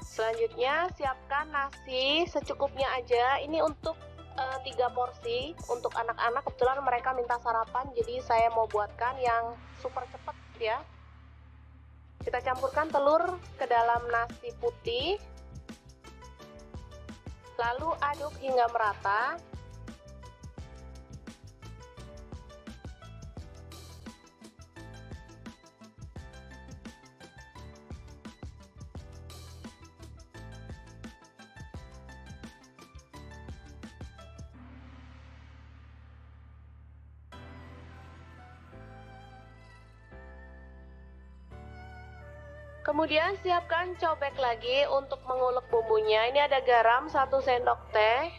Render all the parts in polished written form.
Selanjutnya siapkan nasi secukupnya aja. Ini untuk 3 porsi untuk anak-anak. Kebetulan mereka minta sarapan, jadi saya mau buatkan yang super cepat ya. Kita campurkan telur ke dalam nasi putih, lalu aduk hingga merata. Kemudian siapkan cobek lagi untuk mengulek bumbunya. Ini ada garam 1 sendok teh.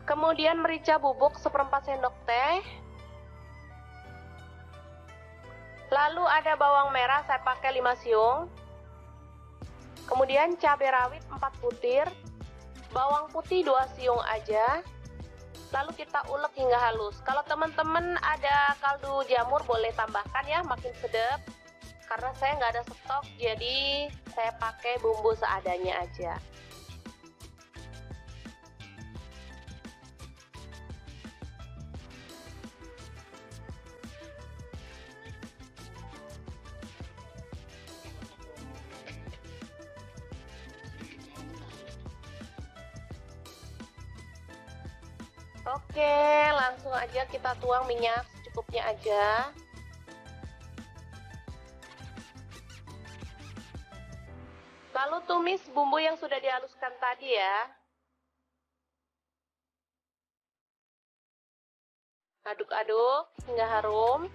Kemudian merica bubuk 1/4 sendok teh. Lalu ada bawang merah, saya pakai 5 siung. Kemudian cabai rawit 4 butir. Bawang putih 2 siung aja. Lalu kita ulek hingga halus. Kalau teman-teman ada kaldu jamur boleh tambahkan ya, makin sedap. Karena saya nggak ada stok, jadi saya pakai bumbu seadanya aja. Oke, langsung aja kita tuang minyak secukupnya aja. Lalu tumis bumbu yang sudah dihaluskan tadi ya. Aduk-aduk hingga harum.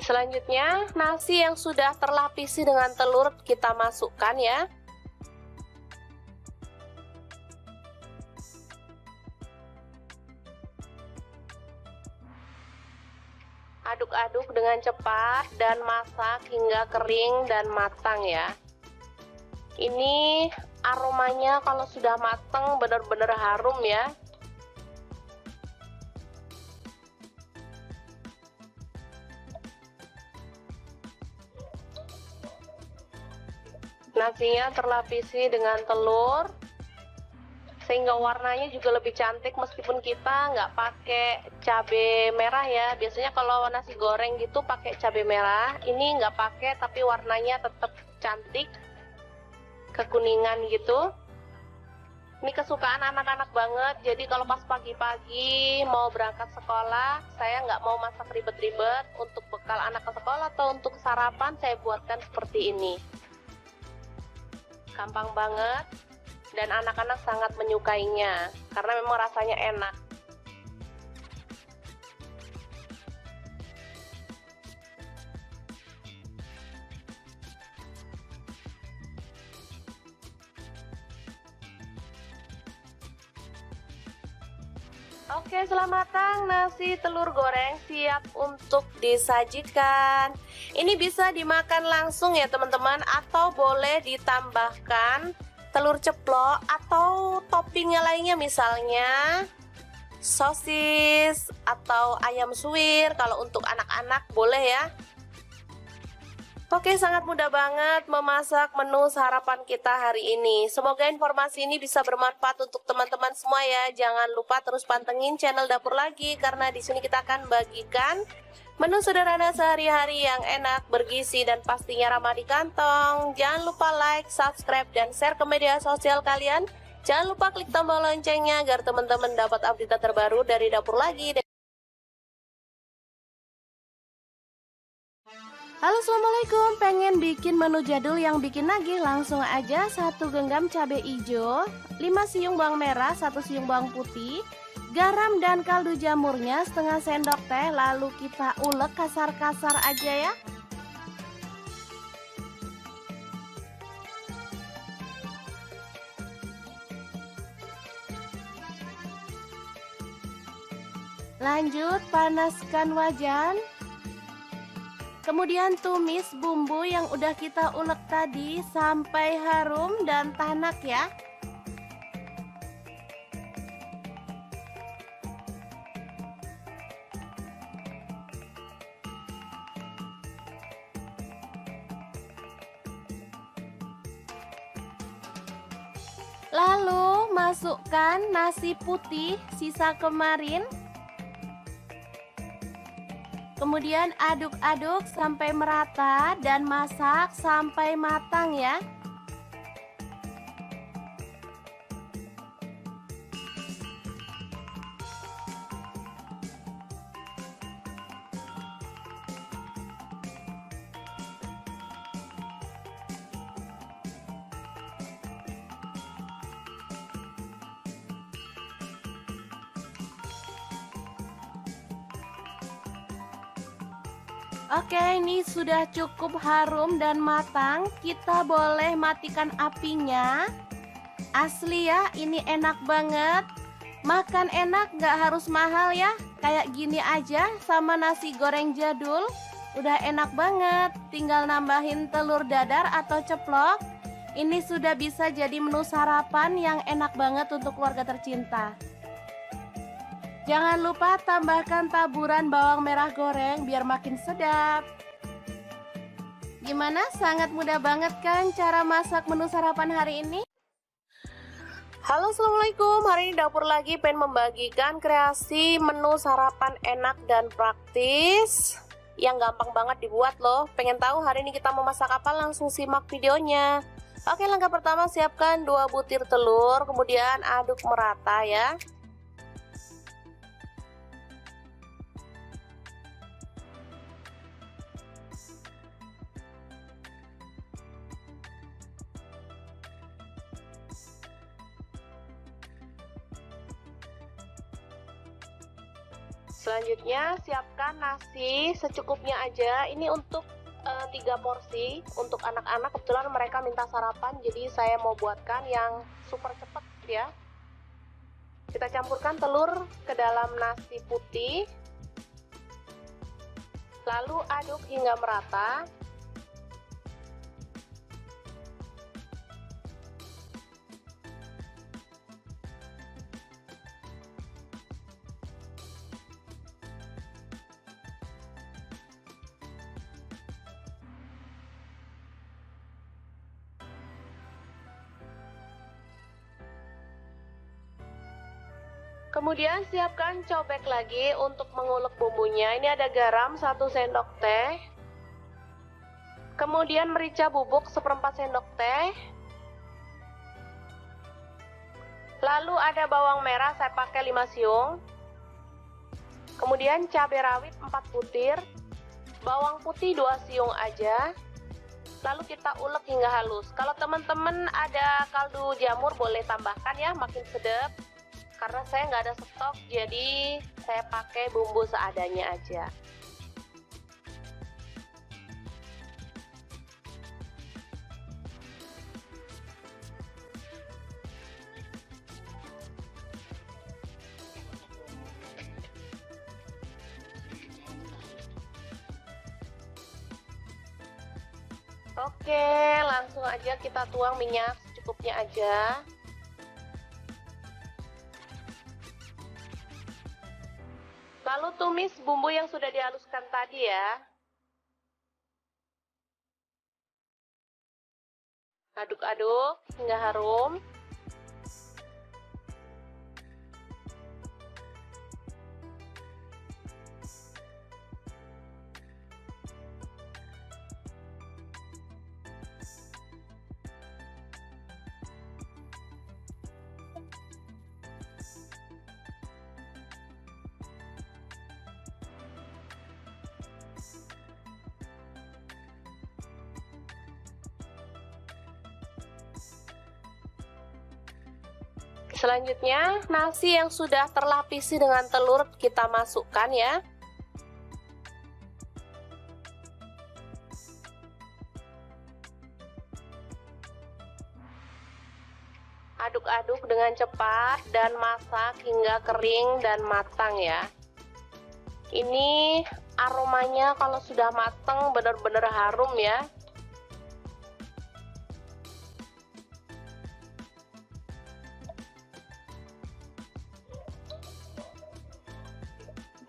Selanjutnya, nasi yang sudah terlapisi dengan telur kita masukkan ya. Aduk-aduk dengan cepat dan masak hingga kering dan matang ya. Ini aromanya kalau sudah matang benar-benar harum ya. Nasinya terlapisi dengan telur sehingga warnanya juga lebih cantik, meskipun kita nggak pakai cabai merah ya. Biasanya kalau nasi goreng gitu pakai cabai merah, ini nggak pakai tapi warnanya tetap cantik, kekuningan gitu. Ini kesukaan anak-anak banget, jadi kalau pas pagi-pagi mau berangkat sekolah, saya nggak mau masak ribet-ribet. Untuk bekal anak ke sekolah atau untuk sarapan saya buatkan seperti ini. Gampang banget dan anak-anak sangat menyukainya karena memang rasanya enak. Oke, setelah matang nasi telur goreng siap untuk disajikan. Ini bisa dimakan langsung ya teman-teman, atau boleh ditambahkan telur ceplok atau toppingnya lainnya, misalnya sosis atau ayam suwir. Kalau untuk anak-anak boleh ya. Oke, sangat mudah banget memasak menu sarapan kita hari ini. Semoga informasi ini bisa bermanfaat untuk teman-teman semua ya. Jangan lupa terus pantengin channel Dapur Lagi, karena di sini kita akan bagikan menu sederhana sehari-hari yang enak, bergizi, dan pastinya ramah di kantong. Jangan lupa like, subscribe, dan share ke media sosial kalian. Jangan lupa klik tombol loncengnya agar teman-teman dapat update terbaru dari Dapur Lagi. Halo, assalamualaikum. Pengen bikin menu jadul yang bikin nagih? Langsung aja 1 genggam cabai hijau, 5 siung bawang merah, 1 siung bawang putih, garam dan kaldu jamurnya setengah sendok teh. Lalu kita ulek kasar-kasar aja ya. Lanjut panaskan wajan. Kemudian tumis bumbu yang udah kita ulek tadi sampai harum dan tanak ya. Lalu masukkan nasi putih sisa kemarin. Kemudian aduk-aduk sampai merata dan masak sampai matang ya. Oke, ini sudah cukup harum dan matang. Kita boleh matikan apinya. Asli ya, ini enak banget. Makan enak, gak harus mahal ya. Kayak gini aja sama nasi goreng jadul. Udah enak banget. Tinggal nambahin telur dadar atau ceplok. Ini sudah bisa jadi menu sarapan yang enak banget untuk keluarga tercinta. Jangan lupa tambahkan taburan bawang merah goreng biar makin sedap. Gimana? Sangat mudah banget kan cara masak menu sarapan hari ini? Halo, assalamualaikum. Hari ini dapur lagi pengen membagikan kreasi menu sarapan enak dan praktis yang gampang banget dibuat loh. Pengen tahu hari ini kita mau masak apa? Langsung simak videonya. Oke, langkah pertama siapkan 2 butir telur, kemudian aduk merata ya. Selanjutnya siapkan nasi secukupnya aja. Ini untuk 3 porsi untuk anak-anak. Kebetulan mereka minta sarapan, jadi saya mau buatkan yang super cepet ya. Kita campurkan telur ke dalam nasi putih, lalu aduk hingga merata. Kemudian siapkan cobek lagi untuk mengulek bumbunya. Ini ada garam 1 sendok teh. Kemudian merica bubuk 1/4 sendok teh. Lalu ada bawang merah, saya pakai 5 siung. Kemudian cabai rawit 4 butir. Bawang putih 2 siung aja. Lalu kita ulek hingga halus. Kalau teman-teman ada kaldu jamur boleh tambahkan ya, makin sedap. Karena saya nggak ada stok, jadi saya pakai bumbu seadanya aja. Oke, langsung aja kita tuang minyak secukupnya aja. Lalu tumis bumbu yang sudah dihaluskan tadi ya. Aduk-aduk hingga harum. Selanjutnya, nasi yang sudah terlapisi dengan telur kita masukkan ya. Aduk-aduk dengan cepat dan masak hingga kering dan matang ya. Ini aromanya kalau sudah mateng benar-benar harum ya.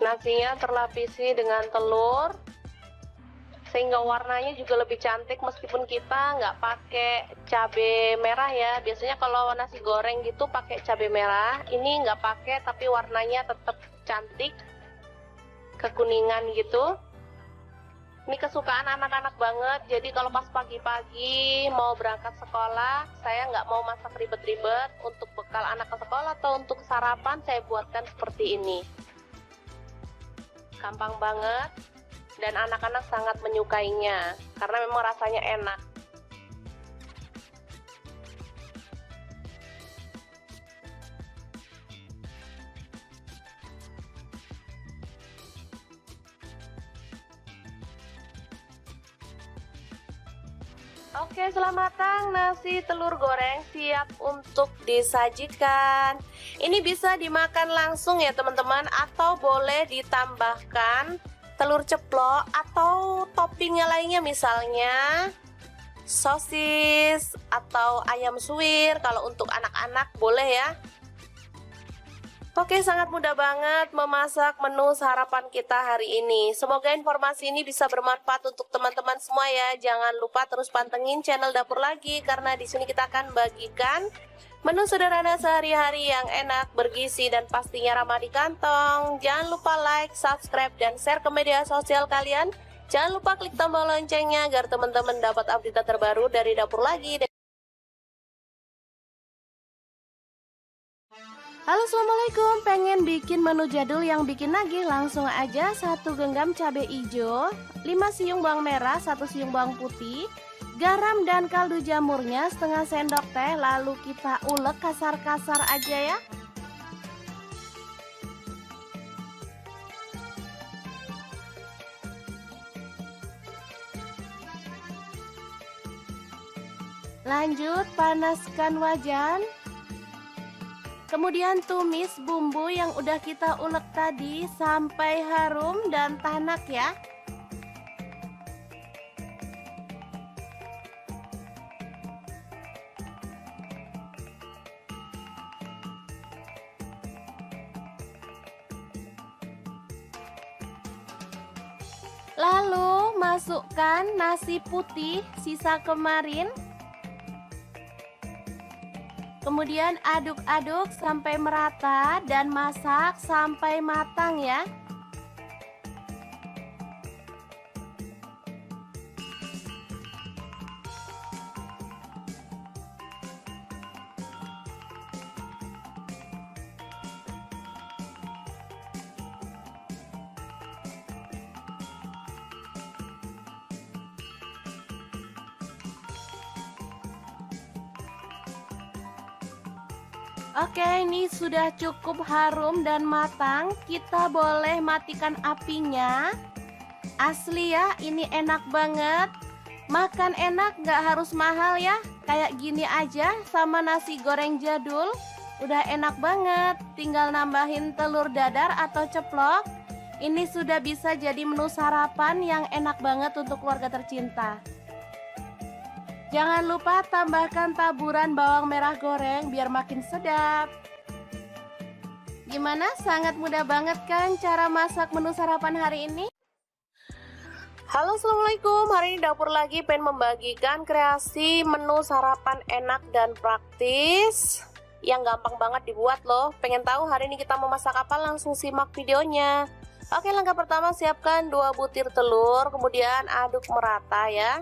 Nasinya terlapisi dengan telur, sehingga warnanya juga lebih cantik meskipun kita nggak pakai cabai merah ya. Biasanya kalau nasi goreng gitu pakai cabai merah, ini nggak pakai tapi warnanya tetap cantik, kekuningan gitu. Ini kesukaan anak-anak banget, jadi kalau pas pagi-pagi mau berangkat sekolah, saya nggak mau masak ribet-ribet. Untuk bekal anak ke sekolah atau untuk sarapan saya buatkan seperti ini. Gampang banget dan anak-anak sangat menyukainya karena memang rasanya enak. Oke, selamat matang, nasi telur goreng siap untuk disajikan. Ini bisa dimakan langsung ya teman-teman, atau boleh ditambahkan telur ceplok atau toppingnya lainnya, misalnya sosis atau ayam suwir. Kalau untuk anak-anak boleh ya. Oke, sangat mudah banget memasak menu sarapan kita hari ini. Semoga informasi ini bisa bermanfaat untuk teman-teman semua ya. Jangan lupa terus pantengin channel Dapur Lagi, karena di sini kita akan bagikan menu sederhana sehari-hari yang enak, bergizi, dan pastinya ramah di kantong. Jangan lupa like, subscribe, dan share ke media sosial kalian. Jangan lupa klik tombol loncengnya agar teman-teman dapat update terbaru dari Dapur Lagi. Halo, assalamualaikum. Pengen bikin menu jadul yang bikin nagih? Langsung aja 1 genggam cabai hijau, 5 siung bawang merah, 1 siung bawang putih, garam dan kaldu jamurnya setengah sendok teh. Lalu kita ulek kasar-kasar aja ya. Lanjut panaskan wajan. Kemudian tumis bumbu yang udah kita ulek tadi sampai harum dan tanak ya. Lalu masukkan nasi putih sisa kemarin. Kemudian aduk-aduk sampai merata dan masak sampai matang ya. Oke, ini sudah cukup harum dan matang. Kita boleh matikan apinya. Asli ya, ini enak banget. Makan enak, gak harus mahal ya. Kayak gini aja sama nasi goreng jadul. Udah enak banget. Tinggal nambahin telur dadar atau ceplok. Ini sudah bisa jadi menu sarapan yang enak banget untuk keluarga tercinta. Jangan lupa tambahkan taburan bawang merah goreng biar makin sedap. Gimana? Sangat mudah banget kan cara masak menu sarapan hari ini? Halo, assalamualaikum. Hari ini Dapur Lagi pengen membagikan kreasi menu sarapan enak dan praktis yang gampang banget dibuat loh. Pengen tahu hari ini kita mau masak apa? Langsung simak videonya. Oke, langkah pertama siapkan 2 butir telur, kemudian aduk merata ya.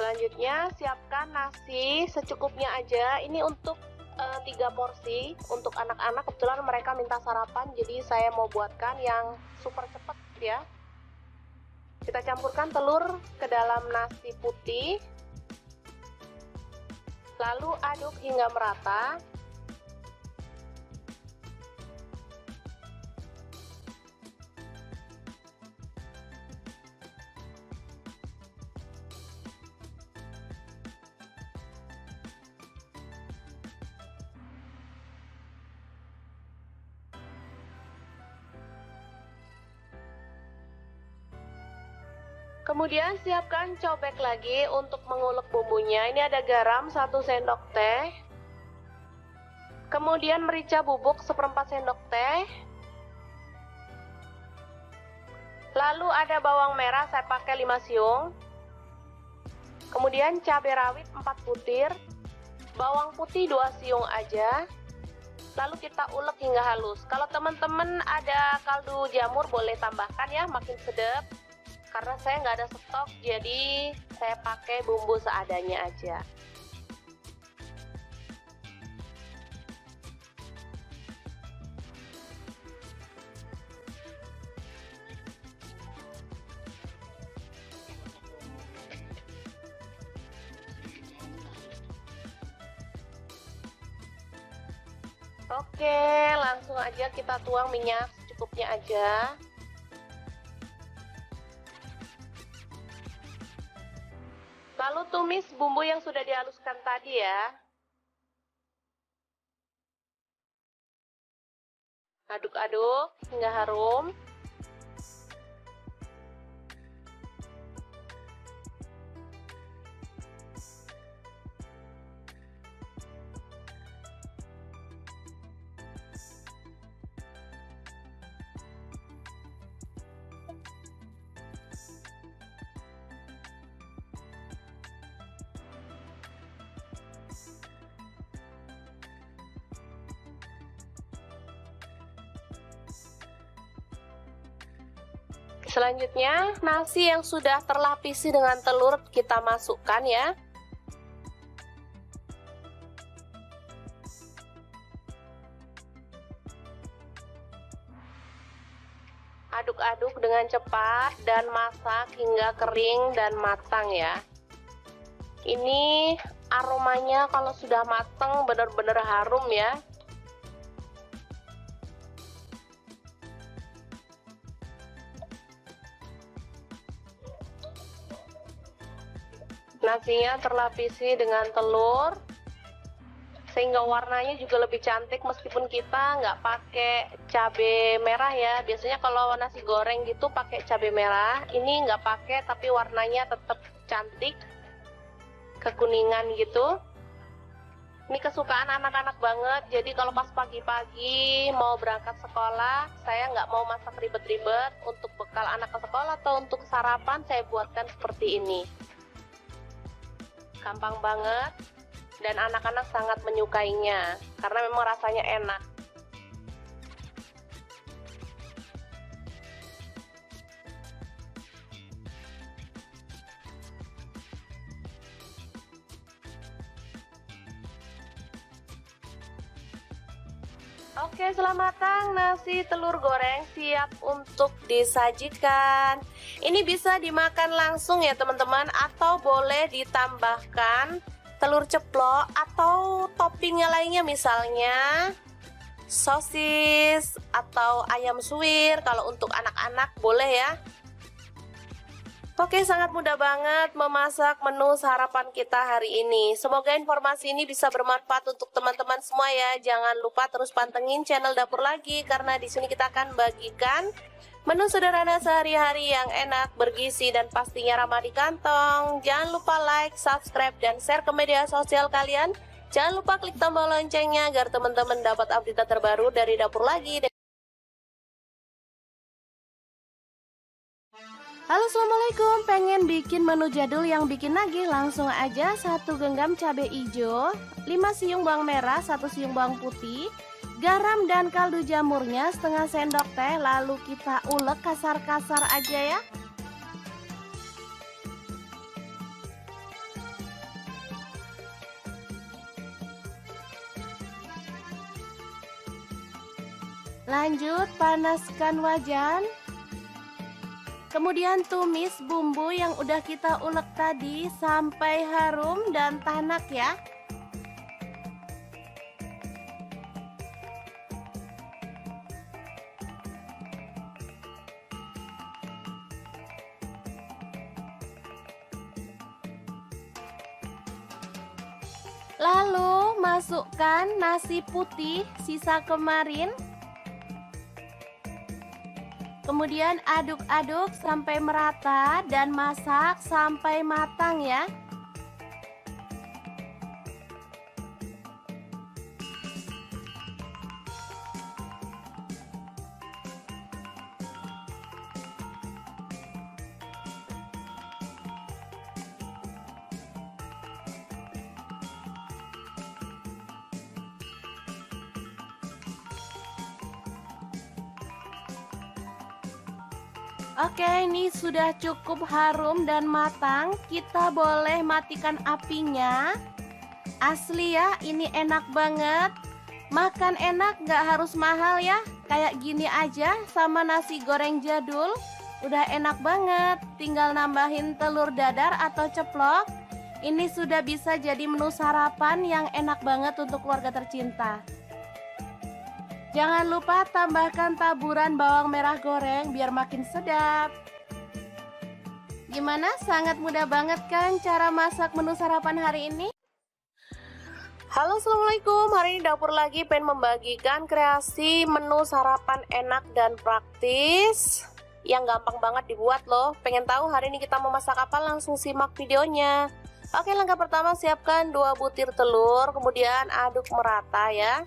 Selanjutnya siapkan nasi secukupnya aja. Ini untuk 3 porsi untuk anak-anak. Kebetulan mereka minta sarapan, jadi saya mau buatkan yang super cepet ya. Kita campurkan telur ke dalam nasi putih, lalu aduk hingga merata. Kemudian siapkan cobek lagi untuk mengulek bumbunya. Ini ada garam 1 sendok teh. Kemudian merica bubuk 1/4 sendok teh. Lalu ada bawang merah, saya pakai 5 siung. Kemudian cabai rawit 4 butir. Bawang putih 2 siung aja. Lalu kita ulek hingga halus. Kalau teman-teman ada kaldu jamur boleh tambahkan ya, makin sedap. Karena saya nggak ada stok, jadi saya pakai bumbu seadanya aja. Oke, langsung aja kita tuang minyak secukupnya aja. Lalu tumis bumbu yang sudah dihaluskan tadi ya. Aduk-aduk hingga harum. Selanjutnya, nasi yang sudah terlapisi dengan telur kita masukkan ya. Aduk-aduk dengan cepat dan masak hingga kering dan matang ya. Ini aromanya kalau sudah matang benar-benar harum ya. Nasinya terlapisi dengan telur sehingga warnanya juga lebih cantik meskipun kita nggak pakai cabai merah ya. Biasanya kalau nasi goreng gitu pakai cabai merah, ini nggak pakai tapi warnanya tetap cantik, kekuningan gitu. Ini kesukaan anak-anak banget, jadi kalau pas pagi-pagi mau berangkat sekolah, saya nggak mau masak ribet-ribet. Untuk bekal anak ke sekolah atau untuk sarapan saya buatkan seperti ini. Gampang banget dan anak-anak sangat menyukainya karena memang rasanya enak. Oke, setelah matang nasi telur goreng siap untuk disajikan. Ini bisa dimakan langsung ya teman-teman, atau boleh ditambahkan telur ceplok atau toppingnya lainnya, misalnya sosis atau ayam suwir. Kalau untuk anak-anak boleh ya. Oke, sangat mudah banget memasak menu sarapan kita hari ini. Semoga informasi ini bisa bermanfaat untuk teman-teman semua ya. Jangan lupa terus pantengin channel Dapur Lagi karena di sini kita akan bagikan menu sederhana sehari-hari yang enak, bergizi dan pastinya ramah di kantong. Jangan lupa like, subscribe dan share ke media sosial kalian. Jangan lupa klik tombol loncengnya agar teman-teman dapat update terbaru dari Dapur Lagi. Halo, assalamualaikum. Pengen bikin menu jadul yang bikin nagih? Langsung aja 1 genggam cabai hijau, 5 siung bawang merah, 1 siung bawang putih, garam dan kaldu jamurnya setengah sendok teh. Lalu kita ulek kasar-kasar aja ya. Lanjut panaskan wajan. Kemudian tumis bumbu yang udah kita ulek tadi sampai harum dan tanak ya. Lalu masukkan nasi putih sisa kemarin. Kemudian aduk-aduk sampai merata dan masak sampai matang ya. Oke, ini sudah cukup harum dan matang. Kita boleh matikan apinya. Asli ya, ini enak banget. Makan enak, gak harus mahal ya. Kayak gini aja sama nasi goreng jadul. Udah enak banget. Tinggal nambahin telur dadar atau ceplok. Ini sudah bisa jadi menu sarapan yang enak banget untuk keluarga tercinta. Jangan lupa tambahkan taburan bawang merah goreng biar makin sedap. Gimana? Sangat mudah banget kan cara masak menu sarapan hari ini? Halo, assalamualaikum. Hari ini dapur lagi pengen membagikan kreasi menu sarapan enak dan praktis yang gampang banget dibuat loh. Pengen tahu hari ini kita mau masak apa? Langsung simak videonya. Oke, langkah pertama siapkan 2 butir telur, kemudian aduk merata ya.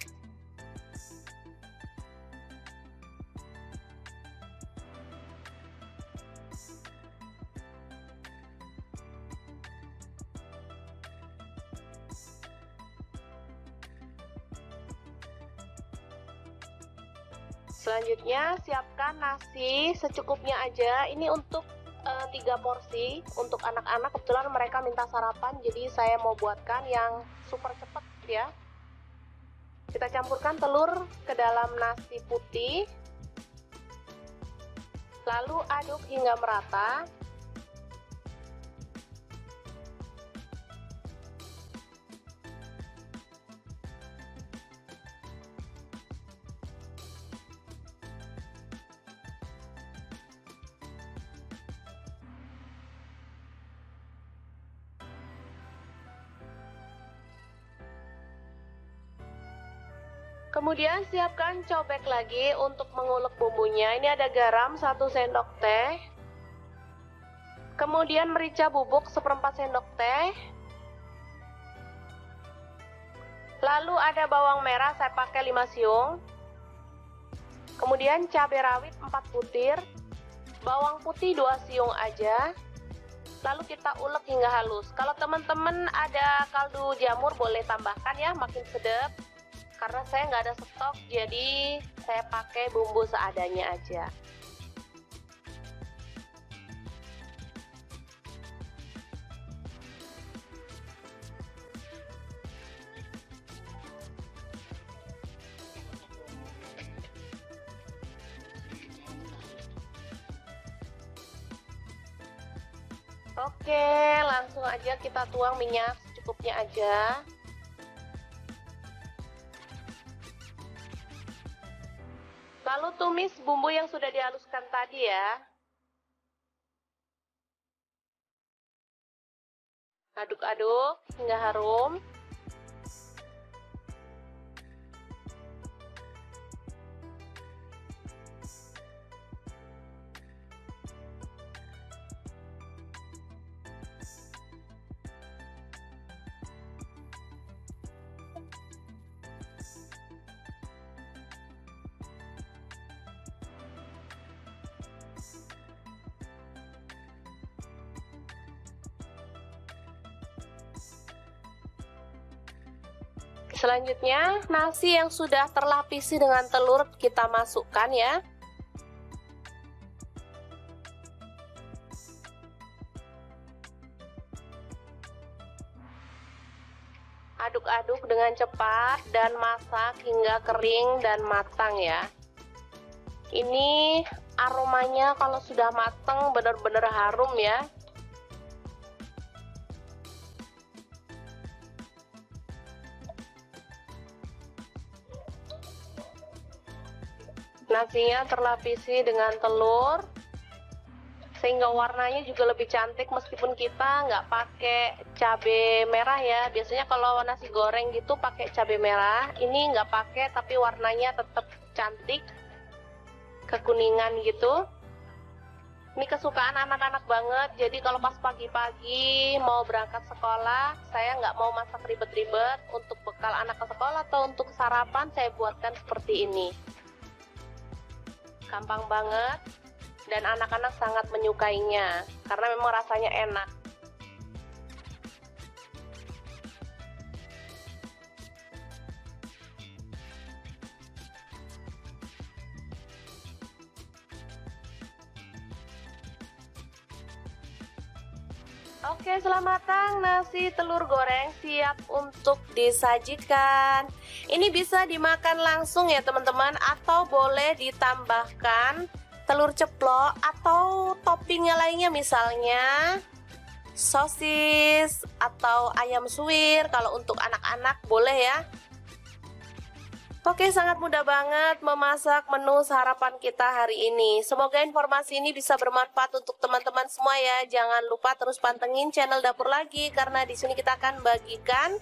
Selanjutnya siapkan nasi secukupnya aja. Ini untuk 3 porsi untuk anak-anak. Kebetulan mereka minta sarapan, jadi saya mau buatkan yang super cepet ya. Kita campurkan telur ke dalam nasi putih, lalu aduk hingga merata. Kemudian siapkan cobek lagi untuk mengulek bumbunya. Ini ada garam 1 sendok teh. Kemudian merica bubuk 1/4 sendok teh. Lalu ada bawang merah, saya pakai 5 siung. Kemudian cabai rawit 4 butir. Bawang putih 2 siung aja. Lalu kita ulek hingga halus. Kalau teman-teman ada kaldu jamur boleh tambahkan ya, makin sedap. Karena saya nggak ada stok, jadi saya pakai bumbu seadanya aja. Oke, langsung aja kita tuang minyak secukupnya aja. Lalu tumis bumbu yang sudah dihaluskan tadi ya. Aduk-aduk hingga harum. Selanjutnya, nasi yang sudah terlapisi dengan telur kita masukkan ya. Aduk-aduk dengan cepat dan masak hingga kering dan matang ya. Ini aromanya kalau sudah matang benar-benar harum ya. Nasinya terlapisi dengan telur sehingga warnanya juga lebih cantik meskipun kita nggak pakai cabai merah ya. Biasanya kalau nasi goreng gitu pakai cabai merah, ini nggak pakai tapi warnanya tetap cantik. kekuningan gitu. Ini kesukaan anak-anak banget, jadi kalau pas pagi-pagi mau berangkat sekolah, saya nggak mau masak ribet-ribet. Untuk bekal anak ke sekolah atau untuk sarapan, saya buatkan seperti ini. Gampang banget, dan anak-anak sangat menyukainya, karena memang rasanya enak. Oke, selamat matang, nasi telur goreng siap untuk disajikan. Ini bisa dimakan langsung ya teman-teman, atau boleh ditambahkan telur ceplok atau toppingnya lainnya, misalnya sosis atau ayam suwir. Kalau untuk anak-anak boleh ya. Oke, sangat mudah banget memasak menu sarapan kita hari ini. Semoga informasi ini bisa bermanfaat untuk teman-teman semua ya. Jangan lupa terus pantengin channel Dapur Lagi, karena di sini kita akan bagikan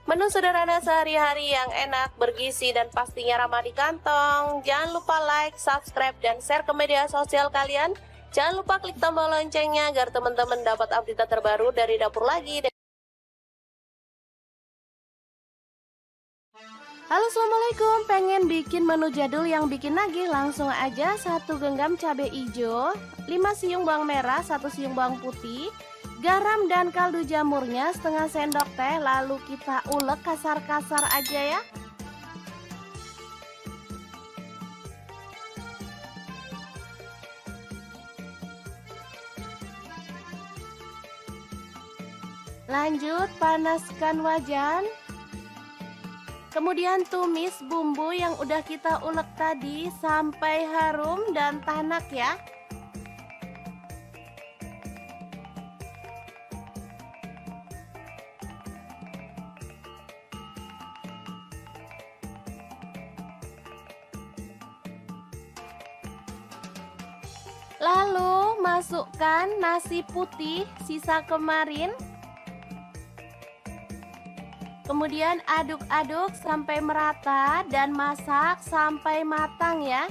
menu sederhana sehari-hari yang enak, bergizi, dan pastinya ramah di kantong. Jangan lupa like, subscribe, dan share ke media sosial kalian. Jangan lupa klik tombol loncengnya agar teman-teman dapat update terbaru dari Dapur Lagi. Halo, assalamualaikum. Pengen bikin menu jadul yang bikin nagih? Langsung aja 1 genggam cabai hijau, 5 siung bawang merah, 1 siung bawang putih, garam dan kaldu jamurnya setengah sendok teh. Lalu kita ulek kasar-kasar aja ya. Lanjut panaskan wajan. Kemudian tumis bumbu yang udah kita ulek tadi sampai harum dan tanak ya. Lalu masukkan nasi putih sisa kemarin. Kemudian aduk-aduk sampai merata dan masak sampai matang ya.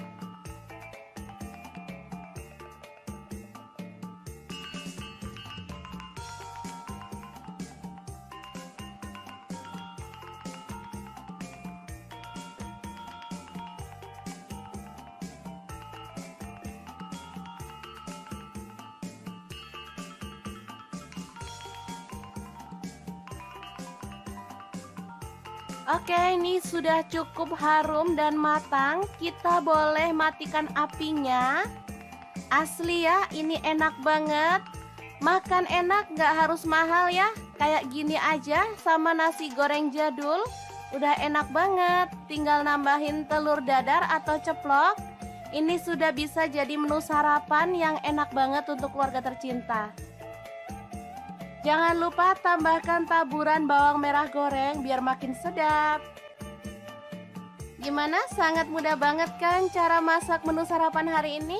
Oke, ini sudah cukup harum dan matang. Kita boleh matikan apinya. Asli ya, ini enak banget. Makan enak, gak harus mahal ya. Kayak gini aja sama nasi goreng jadul. Udah enak banget. Tinggal nambahin telur dadar atau ceplok. Ini sudah bisa jadi menu sarapan yang enak banget untuk keluarga tercinta. Jangan lupa tambahkan taburan bawang merah goreng biar makin sedap. Gimana? Sangat mudah banget kan cara masak menu sarapan hari ini?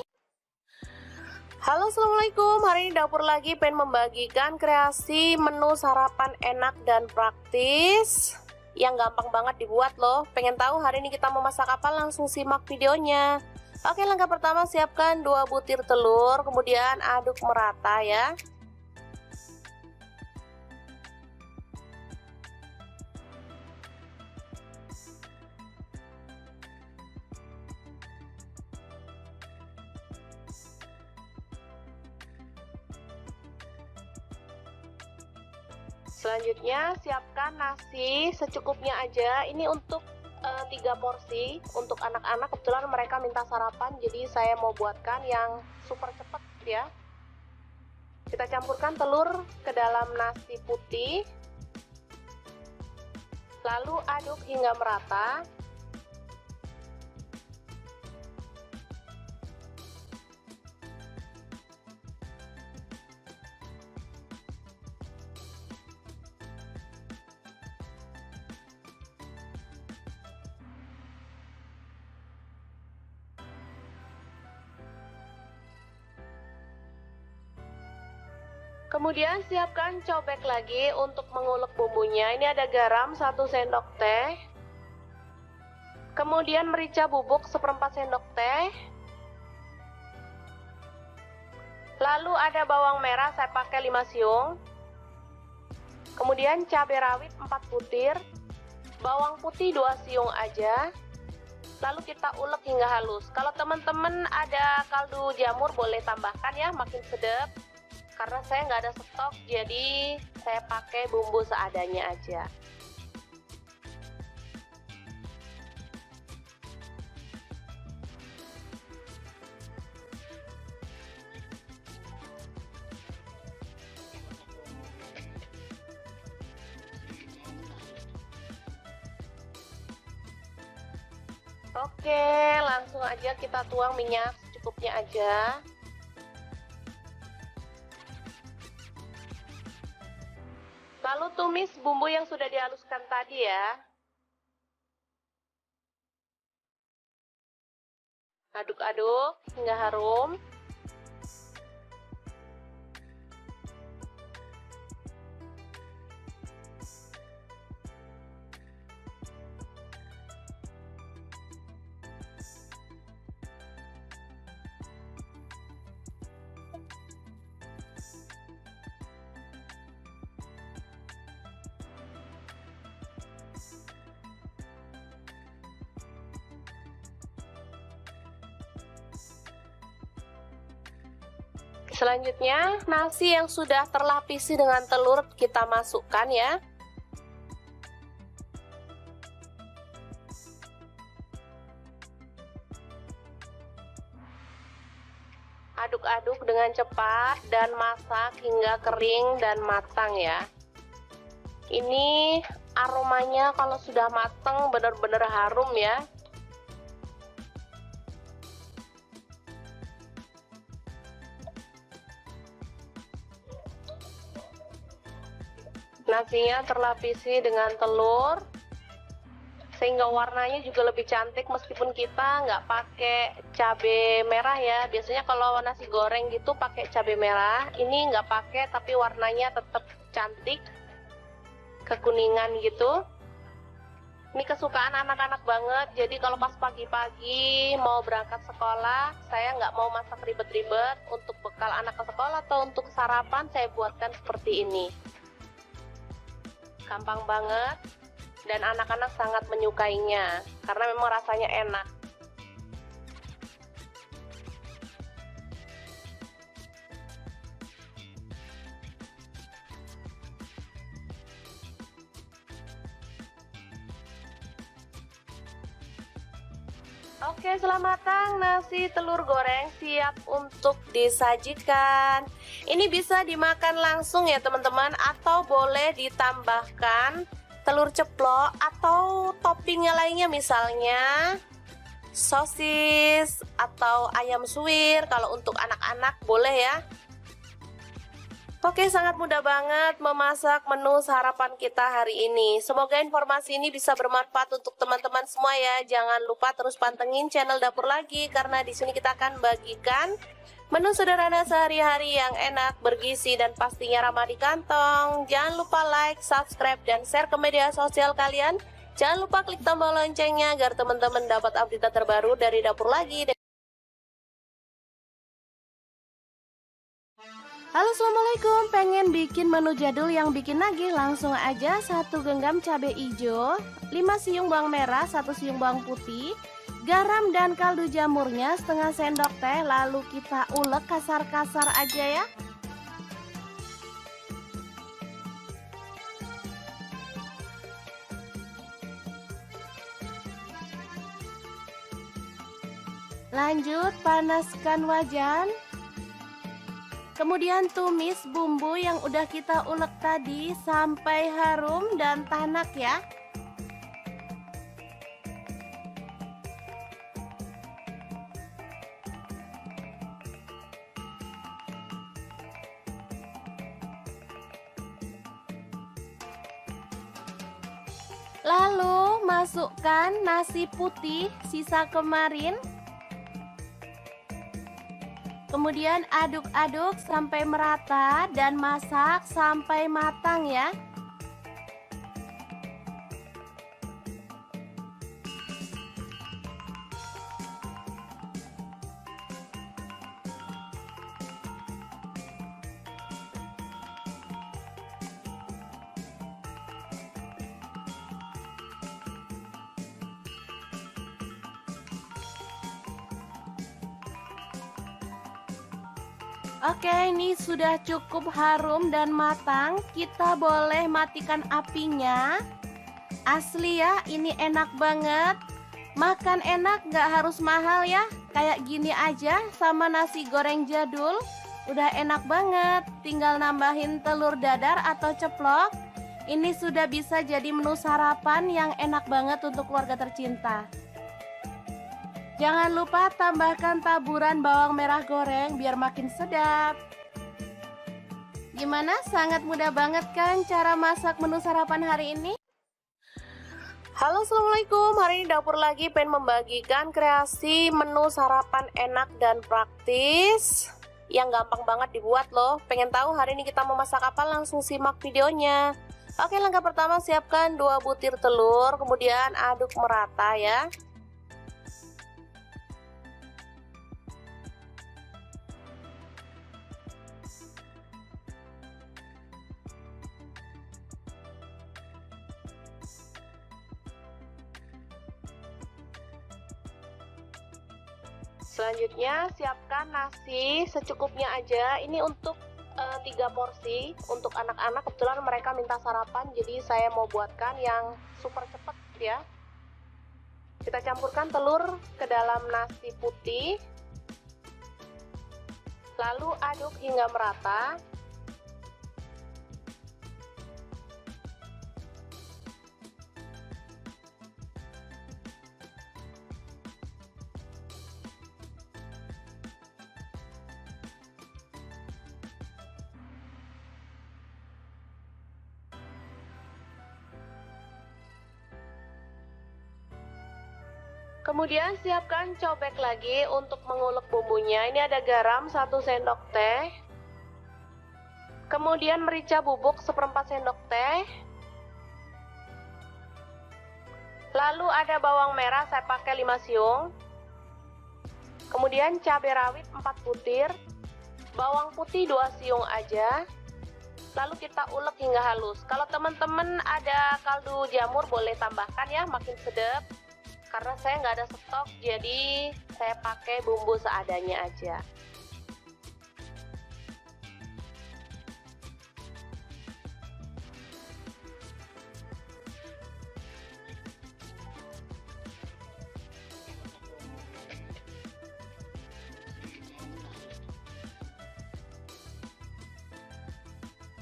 Halo, assalamualaikum. Hari ini Dapur Lagi pengen membagikan kreasi menu sarapan enak dan praktis yang gampang banget dibuat loh. Pengen tahu hari ini kita mau masak apa? Langsung simak videonya. Oke, langkah pertama siapkan 2 butir telur, kemudian aduk merata ya. Selanjutnya siapkan nasi secukupnya aja. Ini untuk 3 porsi untuk anak-anak. Kebetulan mereka minta sarapan, jadi saya mau buatkan yang super cepat ya. Kita campurkan telur ke dalam nasi putih, lalu aduk hingga merata. Kemudian siapkan cobek lagi untuk mengulek bumbunya. Ini ada garam 1 sendok teh. Kemudian merica bubuk 1/4 sendok teh. Lalu ada bawang merah, saya pakai 5 siung. Kemudian cabai rawit 4 butir. Bawang putih 2 siung aja. Lalu kita ulek hingga halus. Kalau teman-teman ada kaldu jamur boleh tambahkan ya, makin sedap. Karena saya nggak ada stok, jadi saya pakai bumbu seadanya aja. Oke, langsung aja kita tuang minyak secukupnya aja. Lalu tumis bumbu yang sudah dihaluskan tadi ya. Aduk-aduk hingga harum. Selanjutnya, nasi yang sudah terlapisi dengan telur kita masukkan ya. Aduk-aduk dengan cepat dan masak hingga kering dan matang ya. Ini aromanya kalau sudah matang benar-benar harum ya. Nasinya terlapisi dengan telur sehingga warnanya juga lebih cantik meskipun kita nggak pakai cabai merah ya. Biasanya kalau nasi goreng gitu pakai cabai merah, ini nggak pakai tapi warnanya tetap cantik, kekuningan gitu. Ini kesukaan anak-anak banget, jadi kalau pas pagi-pagi mau berangkat sekolah, saya nggak mau masak ribet-ribet. Untuk bekal anak ke sekolah atau untuk sarapan saya buatkan seperti ini. Gampang banget dan anak-anak sangat menyukainya karena memang rasanya enak. Oke, setelah matang nasi telur goreng siap untuk disajikan. Ini bisa dimakan langsung ya teman-teman, atau boleh ditambahkan telur ceplok atau toppingnya lainnya, misalnya sosis atau ayam suwir. Kalau untuk anak-anak boleh ya. Oke, sangat mudah banget memasak menu sarapan kita hari ini. Semoga informasi ini bisa bermanfaat untuk teman-teman semua ya. Jangan lupa terus pantengin channel Dapur Lagi karena di sini kita akan bagikan menu sederhana sehari-hari yang enak, bergizi dan pastinya ramah di kantong. Jangan lupa like, subscribe dan share ke media sosial kalian. Jangan lupa klik tombol loncengnya agar teman-teman dapat update terbaru dari Dapur Lagi. Halo, assalamualaikum. Pengen bikin menu jadul yang bikin nagih? Langsung aja 1 genggam cabai hijau, 5 siung bawang merah, 1 siung bawang putih, garam dan kaldu jamurnya setengah sendok teh. Lalu kita ulek kasar-kasar aja ya. Lanjut panaskan wajan. Kemudian tumis bumbu yang udah kita ulek tadi sampai harum dan tanak ya. Lalu masukkan nasi putih sisa kemarin. Kemudian aduk-aduk sampai merata dan masak sampai matang ya. Oke, ini sudah cukup harum dan matang. Kita boleh matikan apinya. Asli ya, ini enak banget. Makan enak gak harus mahal ya. Kayak gini aja sama nasi goreng jadul. Udah enak banget. Tinggal nambahin telur dadar atau ceplok. Ini sudah bisa jadi menu sarapan yang enak banget untuk keluarga tercinta. Jangan lupa tambahkan taburan bawang merah goreng biar makin sedap. Gimana? Sangat mudah banget kan cara masak menu sarapan hari ini? Halo, assalamualaikum. Hari ini dapur lagi pengen membagikan kreasi menu sarapan enak dan praktis yang gampang banget dibuat loh. Pengen tahu hari ini kita mau masak apa? Langsung simak videonya. Oke, langkah pertama siapkan 2 butir telur, kemudian aduk merata ya. Selanjutnya siapkan nasi secukupnya aja. Ini untuk 3 porsi untuk anak-anak. Kebetulan mereka minta sarapan, jadi saya mau buatkan yang super cepet ya. Kita campurkan telur ke dalam nasi putih, lalu aduk hingga merata. Kemudian siapkan cobek lagi untuk mengulek bumbunya. Ini ada garam 1 sendok teh. Kemudian merica bubuk 1/4 sendok teh. Lalu ada bawang merah, saya pakai 5 siung. Kemudian cabai rawit 4 butir. Bawang putih 2 siung aja. Lalu kita ulek hingga halus. Kalau teman-teman ada kaldu jamur boleh tambahkan ya, makin sedap. Karena saya nggak ada stok, jadi saya pakai bumbu seadanya aja.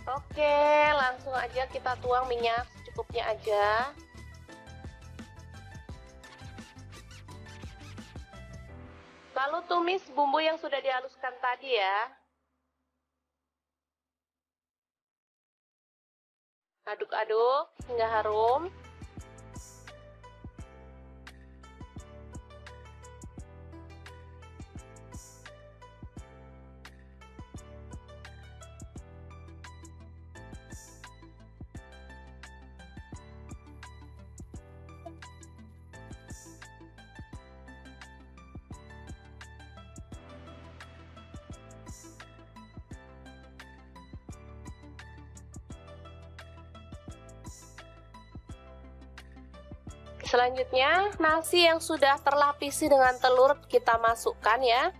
Oke, langsung aja kita tuang minyak secukupnya aja. Lalu tumis bumbu yang sudah dihaluskan tadi ya. Aduk-aduk hingga harum. Selanjutnya, nasi yang sudah terlapisi dengan telur kita masukkan ya.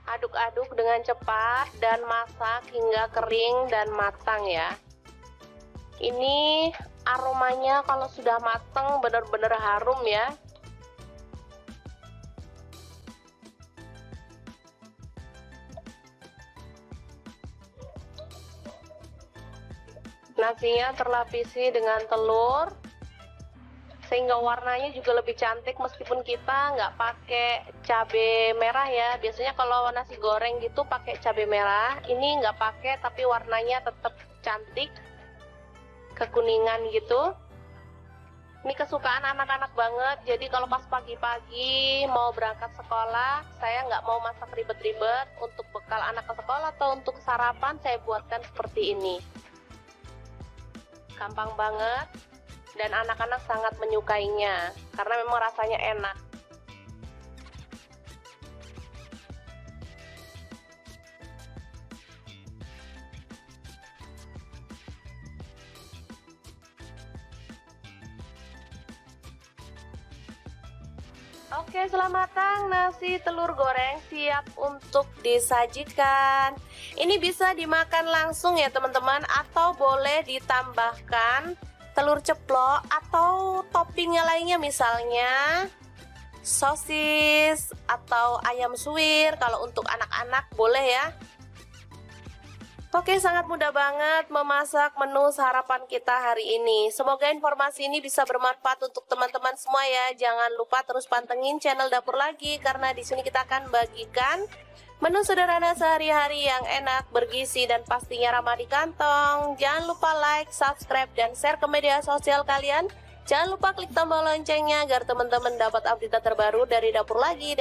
Aduk-aduk dengan cepat dan masak hingga kering dan matang ya. Ini aromanya kalau sudah matang benar-benar harum ya. Nasinya terlapisi dengan telur sehingga warnanya juga lebih cantik meskipun kita nggak pakai cabai merah ya. Biasanya kalau nasi goreng gitu pakai cabai merah, ini nggak pakai tapi warnanya tetap cantik kekuningan gitu. Ini kesukaan anak-anak banget, jadi kalau pas pagi-pagi mau berangkat sekolah, saya nggak mau masak ribet-ribet. Untuk bekal anak ke sekolah atau untuk sarapan saya buatkan seperti ini. Gampang banget dan anak-anak sangat menyukainya karena memang rasanya enak. Oke, setelah matang, nasi telur goreng siap untuk disajikan. Ini bisa dimakan langsung ya teman-teman, atau boleh ditambahkan telur ceplok atau toppingnya lainnya, misalnya sosis atau ayam suwir. Kalau untuk anak-anak boleh ya. Oke, sangat mudah banget memasak menu sarapan kita hari ini. Semoga informasi ini bisa bermanfaat untuk teman-teman semua ya. Jangan lupa terus pantengin channel Dapur Lagi, karena di sini kita akan bagikan menu sederhana sehari-hari yang enak, bergizi, dan pastinya ramah di kantong. Jangan lupa like, subscribe, dan share ke media sosial kalian. Jangan lupa klik tombol loncengnya agar teman-teman dapat update terbaru dari Dapur Lagi.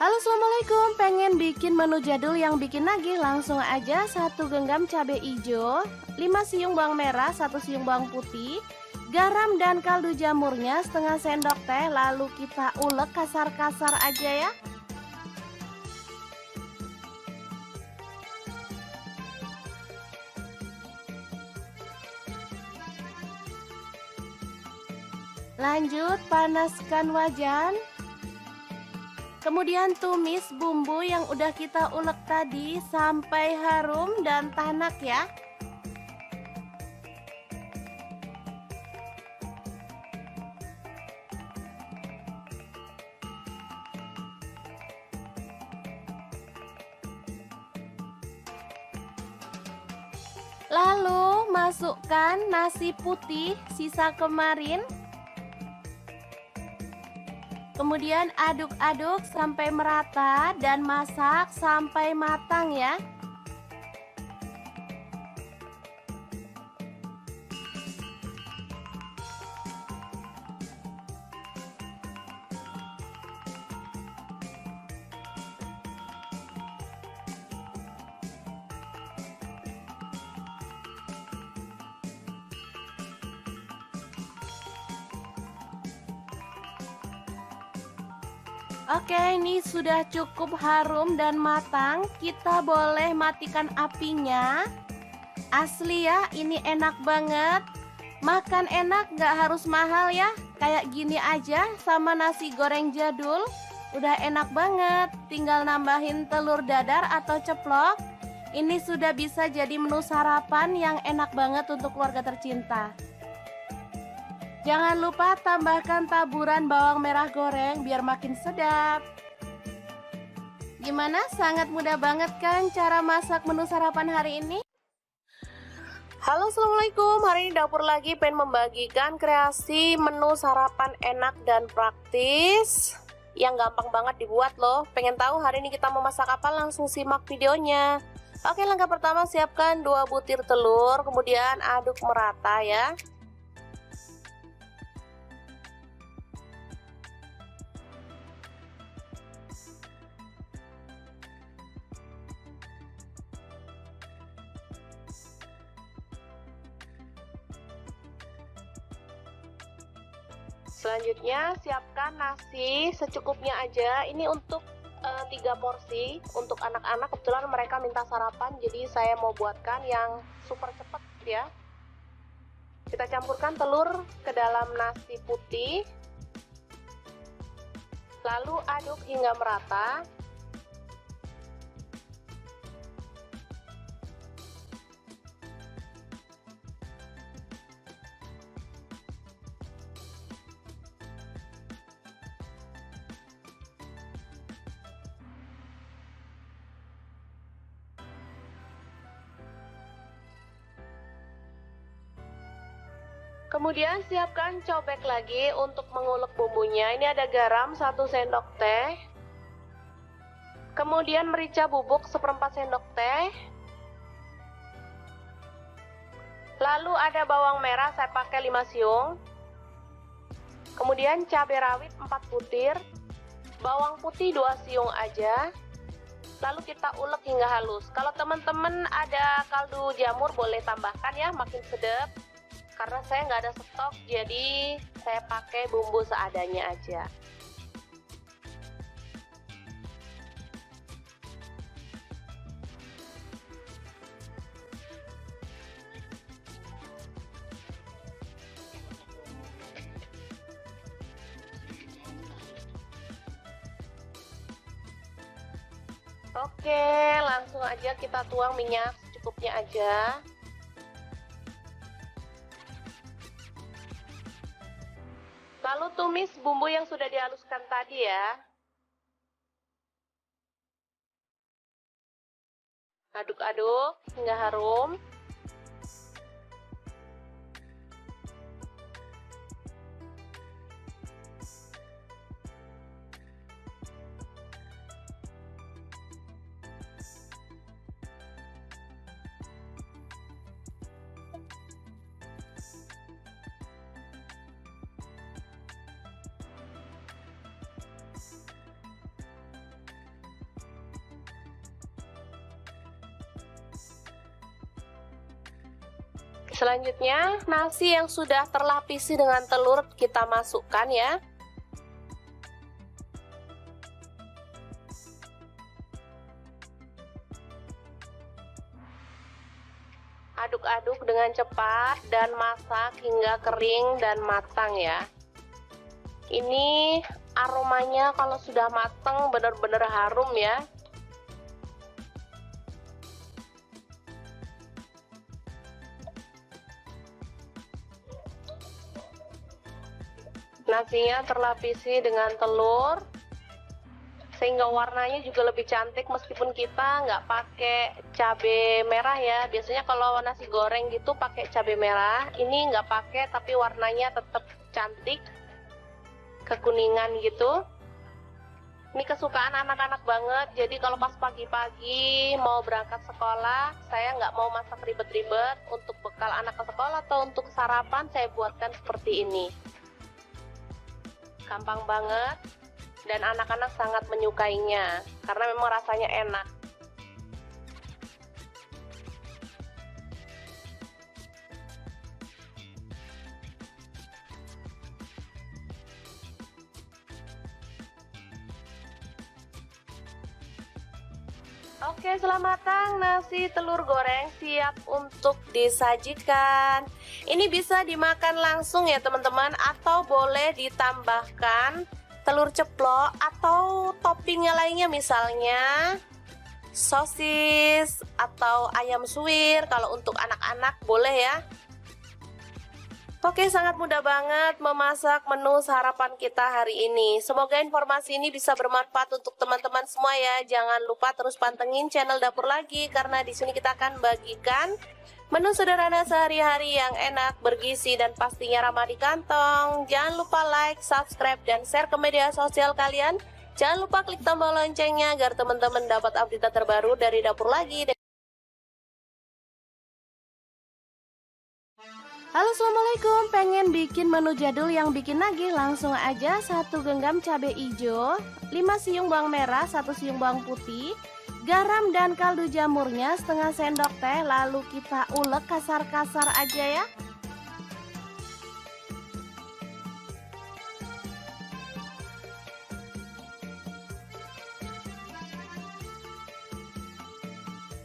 Halo, assalamualaikum. Pengen bikin menu jadul yang bikin nagih? Langsung aja 1 genggam cabai hijau, 5 siung bawang merah, 1 siung bawang putih, garam dan kaldu jamurnya setengah sendok teh. Lalu kita ulek kasar-kasar aja ya. Lanjut panaskan wajan. Kemudian tumis bumbu yang udah kita ulek tadi sampai harum dan tanak ya. Lalu masukkan nasi putih sisa kemarin. Kemudian aduk-aduk sampai merata dan masak sampai matang ya. Oke, ini sudah cukup harum dan matang. Kita boleh matikan apinya. Asli ya, ini enak banget. Makan enak, gak harus mahal ya. Kayak gini aja sama nasi goreng jadul. Udah enak banget. Tinggal nambahin telur dadar atau ceplok. Ini sudah bisa jadi menu sarapan yang enak banget untuk keluarga tercinta. Jangan lupa tambahkan taburan bawang merah goreng biar makin sedap. Gimana? Sangat mudah banget kan cara masak menu sarapan hari ini? Halo, assalamualaikum. Hari ini Dapur Lagi pengen membagikan kreasi menu sarapan enak dan praktis yang gampang banget dibuat loh. Pengen tahu hari ini kita mau masak apa? Langsung simak videonya. Oke, langkah pertama siapkan 2 butir telur, kemudian aduk merata ya. Selanjutnya siapkan nasi secukupnya aja. Ini untuk 3 porsi untuk anak-anak. Kebetulan mereka minta sarapan, jadi saya mau buatkan yang super cepet ya. Kita campurkan telur ke dalam nasi putih, lalu aduk hingga merata. Kemudian siapkan cobek lagi untuk mengulek bumbunya. Ini ada garam 1 sendok teh. Kemudian merica bubuk 1/4 sendok teh. Lalu ada bawang merah, saya pakai 5 siung. Kemudian cabai rawit 4 butir. Bawang putih 2 siung aja. Lalu kita ulek hingga halus. Kalau teman-teman ada kaldu jamur boleh tambahkan ya, makin sedap. Karena saya nggak ada stok, jadi saya pakai bumbu seadanya aja. Oke, langsung aja kita tuang minyak secukupnya aja. Lalu tumis bumbu yang sudah dihaluskan tadi ya. Aduk-aduk hingga harum. Selanjutnya, nasi yang sudah terlapisi dengan telur kita masukkan ya. Aduk-aduk dengan cepat dan masak hingga kering dan matang ya. Ini aromanya kalau sudah matang benar-benar harum ya. Nasinya terlapisi dengan telur sehingga warnanya juga lebih cantik meskipun kita nggak pakai cabai merah ya. Biasanya kalau nasi goreng gitu pakai cabai merah, ini nggak pakai tapi warnanya tetap cantik, kekuningan gitu. Ini kesukaan anak-anak banget, jadi kalau pas pagi-pagi mau berangkat sekolah, saya nggak mau masak ribet-ribet. Untuk bekal anak ke sekolah atau untuk sarapan saya buatkan seperti ini. Gampang banget dan anak-anak sangat menyukainya karena memang rasanya enak. Oke, selamat matang nasi telur goreng siap untuk disajikan. Ini bisa dimakan langsung ya teman-teman, atau boleh ditambahkan telur ceplok atau toppingnya lainnya, misalnya sosis atau ayam suwir. Kalau untuk anak-anak boleh ya. Oke, sangat mudah banget memasak menu sarapan kita hari ini. Semoga informasi ini bisa bermanfaat untuk teman-teman semua ya. Jangan lupa terus pantengin channel Dapur Lagi karena di sini kita akan bagikan menu sederhana sehari-hari yang enak, bergizi, dan pastinya ramah di kantong. Jangan lupa like, subscribe, dan share ke media sosial kalian. Jangan lupa klik tombol loncengnya agar teman-teman dapat update terbaru dari Dapur Lagi. Halo, assalamualaikum. Pengen bikin menu jadul yang bikin nagih? Langsung aja 1 genggam cabai hijau, 5 siung bawang merah, 1 siung bawang putih, garam dan kaldu jamurnya setengah sendok teh. Lalu kita ulek kasar-kasar aja ya.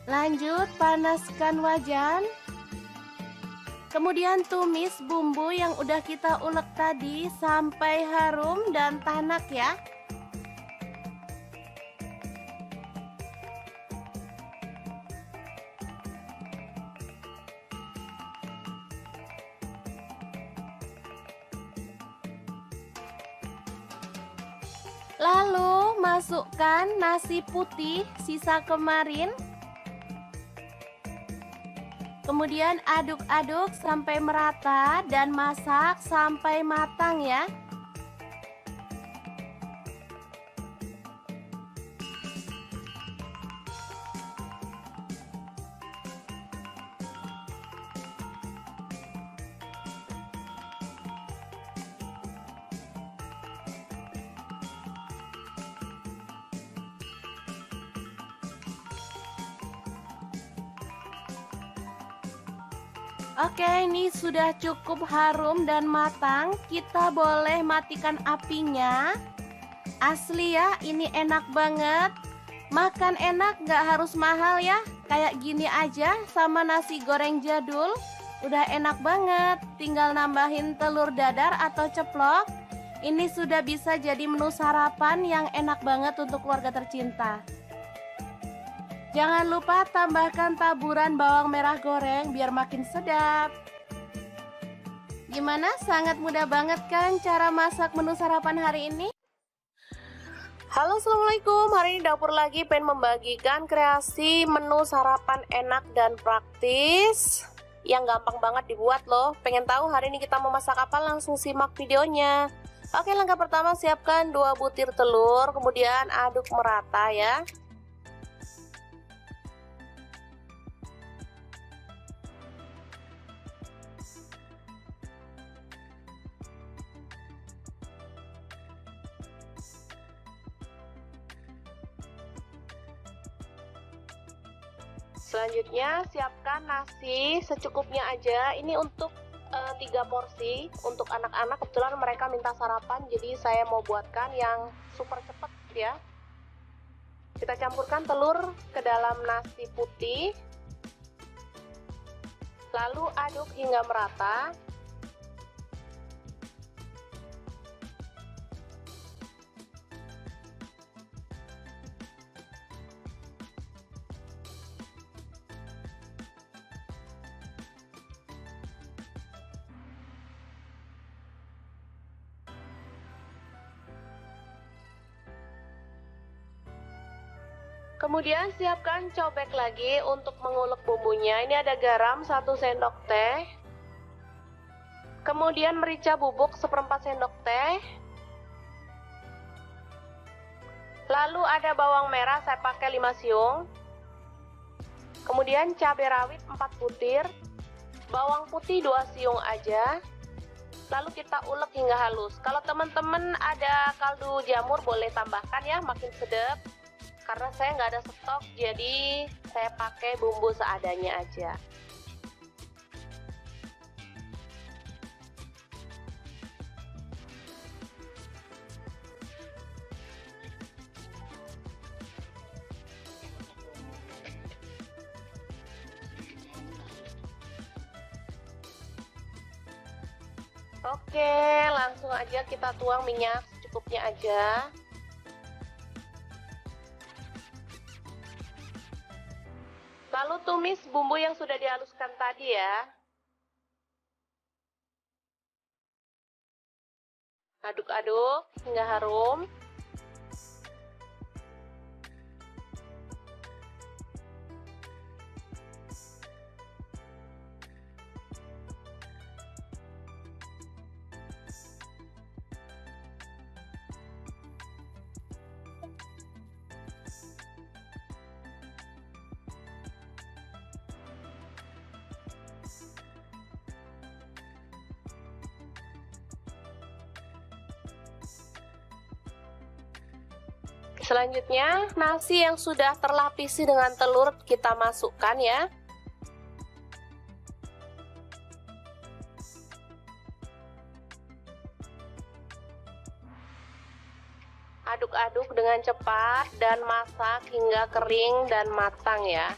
Lanjut panaskan wajan. Kemudian tumis bumbu yang udah kita ulek tadi sampai harum dan tanak ya. Lalu masukkan nasi putih sisa kemarin. Kemudian aduk-aduk sampai merata dan masak sampai matang ya. Oke, ini sudah cukup harum dan matang. Kita boleh matikan apinya. Asli ya, ini enak banget. Makan enak, gak harus mahal ya. Kayak gini aja sama nasi goreng jadul. Udah enak banget. Tinggal nambahin telur dadar atau ceplok. Ini sudah bisa jadi menu sarapan yang enak banget untuk keluarga tercinta. Jangan lupa tambahkan taburan bawang merah goreng biar makin sedap. Gimana? Sangat mudah banget kan cara masak menu sarapan hari ini? Halo, assalamualaikum. Hari ini dapur lagi pengen membagikan kreasi menu sarapan enak dan praktis yang gampang banget dibuat loh. Pengen tahu hari ini kita mau masak apa? Langsung simak videonya. Oke, langkah pertama siapkan 2 butir telur, kemudian aduk merata ya. Selanjutnya siapkan nasi secukupnya aja. Ini untuk 3 porsi untuk anak-anak. Kebetulan mereka minta sarapan, jadi saya mau buatkan yang super cepet ya. Kita campurkan telur ke dalam nasi putih, lalu aduk hingga merata. Kemudian siapkan cobek lagi untuk mengulek bumbunya. Ini ada garam 1 sendok teh. Kemudian merica bubuk 1/4 sendok teh. Lalu ada bawang merah, saya pakai 5 siung. Kemudian cabai rawit 4 butir. Bawang putih 2 siung aja. Lalu kita ulek hingga halus. Kalau teman-teman ada kaldu jamur boleh tambahkan ya, makin sedap. Karena saya nggak ada stok, jadi saya pakai bumbu seadanya aja. Oke, langsung aja kita tuang minyak secukupnya aja. Lalu tumis bumbu yang sudah dihaluskan tadi ya. Aduk-aduk hingga harum. Selanjutnya, nasi yang sudah terlapisi dengan telur kita masukkan ya. Aduk-aduk dengan cepat dan masak hingga kering dan matang ya.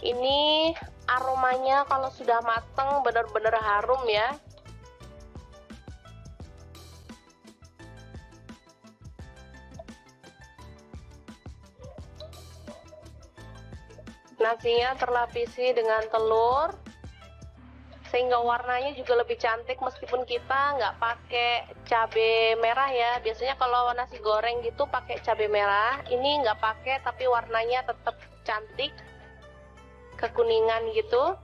Ini aromanya kalau sudah matang benar-benar harum ya. Nasinya terlapisi dengan telur sehingga warnanya juga lebih cantik meskipun kita nggak pakai cabai merah ya. Biasanya kalau nasi goreng gitu pakai cabai merah, ini nggak pakai tapi warnanya tetap cantik, kekuningan gitu.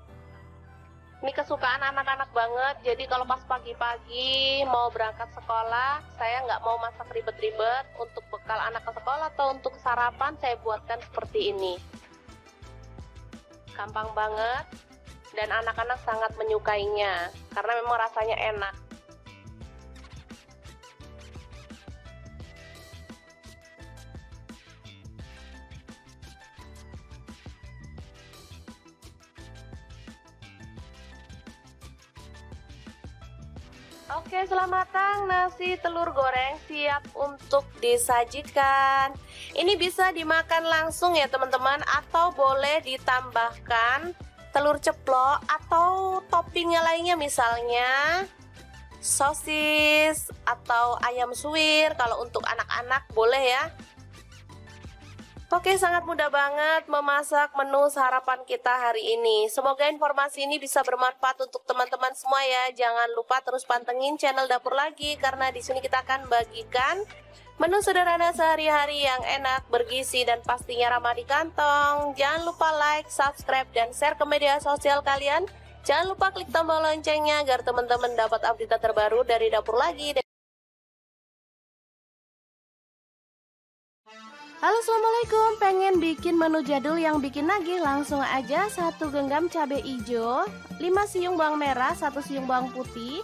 Ini kesukaan anak-anak banget, jadi kalau pas pagi-pagi mau berangkat sekolah, saya nggak mau masak ribet-ribet. Untuk bekal anak ke sekolah atau untuk sarapan saya buatkan seperti ini. Gampang banget dan anak-anak sangat menyukainya karena memang rasanya enak. Oke, setelah matang nasi telur goreng siap untuk disajikan. Ini bisa dimakan langsung ya teman-teman, atau boleh ditambahkan telur ceplok atau toppingnya lainnya, misalnya sosis atau ayam suwir. Kalau untuk anak-anak boleh ya. Oke, sangat mudah banget memasak menu sarapan kita hari ini. Semoga informasi ini bisa bermanfaat untuk teman-teman semua ya. Jangan lupa terus pantengin channel Dapur Lagi karena di sini kita akan bagikan menu sederhana sehari-hari yang enak, bergizi, dan pastinya ramah di kantong. Jangan lupa like, subscribe, dan share ke media sosial kalian. Jangan lupa klik tombol loncengnya agar teman-teman dapat update terbaru dari Dapur Lagi. Halo, assalamualaikum. Pengen bikin menu jadul yang bikin nagih? Langsung aja 1 genggam cabai hijau, 5 siung bawang merah, 1 siung bawang putih,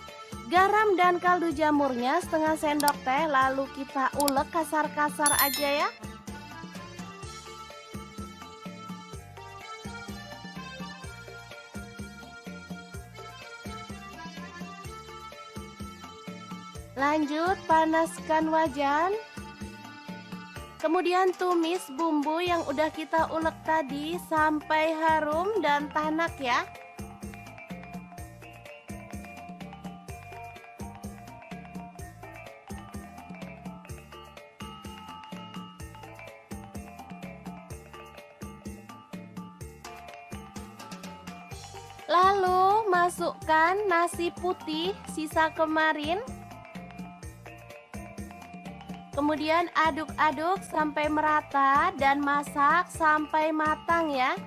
garam dan kaldu jamurnya setengah sendok teh. Lalu kita ulek kasar-kasar aja ya. Lanjut panaskan wajan. Kemudian tumis bumbu yang udah kita ulek tadi sampai harum dan tanak ya. Lalu masukkan nasi putih sisa kemarin. Kemudian aduk-aduk sampai merata dan masak sampai matang ya.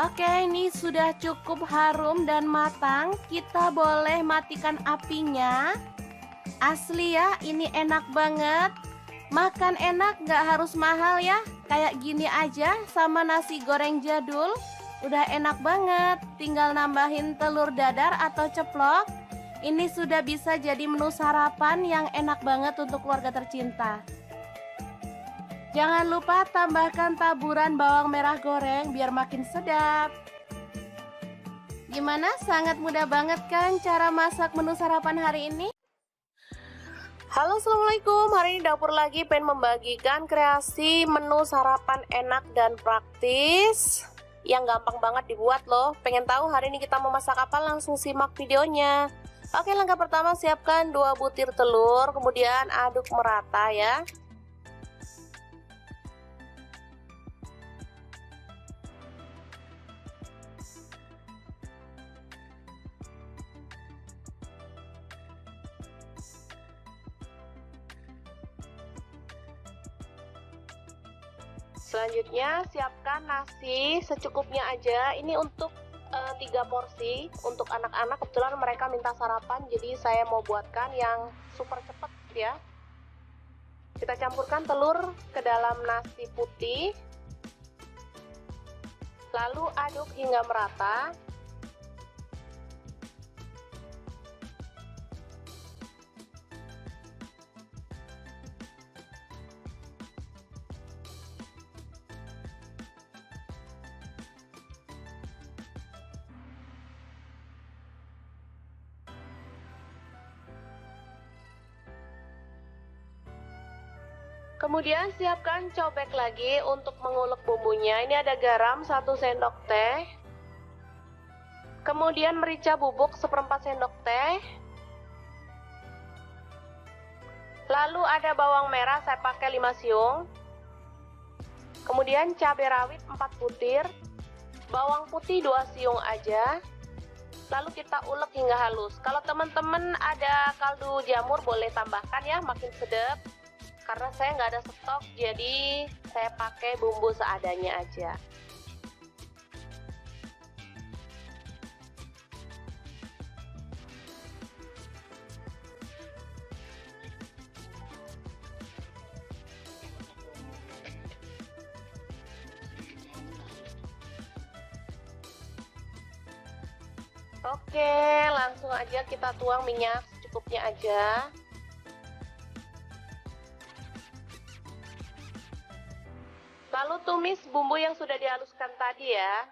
Oke, ini sudah cukup harum dan matang. Kita boleh matikan apinya. Asli ya, ini enak banget. Makan enak, gak harus mahal ya. Kayak gini aja sama nasi goreng jadul. Udah enak banget. Tinggal nambahin telur dadar atau ceplok. Ini sudah bisa jadi menu sarapan yang enak banget untuk keluarga tercinta. Jangan lupa tambahkan taburan bawang merah goreng biar makin sedap. Gimana? Sangat mudah banget kan cara masak menu sarapan hari ini? Halo, assalamualaikum. Hari ini Dapur Lagi pengen membagikan kreasi menu sarapan enak dan praktis yang gampang banget dibuat loh. Pengen tahu hari ini kita mau masak apa? Langsung simak videonya. Oke, langkah pertama siapkan 2 butir telur, kemudian aduk merata ya. Selanjutnya siapkan nasi secukupnya aja. Ini untuk 3 porsi untuk anak-anak. Kebetulan mereka minta sarapan, jadi saya mau buatkan yang super cepet ya. Kita campurkan telur ke dalam nasi putih, lalu aduk hingga merata. Kemudian siapkan cobek lagi untuk mengulek bumbunya. Ini ada garam 1 sendok teh. Kemudian merica bubuk 1/4 sendok teh. Lalu ada bawang merah, saya pakai 5 siung. Kemudian cabai rawit 4 butir. Bawang putih 2 siung aja. Lalu kita ulek hingga halus. Kalau teman-teman ada kaldu jamur boleh tambahkan ya, makin sedap. Karena saya nggak ada stok, jadi saya pakai bumbu seadanya aja. Oke, langsung aja kita tuang minyak secukupnya aja. Lalu tumis bumbu yang sudah dihaluskan tadi ya.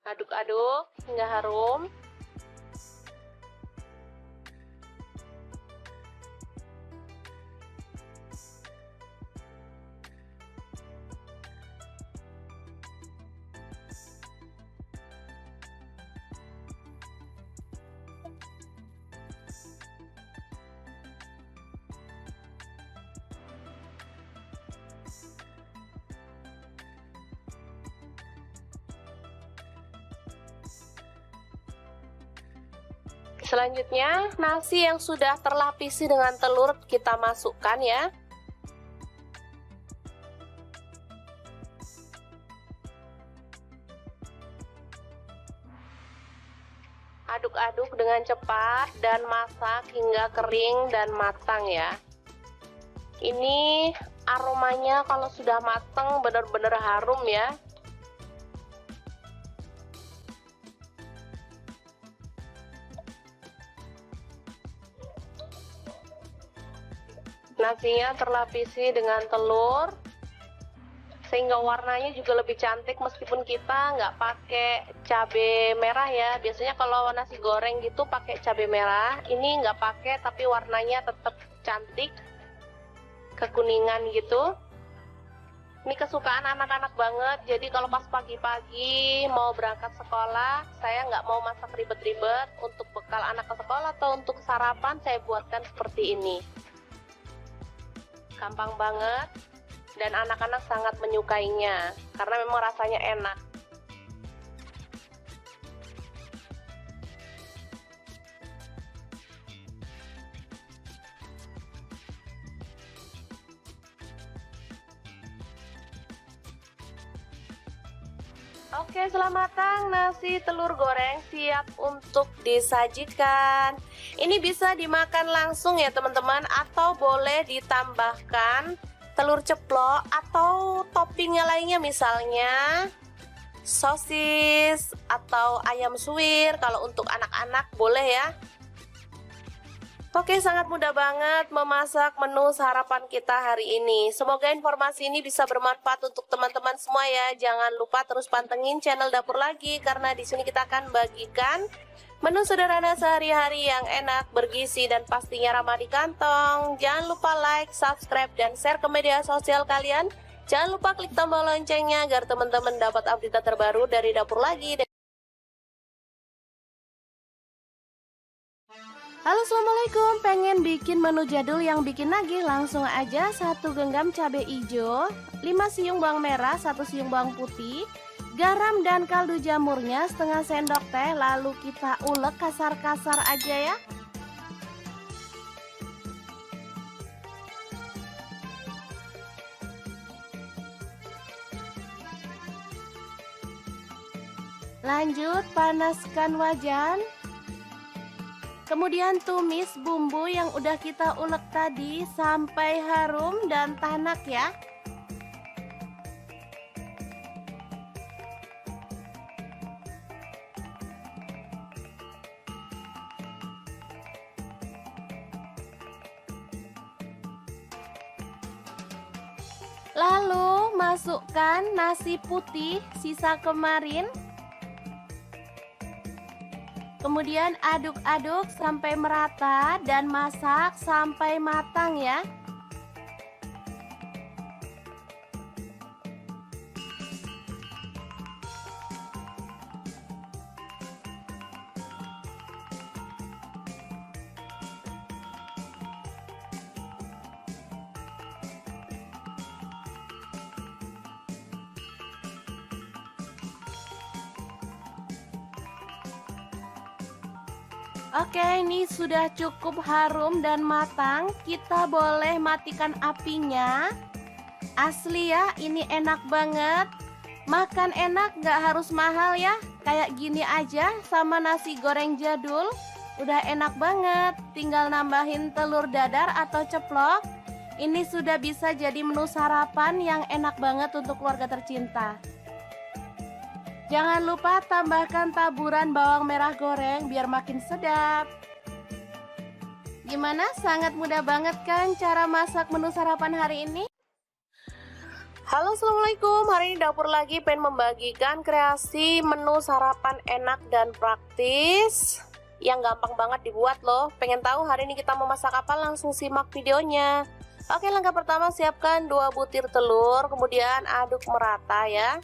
Aduk-aduk hingga harum. Selanjutnya, nasi yang sudah terlapisi dengan telur kita masukkan ya. Aduk-aduk dengan cepat dan masak hingga kering dan matang ya. Ini aromanya kalau sudah matang benar-benar harum ya. Nasinya terlapisi dengan telur sehingga warnanya juga lebih cantik meskipun kita nggak pakai cabai merah ya. Biasanya kalau nasi goreng gitu pakai cabai merah, ini nggak pakai tapi warnanya tetap cantik kekuningan gitu. Ini kesukaan anak-anak banget, jadi kalau pas pagi-pagi mau berangkat sekolah, saya nggak mau masak ribet-ribet. Untuk bekal anak ke sekolah atau untuk sarapan saya buatkan seperti ini. Gampang banget dan anak-anak sangat menyukainya karena memang rasanya enak. Oke, setelah matang, nasi telur goreng siap untuk disajikan. Ini bisa dimakan langsung ya teman-teman, atau boleh ditambahkan telur ceplok atau toppingnya lainnya, misalnya sosis atau ayam suwir. Kalau untuk anak-anak boleh ya. Oke, sangat mudah banget memasak menu sarapan kita hari ini. Semoga informasi ini bisa bermanfaat untuk teman-teman semua ya. Jangan lupa terus pantengin channel Dapur Lagi karena di sini kita akan bagikan menu sederhana sehari-hari yang enak, bergizi dan pastinya ramah di kantong. Jangan lupa like, subscribe dan share ke media sosial kalian. Jangan lupa klik tombol loncengnya agar teman-teman dapat update terbaru dari Dapur Lagi. Halo, assalamualaikum. Pengen bikin menu jadul yang bikin nagih? Langsung aja 1 genggam cabai hijau, 5 siung bawang merah, 1 siung bawang putih, garam dan kaldu jamurnya setengah sendok teh. Lalu kita ulek kasar-kasar aja ya. Lanjut panaskan wajan. Kemudian tumis bumbu yang udah kita ulek tadi sampai harum dan tanak ya. Lalu masukkan nasi putih sisa kemarin. Kemudian aduk-aduk sampai merata dan masak sampai matang ya. Oke, ini sudah cukup harum dan matang. Kita boleh matikan apinya. Asli ya, ini enak banget. Makan enak, gak harus mahal ya. Kayak gini aja sama nasi goreng jadul. Udah enak banget. Tinggal nambahin telur dadar atau ceplok. Ini sudah bisa jadi menu sarapan yang enak banget untuk keluarga tercinta. Jangan lupa tambahkan taburan bawang merah goreng biar makin sedap. Gimana? Sangat mudah banget kan cara masak menu sarapan hari ini? Halo, assalamualaikum. Hari ini dapur lagi pengen membagikan kreasi menu sarapan enak dan praktis yang gampang banget dibuat loh. Pengen tahu hari ini kita mau masak apa? Langsung simak videonya. Oke, langkah pertama siapkan 2 butir telur, kemudian aduk merata ya.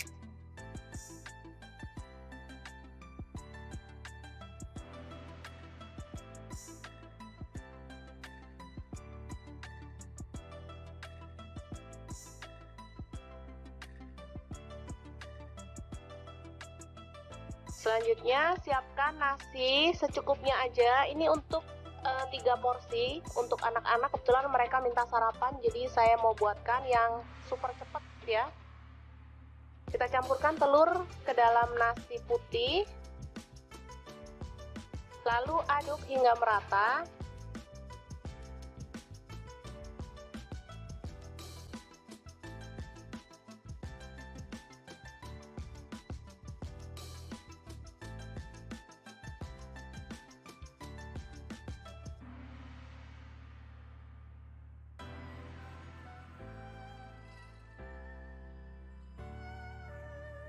Selanjutnya siapkan nasi secukupnya aja. Ini untuk 3 porsi untuk anak-anak. Kebetulan mereka minta sarapan, jadi saya mau buatkan yang super cepet ya. Kita campurkan telur ke dalam nasi putih, lalu aduk hingga merata.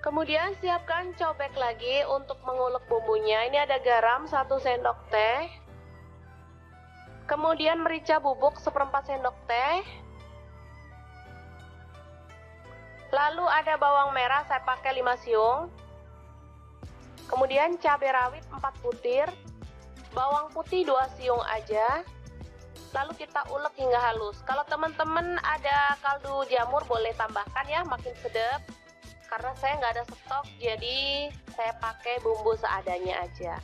Kemudian siapkan cobek lagi untuk mengulek bumbunya. Ini ada garam 1 sendok teh. Kemudian merica bubuk 1/4 sendok teh. Lalu ada bawang merah, saya pakai 5 siung. Kemudian cabai rawit 4 butir. Bawang putih 2 siung aja. Lalu kita ulek hingga halus. Kalau teman-teman ada kaldu jamur boleh tambahkan ya, makin sedap. Karena saya nggak ada stok, jadi saya pakai bumbu seadanya aja.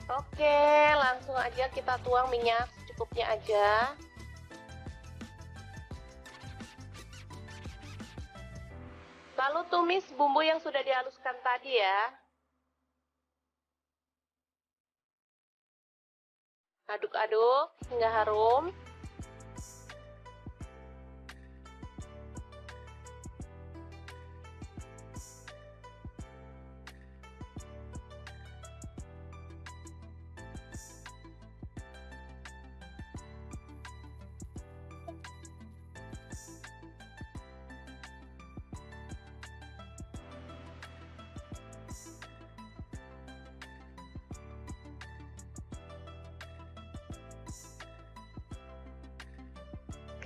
Oke, langsung aja kita tuang minyak secukupnya aja. Lalu tumis bumbu yang sudah dihaluskan tadi ya. Aduk-aduk hingga harum.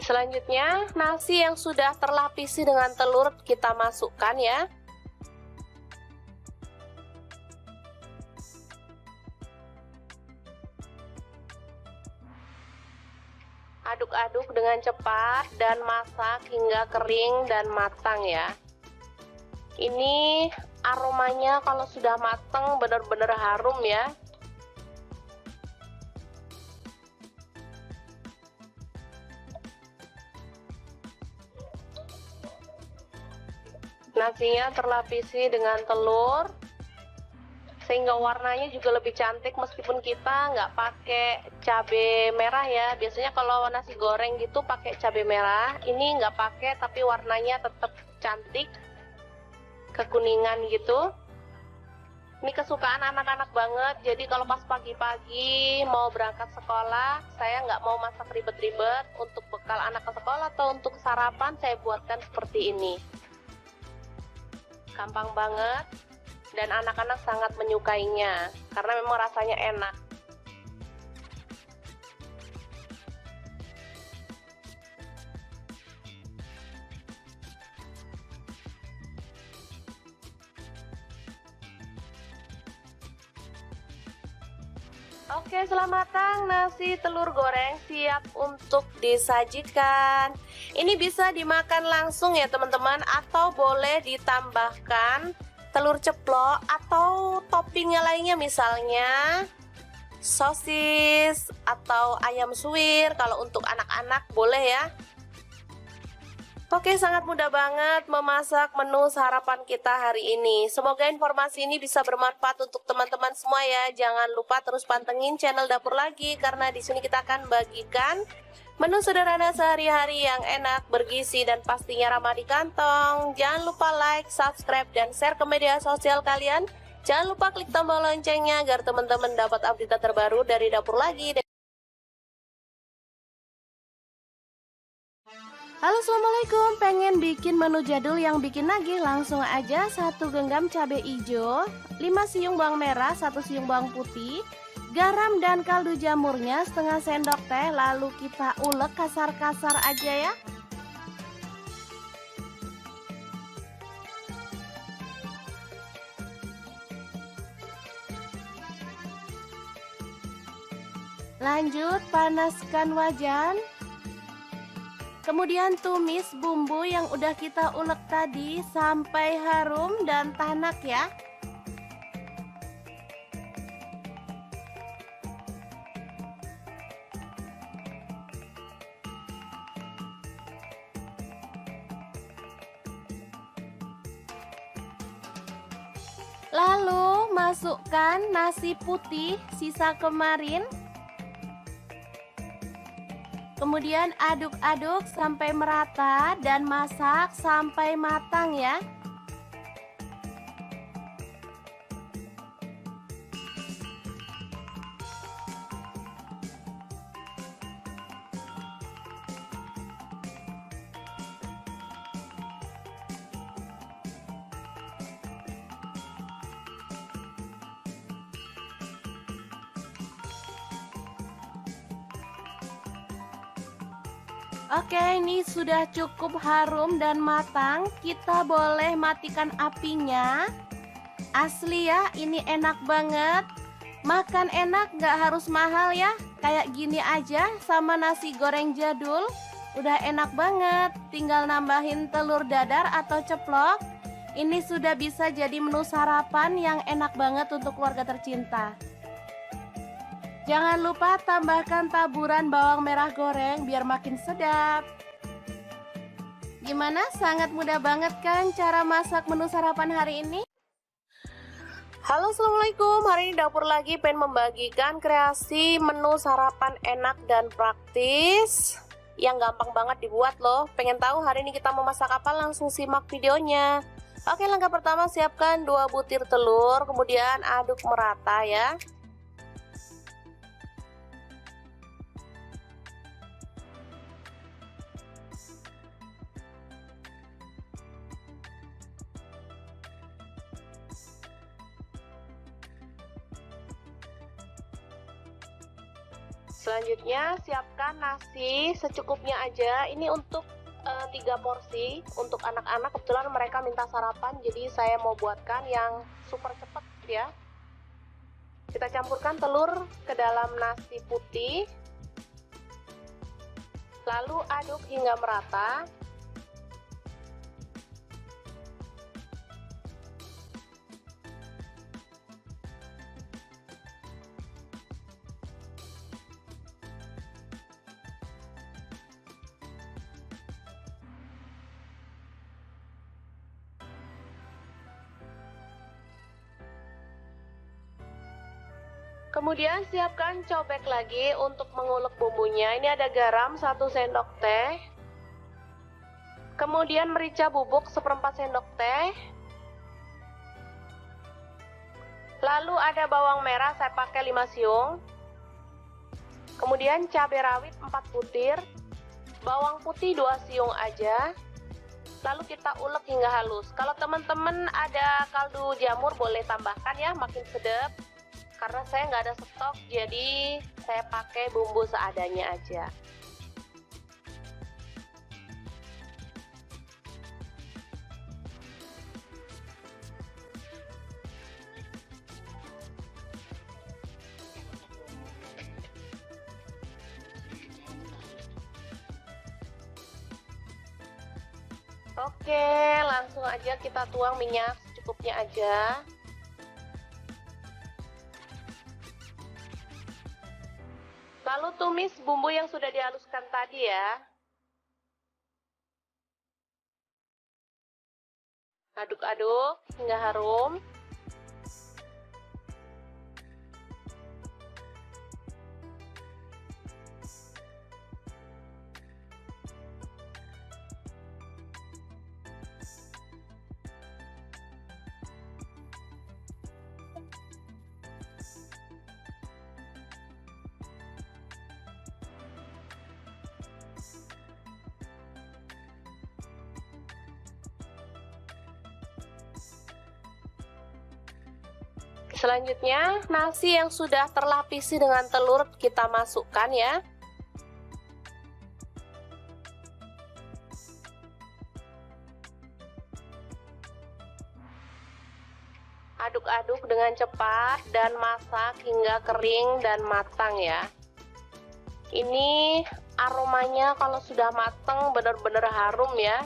Selanjutnya, nasi yang sudah terlapisi dengan telur kita masukkan ya. Aduk-aduk dengan cepat dan masak hingga kering dan matang ya. Ini aromanya kalau sudah matang benar-benar harum ya. Nasinya terlapisi dengan telur sehingga warnanya juga lebih cantik meskipun kita nggak pakai cabai merah ya. Biasanya kalau nasi goreng gitu pakai cabai merah, ini nggak pakai tapi warnanya tetap cantik, kekuningan gitu. Ini kesukaan anak-anak banget, jadi kalau pas pagi-pagi mau berangkat sekolah, saya nggak mau masak ribet-ribet. Untuk bekal anak ke sekolah atau untuk sarapan saya buatkan seperti ini. Gampang banget dan anak-anak sangat menyukainya karena memang rasanya enak. Oke, setelah matang nasi telur goreng siap untuk disajikan. Ini bisa dimakan langsung ya teman-teman, atau boleh ditambahkan telur ceplok atau toppingnya lainnya, misalnya sosis atau ayam suwir. Kalau untuk anak-anak boleh ya. Oke, sangat mudah banget memasak menu sarapan kita hari ini. Semoga informasi ini bisa bermanfaat untuk teman-teman semua ya. Jangan lupa terus pantengin channel Dapur Lagi karena di sini kita akan bagikan menu sederhana sehari-hari yang enak, bergizi, dan pastinya ramah di kantong. Jangan lupa like, subscribe, dan share ke media sosial kalian. Jangan lupa klik tombol loncengnya agar teman-teman dapat update terbaru dari Dapur Lagi. Halo, assalamualaikum. Pengen bikin menu jadul yang bikin nagih? Langsung aja 1 genggam cabai hijau, 5 siung bawang merah, 1 siung bawang putih, garam dan kaldu jamurnya setengah sendok teh. Lalu kita ulek kasar-kasar aja ya. Lanjut panaskan wajan. Kemudian tumis bumbu yang udah kita ulek tadi sampai harum dan tanak ya. Lalu masukkan nasi putih sisa kemarin. Kemudian aduk-aduk sampai merata dan masak sampai matang ya. Oke, ini sudah cukup harum dan matang. Kita boleh matikan apinya. Asli ya, ini enak banget. Makan enak, gak harus mahal ya. Kayak gini aja sama nasi goreng jadul. Udah enak banget. Tinggal nambahin telur dadar atau ceplok. Ini sudah bisa jadi menu sarapan yang enak banget untuk keluarga tercinta. Jangan lupa tambahkan taburan bawang merah goreng biar makin sedap. Gimana? Sangat mudah banget kan cara masak menu sarapan hari ini? Halo, assalamualaikum. Hari ini Dapur Lagi pengen membagikan kreasi menu sarapan enak dan praktis yang gampang banget dibuat loh. Pengen tahu hari ini kita mau masak apa? Langsung simak videonya. Oke, langkah pertama siapkan 2 butir telur, kemudian aduk merata ya. Selanjutnya siapkan nasi secukupnya aja. Ini untuk 3 porsi untuk anak-anak. Kebetulan mereka minta sarapan, jadi saya mau buatkan yang super cepat ya. Kita campurkan telur ke dalam nasi putih, lalu aduk hingga merata. Kemudian siapkan cobek lagi untuk mengulek bumbunya. Ini ada garam 1 sendok teh. Kemudian merica bubuk 1/4 sendok teh. Lalu ada bawang merah, saya pakai 5 siung. Kemudian cabai rawit 4 butir. Bawang putih 2 siung aja. Lalu kita ulek hingga halus. Kalau teman-teman ada kaldu jamur boleh tambahkan ya, makin sedap. Karena saya nggak ada stok, jadi saya pakai bumbu seadanya aja. Oke, langsung aja kita tuang minyak secukupnya aja. Lalu tumis bumbu yang sudah dihaluskan tadi ya. Aduk-aduk hingga harum. Selanjutnya, nasi yang sudah terlapisi dengan telur kita masukkan ya. Aduk-aduk dengan cepat dan masak hingga kering dan matang ya. Ini aromanya kalau sudah matang benar-benar harum ya.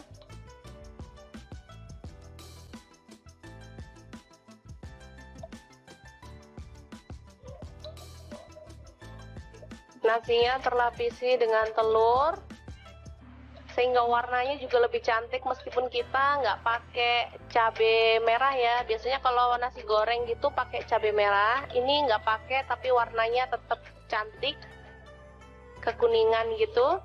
Nasinya terlapisi dengan telur sehingga warnanya juga lebih cantik meskipun kita nggak pakai cabai merah ya. Biasanya kalau nasi goreng gitu pakai cabai merah, ini nggak pakai tapi warnanya tetap cantik kekuningan gitu.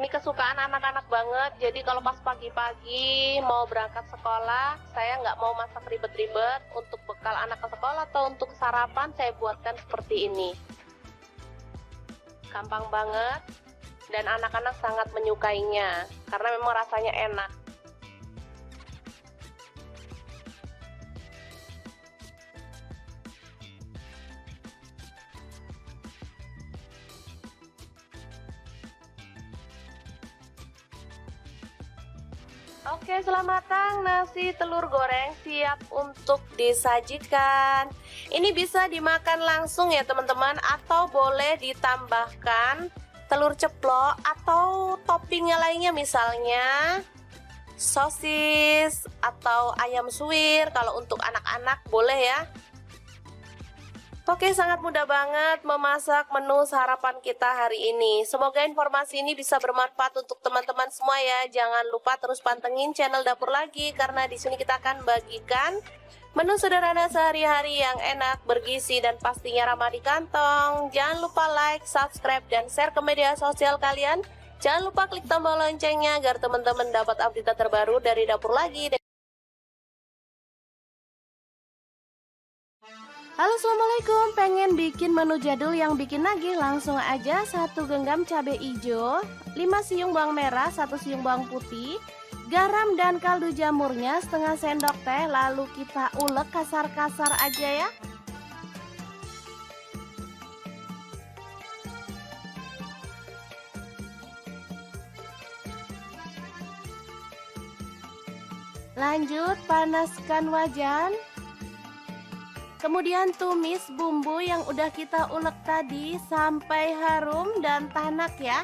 Ini kesukaan anak-anak banget, jadi kalau pas pagi-pagi mau berangkat sekolah, saya nggak mau masak ribet-ribet. Untuk bekal anak ke sekolah atau untuk sarapan saya buatkan seperti ini. Gampang banget dan anak-anak sangat menyukainya karena memang rasanya enak. Oke, setelah matang, nasi telur goreng siap untuk disajikan. Ini bisa dimakan langsung ya teman-teman, atau boleh ditambahkan telur ceplok atau toppingnya lainnya, misalnya sosis atau ayam suwir. Kalau untuk anak-anak boleh ya. Oke, sangat mudah banget memasak menu sarapan kita hari ini. Semoga informasi ini bisa bermanfaat untuk teman-teman semua ya. Jangan lupa terus pantengin channel Dapur Lagi karena di sini kita akan bagikan menu sederhana sehari-hari yang enak, bergizi dan pastinya ramah di kantong. Jangan lupa like, subscribe dan share ke media sosial kalian. Jangan lupa klik tombol loncengnya agar teman-teman dapat update terbaru dari Dapur Lagi. Halo, assalamualaikum. Pengen bikin menu jadul yang bikin nagih? Langsung aja 1 genggam cabai hijau, 5 siung bawang merah, 1 siung bawang putih, garam dan kaldu jamurnya setengah sendok teh. Lalu kita ulek kasar-kasar aja ya. Lanjut panaskan wajan. Kemudian tumis bumbu yang udah kita ulek tadi sampai harum dan tanak ya.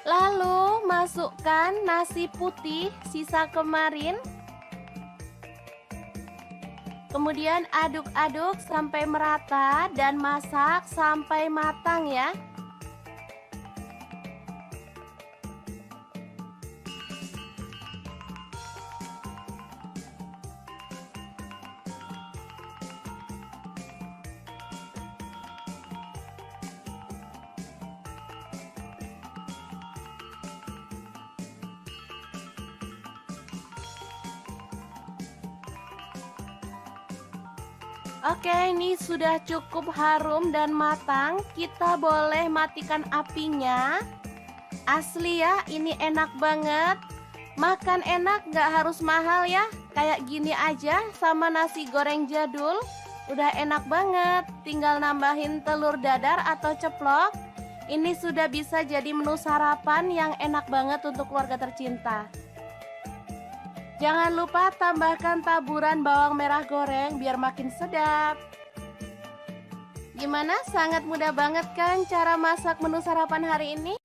Lalu masukkan nasi putih sisa kemarin. Kemudian aduk-aduk sampai merata dan masak sampai matang ya. Oke, ini sudah cukup harum dan matang. Kita boleh matikan apinya. Asli ya, ini enak banget. Makan enak, gak harus mahal ya. Kayak gini aja sama nasi goreng jadul. Udah enak banget. Tinggal nambahin telur dadar atau ceplok. Ini sudah bisa jadi menu sarapan yang enak banget untuk keluarga tercinta. Jangan lupa tambahkan taburan bawang merah goreng biar makin sedap. Gimana? Sangat mudah banget kan cara masak menu sarapan hari ini?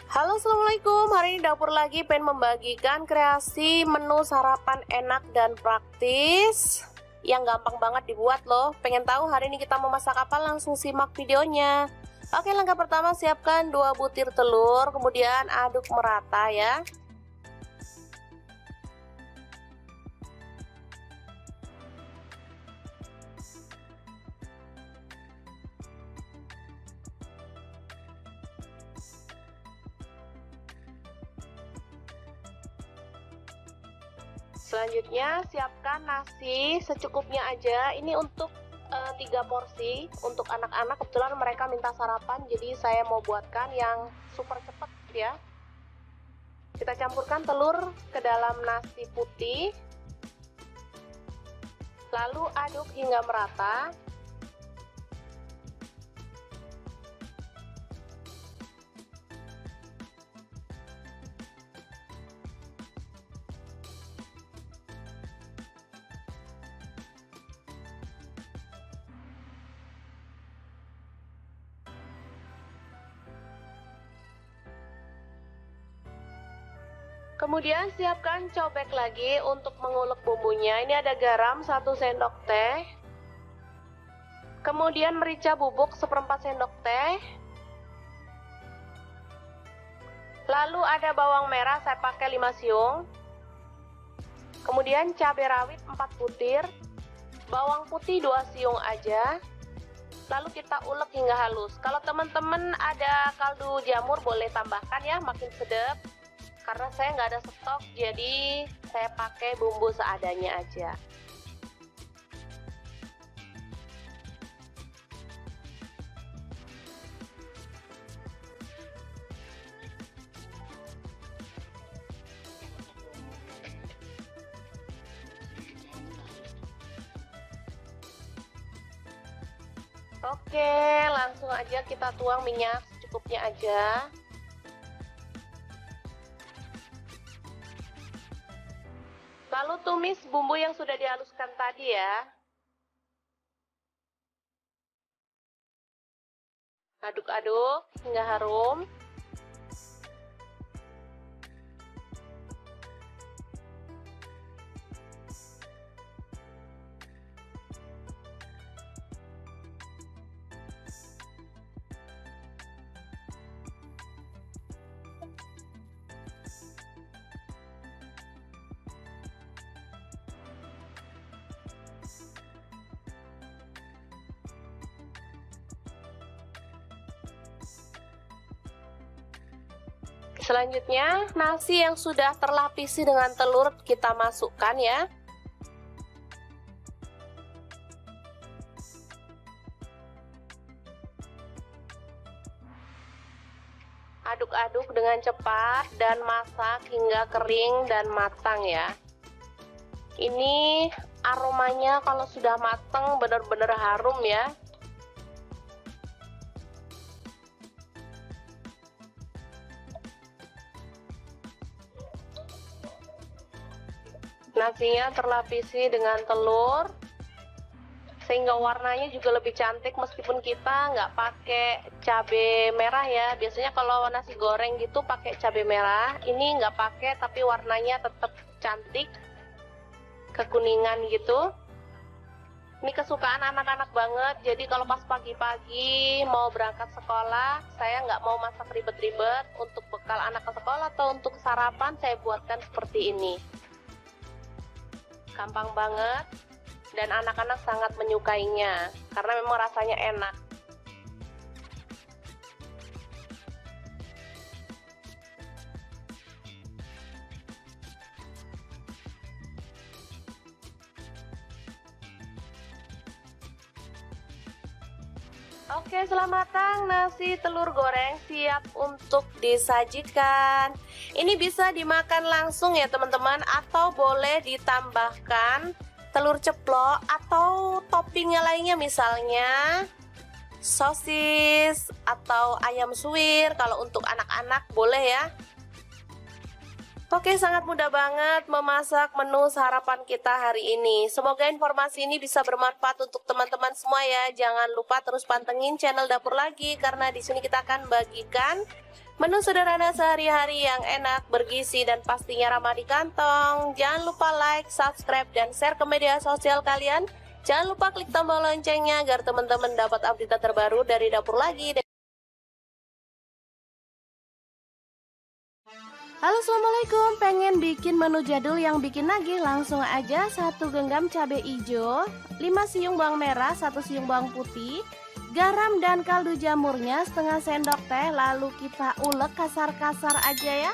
Halo, assalamualaikum. Hari ini dapur lagi pengen membagikan kreasi menu sarapan enak dan praktis yang gampang banget dibuat loh. Pengen tahu hari ini kita mau masak apa? Langsung simak videonya. Oke, langkah pertama siapkan 2 butir telur, kemudian aduk merata ya. Selanjutnya siapkan nasi secukupnya aja. Ini untuk 3 porsi untuk anak-anak. Kebetulan mereka minta sarapan, jadi saya mau buatkan yang super cepet ya. Kita campurkan telur ke dalam nasi putih, lalu aduk hingga merata. Kemudian siapkan cobek lagi untuk mengulek bumbunya. Ini ada garam 1 sendok teh. Kemudian merica bubuk 1/4 sendok teh. Lalu ada bawang merah, saya pakai 5 siung. Kemudian cabai rawit 4 butir. Bawang putih 2 siung aja. Lalu kita ulek hingga halus. Kalau teman-teman ada kaldu jamur boleh tambahkan ya, makin sedap. Karena saya nggak ada stok, jadi saya pakai bumbu seadanya aja. Oke, langsung aja kita tuang minyak secukupnya aja. Lalu tumis bumbu yang sudah dihaluskan tadi ya. Aduk-aduk hingga harum. Selanjutnya, nasi yang sudah terlapisi dengan telur kita masukkan ya. Aduk-aduk dengan cepat dan masak hingga kering dan matang ya. Ini aromanya kalau sudah matang benar-benar harum ya. Nasinya terlapisi dengan telur sehingga warnanya juga lebih cantik meskipun kita nggak pakai cabai merah ya. Biasanya kalau nasi goreng gitu pakai cabai merah, ini nggak pakai tapi warnanya tetap cantik, kekuningan gitu. Ini kesukaan anak-anak banget, jadi kalau pas pagi-pagi mau berangkat sekolah, saya nggak mau masak ribet-ribet. Untuk bekal anak ke sekolah atau untuk sarapan saya buatkan seperti ini. Gampang banget dan anak-anak sangat menyukainya karena memang rasanya enak. Oke, setelah matang nasi telur goreng siap untuk disajikan. Ini bisa dimakan langsung ya teman-teman, atau boleh ditambahkan telur ceplok atau toppingnya lainnya, misalnya sosis atau ayam suwir. Kalau untuk anak-anak boleh ya. Oke, sangat mudah banget memasak menu sarapan kita hari ini. Semoga informasi ini bisa bermanfaat untuk teman-teman semua ya. Jangan lupa terus pantengin channel Dapur Lagi karena di sini kita akan bagikan Menu sederhana sehari-hari yang enak, bergizi, dan pastinya ramah di kantong. Jangan lupa like, subscribe, dan share ke media sosial kalian. Jangan lupa klik tombol loncengnya agar teman-teman dapat update terbaru dari Dapur Lagi. Halo, assalamualaikum. Pengen bikin menu jadul yang bikin nagih? Langsung aja 1 genggam cabai hijau, 5 siung bawang merah, 1 siung bawang putih, garam dan kaldu jamurnya setengah sendok teh. Lalu kita ulek kasar-kasar aja ya.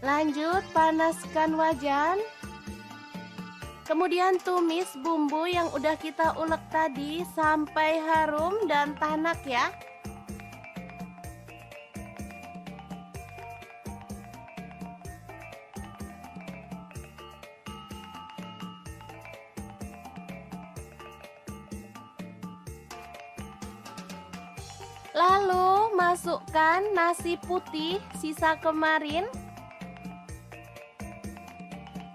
Lanjut panaskan wajan. Kemudian tumis bumbu yang udah kita ulek tadi sampai harum dan tanak ya. Lalu masukkan nasi putih sisa kemarin.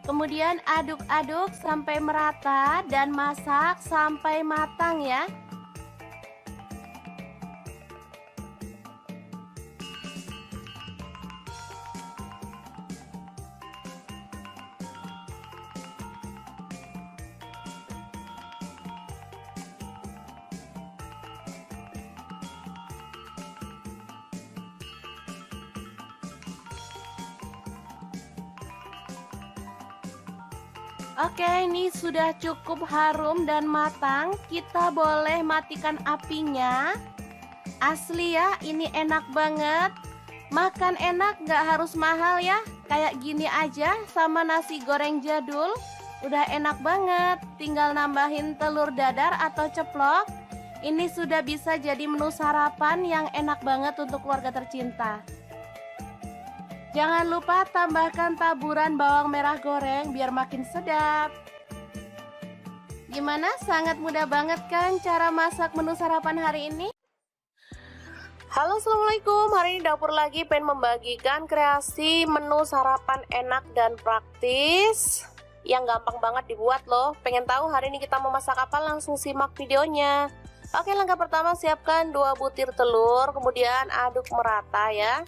Kemudian aduk-aduk sampai merata dan masak sampai matang ya. Oke, ini sudah cukup harum dan matang. Kita boleh matikan apinya. Asli ya, ini enak banget. Makan enak, gak harus mahal ya. Kayak gini aja sama nasi goreng jadul. Udah enak banget. Tinggal nambahin telur dadar atau ceplok. Ini sudah bisa jadi menu sarapan yang enak banget untuk keluarga tercinta. Jangan lupa tambahkan taburan bawang merah goreng biar makin sedap. Gimana? Sangat mudah banget kan cara masak menu sarapan hari ini? Halo, assalamualaikum. Hari ini Dapur Lagi pengen membagikan kreasi menu sarapan enak dan praktis yang gampang banget dibuat loh. Pengen tahu hari ini kita mau masak apa? Langsung simak videonya. Oke, langkah pertama siapkan 2 butir telur, kemudian aduk merata ya.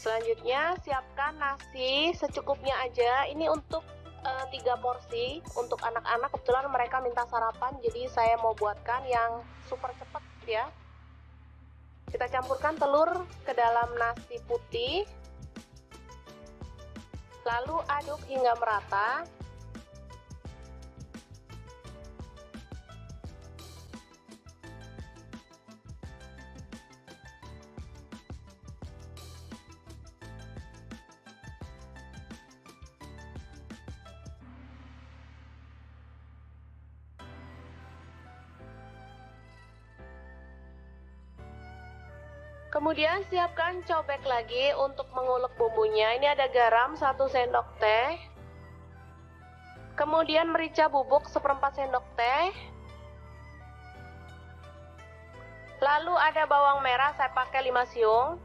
Selanjutnya siapkan nasi secukupnya aja. Ini untuk 3 porsi untuk anak-anak. Kebetulan mereka minta sarapan, jadi saya mau buatkan yang super cepet ya. Kita campurkan telur ke dalam nasi putih, lalu aduk hingga merata. Kemudian siapkan cobek lagi untuk mengulek bumbunya. Ini ada garam 1 sendok teh. Kemudian merica bubuk 1/4 sendok teh. Lalu ada bawang merah, saya pakai 5 siung.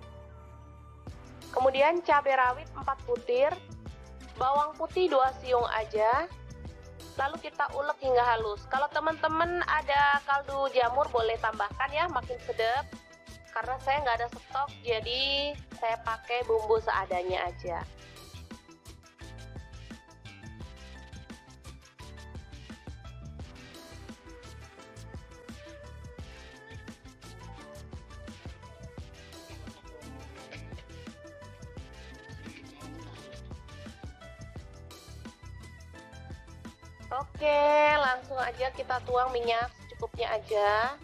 Kemudian cabai rawit 4 butir. Bawang putih 2 siung aja. Lalu kita ulek hingga halus. Kalau teman-teman ada kaldu jamur boleh tambahkan ya, makin sedap. Karena saya nggak ada stok, jadi saya pakai bumbu seadanya aja. Oke, langsung aja kita tuang minyak secukupnya aja.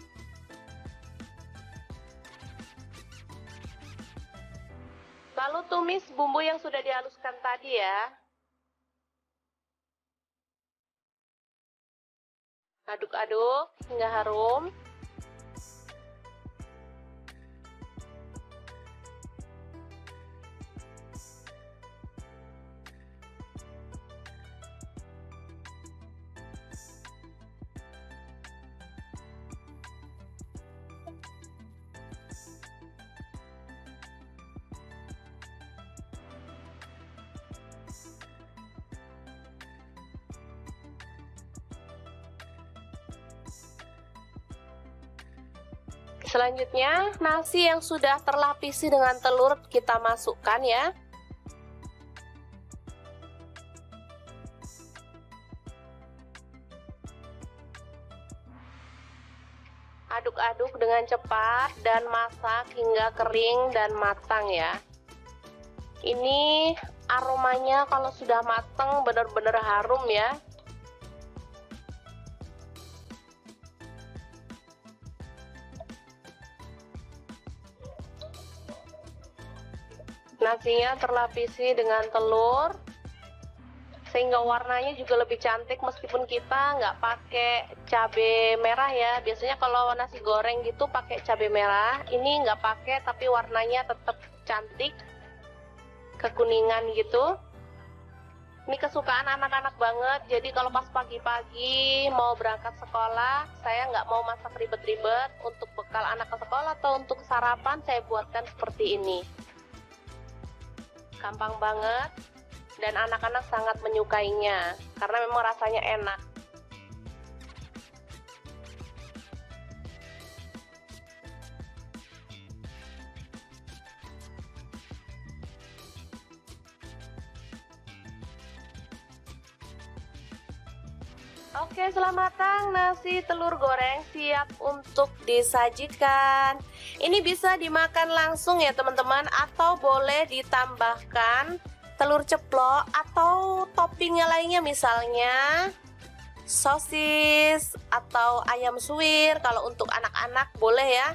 Lalu tumis bumbu yang sudah dihaluskan tadi ya. Aduk-aduk hingga harum. Selanjutnya, nasi yang sudah terlapisi dengan telur kita masukkan ya. Aduk-aduk dengan cepat dan masak hingga kering dan matang ya. Ini aromanya kalau sudah matang benar-benar harum ya. Nasinya terlapisi dengan telur sehingga warnanya juga lebih cantik meskipun kita nggak pakai cabai merah ya. Biasanya kalau nasi goreng gitu pakai cabai merah, ini nggak pakai tapi warnanya tetap cantik, kekuningan gitu. Ini kesukaan anak-anak banget, jadi kalau pas pagi-pagi mau berangkat sekolah, saya nggak mau masak ribet-ribet. Untuk bekal anak ke sekolah atau untuk sarapan saya buatkan seperti ini. Gampang banget dan anak-anak sangat menyukainya karena memang rasanya enak. Oke, setelah matang, nasi telur goreng siap untuk disajikan. Ini bisa dimakan langsung ya teman-teman, atau boleh ditambahkan telur ceplok atau toppingnya lainnya, misalnya sosis atau ayam suwir. Kalau untuk anak-anak boleh ya.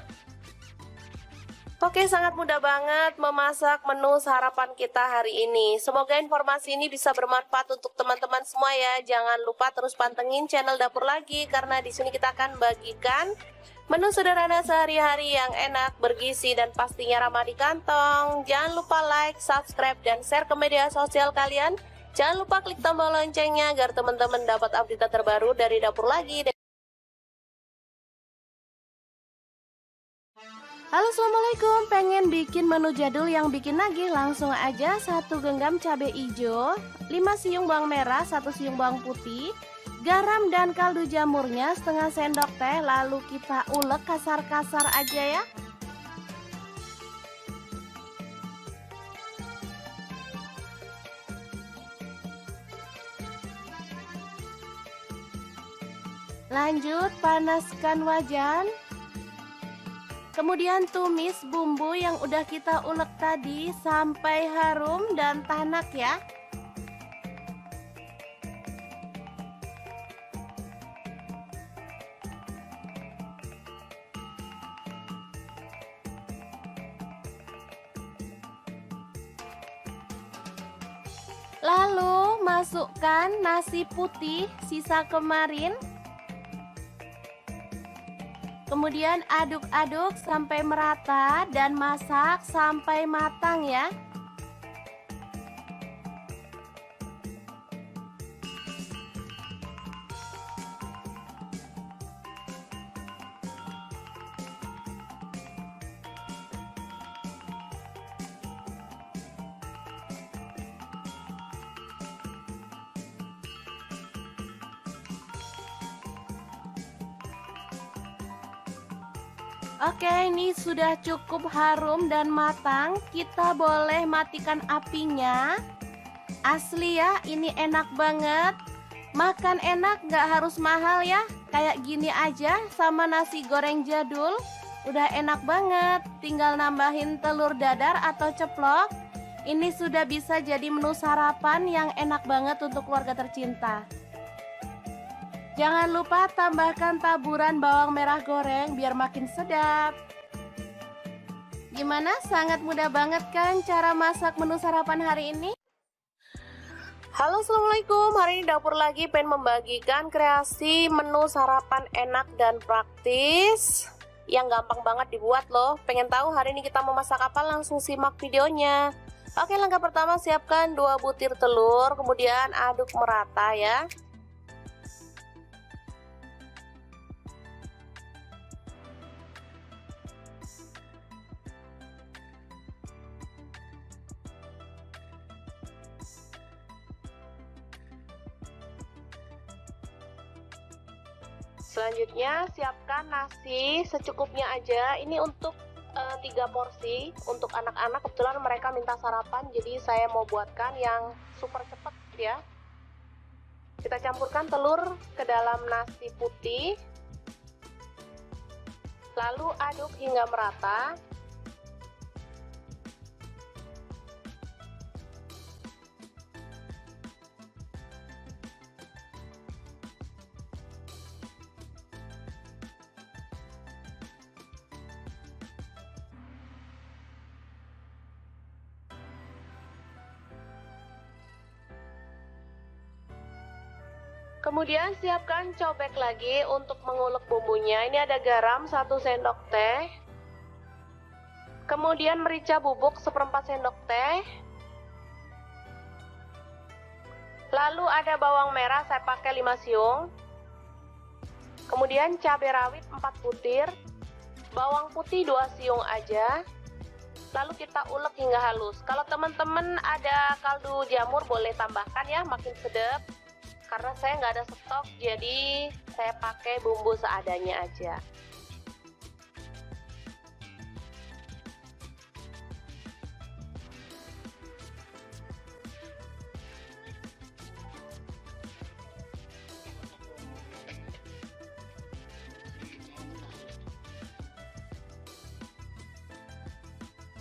Oke, sangat mudah banget memasak menu sarapan kita hari ini. Semoga informasi ini bisa bermanfaat untuk teman-teman semua ya. Jangan lupa terus pantengin channel Dapur Lagi karena di sini kita akan bagikan menu sederhana sehari-hari yang enak, bergizi, dan pastinya ramah di kantong. Jangan lupa like, subscribe, dan share ke media sosial kalian. Jangan lupa klik tombol loncengnya agar teman-teman dapat update terbaru dari Dapur Lagi. Halo, assalamualaikum. Pengen bikin menu jadul yang bikin nagih? Langsung aja 1 genggam cabai hijau, 5 siung bawang merah, 1 siung bawang putih, garam dan kaldu jamurnya setengah sendok teh. Lalu kita ulek kasar-kasar aja ya. Lanjut panaskan wajan. Kemudian tumis bumbu yang udah kita ulek tadi sampai harum dan tanak ya. Lalu masukkan nasi putih sisa kemarin. Kemudian aduk-aduk sampai merata dan masak sampai matang ya. Oke, ini sudah cukup harum dan matang. Kita boleh matikan apinya. Asli ya, ini enak banget. Makan enak, gak harus mahal ya. Kayak gini aja sama nasi goreng jadul. Udah enak banget. Tinggal nambahin telur dadar atau ceplok. Ini sudah bisa jadi menu sarapan yang enak banget untuk keluarga tercinta. Jangan lupa tambahkan taburan bawang merah goreng biar makin sedap. Gimana? Sangat mudah banget kan cara masak menu sarapan hari ini? Halo, assalamualaikum. Hari ini Dapur Lagi pengen membagikan kreasi menu sarapan enak dan praktis yang gampang banget dibuat loh. Pengen tahu hari ini kita mau masak apa? Langsung simak videonya. Oke, langkah pertama siapkan 2 butir telur, kemudian aduk merata ya. Selanjutnya siapkan nasi secukupnya aja. Ini untuk 3 porsi untuk anak-anak. Kebetulan mereka minta sarapan, jadi saya mau buatkan yang super cepet ya. Kita campurkan telur ke dalam nasi putih, lalu aduk hingga merata. Kemudian siapkan cobek lagi untuk mengulek bumbunya. Ini ada garam 1 sendok teh. Kemudian merica bubuk 1/4 sendok teh. Lalu ada bawang merah, saya pakai 5 siung. Kemudian cabai rawit 4 butir. Bawang putih 2 siung aja. Lalu kita ulek hingga halus. Kalau teman-teman ada kaldu jamur boleh tambahkan ya, makin sedap. Karena saya nggak ada stok, jadi saya pakai bumbu seadanya aja.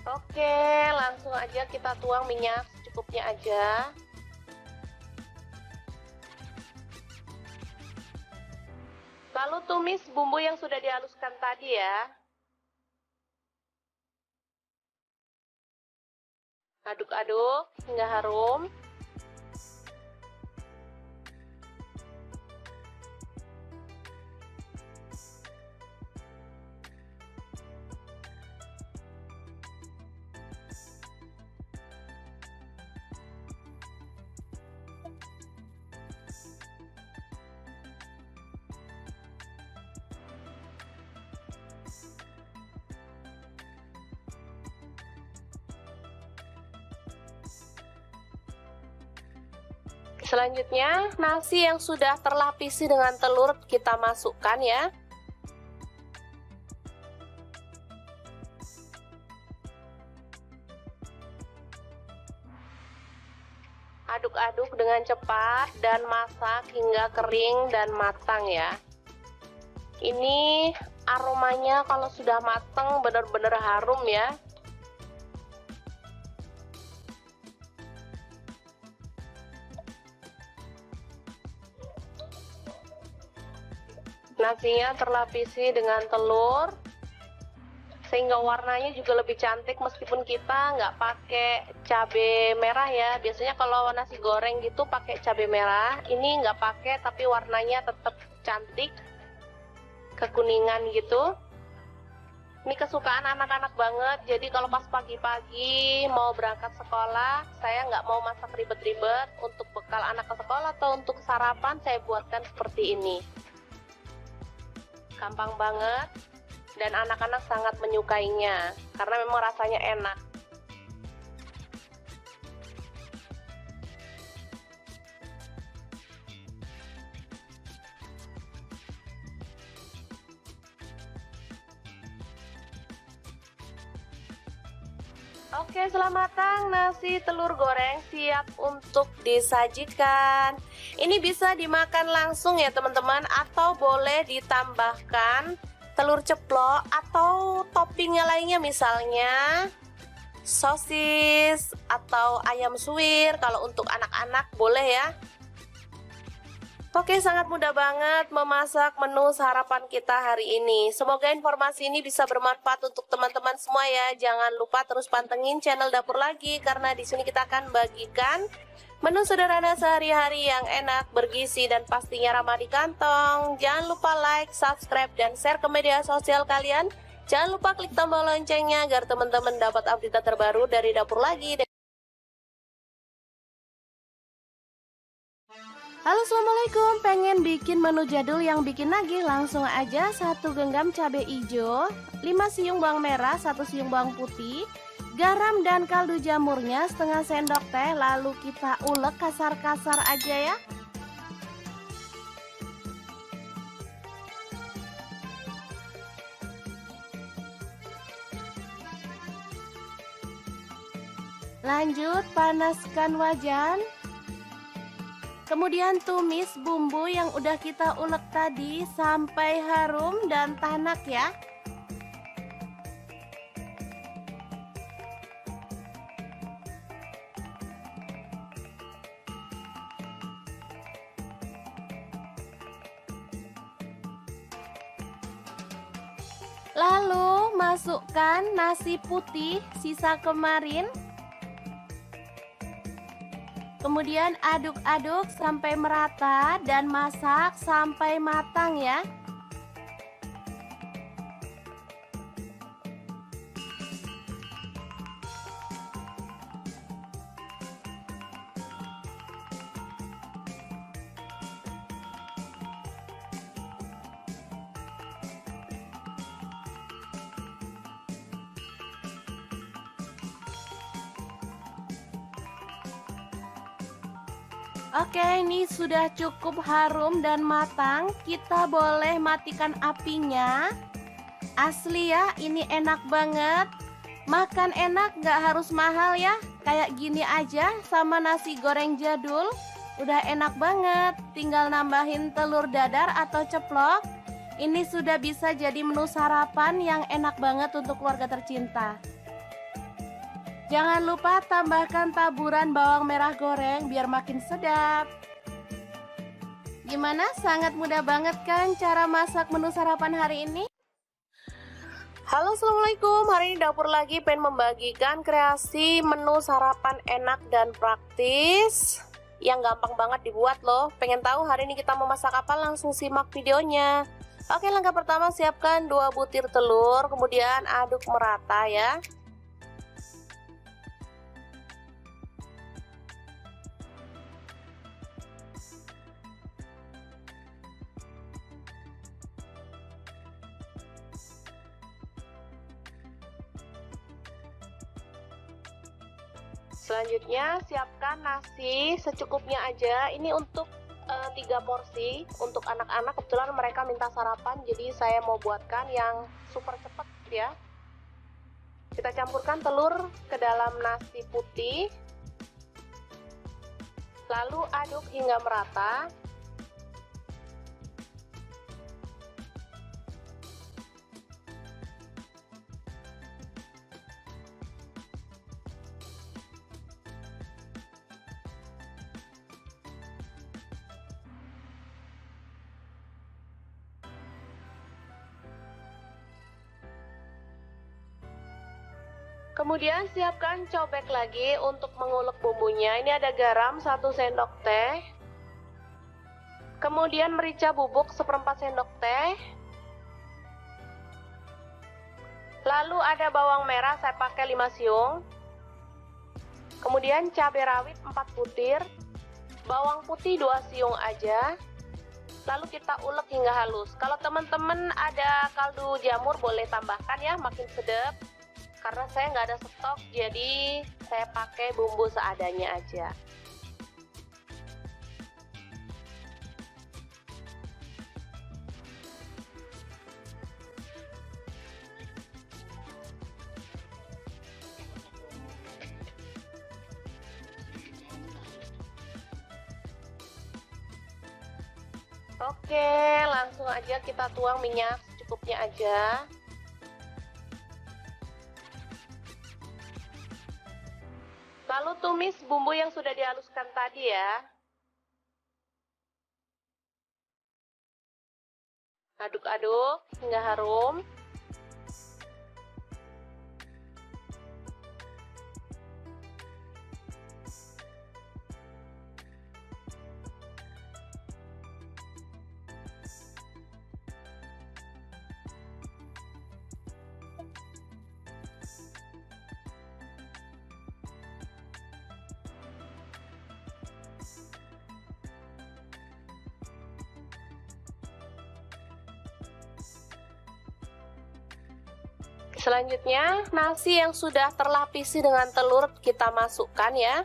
Oke, langsung aja kita tuang minyak secukupnya aja. Lalu tumis bumbu yang sudah dihaluskan tadi ya. Aduk-aduk hingga harum. Selanjutnya, nasi yang sudah terlapisi dengan telur kita masukkan ya. Aduk-aduk dengan cepat dan masak hingga kering dan matang ya. Ini aromanya kalau sudah matang benar-benar harum ya. Nasinya terlapisi dengan telur sehingga warnanya juga lebih cantik meskipun kita nggak pakai cabai merah ya. Biasanya kalau nasi goreng gitu pakai cabai merah, ini nggak pakai tapi warnanya tetap cantik, kekuningan gitu. Ini kesukaan anak-anak banget, jadi kalau pas pagi-pagi mau berangkat sekolah, saya nggak mau masak ribet-ribet. Untuk bekal anak ke sekolah atau untuk sarapan saya buatkan seperti ini. Gampang banget dan anak-anak sangat menyukainya karena memang rasanya enak. Oke, selamat matang nasi telur goreng siap untuk disajikan. Ini bisa dimakan langsung ya teman-teman, atau boleh ditambahkan telur ceplok atau toppingnya lainnya, misalnya sosis atau ayam suwir. Kalau untuk anak-anak boleh ya. Oke, sangat mudah banget memasak menu sarapan kita hari ini. Semoga informasi ini bisa bermanfaat untuk teman-teman semua ya. Jangan lupa terus pantengin channel Dapur Lagi karena di sini kita akan bagikan menu sederhana sehari-hari yang enak, bergizi dan pastinya ramah di kantong. Jangan lupa like, subscribe dan share ke media sosial kalian. Jangan lupa klik tombol loncengnya agar teman-teman dapat update terbaru dari Dapur Lagi. Halo, assalamualaikum. Pengen bikin menu jadul yang bikin nagih? Langsung aja 1 genggam cabai hijau, 5 siung bawang merah, 1 siung bawang putih, garam dan kaldu jamurnya setengah sendok teh. Lalu kita ulek kasar-kasar aja ya. Lanjut, panaskan wajan. Kemudian tumis bumbu yang udah kita ulek tadi sampai harum dan tanak ya. Lalu masukkan nasi putih sisa kemarin. Kemudian aduk-aduk sampai merata dan masak sampai matang ya. Oke, ini sudah cukup harum dan matang. Kita boleh matikan apinya. Asli ya, ini enak banget. Makan enak, gak harus mahal ya. Kayak gini aja sama nasi goreng jadul. Udah enak banget. Tinggal nambahin telur dadar atau ceplok. Ini sudah bisa jadi menu sarapan yang enak banget untuk keluarga tercinta. Jangan lupa tambahkan taburan bawang merah goreng biar makin sedap. Gimana? Sangat mudah banget kan cara masak menu sarapan hari ini? Halo, assalamualaikum. Hari ini dapur lagi pengen membagikan kreasi menu sarapan enak dan praktis yang gampang banget dibuat loh. Pengen tahu hari ini kita mau masak apa? Langsung simak videonya. Oke, langkah pertama siapkan 2 butir telur, kemudian aduk merata ya. Selanjutnya siapkan nasi secukupnya aja. Ini untuk 3 porsi untuk anak-anak. Kebetulan mereka minta sarapan, jadi saya mau buatkan yang super cepet ya. Kita campurkan telur ke dalam nasi putih, lalu aduk hingga merata. Kemudian siapkan cobek lagi untuk mengulek bumbunya. Ini ada garam 1 sendok teh. Kemudian merica bubuk 1/4 sendok teh. Lalu ada bawang merah, saya pakai 5 siung. Kemudian cabai rawit 4 butir. Bawang putih 2 siung aja. Lalu kita ulek hingga halus. Kalau teman-teman ada kaldu jamur boleh tambahkan ya, makin sedap. Karena saya nggak ada stok, jadi saya pakai bumbu seadanya aja. Oke, langsung aja kita tuang minyak secukupnya aja. Lalu tumis bumbu yang sudah dihaluskan tadi ya. Aduk-aduk hingga harum. Selanjutnya, nasi yang sudah terlapisi dengan telur kita masukkan ya.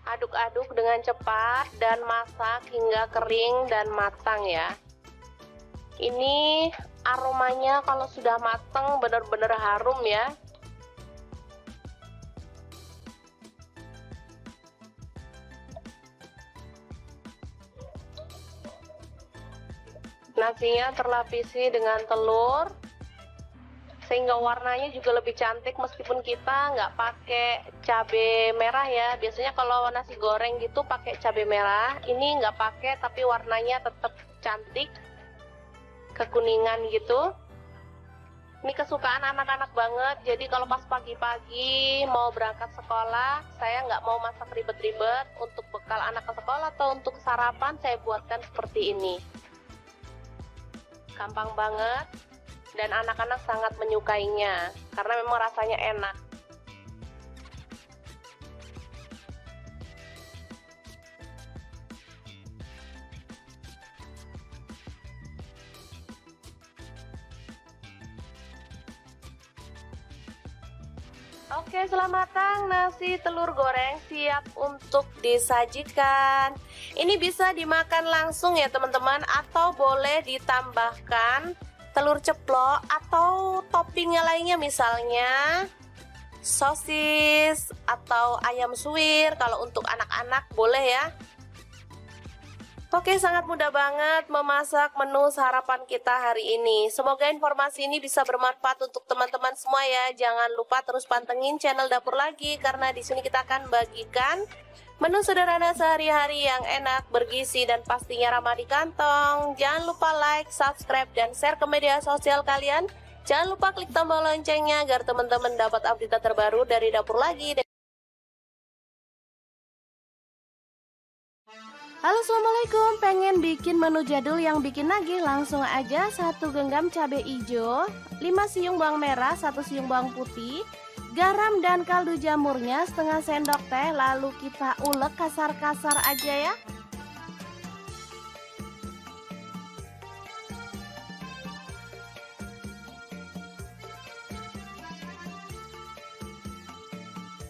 Aduk-aduk dengan cepat dan masak hingga kering dan matang ya. Ini aromanya kalau sudah mateng benar-benar harum ya. Nasinya terlapisi dengan telur, sehingga warnanya juga lebih cantik meskipun kita nggak pakai cabai merah ya. Biasanya kalau nasi goreng gitu pakai cabai merah, ini nggak pakai tapi warnanya tetap cantik, kekuningan gitu. Ini kesukaan anak-anak banget, jadi kalau pas pagi-pagi mau berangkat sekolah, saya nggak mau masak ribet-ribet. Untuk bekal anak ke sekolah atau untuk sarapan, saya buatkan seperti ini. Gampang banget, dan anak-anak sangat menyukainya, karena memang rasanya enak. Oke, setelah matang, nasi telur goreng siap untuk disajikan. Ini bisa dimakan langsung ya teman-teman, atau boleh ditambahkan telur ceplok atau toppingnya lainnya, misalnya sosis atau ayam suwir. Kalau untuk anak-anak boleh ya. Oke, sangat mudah banget memasak menu sarapan kita hari ini. Semoga informasi ini bisa bermanfaat untuk teman-teman semua ya. Jangan lupa terus pantengin channel Dapur Lagi, karena di sini kita akan bagikan menu sederhana sehari-hari yang enak, bergizi, dan pastinya ramah di kantong. Jangan lupa like, subscribe, dan share ke media sosial kalian. Jangan lupa klik tombol loncengnya agar teman-teman dapat update terbaru dari Dapur Lagi. Halo, assalamualaikum. Pengen bikin menu jadul yang bikin nagih? Langsung aja 1 genggam cabai hijau, 5 siung bawang merah, 1 siung bawang putih, garam dan kaldu jamurnya setengah sendok teh. Lalu kita ulek kasar-kasar aja ya.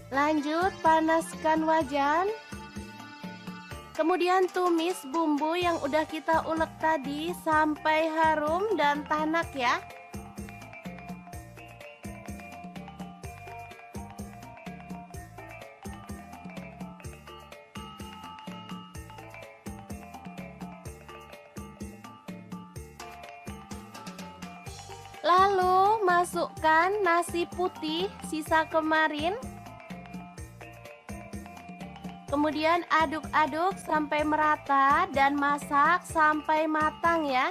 Lanjut panaskan wajan. Kemudian tumis bumbu yang udah kita ulek tadi sampai harum dan tanak ya. Lalu masukkan nasi putih sisa kemarin. Kemudian aduk-aduk sampai merata dan masak sampai matang ya.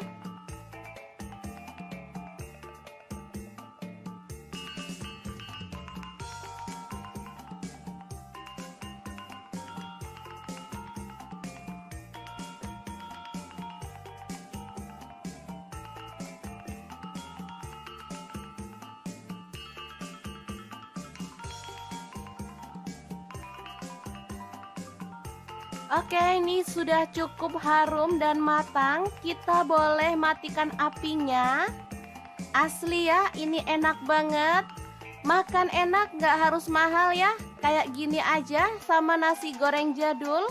Oke, ini sudah cukup harum dan matang. Kita boleh matikan apinya. Asli ya, ini enak banget. Makan enak, gak harus mahal ya. Kayak gini aja sama nasi goreng jadul.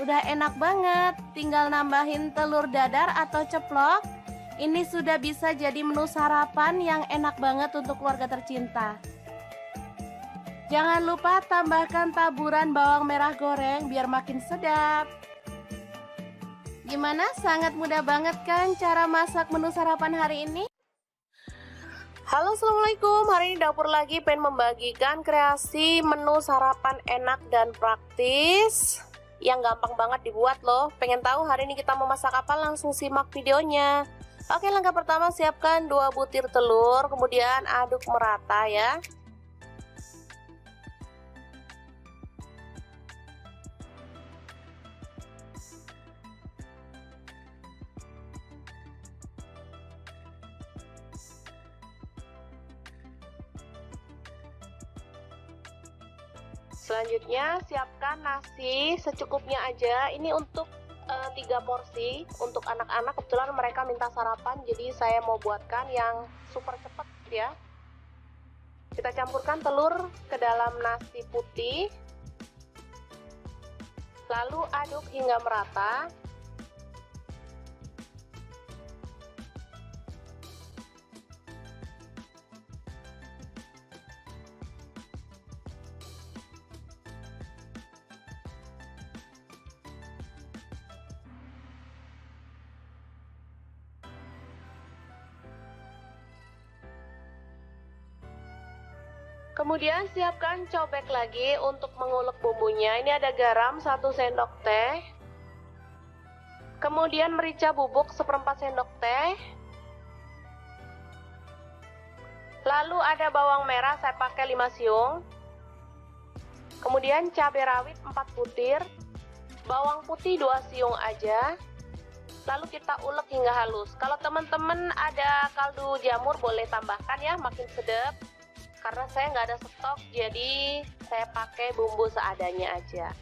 Udah enak banget. Tinggal nambahin telur dadar atau ceplok. Ini sudah bisa jadi menu sarapan yang enak banget untuk keluarga tercinta. Jangan lupa tambahkan taburan bawang merah goreng biar makin sedap. Gimana? Sangat mudah banget kan cara masak menu sarapan hari ini? Halo, assalamualaikum. Hari ini Dapur Lagi pengen membagikan kreasi menu sarapan enak dan praktis yang gampang banget dibuat loh. Pengen tahu hari ini kita mau masak apa? Langsung simak videonya. Oke, langkah pertama siapkan 2 butir telur, kemudian aduk merata ya. Selanjutnya siapkan nasi secukupnya aja. Ini untuk 3 porsi untuk anak-anak. Kebetulan mereka minta sarapan, jadi saya mau buatkan yang super cepat ya. Kita campurkan telur ke dalam nasi putih, lalu aduk hingga merata. Kemudian siapkan cobek lagi untuk mengulek bumbunya. Ini ada garam 1 sendok teh. Kemudian merica bubuk 1/4 sendok teh. Lalu ada bawang merah, saya pakai 5 siung. Kemudian cabai rawit 4 butir. Bawang putih 2 siung aja. Lalu kita ulek hingga halus. Kalau teman-teman ada kaldu jamur boleh tambahkan ya, makin sedap. Karena saya nggak ada stok, jadi saya pakai bumbu seadanya aja.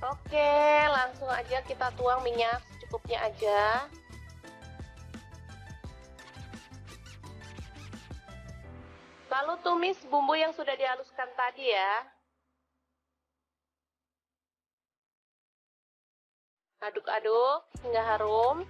Oke, langsung aja kita tuang minyak secukupnya aja. Lalu tumis bumbu yang sudah dihaluskan tadi ya. Aduk-aduk hingga harum.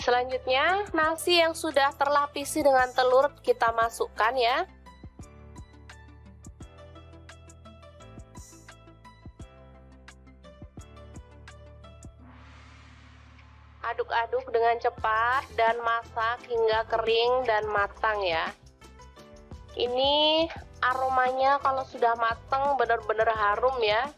Selanjutnya, nasi yang sudah terlapisi dengan telur kita masukkan ya. Aduk-aduk dengan cepat dan masak hingga kering dan matang ya. Ini aromanya kalau sudah matang benar-benar harum ya.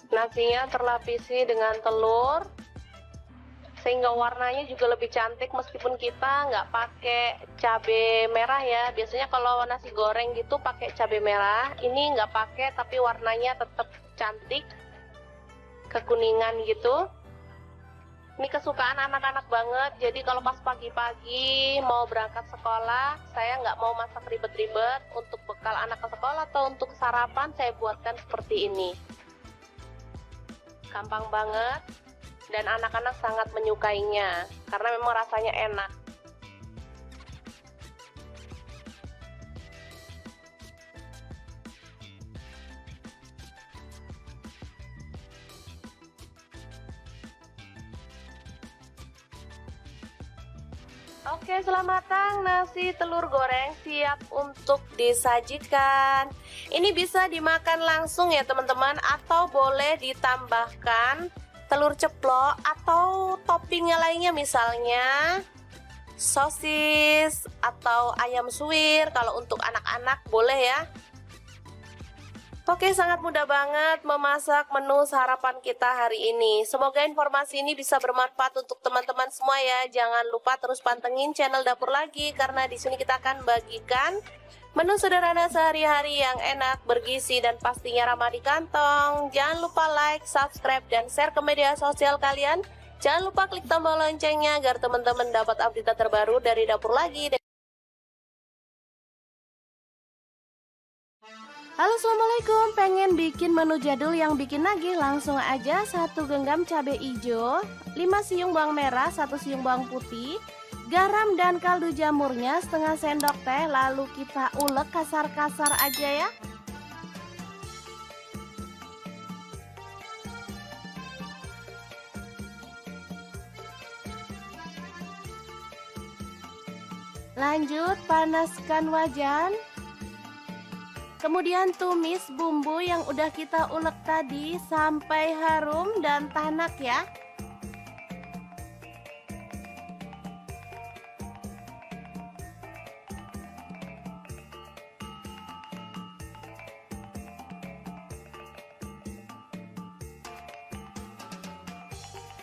Nasinya terlapisi dengan telur sehingga warnanya juga lebih cantik meskipun kita nggak pakai cabai merah ya. Biasanya kalau nasi goreng gitu pakai cabai merah, ini nggak pakai tapi warnanya tetap cantik kekuningan gitu. Ini kesukaan anak-anak banget, jadi kalau pas pagi-pagi mau berangkat sekolah, saya nggak mau masak ribet-ribet. Untuk bekal anak ke sekolah atau untuk sarapan saya buatkan seperti ini. Gampang banget dan anak-anak sangat menyukainya karena memang rasanya enak. Oke, setelah matang nasi telur goreng siap untuk disajikan. Ini bisa dimakan langsung ya teman-teman, atau boleh ditambahkan telur ceplok atau toppingnya lainnya, misalnya sosis atau ayam suwir. Kalau untuk anak-anak boleh ya. Oke, sangat mudah banget memasak menu sarapan kita hari ini. Semoga informasi ini bisa bermanfaat untuk teman-teman semua ya. Jangan lupa terus pantengin channel Dapur Lagi karena di sini kita akan bagikan menu sederhana sehari-hari yang enak, bergizi, dan pastinya ramah di kantong. Jangan lupa like, subscribe, dan share ke media sosial kalian. Jangan lupa klik tombol loncengnya agar teman-teman dapat update terbaru dari Dapur Lagi. Halo, assalamualaikum. Pengen bikin menu jadul yang bikin nagih? Langsung aja 1 genggam cabai hijau, 5 siung bawang merah, 1 siung bawang putih, garam dan kaldu jamurnya setengah sendok teh. Lalu kita ulek kasar-kasar aja ya. Lanjut panaskan wajan. Kemudian tumis bumbu yang udah kita ulek tadi sampai harum dan tanak ya.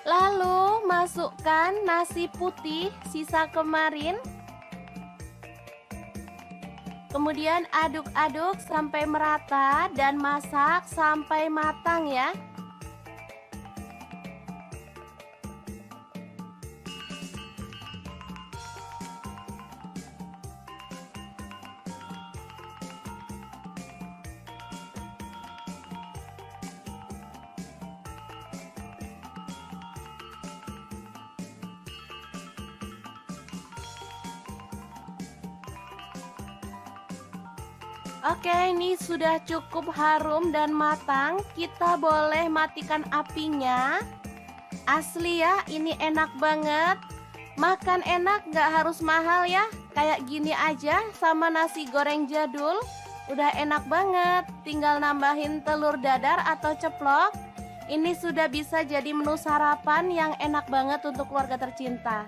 Lalu masukkan nasi putih sisa kemarin. Kemudian aduk-aduk sampai merata dan masak sampai matang ya. Oke, ini sudah cukup harum dan matang. Kita boleh matikan apinya. Asli ya, ini enak banget. Makan enak, gak harus mahal ya. Kayak gini aja sama nasi goreng jadul. Udah enak banget. Tinggal nambahin telur dadar atau ceplok. Ini sudah bisa jadi menu sarapan yang enak banget untuk keluarga tercinta.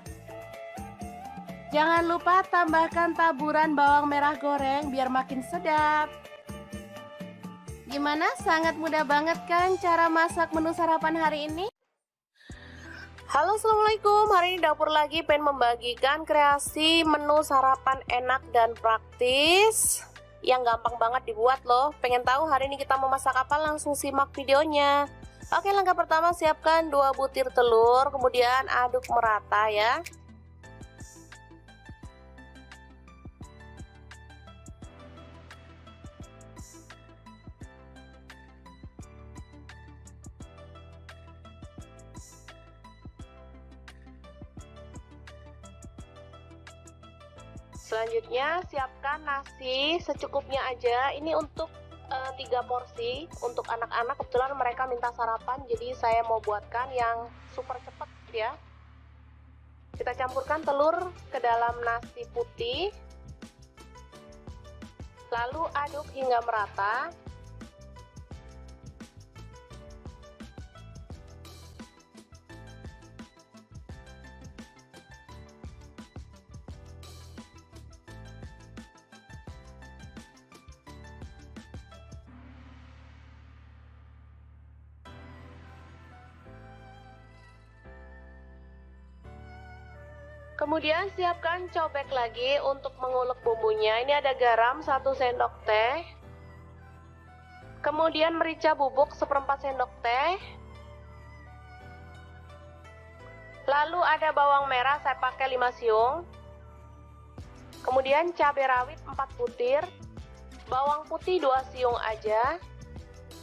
Jangan lupa tambahkan taburan bawang merah goreng biar makin sedap. Gimana? Sangat mudah banget kan cara masak menu sarapan hari ini? Halo, assalamualaikum. Hari ini dapur lagi pengen membagikan kreasi menu sarapan enak dan praktis yang gampang banget dibuat loh. Pengen tahu hari ini kita mau masak apa? Langsung simak videonya. Oke, langkah pertama siapkan 2 butir telur, kemudian aduk merata ya. Selanjutnya siapkan nasi secukupnya aja. Ini untuk 3 porsi untuk anak-anak. Kebetulan mereka minta sarapan, jadi saya mau buatkan yang super cepat ya. Kita campurkan telur ke dalam nasi putih, lalu aduk hingga merata. Kemudian siapkan cobek lagi untuk mengulek bumbunya. Ini ada garam 1 sendok teh. Kemudian merica bubuk 1/4 sendok teh. Lalu ada bawang merah, saya pakai 5 siung. Kemudian cabai rawit 4 butir. Bawang putih 2 siung aja.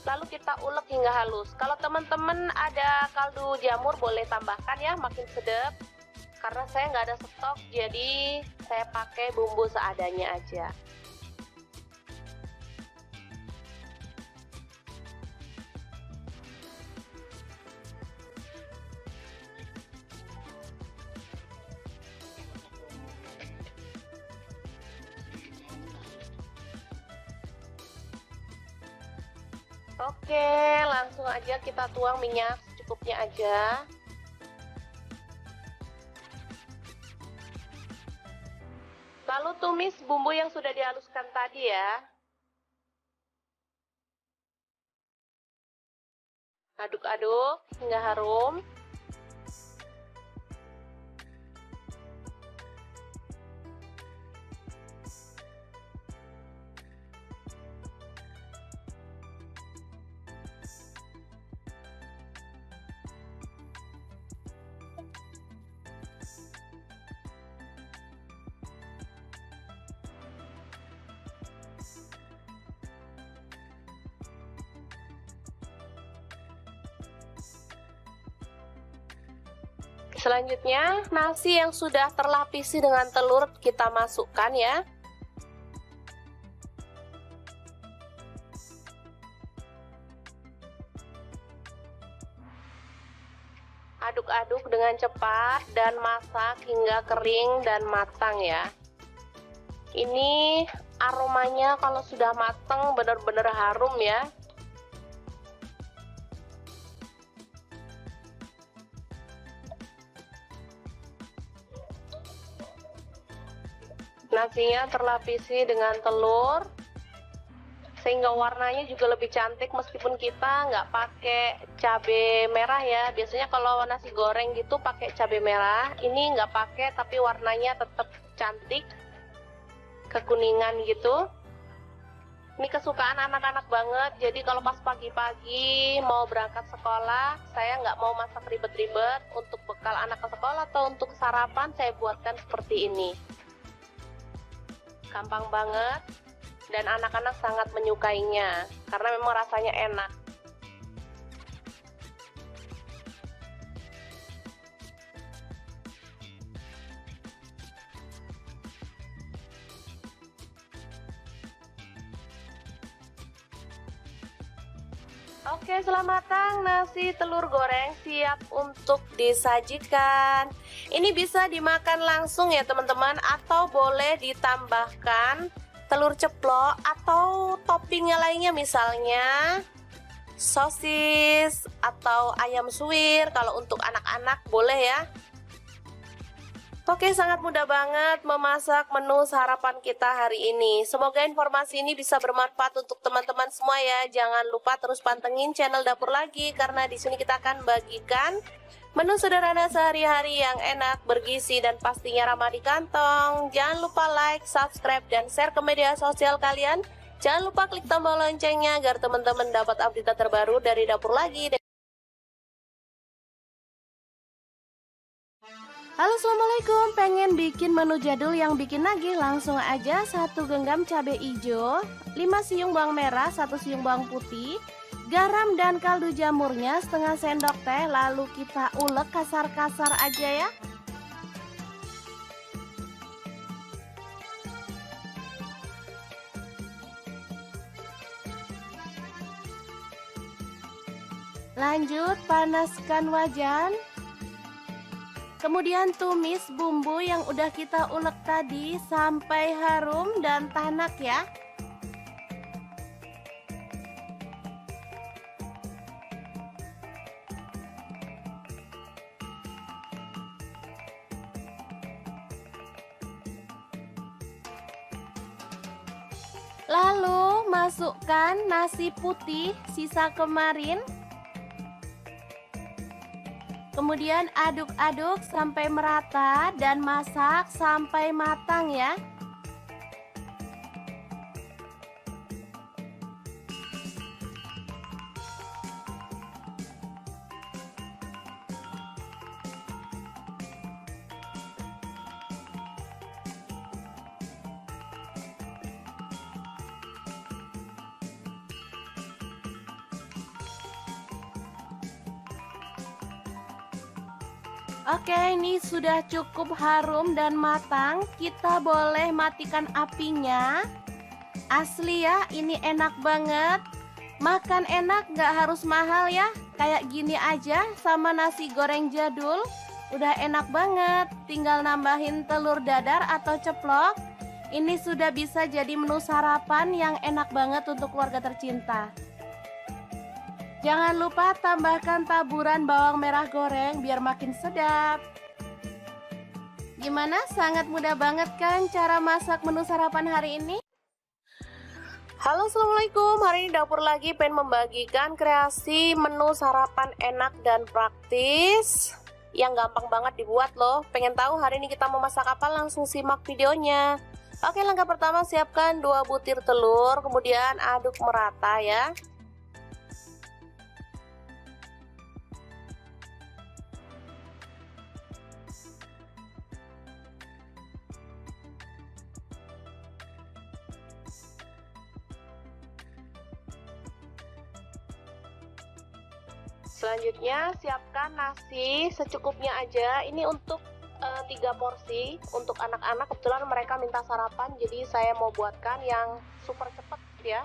Lalu kita ulek hingga halus. Kalau teman-teman ada kaldu jamur boleh tambahkan ya, makin sedap. Karena saya nggak ada stok, jadi saya pakai bumbu seadanya aja. Oke, langsung aja kita tuang minyak secukupnya aja. Lalu tumis bumbu yang sudah dihaluskan tadi ya. Aduk-aduk hingga harum. Selanjutnya, nasi yang sudah terlapisi dengan telur kita masukkan ya. Aduk-aduk dengan cepat dan masak hingga kering dan matang ya. Ini aromanya kalau sudah matang benar-benar harum ya. Nasinya terlapisi dengan telur sehingga warnanya juga lebih cantik meskipun kita nggak pakai cabai merah ya. Biasanya kalau nasi goreng gitu pakai cabai merah, ini nggak pakai tapi warnanya tetap cantik kekuningan gitu. Ini kesukaan anak-anak banget, jadi kalau pas pagi-pagi mau berangkat sekolah, saya nggak mau masak ribet-ribet. Untuk bekal anak ke sekolah atau untuk sarapan, saya buatkan seperti ini. Gampang banget, dan anak-anak sangat menyukainya, karena memang rasanya enak. Oke, selamat matang, nasi telur goreng siap untuk disajikan. Ini bisa dimakan langsung ya teman-teman, atau boleh ditambahkan telur ceplok atau toppingnya lainnya, misalnya sosis atau ayam suwir. Kalau untuk anak-anak boleh ya. Oke, sangat mudah banget memasak menu sarapan kita hari ini. Semoga informasi ini bisa bermanfaat untuk teman-teman semua ya. Jangan lupa terus pantengin channel Dapur Lagi, karena di sini kita akan bagikan menu sederhana sehari-hari yang enak, bergizi, dan pastinya ramah di kantong. Jangan lupa like, subscribe, dan share ke media sosial kalian. Jangan lupa klik tombol loncengnya agar teman-teman dapat update terbaru dari Dapur Lagi. Halo, assalamualaikum. Pengen bikin menu jadul yang bikin nagih? Langsung aja 1 genggam cabai hijau, 5 siung bawang merah, 1 siung bawang putih, garam dan kaldu jamurnya setengah sendok teh. Lalu kita ulek kasar-kasar aja ya. Lanjut panaskan wajan. Kemudian tumis bumbu yang udah kita ulek tadi sampai harum dan tanak ya. Lalu masukkan nasi putih sisa kemarin. Kemudian aduk-aduk sampai merata dan masak sampai matang ya. Oke, ini sudah cukup harum dan matang. Kita boleh matikan apinya. Asli ya, ini enak banget. Makan enak, nggak harus mahal ya. Kayak gini aja sama nasi goreng jadul. Udah enak banget. Tinggal nambahin telur dadar atau ceplok. Ini sudah bisa jadi menu sarapan yang enak banget untuk keluarga tercinta. Jangan lupa tambahkan taburan bawang merah goreng biar makin sedap. Gimana? Sangat mudah banget kan cara masak menu sarapan hari ini? Halo, assalamualaikum. Hari ini Dapur Lagi pengen membagikan kreasi menu sarapan enak dan praktis yang gampang banget dibuat loh. Pengen tahu hari ini kita mau masak apa? Langsung simak videonya. Oke, langkah pertama siapkan 2 butir telur, kemudian aduk merata ya. Selanjutnya siapkan nasi secukupnya aja. Ini untuk 3 porsi untuk anak-anak. Kebetulan mereka minta sarapan, jadi saya mau buatkan yang super cepet ya.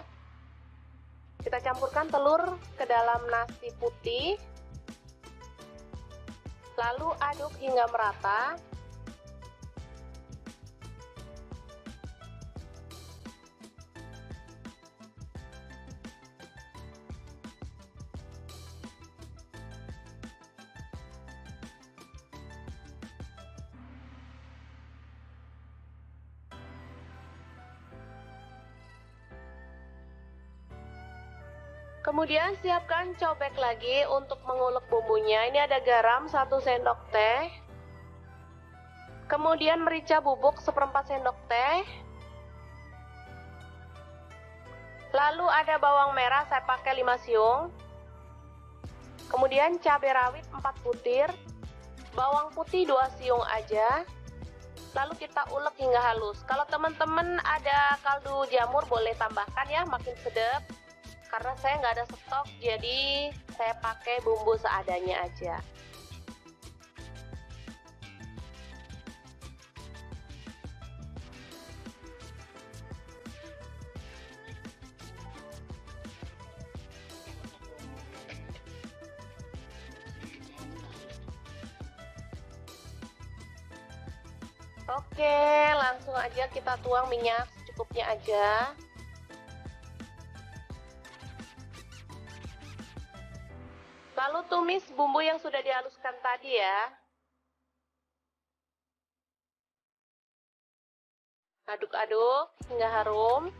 Kita campurkan telur ke dalam nasi putih, lalu aduk hingga merata. Kemudian siapkan cobek lagi untuk mengulek bumbunya. Ini ada garam 1 sendok teh. Kemudian merica bubuk 1/4 sendok teh. Lalu ada bawang merah, saya pakai 5 siung. Kemudian cabai rawit 4 butir. Bawang putih 2 siung aja. Lalu kita ulek hingga halus. Kalau teman-teman ada kaldu jamur boleh tambahkan ya, makin sedap. Karena saya nggak ada stok, jadi saya pakai bumbu seadanya aja. Oke, langsung aja kita tuang minyak secukupnya aja. Lalu tumis bumbu yang sudah dihaluskan tadi ya. Aduk-aduk hingga harum.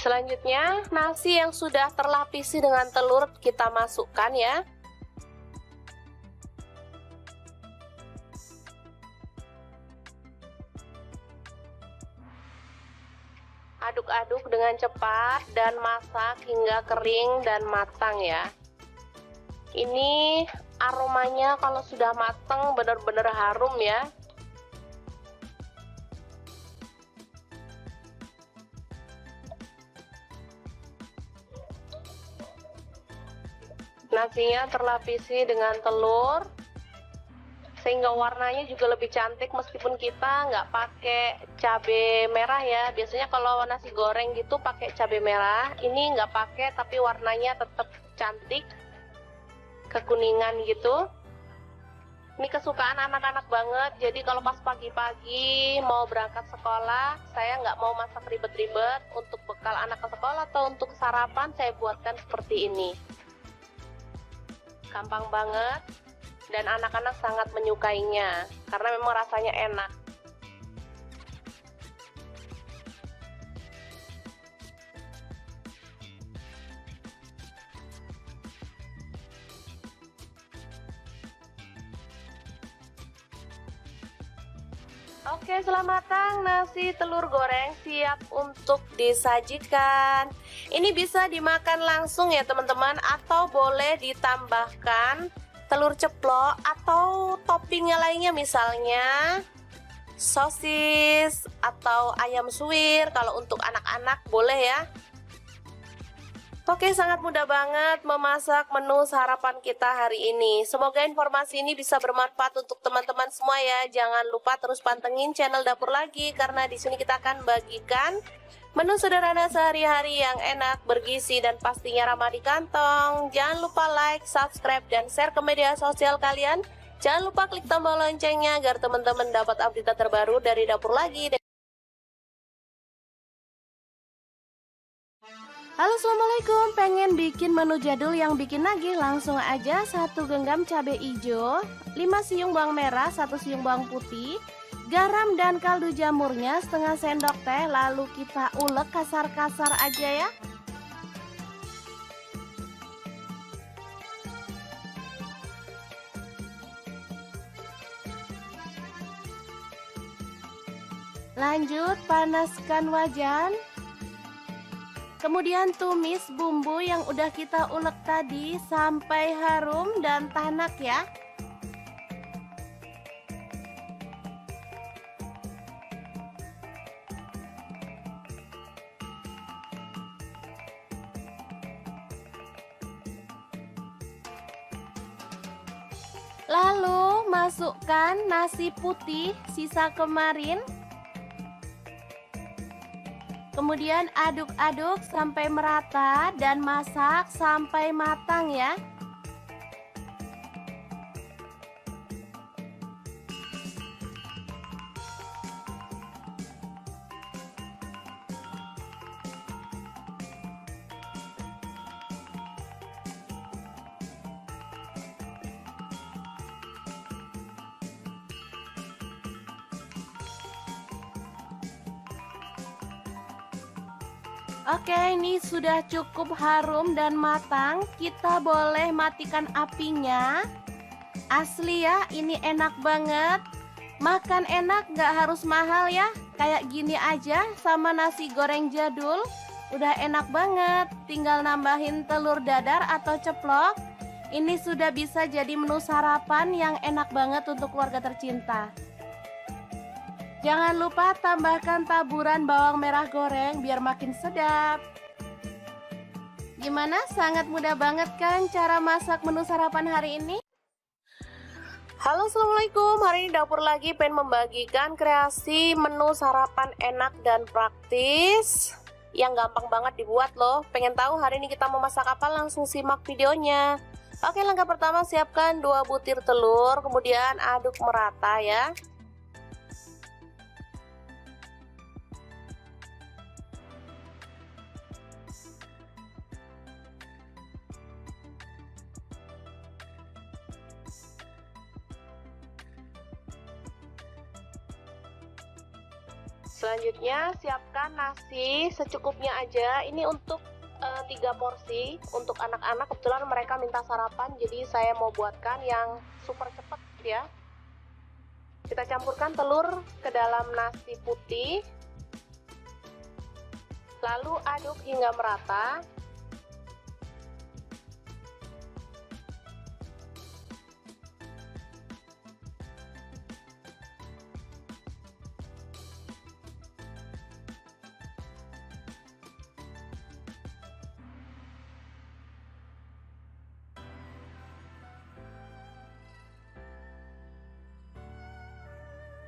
Selanjutnya, nasi yang sudah terlapisi dengan telur kita masukkan ya. Aduk-aduk dengan cepat dan masak hingga kering dan matang ya. Ini aromanya kalau sudah matang benar-benar harum ya. Nasinya terlapisi dengan telur sehingga warnanya juga lebih cantik meskipun kita nggak pakai cabai merah ya. Biasanya kalau nasi goreng gitu pakai cabai merah, ini nggak pakai tapi warnanya tetap cantik, kekuningan gitu. Ini kesukaan anak-anak banget, jadi kalau pas pagi-pagi mau berangkat sekolah, saya nggak mau masak ribet-ribet. Untuk bekal anak ke sekolah atau untuk sarapan saya buatkan seperti ini. Gampang banget dan anak-anak sangat menyukainya karena memang rasanya enak. Oke, setelah matang nasi telur goreng siap untuk disajikan. Ini bisa dimakan langsung ya teman-teman, atau boleh ditambahkan telur ceplok atau toppingnya lainnya, misalnya sosis atau ayam suwir. Kalau untuk anak-anak boleh ya. Oke, sangat mudah banget memasak menu sarapan kita hari ini. Semoga informasi ini bisa bermanfaat untuk teman-teman semua ya. Jangan lupa terus pantengin channel Dapur Lagi karena di sini kita akan bagikan menu sederhana sehari-hari yang enak, bergizi dan pastinya ramah di kantong. Jangan lupa like, subscribe dan share ke media sosial kalian. Jangan lupa klik tombol loncengnya agar teman-teman dapat update terbaru dari Dapur Lagi. Halo, assalamualaikum. Pengen bikin menu jadul yang bikin nagih? Langsung aja 1 genggam cabai hijau, 5 siung bawang merah, 1 siung bawang putih, garam dan kaldu jamurnya setengah sendok teh. Lalu kita ulek kasar-kasar aja ya. Lanjut panaskan wajan. Kemudian tumis bumbu yang udah kita ulek tadi sampai harum dan tanak ya. Lalu masukkan nasi putih sisa kemarin. Kemudian aduk-aduk sampai merata dan masak sampai matang ya. Oke, ini sudah cukup harum dan matang. Kita boleh matikan apinya. Asli ya, ini enak banget. Makan enak gak harus mahal ya. Kayak gini aja sama nasi goreng jadul. Udah enak banget. Tinggal nambahin telur dadar atau ceplok. Ini sudah bisa jadi menu sarapan yang enak banget untuk keluarga tercinta. Jangan lupa tambahkan taburan bawang merah goreng biar makin sedap. Gimana? Sangat mudah banget kan cara masak menu sarapan hari ini? Halo, assalamualaikum. Hari ini dapur lagi pengen membagikan kreasi menu sarapan enak dan praktis yang gampang banget dibuat loh. Pengen tahu hari ini kita mau masak apa? Langsung simak videonya. Oke, langkah pertama siapkan 2 butir telur, kemudian aduk merata ya. Selanjutnya siapkan nasi secukupnya aja. Ini untuk 3 porsi untuk anak-anak. Kebetulan mereka minta sarapan, jadi saya mau buatkan yang super cepet ya. Kita campurkan telur ke dalam nasi putih, lalu aduk hingga merata.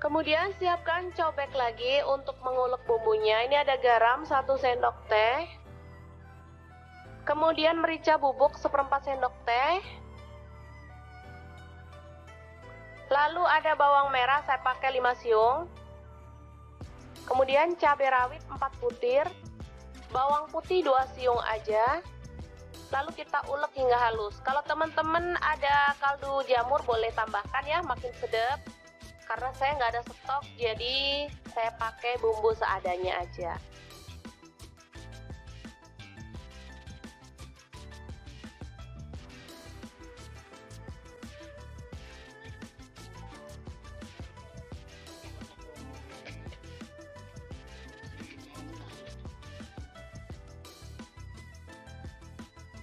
Kemudian siapkan cobek lagi untuk mengulek bumbunya. Ini ada garam 1 sendok teh. Kemudian merica bubuk 1/4 sendok teh. Lalu ada bawang merah, saya pakai 5 siung. Kemudian cabai rawit 4 butir. Bawang putih 2 siung aja. Lalu kita ulek hingga halus. Kalau teman-teman ada kaldu jamur boleh tambahkan ya, makin sedap. Karena saya nggak ada stok, jadi saya pakai bumbu seadanya aja.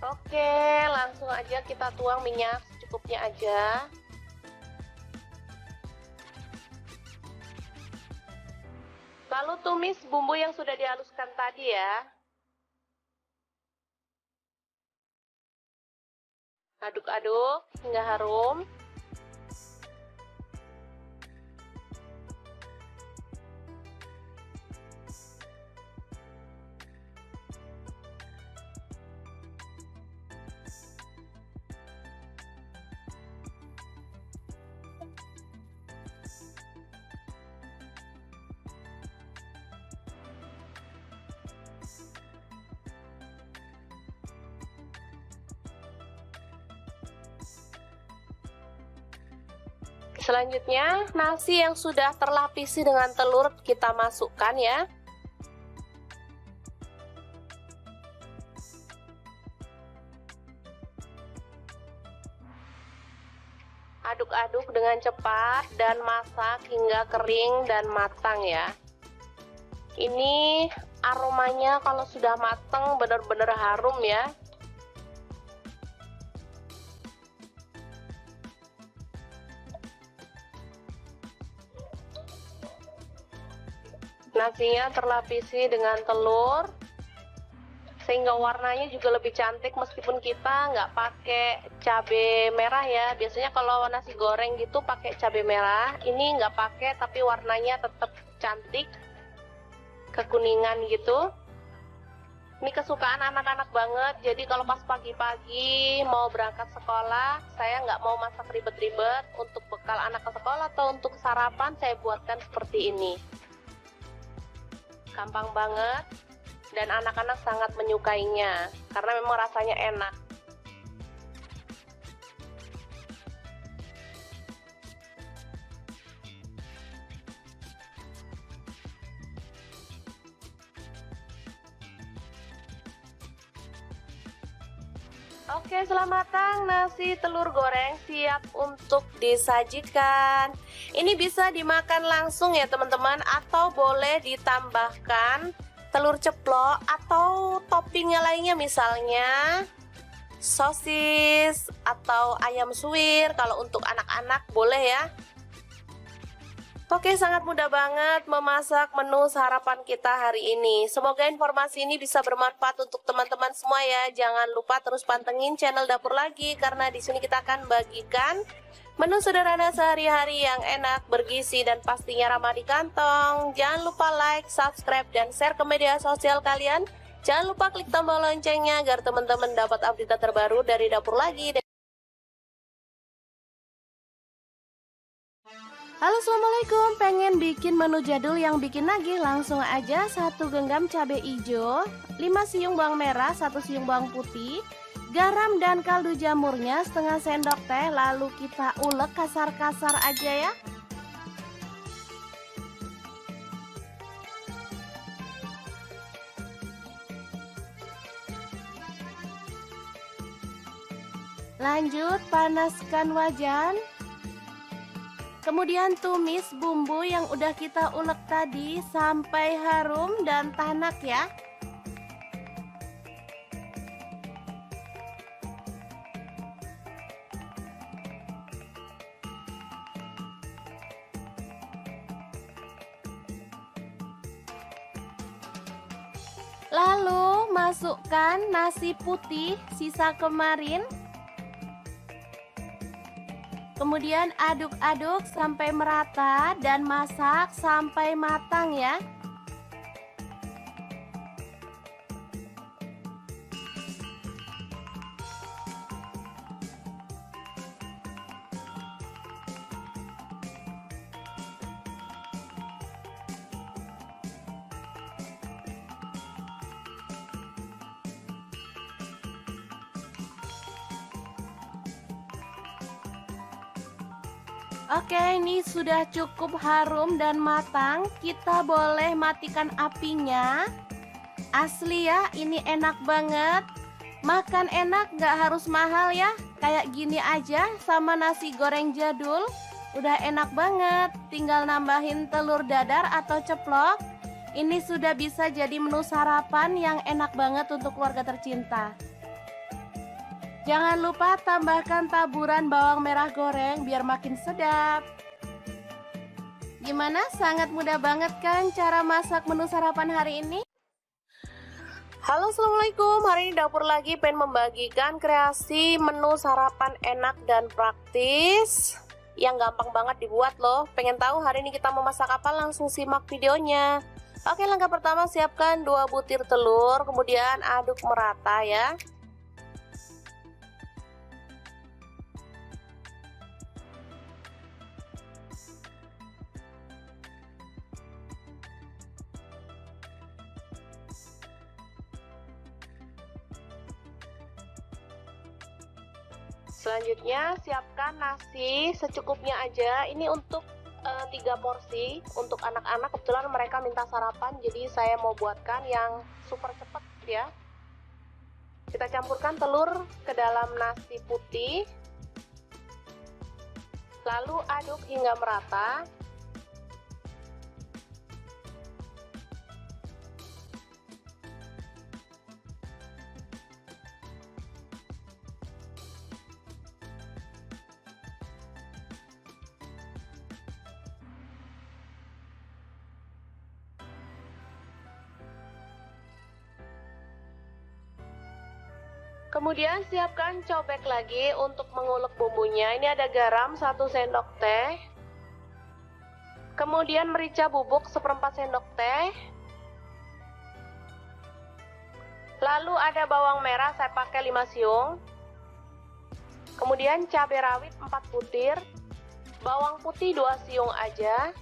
Oke, langsung aja kita tuang minyak secukupnya aja. Lalu tumis bumbu yang sudah dihaluskan tadi ya. Aduk-aduk hingga harum. Selanjutnya, nasi yang sudah terlapisi dengan telur kita masukkan ya. Aduk-aduk dengan cepat dan masak hingga kering dan matang ya. Ini aromanya kalau sudah matang benar-benar harum ya. Nasinya terlapisi dengan telur sehingga warnanya juga lebih cantik meskipun kita nggak pakai cabai merah ya. Biasanya kalau nasi goreng gitu pakai cabai merah, ini nggak pakai tapi warnanya tetap cantik, kekuningan gitu. Ini kesukaan anak-anak banget, jadi kalau pas pagi-pagi mau berangkat sekolah, saya nggak mau masak ribet-ribet. Untuk bekal anak ke sekolah atau untuk sarapan saya buatkan seperti ini. Gampang banget dan anak-anak sangat menyukainya karena memang rasanya enak. Oke, selamat matang, nasi telur goreng siap untuk disajikan. Ini bisa dimakan langsung ya teman-teman, atau boleh ditambahkan telur ceplok atau toppingnya lainnya, misalnya sosis atau ayam suwir. Kalau untuk anak-anak boleh ya. Oke, sangat mudah banget memasak menu sarapan kita hari ini. Semoga informasi ini bisa bermanfaat untuk teman-teman semua ya. Jangan lupa terus pantengin channel Dapur Lagi, karena di sini kita akan bagikan menu sederhana sehari-hari yang enak, bergizi, dan pastinya ramah di kantong. Jangan lupa like, subscribe, dan share ke media sosial kalian. Jangan lupa klik tombol loncengnya agar teman-teman dapat update terbaru dari Dapur Lagi. Halo, assalamualaikum. Pengen bikin menu jadul yang bikin nagih? Langsung aja 1 genggam cabai hijau, 5 siung bawang merah, 1 siung bawang putih, garam dan kaldu jamurnya setengah sendok teh. Lalu kita ulek kasar-kasar aja ya. Lanjut panaskan wajan. Kemudian tumis bumbu yang udah kita ulek tadi sampai harum dan tanak ya. Lalu masukkan nasi putih sisa kemarin. Kemudian aduk-aduk sampai merata dan masak sampai matang ya. Oke, ini sudah cukup harum dan matang. Kita boleh matikan apinya. Asli ya, ini enak banget. Makan enak, gak harus mahal ya. Kayak gini aja sama nasi goreng jadul. Udah enak banget. Tinggal nambahin telur dadar atau ceplok. Ini sudah bisa jadi menu sarapan yang enak banget untuk keluarga tercinta. Jangan lupa tambahkan taburan bawang merah goreng biar makin sedap. Gimana? Sangat mudah banget kan cara masak menu sarapan hari ini? Halo, assalamualaikum. Hari ini Dapur Lagi pengen membagikan kreasi menu sarapan enak dan praktis yang gampang banget dibuat loh. Pengen tahu hari ini kita mau masak apa? Langsung simak videonya. Oke, langkah pertama siapkan 2 butir telur, kemudian aduk merata ya. Selanjutnya siapkan nasi secukupnya aja. Ini untuk 3 porsi untuk anak-anak. Kebetulan mereka minta sarapan, jadi saya mau buatkan yang super cepet ya. Kita campurkan telur ke dalam nasi putih, lalu aduk hingga merata. Kemudian siapkan cobek lagi untuk mengulek bumbunya. Ini ada garam 1 sendok teh. Kemudian merica bubuk 1/4 sendok teh. Lalu ada bawang merah, saya pakai 5 siung. Kemudian cabai rawit 4 butir. Bawang putih 2 siung aja.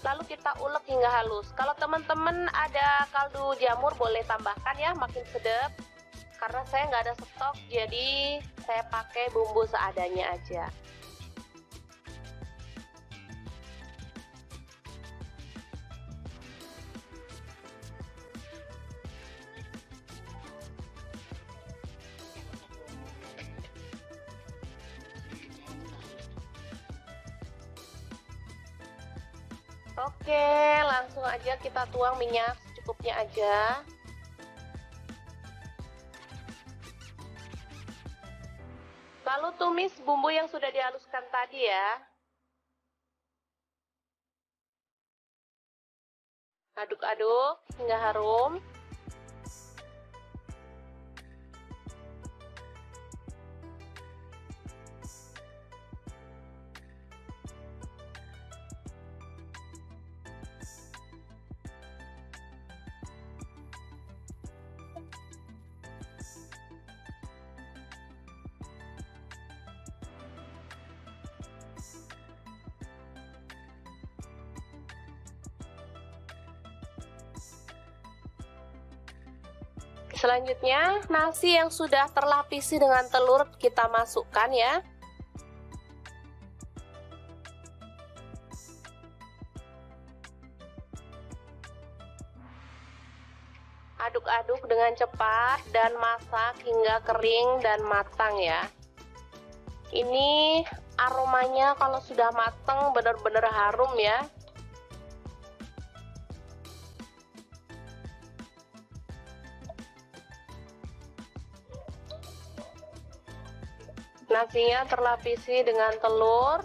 Lalu kita ulek hingga halus. Kalau teman-teman ada kaldu jamur boleh tambahkan ya, makin sedap. Karena saya nggak ada stok, jadi saya pakai bumbu seadanya aja. Oke, langsung aja kita tuang minyak secukupnya aja. Lalu tumis bumbu yang sudah dihaluskan tadi ya. Aduk-aduk hingga harum. Selanjutnya, nasi yang sudah terlapisi dengan telur kita masukkan ya. Aduk-aduk dengan cepat dan masak hingga kering dan matang ya. Ini aromanya kalau sudah matang benar-benar harum ya. Nasinya terlapisi dengan telur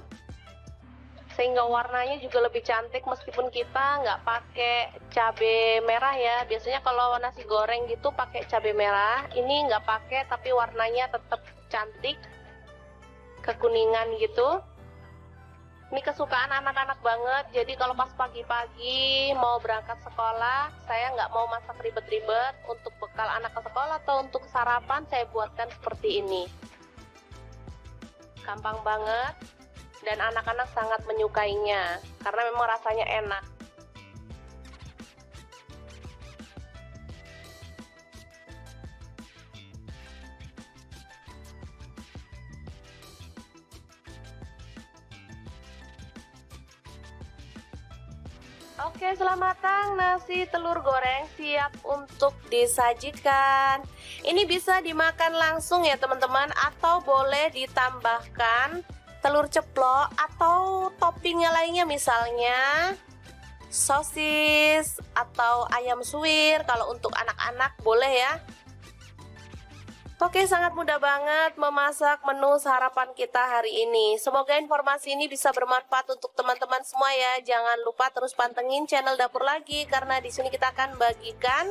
sehingga warnanya juga lebih cantik meskipun kita nggak pakai cabai merah ya. Biasanya kalau nasi goreng gitu pakai cabai merah, ini nggak pakai tapi warnanya tetap cantik kekuningan gitu. Ini kesukaan anak-anak banget, jadi kalau pas pagi-pagi mau berangkat sekolah, saya nggak mau masak ribet-ribet. Untuk bekal anak ke sekolah atau untuk sarapan saya buatkan seperti ini. Gampang banget dan anak-anak sangat menyukainya karena memang rasanya enak. Oke, setelah matang nasi telur goreng siap untuk disajikan. Ini bisa dimakan langsung ya teman-teman, atau boleh ditambahkan telur ceplok atau toppingnya lainnya, misalnya sosis atau ayam suwir. Kalau untuk anak-anak boleh ya. Oke, sangat mudah banget memasak menu sarapan kita hari ini. Semoga informasi ini bisa bermanfaat untuk teman-teman semua ya. Jangan lupa terus pantengin channel Dapur Lagi karena di sini kita akan bagikan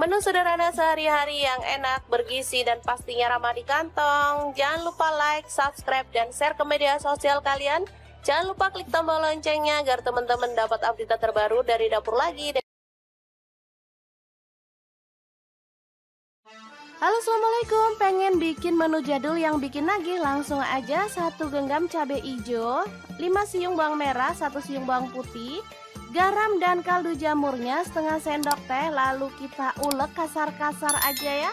menu sederhana sehari-hari yang enak, bergizi dan pastinya ramah di kantong. Jangan lupa like, subscribe dan share ke media sosial kalian. Jangan lupa klik tombol loncengnya agar teman-teman dapat update terbaru dari Dapur Lagi. Halo, assalamualaikum. Pengen bikin menu jadul yang bikin nagih? Langsung aja 1 genggam cabai hijau, 5 siung bawang merah, 1 siung bawang putih, garam dan kaldu jamurnya setengah sendok teh. Lalu kita ulek kasar-kasar aja ya.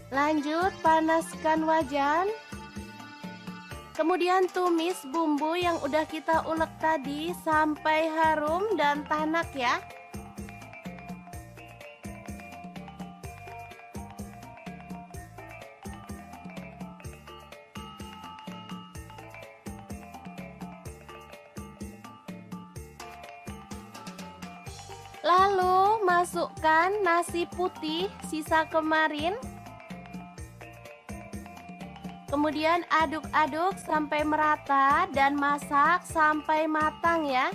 Lanjut panaskan wajan. Kemudian tumis bumbu yang udah kita ulek tadi sampai harum dan tanak ya. Lalu masukkan nasi putih sisa kemarin. Kemudian aduk-aduk sampai merata dan masak sampai matang ya.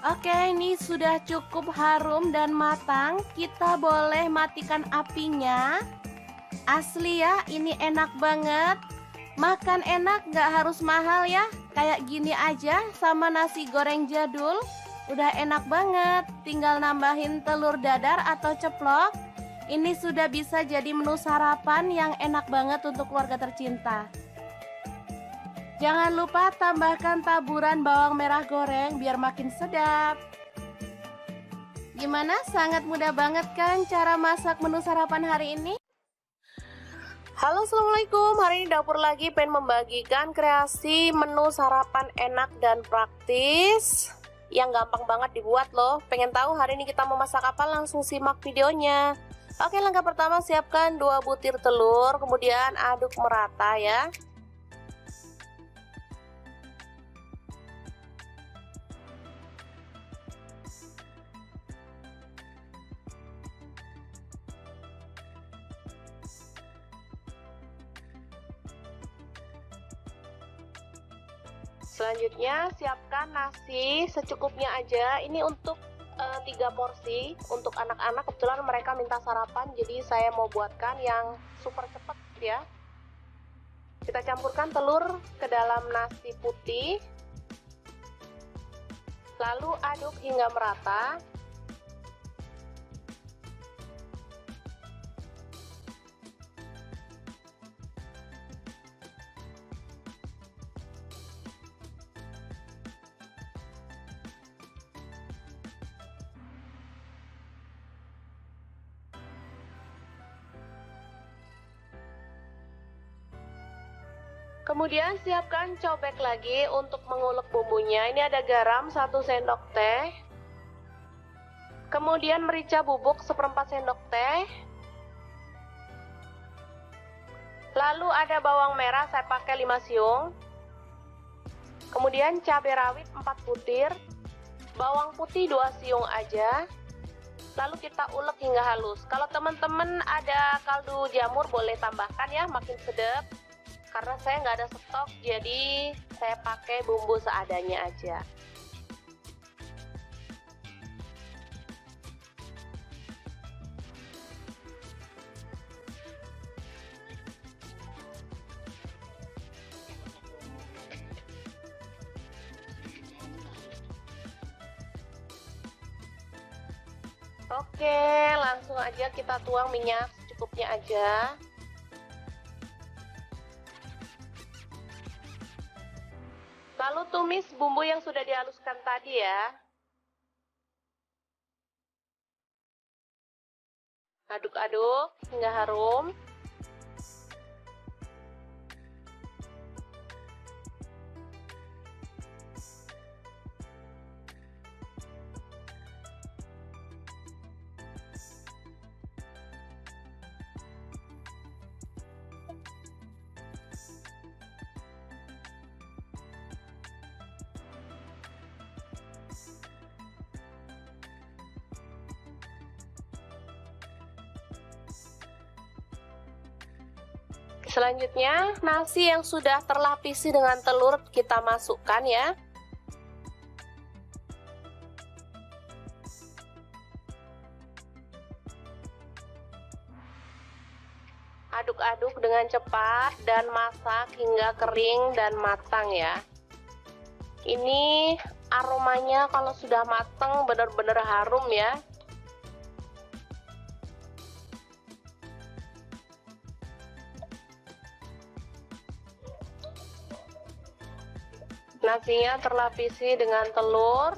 Oke, ini sudah cukup harum dan matang. Kita boleh matikan apinya. Asli ya, ini enak banget. Makan enak, gak harus mahal ya. Kayak gini aja sama nasi goreng jadul. Udah enak banget. Tinggal nambahin telur dadar atau ceplok. Ini sudah bisa jadi menu sarapan yang enak banget untuk keluarga tercinta. Jangan lupa tambahkan taburan bawang merah goreng biar makin sedap. Gimana? Sangat mudah banget kan cara masak menu sarapan hari ini? Halo, assalamualaikum. Hari ini dapur lagi pengen membagikan kreasi menu sarapan enak dan praktis yang gampang banget dibuat loh. Pengen tahu hari ini kita mau masak apa? Langsung simak videonya. Oke, langkah pertama siapkan 2 butir telur, kemudian aduk merata ya. Selanjutnya siapkan nasi secukupnya aja. Ini untuk 3 porsi untuk anak-anak. Kebetulan mereka minta sarapan, jadi saya mau buatkan yang super cepet ya. Kita campurkan telur ke dalam nasi putih, lalu aduk hingga merata. Kemudian siapkan cobek lagi untuk mengulek bumbunya. Ini ada garam 1 sendok teh. Kemudian merica bubuk 1/4 sendok teh. Lalu ada bawang merah, saya pakai 5 siung. Kemudian cabai rawit 4 butir. Bawang putih 2 siung aja. Lalu kita ulek hingga halus. Kalau teman-teman ada kaldu jamur boleh tambahkan ya, makin sedap. Karena saya nggak ada stok, jadi saya pakai bumbu seadanya aja. Oke, langsung aja kita tuang minyak secukupnya aja. Lalu tumis bumbu yang sudah dihaluskan tadi ya. Aduk-aduk hingga harum. Selanjutnya, nasi yang sudah terlapisi dengan telur kita masukkan ya. Aduk-aduk dengan cepat dan masak hingga kering dan matang ya. Ini aromanya kalau sudah matang benar-benar harum ya. Nasinya terlapisi dengan telur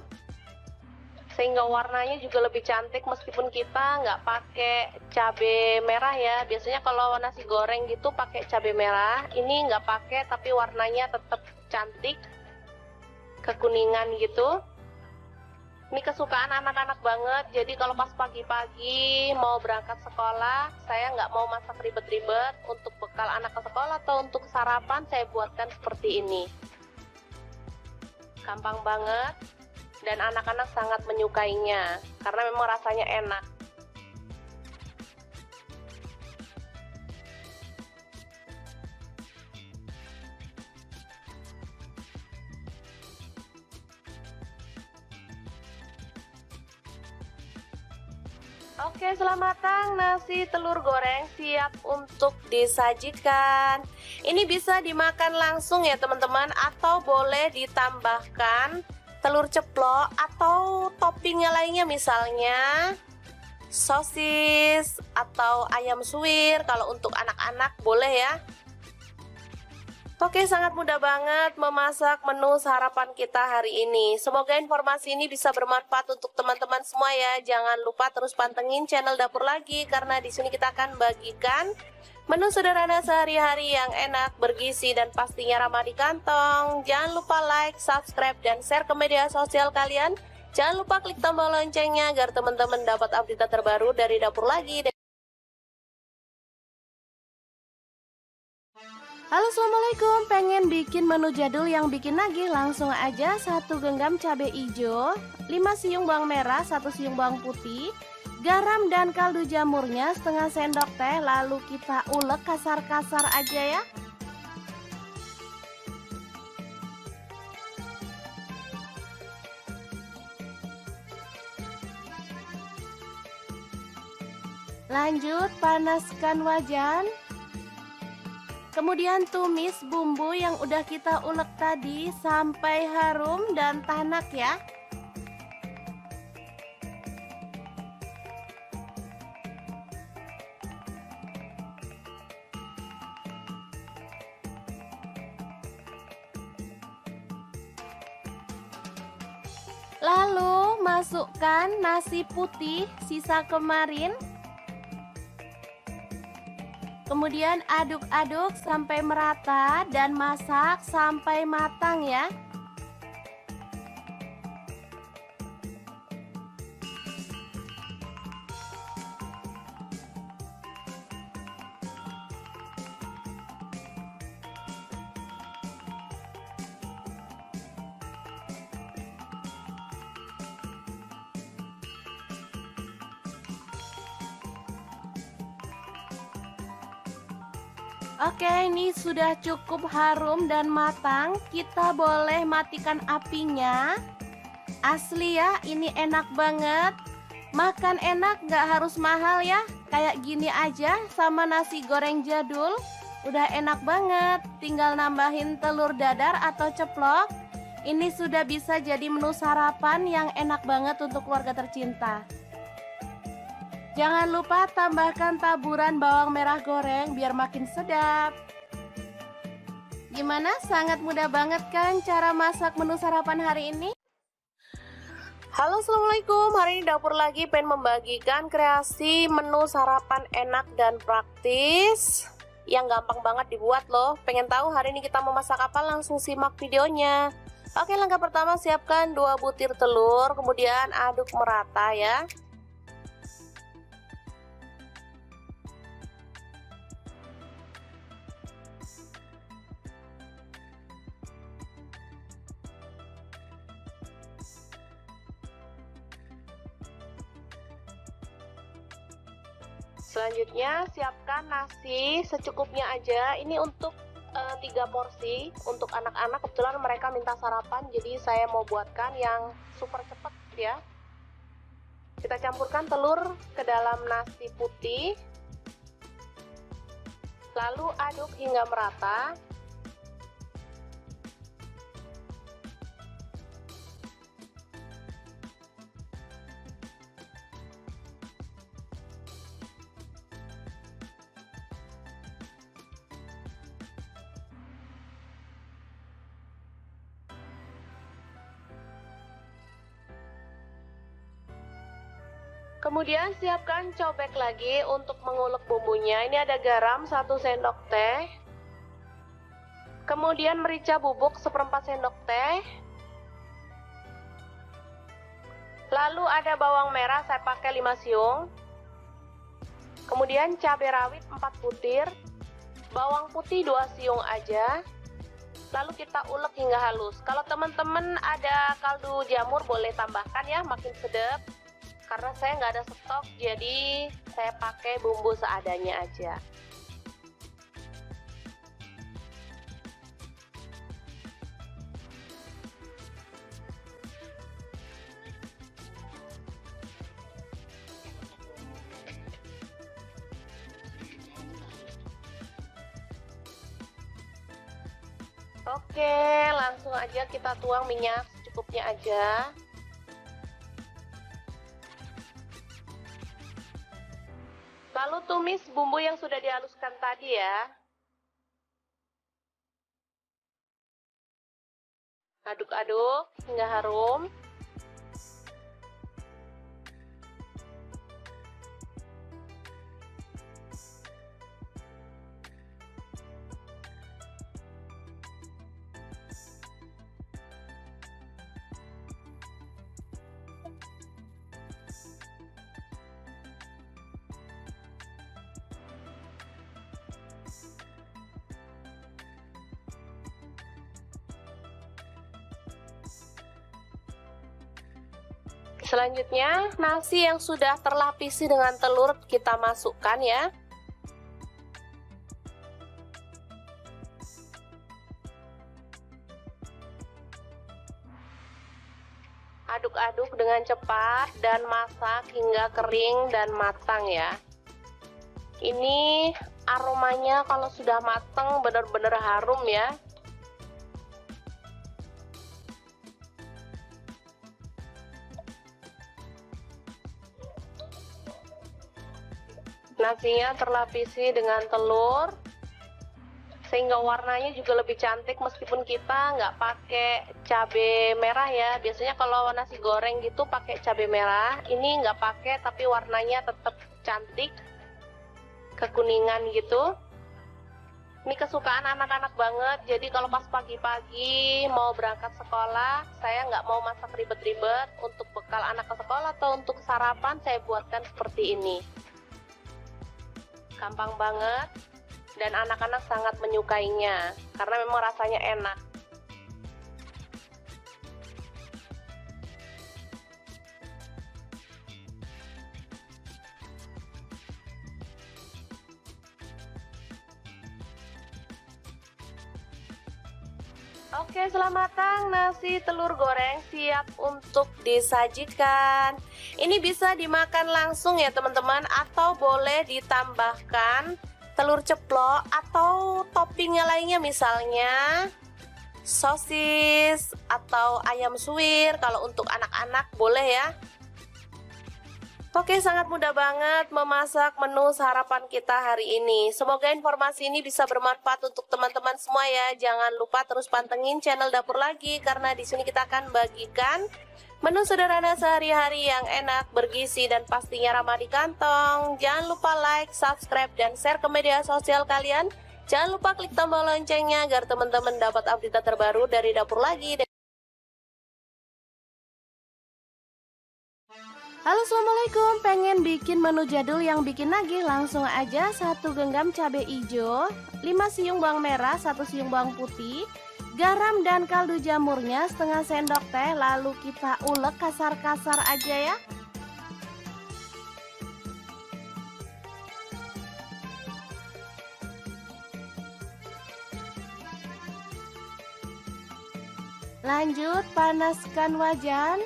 sehingga warnanya juga lebih cantik meskipun kita nggak pakai cabai merah ya. Biasanya kalau nasi goreng gitu pakai cabai merah, ini nggak pakai tapi warnanya tetap cantik kekuningan gitu. Ini kesukaan anak-anak banget, jadi kalau pas pagi-pagi mau berangkat sekolah, saya nggak mau masak ribet-ribet. Untuk bekal anak ke sekolah atau untuk sarapan saya buatkan seperti ini. Gampang banget dan anak-anak sangat menyukainya karena memang rasanya enak. Oke, setelah matang, nasi telur goreng siap untuk disajikan. Ini bisa dimakan langsung ya teman-teman, atau boleh ditambahkan telur ceplok atau toppingnya lainnya, misalnya sosis atau ayam suwir. Kalau untuk anak-anak boleh ya. Oke, sangat mudah banget memasak menu sarapan kita hari ini. Semoga informasi ini bisa bermanfaat untuk teman-teman semua ya. Jangan lupa terus pantengin channel Dapur Lagi karena di sini kita akan bagikan menu sederhana sehari-hari yang enak, bergizi, dan pastinya ramah di kantong. Jangan lupa like, subscribe, dan share ke media sosial kalian. Jangan lupa klik tombol loncengnya agar teman-teman dapat update terbaru dari Dapur Lagi. Halo, assalamualaikum. Pengen bikin menu jadul yang bikin nagih? Langsung aja 1 genggam cabai hijau, 5 siung bawang merah, 1 siung bawang putih, garam dan kaldu jamurnya setengah sendok teh. Lalu kita ulek kasar-kasar aja ya. Lanjut panaskan wajan. Kemudian tumis bumbu yang udah kita ulek tadi sampai harum dan tanak ya. Lalu masukkan nasi putih sisa kemarin. Kemudian aduk-aduk sampai merata dan masak sampai matang ya. Oke, ini sudah cukup harum dan matang. Kita boleh matikan apinya. Asli ya, ini enak banget. Makan enak, gak harus mahal ya. Kayak gini aja sama nasi goreng jadul. Udah enak banget. Tinggal nambahin telur dadar atau ceplok. Ini sudah bisa jadi menu sarapan yang enak banget untuk keluarga tercinta. Jangan lupa tambahkan taburan bawang merah goreng biar makin sedap. Gimana? Sangat mudah banget kan cara masak menu sarapan hari ini? Halo, assalamualaikum. Hari ini Dapur Lagi pengen membagikan kreasi menu sarapan enak dan praktis yang gampang banget dibuat loh. Pengen tahu hari ini kita mau masak apa? Langsung simak videonya. Oke, langkah pertama siapkan 2 butir telur, kemudian aduk merata ya. Selanjutnya siapkan nasi secukupnya aja. Ini untuk 3 porsi untuk anak-anak. Kebetulan mereka minta sarapan, jadi saya mau buatkan yang super cepat ya. Kita campurkan telur ke dalam nasi putih, lalu aduk hingga merata. Kemudian siapkan cobek lagi untuk mengulek bumbunya. Ini ada garam 1 sendok teh. Kemudian merica bubuk 1/4 sendok teh. Lalu ada bawang merah, saya pakai 5 siung. Kemudian cabai rawit 4 butir. Bawang putih 2 siung aja. Lalu kita ulek hingga halus. Kalau teman-teman ada kaldu jamur boleh tambahkan ya, makin sedap. Karena saya nggak ada stok, jadi saya pakai bumbu seadanya aja. Oke, langsung aja kita tuang minyak secukupnya aja. Lalu tumis bumbu yang sudah dihaluskan tadi ya. Aduk-aduk hingga harum. Selanjutnya, nasi yang sudah terlapisi dengan telur kita masukkan ya. Aduk-aduk dengan cepat dan masak hingga kering dan matang ya. Ini aromanya kalau sudah matang benar-benar harum ya. Nasinya terlapisi dengan telur sehingga warnanya juga lebih cantik meskipun kita nggak pakai cabai merah ya. Biasanya kalau nasi goreng gitu pakai cabai merah, ini nggak pakai tapi warnanya tetap cantik, kekuningan gitu. Ini kesukaan anak-anak banget, jadi kalau pas pagi-pagi mau berangkat sekolah, saya nggak mau masak ribet-ribet. Untuk bekal anak ke sekolah atau untuk sarapan saya buatkan seperti ini. Gampang banget dan anak-anak sangat menyukainya karena memang rasanya enak. Oke, selamat matang nasi telur goreng siap untuk disajikan. Ini bisa dimakan langsung ya teman-teman, atau boleh ditambahkan telur ceplok atau toppingnya lainnya, misalnya sosis atau ayam suwir. Kalau untuk anak-anak boleh ya. Oke, sangat mudah banget memasak menu sarapan kita hari ini. Semoga informasi ini bisa bermanfaat untuk teman-teman semua ya. Jangan lupa terus pantengin channel Dapur Lagi karena di sini kita akan bagikan menu sederhana sehari-hari yang enak, bergizi dan pastinya ramah di kantong. Jangan lupa like, subscribe dan share ke media sosial kalian. Jangan lupa klik tombol loncengnya agar teman-teman dapat update terbaru dari Dapur Lagi. Halo, assalamualaikum. Pengen bikin menu jadul yang bikin nagih? Langsung aja 1 genggam cabai hijau, 5 siung bawang merah, 1 siung bawang putih, garam dan kaldu jamurnya setengah sendok teh. Lalu kita ulek kasar-kasar aja ya. Lanjut panaskan wajan.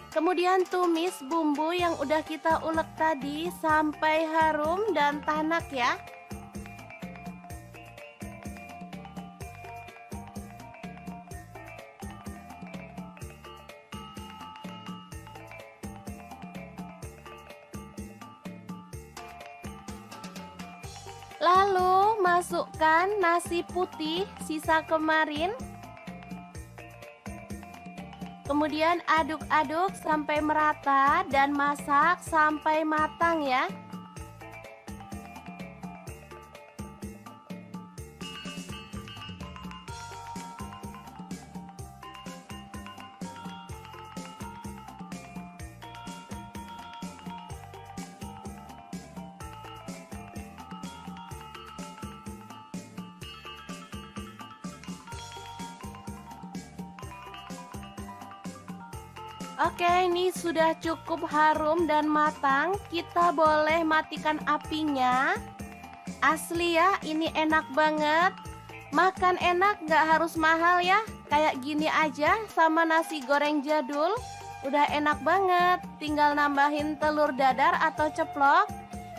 Kemudian tumis bumbu yang udah kita ulek tadi sampai harum dan tanak ya. Lalu masukkan nasi putih sisa kemarin. Kemudian aduk-aduk sampai merata dan masak sampai matang ya. Oke, ini sudah cukup harum dan matang. Kita boleh matikan apinya. Asli ya, ini enak banget. Makan enak, nggak harus mahal ya. Kayak gini aja sama nasi goreng jadul. Udah enak banget. Tinggal nambahin telur dadar atau ceplok.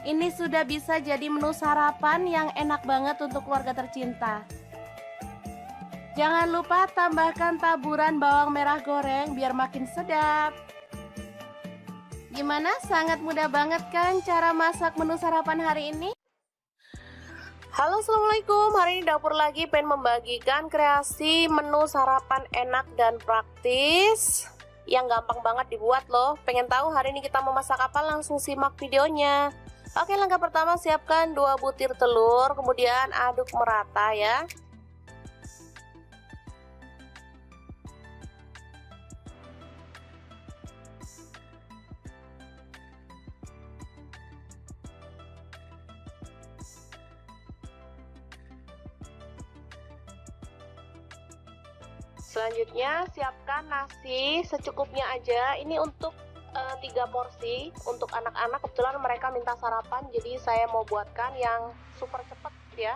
Ini sudah bisa jadi menu sarapan yang enak banget untuk keluarga tercinta. Jangan lupa tambahkan taburan bawang merah goreng biar makin sedap. Gimana? Sangat mudah banget kan cara masak menu sarapan hari ini? Halo, assalamualaikum. Hari ini dapur lagi pengen membagikan kreasi menu sarapan enak dan praktis yang gampang banget dibuat loh. Pengen tahu hari ini kita mau masak apa? Langsung simak videonya. Oke, langkah pertama siapkan 2 butir telur, kemudian aduk merata ya. Selanjutnya siapkan nasi secukupnya aja. Ini untuk 3 porsi untuk anak-anak. Kebetulan mereka minta sarapan, jadi saya mau buatkan yang super cepet ya.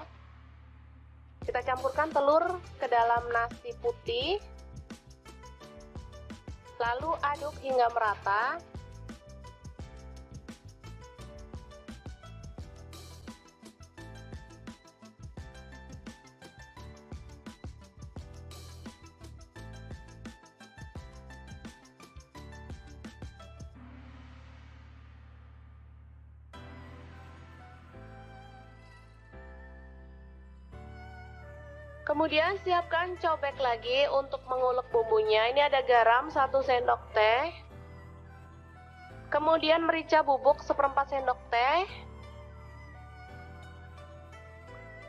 Kita campurkan telur ke dalam nasi putih, lalu aduk hingga merata. Kemudian siapkan cobek lagi untuk mengulek bumbunya. Ini ada garam 1 sendok teh. Kemudian merica bubuk 1/4 sendok teh.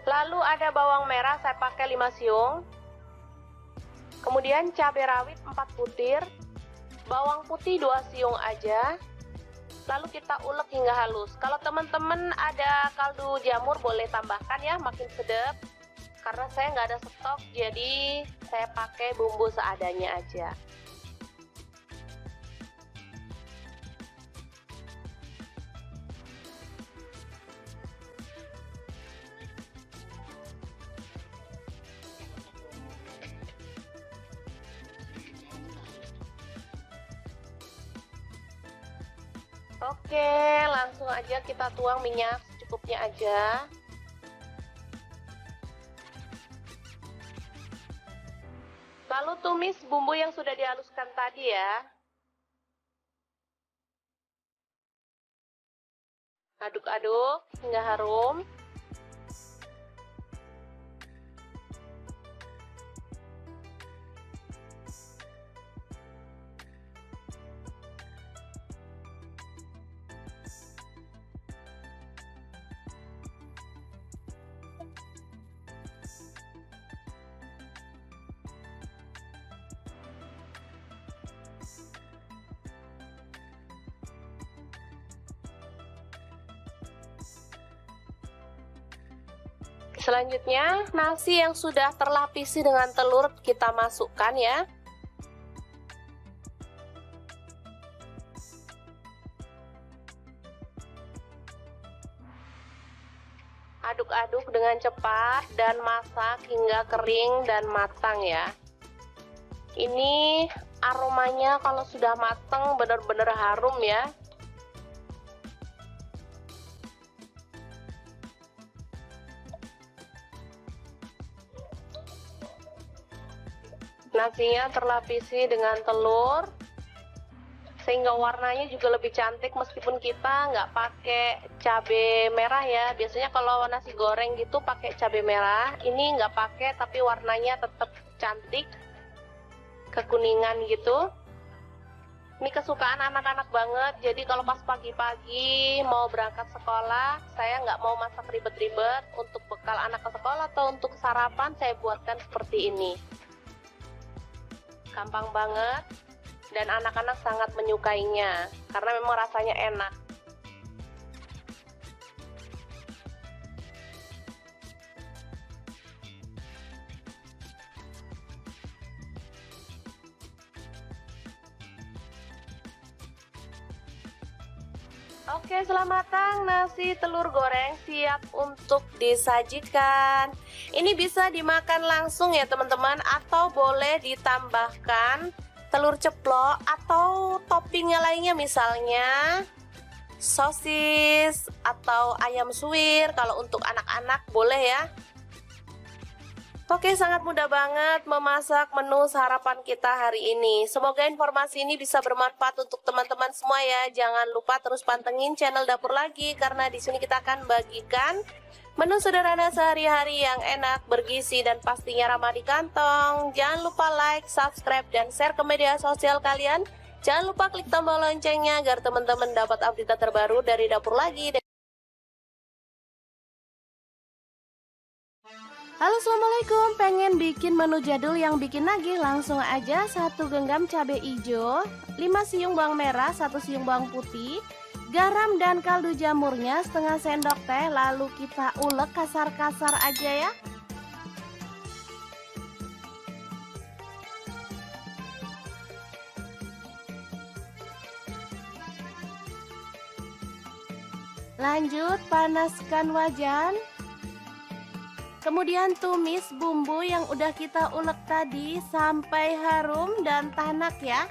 Lalu ada bawang merah, saya pakai 5 siung. Kemudian cabai rawit 4 butir. Bawang putih 2 siung aja. Lalu kita ulek hingga halus. Kalau teman-teman ada kaldu jamur boleh tambahkan ya, makin sedap. Karena saya nggak ada stok, jadi saya pakai bumbu seadanya aja. Oke, langsung aja kita tuang minyak secukupnya aja. Lalu tumis bumbu yang sudah dihaluskan tadi ya. Aduk-aduk hingga harum. Selanjutnya, nasi yang sudah terlapisi dengan telur kita masukkan ya. Aduk-aduk dengan cepat dan masak hingga kering dan matang ya. Ini aromanya kalau sudah matang benar-benar harum ya. Nasinya terlapisi dengan telur sehingga warnanya juga lebih cantik meskipun kita nggak pakai cabai merah ya. Biasanya kalau nasi goreng gitu pakai cabai merah, ini nggak pakai tapi warnanya tetap cantik, kekuningan gitu. Ini kesukaan anak-anak banget, jadi kalau pas pagi-pagi mau berangkat sekolah, saya nggak mau masak ribet-ribet. Untuk bekal anak ke sekolah atau untuk sarapan saya buatkan seperti ini. Gampang banget dan anak-anak sangat menyukainya karena memang rasanya enak. Oke, setelah matang nasi telur goreng siap untuk disajikan. Ini bisa dimakan langsung ya teman-teman, atau boleh ditambahkan telur ceplok atau toppingnya lainnya, misalnya sosis atau ayam suwir. Kalau untuk anak-anak boleh ya. Oke, sangat mudah banget memasak menu sarapan kita hari ini. Semoga informasi ini bisa bermanfaat untuk teman-teman semua ya. Jangan lupa terus pantengin channel Dapur Lagi karena di sini kita akan bagikan Menu sederhana sehari-hari yang enak, bergizi, dan pastinya ramah di kantong. Jangan lupa like, subscribe, dan share ke media sosial kalian. Jangan lupa klik tombol loncengnya agar teman-teman dapat update terbaru dari Dapur Lagi. Halo, assalamualaikum. Pengen bikin menu jadul yang bikin nagih? Langsung aja 1 genggam cabai hijau, 5 siung bawang merah, 1 siung bawang putih, garam dan kaldu jamurnya setengah sendok teh. Lalu kita ulek kasar-kasar aja ya. Lanjut panaskan wajan. Kemudian tumis bumbu yang udah kita ulek tadi sampai harum dan tanak ya.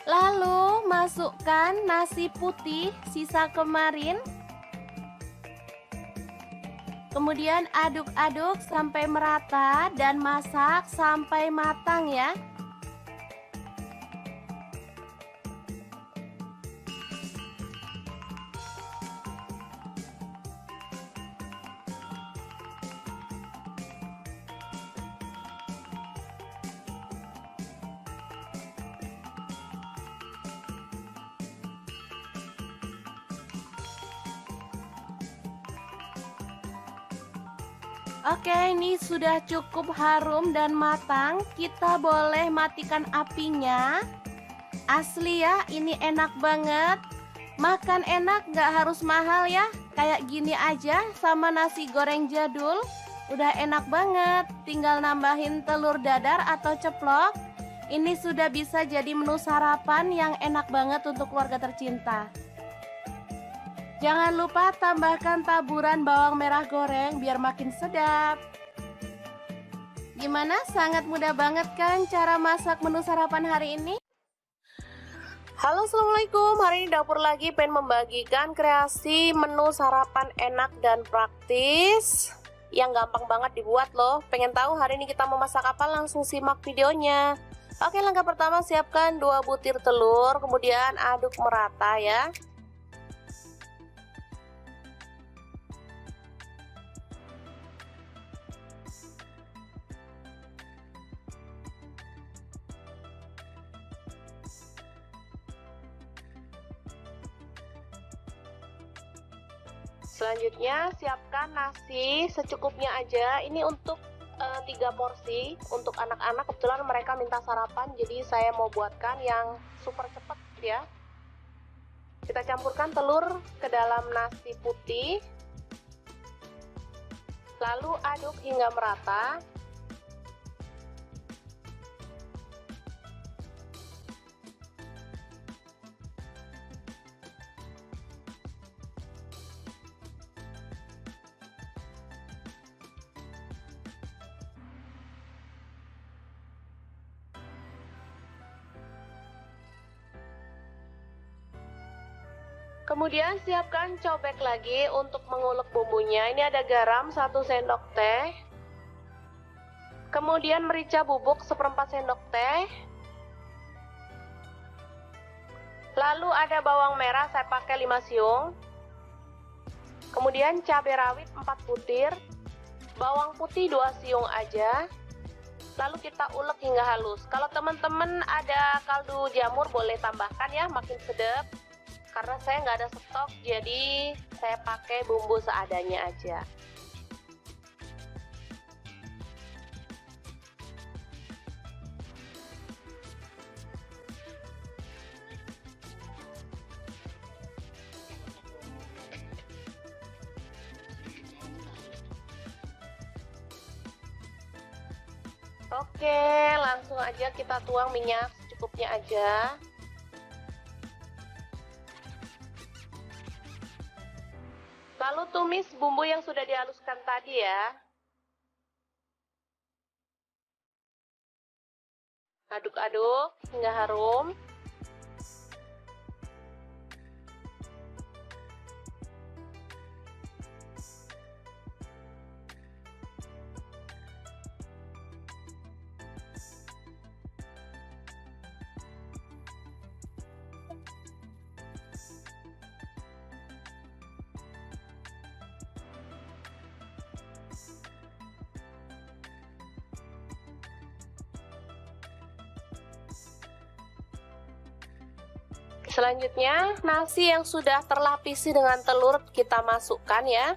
Lalu masukkan nasi putih sisa kemarin. Kemudian aduk-aduk sampai merata dan masak sampai matang ya. Oke, ini sudah cukup harum dan matang. Kita boleh matikan apinya. Asli ya, ini enak banget. Makan enak, gak harus mahal ya. Kayak gini aja sama nasi goreng jadul. Udah enak banget. Tinggal nambahin telur dadar atau ceplok. Ini sudah bisa jadi menu sarapan yang enak banget untuk keluarga tercinta. Jangan lupa tambahkan taburan bawang merah goreng biar makin sedap. Gimana? Sangat mudah banget kan cara masak menu sarapan hari ini? Halo, assalamualaikum. Hari ini Dapur Lagi pengen membagikan kreasi menu sarapan enak dan praktis yang gampang banget dibuat loh. Pengen tahu hari ini kita mau masak apa? Langsung simak videonya. Oke, langkah pertama siapkan 2 butir telur, kemudian aduk merata ya. Selanjutnya siapkan nasi secukupnya aja. Ini untuk 3 porsi untuk anak-anak. Kebetulan mereka minta sarapan, jadi saya mau buatkan yang super cepet ya. Kita campurkan telur ke dalam nasi putih, lalu aduk hingga merata. Kemudian siapkan cobek lagi untuk mengulek bumbunya. Ini ada garam 1 sendok teh. Kemudian merica bubuk 1/4 sendok teh. Lalu ada bawang merah, saya pakai 5 siung. Kemudian cabai rawit 4 butir. Bawang putih 2 siung aja. Lalu kita ulek hingga halus. Kalau teman-teman ada kaldu jamur boleh tambahkan ya, makin sedap. Karena saya nggak ada stok, jadi saya pakai bumbu seadanya aja. Oke, langsung aja kita tuang minyak secukupnya aja. Lalu tumis bumbu yang sudah dihaluskan tadi ya. Aduk-aduk hingga harum. Selanjutnya, nasi yang sudah terlapisi dengan telur kita masukkan ya.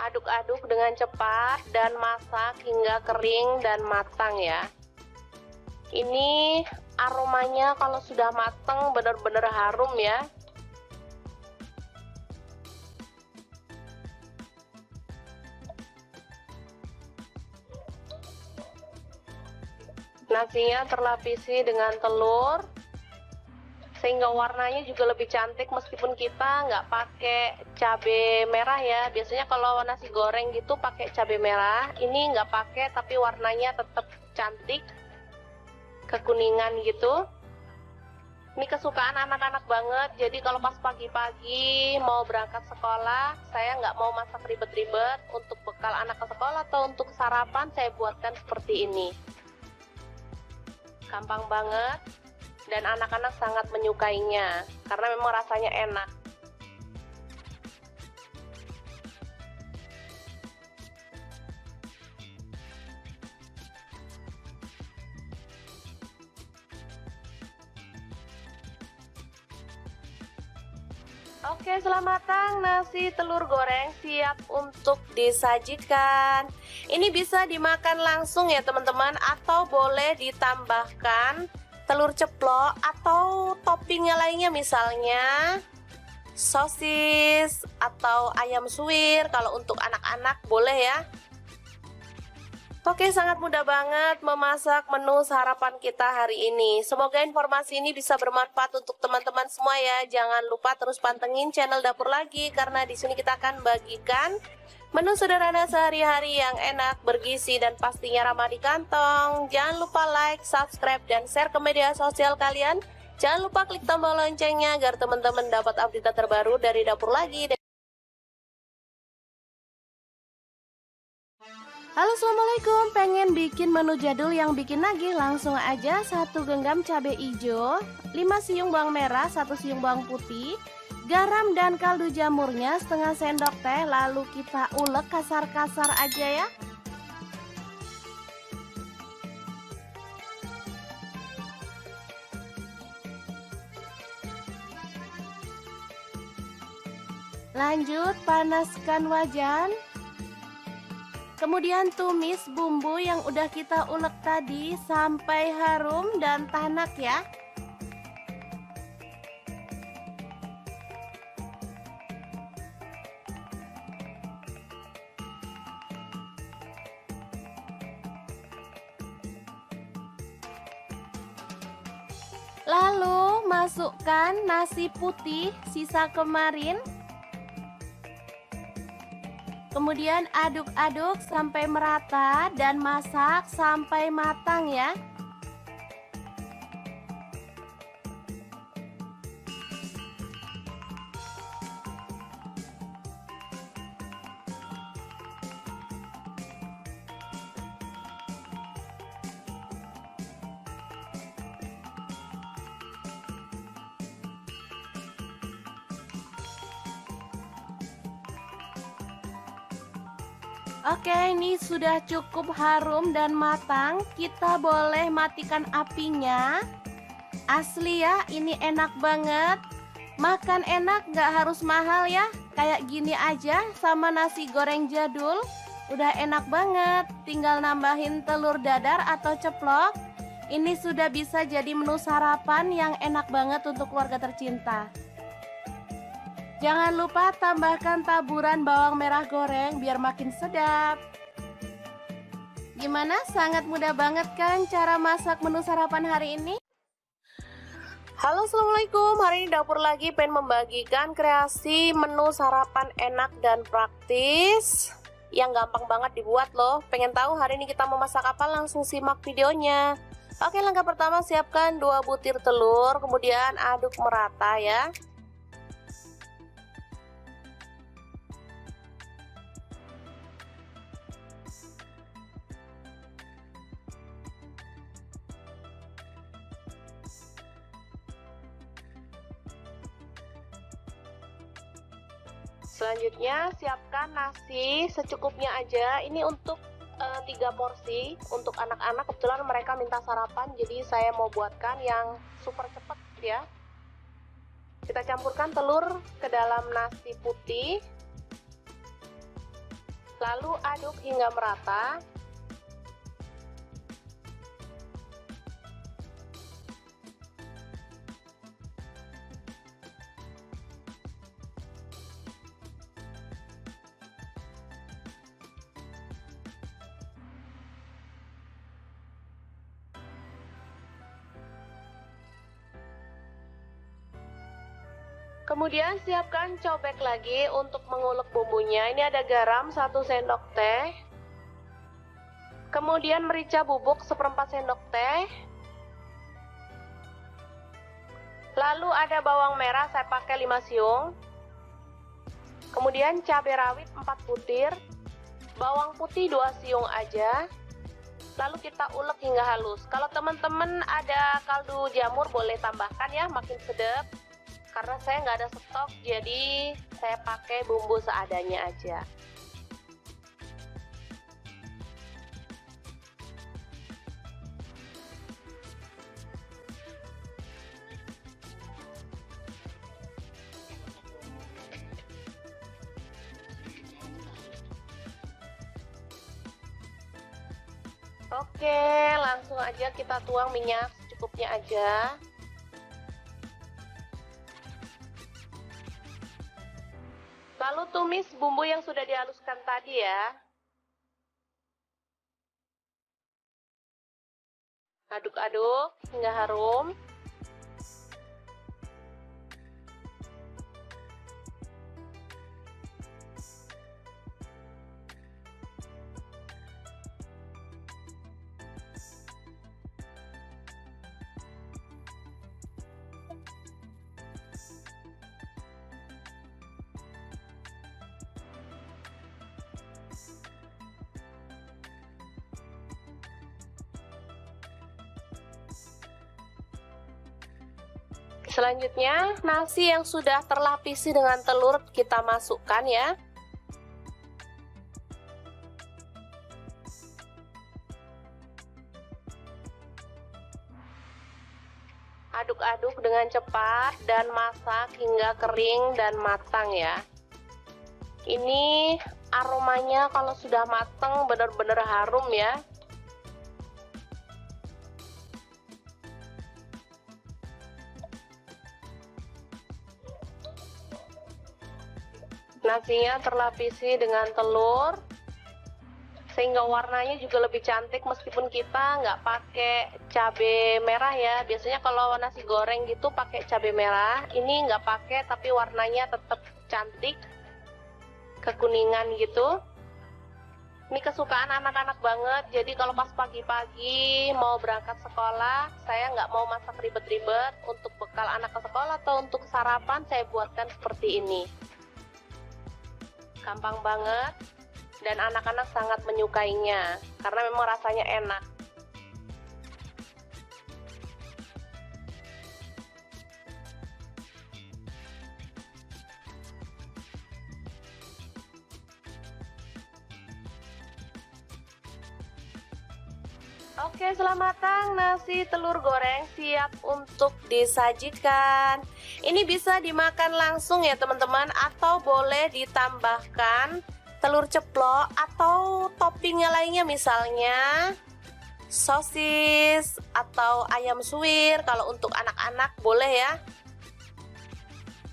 Aduk-aduk dengan cepat dan masak hingga kering dan matang ya. Ini aromanya kalau sudah matang benar-benar harum ya. Nasinya terlapisi dengan telur sehingga warnanya juga lebih cantik meskipun kita nggak pakai cabai merah ya. Biasanya kalau nasi goreng gitu pakai cabai merah, ini nggak pakai tapi warnanya tetap cantik, kekuningan gitu. Ini kesukaan anak-anak banget, jadi kalau pas pagi-pagi mau berangkat sekolah, saya nggak mau masak ribet-ribet. Untuk bekal anak ke sekolah atau untuk sarapan saya buatkan seperti ini. Gampang banget dan anak-anak sangat menyukainya karena memang rasanya enak. Oke, selamat matang nasi telur goreng siap untuk disajikan. Ini bisa dimakan langsung ya teman-teman, atau boleh ditambahkan telur ceplok atau toppingnya lainnya, misalnya sosis atau ayam suwir. Kalau untuk anak-anak boleh ya. Oke, sangat mudah banget memasak menu sarapan kita hari ini. Semoga informasi ini bisa bermanfaat untuk teman-teman semua ya. Jangan lupa terus pantengin channel Dapur Lagi karena di sini kita akan bagikan menu sederhana sehari-hari yang enak, bergizi, dan pastinya ramah di kantong. Jangan lupa like, subscribe, dan share ke media sosial kalian. Jangan lupa klik tombol loncengnya agar teman-teman dapat update terbaru dari Dapur Lagi. Halo, assalamualaikum. Pengen bikin menu jadul yang bikin nagih? Langsung aja 1 genggam cabai hijau, 5 siung bawang merah, 1 siung bawang putih, garam dan kaldu jamurnya setengah sendok teh. Lalu kita ulek kasar-kasar aja ya. Lanjut panaskan wajan. Kemudian tumis bumbu yang udah kita ulek tadi sampai harum dan tanak ya. Lalu masukkan nasi putih sisa kemarin. Kemudian aduk-aduk sampai merata dan masak sampai matang ya. Oke, ini sudah cukup harum dan matang. Kita boleh matikan apinya. Asli ya, ini enak banget. Makan enak, gak harus mahal ya. Kayak gini aja sama nasi goreng jadul. Udah enak banget. Tinggal nambahin telur dadar atau ceplok. Ini sudah bisa jadi menu sarapan yang enak banget untuk keluarga tercinta. Jangan lupa tambahkan taburan bawang merah goreng biar makin sedap. Gimana? Sangat mudah banget kan cara masak menu sarapan hari ini? Halo, assalamualaikum. Hari ini Dapur Lagi pengen membagikan kreasi menu sarapan enak dan praktis yang gampang banget dibuat loh. Pengen tahu hari ini kita mau masak apa? Langsung simak videonya. Oke, langkah pertama siapkan 2 butir telur, kemudian aduk merata ya. Selanjutnya siapkan nasi secukupnya aja. Ini untuk 3 porsi untuk anak-anak. Kebetulan mereka minta sarapan, jadi saya mau buatkan yang super cepat ya. Kita campurkan telur ke dalam nasi putih, lalu aduk hingga merata. Kemudian siapkan cobek lagi untuk mengulek bumbunya. Ini ada garam 1 sendok teh. Kemudian merica bubuk 1/4 sendok teh. Lalu ada bawang merah, saya pakai 5 siung. Kemudian cabai rawit 4 butir. Bawang putih 2 siung aja. Lalu kita ulek hingga halus. Kalau teman-teman ada kaldu jamur boleh tambahkan ya, makin sedap. Karena saya nggak ada stok, jadi saya pakai bumbu seadanya aja. Oke, langsung aja kita tuang minyak secukupnya aja. Lalu tumis bumbu yang sudah dihaluskan tadi ya. Aduk-aduk hingga harum. Selanjutnya, nasi yang sudah terlapisi dengan telur kita masukkan ya. Aduk-aduk dengan cepat dan masak hingga kering dan matang ya. Ini aromanya kalau sudah matang benar-benar harum ya. Nasinya terlapisi dengan telur sehingga warnanya juga lebih cantik meskipun kita nggak pakai cabai merah ya. Biasanya kalau nasi goreng gitu pakai cabai merah, ini nggak pakai tapi warnanya tetap cantik kekuningan gitu. Ini kesukaan anak-anak banget, jadi kalau pas pagi-pagi mau berangkat sekolah, saya nggak mau masak ribet-ribet. Untuk bekal anak ke sekolah atau untuk sarapan saya buatkan seperti ini. Gampang banget dan anak-anak sangat menyukainya karena memang rasanya enak. Oke, setelah matang nasi telur goreng siap untuk disajikan. Ini bisa dimakan langsung ya teman-teman, atau boleh ditambahkan telur ceplok atau toppingnya lainnya, misalnya sosis atau ayam suwir. Kalau untuk anak-anak boleh ya.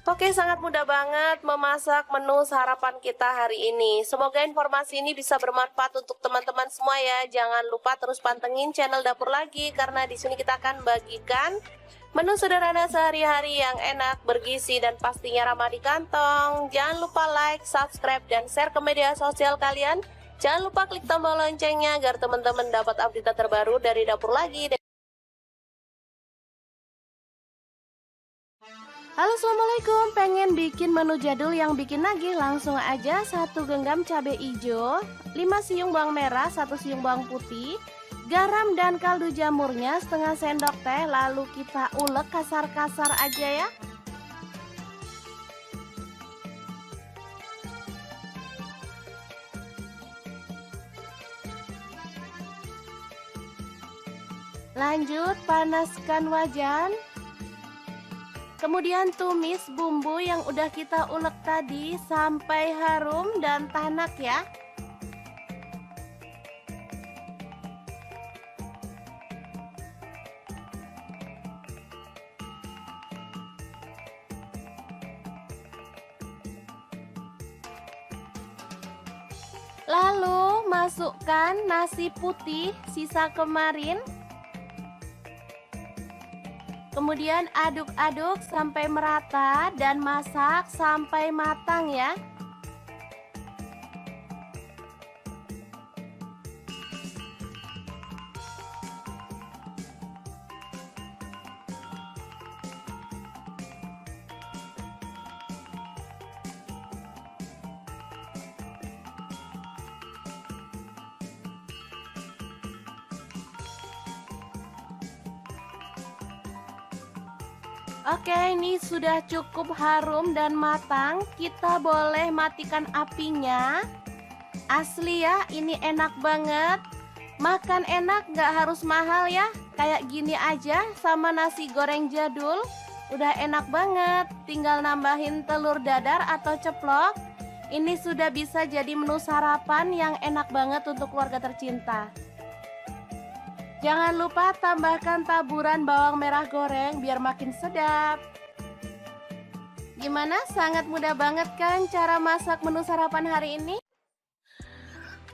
Oke, sangat mudah banget memasak menu sarapan kita hari ini. Semoga informasi ini bisa bermanfaat untuk teman-teman semua ya. Jangan lupa terus pantengin channel Dapur Lagi karena di sini kita akan bagikan menu sederhana sehari-hari yang enak, bergizi dan pastinya ramah di kantong. Jangan lupa like, subscribe dan share ke media sosial kalian. Jangan lupa klik tombol loncengnya agar teman-teman dapat update terbaru dari Dapur Lagi. Halo, assalamualaikum. Pengen bikin menu jadul yang bikin nagih? Langsung aja 1 genggam cabai hijau, 5 siung bawang merah, 1 siung bawang putih, garam dan kaldu jamurnya setengah sendok teh. Lalu kita ulek kasar-kasar aja ya. Lanjut, panaskan wajan. Kemudian tumis bumbu yang udah kita ulek tadi sampai harum dan tanak ya. Lalu masukkan nasi putih sisa kemarin. Kemudian aduk-aduk sampai merata dan masak sampai matang ya. Oke, ini sudah cukup harum dan matang. Kita boleh matikan apinya. Asli ya, ini enak banget. Makan enak, gak harus mahal ya. Kayak gini aja sama nasi goreng jadul. Udah enak banget. Tinggal nambahin telur dadar atau ceplok. Ini sudah bisa jadi menu sarapan yang enak banget untuk keluarga tercinta. Jangan lupa tambahkan taburan bawang merah goreng biar makin sedap. Gimana? Sangat mudah banget kan cara masak menu sarapan hari ini?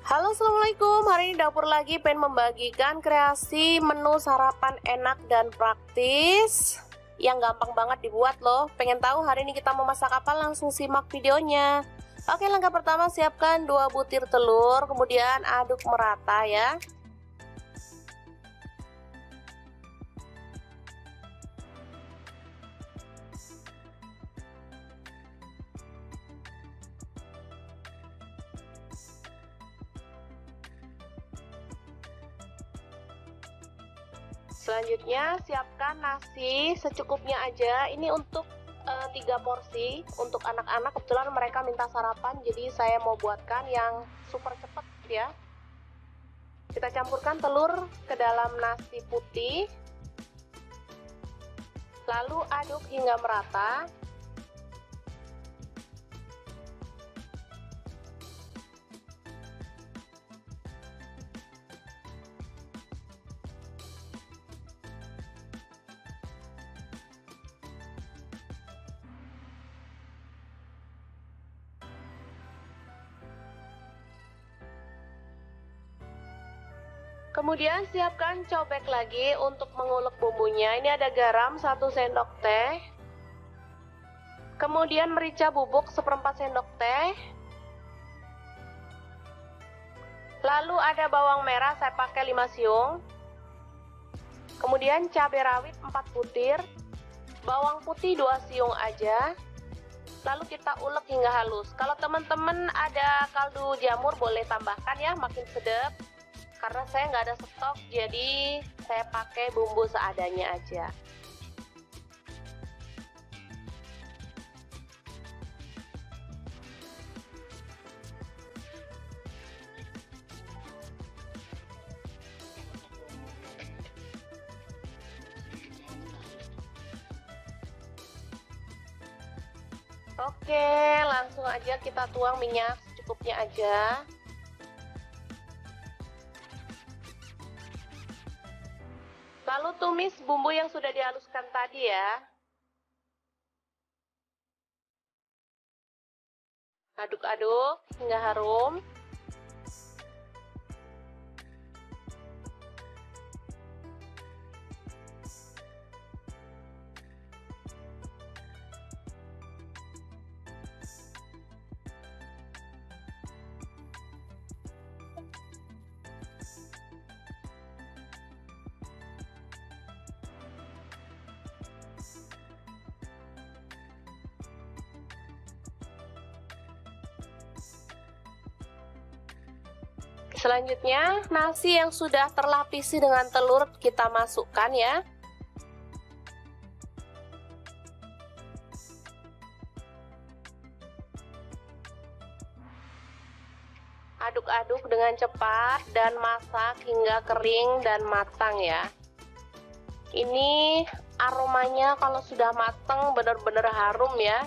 Halo, assalamualaikum. Hari ini dapur lagi pengen membagikan kreasi menu sarapan enak dan praktis yang gampang banget dibuat loh. Pengen tahu hari ini kita mau masak apa? Langsung simak videonya. Oke, langkah pertama siapkan 2 butir telur, kemudian aduk merata ya. Selanjutnya siapkan nasi secukupnya aja. Ini untuk 3 porsi untuk anak-anak. Kebetulan mereka minta sarapan, jadi saya mau buatkan yang super cepet ya. Kita campurkan telur ke dalam nasi putih, lalu aduk hingga merata. Kemudian siapkan cobek lagi untuk mengulek bumbunya. Ini ada garam 1 sendok teh. Kemudian merica bubuk 1/4 sendok teh. Lalu ada bawang merah, saya pakai 5 siung. Kemudian cabai rawit 4 butir. Bawang putih 2 siung aja. Lalu kita ulek hingga halus. Kalau teman-teman ada kaldu jamur boleh tambahkan ya, makin sedap. Karena saya nggak ada stok, jadi saya pakai bumbu seadanya aja. Oke, langsung aja kita tuang minyak secukupnya aja. Lalu tumis bumbu yang sudah dihaluskan tadi ya. Aduk-aduk hingga harum. Selanjutnya, nasi yang sudah terlapisi dengan telur kita masukkan ya. Aduk-aduk dengan cepat dan masak hingga kering dan matang ya. Ini aromanya kalau sudah mateng benar-benar harum ya.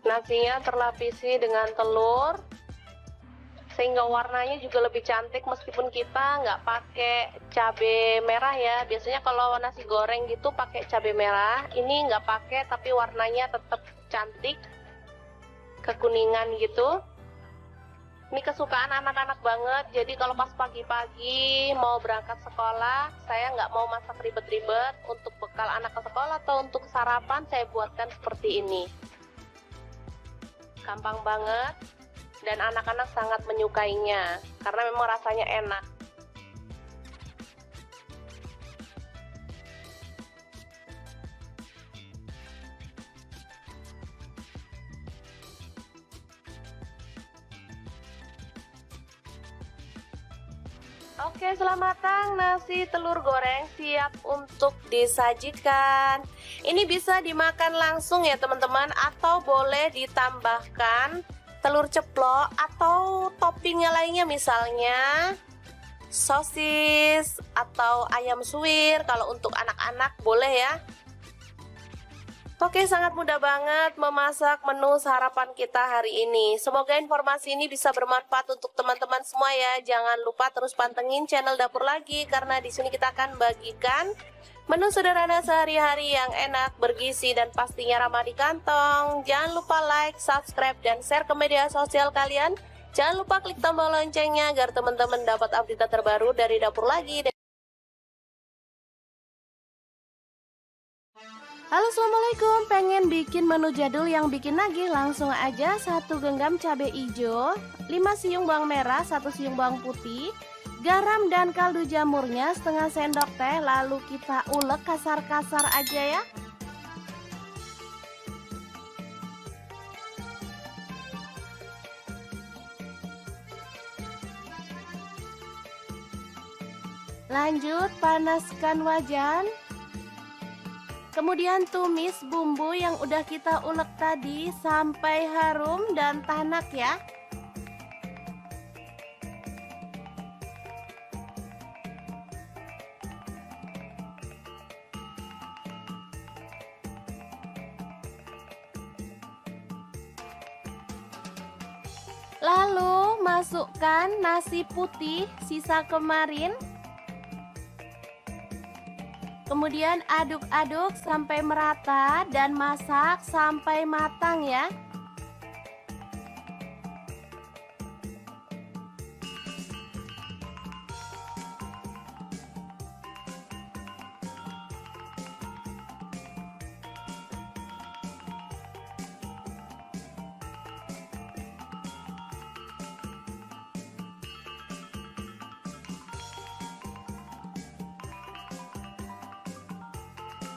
Nasinya terlapisi dengan telur, sehingga warnanya juga lebih cantik meskipun kita nggak pakai cabai merah ya. Biasanya kalau nasi goreng gitu pakai cabai merah, ini nggak pakai tapi warnanya tetap cantik, kekuningan gitu. Ini kesukaan anak-anak banget, jadi kalau pas pagi-pagi mau berangkat sekolah, saya nggak mau masak ribet-ribet. Untuk bekal anak ke sekolah atau untuk sarapan saya buatkan seperti ini. Gampang banget dan anak-anak sangat menyukainya karena memang rasanya enak. Oke, selamat matang nasi telur goreng siap untuk disajikan. Ini bisa dimakan langsung ya teman-teman, atau boleh ditambahkan telur ceplok atau toppingnya lainnya, misalnya sosis atau ayam suwir. Kalau untuk anak-anak boleh ya. Oke, sangat mudah banget memasak menu sarapan kita hari ini. Semoga informasi ini bisa bermanfaat untuk teman-teman semua ya. Jangan lupa terus pantengin channel Dapur Lagi, karena di sini kita akan bagikan menu sederhana sehari-hari yang enak, bergizi, dan pastinya ramah di kantong. Jangan lupa like, subscribe, dan share ke media sosial kalian. Jangan lupa klik tombol loncengnya agar teman-teman dapat update terbaru dari Dapur Lagi. Halo, assalamualaikum. Pengen bikin menu jadul yang bikin nagih? Langsung aja 1 genggam cabai hijau, 5 siung bawang merah, 1 siung bawang putih, garam dan kaldu jamurnya setengah sendok teh. Lalu kita ulek kasar-kasar aja ya. Lanjut panaskan wajan. Kemudian tumis bumbu yang udah kita ulek tadi sampai harum dan tanak ya. Lalu masukkan nasi putih sisa kemarin. Kemudian aduk-aduk sampai merata dan masak sampai matang ya.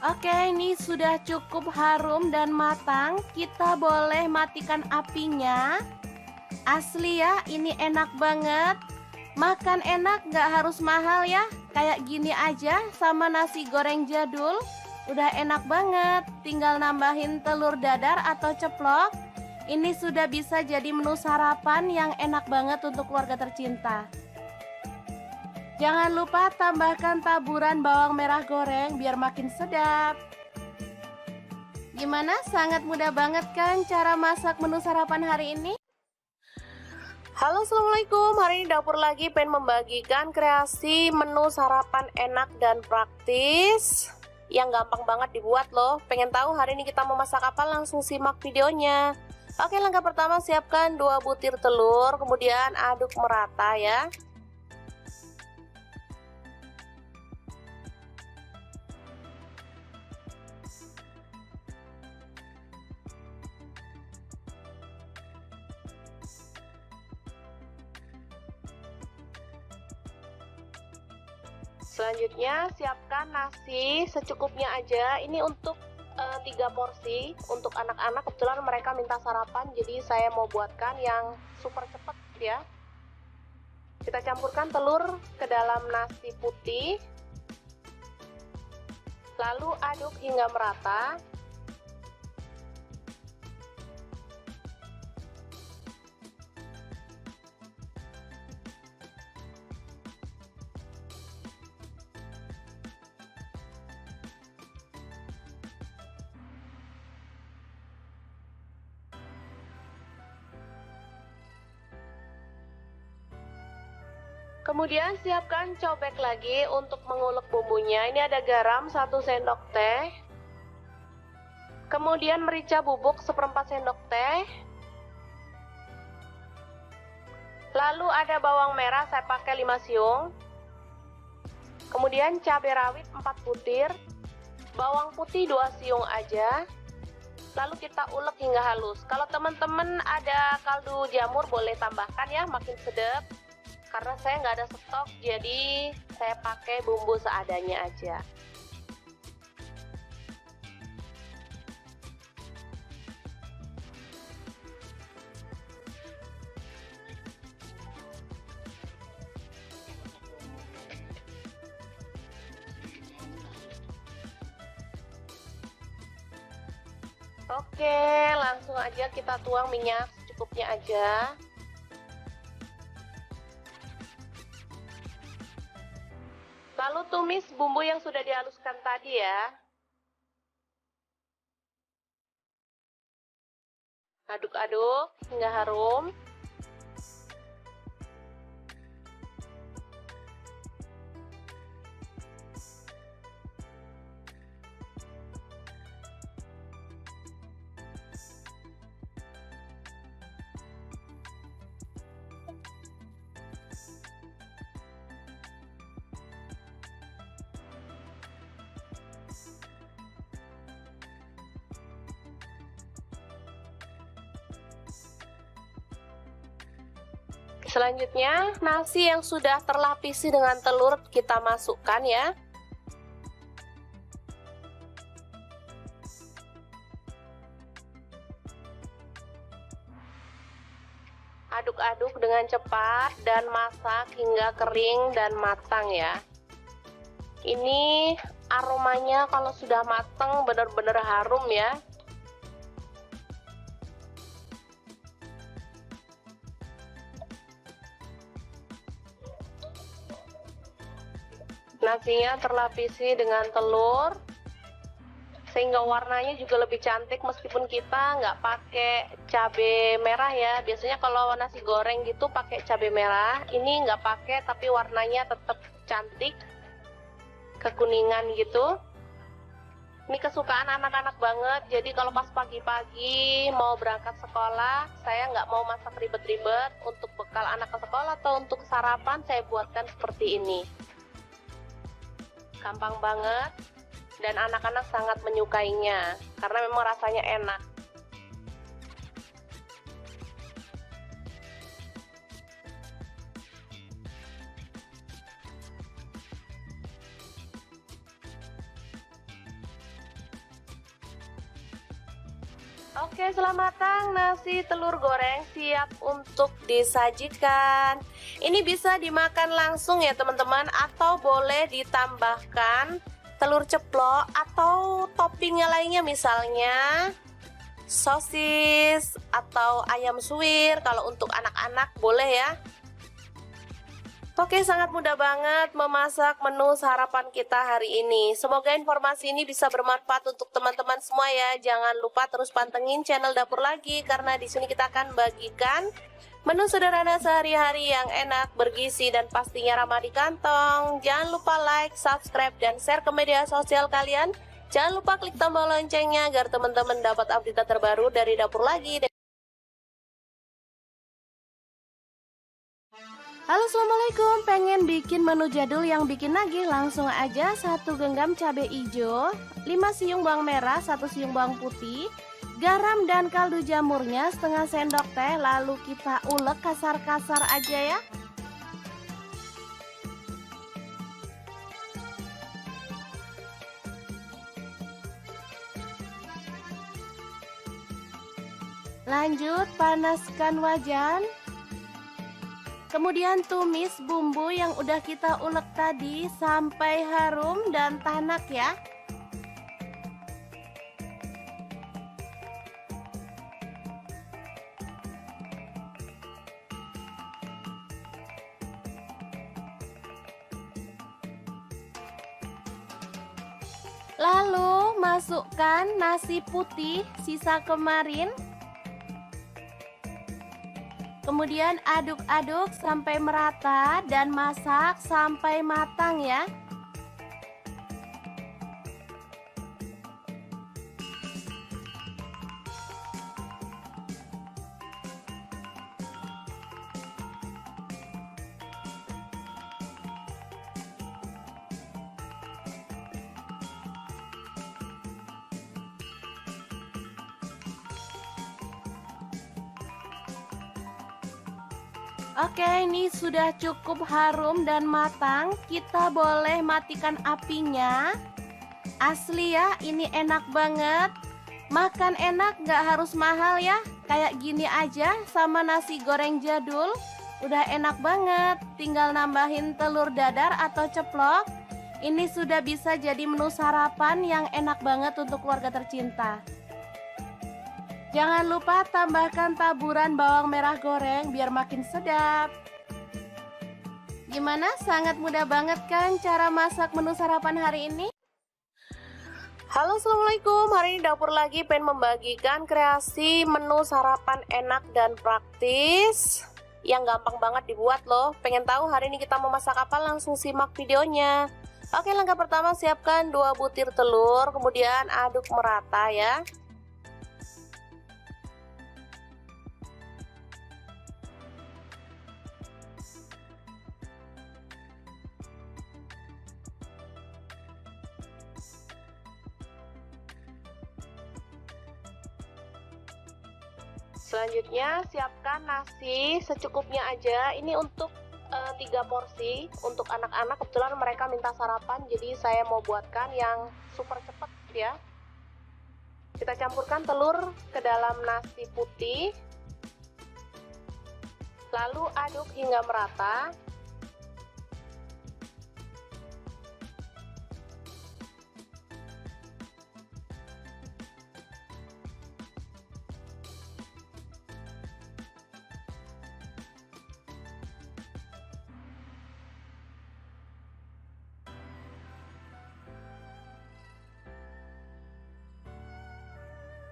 Oke, ini sudah cukup harum dan matang. Kita boleh matikan apinya. Asli ya, ini enak banget. Makan enak, gak harus mahal ya. Kayak gini aja sama nasi goreng jadul. Udah enak banget. Tinggal nambahin telur dadar atau ceplok. Ini sudah bisa jadi menu sarapan yang enak banget untuk keluarga tercinta. Jangan lupa tambahkan taburan bawang merah goreng biar makin sedap. Gimana? Sangat mudah banget kan cara masak menu sarapan hari ini? Halo, assalamualaikum. Hari ini Dapur Lagi pengen membagikan kreasi menu sarapan enak dan praktis yang gampang banget dibuat loh. Pengen tahu hari ini kita mau masak apa? Langsung simak videonya. Oke, langkah pertama siapkan 2 butir telur, kemudian aduk merata ya. Selanjutnya siapkan nasi secukupnya aja. Ini untuk 3 porsi untuk anak-anak. Kebetulan mereka minta sarapan, jadi saya mau buatkan yang super cepat ya. Kita campurkan telur ke dalam nasi putih, lalu aduk hingga merata. Kemudian siapkan cobek lagi untuk mengulek bumbunya. Ini ada garam 1 sendok teh. Kemudian merica bubuk 1/4 sendok teh. Lalu ada bawang merah, saya pakai 5 siung. Kemudian cabai rawit 4 butir. Bawang putih 2 siung aja. Lalu kita ulek hingga halus. Kalau teman-teman ada kaldu jamur boleh tambahkan ya, makin sedap. Karena saya nggak ada stok, jadi saya pakai bumbu seadanya aja. Oke, langsung aja kita tuang minyak secukupnya aja. Lalu tumis bumbu yang sudah dihaluskan tadi ya. Aduk-aduk hingga harum. Selanjutnya, nasi yang sudah terlapisi dengan telur kita masukkan ya. Aduk-aduk dengan cepat dan masak hingga kering dan matang ya. Ini aromanya kalau sudah matang benar-benar harum ya. Nasinya terlapisi dengan telur sehingga warnanya juga lebih cantik meskipun kita nggak pakai cabai merah ya. Biasanya kalau nasi goreng gitu pakai cabai merah, ini nggak pakai tapi warnanya tetap cantik, kekuningan gitu. Ini kesukaan anak-anak banget, jadi kalau pas pagi-pagi mau berangkat sekolah, saya nggak mau masak ribet-ribet. Untuk bekal anak ke sekolah atau untuk sarapan saya buatkan seperti ini. Gampang banget dan anak-anak sangat menyukainya karena memang rasanya enak. Oke, selamat matang nasi telur goreng siap untuk disajikan. Ini bisa dimakan langsung ya teman-teman, atau boleh ditambahkan telur ceplok atau toppingnya lainnya, misalnya sosis atau ayam suwir. Kalau untuk anak-anak boleh ya. Oke, sangat mudah banget memasak menu sarapan kita hari ini. Semoga informasi ini bisa bermanfaat untuk teman-teman semua ya. Jangan lupa terus pantengin channel Dapur Lagi karena di sini kita akan bagikan menu sederhana sehari-hari yang enak, bergizi dan pastinya ramah di kantong. Jangan lupa like, subscribe dan share ke media sosial kalian. Jangan lupa klik tombol loncengnya agar teman-teman dapat update terbaru dari Dapur Lagi. Halo, assalamualaikum. Pengen bikin menu jadul yang bikin nagih? Langsung aja 1 genggam cabai hijau, 5 siung bawang merah, 1 siung bawang putih, garam dan kaldu jamurnya setengah sendok teh. Lalu kita ulek kasar-kasar aja ya. Lanjut panaskan wajan. Kemudian tumis bumbu yang udah kita ulek tadi sampai harum dan tanak ya. Lalu masukkan nasi putih sisa kemarin. Kemudian aduk-aduk sampai merata dan masak sampai matang ya. Oke, ini sudah cukup harum dan matang. Kita boleh matikan apinya. Asli ya, ini enak banget. Makan enak, nggak harus mahal ya. Kayak gini aja sama nasi goreng jadul. Udah enak banget. Tinggal nambahin telur dadar atau ceplok. Ini sudah bisa jadi menu sarapan yang enak banget untuk keluarga tercinta. Jangan lupa tambahkan taburan bawang merah goreng biar makin sedap. Gimana? Sangat mudah banget kan cara masak menu sarapan hari ini? Halo, assalamualaikum. Hari ini dapur lagi pengen membagikan kreasi menu sarapan enak dan praktis yang gampang banget dibuat loh. Pengen tahu hari ini kita mau masak apa? Langsung simak videonya. Oke, langkah pertama siapkan 2 butir telur, kemudian aduk merata ya. Selanjutnya siapkan nasi secukupnya aja. Ini untuk 3 porsi untuk anak-anak. Kebetulan mereka minta sarapan, jadi saya mau buatkan yang super cepet ya. Kita campurkan telur ke dalam nasi putih, lalu aduk hingga merata.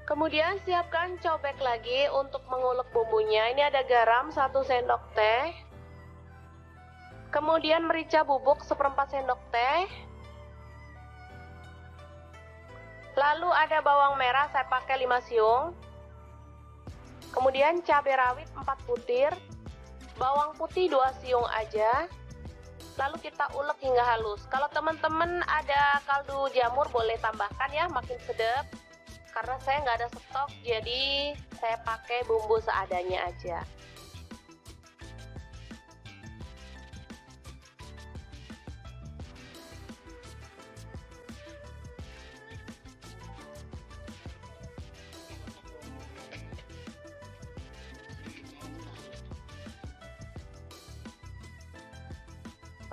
Kemudian siapkan cobek lagi untuk mengulek bumbunya. Ini ada garam 1 sendok teh. Kemudian merica bubuk 1/4 sendok teh. Lalu ada bawang merah, saya pakai 5 siung. Kemudian cabai rawit 4 butir. Bawang putih 2 siung aja. Lalu kita ulek hingga halus. Kalau teman-teman ada kaldu jamur boleh tambahkan ya, makin sedap. Karena saya nggak ada stok, jadi saya pakai bumbu seadanya aja.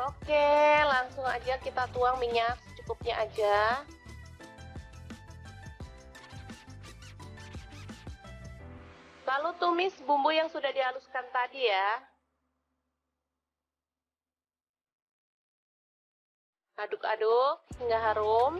Oke, langsung aja kita tuang minyak secukupnya aja. Lalu tumis bumbu yang sudah dihaluskan tadi ya. Aduk-aduk hingga harum.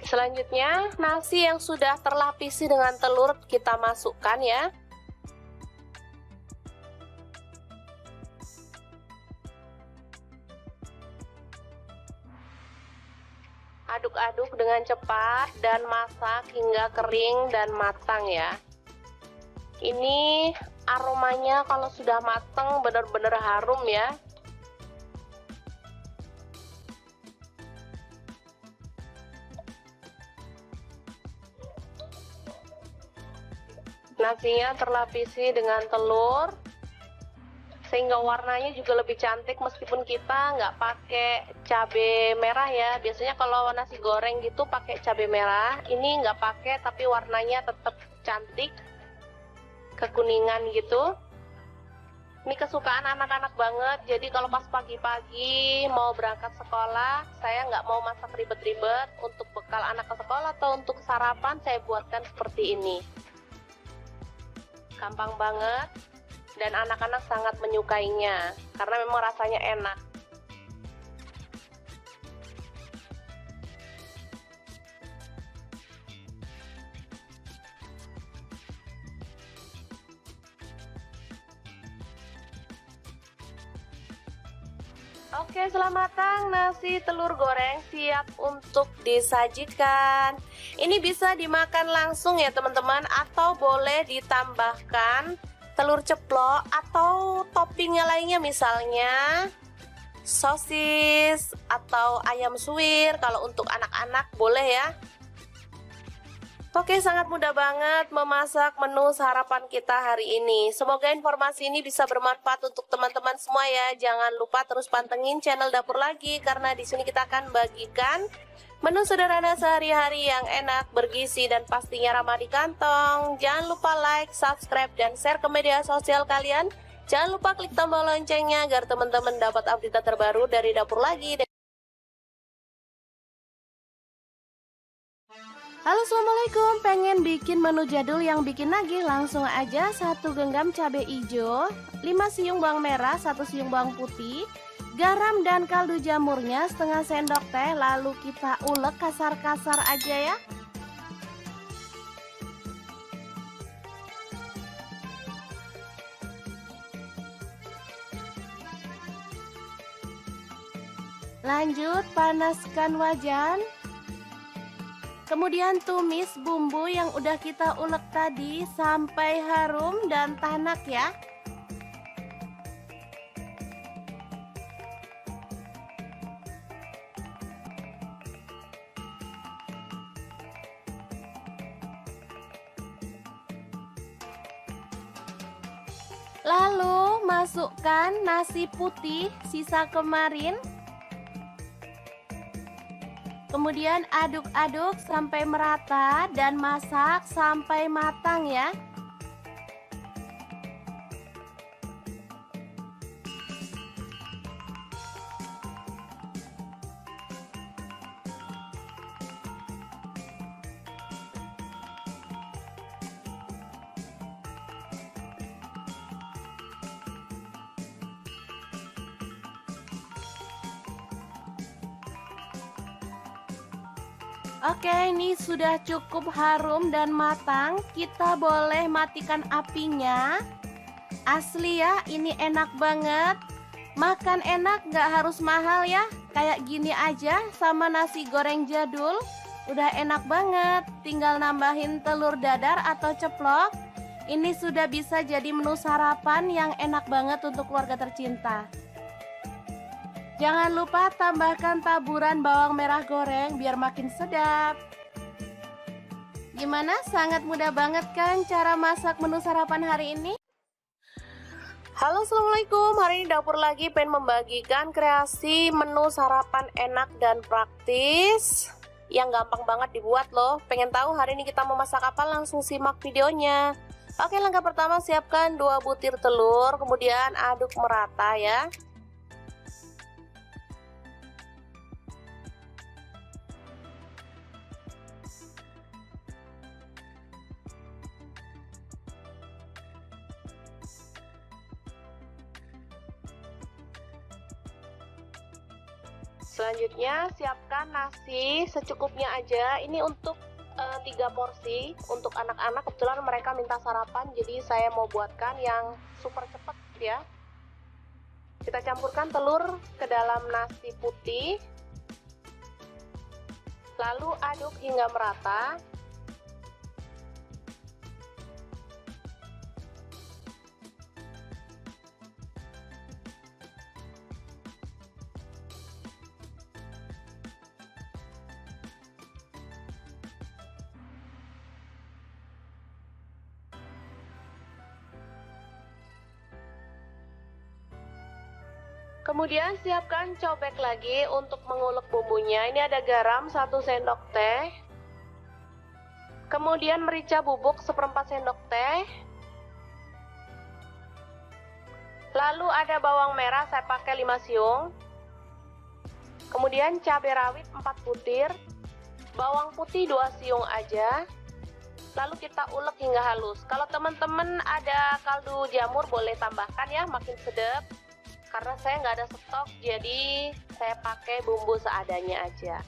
Selanjutnya, nasi yang sudah terlapisi dengan telur kita masukkan ya. Aduk-aduk dengan cepat dan masak hingga kering dan matang ya. Ini aromanya kalau sudah matang benar-benar harum ya. Nasinya terlapisi dengan telur sehingga warnanya juga lebih cantik meskipun kita nggak pakai cabai merah ya. Biasanya kalau nasi goreng gitu pakai cabai merah, ini nggak pakai tapi warnanya tetap cantik. kekuningan gitu. Ini kesukaan anak-anak banget, jadi kalau pas pagi-pagi mau berangkat sekolah, saya nggak mau masak ribet-ribet. Untuk bekal anak ke sekolah atau untuk sarapan, saya buatkan seperti ini. Gampang banget, dan anak-anak sangat menyukainya, karena memang rasanya enak. Oke, setelah matang, nasi telur goreng siap untuk disajikan. Ini bisa dimakan langsung ya teman-teman, atau boleh ditambahkan telur ceplok atau toppingnya lainnya, misalnya sosis atau ayam suwir. Kalau untuk anak-anak boleh ya. Oke, sangat mudah banget memasak menu sarapan kita hari ini. Semoga informasi ini bisa bermanfaat untuk teman-teman semua ya. Jangan lupa terus pantengin channel Dapur Lagi, karena di sini kita akan bagikan menu sederhana sehari-hari yang enak, bergizi, dan pastinya ramah di kantong. Jangan lupa like, subscribe, dan share ke media sosial kalian. Jangan lupa klik tombol loncengnya agar teman-teman dapat update terbaru dari Dapur Lagi. Halo, assalamualaikum. Pengen bikin menu jadul yang bikin nagih? Langsung aja 1 genggam cabai hijau, 5 siung bawang merah, 1 siung bawang putih, garam dan kaldu jamurnya setengah sendok teh. Lalu kita ulek kasar-kasar aja ya. Lanjut panaskan wajan. Kemudian tumis bumbu yang udah kita ulek tadi sampai harum dan tanak ya. Lalu masukkan nasi putih sisa kemarin. Kemudian aduk-aduk sampai merata dan masak sampai matang ya. Oke, ini sudah cukup harum dan matang. Kita boleh matikan apinya. Asli ya, ini enak banget. Makan enak, nggak harus mahal ya. Kayak gini aja sama nasi goreng jadul. Udah enak banget. Tinggal nambahin telur dadar atau ceplok. Ini sudah bisa jadi menu sarapan yang enak banget untuk keluarga tercinta. Jangan lupa tambahkan taburan bawang merah goreng biar makin sedap. Gimana? Sangat mudah banget kan cara masak menu sarapan hari ini? Halo, assalamualaikum. Hari ini Dapur Lagi pengen membagikan kreasi menu sarapan enak dan praktis yang gampang banget dibuat loh. Pengen tahu hari ini kita mau masak apa? Langsung simak videonya. Oke, langkah pertama siapkan 2 butir telur, kemudian aduk merata ya. Selanjutnya siapkan nasi secukupnya aja. Ini untuk 3 porsi untuk anak-anak. Kebetulan mereka minta sarapan, jadi saya mau buatkan yang super cepat ya. Kita campurkan telur ke dalam nasi putih, lalu aduk hingga merata. Kemudian siapkan cobek lagi untuk mengulek bumbunya. Ini ada garam 1 sendok teh. Kemudian merica bubuk 1/4 sendok teh. Lalu ada bawang merah, saya pakai 5 siung. Kemudian cabai rawit 4 butir. Bawang putih 2 siung aja. Lalu kita ulek hingga halus. Kalau teman-teman ada kaldu jamur boleh tambahkan ya, makin sedap. Karena saya nggak ada stok, jadi saya pakai bumbu seadanya aja.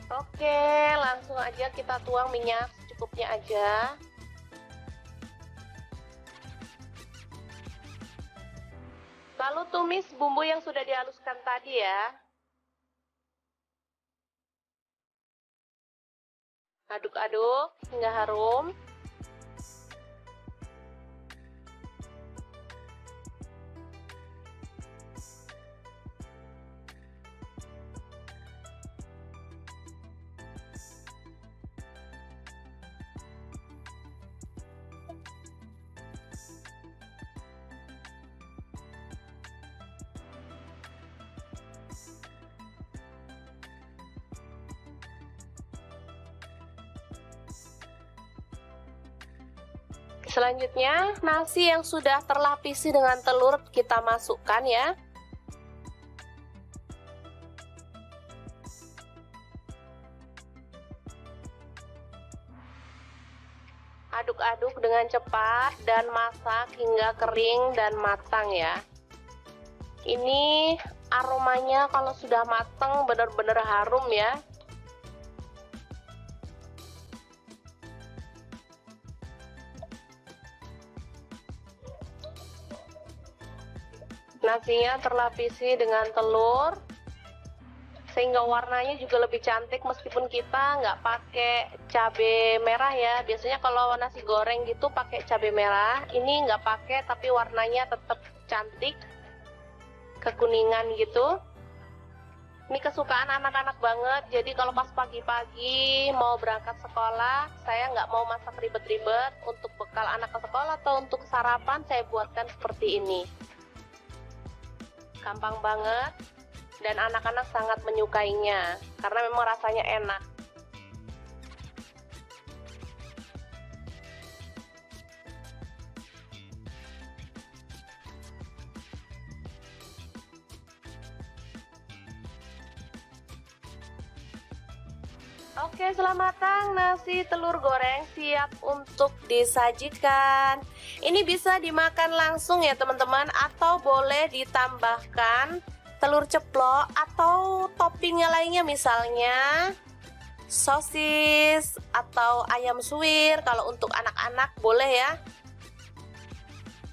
Oke, langsung aja kita tuang minyak secukupnya aja. Lalu tumis bumbu yang sudah dihaluskan tadi ya. Aduk-aduk hingga harum. Selanjutnya, nasi yang sudah terlapisi dengan telur kita masukkan ya. Aduk-aduk dengan cepat dan masak hingga kering dan matang ya. Ini aromanya kalau sudah matang benar-benar harum ya. Nasinya terlapisi dengan telur sehingga warnanya juga lebih cantik meskipun kita nggak pakai cabai merah ya. Biasanya kalau nasi goreng gitu pakai cabai merah, ini nggak pakai tapi warnanya tetap cantik kekuningan gitu. Ini kesukaan anak-anak banget, jadi kalau pas pagi-pagi mau berangkat sekolah, saya nggak mau masak ribet-ribet. Untuk bekal anak ke sekolah atau untuk sarapan saya buatkan seperti ini. Gampang banget dan anak-anak sangat menyukainya karena memang rasanya enak. Oke, setelah matang nasi telur goreng siap untuk disajikan. Ini bisa dimakan langsung ya teman-teman, atau boleh ditambahkan telur ceplok atau toppingnya lainnya, misalnya sosis atau ayam suwir. Kalau untuk anak-anak boleh ya.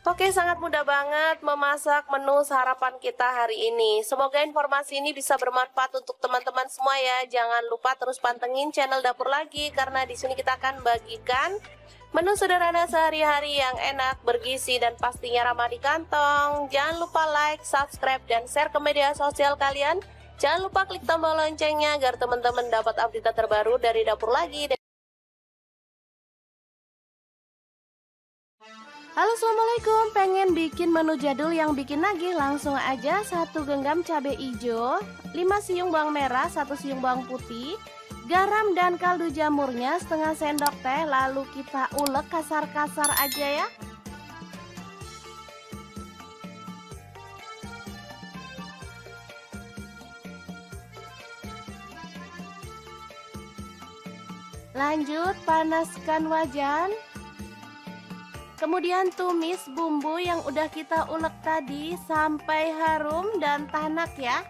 Oke, sangat mudah banget memasak menu sarapan kita hari ini. Semoga informasi ini bisa bermanfaat untuk teman-teman semua ya. Jangan lupa terus pantengin channel Dapur Lagi karena di sini kita akan bagikan menu sederhana sehari-hari yang enak, bergizi dan pastinya ramah di kantong. Jangan lupa like, subscribe dan share ke media sosial kalian. Jangan lupa klik tombol loncengnya agar teman-teman dapat update terbaru dari Dapur Lagi. Halo, assalamualaikum. Pengen bikin menu jadul yang bikin nagih? Langsung aja 1 genggam cabai hijau, 5 siung bawang merah, 1 siung bawang putih, garam dan kaldu jamurnya setengah sendok teh. Lalu kita ulek kasar-kasar aja ya. Lanjut panaskan wajan. Kemudian tumis bumbu yang udah kita ulek tadi sampai harum dan tanak ya.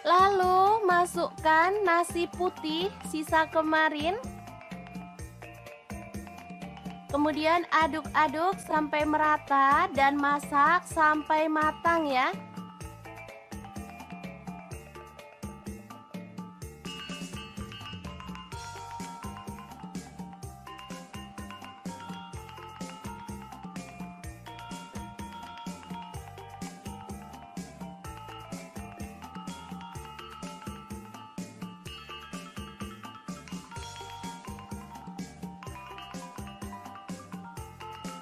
Lalu masukkan nasi putih sisa kemarin. Kemudian aduk-aduk sampai merata dan masak sampai matang ya.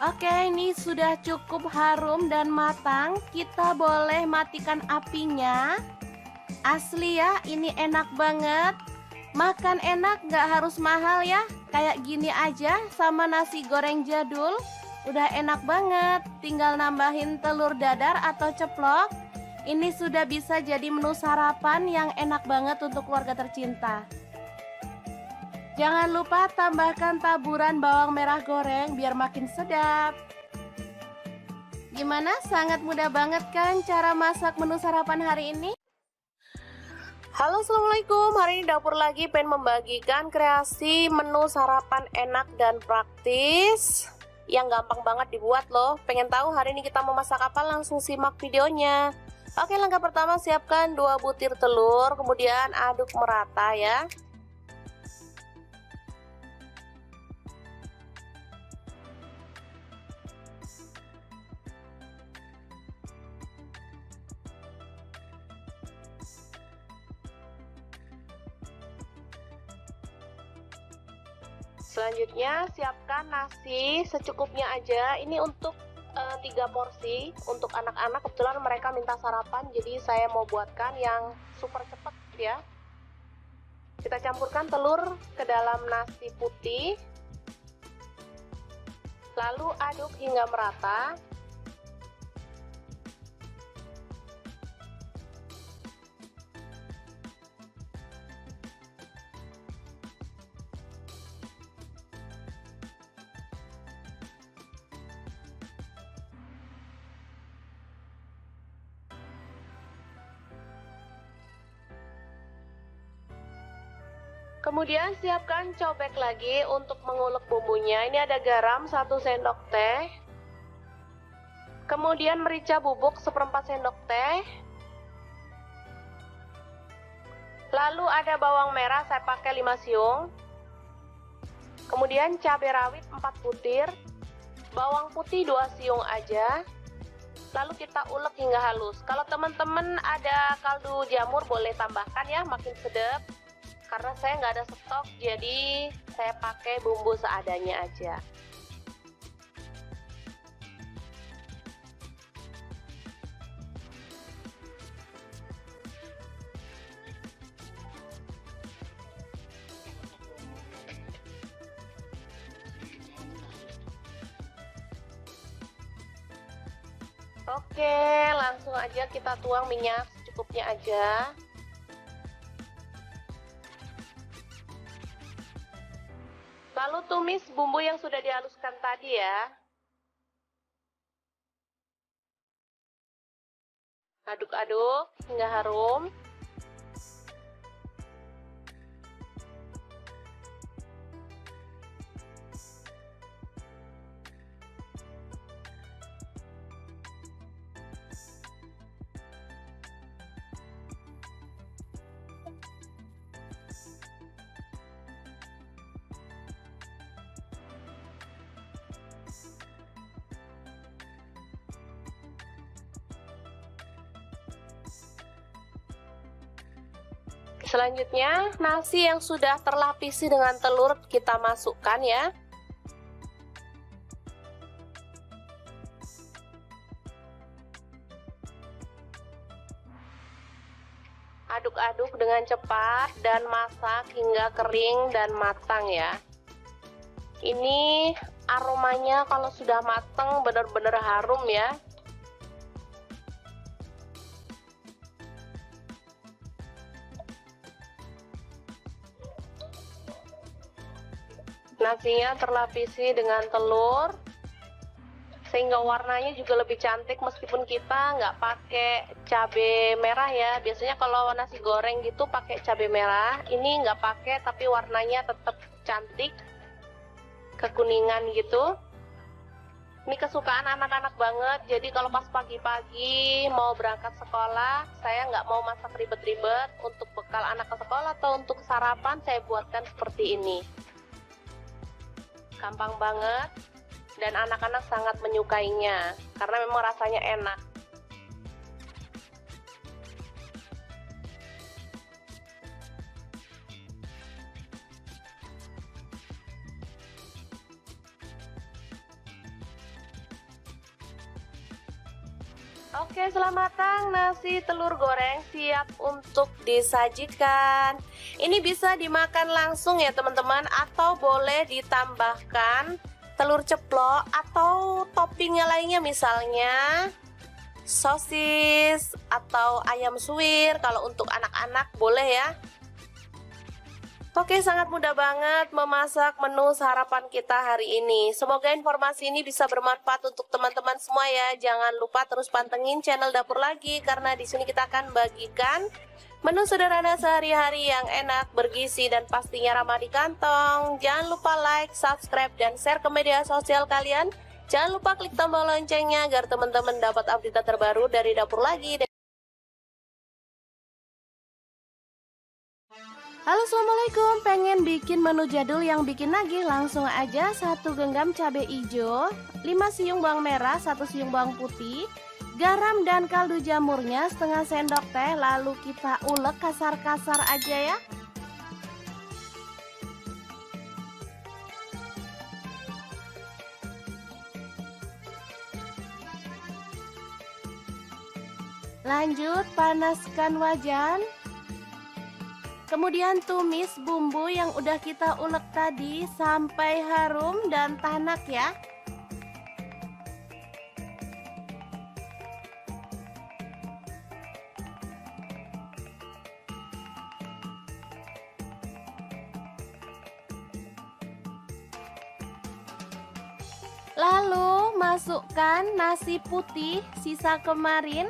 Oke, ini sudah cukup harum dan matang. Kita boleh matikan apinya. Asli ya, ini enak banget. Makan enak gak harus mahal ya. Kayak gini aja sama nasi goreng jadul. Udah enak banget. Tinggal nambahin telur dadar atau ceplok. Ini sudah bisa jadi menu sarapan yang enak banget untuk keluarga tercinta. Jangan lupa tambahkan taburan bawang merah goreng biar makin sedap. Gimana? Sangat mudah banget kan cara masak menu sarapan hari ini? Halo, assalamualaikum. Hari ini dapur lagi pengen membagikan kreasi menu sarapan enak dan praktis yang gampang banget dibuat loh. Pengen tahu hari ini kita mau masak apa? Langsung simak videonya. Oke, langkah pertama siapkan 2 butir telur, kemudian aduk merata ya. Selanjutnya siapkan nasi secukupnya aja. Ini untuk 3 porsi untuk anak-anak. Kebetulan mereka minta sarapan, jadi saya mau buatkan yang super cepet ya. Kita campurkan telur ke dalam nasi putih, lalu aduk hingga merata. Kemudian siapkan cobek lagi untuk mengulek bumbunya. Ini ada garam 1 sendok teh. Kemudian merica bubuk 1/4 sendok teh. Lalu ada bawang merah, saya pakai 5 siung. Kemudian cabai rawit 4 butir. Bawang putih 2 siung aja. Lalu kita ulek hingga halus. Kalau teman-teman ada kaldu jamur boleh tambahkan ya, makin sedap. Karena saya nggak ada stok, jadi saya pakai bumbu seadanya aja. Oke, langsung aja kita tuang minyak secukupnya aja. Lalu tumis bumbu yang sudah dihaluskan tadi ya. Aduk-aduk hingga harum. Selanjutnya, nasi yang sudah terlapisi dengan telur kita masukkan ya. Aduk-aduk dengan cepat dan masak hingga kering dan matang ya. Ini aromanya kalau sudah matang benar-benar harum ya. Nasinya terlapisi dengan telur sehingga warnanya juga lebih cantik meskipun kita nggak pakai cabai merah ya. Biasanya kalau nasi goreng gitu pakai cabai merah, ini nggak pakai tapi warnanya tetap cantik, kekuningan gitu. Ini kesukaan anak-anak banget, jadi kalau pas pagi-pagi mau berangkat sekolah, saya nggak mau masak ribet-ribet. Untuk bekal anak ke sekolah atau untuk sarapan saya buatkan seperti ini. Gampang banget dan anak-anak sangat menyukainya karena memang rasanya enak. Oke, setelah matang, nasi telur goreng siap untuk disajikan. Ini bisa dimakan langsung ya teman-teman, atau boleh ditambahkan telur ceplok atau toppingnya lainnya, misalnya sosis atau ayam suwir. Kalau untuk anak-anak boleh ya. Oke, sangat mudah banget memasak menu sarapan kita hari ini. Semoga informasi ini bisa bermanfaat untuk teman-teman semua ya. Jangan lupa terus pantengin channel Dapur Lagi, karena di sini kita akan bagikan menu sederhana sehari-hari yang enak, bergizi, dan pastinya ramah di kantong. Jangan lupa like, subscribe, dan share ke media sosial kalian. Jangan lupa klik tombol loncengnya agar teman-teman dapat update terbaru dari Dapur Lagi. Halo, assalamualaikum. Pengen bikin menu jadul yang bikin nagih? Langsung aja 1 genggam cabai hijau, 5 siung bawang merah, 1 siung bawang putih, garam dan kaldu jamurnya setengah sendok teh. Lalu kita ulek kasar-kasar aja ya. Lanjut panaskan wajan. Kemudian tumis bumbu yang udah kita ulek tadi sampai harum dan tanak ya. Lalu masukkan nasi putih sisa kemarin.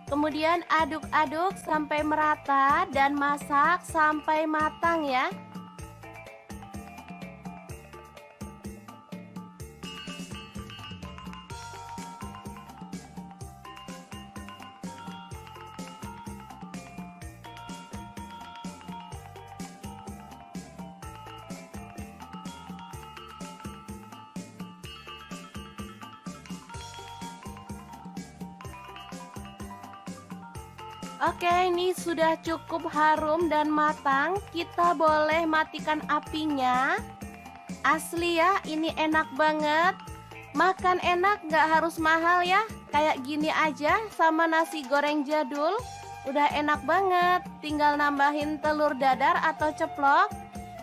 Kemudian aduk-aduk sampai merata dan masak sampai matang ya. Oke, ini sudah cukup harum dan matang. Kita boleh matikan apinya. Asli ya, ini enak banget. Makan enak, gak harus mahal ya. Kayak gini aja sama nasi goreng jadul. Udah enak banget. Tinggal nambahin telur dadar atau ceplok.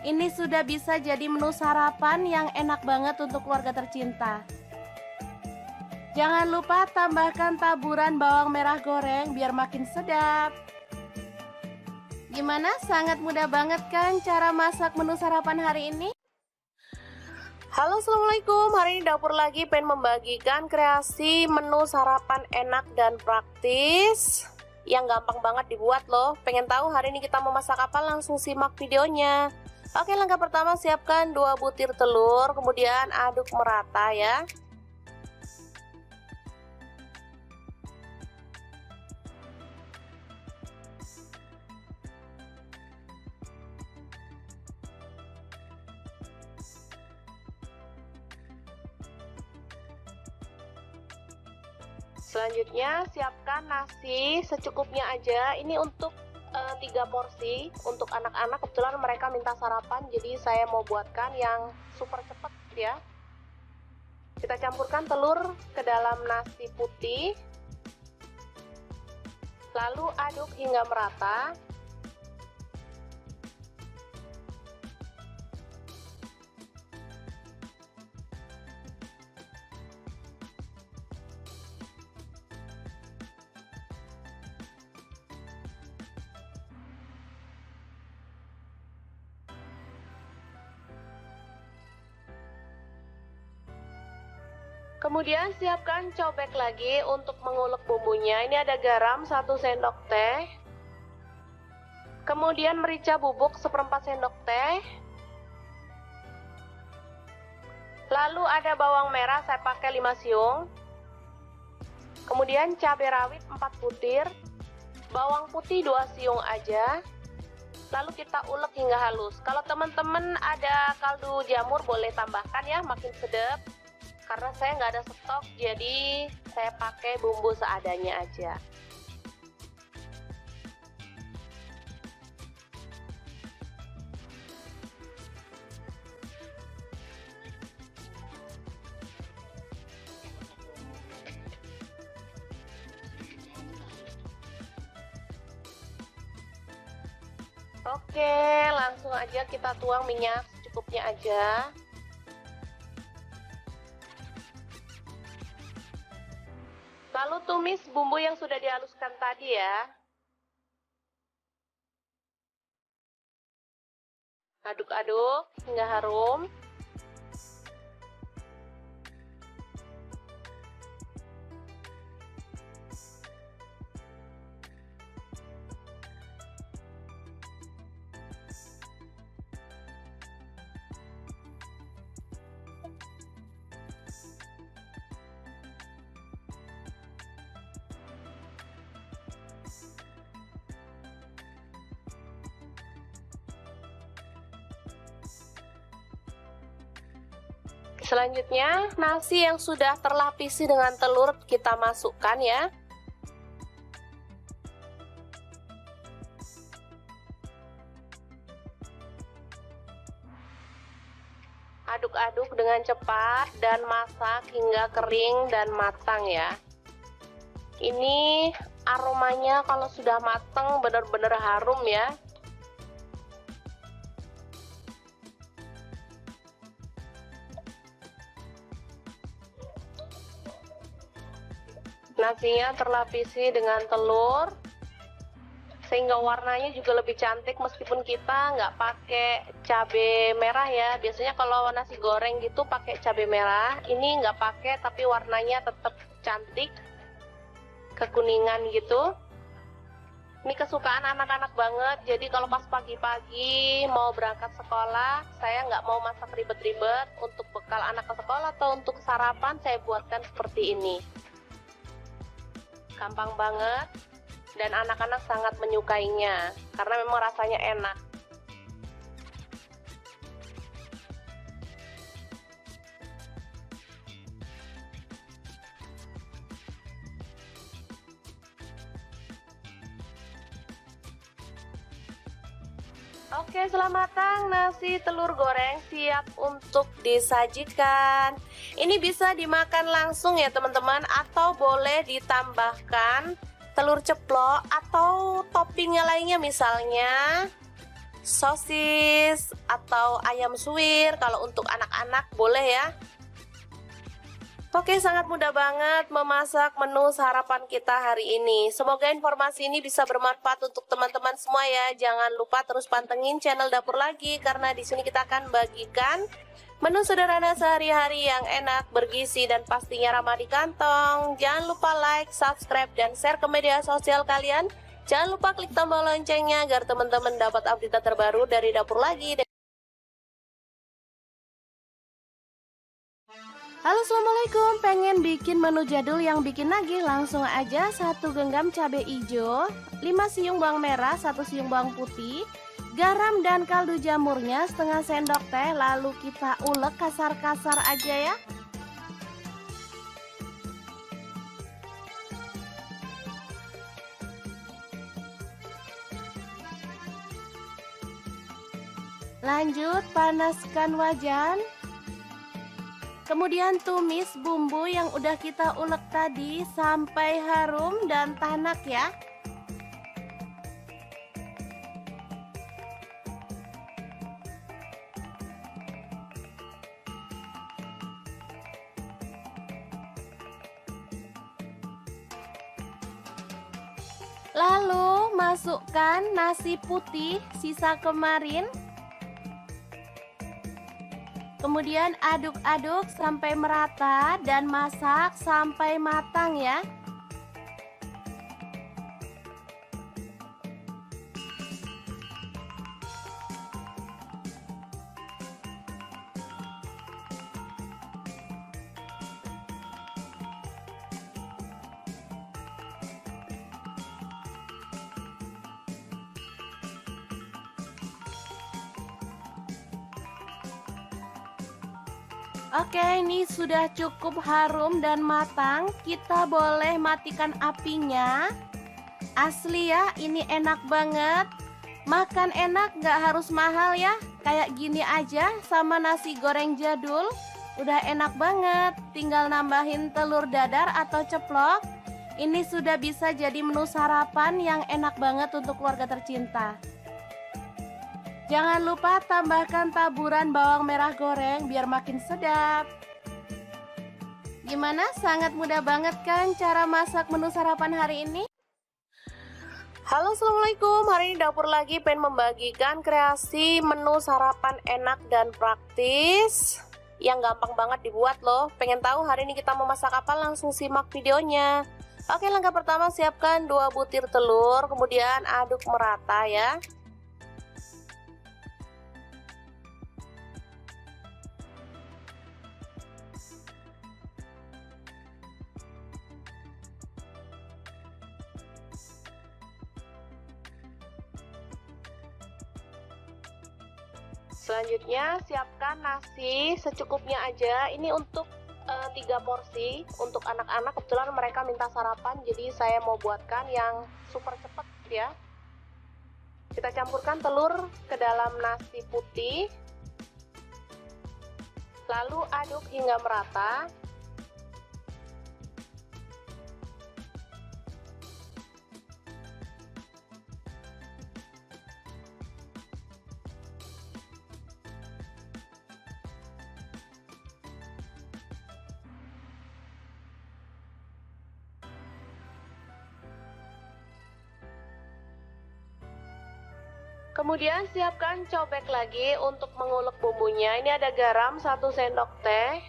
Ini sudah bisa jadi menu sarapan yang enak banget untuk keluarga tercinta. Jangan lupa tambahkan taburan bawang merah goreng biar makin sedap. Gimana? Sangat mudah banget kan cara masak menu sarapan hari ini? Halo, assalamualaikum. Hari ini Dapur Lagi pengen membagikan kreasi menu sarapan enak dan praktis yang gampang banget dibuat loh. Pengen tahu hari ini kita mau masak apa? Langsung simak videonya. Oke, langkah pertama siapkan 2 butir telur, kemudian aduk merata ya. Selanjutnya siapkan nasi secukupnya aja. Ini untuk 3 porsi untuk anak-anak. Kebetulan mereka minta sarapan, jadi saya mau buatkan yang super cepet ya. Kita campurkan telur ke dalam nasi putih, lalu aduk hingga merata. Kemudian siapkan cobek lagi untuk mengulek bumbunya. Ini ada garam 1 sendok teh. Kemudian merica bubuk 1/4 sendok teh. Lalu ada bawang merah, saya pakai 5 siung. Kemudian cabai rawit 4 butir. Bawang putih 2 siung aja. Lalu kita ulek hingga halus. Kalau teman-teman ada kaldu jamur boleh tambahkan ya, makin sedap. Karena saya nggak ada stok, jadi saya pakai bumbu seadanya aja. Oke, langsung aja kita tuang minyak secukupnya aja. Lalu tumis bumbu yang sudah dihaluskan tadi ya. Aduk-aduk hingga harum. Selanjutnya, nasi yang sudah terlapisi dengan telur kita masukkan ya. Aduk-aduk dengan cepat dan masak hingga kering dan matang ya. Ini aromanya kalau sudah matang benar-benar harum ya. Nasinya terlapisi dengan telur sehingga warnanya juga lebih cantik meskipun kita nggak pakai cabai merah ya. Biasanya kalau nasi goreng gitu pakai cabai merah, ini nggak pakai tapi warnanya tetap cantik kekuningan gitu. Ini kesukaan anak-anak banget, jadi kalau pas pagi-pagi mau berangkat sekolah, saya nggak mau masak ribet-ribet. Untuk bekal anak ke sekolah atau untuk sarapan saya buatkan seperti ini. Gampang banget dan anak-anak sangat menyukainya karena memang rasanya enak. Oke, setelah matang nasi telur goreng siap untuk disajikan. Ini bisa dimakan langsung ya teman-teman, atau boleh ditambahkan telur ceplok atau toppingnya lainnya, misalnya sosis atau ayam suwir. Kalau untuk anak-anak boleh ya. Oke, sangat mudah banget memasak menu sarapan kita hari ini. Semoga informasi ini bisa bermanfaat untuk teman-teman semua ya. Jangan lupa terus pantengin channel Dapur Lagi karena di sini kita akan bagikan menu sederhana sehari-hari yang enak, bergizi, dan pastinya ramah di kantong. Jangan lupa like, subscribe, dan share ke media sosial kalian. Jangan lupa klik tombol loncengnya agar teman-teman dapat update terbaru dari Dapur Lagi. Halo, assalamualaikum. Pengen bikin menu jadul yang bikin nagih? Langsung aja 1 genggam cabai hijau, 5 siung bawang merah, 1 siung bawang putih, garam dan kaldu jamurnya setengah sendok teh. Lalu kita ulek kasar-kasar aja ya. Lanjut panaskan wajan. Kemudian tumis bumbu yang udah kita ulek tadi sampai harum dan tanak ya. Lalu masukkan nasi putih sisa kemarin. Kemudian aduk-aduk sampai merata dan masak sampai matang ya. Oke, ini sudah cukup harum dan matang. Kita boleh matikan apinya. Asli ya, ini enak banget. Makan enak, gak harus mahal ya. Kayak gini aja sama nasi goreng jadul. Udah enak banget. Tinggal nambahin telur dadar atau ceplok. Ini sudah bisa jadi menu sarapan yang enak banget untuk keluarga tercinta. Jangan lupa tambahkan taburan bawang merah goreng biar makin sedap. Gimana? Sangat mudah banget kan cara masak menu sarapan hari ini? Halo, assalamualaikum. Hari ini dapur lagi pengen membagikan kreasi menu sarapan enak dan praktis yang gampang banget dibuat loh. Pengen tahu hari ini kita mau masak apa? Langsung simak videonya. Oke, langkah pertama siapkan 2 butir telur, kemudian aduk merata ya. Selanjutnya siapkan nasi secukupnya aja. Ini untuk 3 porsi untuk anak-anak. Kebetulan mereka minta sarapan, jadi saya mau buatkan yang super cepet ya. Kita campurkan telur ke dalam nasi putih, lalu aduk hingga merata. Kemudian siapkan cobek lagi untuk mengulek bumbunya. Ini ada garam 1 sendok teh.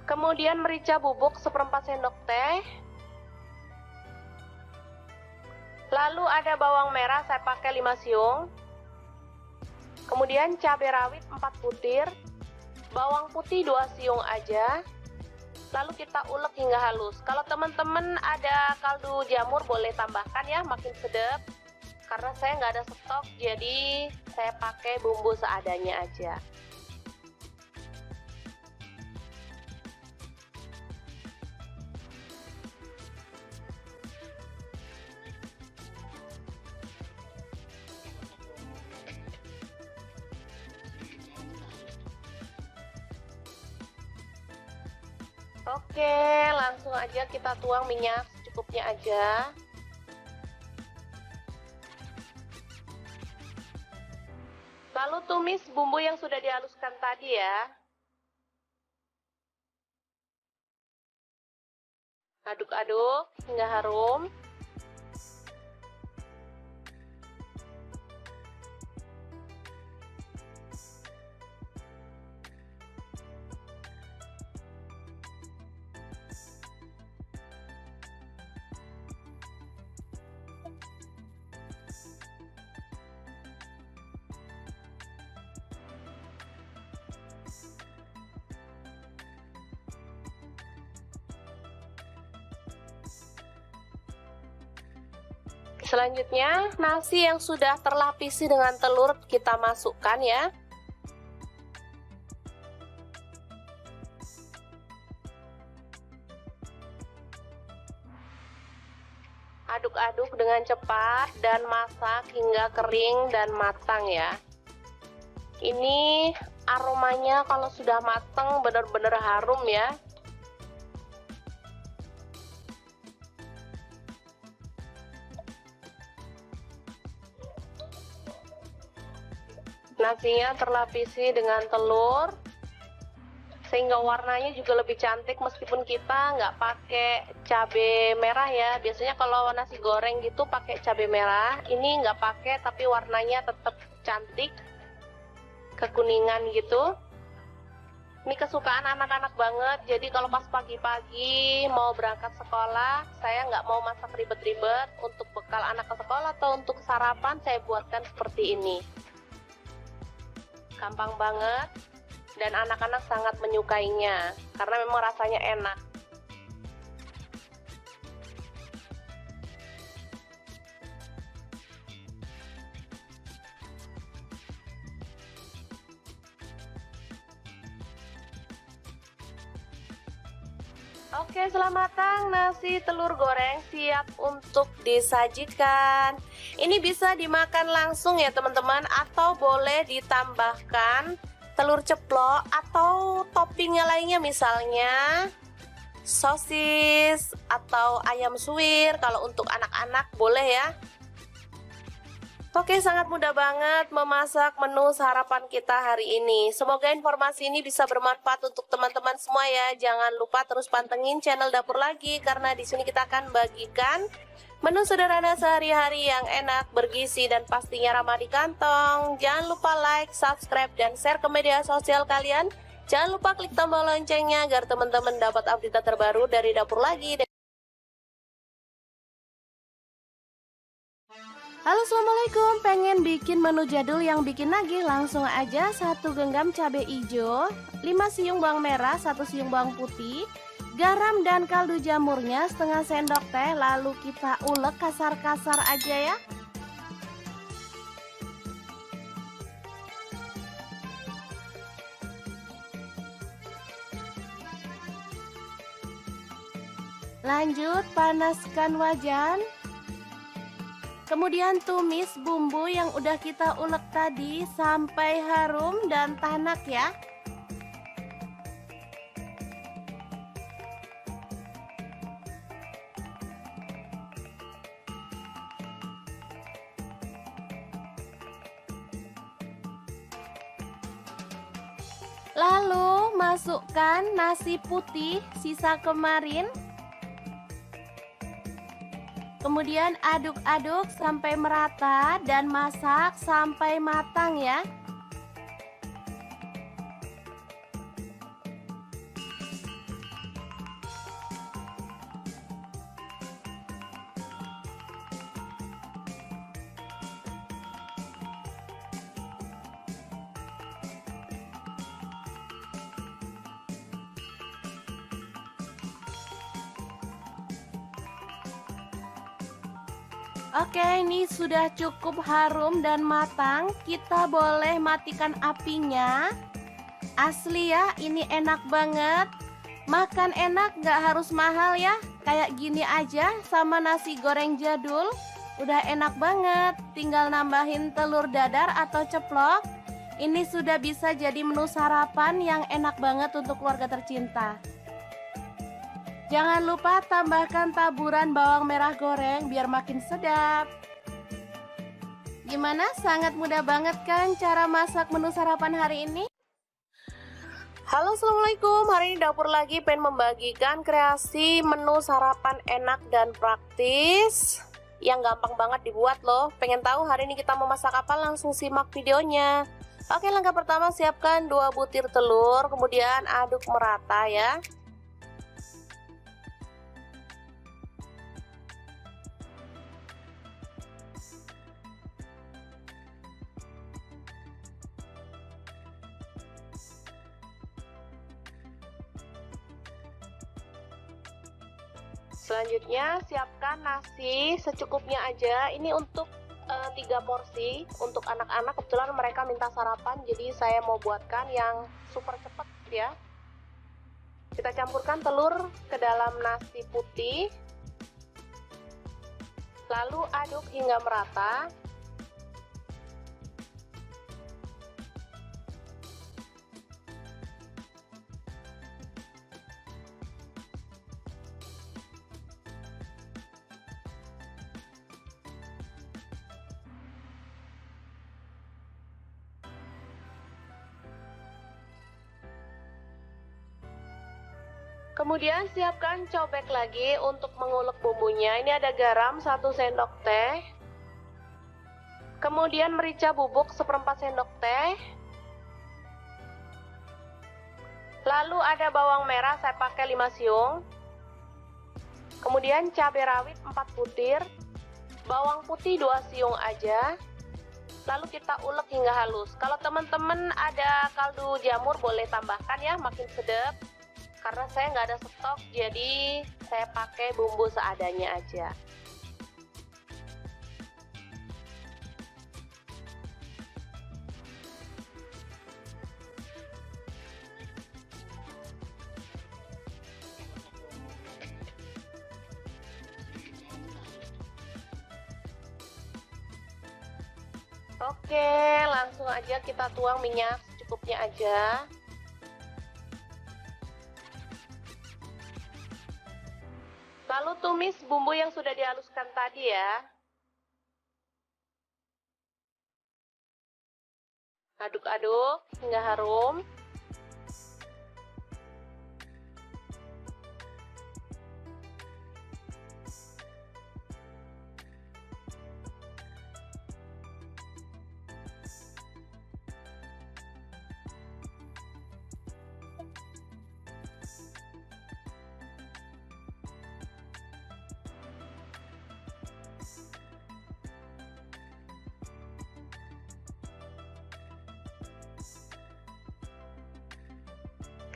Kemudian merica bubuk 1/4 sendok teh. Lalu ada bawang merah, saya pakai 5 siung. Kemudian cabai rawit 4 butir. Bawang putih 2 siung aja. Lalu kita ulek hingga halus. Kalau teman-teman ada kaldu jamur boleh tambahkan ya, makin sedap. Karena saya nggak ada stok, jadi saya pakai bumbu seadanya aja. Oke, langsung aja kita tuang minyak secukupnya aja. Lalu tumis bumbu yang sudah dihaluskan tadi ya. Aduk-aduk hingga harum. Selanjutnya, nasi yang sudah terlapisi dengan telur kita masukkan ya. Aduk-aduk dengan cepat dan masak hingga kering dan matang ya. Ini aromanya kalau sudah matang benar-benar harum ya. Nasinya terlapisi dengan telur sehingga warnanya juga lebih cantik meskipun kita nggak pakai cabai merah ya. Biasanya kalau nasi goreng gitu pakai cabai merah, ini nggak pakai tapi warnanya tetap cantik, kekuningan gitu. Ini kesukaan anak-anak banget, jadi kalau pas pagi-pagi mau berangkat sekolah, saya nggak mau masak ribet-ribet. Untuk bekal anak ke sekolah atau untuk sarapan saya buatkan seperti ini. Gampang banget dan anak-anak sangat menyukainya karena memang rasanya enak. Oke, setelah matang nasi telur goreng siap untuk disajikan. Ini bisa dimakan langsung ya teman-teman, atau boleh ditambahkan telur ceplok atau toppingnya lainnya, misalnya sosis atau ayam suwir. Kalau untuk anak-anak boleh ya. Oke, sangat mudah banget memasak menu sarapan kita hari ini. Semoga informasi ini bisa bermanfaat untuk teman-teman semua ya. Jangan lupa terus pantengin channel Dapur Lagi karena di sini kita akan bagikan menu sederhana sehari-hari yang enak, bergizi, dan pastinya ramah di kantong. Jangan lupa like, subscribe, dan share ke media sosial kalian. Jangan lupa klik tombol loncengnya agar teman-teman dapat update terbaru dari Dapur Lagi. Halo, assalamualaikum. Pengen bikin menu jadul yang bikin nagih? Langsung aja 1 genggam cabai hijau, 5 siung bawang merah, 1 siung bawang putih, garam dan kaldu jamurnya setengah sendok teh. Lalu kita ulek kasar-kasar aja ya. Lanjut panaskan wajan. Kemudian tumis bumbu yang udah kita ulek tadi sampai harum dan tanak ya. Lalu masukkan nasi putih sisa kemarin. Kemudian aduk-aduk sampai merata dan masak sampai matang ya. Oke, ini sudah cukup harum dan matang. Kita boleh matikan apinya. Asli ya, ini enak banget. Makan enak, gak harus mahal ya. Kayak gini aja sama nasi goreng jadul. Udah enak banget. Tinggal nambahin telur dadar atau ceplok. Ini sudah bisa jadi menu sarapan yang enak banget untuk keluarga tercinta. Jangan lupa tambahkan taburan bawang merah goreng biar makin sedap. Gimana? Sangat mudah banget kan cara masak menu sarapan hari ini? Halo, assalamualaikum. Hari ini Dapur Lagi pengen membagikan kreasi menu sarapan enak dan praktis yang gampang banget dibuat loh. Pengen tahu hari ini kita mau masak apa? Langsung simak videonya. Oke, langkah pertama siapkan 2 butir telur, kemudian aduk merata ya. Selanjutnya siapkan nasi secukupnya aja. Ini untuk 3 porsi untuk anak-anak. Kebetulan mereka minta sarapan, jadi saya mau buatkan yang super cepet ya. Kita campurkan telur ke dalam nasi putih, lalu aduk hingga merata. Kemudian siapkan cobek lagi untuk mengulek bumbunya. Ini ada garam 1 sendok teh. Kemudian merica bubuk 1/4 sendok teh. Lalu ada bawang merah, saya pakai 5 siung. Kemudian cabai rawit 4 butir. Bawang putih 2 siung aja. Lalu kita ulek hingga halus. Kalau teman-teman ada kaldu jamur boleh tambahkan ya, makin sedap. Karena saya nggak ada stok, jadi saya pakai bumbu seadanya aja. Oke, langsung aja kita tuang minyak secukupnya aja. Lalu tumis bumbu yang sudah dihaluskan tadi ya. aduk-aduk hingga harum.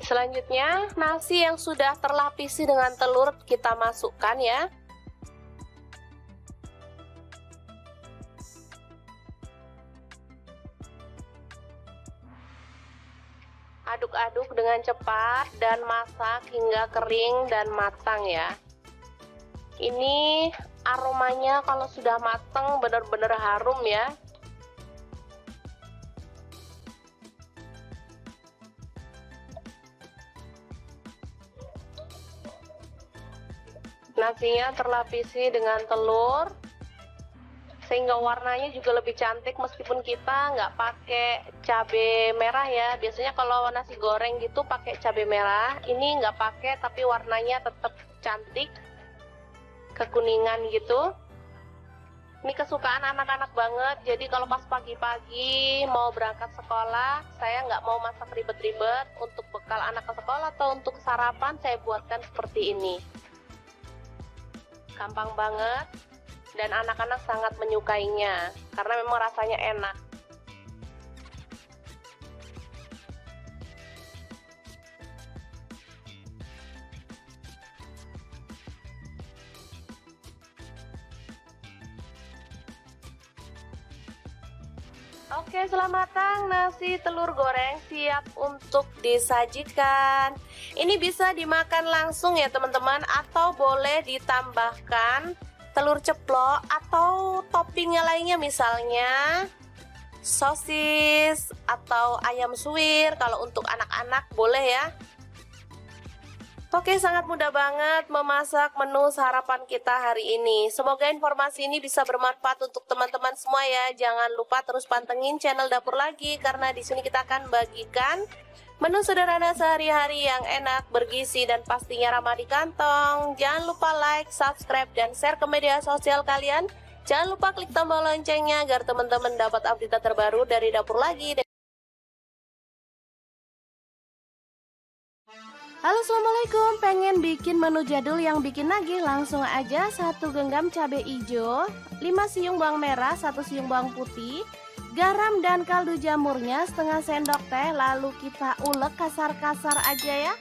Selanjutnya, nasi yang sudah terlapisi dengan telur kita masukkan ya. Aduk-aduk dengan cepat dan masak hingga kering dan matang ya. Ini aromanya kalau sudah matang benar-benar harum ya. Nasinya terlapisi dengan telur sehingga warnanya juga lebih cantik meskipun kita nggak pakai cabai merah ya. Biasanya kalau nasi goreng gitu pakai cabai merah, ini nggak pakai tapi warnanya tetap cantik, kekuningan gitu. Ini kesukaan anak-anak banget, jadi kalau pas pagi-pagi mau berangkat sekolah, saya nggak mau masak ribet-ribet. Untuk bekal anak ke sekolah atau untuk sarapan saya buatkan seperti ini. Gampang banget dan anak-anak sangat menyukainya karena memang rasanya enak. Oke, setelah matang, nasi telur goreng siap untuk disajikan. Ini bisa dimakan langsung ya teman-teman, atau boleh ditambahkan telur ceplok atau toppingnya lainnya, misalnya sosis atau ayam suwir. Kalau untuk anak-anak boleh ya. Oke, sangat mudah banget memasak menu sarapan kita hari ini. Semoga informasi ini bisa bermanfaat untuk teman-teman semua ya. Jangan lupa terus pantengin channel Dapur Lagi karena di sini kita akan bagikan menu sederhana sehari-hari yang enak, bergizi dan pastinya ramah di kantong. Jangan lupa like, subscribe dan share ke media sosial kalian. Jangan lupa klik tombol loncengnya agar teman-teman dapat update terbaru dari Dapur Lagi. Halo, assalamualaikum. Pengen bikin menu jadul yang bikin nagih? Langsung aja 1 genggam cabai hijau, 5 siung bawang merah, 1 siung bawang putih, garam dan kaldu jamurnya setengah sendok teh. Lalu kita ulek kasar-kasar aja ya.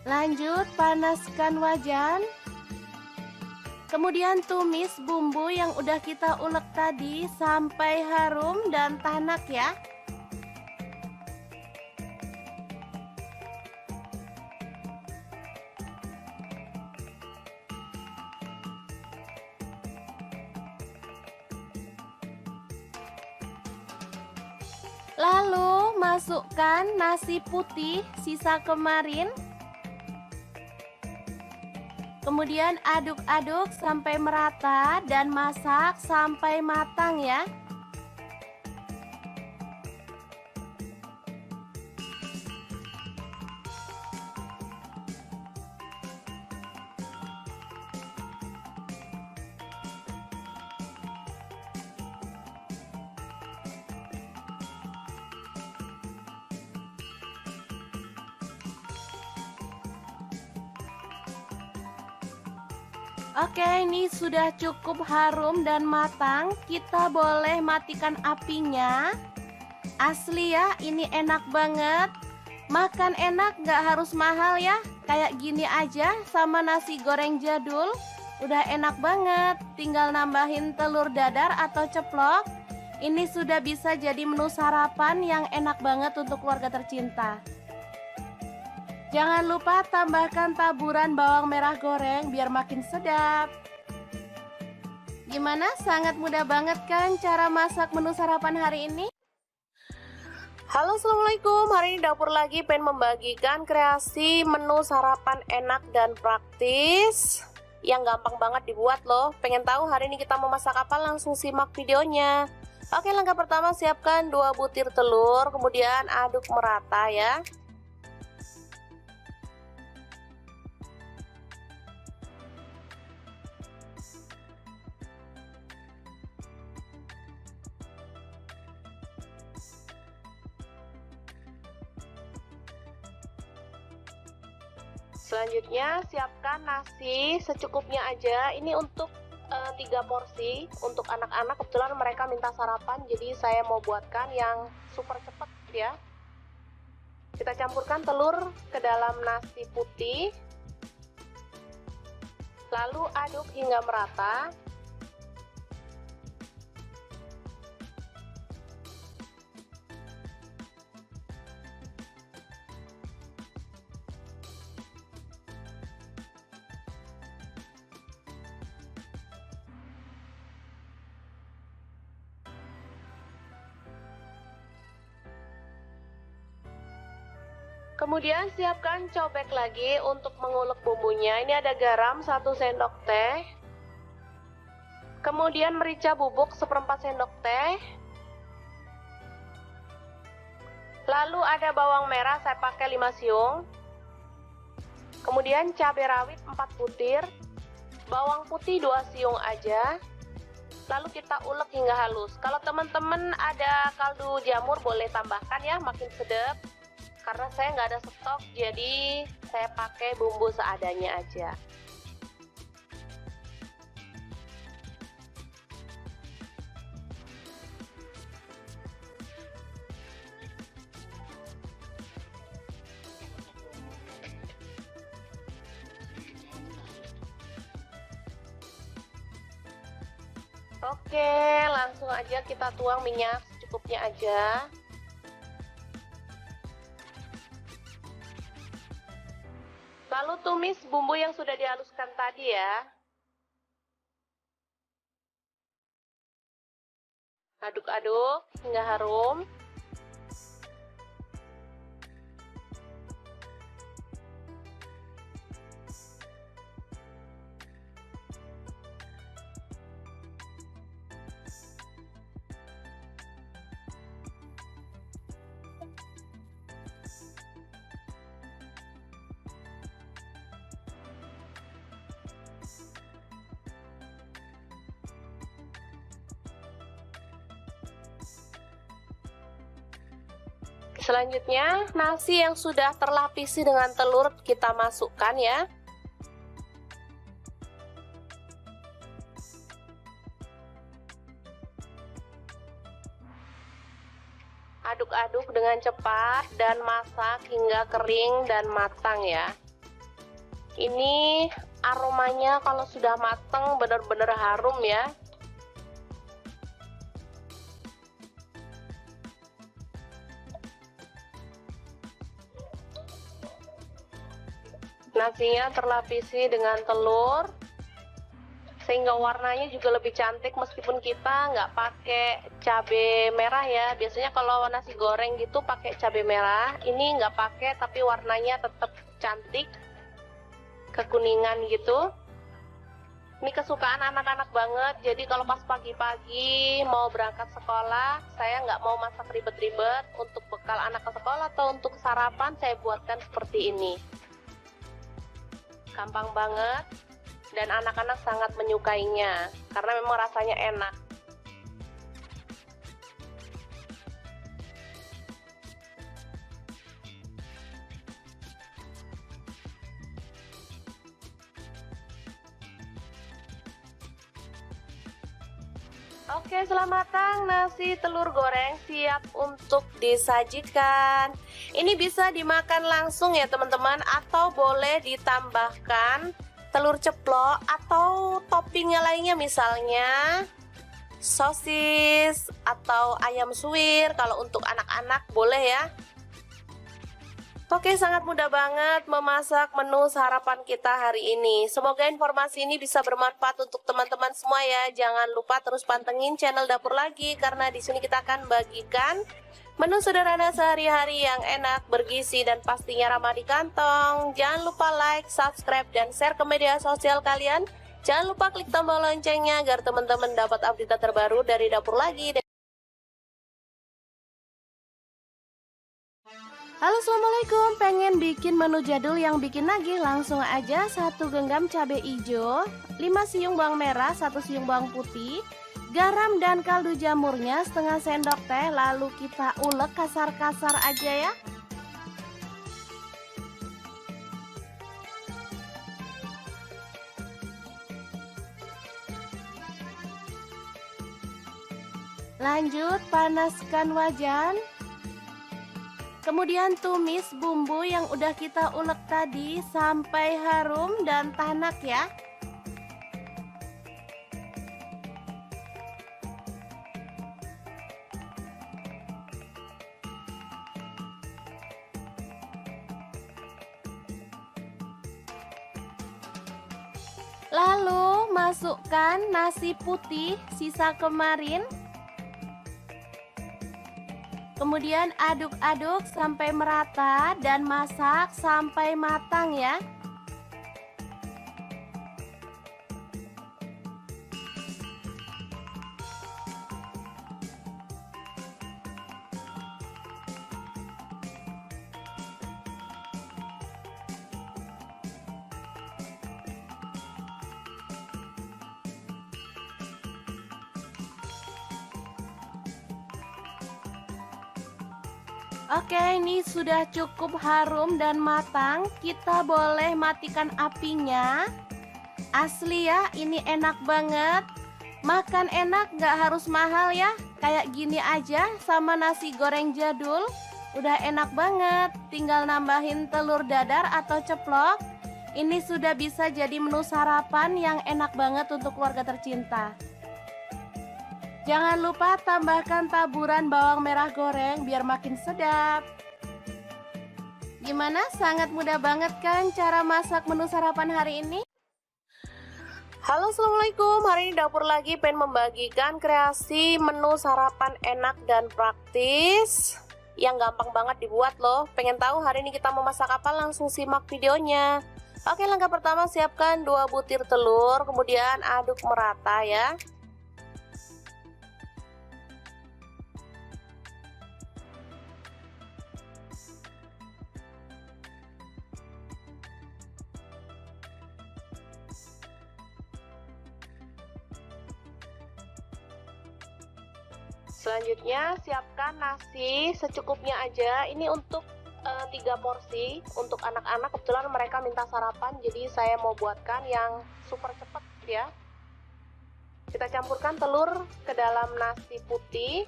Lanjut panaskan wajan. Kemudian tumis bumbu yang udah kita ulek tadi sampai harum dan tanak ya. Lalu masukkan nasi putih sisa kemarin. Kemudian aduk-aduk sampai merata dan masak sampai matang ya. Oke, ini sudah cukup harum dan matang. Kita boleh matikan apinya. Asli ya, ini enak banget. Makan enak, nggak harus mahal ya. Kayak gini aja sama nasi goreng jadul. Udah enak banget. Tinggal nambahin telur dadar atau ceplok. Ini sudah bisa jadi menu sarapan yang enak banget untuk keluarga tercinta. Jangan lupa tambahkan taburan bawang merah goreng biar makin sedap. Gimana? Sangat mudah banget kan cara masak menu sarapan hari ini? Halo, assalamualaikum. Hari ini dapur lagi pengen membagikan kreasi menu sarapan enak dan praktis yang gampang banget dibuat loh. Pengen tahu hari ini kita mau masak apa? Langsung simak videonya. Oke, langkah pertama siapkan 2 butir telur, kemudian aduk merata ya. Selanjutnya siapkan nasi secukupnya aja. Ini untuk 3 porsi untuk anak-anak. Kebetulan mereka minta sarapan, jadi saya mau buatkan yang super cepet ya. Kita campurkan telur ke dalam nasi putih, lalu aduk hingga merata. Kemudian siapkan cobek lagi untuk mengulek bumbunya. Ini ada garam 1 sendok teh. Kemudian merica bubuk 1/4 sendok teh. Lalu ada bawang merah, saya pakai 5 siung. Kemudian cabai rawit 4 butir. Bawang putih 2 siung aja. Lalu kita ulek hingga halus. Kalau teman-teman ada kaldu jamur boleh tambahkan ya, makin sedap. Karena saya nggak ada stok, jadi saya pakai bumbu seadanya aja. Oke, langsung aja kita tuang minyak secukupnya aja. Lalu tumis bumbu yang sudah dihaluskan tadi ya. Aduk-aduk hingga harum. Selanjutnya, nasi yang sudah terlapisi dengan telur kita masukkan ya. Aduk-aduk dengan cepat dan masak hingga kering dan matang ya. Ini aromanya kalau sudah matang benar-benar harum ya. Nasinya terlapisi dengan telur sehingga warnanya juga lebih cantik meskipun kita nggak pakai cabai merah ya. Biasanya kalau nasi goreng gitu pakai cabai merah, ini nggak pakai tapi warnanya tetap cantik kekuningan gitu. Ini kesukaan anak-anak banget, jadi kalau pas pagi-pagi mau berangkat sekolah, saya nggak mau masak ribet-ribet. Untuk bekal anak ke sekolah atau untuk sarapan saya buatkan seperti ini. Gampang banget dan anak-anak sangat menyukainya karena memang rasanya enak. Oke, setelah matang nasi telur goreng siap untuk disajikan. Ini bisa dimakan langsung ya teman-teman, atau boleh ditambahkan telur ceplok atau toppingnya lainnya, misalnya sosis atau ayam suwir. Kalau untuk anak-anak boleh ya. Oke, sangat mudah banget memasak menu sarapan kita hari ini. Semoga informasi ini bisa bermanfaat untuk teman-teman semua ya. Jangan lupa terus pantengin channel Dapur Lagi karena di sini kita akan bagikan Menu sederhana sehari-hari yang enak, bergizi, dan pastinya ramah di kantong. Jangan lupa like, subscribe, dan share ke media sosial kalian. Jangan lupa klik tombol loncengnya agar teman-teman dapat update terbaru dari Dapur Lagi. Halo, assalamualaikum. Pengen bikin menu jadul yang bikin nagih? Langsung aja 1 genggam cabai hijau, 5 siung bawang merah, 1 siung bawang putih, garam dan kaldu jamurnya setengah sendok teh. Lalu kita ulek kasar-kasar aja ya. Lanjut panaskan wajan. Kemudian tumis bumbu yang udah kita ulek tadi sampai harum dan tanak ya. Lalu masukkan nasi putih sisa kemarin. Kemudian aduk-aduk sampai merata dan masak sampai matang ya. Oke, ini sudah cukup harum dan matang. Kita boleh matikan apinya. Asli ya, ini enak banget. Makan enak, gak harus mahal ya. Kayak gini aja sama nasi goreng jadul. Udah enak banget. Tinggal nambahin telur dadar atau ceplok. Ini sudah bisa jadi menu sarapan yang enak banget untuk keluarga tercinta. Jangan lupa tambahkan taburan bawang merah goreng biar makin sedap. Gimana? Sangat mudah banget kan cara masak menu sarapan hari ini? Halo, assalamualaikum. Hari ini Dapur Lagi pengen membagikan kreasi menu sarapan enak dan praktis yang gampang banget dibuat loh. Pengen tahu hari ini kita mau masak apa? Langsung simak videonya. Oke, langkah pertama siapkan 2 butir telur, kemudian aduk merata ya. Selanjutnya siapkan nasi secukupnya aja. Ini untuk 3 porsi untuk anak-anak. Kebetulan mereka minta sarapan, jadi saya mau buatkan yang super cepet ya. Kita campurkan telur ke dalam nasi putih,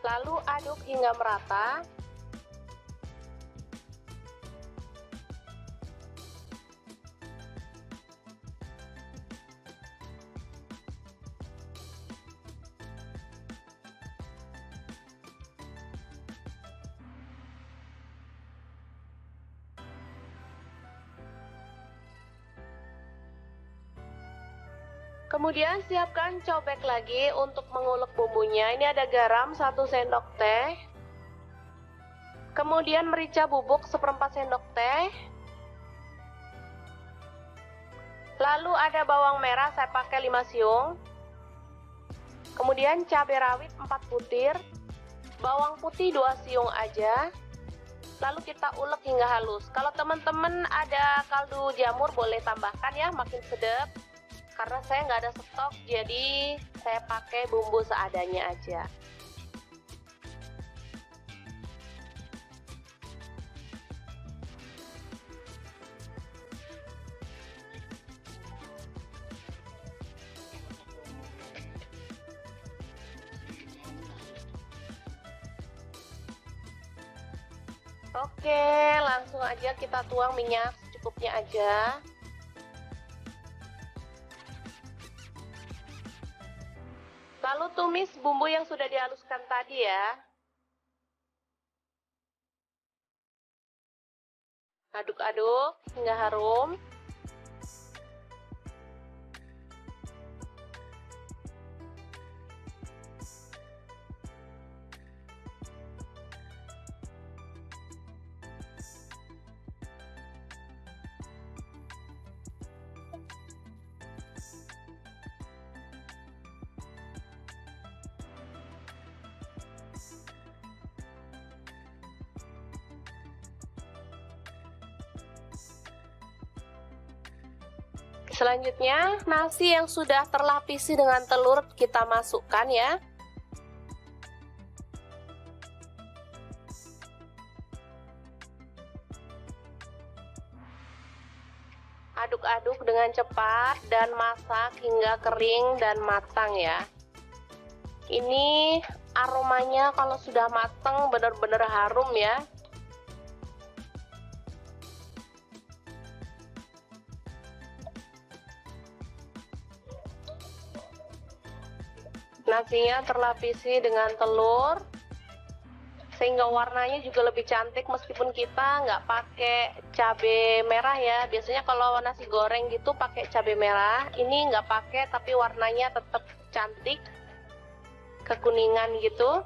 lalu aduk hingga merata. Kemudian siapkan cobek lagi untuk mengulek bumbunya. Ini ada garam 1 sendok teh. Kemudian merica bubuk 1/4 sendok teh. Lalu ada bawang merah, saya pakai 5 siung. Kemudian cabai rawit 4 butir. Bawang putih 2 siung aja. Lalu kita ulek hingga halus. Kalau teman-teman ada kaldu jamur boleh tambahkan ya, makin sedap. Karena saya nggak ada stok, jadi saya pakai bumbu seadanya aja. Oke, langsung aja kita tuang minyak secukupnya aja. Lalu tumis bumbu yang sudah dihaluskan tadi ya. Aduk-aduk hingga harum. Selanjutnya, nasi yang sudah terlapisi dengan telur kita masukkan ya. Aduk-aduk dengan cepat dan masak hingga kering dan matang ya. Ini aromanya kalau sudah matang benar-benar harum ya. Nasinya terlapisi dengan telur sehingga warnanya juga lebih cantik meskipun kita nggak pakai cabai merah ya. Biasanya kalau nasi goreng gitu pakai cabai merah, ini nggak pakai tapi warnanya tetap cantik, kekuningan gitu.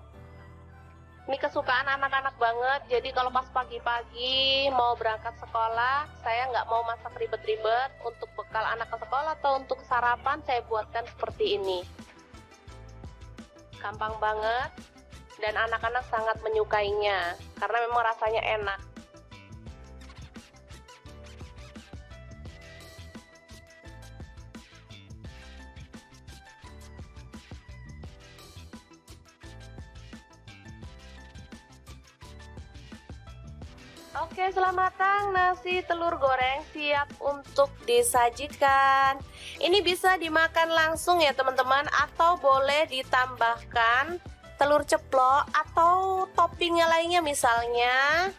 Ini kesukaan anak-anak banget, jadi kalau pas pagi-pagi mau berangkat sekolah, saya nggak mau masak ribet-ribet. Untuk bekal anak ke sekolah atau untuk sarapan saya buatkan seperti ini. Gampang banget dan anak-anak sangat menyukainya karena memang rasanya enak. Oke, setelah matang nasi telur goreng siap untuk disajikan. Ini bisa dimakan langsung ya teman-teman, atau boleh ditambahkan telur ceplok atau toppingnya lainnya, misalnya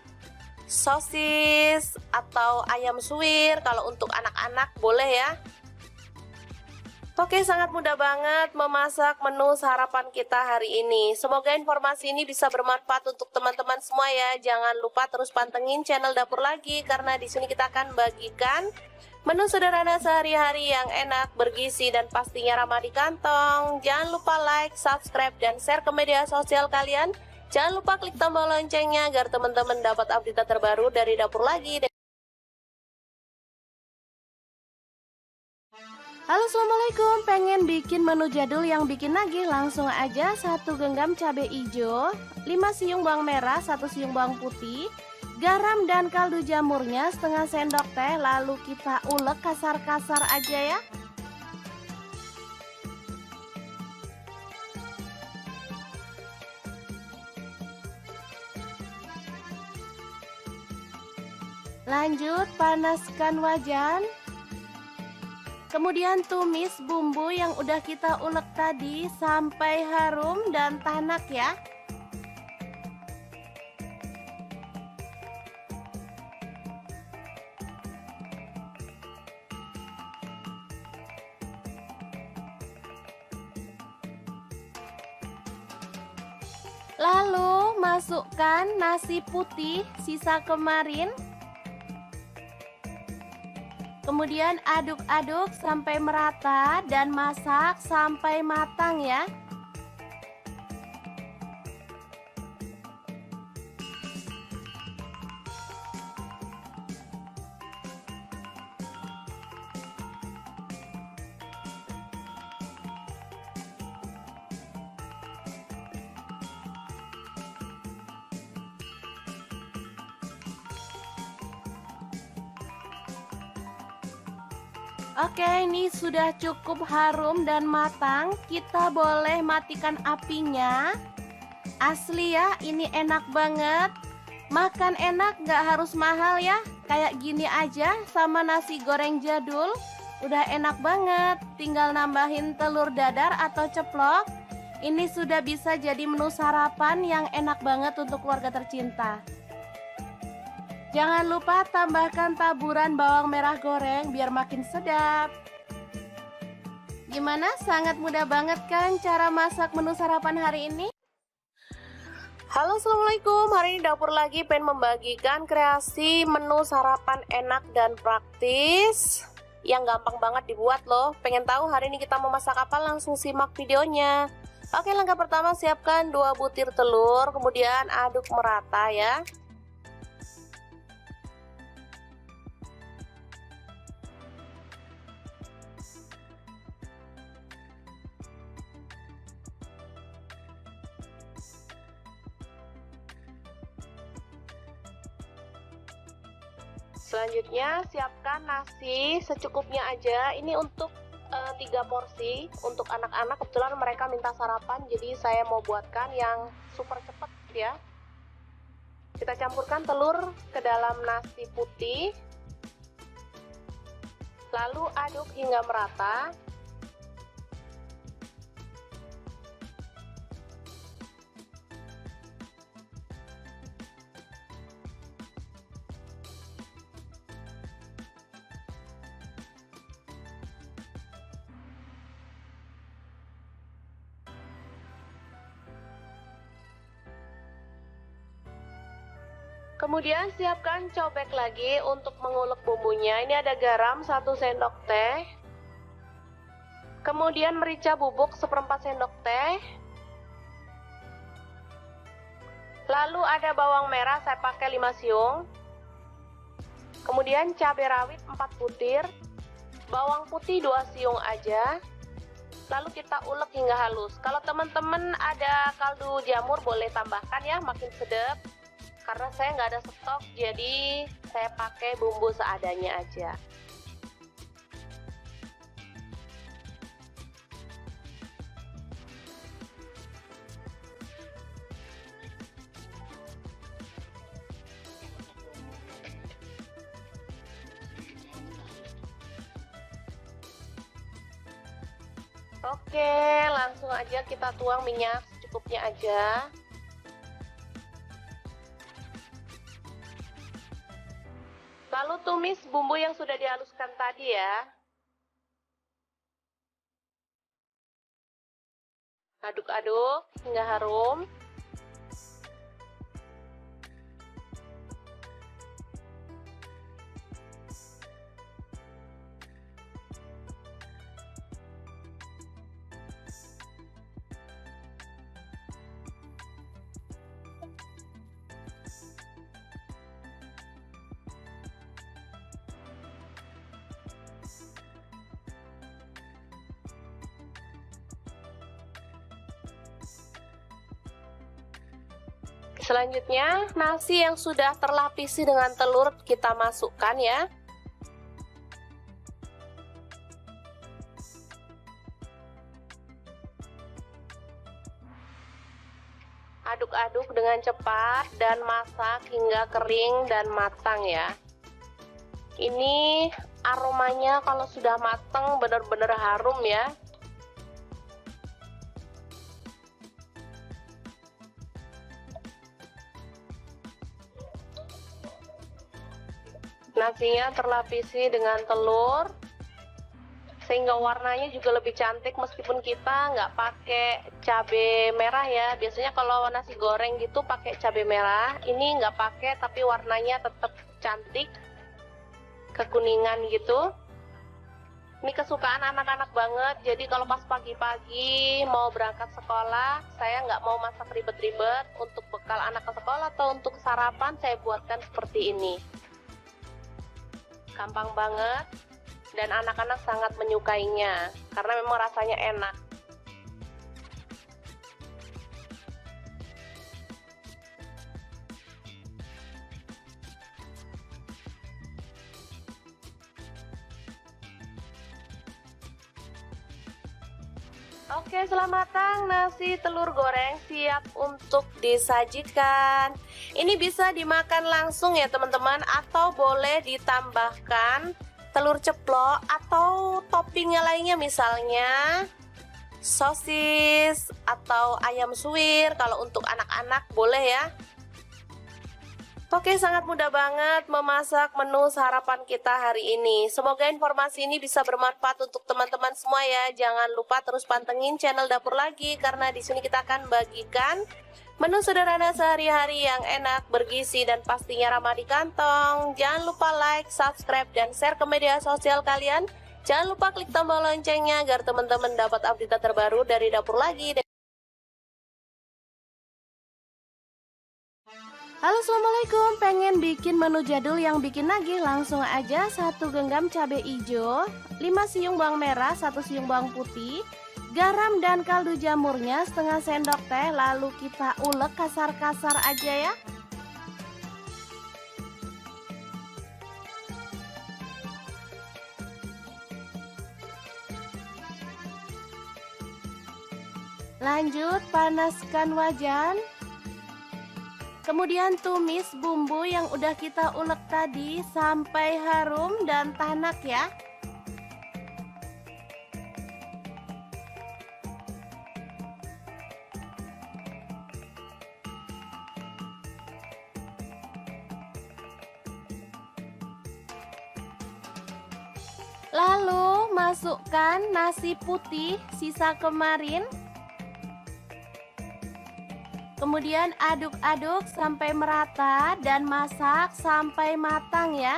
sosis atau ayam suwir. Kalau untuk anak-anak boleh ya. Oke, sangat mudah banget memasak menu sarapan kita hari ini. Semoga informasi ini bisa bermanfaat untuk teman-teman semua ya. Jangan lupa terus pantengin channel Dapur Lagi karena di sini kita akan bagikan menu sederhana sehari-hari yang enak, bergizi dan pastinya ramah di kantong. Jangan lupa like, subscribe dan share ke media sosial kalian. Jangan lupa klik tombol loncengnya agar teman-teman dapat update terbaru dari Dapur Lagi. Halo, assalamualaikum. Pengen bikin menu jadul yang bikin nagih? Langsung aja 1 genggam cabai hijau, 5 siung bawang merah, 1 siung bawang putih, garam dan kaldu jamurnya setengah sendok teh. Lalu kita ulek kasar-kasar aja ya. Lanjut panaskan wajan. Kemudian tumis bumbu yang udah kita ulek tadi sampai harum dan tanak ya. Lalu masukkan nasi putih sisa kemarin. Kemudian aduk-aduk sampai merata dan masak sampai matang ya. Oke, ini sudah cukup harum dan matang. Kita boleh matikan apinya. Asli ya, ini enak banget. Makan enak, gak harus mahal ya. Kayak gini aja sama nasi goreng jadul. Udah enak banget. Tinggal nambahin telur dadar atau ceplok. Ini sudah bisa jadi menu sarapan yang enak banget untuk keluarga tercinta. Jangan lupa tambahkan taburan bawang merah goreng biar makin sedap. Gimana? Sangat mudah banget kan cara masak menu sarapan hari ini? Halo, assalamualaikum. Hari ini Dapur Lagi pengen membagikan kreasi menu sarapan enak dan praktis yang gampang banget dibuat loh. Pengen tahu hari ini kita mau masak apa? Langsung simak videonya. Oke, langkah pertama siapkan 2 butir telur, kemudian aduk merata ya. Selanjutnya siapkan nasi secukupnya aja. Ini untuk 3 porsi untuk anak-anak. Kebetulan mereka minta sarapan, jadi saya mau buatkan yang super cepat ya. Kita campurkan telur ke dalam nasi putih, lalu aduk hingga merata. Kemudian siapkan cobek lagi untuk mengulek bumbunya. Ini ada garam 1 sendok teh. Kemudian merica bubuk 1/4 sendok teh. Lalu ada bawang merah, saya pakai 5 siung. Kemudian cabai rawit 4 butir. Bawang putih 2 siung aja. Lalu kita ulek hingga halus. Kalau teman-teman ada kaldu jamur boleh tambahkan ya, makin sedap. Karena saya nggak ada stok, jadi saya pakai bumbu seadanya aja. Oke, langsung aja kita tuang minyak secukupnya aja. Lalu tumis bumbu yang sudah dihaluskan tadi ya. Aduk-aduk hingga harum. Selanjutnya, nasi yang sudah terlapisi dengan telur kita masukkan ya. Aduk-aduk dengan cepat dan masak hingga kering dan matang ya. Ini aromanya kalau sudah matang benar-benar harum ya. Nasinya terlapisi dengan telur sehingga warnanya juga lebih cantik meskipun kita nggak pakai cabai merah ya. Biasanya kalau nasi goreng gitu pakai cabai merah, ini nggak pakai tapi warnanya tetap cantik kekuningan gitu. Ini kesukaan anak-anak banget, jadi kalau pas pagi-pagi mau berangkat sekolah saya nggak mau masak ribet-ribet. Untuk bekal anak ke sekolah atau untuk sarapan saya buatkan seperti ini. Gampang banget dan anak-anak sangat menyukainya karena memang rasanya enak. Oke, setelah matang nasi telur goreng siap untuk disajikan. Ini bisa dimakan langsung ya teman-teman, atau boleh ditambahkan telur ceplok atau toppingnya lainnya, misalnya sosis atau ayam suwir. Kalau untuk anak-anak boleh ya. Oke, sangat mudah banget memasak menu sarapan kita hari ini. Semoga informasi ini bisa bermanfaat untuk teman-teman semua ya. Jangan lupa terus pantengin channel Dapur Lagi karena di sini kita akan bagikan menu sederhana sehari-hari yang enak, bergizi, dan pastinya ramah di kantong. Jangan lupa like, subscribe, dan share ke media sosial kalian. Jangan lupa klik tombol loncengnya agar teman-teman dapat update terbaru dari Dapur Lagi. Halo, assalamualaikum. Pengen bikin menu jadul yang bikin nagih? Langsung aja 1 genggam cabai hijau, 5 siung bawang merah, 1 siung bawang putih, garam dan kaldu jamurnya setengah sendok teh. Lalu kita ulek kasar-kasar aja ya. Lanjut, panaskan wajan. Kemudian tumis bumbu yang udah kita ulek tadi sampai harum dan tanak ya. Lalu masukkan nasi putih sisa kemarin. Kemudian aduk-aduk sampai merata dan masak sampai matang ya.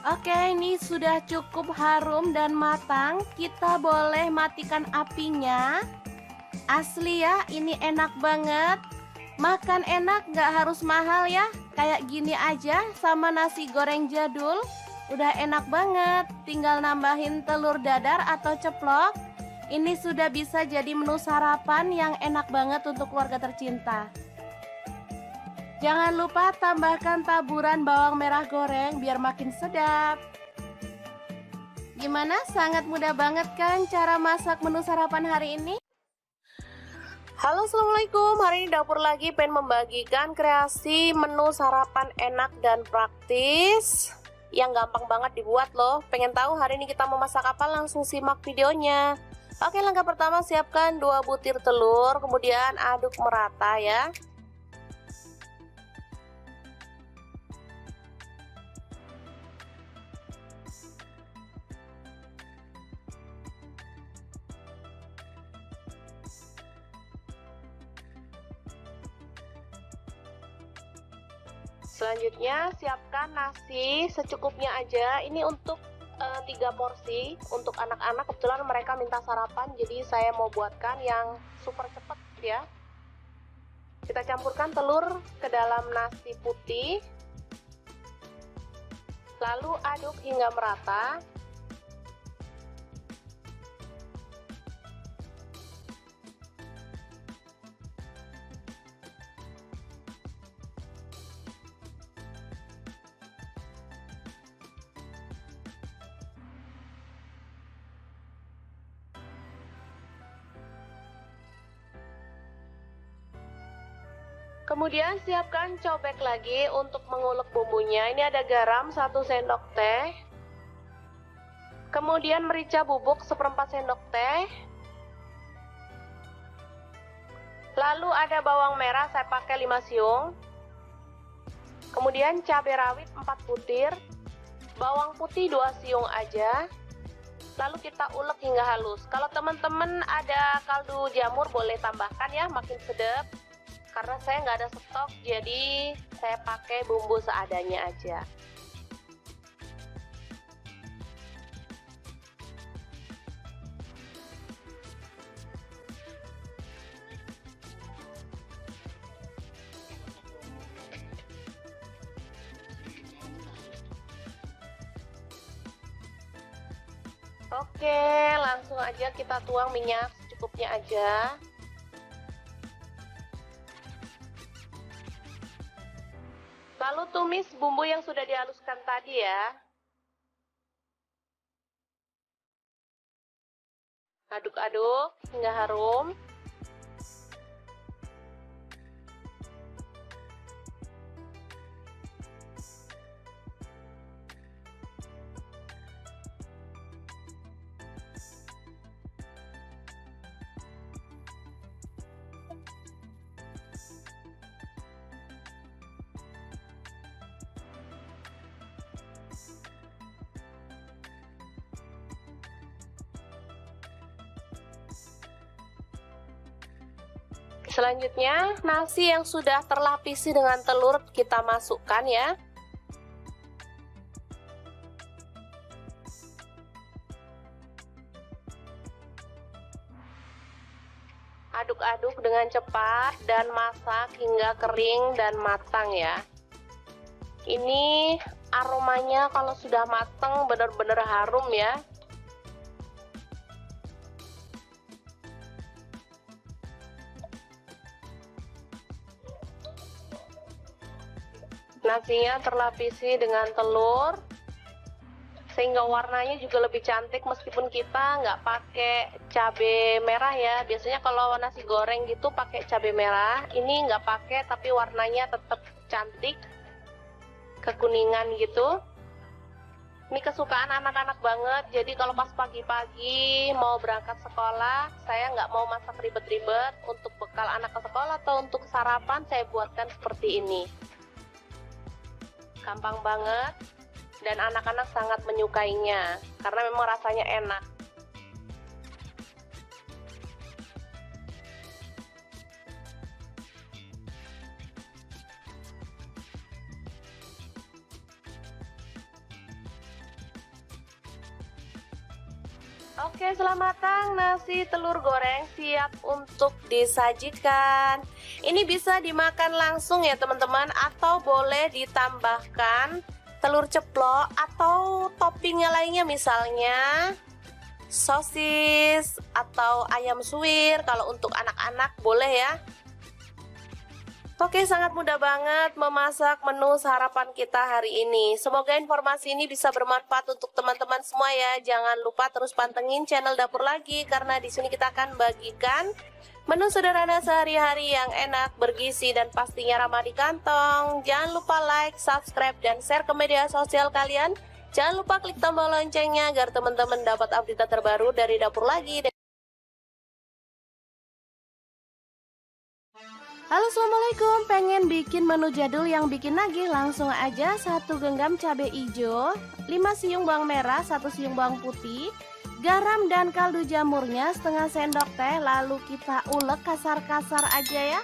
Oke, ini sudah cukup harum dan matang. Kita boleh matikan apinya. Asli ya, ini enak banget. Makan enak, gak harus mahal ya. Kayak gini aja sama nasi goreng jadul. Udah enak banget. Tinggal nambahin telur dadar atau ceplok. Ini sudah bisa jadi menu sarapan yang enak banget untuk keluarga tercinta. Jangan lupa tambahkan taburan bawang merah goreng biar makin sedap. Gimana? Sangat mudah banget kan cara masak menu sarapan hari ini? Halo, assalamualaikum. Hari ini dapur lagi pengen membagikan kreasi menu sarapan enak dan praktis yang gampang banget dibuat loh. Pengen tahu hari ini kita mau masak apa? Langsung simak videonya. Oke, langkah pertama siapkan 2 butir telur, kemudian aduk merata ya. Selanjutnya siapkan nasi secukupnya aja. Ini untuk 3 porsi untuk anak-anak. Kebetulan mereka minta sarapan, jadi saya mau buatkan yang super cepet ya. Kita campurkan telur ke dalam nasi putih, lalu aduk hingga merata. Kemudian siapkan cobek lagi untuk mengulek bumbunya. Ini ada garam 1 sendok teh. Kemudian merica bubuk 1/4 sendok teh. Lalu ada bawang merah, saya pakai 5 siung. Kemudian cabai rawit 4 butir. Bawang putih 2 siung aja. Lalu kita ulek hingga halus. Kalau teman-teman ada kaldu jamur boleh tambahkan ya, makin sedap. Karena saya nggak ada stok, jadi saya pakai bumbu seadanya aja. Oke, langsung aja kita tuang minyak secukupnya aja. Lalu tumis bumbu yang sudah dihaluskan tadi ya. Aduk-aduk hingga harum. Selanjutnya, nasi yang sudah terlapisi dengan telur kita masukkan ya. Aduk-aduk dengan cepat dan masak hingga kering dan matang ya. Ini aromanya kalau sudah mateng benar-benar harum ya. Nasinya terlapisi dengan telur, sehingga warnanya juga lebih cantik meskipun kita nggak pakai cabai merah ya. Biasanya kalau nasi goreng gitu pakai cabai merah, ini nggak pakai tapi warnanya tetap cantik, kekuningan gitu. Ini kesukaan anak-anak banget, jadi kalau pas pagi-pagi mau berangkat sekolah, saya nggak mau masak ribet-ribet. Untuk bekal anak ke sekolah atau untuk sarapan saya buatkan seperti ini. Gampang banget. Dan anak-anak sangat menyukainya karena memang rasanya enak. Oke, selamat matang, nasi telur goreng siap untuk disajikan. Ini bisa dimakan langsung ya teman-teman, atau boleh ditambahkan telur ceplok atau toppingnya lainnya, misalnya sosis atau ayam suwir. Kalau untuk anak-anak boleh ya. Oke, sangat mudah banget memasak menu sarapan kita hari ini. Semoga informasi ini bisa bermanfaat untuk teman-teman semua ya. Jangan lupa terus pantengin channel Dapur Lagi, karena di sini kita akan bagikan menu sederhana sehari-hari yang enak, bergizi, dan pastinya ramah di kantong. Jangan lupa like, subscribe, dan share ke media sosial kalian. Jangan lupa klik tombol loncengnya agar teman-teman dapat update terbaru dari Dapur Lagi. Halo, assalamualaikum. Pengen bikin menu jadul yang bikin nagih? Langsung aja 1 genggam cabai hijau, 5 siung bawang merah, 1 siung bawang putih, garam dan kaldu jamurnya setengah sendok teh. Lalu kita ulek kasar-kasar aja ya.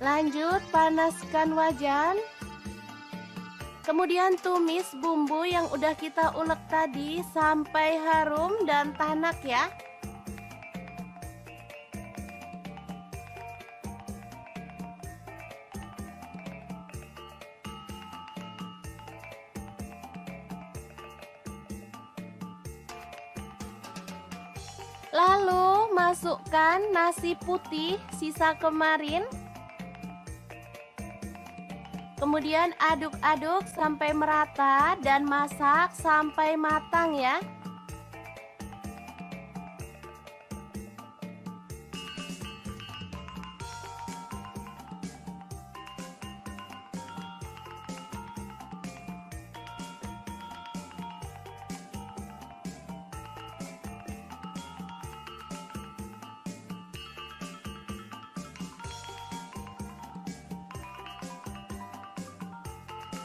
Lanjut panaskan wajan. Kemudian tumis bumbu yang udah kita ulek tadi sampai harum dan tanak ya. Lalu masukkan nasi putih sisa kemarin. Kemudian aduk-aduk sampai merata dan masak sampai matang ya.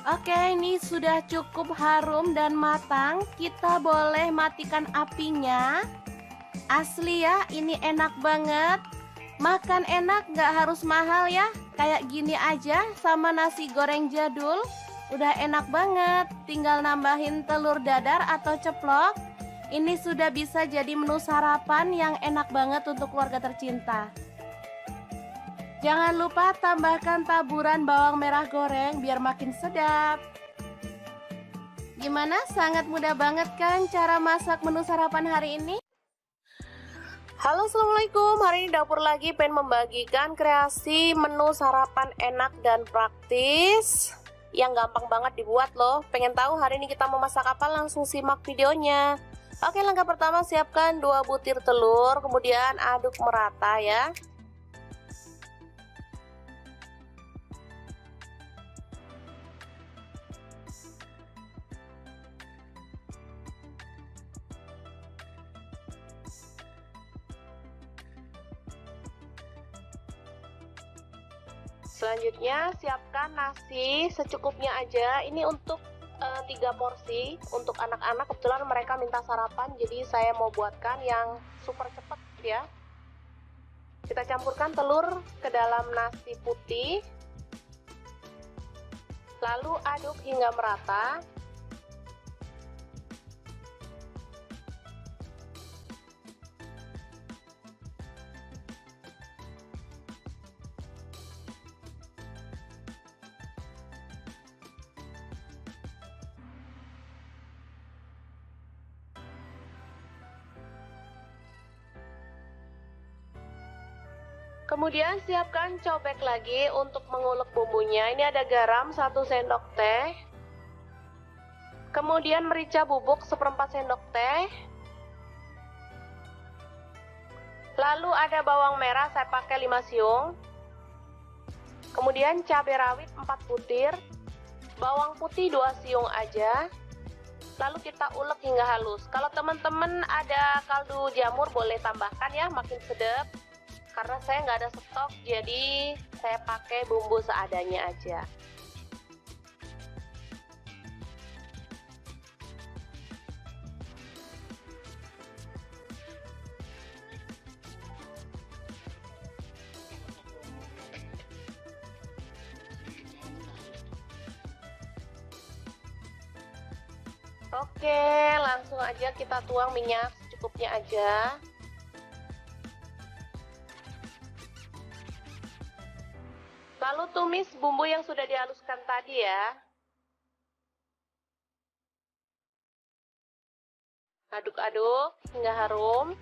Oke, ini sudah cukup harum dan matang. Kita boleh matikan apinya. Asli ya, ini enak banget. Makan enak, nggak harus mahal ya. Kayak gini aja sama nasi goreng jadul. Udah enak banget. Tinggal nambahin telur dadar atau ceplok. Ini sudah bisa jadi menu sarapan yang enak banget untuk keluarga tercinta. Jangan lupa tambahkan taburan bawang merah goreng biar makin sedap. Gimana? Sangat mudah banget kan cara masak menu sarapan hari ini? Halo, assalamualaikum. Hari ini Dapur Lagi pengen membagikan kreasi menu sarapan enak dan praktis yang gampang banget dibuat loh. Pengen tahu hari ini kita mau masak apa? Langsung simak videonya. Oke, langkah pertama siapkan 2 butir telur, kemudian aduk merata ya. Selanjutnya siapkan nasi secukupnya aja. Ini untuk 3 porsi untuk anak-anak. Kebetulan mereka minta sarapan, jadi saya mau buatkan yang super cepet ya. Kita campurkan telur ke dalam nasi putih, lalu aduk hingga merata. Kemudian siapkan cobek lagi untuk mengulek bumbunya. Ini ada garam 1 sendok teh. Kemudian merica bubuk 1/4 sendok teh. Lalu ada bawang merah, saya pakai 5 siung. Kemudian cabai rawit 4 butir. Bawang putih 2 siung aja. Lalu kita ulek hingga halus. Kalau teman-teman ada kaldu jamur boleh tambahkan ya, makin sedap. Karena saya nggak ada stok, jadi saya pakai bumbu seadanya aja. Oke, langsung aja kita tuang minyak secukupnya aja. Lalu tumis bumbu yang sudah dihaluskan tadi ya. Aduk-aduk hingga harum.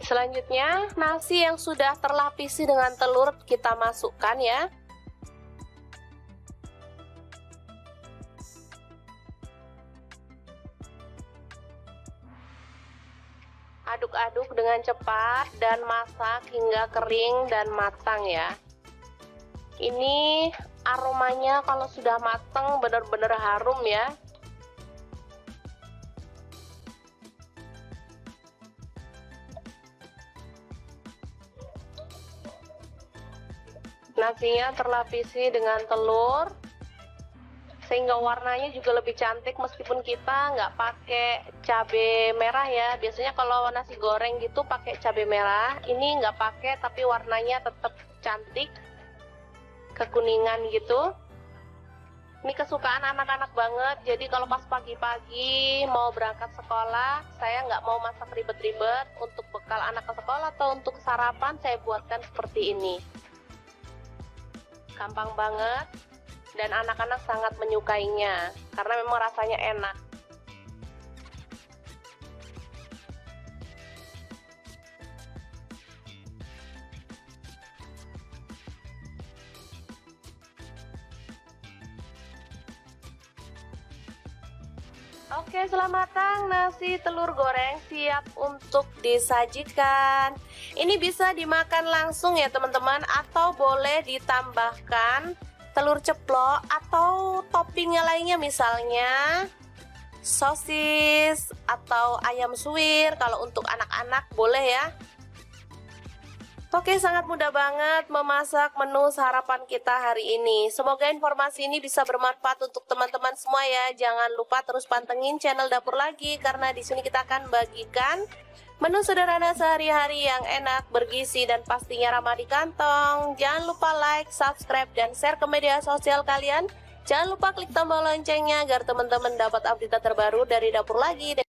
Selanjutnya, nasi yang sudah terlapisi dengan telur kita masukkan ya. Aduk-aduk dengan cepat dan masak hingga kering dan matang ya. Ini aromanya kalau sudah matang benar-benar harum ya. Nasinya terlapisi dengan telur sehingga warnanya juga lebih cantik meskipun kita nggak pakai cabai merah ya. Biasanya kalau nasi goreng gitu pakai cabai merah, ini nggak pakai tapi warnanya tetap cantik, kekuningan gitu. Ini kesukaan anak-anak banget, jadi kalau pas pagi-pagi mau berangkat sekolah, saya nggak mau masak ribet-ribet. Untuk bekal anak ke sekolah atau untuk sarapan saya buatkan seperti ini. Gampang banget dan anak-anak sangat menyukainya karena memang rasanya enak. Oke, setelah matang nasi telur goreng siap untuk disajikan. Ini bisa dimakan langsung ya teman-teman, atau boleh ditambahkan telur ceplok atau toppingnya lainnya, misalnya sosis atau ayam suwir. Kalau untuk anak-anak boleh ya. Oke, sangat mudah banget memasak menu sarapan kita hari ini. Semoga informasi ini bisa bermanfaat untuk teman-teman semua ya. Jangan lupa terus pantengin channel Dapur Lagi karena di sini kita akan bagikan menu sederhana sehari-hari yang enak, bergizi dan pastinya ramah di kantong. Jangan lupa like, subscribe dan share ke media sosial kalian. Jangan lupa klik tombol loncengnya agar teman-teman dapat update terbaru dari Dapur Lagi.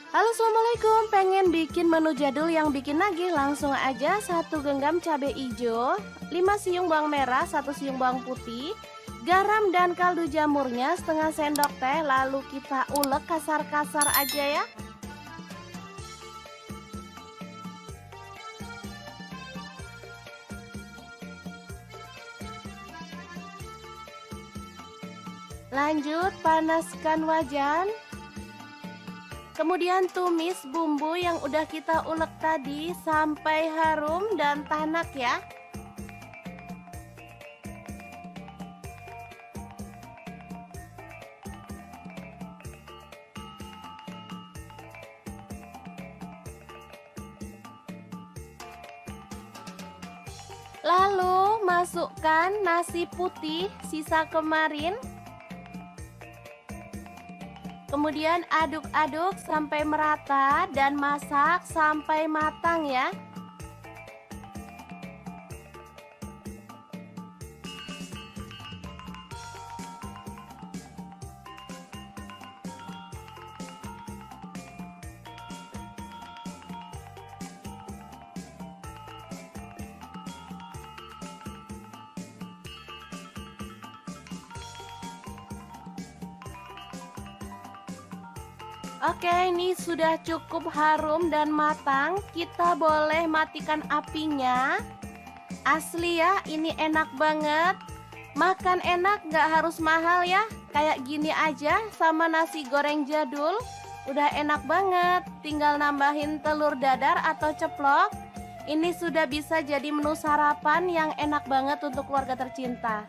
Halo, assalamualaikum. Pengen bikin menu jadul yang bikin nagih? Langsung aja 1 genggam cabai hijau, 5 siung bawang merah, 1 siung bawang putih, garam dan kaldu jamurnya setengah sendok teh. Lalu kita ulek kasar-kasar aja ya. Lanjut panaskan wajan. Kemudian tumis bumbu yang udah kita ulek tadi sampai harum dan tanak ya. Lalu masukkan nasi putih sisa kemarin. Kemudian aduk-aduk sampai merata dan masak sampai matang ya. Oke, ini sudah cukup harum dan matang. Kita boleh matikan apinya. Asli ya, ini enak banget. Makan enak, nggak harus mahal ya. Kayak gini aja sama nasi goreng jadul. Udah enak banget. Tinggal nambahin telur dadar atau ceplok. Ini sudah bisa jadi menu sarapan yang enak banget untuk keluarga tercinta.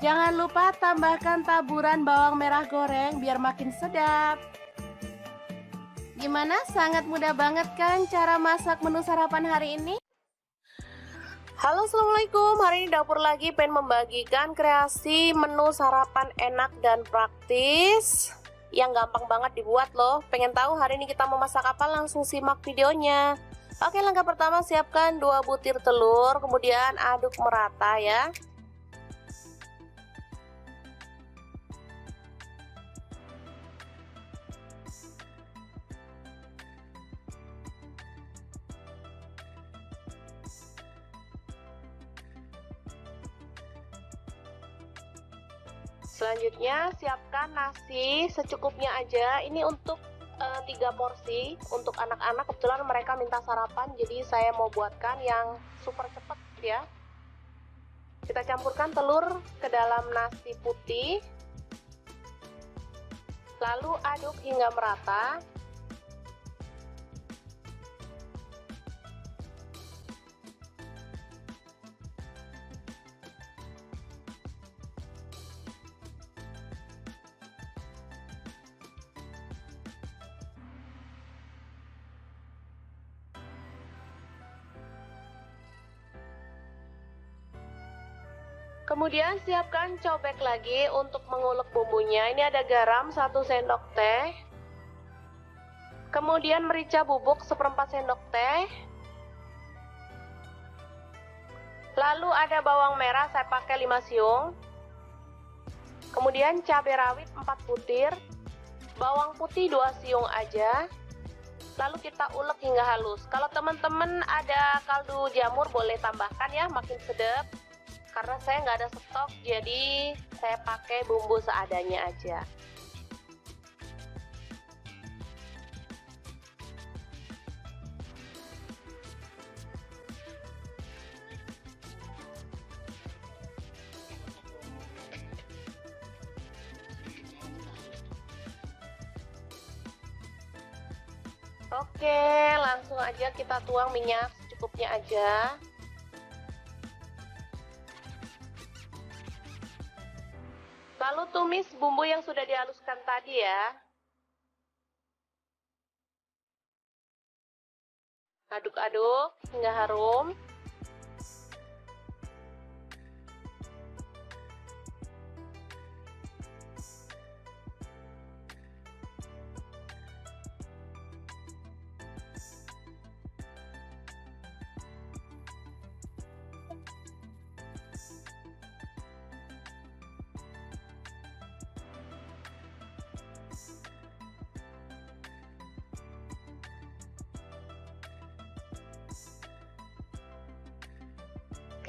Jangan lupa tambahkan taburan bawang merah goreng biar makin sedap. Gimana? Sangat mudah banget kan cara masak menu sarapan hari ini? Halo, assalamualaikum. Hari ini dapur lagi pengen membagikan kreasi menu sarapan enak dan praktis yang gampang banget dibuat loh. Pengen tahu hari ini kita mau masak apa? Langsung simak videonya. Oke, langkah pertama siapkan 2 butir telur, kemudian aduk merata ya. Selanjutnya siapkan nasi secukupnya aja. Ini untuk 3 porsi untuk anak-anak. Kebetulan mereka minta sarapan, jadi saya mau buatkan yang super cepet ya. Kita campurkan telur ke dalam nasi putih, lalu aduk hingga merata. Kemudian siapkan cobek lagi untuk mengulek bumbunya. Ini ada garam 1 sendok teh. Kemudian merica bubuk 1/4 sendok teh. Lalu ada bawang merah, saya pakai 5 siung. Kemudian cabai rawit 4 butir. Bawang putih 2 siung aja. Lalu kita ulek hingga halus. Kalau teman-teman ada kaldu jamur boleh tambahkan ya, makin sedap. Karena saya nggak ada stok, jadi saya pakai bumbu seadanya aja. Oke, langsung aja kita tuang minyak secukupnya aja. Lalu tumis bumbu yang sudah dihaluskan tadi ya. Aduk-aduk hingga harum.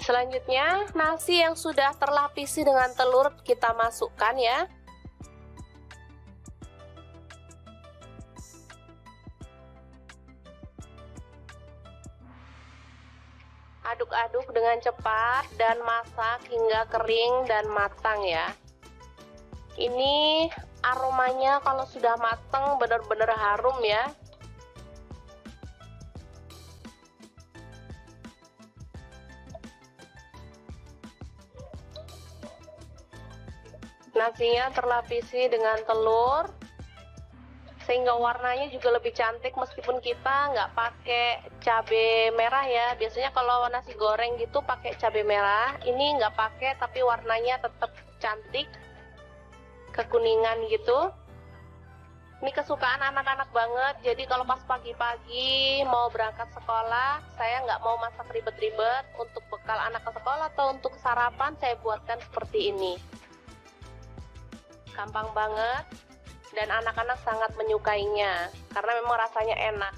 Selanjutnya, nasi yang sudah terlapisi dengan telur kita masukkan ya. Aduk-aduk dengan cepat dan masak hingga kering dan matang ya. Ini aromanya kalau sudah matang benar-benar harum ya. Nasinya terlapisi dengan telur sehingga warnanya juga lebih cantik meskipun kita nggak pakai cabai merah ya. Biasanya kalau nasi goreng gitu pakai cabai merah, ini nggak pakai tapi warnanya tetap cantik. kekuningan gitu. Ini kesukaan anak-anak banget, jadi kalau pas pagi-pagi mau berangkat sekolah, saya nggak mau masak ribet-ribet. Untuk bekal anak ke sekolah atau untuk sarapan, saya buatkan seperti ini. Gampang banget, dan anak-anak sangat menyukainya, karena memang rasanya enak.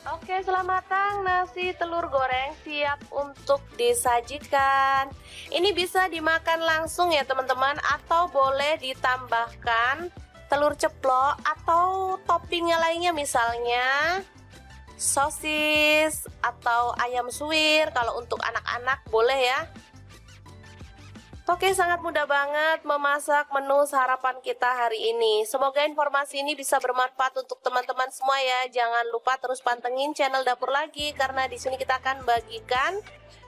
Oke, selamat matang, nasi telur goreng siap untuk disajikan. Ini bisa dimakan langsung ya teman-teman, atau boleh ditambahkan telur ceplok atau toppingnya lainnya, misalnya sosis atau ayam suwir. Kalau untuk anak-anak boleh ya. Oke, sangat mudah banget memasak menu sarapan kita hari ini. Semoga informasi ini bisa bermanfaat untuk teman-teman semua ya. Jangan lupa terus pantengin channel Dapur Lagi, karena di sini kita akan bagikan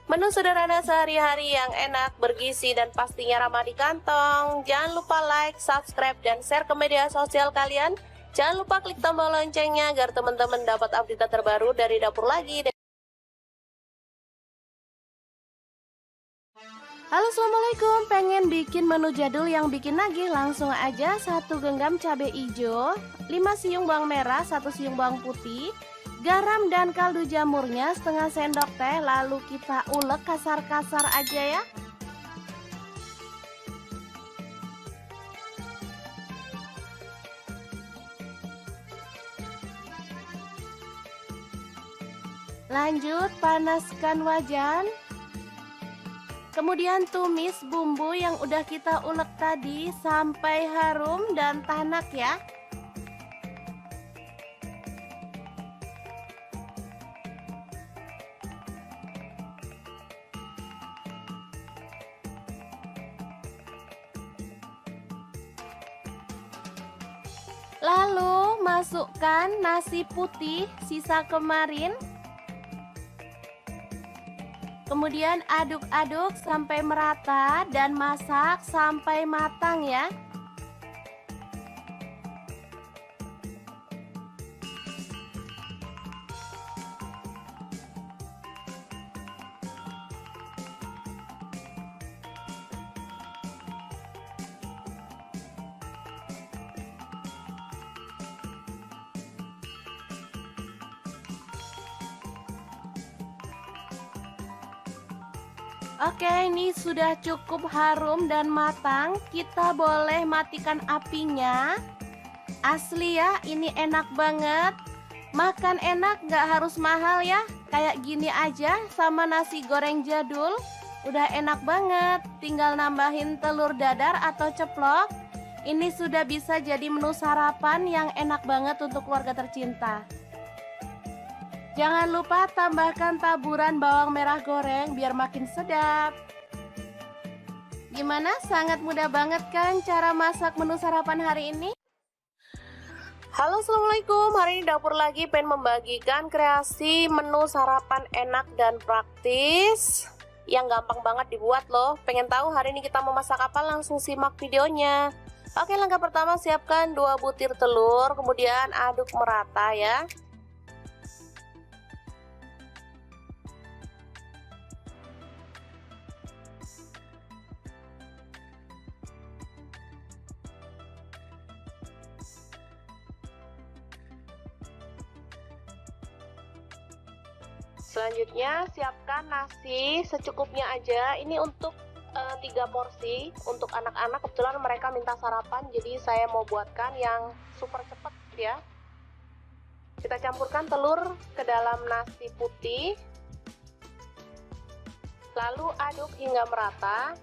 menu sederhana sehari-hari yang enak, bergizi, dan pastinya ramah di kantong. Jangan lupa like, subscribe, dan share ke media sosial kalian. Jangan lupa klik tombol loncengnya agar teman-teman dapat update terbaru dari Dapur Lagi. Halo, assalamualaikum. Pengen bikin menu jadul yang bikin nagih? Langsung aja 1 genggam cabai hijau, 5 siung bawang merah, 1 siung bawang putih, garam dan kaldu jamurnya setengah sendok teh. Lalu kita ulek kasar-kasar aja ya. Lanjut panaskan wajan. Kemudian tumis bumbu yang udah kita ulek tadi sampai harum dan tanak ya. Lalu masukkan nasi putih sisa kemarin. Kemudian aduk-aduk sampai merata dan masak sampai matang ya. Oke, ini sudah cukup harum dan matang. Kita boleh matikan apinya. Asli ya, ini enak banget. Makan enak, gak harus mahal ya. Kayak gini aja sama nasi goreng jadul. Udah enak banget. Tinggal nambahin telur dadar atau ceplok. Ini sudah bisa jadi menu sarapan yang enak banget untuk keluarga tercinta. Jangan lupa tambahkan taburan bawang merah goreng biar makin sedap. Gimana? Sangat mudah banget kan cara masak menu sarapan hari ini? Halo, assalamualaikum. Hari ini Dapur Lagi pengen membagikan kreasi menu sarapan enak dan praktis yang gampang banget dibuat loh. Pengen tahu hari ini kita mau masak apa? Langsung simak videonya. Oke, langkah pertama siapkan 2 butir telur, kemudian aduk merata ya. Selanjutnya siapkan nasi secukupnya aja. Ini untuk 3 porsi untuk anak-anak. Kebetulan mereka minta sarapan, jadi saya mau buatkan yang super cepet ya. Kita campurkan telur ke dalam nasi putih, lalu aduk hingga merata.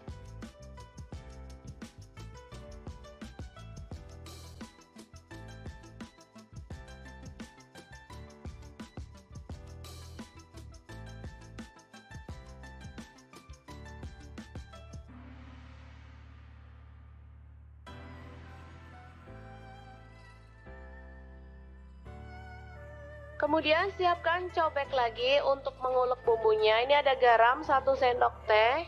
Kemudian siapkan cobek lagi untuk mengulek bumbunya. Ini ada garam 1 sendok teh.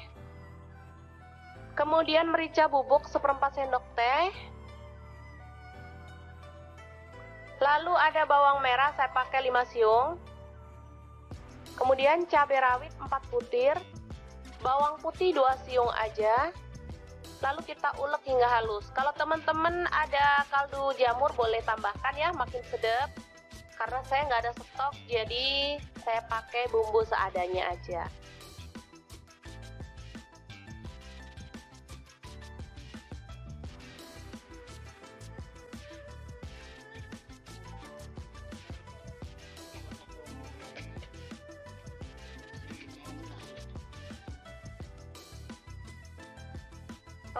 Kemudian merica bubuk 1/4 sendok teh. Lalu ada bawang merah, saya pakai 5 siung. Kemudian cabai rawit 4 butir. Bawang putih 2 siung aja. Lalu kita ulek hingga halus. Kalau teman-teman ada kaldu jamur boleh tambahkan ya, makin sedap. Karena saya nggak ada stok, jadi saya pakai bumbu seadanya aja.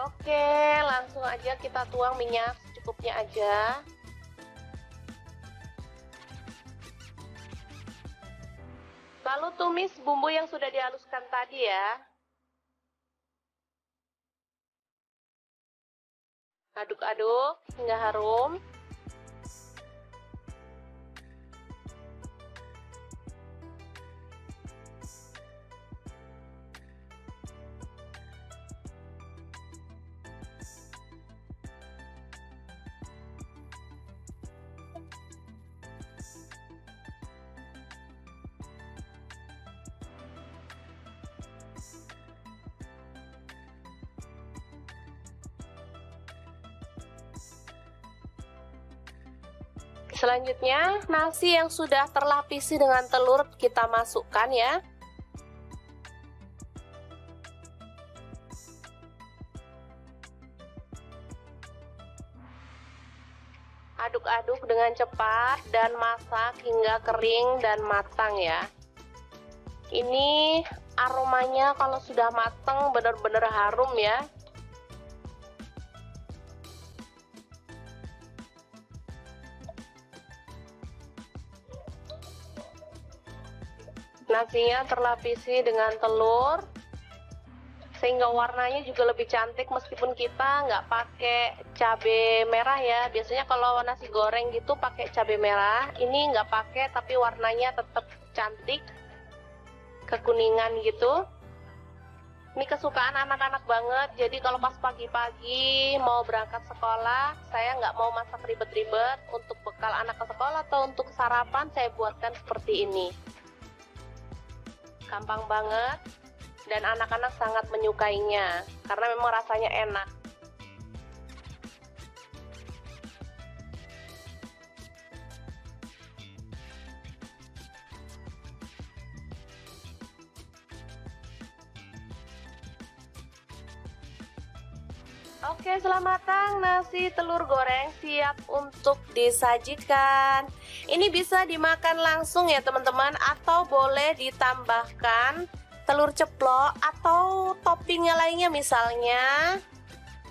Oke, langsung aja kita tuang minyak secukupnya aja. Lalu tumis bumbu yang sudah dihaluskan tadi ya. Aduk-aduk hingga harum. Selanjutnya, nasi yang sudah terlapisi dengan telur kita masukkan ya. Aduk-aduk dengan cepat dan masak hingga kering dan matang ya. Ini aromanya kalau sudah matang benar-benar harum ya. Nasinya terlapisi dengan telur sehingga warnanya juga lebih cantik meskipun kita nggak pakai cabai merah ya. Biasanya kalau nasi goreng gitu pakai cabai merah, ini nggak pakai tapi warnanya tetap cantik, kekuningan gitu. Ini kesukaan anak-anak banget, jadi kalau pas pagi-pagi mau berangkat sekolah, saya nggak mau masak ribet-ribet. Untuk bekal anak ke sekolah atau untuk sarapan saya buatkan seperti ini. Gampang banget dan anak-anak sangat menyukainya karena memang rasanya enak. Oke, setelah matang nasi telur goreng siap untuk disajikan. Ini bisa dimakan langsung ya teman-teman, atau boleh ditambahkan telur ceplok atau toppingnya lainnya, misalnya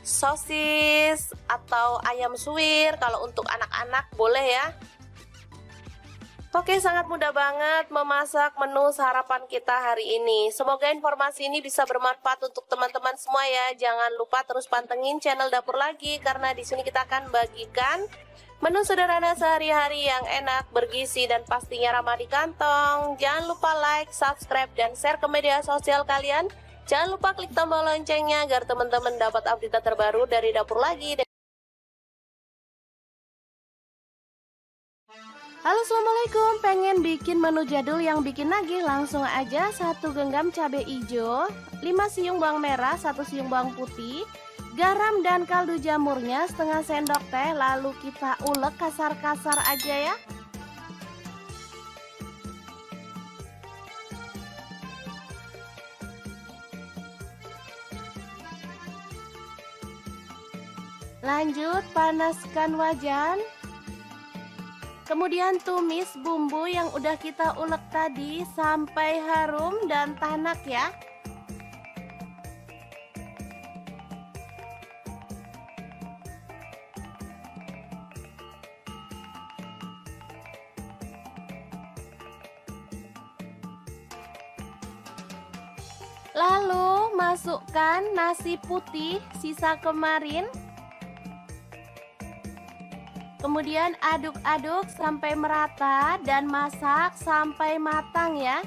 sosis atau ayam suwir. Kalau untuk anak-anak boleh ya. Oke, sangat mudah banget memasak menu sarapan kita hari ini. Semoga informasi ini bisa bermanfaat untuk teman-teman semua ya. Jangan lupa terus pantengin channel Dapur Lagi karena di sini kita akan bagikan menu sederhana sehari-hari yang enak, bergizi dan pastinya ramah di kantong. Jangan lupa like, subscribe dan share ke media sosial kalian. Jangan lupa klik tombol loncengnya agar teman-teman dapat update terbaru dari Dapur Lagi. Halo, assalamualaikum. Pengen bikin menu jadul yang bikin nagih? Langsung aja 1 genggam cabai hijau, 5 siung bawang merah, 1 siung bawang putih, garam dan kaldu jamurnya setengah sendok teh. Lalu kita ulek kasar-kasar aja ya. Lanjut panaskan wajan. Kemudian tumis bumbu yang udah kita ulek tadi sampai harum dan tanak ya. Lalu masukkan nasi putih sisa kemarin. Kemudian aduk-aduk sampai merata dan masak sampai matang ya.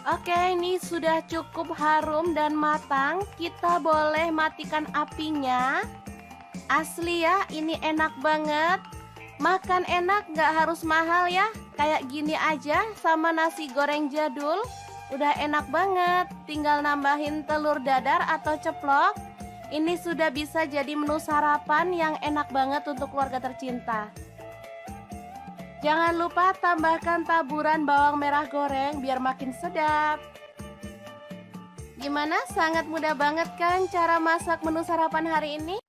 Oke, ini sudah cukup harum dan matang. Kita boleh matikan apinya. Asli ya, ini enak banget. Makan enak gak harus mahal ya. Kayak gini aja sama nasi goreng jadul. Udah enak banget. Tinggal nambahin telur dadar atau ceplok. Ini sudah bisa jadi menu sarapan yang enak banget untuk keluarga tercinta. Jangan lupa tambahkan taburan bawang merah goreng biar makin sedap. Gimana? Sangat mudah banget kan cara masak menu sarapan hari ini?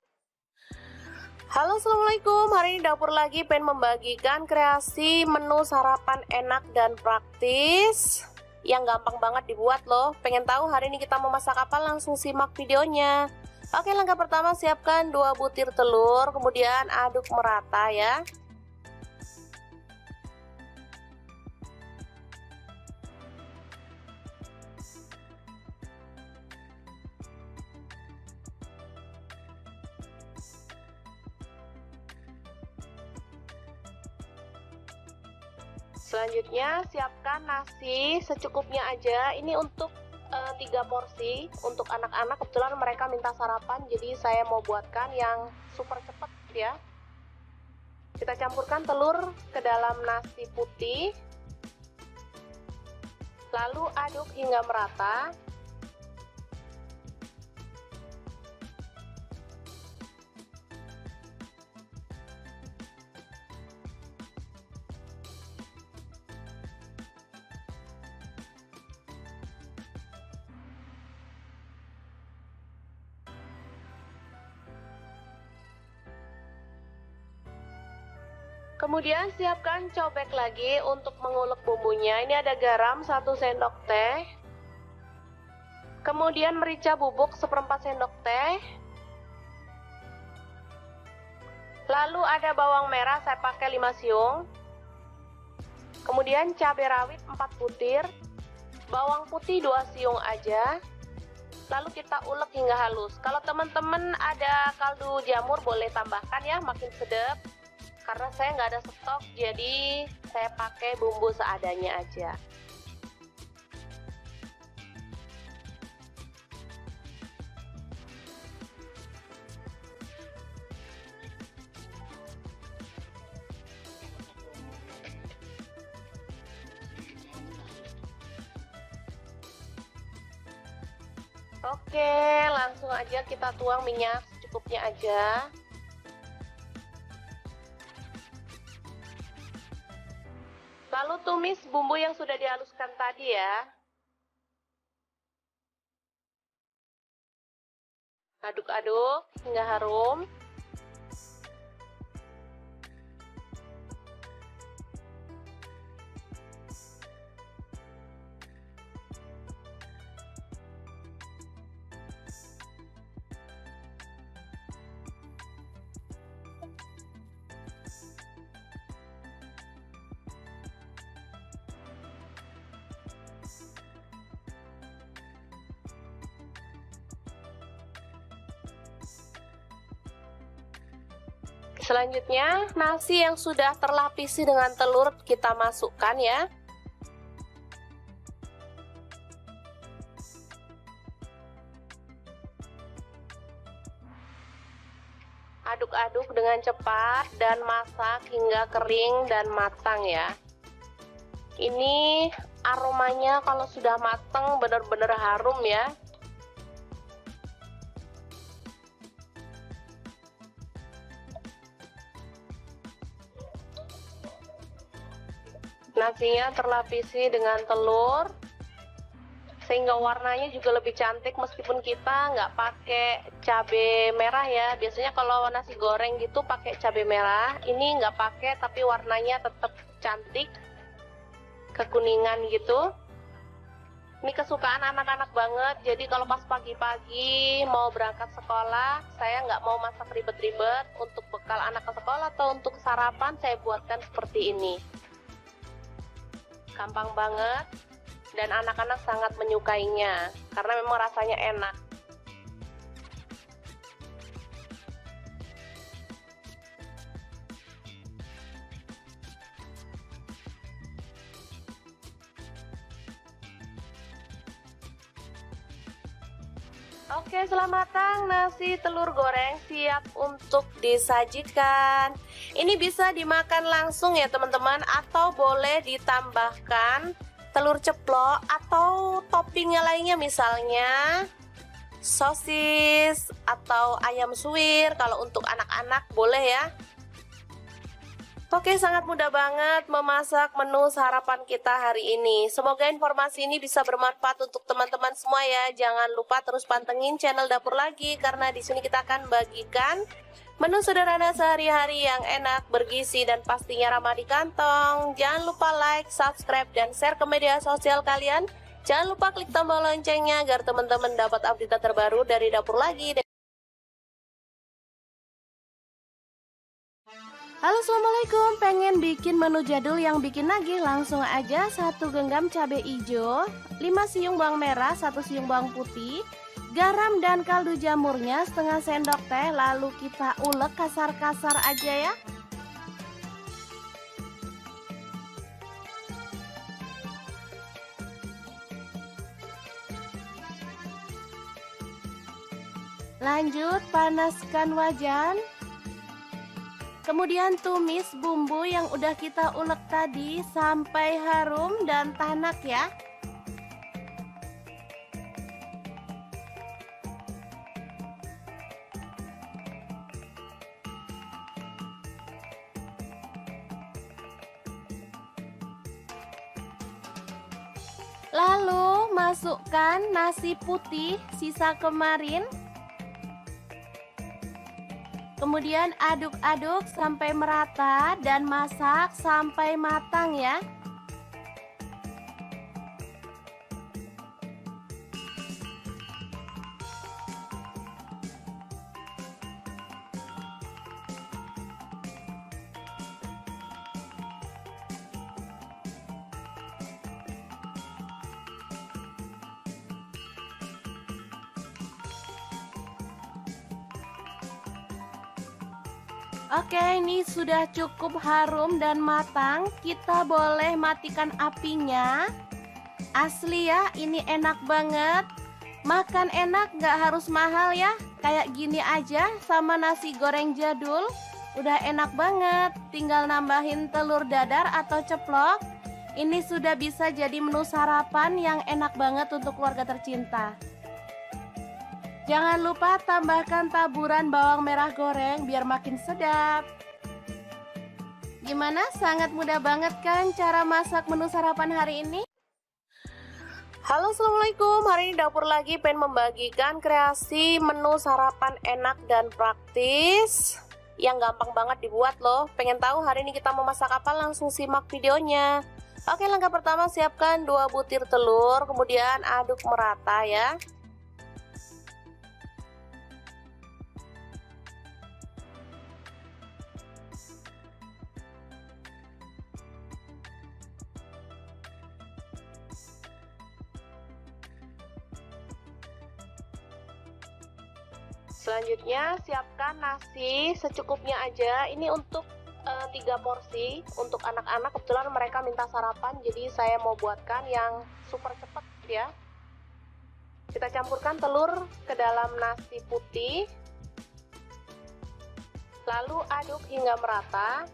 Halo, assalamualaikum. Hari ini dapur lagi pengen membagikan kreasi menu sarapan enak dan praktis yang gampang banget dibuat loh. Pengen tahu hari ini kita mau masak apa? Langsung simak videonya. Oke, langkah pertama siapkan 2 butir telur, kemudian aduk merata ya. Selanjutnya siapkan nasi secukupnya aja. Ini untuk 3 porsi untuk anak-anak. Kebetulan mereka minta sarapan, jadi saya mau buatkan yang super cepat ya. Kita campurkan telur ke dalam nasi putih, lalu aduk hingga merata. Kemudian siapkan cobek lagi untuk mengulek bumbunya. Ini ada garam 1 sendok teh. Kemudian merica bubuk 1/4 sendok teh. Lalu ada bawang merah, saya pakai 5 siung. Kemudian cabai rawit 4 butir. Bawang putih 2 siung aja. Lalu kita ulek hingga halus. Kalau teman-teman ada kaldu jamur boleh tambahkan ya, makin sedap. Karena saya nggak ada stok, jadi saya pakai bumbu seadanya aja. Oke, langsung aja kita tuang minyak secukupnya aja. Lalu tumis bumbu yang sudah dihaluskan tadi ya. Aduk-aduk hingga harum. Selanjutnya, nasi yang sudah terlapisi dengan telur kita masukkan ya. Aduk-aduk dengan cepat dan masak hingga kering dan matang ya. Ini aromanya kalau sudah matang benar-benar harum ya. Nasinya terlapisi dengan telur sehingga warnanya juga lebih cantik meskipun kita nggak pakai cabai merah ya. Biasanya kalau nasi goreng gitu pakai cabai merah, ini nggak pakai tapi warnanya tetap cantik kekuningan gitu. Ini kesukaan anak-anak banget, jadi kalau pas pagi-pagi mau berangkat sekolah, saya nggak mau masak ribet-ribet. Untuk bekal anak ke sekolah atau untuk sarapan saya buatkan seperti ini. Gampang banget dan anak-anak sangat menyukainya karena memang rasanya enak. Oke, selamat matang, nasi telur goreng siap untuk disajikan. Ini bisa dimakan langsung ya teman-teman, atau boleh ditambahkan telur ceplok atau toppingnya lainnya, misalnya sosis atau ayam suwir. Kalau untuk anak-anak boleh ya. Oke, sangat mudah banget memasak menu sarapan kita hari ini. Semoga informasi ini bisa bermanfaat untuk teman-teman semua ya. Jangan lupa terus pantengin channel Dapur Lagi, karena di sini kita akan bagikan menu sederhana sehari-hari yang enak, bergizi, dan pastinya ramah di kantong. Jangan lupa like, subscribe, dan share ke media sosial kalian. Jangan lupa klik tombol loncengnya agar teman-teman dapat update terbaru dari Dapur Lagi. Halo, assalamualaikum. Pengen bikin menu jadul yang bikin nagih? Langsung aja 1 genggam cabai hijau, 5 siung bawang merah, 1 siung bawang putih, garam dan kaldu jamurnya setengah sendok teh. Lalu kita ulek kasar-kasar aja ya. Lanjut panaskan wajan. Kemudian tumis bumbu yang udah kita ulek tadi sampai harum dan tanak ya. Lalu masukkan nasi putih sisa kemarin. Kemudian aduk-aduk sampai merata dan masak sampai matang ya. Oke, ini sudah cukup harum dan matang. Kita boleh matikan apinya. Asli ya, ini enak banget. Makan enak, gak harus mahal ya. Kayak gini aja sama nasi goreng jadul. Udah enak banget. Tinggal nambahin telur dadar atau ceplok. Ini sudah bisa jadi menu sarapan yang enak banget untuk keluarga tercinta. Jangan lupa tambahkan taburan bawang merah goreng biar makin sedap. Gimana? Sangat mudah banget kan cara masak menu sarapan hari ini? Halo, assalamualaikum. Hari ini Dapur Lagi pengen membagikan kreasi menu sarapan enak dan praktis yang gampang banget dibuat loh. Pengen tahu hari ini kita mau masak apa? Langsung simak videonya. Oke, langkah pertama siapkan 2 butir telur, kemudian aduk merata ya. Selanjutnya siapkan nasi secukupnya aja. Ini untuk 3 porsi untuk anak-anak. Kebetulan mereka minta sarapan, jadi saya mau buatkan yang super cepet ya. Kita campurkan telur ke dalam nasi putih, lalu aduk hingga merata.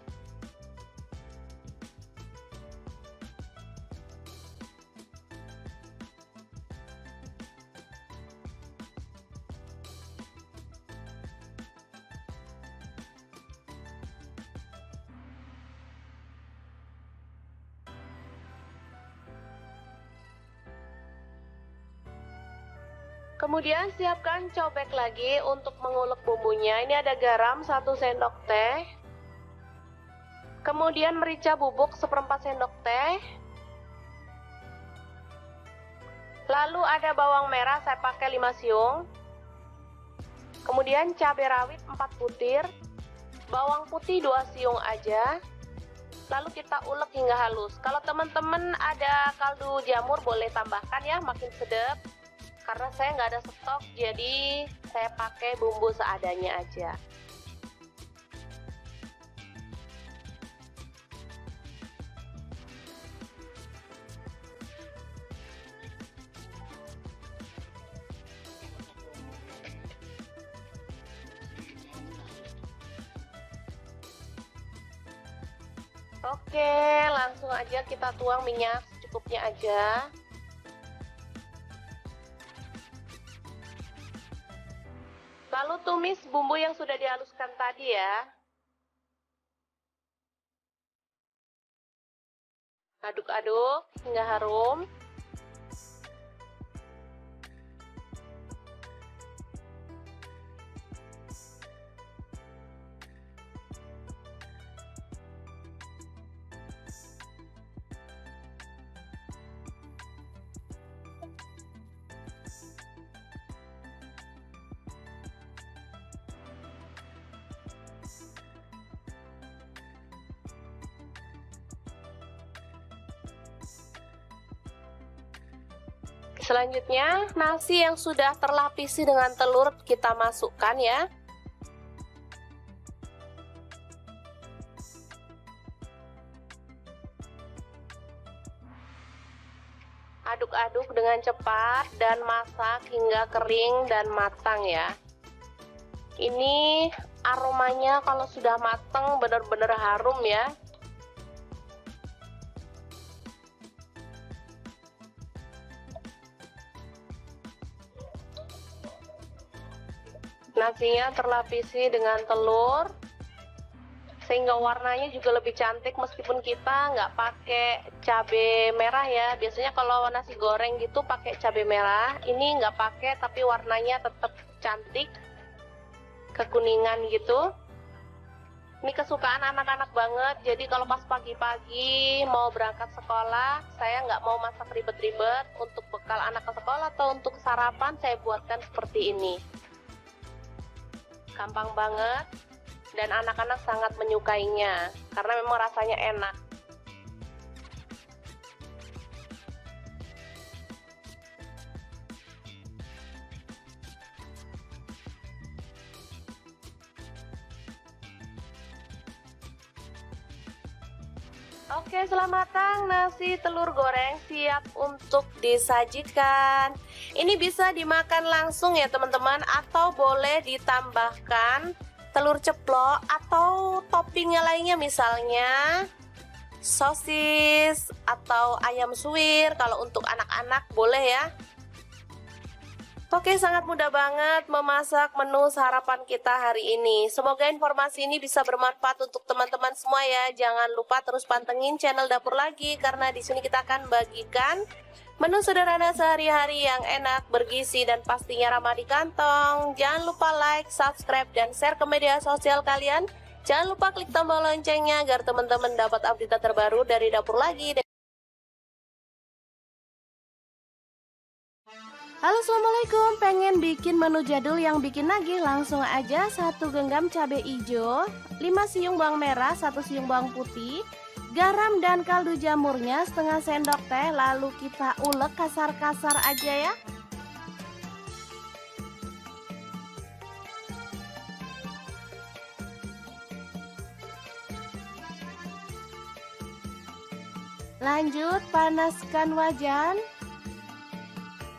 Kemudian siapkan cobek lagi untuk mengulek bumbunya. Ini ada garam 1 sendok teh. Kemudian merica bubuk 1/4 sendok teh. Lalu ada bawang merah, saya pakai 5 siung. Kemudian cabai rawit 4 butir. Bawang putih 2 siung aja. Lalu kita ulek hingga halus. Kalau teman-teman ada kaldu jamur boleh tambahkan ya, makin sedap. Karena saya nggak ada stok, jadi saya pakai bumbu seadanya aja. Oke, langsung aja kita tuang minyak secukupnya aja. Lalu tumis bumbu yang sudah dihaluskan tadi ya. Aduk-aduk hingga harum. Selanjutnya, nasi yang sudah terlapisi dengan telur kita masukkan ya. Aduk-aduk dengan cepat dan masak hingga kering dan matang ya. Ini aromanya kalau sudah matang benar-benar harum ya. Nasinya terlapisi dengan telur sehingga warnanya juga lebih cantik meskipun kita nggak pakai cabai merah ya. Biasanya kalau nasi goreng gitu pakai cabai merah, ini nggak pakai tapi warnanya tetap cantik, kekuningan gitu. Ini kesukaan anak-anak banget, jadi kalau pas pagi-pagi mau berangkat sekolah, saya nggak mau masak ribet-ribet. Untuk bekal anak ke sekolah atau untuk sarapan saya buatkan seperti ini. Gampang banget dan anak-anak sangat menyukainya karena memang rasanya enak. Oke, setelah matang, nasi telur goreng siap untuk disajikan. Ini bisa dimakan langsung ya teman-teman, atau boleh ditambahkan telur ceplok atau toppingnya lainnya, misalnya sosis atau ayam suwir. Kalau untuk anak-anak boleh ya. Oke, sangat mudah banget memasak menu sarapan kita hari ini. Semoga informasi ini bisa bermanfaat untuk teman-teman semua ya. Jangan lupa terus pantengin channel Dapur Lagi karena di sini kita akan bagikan menu sederhana sehari-hari yang enak, bergizi dan pastinya ramah di kantong. Jangan lupa like, subscribe dan share ke media sosial kalian. Jangan lupa klik tombol loncengnya agar teman-teman dapat update terbaru dari Dapur Lagi. Halo, assalamualaikum. Pengen bikin menu jadul yang bikin nagih? Langsung aja 1 genggam cabai hijau, 5 siung bawang merah, 1 siung bawang putih, garam dan kaldu jamurnya setengah sendok teh. Lalu kita ulek kasar-kasar aja ya. Lanjut panaskan wajan.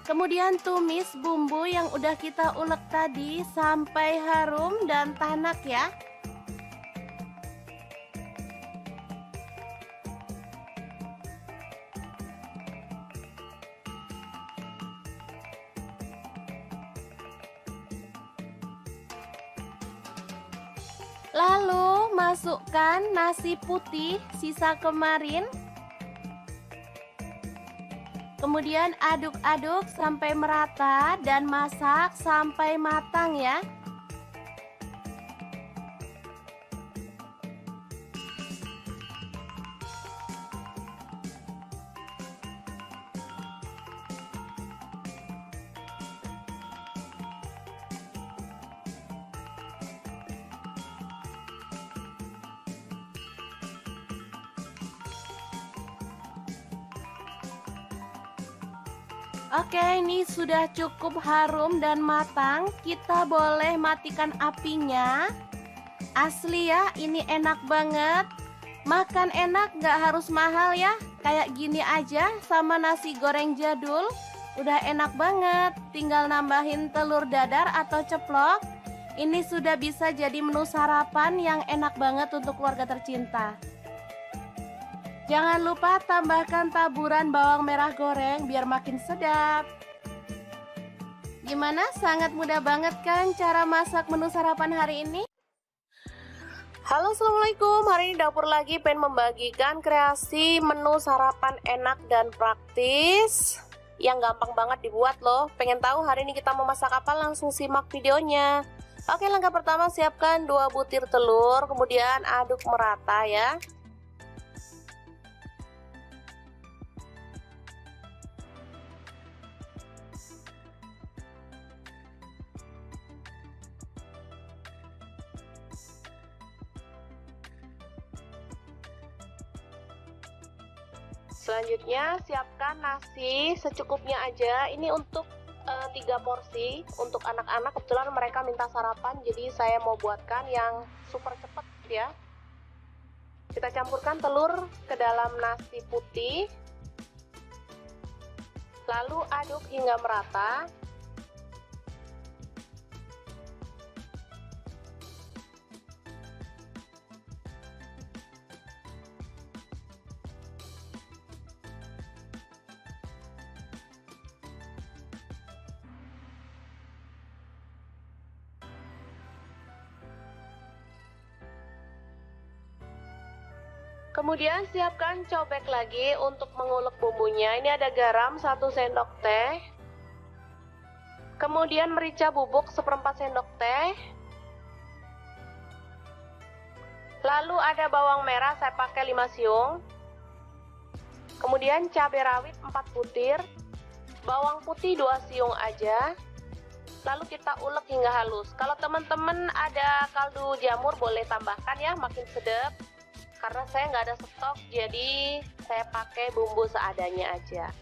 Kemudian tumis bumbu yang udah kita ulek tadi sampai harum dan tanak ya. Lalu masukkan nasi putih sisa kemarin. Kemudian aduk-aduk sampai merata dan masak sampai matang ya. Oke, ini sudah cukup harum dan matang. Kita boleh matikan apinya. Asli ya, ini enak banget. Makan enak, gak harus mahal ya. Kayak gini aja sama nasi goreng jadul. Udah enak banget. Tinggal nambahin telur dadar atau ceplok. Ini sudah bisa jadi menu sarapan yang enak banget untuk keluarga tercinta. Jangan lupa tambahkan taburan bawang merah goreng biar makin sedap. Gimana? Sangat mudah banget kan cara masak menu sarapan hari ini? Halo, assalamualaikum. Hari ini dapur lagi pengen membagikan kreasi menu sarapan enak dan praktis yang gampang banget dibuat loh. Pengen tahu hari ini kita mau masak apa? Langsung simak videonya. Oke, langkah pertama siapkan 2 butir telur, kemudian aduk merata ya. Selanjutnya siapkan nasi secukupnya aja. Ini untuk 3 porsi untuk anak-anak. Kebetulan mereka minta sarapan, jadi saya mau buatkan yang super cepet ya. Kita campurkan telur ke dalam nasi putih, lalu aduk hingga merata. Kemudian siapkan cobek lagi untuk mengulek bumbunya. Ini ada garam 1 sendok teh. Kemudian merica bubuk 1/4 sendok teh. Lalu ada bawang merah, saya pakai 5 siung. Kemudian cabai rawit 4 butir. Bawang putih 2 siung aja. Lalu kita ulek hingga halus. Kalau teman-teman ada kaldu jamur boleh tambahkan ya, makin sedap. Karena saya nggak ada stok, jadi saya pakai bumbu seadanya aja.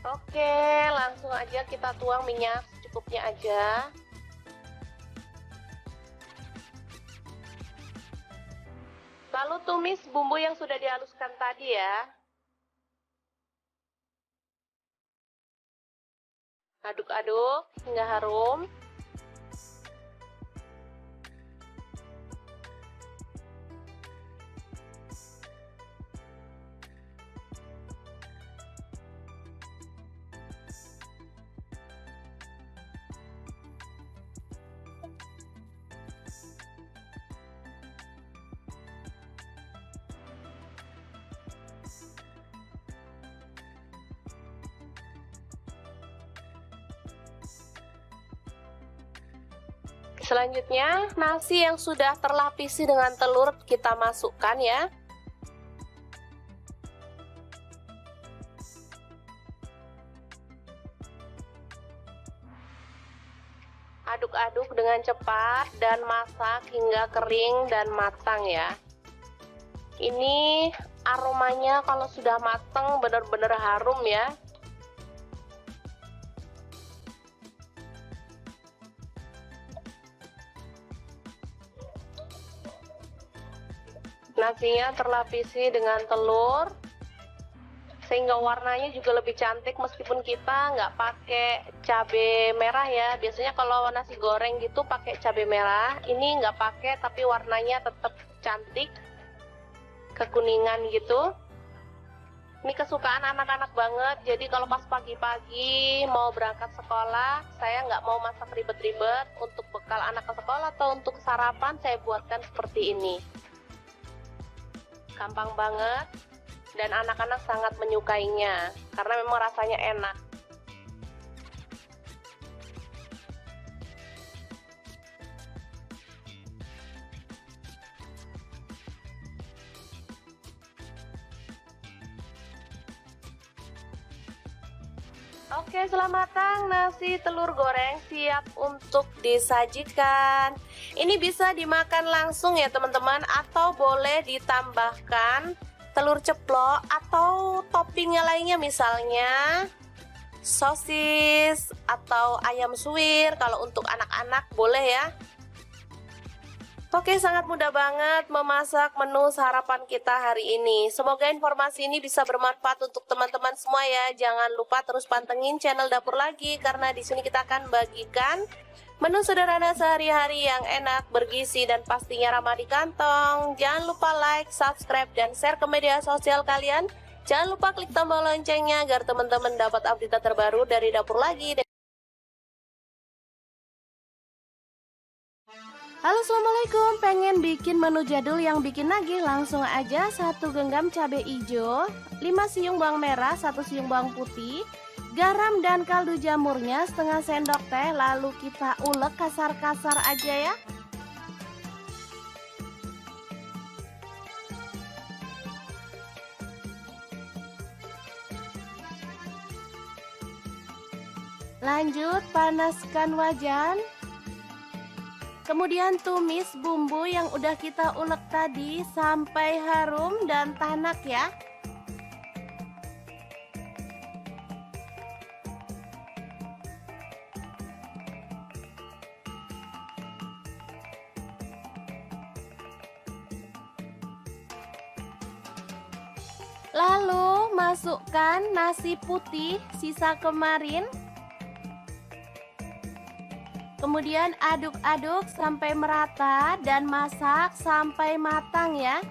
Oke, langsung aja kita tuang minyak secukupnya aja. Lalu tumis bumbu yang sudah dihaluskan tadi ya. Aduk-aduk hingga harum. Selanjutnya, nasi yang sudah terlapisi dengan telur kita masukkan ya. Aduk-aduk dengan cepat dan masak hingga kering dan matang ya. Ini aromanya kalau sudah matang benar-benar harum ya. Nasinya terlapisi dengan telur sehingga warnanya juga lebih cantik meskipun kita nggak pakai cabai merah ya. Biasanya kalau nasi goreng gitu pakai cabai merah, ini nggak pakai tapi warnanya tetap cantik, kekuningan gitu. Ini kesukaan anak-anak banget, jadi kalau pas pagi-pagi mau berangkat sekolah, saya nggak mau masak ribet-ribet. Untuk bekal anak ke sekolah atau untuk sarapan saya buatkan seperti ini. Gampang banget dan anak-anak sangat menyukainya karena memang rasanya enak. Oke, setelah matang nasi telur goreng siap untuk disajikan. Ini bisa dimakan langsung ya teman-teman, atau boleh ditambahkan telur ceplok atau toppingnya lainnya, misalnya sosis atau ayam suwir. Kalau untuk anak-anak boleh ya. Oke, sangat mudah banget memasak menu sarapan kita hari ini. Semoga informasi ini bisa bermanfaat untuk teman-teman semua ya. Jangan lupa terus pantengin channel Dapur Lagi karena di sini kita akan bagikan menu sederhana sehari-hari yang enak, bergizi, dan pastinya ramah di kantong. Jangan lupa like, subscribe, dan share ke media sosial kalian. Jangan lupa klik tombol loncengnya agar teman-teman dapat update terbaru dari Dapur Lagi. Halo, assalamualaikum. Pengen bikin menu jadul yang bikin nagih? Langsung aja 1 genggam cabai hijau, 5 siung bawang merah, 1 siung bawang putih, garam dan kaldu jamurnya setengah sendok teh. Lalu kita ulek kasar-kasar aja ya. Lanjut panaskan wajan. Kemudian tumis bumbu yang udah kita ulek tadi sampai harum dan tanak ya. Lalu masukkan nasi putih sisa kemarin. Kemudian aduk-aduk sampai merata dan masak sampai matang ya.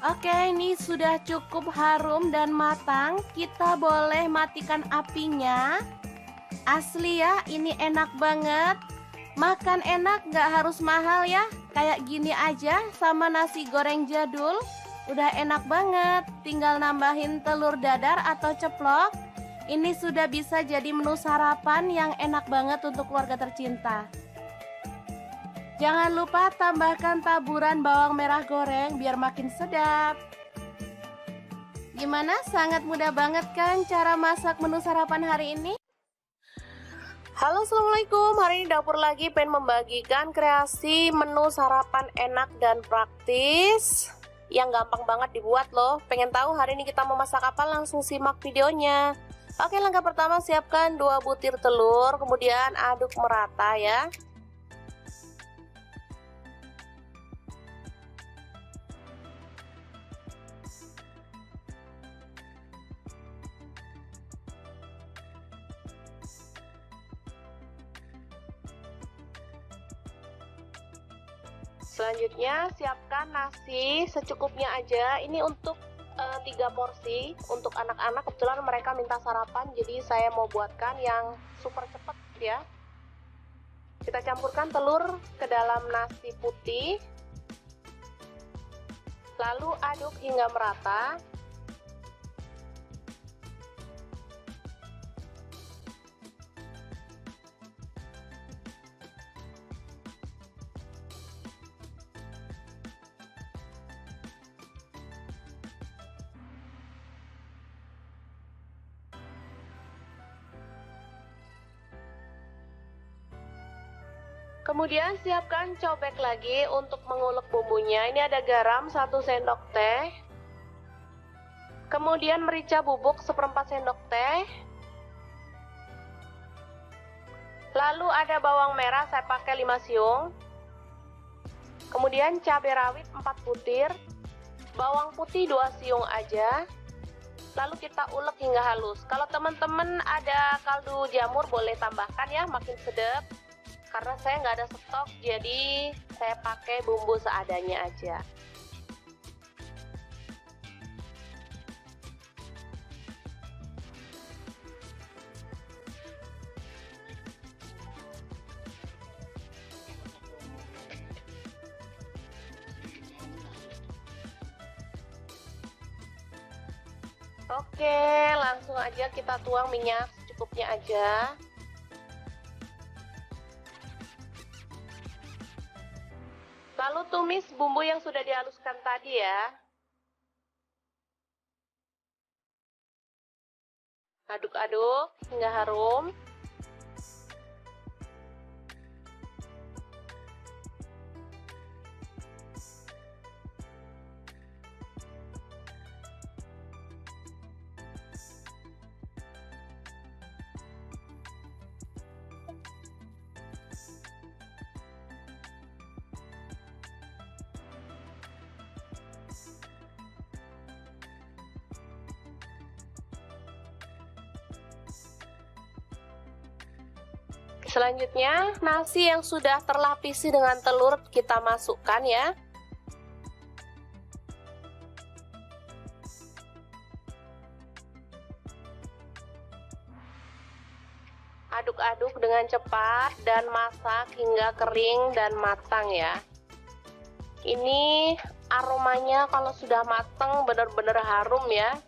Oke, ini sudah cukup harum dan matang. Kita boleh matikan apinya. Asli ya, ini enak banget. Makan enak, gak harus mahal ya. Kayak gini aja sama nasi goreng jadul. Udah enak banget. Tinggal nambahin telur dadar atau ceplok. Ini sudah bisa jadi menu sarapan yang enak banget untuk keluarga tercinta. Jangan lupa tambahkan taburan bawang merah goreng biar makin sedap. Gimana? Sangat mudah banget kan cara masak menu sarapan hari ini? Halo, assalamualaikum. Hari ini Dapur Lagi pengen membagikan kreasi menu sarapan enak dan praktis yang gampang banget dibuat loh. Pengen tahu hari ini kita mau masak apa? Langsung simak videonya. Oke, langkah pertama siapkan 2 butir telur, kemudian aduk merata ya. Selanjutnya siapkan nasi secukupnya aja. Ini untuk 3 porsi untuk anak-anak. Kebetulan mereka minta sarapan, jadi saya mau buatkan yang super cepet ya. Kita campurkan telur ke dalam nasi putih, lalu aduk hingga merata. Kemudian siapkan cobek lagi untuk mengulek bumbunya. Ini ada garam 1 sendok teh. Kemudian merica bubuk 1/4 sendok teh. Lalu ada bawang merah, saya pakai 5 siung. Kemudian cabai rawit 4 butir. Bawang putih 2 siung aja. Lalu kita ulek hingga halus. Kalau teman-teman ada kaldu jamur boleh tambahkan ya, makin sedap. Karena saya nggak ada stok, jadi saya pakai bumbu seadanya aja. Oke, langsung aja kita tuang minyak secukupnya aja. Lalu tumis bumbu yang sudah dihaluskan tadi ya. Aduk-aduk hingga harum. Selanjutnya, nasi yang sudah terlapisi dengan telur kita masukkan ya. Aduk-aduk dengan cepat dan masak hingga kering dan matang ya. Ini aromanya kalau sudah matang benar-benar harum ya.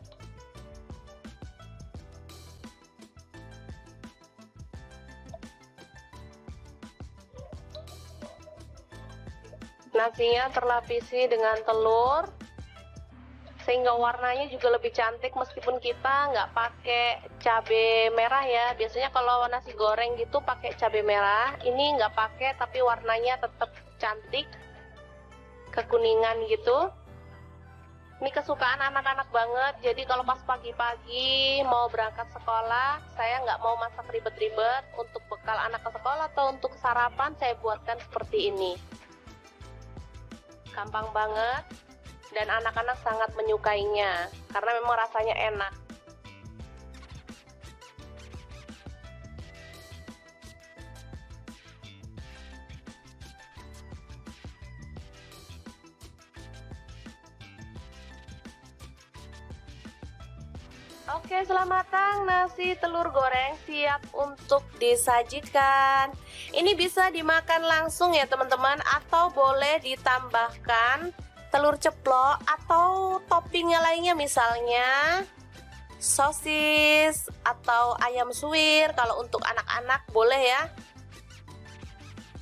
Nasinya terlapisi dengan telur sehingga warnanya juga lebih cantik meskipun kita nggak pakai cabai merah ya. Biasanya kalau nasi goreng gitu pakai cabai merah, ini nggak pakai tapi warnanya tetap cantik kekuningan gitu. Ini kesukaan anak-anak banget, jadi kalau pas pagi-pagi mau berangkat sekolah, saya nggak mau masak ribet-ribet. Untuk bekal anak ke sekolah atau untuk sarapan saya buatkan seperti ini. Gampang banget dan anak-anak sangat menyukainya karena memang rasanya enak. Oke, setelah matang, nasi telur goreng siap untuk disajikan. Ini bisa dimakan langsung ya teman-teman, atau boleh ditambahkan telur ceplok atau toppingnya lainnya, misalnya sosis atau ayam suwir. Kalau untuk anak-anak boleh ya.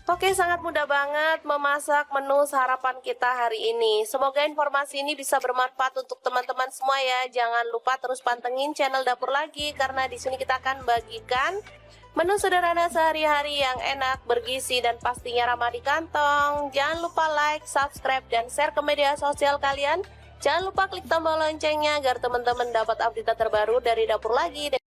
Oke, sangat mudah banget memasak menu sarapan kita hari ini. Semoga informasi ini bisa bermanfaat untuk teman-teman semua ya. Jangan lupa terus pantengin channel Dapur Lagi karena di sini kita akan bagikan menu sederhana sehari-hari yang enak, bergizi dan pastinya ramah di kantong. Jangan lupa like, subscribe dan share ke media sosial kalian. Jangan lupa klik tombol loncengnya agar teman-teman dapat update terbaru dari Dapur Lagi.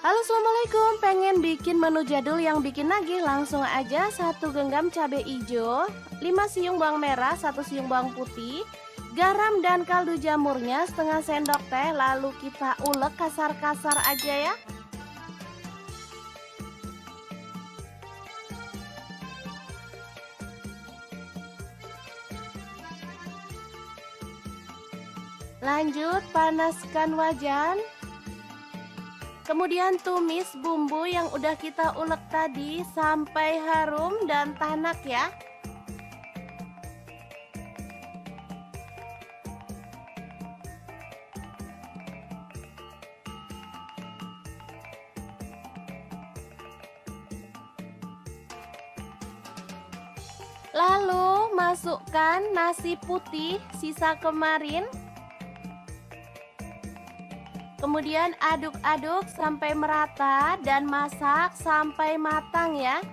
Halo, assalamualaikum. Pengen bikin menu jadul yang bikin nagih? Langsung aja 1 genggam cabai hijau, 5 siung bawang merah, 1 siung bawang putih, garam dan kaldu jamurnya setengah sendok teh. Lalu kita ulek kasar-kasar aja ya. Lanjut panaskan wajan. Kemudian tumis bumbu yang udah kita ulek tadi sampai harum dan tanak ya. Lalu masukkan nasi putih sisa kemarin. Kemudian aduk-aduk sampai merata dan masak sampai matang ya.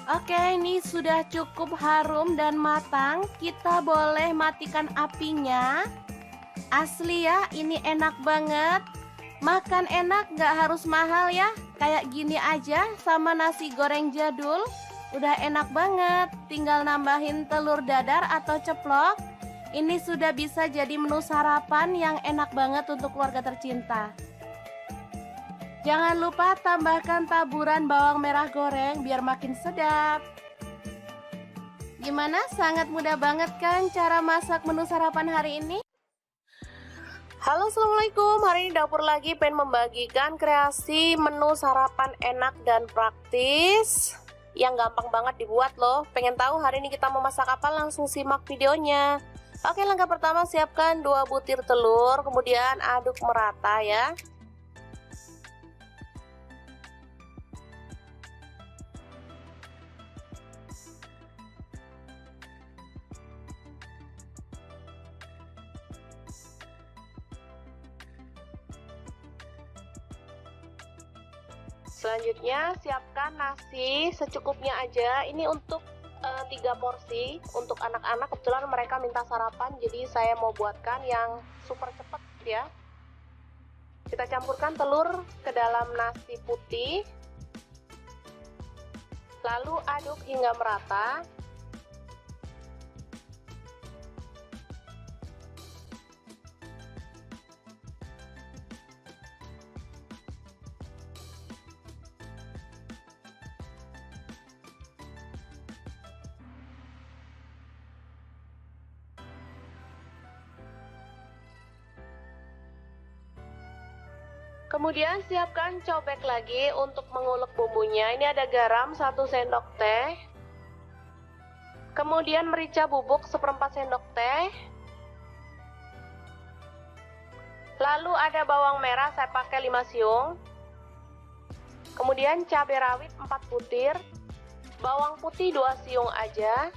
Oke, ini sudah cukup harum dan matang. Kita boleh matikan apinya. Asli ya, ini enak banget. Makan enak, gak harus mahal ya. Kayak gini aja sama nasi goreng jadul. Udah enak banget. Tinggal nambahin telur dadar atau ceplok. Ini sudah bisa jadi menu sarapan yang enak banget untuk keluarga tercinta. Jangan lupa tambahkan taburan bawang merah goreng biar makin sedap. Gimana? Sangat mudah banget kan cara masak menu sarapan hari ini? Halo, assalamualaikum. Hari ini dapur lagi pengen membagikan kreasi menu sarapan enak dan praktis yang gampang banget dibuat loh. Pengen tahu hari ini kita mau masak apa? Langsung simak videonya. Oke, langkah pertama siapkan 2 butir telur, kemudian aduk merata ya. Selanjutnya siapkan nasi secukupnya aja. Ini untuk 3 porsi untuk anak-anak. Kebetulan mereka minta sarapan, jadi saya mau buatkan yang super cepat ya. Kita campurkan telur ke dalam nasi putih, lalu aduk hingga merata. Kemudian siapkan cobek lagi untuk mengulek bumbunya. Ini ada garam 1 sendok teh. Kemudian merica bubuk 1/4 sendok teh. Lalu ada bawang merah, saya pakai 5 siung. Kemudian cabai rawit 4 butir. Bawang putih 2 siung aja.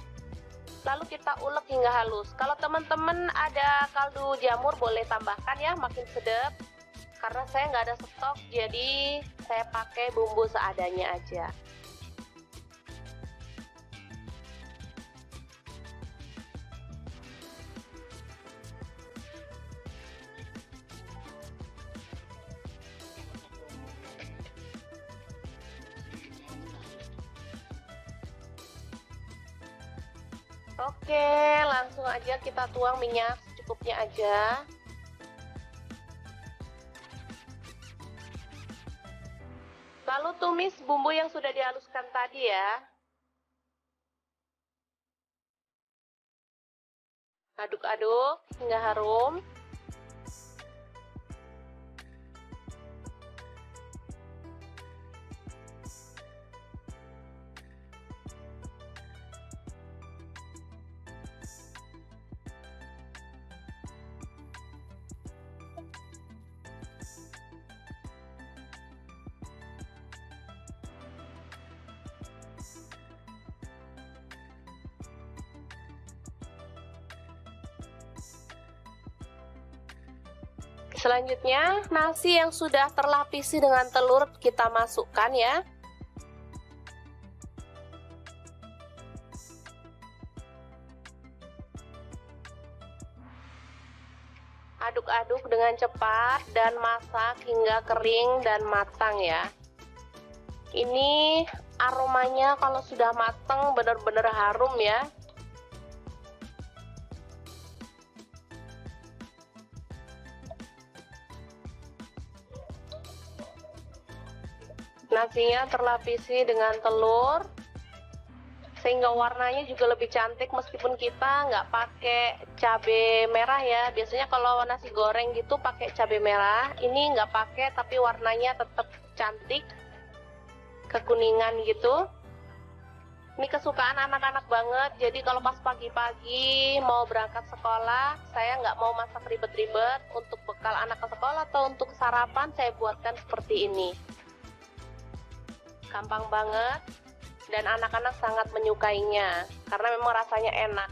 Lalu kita ulek hingga halus. Kalau teman-teman ada kaldu jamur boleh tambahkan ya, makin sedap. Karena saya nggak ada stok, jadi saya pakai bumbu seadanya aja. Oke, langsung aja kita tuang minyak secukupnya aja. Lalu tumis bumbu yang sudah dihaluskan tadi ya. Aduk-aduk hingga harum. Selanjutnya, nasi yang sudah terlapisi dengan telur kita masukkan ya. Aduk-aduk dengan cepat dan masak hingga kering dan matang ya. Ini aromanya kalau sudah matang benar-benar harum ya. Nasinya terlapisi dengan telur sehingga warnanya juga lebih cantik meskipun kita nggak pakai cabai merah ya. Biasanya kalau nasi goreng gitu pakai cabai merah, ini nggak pakai tapi warnanya tetap cantik, kekuningan gitu. Ini kesukaan anak-anak banget, jadi kalau pas pagi-pagi mau berangkat sekolah, saya nggak mau masak ribet-ribet. Untuk bekal anak ke sekolah atau untuk sarapan saya buatkan seperti ini. Gampang banget dan anak-anak sangat menyukainya karena memang rasanya enak.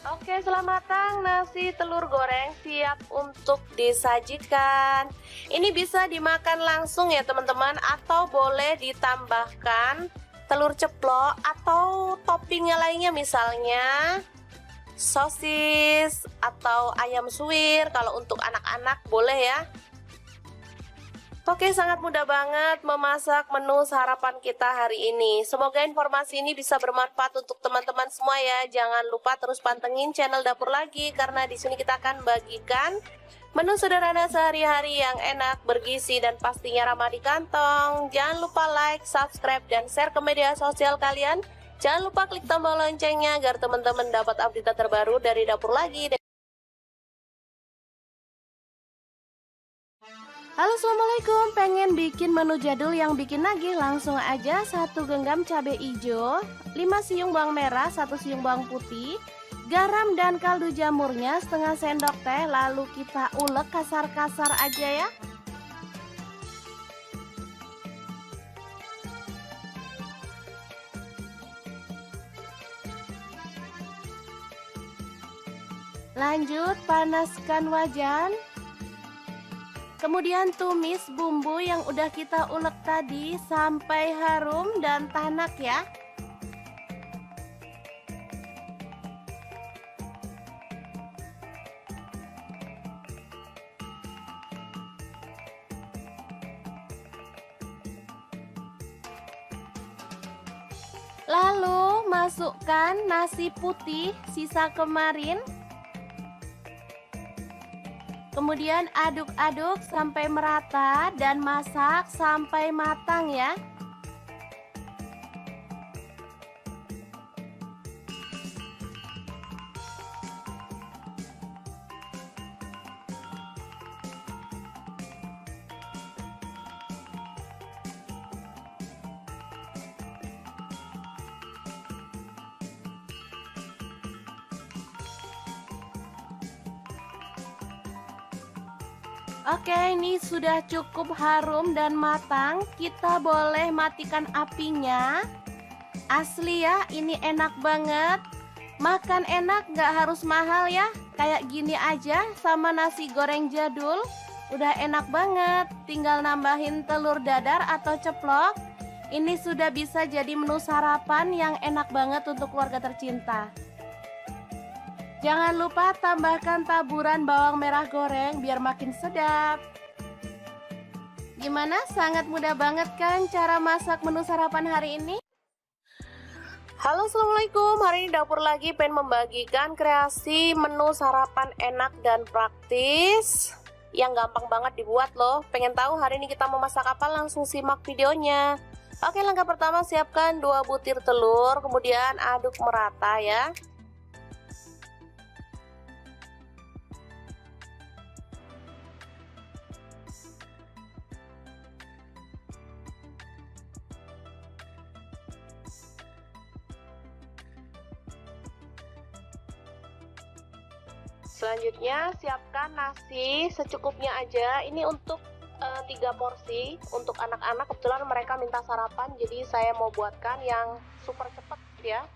Oke, setelah matang nasi telur goreng siap untuk disajikan. Ini bisa dimakan langsung ya teman-teman, atau boleh ditambahkan telur ceplok atau toppingnya lainnya, misalnya sosis atau ayam suwir. Kalau untuk anak-anak boleh ya. Oke, sangat mudah banget memasak menu sarapan kita hari ini. Semoga informasi ini bisa bermanfaat untuk teman-teman semua ya. Jangan lupa terus pantengin channel Dapur Lagi karena di sini kita akan bagikan Menu sederhana sehari-hari yang enak, bergizi, dan pastinya ramah di kantong. Jangan lupa like, subscribe, dan share ke media sosial kalian. Jangan lupa klik tombol loncengnya agar teman-teman dapat update terbaru dari dapur lagi. Halo, assalamualaikum. Pengen bikin menu jadul yang bikin nagih? Langsung aja 1 genggam cabai hijau, 5 siung bawang merah, 1 siung bawang putih, garam dan kaldu jamurnya setengah sendok teh. Lalu kita ulek kasar-kasar aja ya. Lanjut panaskan wajan. Kemudian tumis bumbu yang udah kita ulek tadi sampai harum dan tanak ya. Lalu masukkan nasi putih sisa kemarin. Kemudian aduk-aduk sampai merata dan masak sampai matang ya. Oke, ini sudah cukup harum dan matang. Kita boleh matikan apinya. Asli ya, ini enak banget. Makan enak, gak harus mahal ya. Kayak gini aja sama nasi goreng jadul. Udah enak banget. Tinggal nambahin telur dadar atau ceplok. Ini sudah bisa jadi menu sarapan yang enak banget untuk keluarga tercinta. Jangan lupa tambahkan taburan bawang merah goreng biar makin sedap. Gimana? Sangat mudah banget kan cara masak menu sarapan hari ini? Halo, assalamualaikum. Hari ini dapur lagi pengen membagikan kreasi menu sarapan enak dan praktis yang gampang banget dibuat loh. Pengen tahu hari ini kita mau masak apa? Langsung simak videonya. Oke, langkah pertama siapkan 2 butir telur, kemudian aduk merata ya. Selanjutnya siapkan nasi secukupnya aja. Ini untuk 3 porsi untuk anak-anak. Kebetulan mereka minta sarapan, jadi saya mau buatkan yang super cepat ya.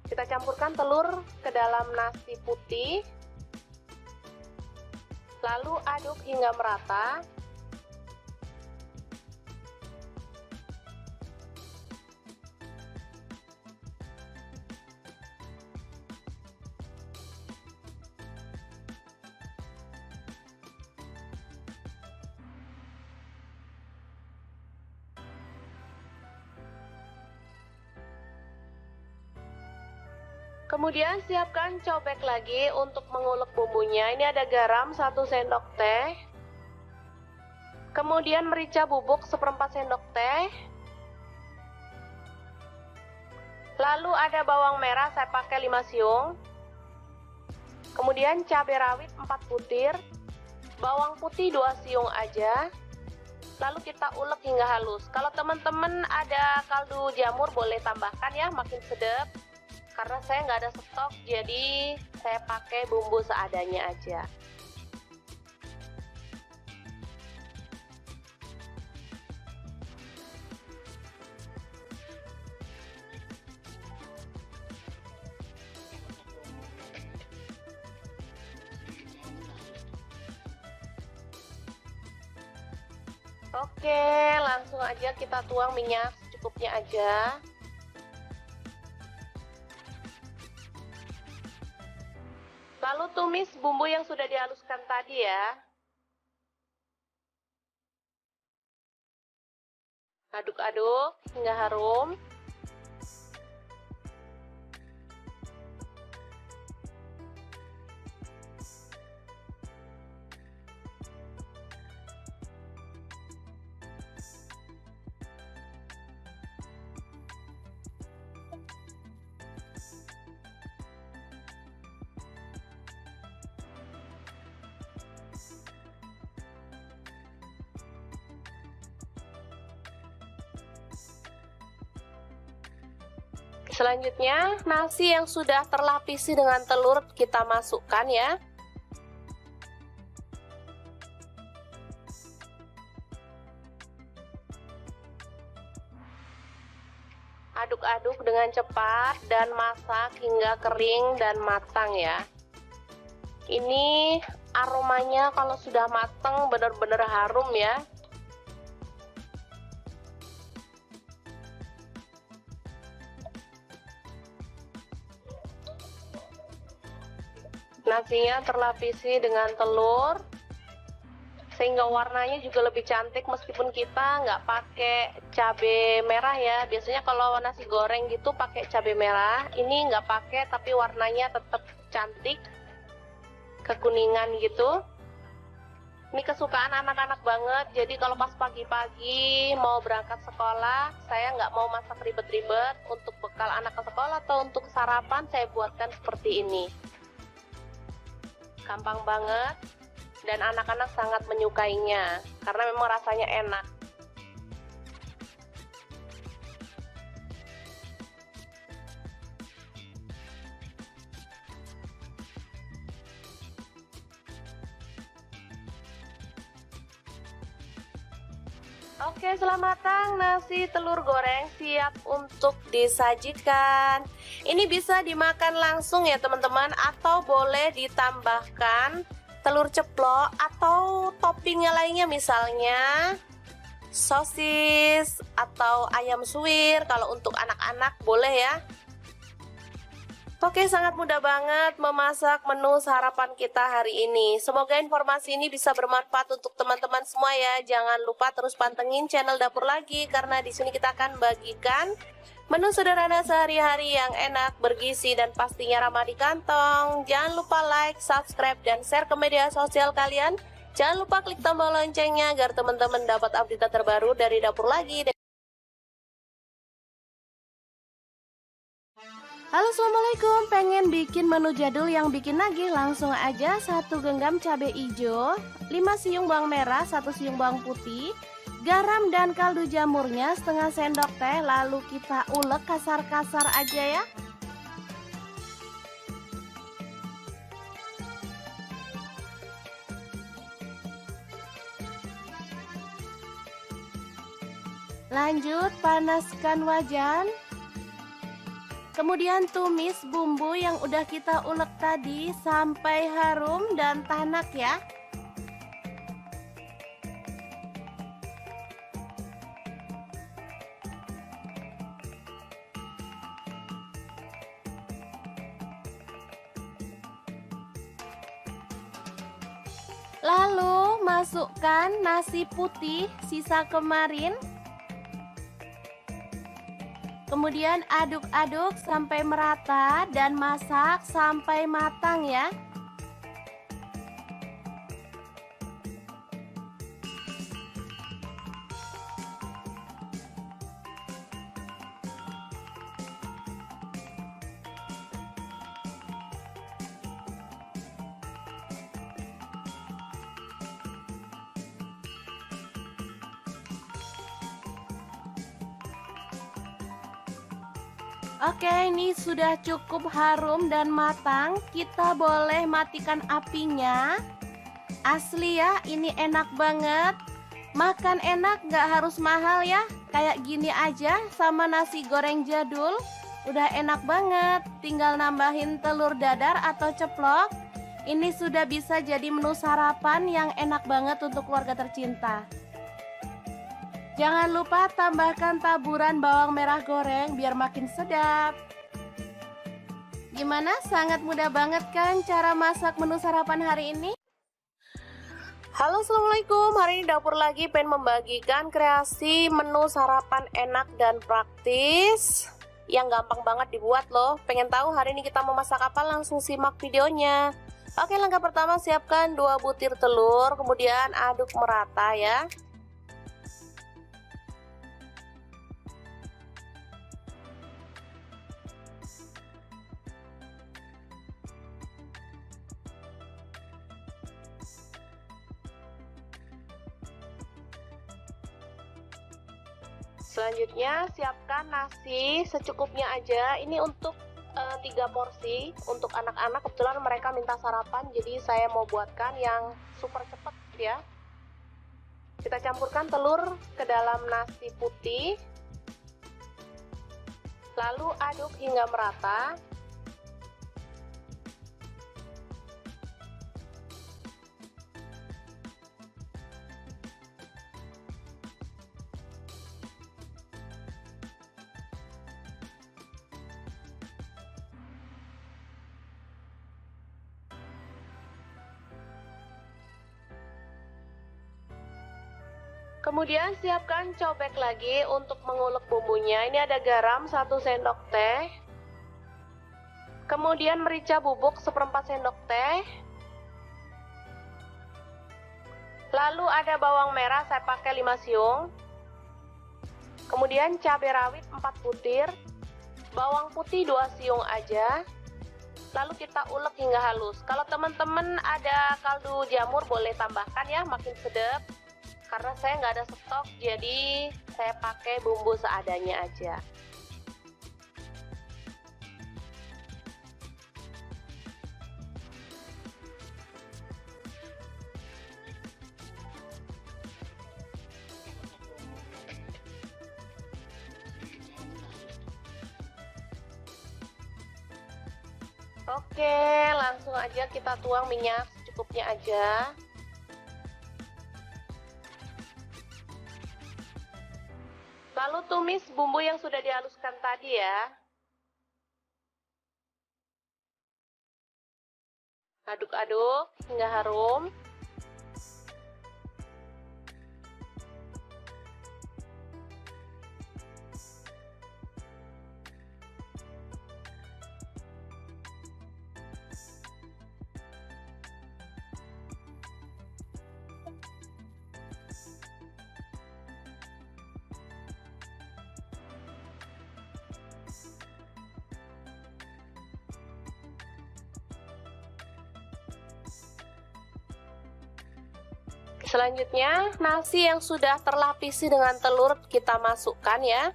Kita campurkan telur ke dalam nasi putih, lalu aduk hingga merata. Kemudian siapkan cobek lagi untuk mengulek bumbunya. Ini ada garam 1 sendok teh. Kemudian merica bubuk 1/4 sendok teh. Lalu ada bawang merah, saya pakai 5 siung. Kemudian cabai rawit 4 butir. Bawang putih 2 siung aja. Lalu kita ulek hingga halus. Kalau teman-teman ada kaldu jamur boleh tambahkan ya, makin sedap. Karena saya nggak ada stok, jadi saya pakai bumbu seadanya aja. Oke, langsung aja kita tuang minyak secukupnya aja. Lalu tumis bumbu yang sudah dihaluskan tadi ya. Aduk-aduk hingga harum. Selanjutnya, nasi yang sudah terlapisi dengan telur kita masukkan ya. Aduk-aduk dengan cepat dan masak hingga kering dan matang ya. Ini aromanya kalau sudah matang benar-benar harum ya. Nasinya terlapisi dengan telur sehingga warnanya juga lebih cantik meskipun kita nggak pakai cabai merah ya. Biasanya kalau nasi goreng gitu pakai cabai merah, ini nggak pakai tapi warnanya tetap cantik, kekuningan gitu. Ini kesukaan anak-anak banget, jadi kalau pas pagi-pagi mau berangkat sekolah, saya nggak mau masak ribet-ribet. Untuk bekal anak ke sekolah atau untuk sarapan saya buatkan seperti ini. Gampang banget dan anak-anak sangat menyukainya karena memang rasanya enak. Oke, setelah matang, nasi telur goreng siap untuk disajikan. Ini bisa dimakan langsung ya teman-teman, atau boleh ditambahkan telur ceplok atau toppingnya lainnya, misalnya sosis atau ayam suwir. Kalau untuk anak-anak boleh ya. Oke, sangat mudah banget memasak menu sarapan kita hari ini. Semoga informasi ini bisa bermanfaat untuk teman-teman semua ya. Jangan lupa terus pantengin channel Dapur Lagi karena di sini kita akan bagikan menu sederhana sehari-hari yang enak, bergizi, dan pastinya ramah di kantong. Jangan lupa like, subscribe, dan share ke media sosial kalian. Jangan lupa klik tombol loncengnya agar teman-teman dapat update terbaru dari Dapur Lagi. Halo, assalamualaikum. Pengen bikin menu jadul yang bikin nagih? Langsung aja 1 genggam cabai hijau, 5 siung bawang merah, 1 siung bawang putih, garam dan kaldu jamurnya setengah sendok teh. Lalu kita ulek kasar-kasar aja ya. Lanjut panaskan wajan. Kemudian tumis bumbu yang udah kita ulek tadi sampai harum dan tanak ya. Lalu masukkan nasi putih sisa kemarin. Kemudian aduk-aduk sampai merata dan masak sampai matang ya. Oke, ini sudah cukup harum dan matang. Kita boleh matikan apinya. Asli ya, ini enak banget. Makan enak, gak harus mahal ya. Kayak gini aja sama nasi goreng jadul. Udah enak banget. Tinggal nambahin telur dadar atau ceplok. Ini sudah bisa jadi menu sarapan yang enak banget untuk keluarga tercinta. Jangan lupa tambahkan taburan bawang merah goreng biar makin sedap. Gimana? Sangat mudah banget kan cara masak menu sarapan hari ini? Halo, assalamualaikum. Hari ini Dapur Lagi pengen membagikan kreasi menu sarapan enak dan praktis yang gampang banget dibuat loh. Pengen tahu hari ini kita mau masak apa? Langsung simak videonya. Oke, langkah pertama siapkan 2 butir telur, kemudian aduk merata ya. Selanjutnya siapkan nasi secukupnya aja. Ini untuk 3 porsi untuk anak-anak. Kebetulan mereka minta sarapan, jadi saya mau buatkan yang super cepet ya. Kita campurkan telur ke dalam nasi putih, lalu aduk hingga merata. Kemudian siapkan cobek lagi untuk mengulek bumbunya. Ini ada garam 1 sendok teh. Kemudian merica bubuk 1/4 sendok teh. Lalu ada bawang merah, saya pakai 5 siung. Kemudian cabai rawit 4 butir. Bawang putih 2 siung aja. Lalu kita ulek hingga halus. Kalau teman-teman ada kaldu jamur boleh tambahkan ya, makin sedap. Karena saya nggak ada stok, jadi saya pakai bumbu seadanya aja. Oke, langsung aja kita tuang minyak secukupnya aja. Lalu tumis bumbu yang sudah dihaluskan tadi ya. Aduk-aduk hingga harum. Selanjutnya, nasi yang sudah terlapisi dengan telur kita masukkan ya.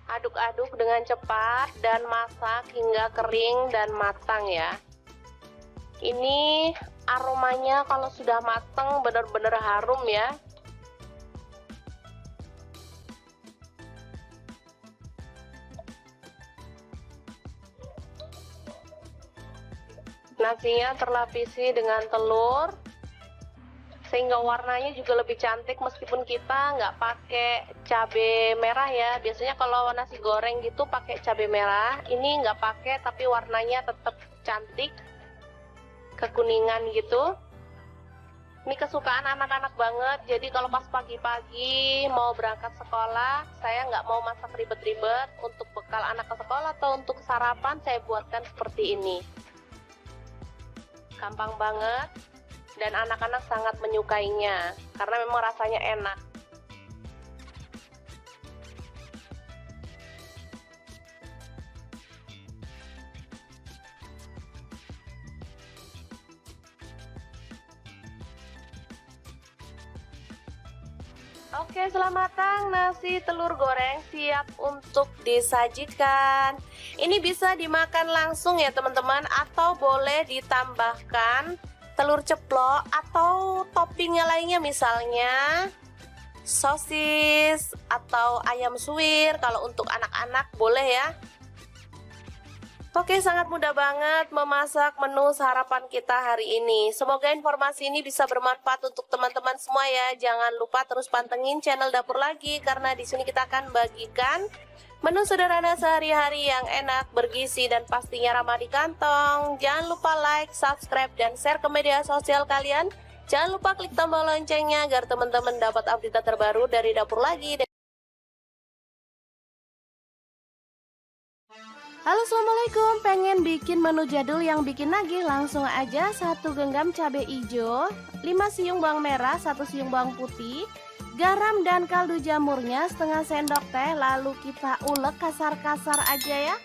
Aduk-aduk dengan cepat dan masak hingga kering dan matang ya. Ini aromanya kalau sudah matang benar-benar harum ya. Nasinya terlapisi dengan telur sehingga warnanya juga lebih cantik meskipun kita nggak pakai cabai merah ya. Biasanya kalau nasi goreng gitu pakai cabai merah, ini nggak pakai tapi warnanya tetap cantik, kekuningan gitu. Ini kesukaan anak-anak banget, jadi kalau pas pagi-pagi mau berangkat sekolah, saya nggak mau masak ribet-ribet. Untuk bekal anak ke sekolah atau untuk sarapan saya buatkan seperti ini. Gampang banget dan anak-anak sangat menyukainya karena memang rasanya enak. Oke, selamat matang nasi telur goreng siap untuk disajikan. Ini bisa dimakan langsung ya teman-teman, atau boleh ditambahkan telur ceplok atau toppingnya lainnya, misalnya sosis atau ayam suwir. Kalau untuk anak-anak boleh ya. Oke, sangat mudah banget memasak menu sarapan kita hari ini. Semoga informasi ini bisa bermanfaat untuk teman-teman semua ya. Jangan lupa terus pantengin channel Dapur Lagi karena di sini kita akan bagikan menu sederhana sehari-hari yang enak, bergizi dan pastinya ramah di kantong. Jangan lupa like, subscribe dan share ke media sosial kalian. Jangan lupa klik tombol loncengnya agar teman-teman dapat update terbaru dari Dapur Lagi. Halo, assalamualaikum. Pengen bikin menu jadul yang bikin nagih? Langsung aja 1 genggam cabai hijau, 5 siung bawang merah, 1 siung bawang putih, garam dan kaldu jamurnya setengah sendok teh. Lalu kita ulek kasar-kasar aja ya.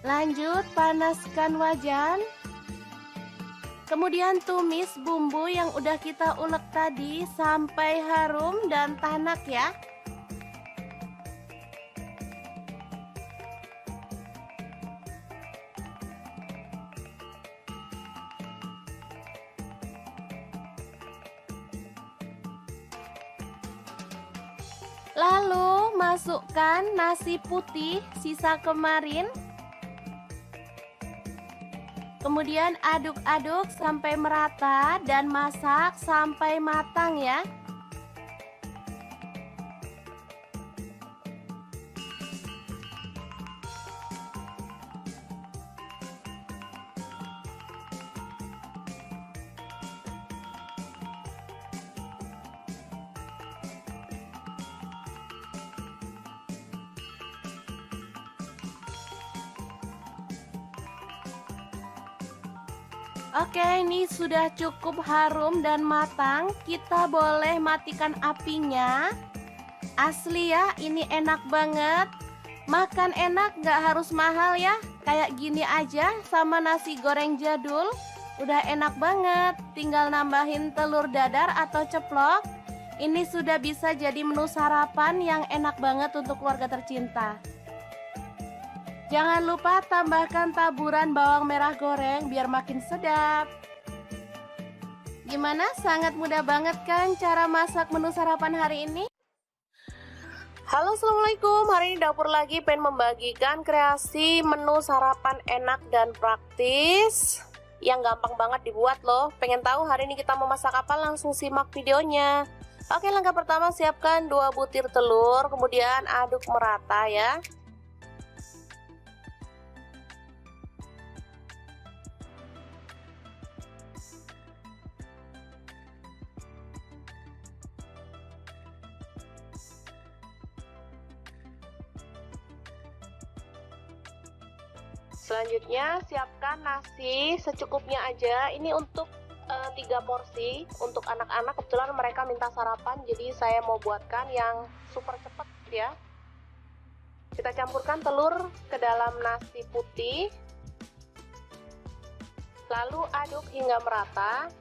Lanjut panaskan wajan. Kemudian tumis bumbu yang udah kita ulek tadi sampai harum dan tanak ya. Lalu masukkan nasi putih sisa kemarin. Kemudian aduk-aduk sampai merata dan masak sampai matang ya. Oke, ini sudah cukup harum dan matang. Kita boleh matikan apinya. Asli ya, ini enak banget. Makan enak, gak harus mahal ya. Kayak gini aja sama nasi goreng jadul. Udah enak banget. Tinggal nambahin telur dadar atau ceplok. Ini sudah bisa jadi menu sarapan yang enak banget untuk keluarga tercinta. Jangan lupa tambahkan taburan bawang merah goreng biar makin sedap. Gimana? Sangat mudah banget kan cara masak menu sarapan hari ini? Halo, assalamualaikum. Hari ini dapur lagi pengen membagikan kreasi menu sarapan enak dan praktis yang gampang banget dibuat loh. Pengen tahu hari ini kita mau masak apa? Langsung simak videonya. Oke, langkah pertama siapkan 2 butir telur, kemudian aduk merata ya. Selanjutnya siapkan nasi secukupnya aja. Ini untuk 3 porsi untuk anak-anak. Kebetulan mereka minta sarapan, jadi saya mau buatkan yang super cepet ya. Kita campurkan telur ke dalam nasi putih, lalu aduk hingga merata.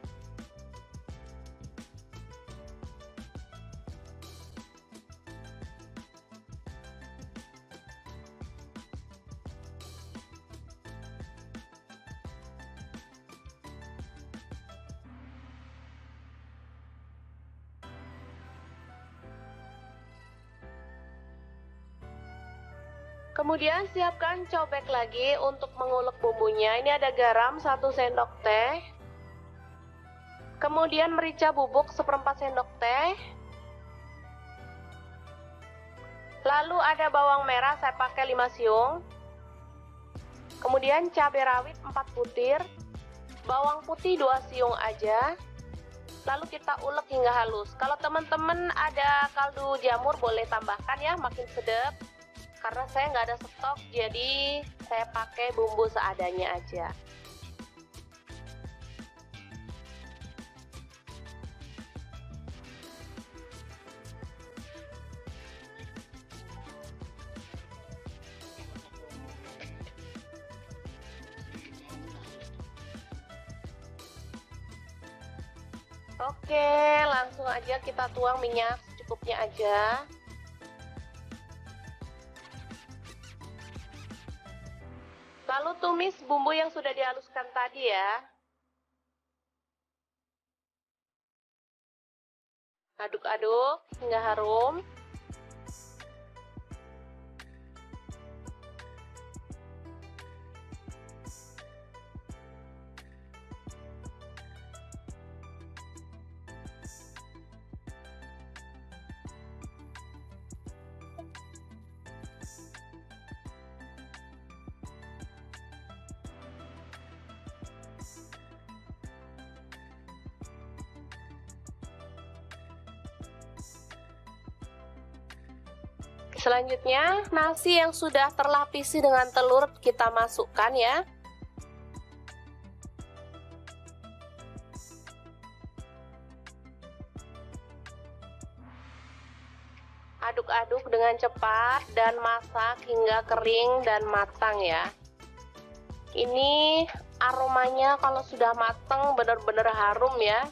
Kemudian siapkan cobek lagi untuk mengulek bumbunya. Ini ada garam 1 sendok teh. Kemudian merica bubuk 1/4 sendok teh. Lalu ada bawang merah, saya pakai 5 siung. Kemudian cabai rawit 4 butir. Bawang putih 2 siung aja. Lalu kita ulek hingga halus. Kalau teman-teman ada kaldu jamur boleh tambahkan ya, makin sedap. Karena saya nggak ada stok, jadi saya pakai bumbu seadanya aja. Oke, langsung aja kita tuang minyak secukupnya aja. Lalu tumis bumbu yang sudah dihaluskan tadi ya. Aduk-aduk hingga harum. Selanjutnya, nasi yang sudah terlapisi dengan telur kita masukkan ya. Aduk-aduk dengan cepat dan masak hingga kering dan matang ya. Ini aromanya kalau sudah mateng bener-bener harum ya.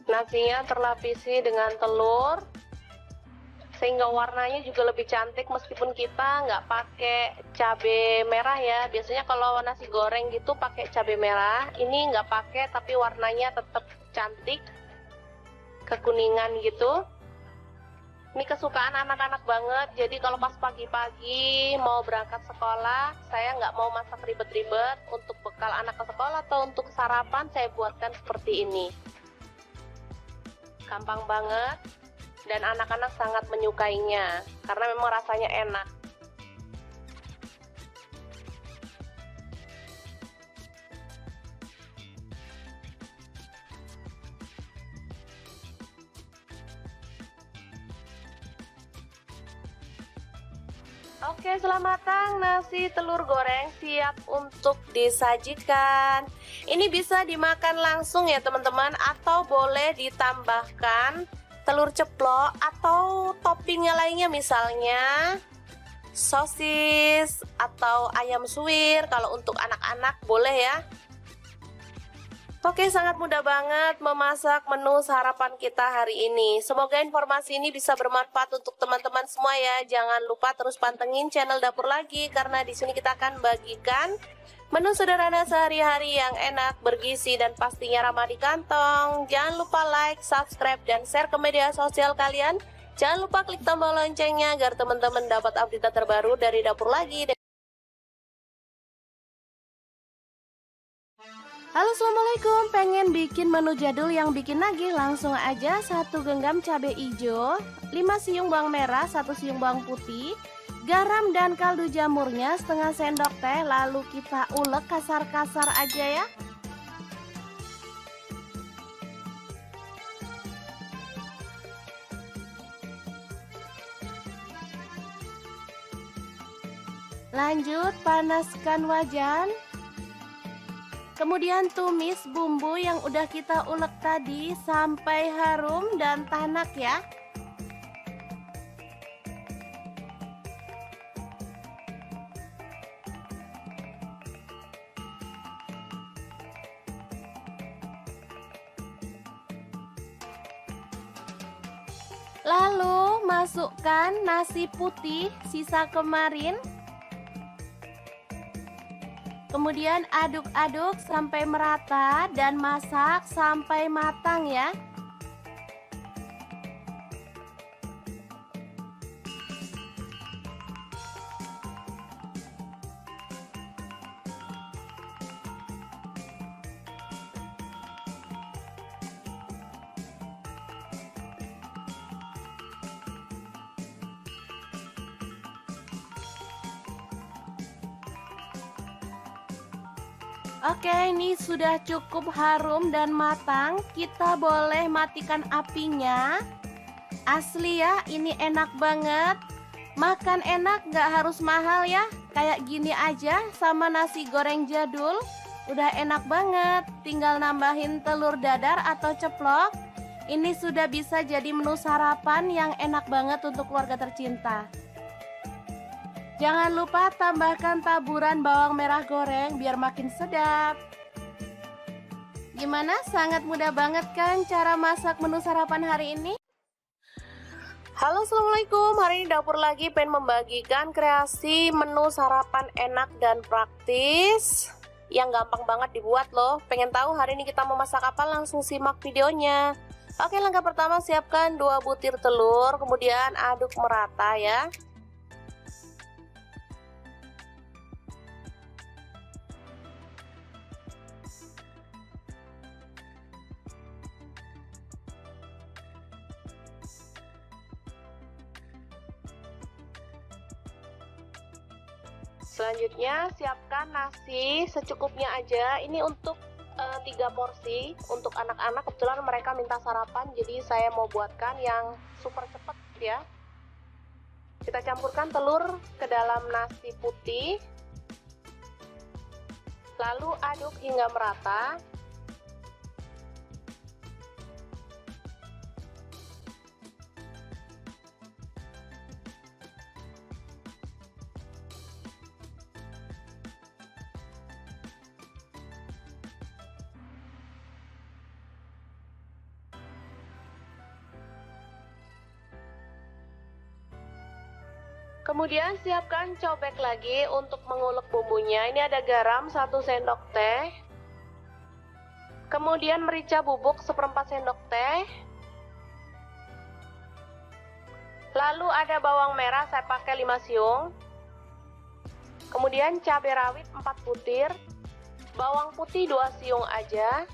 Nasinya terlapisi dengan telur, sehingga warnanya juga lebih cantik meskipun kita nggak pakai cabai merah ya. Biasanya kalau nasi goreng gitu pakai cabai merah, ini nggak pakai tapi warnanya tetap cantik, kekuningan gitu. Ini kesukaan anak-anak banget, jadi kalau pas pagi-pagi mau berangkat sekolah, saya nggak mau masak ribet-ribet. Untuk bekal anak ke sekolah atau untuk sarapan, saya buatkan seperti ini. Gampang banget, dan anak-anak sangat menyukainya, karena memang rasanya enak. Oke, setelah matang, nasi telur goreng siap untuk disajikan. Ini bisa dimakan langsung ya teman-teman, atau boleh ditambahkan telur ceplok atau toppingnya lainnya, misalnya sosis atau ayam suwir. Kalau untuk anak-anak boleh ya. Oke, sangat mudah banget memasak menu sarapan kita hari ini. Semoga informasi ini bisa bermanfaat untuk teman-teman semua ya. Jangan lupa terus pantengin channel Dapur Lagi, karena di sini kita akan bagikan menu sederhana sehari-hari yang enak, bergizi, dan pastinya ramah di kantong. Jangan lupa like, subscribe, dan share ke media sosial kalian. Jangan lupa klik tombol loncengnya agar teman-teman dapat update terbaru dari Dapur Lagi. Halo, assalamualaikum. Pengen bikin menu jadul yang bikin nagih? Langsung aja 1 genggam cabai hijau, 5 siung bawang merah, 1 siung bawang putih, garam dan kaldu jamurnya setengah sendok teh. Lalu kita ulek kasar-kasar aja ya. Lanjut panaskan wajan. Kemudian tumis bumbu yang udah kita ulek tadi sampai harum dan tanak ya. Lalu masukkan nasi putih sisa kemarin. Kemudian aduk-aduk sampai merata dan masak sampai matang ya. Oke, ini sudah cukup harum dan matang. Kita boleh matikan apinya. Asli ya, ini enak banget. Makan enak, gak harus mahal ya. Kayak gini aja sama nasi goreng jadul. Udah enak banget. Tinggal nambahin telur dadar atau ceplok. Ini sudah bisa jadi menu sarapan yang enak banget untuk keluarga tercinta. Jangan lupa tambahkan taburan bawang merah goreng biar makin sedap. Gimana? Sangat mudah banget kan cara masak menu sarapan hari ini? Halo, assalamualaikum. Hari ini Dapur Lagi pengen membagikan kreasi menu sarapan enak dan praktis yang gampang banget dibuat loh. Pengen tahu hari ini kita mau masak apa? Langsung simak videonya. Oke, langkah pertama siapkan 2 butir telur, kemudian aduk merata ya. Selanjutnya siapkan nasi secukupnya aja. Ini untuk 3 porsi untuk anak-anak. Kebetulan mereka minta sarapan, jadi saya mau buatkan yang super cepet ya. Kita campurkan telur ke dalam nasi putih, lalu aduk hingga merata. Kemudian siapkan cobek lagi untuk mengulek bumbunya. Ini ada garam 1 sendok teh. Kemudian merica bubuk 1/4 sendok teh. Lalu ada bawang merah, saya pakai 5 siung. Kemudian cabai rawit 4 butir. Bawang putih 2 siung aja.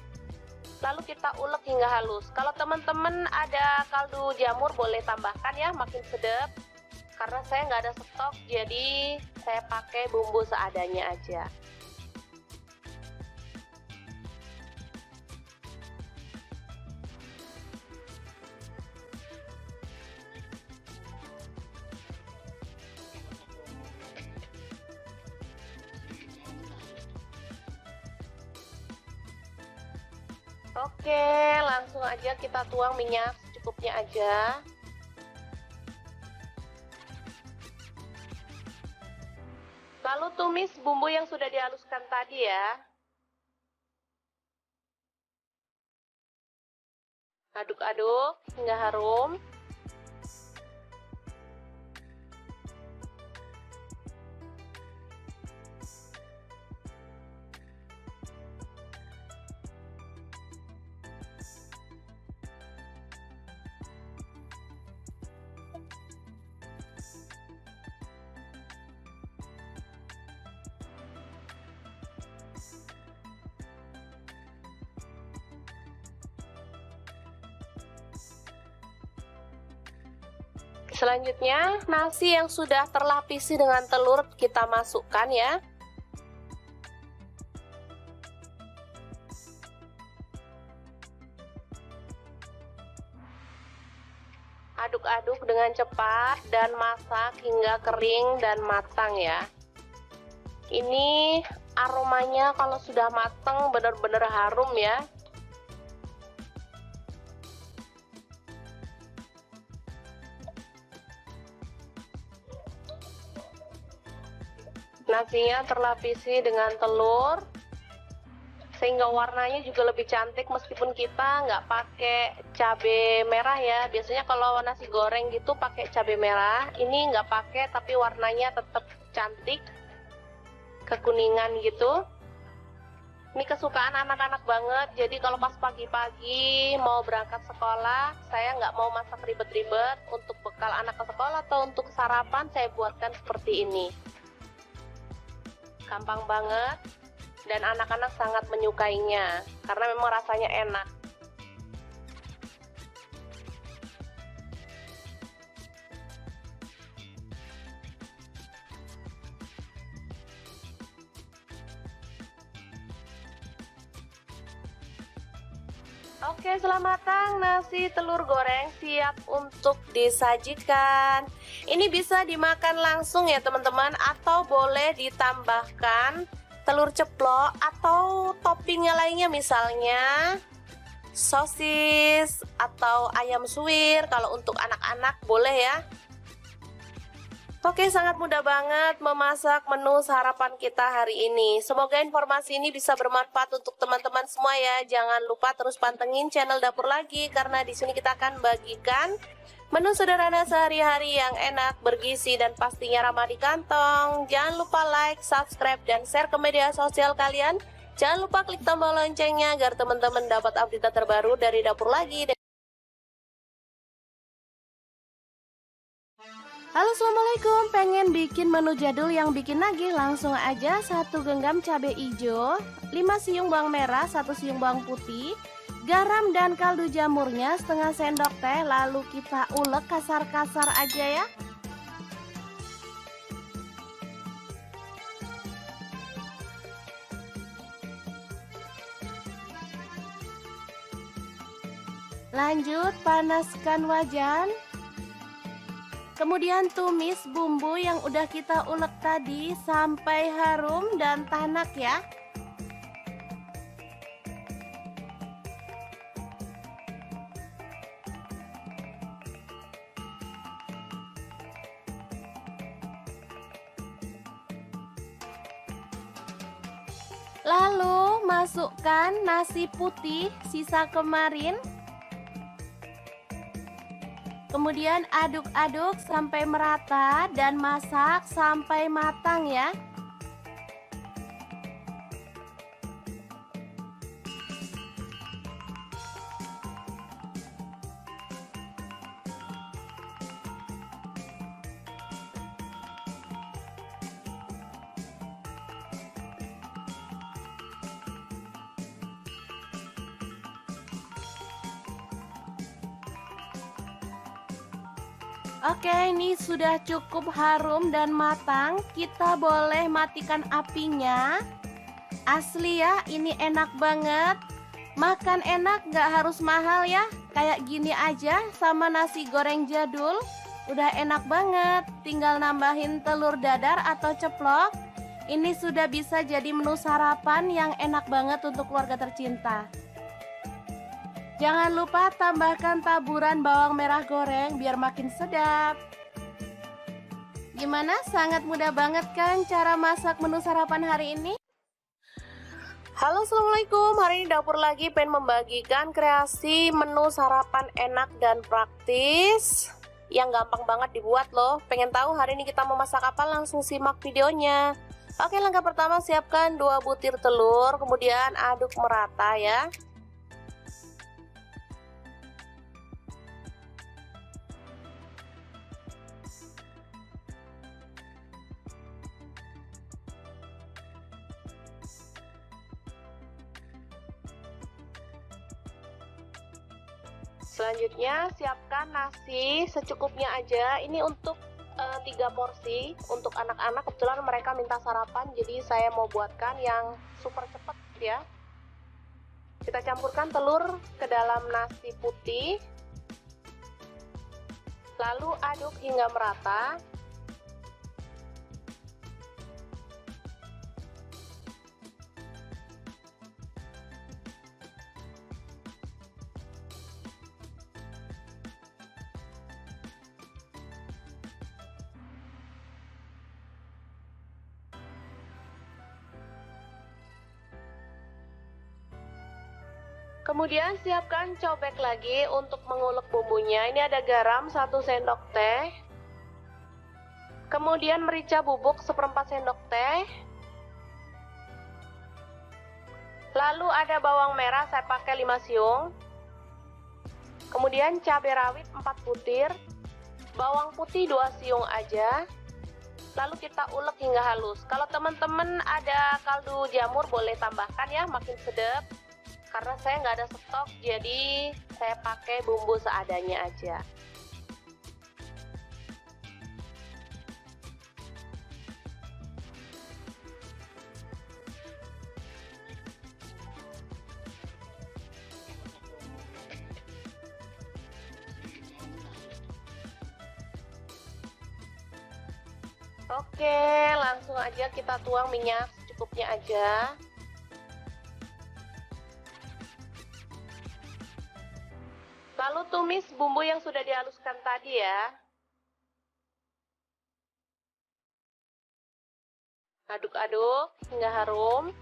Lalu kita ulek hingga halus. Kalau teman-teman ada kaldu jamur boleh tambahkan ya, makin sedap. Karena saya nggak ada stok, jadi saya pakai bumbu seadanya aja. Oke, langsung aja kita tuang minyak secukupnya aja. Lalu tumis bumbu yang sudah dihaluskan tadi ya. Aduk-aduk hingga harum. Selanjutnya, nasi yang sudah terlapisi dengan telur kita masukkan ya. Aduk-aduk dengan cepat dan masak hingga kering dan matang ya. Ini aromanya kalau sudah matang benar-benar harum ya. Nasinya terlapisi dengan telur sehingga warnanya juga lebih cantik meskipun kita nggak pakai cabai merah ya. Biasanya kalau nasi goreng gitu pakai cabai merah, ini nggak pakai tapi warnanya tetap cantik kekuningan gitu. Ini kesukaan anak-anak banget, jadi kalau pas pagi-pagi mau berangkat sekolah, saya nggak mau masak ribet-ribet. Untuk bekal anak ke sekolah atau untuk sarapan saya buatkan seperti ini. Gampang banget dan anak-anak sangat menyukainya karena memang rasanya enak. Oke, setelah matang nasi telur goreng siap untuk disajikan. Ini bisa dimakan langsung ya teman-teman, atau boleh ditambahkan telur ceplok atau toppingnya lainnya, misalnya sosis atau ayam suwir. Kalau untuk anak-anak boleh ya. Oke, sangat mudah banget memasak menu sarapan kita hari ini. Semoga informasi ini bisa bermanfaat untuk teman-teman semua ya. Jangan lupa terus pantengin channel Dapur Lagi karena di sini kita akan bagikan menu sederhana sehari-hari yang enak, bergizi dan pastinya ramah di kantong. Jangan lupa like, subscribe dan share ke media sosial kalian. Jangan lupa klik tombol loncengnya agar teman-teman dapat update terbaru dari Dapur Lagi. Halo, assalamualaikum. Pengen bikin menu jadul yang bikin nagih? Langsung aja 1 genggam cabai hijau, 5 siung bawang merah, 1 siung bawang putih, garam dan kaldu jamurnya setengah sendok teh. Lalu kita ulek kasar-kasar aja ya. Lanjut panaskan wajan. Kemudian tumis bumbu yang udah kita ulek tadi sampai harum dan tanak ya. Lalu masukkan nasi putih sisa kemarin. Kemudian aduk-aduk sampai merata dan masak sampai matang ya. Oke, ini sudah cukup harum dan matang. Kita boleh matikan apinya. Asli ya, ini enak banget. Makan enak, gak harus mahal ya. Kayak gini aja sama nasi goreng jadul. Udah enak banget. Tinggal nambahin telur dadar atau ceplok. Ini sudah bisa jadi menu sarapan yang enak banget untuk keluarga tercinta. Jangan lupa tambahkan taburan bawang merah goreng biar makin sedap. Gimana? Sangat mudah banget kan cara masak menu sarapan hari ini? Halo, assalamualaikum. Hari ini dapur lagi pengen membagikan kreasi menu sarapan enak dan praktis yang gampang banget dibuat loh. Pengen tahu hari ini kita mau masak apa? Langsung simak videonya. Oke, langkah pertama siapkan 2 butir telur, kemudian aduk merata ya. Selanjutnya siapkan nasi secukupnya aja. Ini untuk 3 porsi untuk anak-anak. Kebetulan mereka minta sarapan, jadi saya mau buatkan yang super cepet ya. Kita campurkan telur ke dalam nasi putih, lalu aduk hingga merata. Kemudian siapkan cobek lagi untuk mengulek bumbunya. Ini ada garam 1 sendok teh. Kemudian merica bubuk 1/4 sendok teh. Lalu ada bawang merah, saya pakai 5 siung. Kemudian cabai rawit 4 butir. Bawang putih 2 siung aja. Lalu kita ulek hingga halus. Kalau teman-teman ada kaldu jamur boleh tambahkan ya, makin sedap. Karena saya nggak ada stok, jadi saya pakai bumbu seadanya aja. Oke, langsung aja kita tuang minyak secukupnya aja. Lalu tumis bumbu yang sudah dihaluskan tadi ya. Aduk-aduk hingga harum.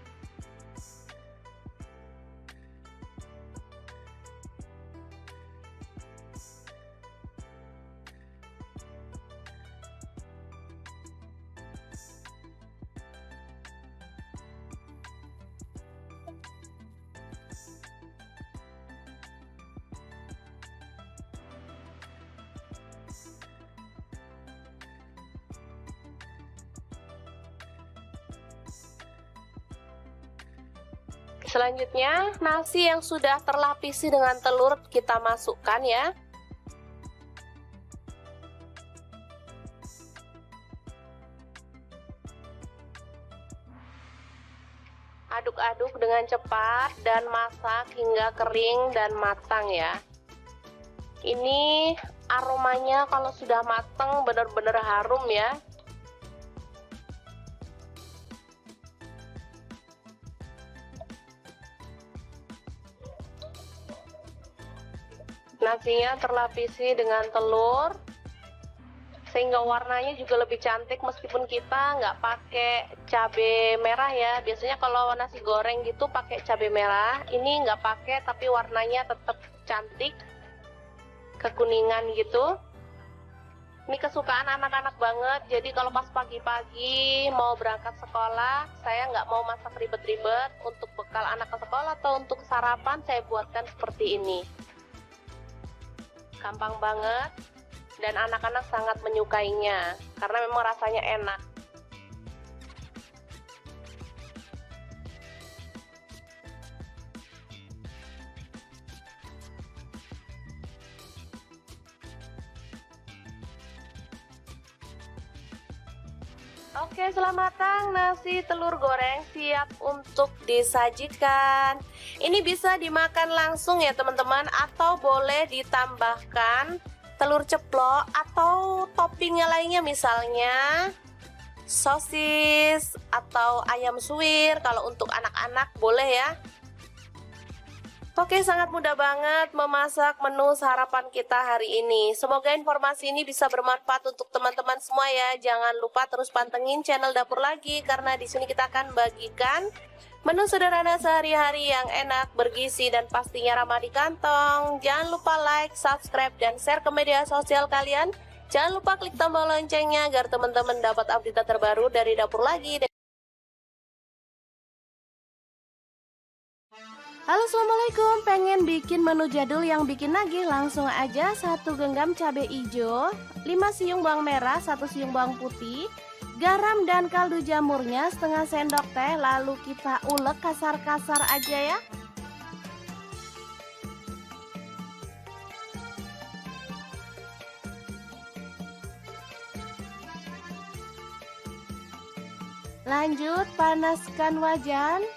Selanjutnya, nasi yang sudah terlapisi dengan telur kita masukkan ya. Aduk-aduk dengan cepat dan masak hingga kering dan matang ya. Ini aromanya kalau sudah matang benar-benar harum ya. Nasinya terlapisi dengan telur sehingga warnanya juga lebih cantik meskipun kita nggak pakai cabai merah ya. Biasanya kalau nasi goreng gitu pakai cabai merah, ini nggak pakai tapi warnanya tetap cantik kekuningan gitu. Ini kesukaan anak-anak banget, jadi kalau pas pagi-pagi mau berangkat sekolah, saya nggak mau masak ribet-ribet. Untuk bekal anak ke sekolah atau untuk sarapan, saya buatkan seperti ini. Gampang banget, dan anak-anak sangat menyukainya, karena memang rasanya enak. Oke, setelah matang, nasi telur goreng siap untuk disajikan. Ini bisa dimakan langsung ya teman-teman, atau boleh ditambahkan telur ceplok atau toppingnya lainnya, misalnya sosis atau ayam suwir. Kalau untuk anak-anak boleh ya. Oke, sangat mudah banget memasak menu sarapan kita hari ini. Semoga informasi ini bisa bermanfaat untuk teman-teman semua ya. Jangan lupa terus pantengin channel Dapur Lagi, karena di sini kita akan bagikan menu sederhana sehari-hari yang enak, bergizi, dan pastinya ramah di kantong. Jangan lupa like, subscribe, dan share ke media sosial kalian. Jangan lupa klik tombol loncengnya agar teman-teman dapat update terbaru dari Dapur Lagi. Halo, assalamualaikum. Pengen bikin menu jadul yang bikin nagih? Langsung aja 1 genggam cabai hijau, 5 siung bawang merah, 1 siung bawang putih, garam dan kaldu jamurnya setengah sendok teh. Lalu kita ulek kasar-kasar aja ya. Lanjut panaskan wajan.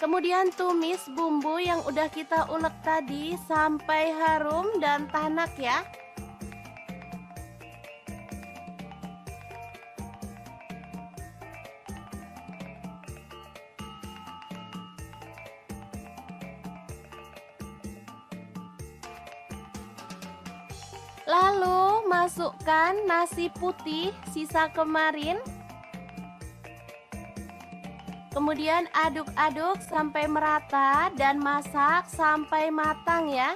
Kemudian tumis bumbu yang udah kita ulek tadi sampai harum dan tanak ya. Lalu masukkan nasi putih sisa kemarin. Kemudian aduk-aduk sampai merata dan masak sampai matang ya.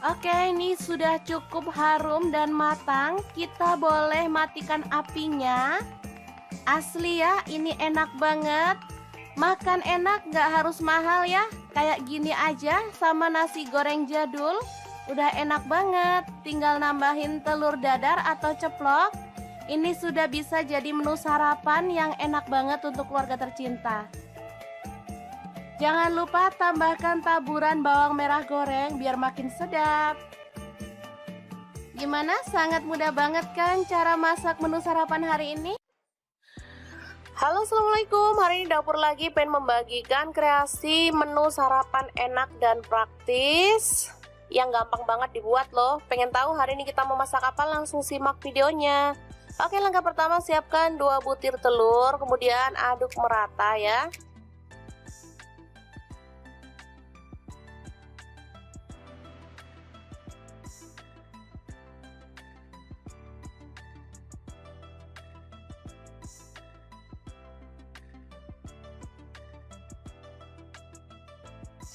Oke, ini sudah cukup harum dan matang. Kita boleh matikan apinya. Asli ya, ini enak banget. Makan enak, gak harus mahal ya. Kayak gini aja sama nasi goreng jadul. Udah enak banget. Tinggal nambahin telur dadar atau ceplok. Ini sudah bisa jadi menu sarapan yang enak banget untuk keluarga tercinta. Jangan lupa tambahkan taburan bawang merah goreng biar makin sedap. Gimana? Sangat mudah banget kan cara masak menu sarapan hari ini? Halo, assalamualaikum. Hari ini Dapur Lagi pengen membagikan kreasi menu sarapan enak dan praktis yang gampang banget dibuat loh. Pengen tahu hari ini kita mau masak apa? Langsung simak videonya. Oke, langkah pertama siapkan 2 butir telur, kemudian aduk merata ya.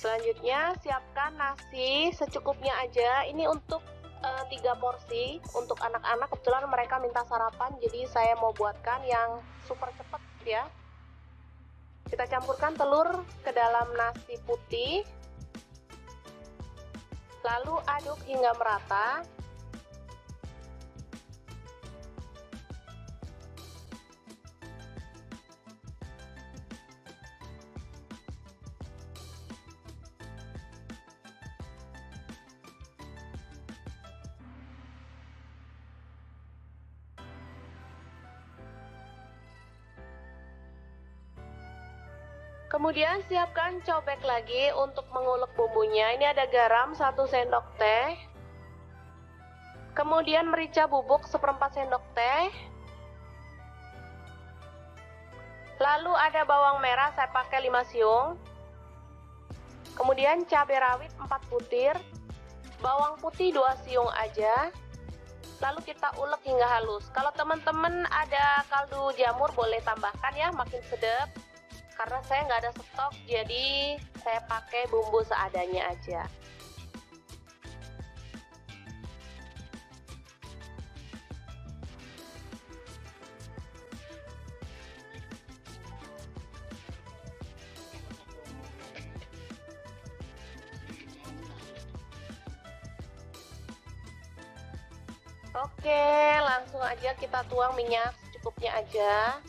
Selanjutnya siapkan nasi secukupnya aja. Ini untuk 3 porsi untuk anak-anak. Kebetulan mereka minta sarapan, jadi saya mau buatkan yang super cepat ya. Kita campurkan telur ke dalam nasi putih, lalu aduk hingga merata. Kemudian siapkan cobek lagi untuk mengulek bumbunya. Ini ada garam 1 sendok teh. Kemudian merica bubuk 1/4 sendok teh. Lalu ada bawang merah, saya pakai 5 siung. Kemudian cabai rawit 4 butir. Bawang putih 2 siung aja. Lalu kita ulek hingga halus. Kalau teman-teman ada kaldu jamur boleh tambahkan ya, makin sedap. Karena saya nggak ada stok, jadi saya pakai bumbu seadanya aja. Oke, langsung aja kita tuang minyak secukupnya aja.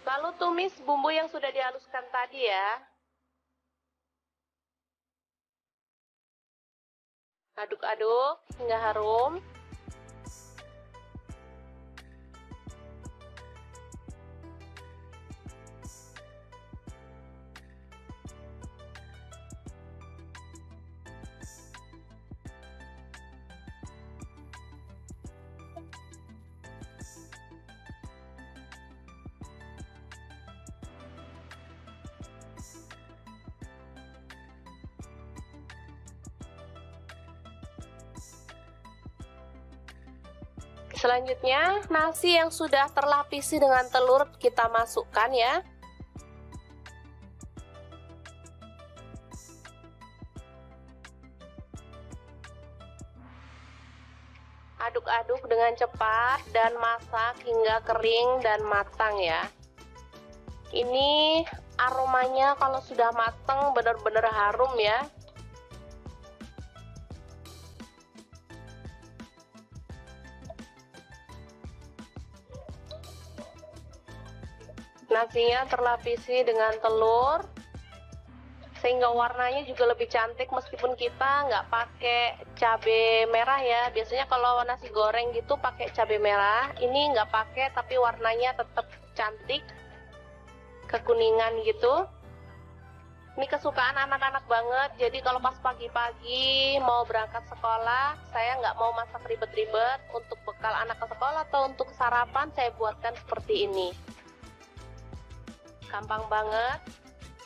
Lalu tumis bumbu yang sudah dihaluskan tadi ya. Aduk-aduk hingga harum. Selanjutnya, nasi yang sudah terlapisi dengan telur kita masukkan ya. Aduk-aduk dengan cepat dan masak hingga kering dan matang ya. Ini aromanya kalau sudah matang benar-benar harum ya. Nasinya terlapisi dengan telur sehingga warnanya juga lebih cantik meskipun kita nggak pakai cabai merah ya. Biasanya kalau nasi goreng gitu pakai cabai merah, ini nggak pakai tapi warnanya tetap cantik kekuningan gitu. Ini kesukaan anak-anak banget, jadi kalau pas pagi-pagi mau berangkat sekolah, saya nggak mau masak ribet-ribet. Untuk bekal anak ke sekolah atau untuk sarapan saya buatkan seperti ini. Gampang banget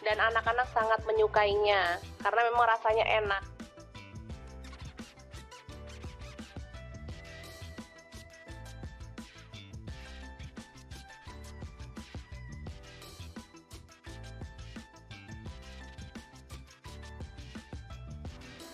dan anak-anak sangat menyukainya karena memang rasanya enak.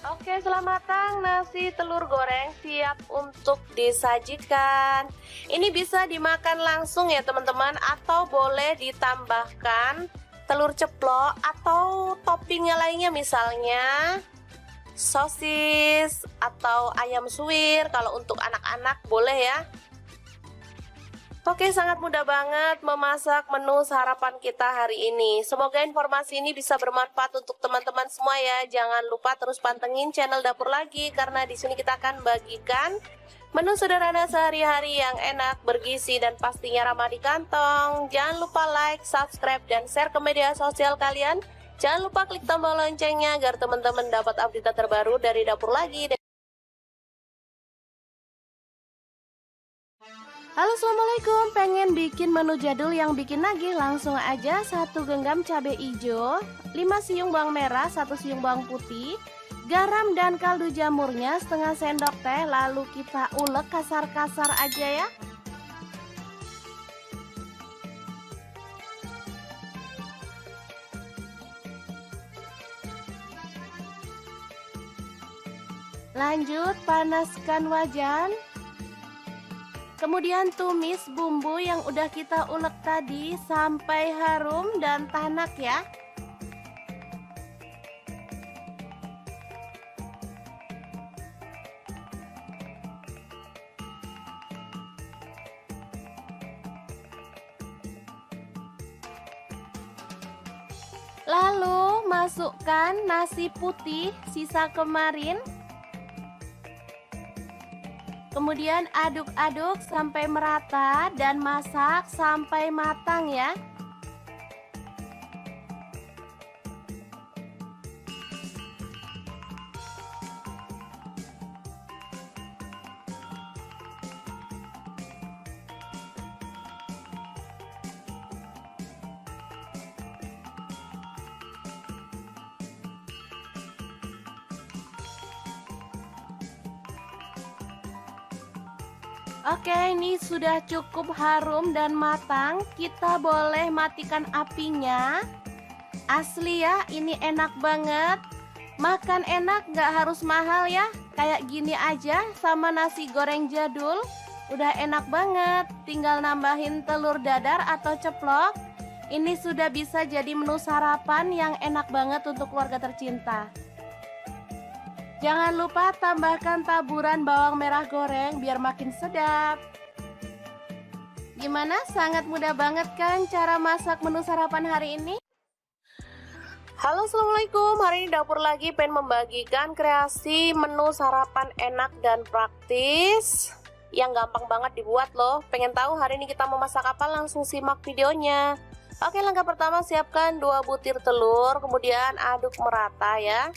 Oke, setelah matang nasi telur goreng siap untuk disajikan. Ini bisa dimakan langsung ya teman-teman, atau boleh ditambahkan telur ceplok atau toppingnya lainnya, misalnya sosis atau ayam suwir. Kalau untuk anak-anak boleh ya. Oke, sangat mudah banget memasak menu sarapan kita hari ini. Semoga informasi ini bisa bermanfaat untuk teman-teman semua ya. Jangan lupa terus pantengin channel Dapur Lagi karena di sini kita akan bagikan menu sederhana sehari-hari yang enak, bergizi, dan pastinya ramah di kantong. Jangan lupa like, subscribe, dan share ke media sosial kalian. Jangan lupa klik tombol loncengnya agar teman-teman dapat update terbaru dari Dapur Lagi. Halo, assalamualaikum. Pengen bikin menu jadul yang bikin nagih? Langsung aja 1 genggam cabai hijau, 5 siung bawang merah, 1 siung bawang putih, garam dan kaldu jamurnya setengah sendok teh. Lalu kita ulek kasar-kasar aja ya. Lanjut panaskan wajan. Kemudian tumis bumbu yang udah kita ulek tadi sampai harum dan tanak ya. Lalu masukkan nasi putih sisa kemarin. Kemudian aduk-aduk sampai merata dan masak sampai matang ya. Oke, ini sudah cukup harum dan matang. Kita boleh matikan apinya. Asli ya, ini enak banget. Makan enak gak harus mahal ya. Kayak gini aja sama nasi goreng jadul. Udah enak banget. Tinggal nambahin telur dadar atau ceplok. Ini sudah bisa jadi menu sarapan yang enak banget untuk keluarga tercinta. Jangan lupa tambahkan taburan bawang merah goreng biar makin sedap. Gimana? Sangat mudah banget kan cara masak menu sarapan hari ini? Halo, assalamualaikum. Hari ini dapur lagi pengen membagikan kreasi menu sarapan enak dan praktis yang gampang banget dibuat loh. Pengen tahu hari ini kita mau masak apa? Langsung simak videonya. Oke, langkah pertama siapkan 2 butir telur, kemudian aduk merata ya.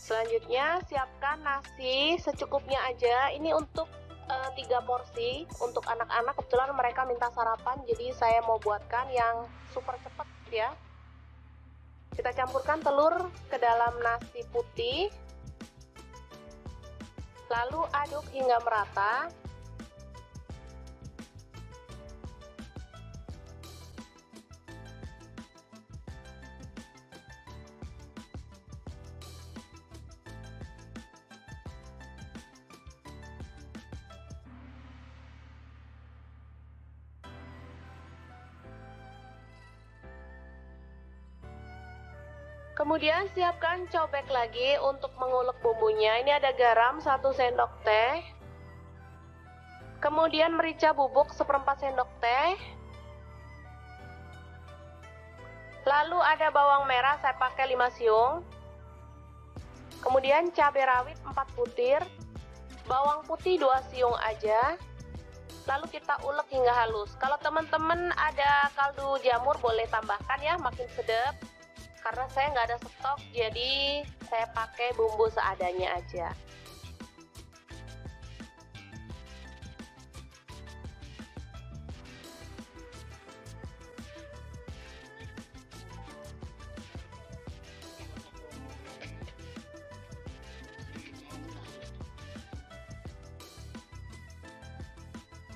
Selanjutnya siapkan nasi secukupnya aja. Ini untuk 3 porsi untuk anak-anak. Kebetulan mereka minta sarapan, jadi saya mau buatkan yang super cepet ya. Kita campurkan telur ke dalam nasi putih, lalu aduk hingga merata. Kemudian siapkan cobek lagi untuk mengulek bumbunya. Ini ada garam 1 sendok teh. Kemudian merica bubuk 1/4 sendok teh. Lalu ada bawang merah, saya pakai 5 siung. Kemudian cabai rawit 4 butir. Bawang putih 2 siung aja. Lalu kita ulek hingga halus. Kalau teman-teman ada kaldu jamur boleh tambahkan ya, makin sedap. Karena saya nggak ada stok, jadi saya pakai bumbu seadanya aja.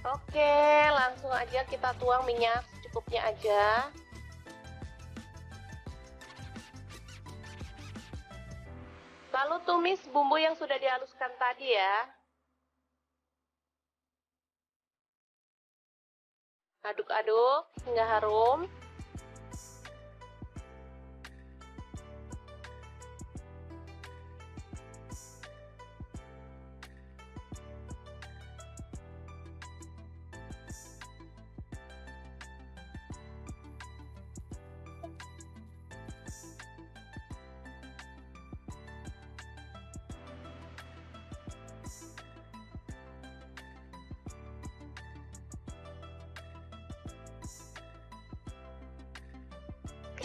Oke, langsung aja kita tuang minyak secukupnya aja. Lalu tumis bumbu yang sudah dihaluskan tadi ya. Aduk-aduk hingga harum.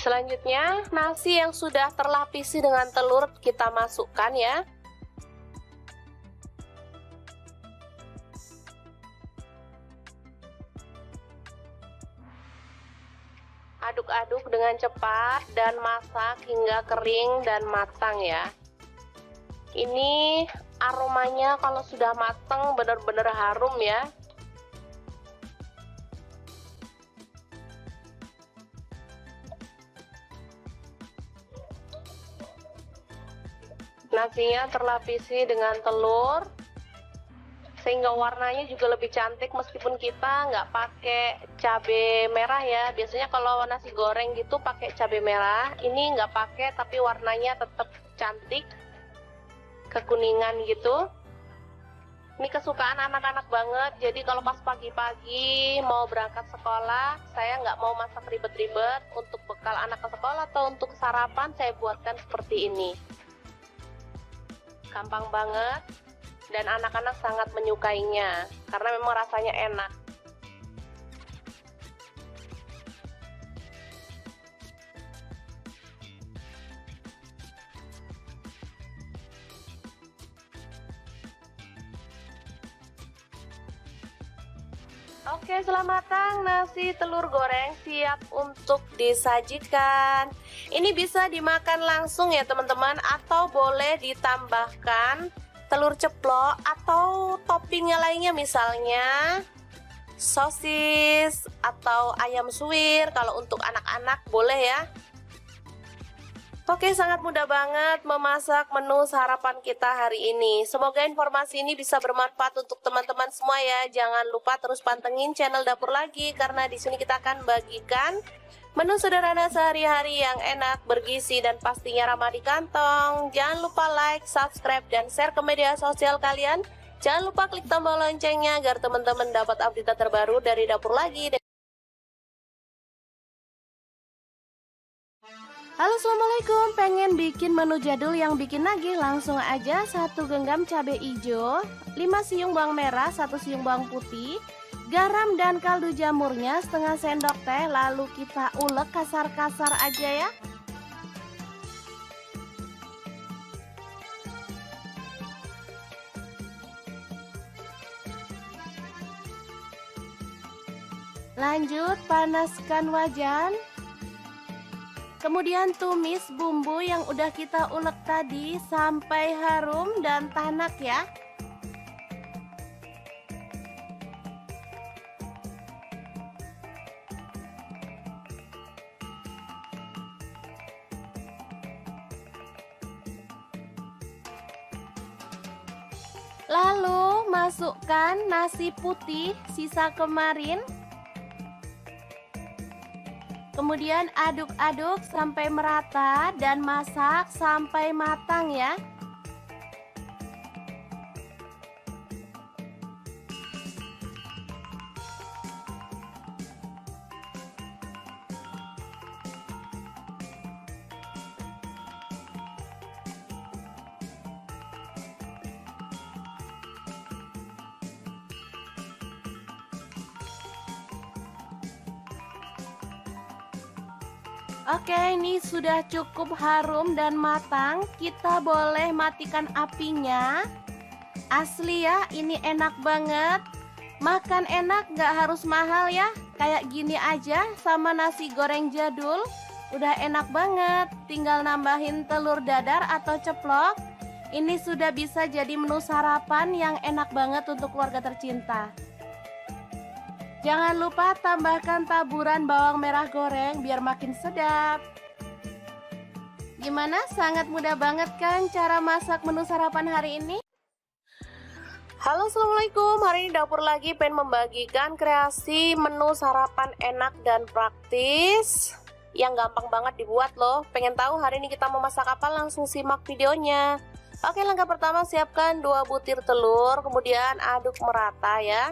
Selanjutnya, nasi yang sudah terlapisi dengan telur kita masukkan ya. Aduk-aduk dengan cepat dan masak hingga kering dan matang ya. Ini aromanya kalau sudah matang benar-benar harum ya. Nasinya terlapisi dengan telur sehingga warnanya juga lebih cantik meskipun kita nggak pakai cabai merah ya. Biasanya kalau nasi goreng gitu pakai cabai merah, ini nggak pakai tapi warnanya tetap cantik, kekuningan gitu. Ini kesukaan anak-anak banget, jadi kalau pas pagi-pagi mau berangkat sekolah, saya nggak mau masak ribet-ribet. Untuk bekal anak ke sekolah atau untuk sarapan saya buatkan seperti ini. Gampang banget dan anak-anak sangat menyukainya karena memang rasanya enak. Oke, selamat matang, nasi telur goreng siap untuk disajikan. Ini bisa dimakan langsung ya teman-teman, atau boleh ditambahkan telur ceplok atau toppingnya lainnya, misalnya sosis atau ayam suwir. Kalau untuk anak-anak boleh ya. Oke, sangat mudah banget memasak menu sarapan kita hari ini. Semoga informasi ini bisa bermanfaat untuk teman-teman semua ya. Jangan lupa terus pantengin channel Dapur Lagi, karena di sini kita akan bagikan menu sederhana sehari-hari yang enak, bergizi, dan pastinya ramah di kantong. Jangan lupa like, subscribe, dan share ke media sosial kalian. Jangan lupa klik tombol loncengnya agar teman-teman dapat update terbaru dari Dapur Lagi. Halo, assalamualaikum. Pengen bikin menu jadul yang bikin nagih? Langsung aja 1 genggam cabai hijau, 5 siung bawang merah, 1 siung bawang putih, garam dan kaldu jamurnya setengah sendok teh. Lalu kita ulek kasar-kasar aja ya. Lanjut panaskan wajan. Kemudian tumis bumbu yang udah kita ulek tadi sampai harum dan tanak ya. Lalu masukkan nasi putih sisa kemarin. Kemudian aduk-aduk sampai merata dan masak sampai matang ya. Oke, ini sudah cukup harum dan matang. Kita boleh matikan apinya. Asli ya, ini enak banget. Makan enak, gak harus mahal ya. Kayak gini aja sama nasi goreng jadul. Udah enak banget. Tinggal nambahin telur dadar atau ceplok. Ini sudah bisa jadi menu sarapan yang enak banget untuk keluarga tercinta. Jangan lupa tambahkan taburan bawang merah goreng biar makin sedap. Gimana? Sangat mudah banget kan cara masak menu sarapan hari ini? Halo, assalamualaikum. Hari ini Dapur Lagi pengen membagikan kreasi menu sarapan enak dan praktis yang gampang banget dibuat loh. Pengen tahu hari ini kita mau masak apa? Langsung simak videonya. Oke, langkah pertama siapkan 2 butir telur, kemudian aduk merata ya.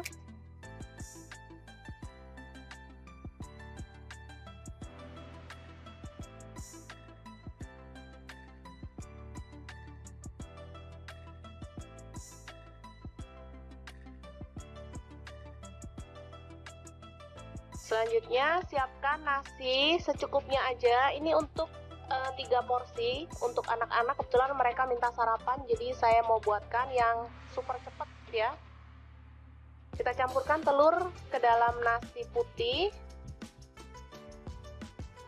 Selanjutnya siapkan nasi secukupnya aja. Ini untuk 3 porsi untuk anak-anak. Kebetulan mereka minta sarapan, jadi saya mau buatkan yang super cepet ya. Kita campurkan telur ke dalam nasi putih,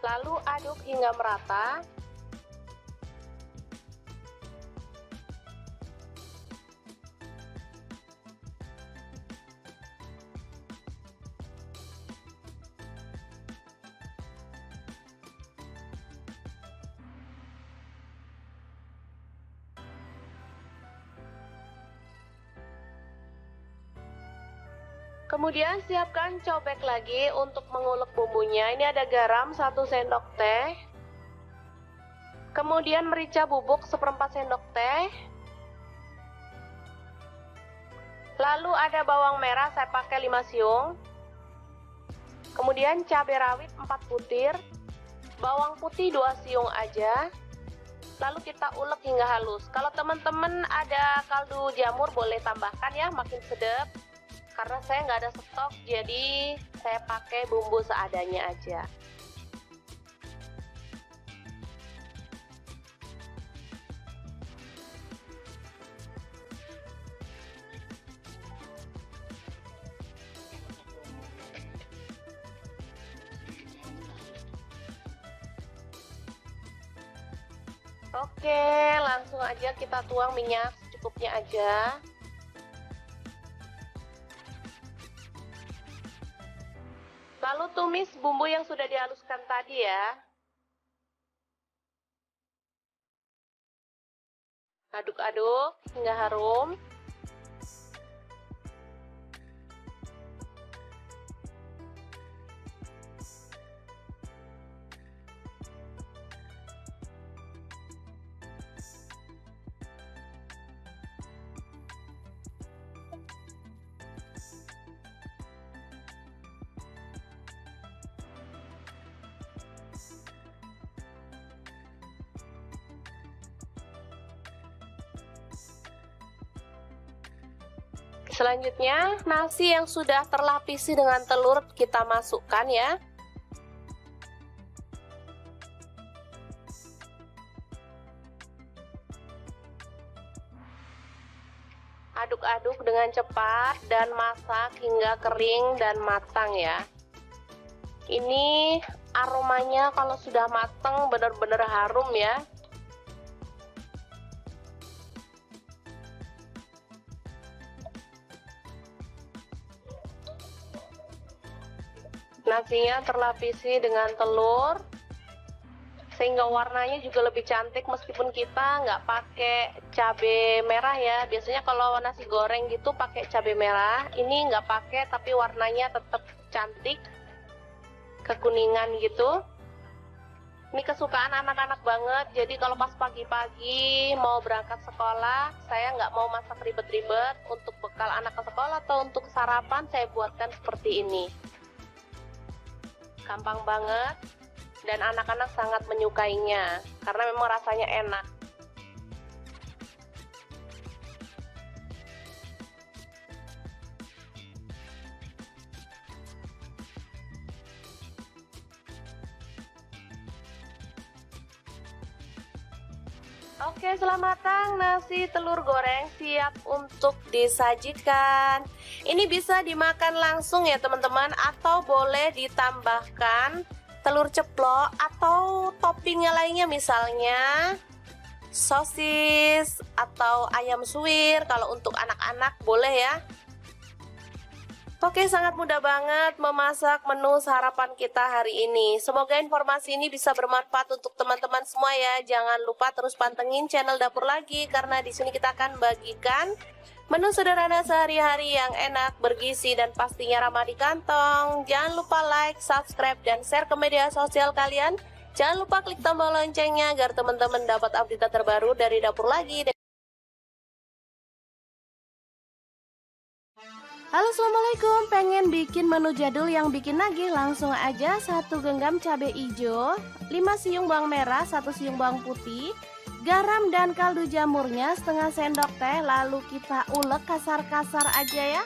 lalu aduk hingga merata. Kemudian siapkan cobek lagi untuk mengulek bumbunya. Ini ada garam 1 sendok teh. Kemudian merica bubuk 1/4 sendok teh. Lalu ada bawang merah, saya pakai 5 siung. Kemudian cabai rawit 4 butir. Bawang putih 2 siung aja. Lalu kita ulek hingga halus. Kalau teman-teman ada kaldu jamur boleh tambahkan ya, makin sedap. Karena saya nggak ada stok, jadi saya pakai bumbu seadanya aja. Oke, langsung aja kita tuang minyak secukupnya aja. Lalu tumis bumbu yang sudah dihaluskan tadi ya. Aduk-aduk hingga harum. Selanjutnya, nasi yang sudah terlapisi dengan telur kita masukkan ya. Aduk-aduk dengan cepat dan masak hingga kering dan matang ya. Ini aromanya kalau sudah matang benar-benar harum ya. Nasinya terlapisi dengan telur sehingga warnanya juga lebih cantik meskipun kita nggak pakai cabai merah ya. Biasanya kalau nasi goreng gitu pakai cabai merah, ini nggak pakai tapi warnanya tetap cantik kekuningan gitu. Ini kesukaan anak-anak banget, jadi kalau pas pagi-pagi mau berangkat sekolah saya nggak mau masak ribet-ribet. Untuk bekal anak ke sekolah atau untuk sarapan saya buatkan seperti ini. Gampang banget dan anak-anak sangat menyukainya karena memang rasanya enak. Oke, setelah matang nasi telur goreng siap untuk disajikan. Ini bisa dimakan langsung ya teman-teman, atau boleh ditambahkan telur ceplok atau toppingnya lainnya, misalnya sosis atau ayam suwir. Kalau untuk anak-anak boleh ya. Oke, sangat mudah banget memasak menu sarapan kita hari ini. Semoga informasi ini bisa bermanfaat untuk teman-teman semua ya. Jangan lupa terus pantengin channel Dapur Lagi karena di sini kita akan bagikan menu sederhana sehari-hari yang enak, bergizi dan pastinya ramah di kantong. Jangan lupa like, subscribe dan share ke media sosial kalian. Jangan lupa klik tombol loncengnya agar teman-teman dapat update terbaru dari Dapur Lagi. Halo, assalamualaikum. Pengen bikin menu jadul yang bikin nagih? Langsung aja 1 genggam cabai hijau, 5 siung bawang merah, 1 siung bawang putih, garam dan kaldu jamurnya setengah sendok teh. Lalu kita ulek kasar-kasar aja ya.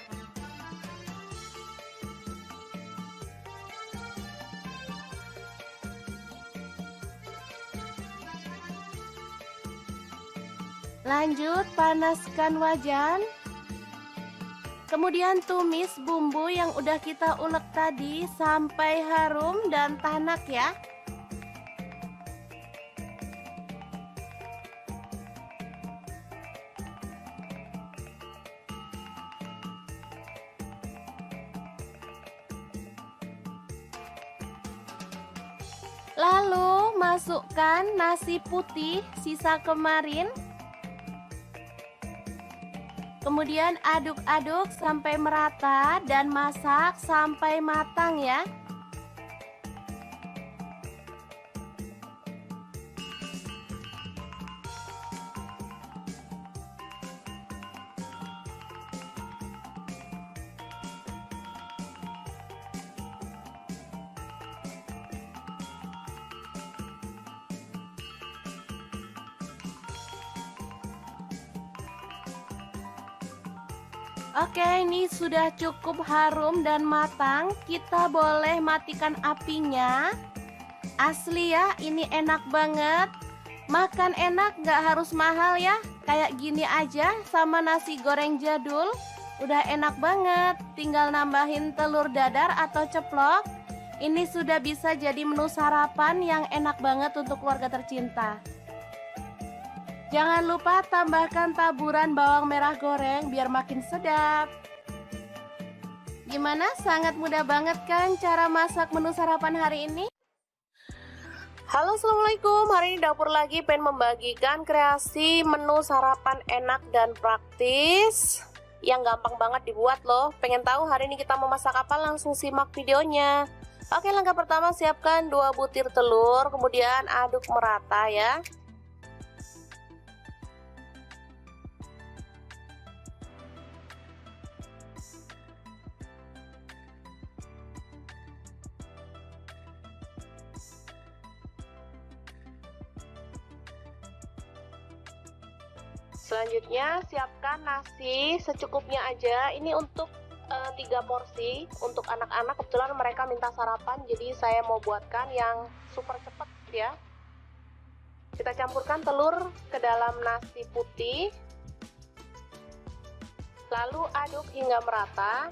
Lanjut panaskan wajan. Kemudian tumis bumbu yang udah kita ulek tadi sampai harum dan tanak ya. Lalu masukkan nasi putih sisa kemarin. Kemudian aduk-aduk sampai merata dan masak sampai matang ya. Oke, ini sudah cukup harum dan matang. Kita boleh matikan apinya. Asli ya, ini enak banget. Makan enak, gak harus mahal ya. Kayak gini aja sama nasi goreng jadul. Udah enak banget. Tinggal nambahin telur dadar atau ceplok. Ini sudah bisa jadi menu sarapan yang enak banget untuk keluarga tercinta. Jangan lupa tambahkan taburan bawang merah goreng biar makin sedap. Gimana? Sangat mudah banget kan cara masak menu sarapan hari ini? Halo, assalamualaikum. Hari ini dapur lagi pengen membagikan kreasi menu sarapan enak dan praktis yang gampang banget dibuat loh. Pengen tahu hari ini kita mau masak apa? Langsung simak videonya. Oke, langkah pertama siapkan 2 butir telur, kemudian aduk merata ya. Selanjutnya siapkan nasi secukupnya aja. Ini untuk 3 porsi untuk anak-anak. Kebetulan mereka minta sarapan, jadi saya mau buatkan yang super cepet ya. Kita campurkan telur ke dalam nasi putih, lalu aduk hingga merata.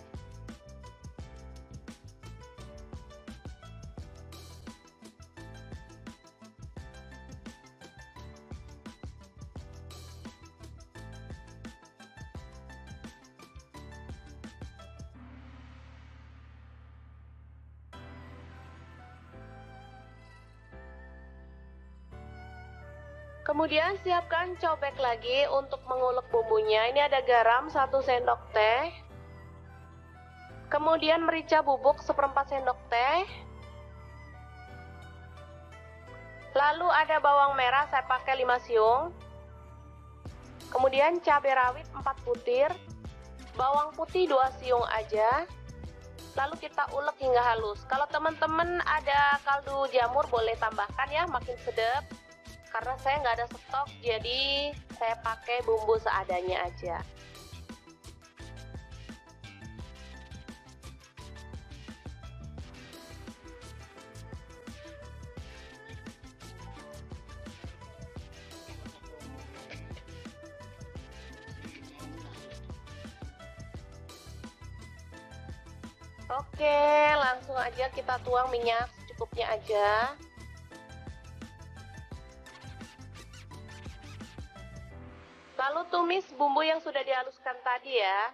Kemudian siapkan cobek lagi untuk mengulek bumbunya. Ini ada garam 1 sendok teh. Kemudian merica bubuk 1/4 sendok teh. Lalu ada bawang merah, saya pakai 5 siung. Kemudian cabai rawit 4 butir. Bawang putih 2 siung aja. Lalu kita ulek hingga halus. Kalau teman-teman ada kaldu jamur boleh tambahkan ya, makin sedap. Karena saya nggak ada stok, jadi saya pakai bumbu seadanya aja. Oke, langsung aja kita tuang minyak secukupnya aja. Lalu tumis bumbu yang sudah dihaluskan tadi ya.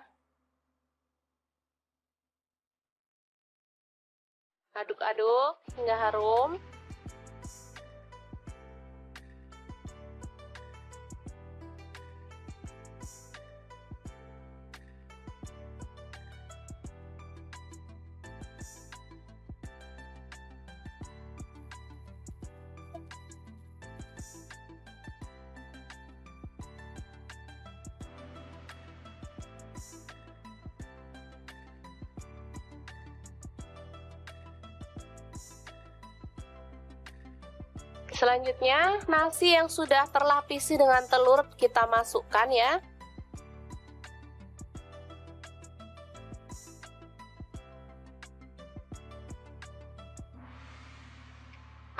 Aduk-aduk hingga harum. Selanjutnya, nasi yang sudah terlapisi dengan telur kita masukkan ya.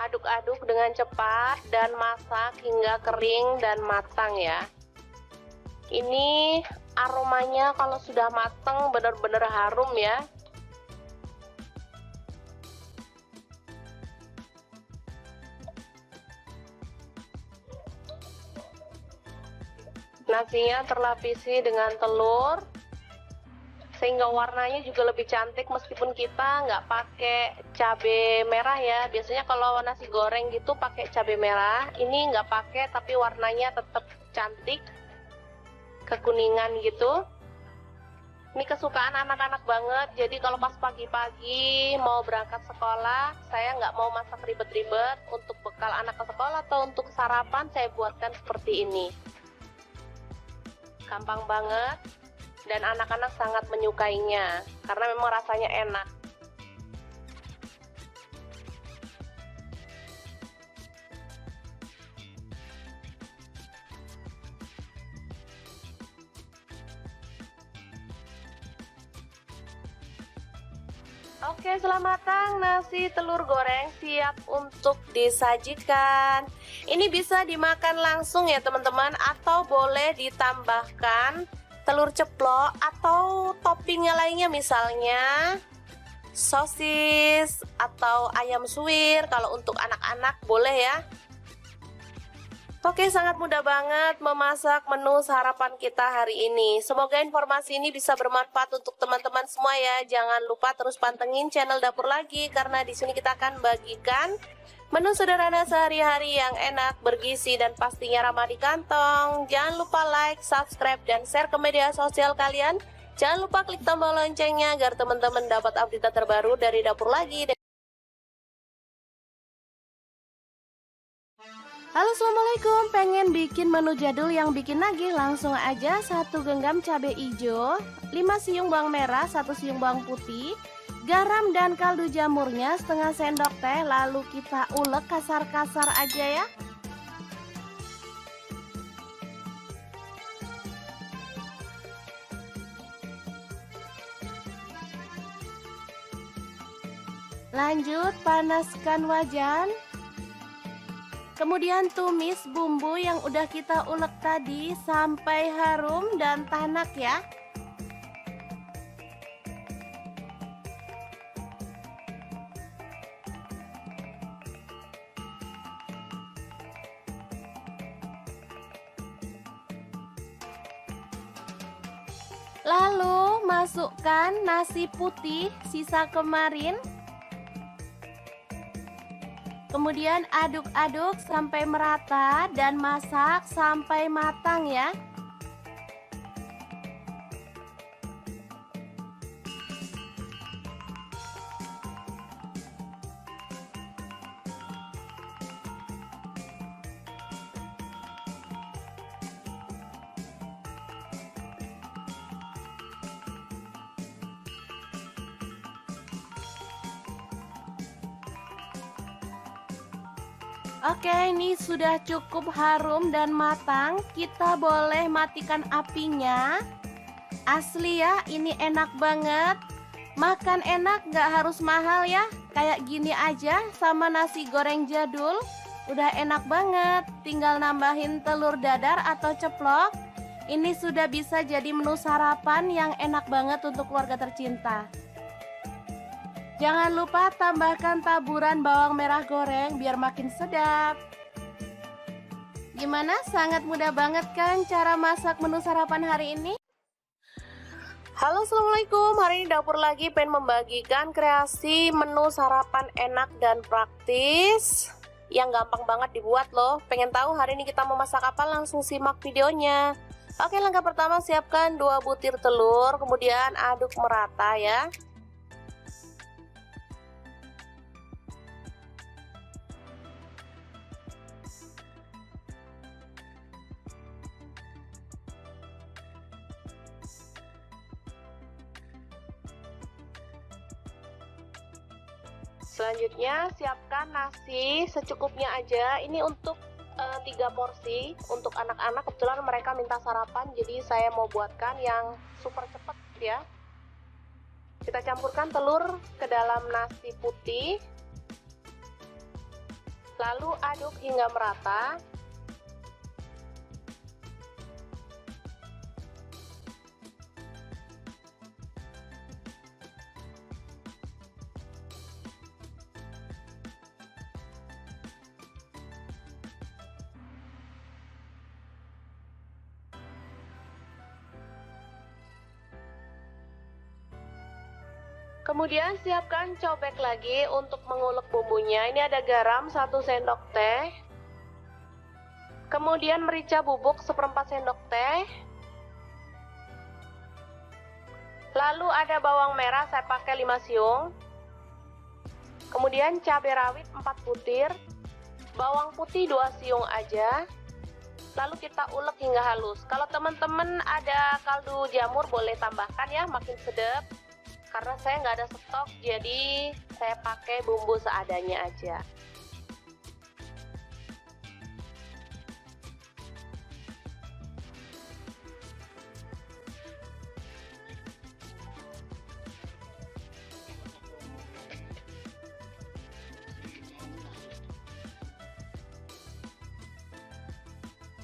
Aduk-aduk dengan cepat dan masak hingga kering dan matang ya. Ini aromanya kalau sudah matang benar-benar harum ya. Nasinya terlapisi dengan telur sehingga warnanya juga lebih cantik meskipun kita nggak pakai cabai merah ya. Biasanya kalau nasi goreng gitu pakai cabai merah, ini nggak pakai tapi warnanya tetap cantik kekuningan gitu. Ini kesukaan anak-anak banget, jadi kalau pas pagi-pagi mau berangkat sekolah, saya nggak mau masak ribet-ribet. Untuk bekal anak ke sekolah atau untuk sarapan saya buatkan seperti ini. Gampang banget dan anak-anak sangat menyukainya karena memang rasanya enak. Oke, setelah matang nasi telur goreng siap untuk disajikan. Ini bisa dimakan langsung ya teman-teman, atau boleh ditambahkan telur ceplok atau toppingnya lainnya, misalnya sosis atau ayam suwir. Kalau untuk anak-anak boleh ya. Oke, sangat mudah banget memasak menu sarapan kita hari ini. Semoga informasi ini bisa bermanfaat untuk teman-teman semua ya. Jangan lupa terus pantengin channel Dapur Lagi karena di sini kita akan bagikan menu sederhana sehari-hari yang enak, bergizi dan pastinya ramah di kantong. Jangan lupa like, subscribe dan share ke media sosial kalian. Jangan lupa klik tombol loncengnya agar teman-teman dapat update terbaru dari Dapur Lagi. Halo, assalamualaikum. Pengen bikin menu jadul yang bikin nagih? Langsung aja 1 genggam cabai hijau, 5 siung bawang merah, 1 siung bawang putih, garam dan kaldu jamurnya setengah sendok teh. Lalu kita ulek kasar-kasar aja ya. Lanjut panaskan wajan. Kemudian tumis bumbu yang udah kita ulek tadi sampai harum dan tanak ya. Lalu masukkan nasi putih sisa kemarin. Kemudian aduk-aduk sampai merata dan masak sampai matang ya. Oke, ini sudah cukup harum dan matang. Kita boleh matikan apinya. Asli ya, ini enak banget. Makan enak, gak harus mahal ya. Kayak gini aja sama nasi goreng jadul. Udah enak banget. Tinggal nambahin telur dadar atau ceplok. Ini sudah bisa jadi menu sarapan yang enak banget untuk keluarga tercinta. Jangan lupa tambahkan taburan bawang merah goreng biar makin sedap. Gimana? Sangat mudah banget kan cara masak menu sarapan hari ini? Halo, assalamualaikum. Hari ini Dapur Lagi pengen membagikan kreasi menu sarapan enak dan praktis yang gampang banget dibuat loh. Pengen tahu hari ini kita mau masak apa? Langsung simak videonya. Oke, langkah pertama siapkan 2 butir telur, kemudian aduk merata ya. Selanjutnya siapkan nasi secukupnya aja. Ini untuk 3 porsi untuk anak-anak. Kebetulan mereka minta sarapan, jadi saya mau buatkan yang super cepet ya. Kita campurkan telur ke dalam nasi putih, lalu aduk hingga merata. Kemudian siapkan cobek lagi untuk mengulek bumbunya. Ini ada garam 1 sendok teh. Kemudian merica bubuk 1/4 sendok teh. Lalu ada bawang merah, saya pakai 5 siung. Kemudian cabai rawit 4 butir. Bawang putih 2 siung aja. Lalu kita ulek hingga halus. Kalau teman-teman ada kaldu jamur boleh tambahkan ya, makin sedap. Karena saya nggak ada stok, jadi saya pakai bumbu seadanya aja.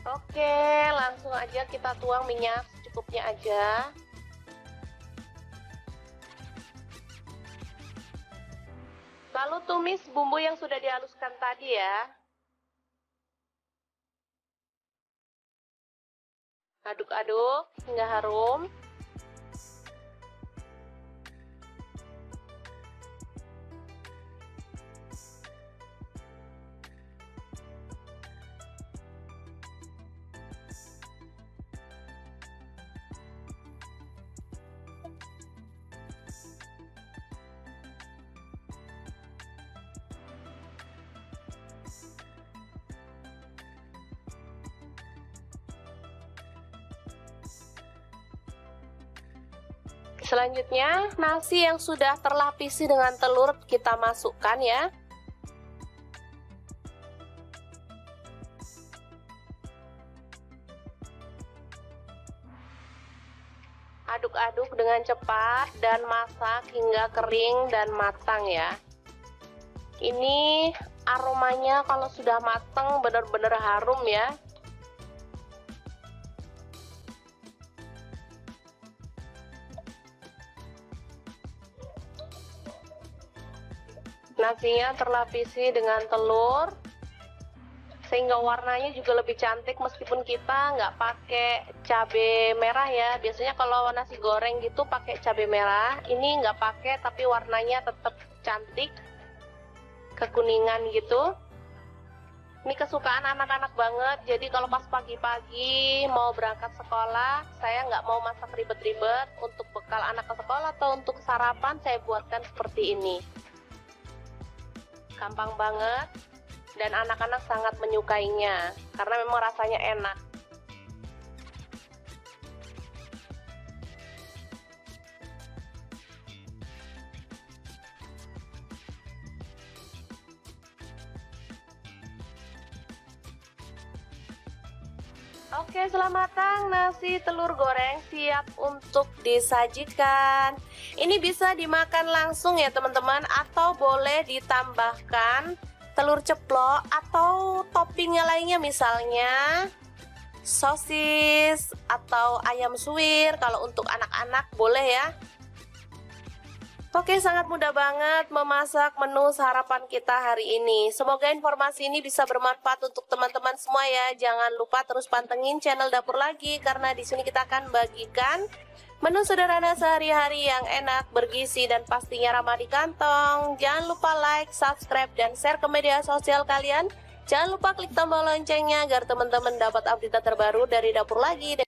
Oke, langsung aja kita tuang minyak secukupnya aja. Lalu tumis bumbu yang sudah dihaluskan tadi ya. Aduk-aduk hingga harum. Selanjutnya, nasi yang sudah terlapisi dengan telur kita masukkan ya. Aduk-aduk dengan cepat dan masak hingga kering dan matang ya. Ini aromanya kalau sudah matang benar-benar harum ya. Nasinya terlapisi dengan telur sehingga warnanya juga lebih cantik meskipun kita nggak pakai cabai merah ya. Biasanya kalau nasi goreng gitu pakai cabai merah, ini nggak pakai tapi warnanya tetap cantik, kekuningan gitu. Ini kesukaan anak-anak banget, jadi kalau pas pagi-pagi mau berangkat sekolah, saya nggak mau masak ribet-ribet. Untuk bekal anak ke sekolah atau untuk sarapan saya buatkan seperti ini. Gampang banget dan anak-anak sangat menyukainya karena memang rasanya enak. Oke, setelah matang, nasi telur goreng siap untuk disajikan. Ini bisa dimakan langsung ya teman-teman, atau boleh ditambahkan telur ceplok atau toppingnya lainnya, misalnya sosis atau ayam suwir. Kalau untuk anak-anak boleh ya. Oke, sangat mudah banget memasak menu sarapan kita hari ini. Semoga informasi ini bisa bermanfaat untuk teman-teman semua ya. Jangan lupa terus pantengin channel Dapur Lagi karena di sini kita akan bagikan menu sederhana sehari-hari yang enak, bergizi dan pastinya ramah di kantong. Jangan lupa like, subscribe dan share ke media sosial kalian. Jangan lupa klik tombol loncengnya agar teman-teman dapat update terbaru dari Dapur Lagi.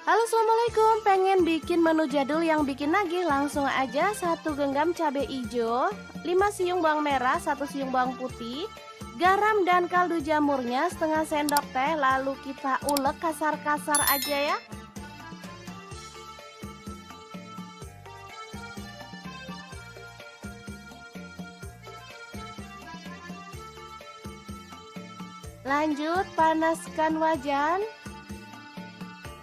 Halo, assalamualaikum. Pengen bikin menu jadul yang bikin nagih? Langsung aja 1 genggam cabai hijau, 5 siung bawang merah, 1 siung bawang putih, garam dan kaldu jamurnya setengah sendok teh. Lalu kita ulek kasar-kasar aja ya. Lanjut panaskan wajan.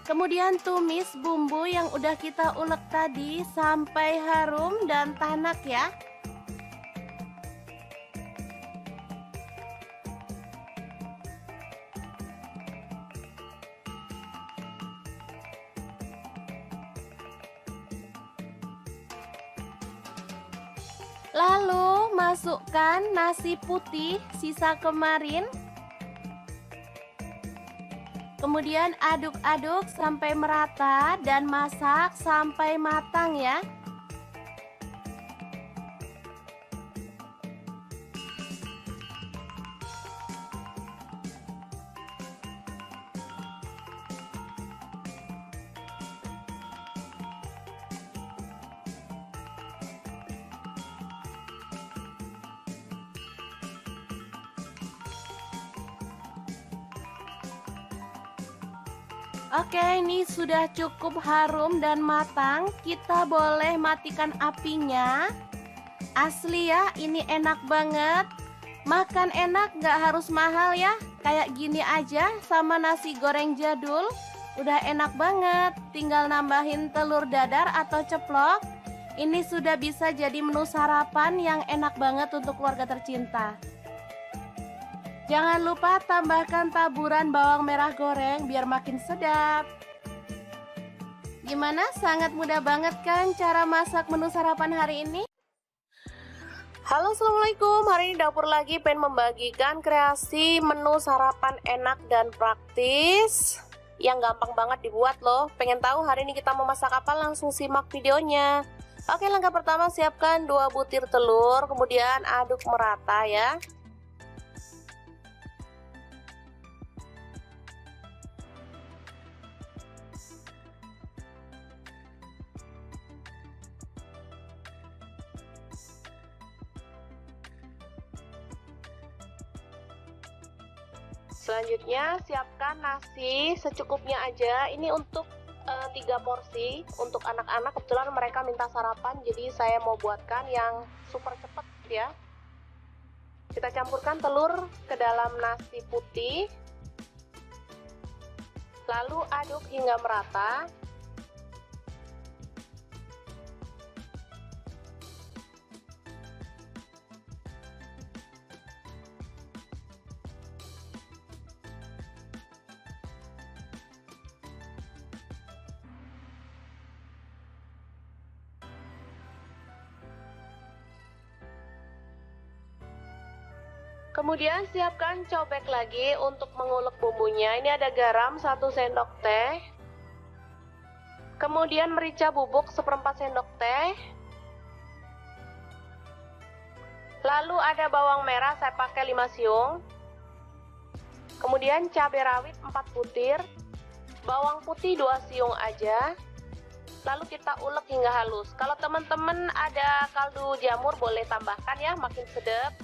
Kemudian tumis bumbu yang udah kita ulek tadi sampai harum dan tanak ya. Lalu masukkan nasi putih sisa kemarin. Kemudian aduk-aduk sampai merata dan masak sampai matang ya. Oke, ini sudah cukup harum dan matang. Kita boleh matikan apinya. Asli ya, ini enak banget. Makan enak, gak harus mahal ya. Kayak gini aja sama nasi goreng jadul. Udah enak banget. Tinggal nambahin telur dadar atau ceplok. Ini sudah bisa jadi menu sarapan yang enak banget untuk keluarga tercinta. Jangan lupa tambahkan taburan bawang merah goreng biar makin sedap. Gimana? Sangat mudah banget kan cara masak menu sarapan hari ini? Halo, assalamualaikum. Hari ini dapur lagi pengen membagikan kreasi menu sarapan enak dan praktis yang gampang banget dibuat loh. Pengen tahu hari ini kita mau masak apa? Langsung simak videonya. Oke, langkah pertama siapkan 2 butir telur, kemudian aduk merata ya. Selanjutnya siapkan nasi secukupnya aja. Ini untuk 3 porsi untuk anak-anak. Kebetulan mereka minta sarapan, jadi saya mau buatkan yang super cepat ya. Kita campurkan telur ke dalam nasi putih, lalu aduk hingga merata. Kemudian siapkan cobek lagi untuk mengulek bumbunya. Ini ada garam 1 sendok teh. Kemudian merica bubuk 1/4 sendok teh. Lalu ada bawang merah, saya pakai 5 siung. Kemudian cabai rawit 4 butir. Bawang putih 2 siung aja. Lalu kita ulek hingga halus. Kalau teman-teman ada kaldu jamur boleh tambahkan ya, makin sedap.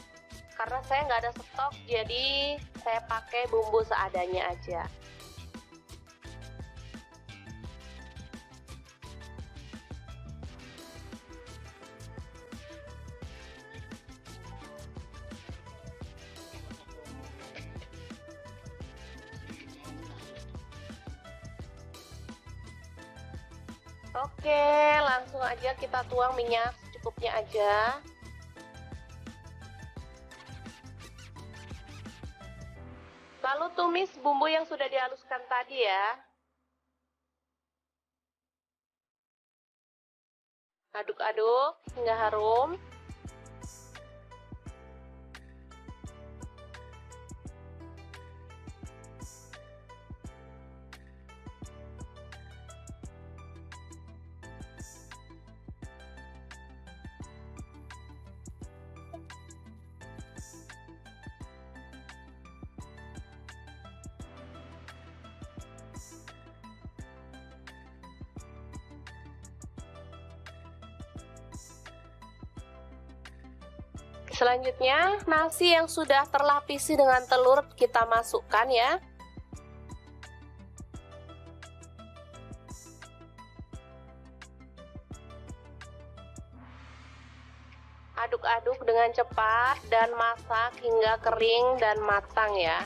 Karena saya nggak ada stok, jadi saya pakai bumbu seadanya aja. Oke, langsung aja kita tuang minyak secukupnya aja. Lalu tumis bumbu yang sudah dihaluskan tadi ya. Aduk-aduk hingga harum. Selanjutnya, nasi yang sudah terlapisi dengan telur kita masukkan ya. Aduk-aduk dengan cepat dan masak hingga kering dan matang ya.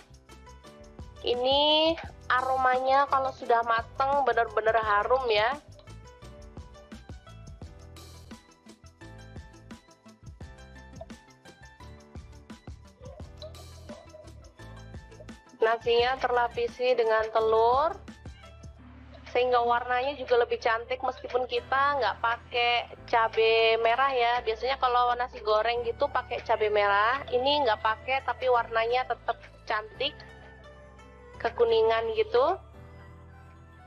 Ini aromanya kalau sudah matang benar-benar harum ya. Nasinya terlapisi dengan telur sehingga warnanya juga lebih cantik meskipun kita nggak pakai cabai merah ya. Biasanya kalau nasi goreng gitu pakai cabai merah, ini nggak pakai tapi warnanya tetap cantik kekuningan gitu.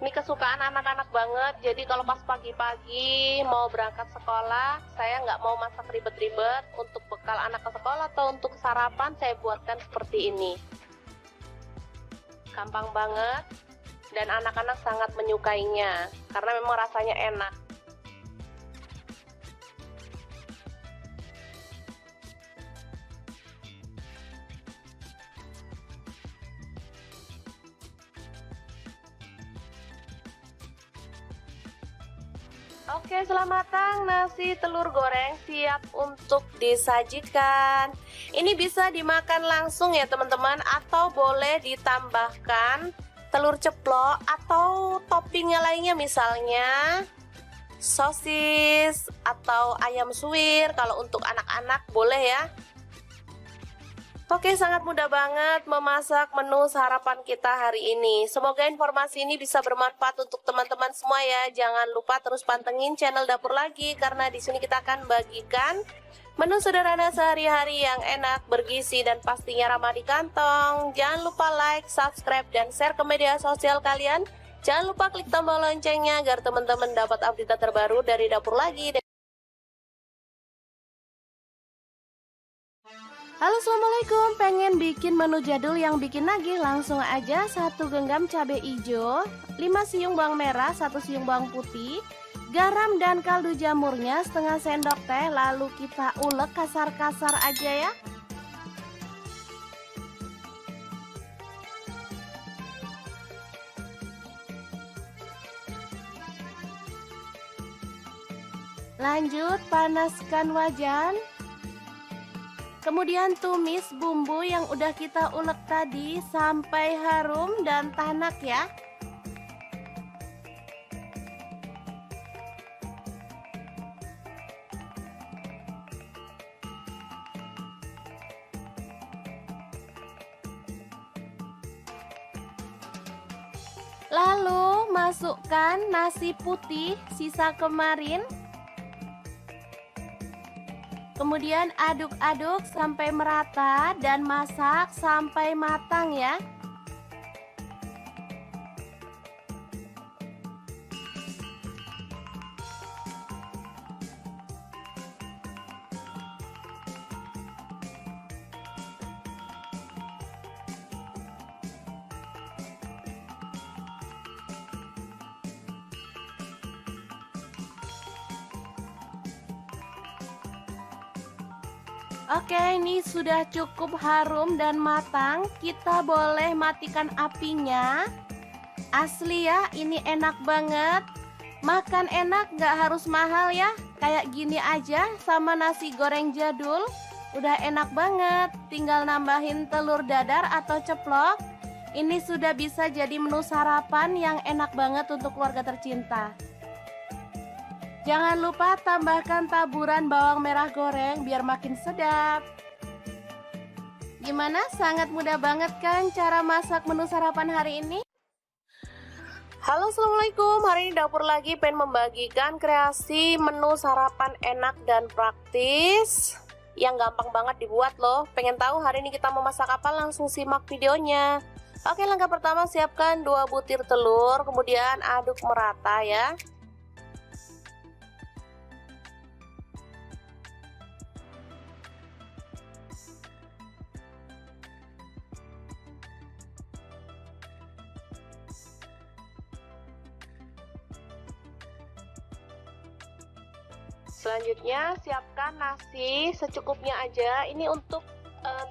Ini kesukaan anak-anak banget, jadi kalau pas pagi-pagi mau berangkat sekolah, saya nggak mau masak ribet-ribet. Untuk bekal anak ke sekolah atau untuk sarapan saya buatkan seperti ini. Gampang banget dan anak-anak sangat menyukainya karena memang rasanya enak. Oke, setelah matang nasi telur goreng siap untuk disajikan. Ini bisa dimakan langsung ya teman-teman, atau boleh ditambahkan telur ceplok atau toppingnya lainnya, misalnya sosis atau ayam suwir. Kalau untuk anak-anak boleh ya. Oke, sangat mudah banget memasak menu sarapan kita hari ini. Semoga informasi ini bisa bermanfaat untuk teman-teman semua ya. Jangan lupa terus pantengin channel Dapur Lagi karena di sini kita akan bagikan Menu sederhana sehari-hari yang enak, bergizi, dan pastinya ramah di kantong. Jangan lupa like, subscribe, dan share ke media sosial kalian. Jangan lupa klik tombol loncengnya agar teman-teman dapat update terbaru dari dapur lagi. Halo, assalamualaikum. Pengen bikin menu jadul yang bikin nagih? Langsung aja 1 genggam cabai hijau, 5 siung bawang merah, 1 siung bawang putih, garam dan kaldu jamurnya setengah sendok teh. Lalu kita ulek kasar-kasar aja ya. Lanjut panaskan wajan. Kemudian tumis bumbu yang udah kita ulek tadi sampai harum dan tanak ya. Lalu masukkan nasi putih sisa kemarin. Kemudian aduk-aduk sampai merata dan masak sampai matang ya. Oke, ini sudah cukup harum dan matang. Kita boleh matikan apinya. Asli ya, ini enak banget. Makan enak, gak harus mahal ya. Kayak gini aja sama nasi goreng jadul. Udah enak banget. Tinggal nambahin telur dadar atau ceplok. Ini sudah bisa jadi menu sarapan yang enak banget untuk keluarga tercinta. Jangan lupa tambahkan taburan bawang merah goreng biar makin sedap. Gimana? Sangat mudah banget kan cara masak menu sarapan hari ini? Halo, assalamualaikum. Hari ini dapur lagi pengen membagikan kreasi menu sarapan enak dan praktis yang gampang banget dibuat loh. Pengen tahu hari ini kita mau masak apa? Langsung simak videonya. Oke, langkah pertama siapkan 2 butir telur, kemudian aduk merata ya. Selanjutnya siapkan nasi secukupnya aja. Ini untuk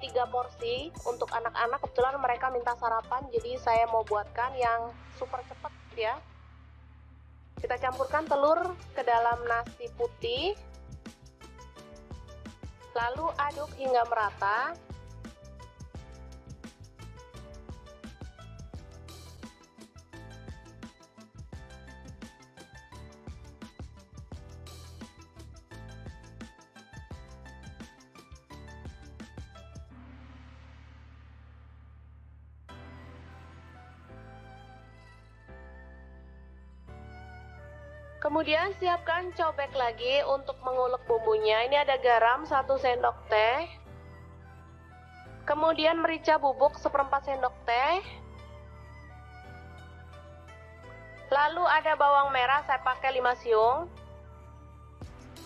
3 porsi untuk anak-anak. Kebetulan mereka minta sarapan, jadi saya mau buatkan yang super cepet ya. Kita campurkan telur ke dalam nasi putih, lalu aduk hingga merata. Kemudian siapkan cobek lagi untuk mengulek bumbunya. Ini ada garam 1 sendok teh. Kemudian merica bubuk 1/4 sendok teh. Lalu ada bawang merah, saya pakai 5 siung.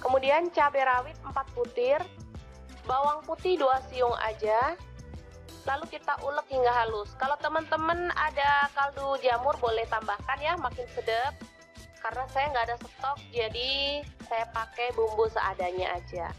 Kemudian cabai rawit 4 butir. Bawang putih 2 siung aja. Lalu kita ulek hingga halus. Kalau teman-teman ada kaldu jamur boleh tambahkan ya, makin sedap. Karena saya nggak ada stok, jadi saya pakai bumbu seadanya aja.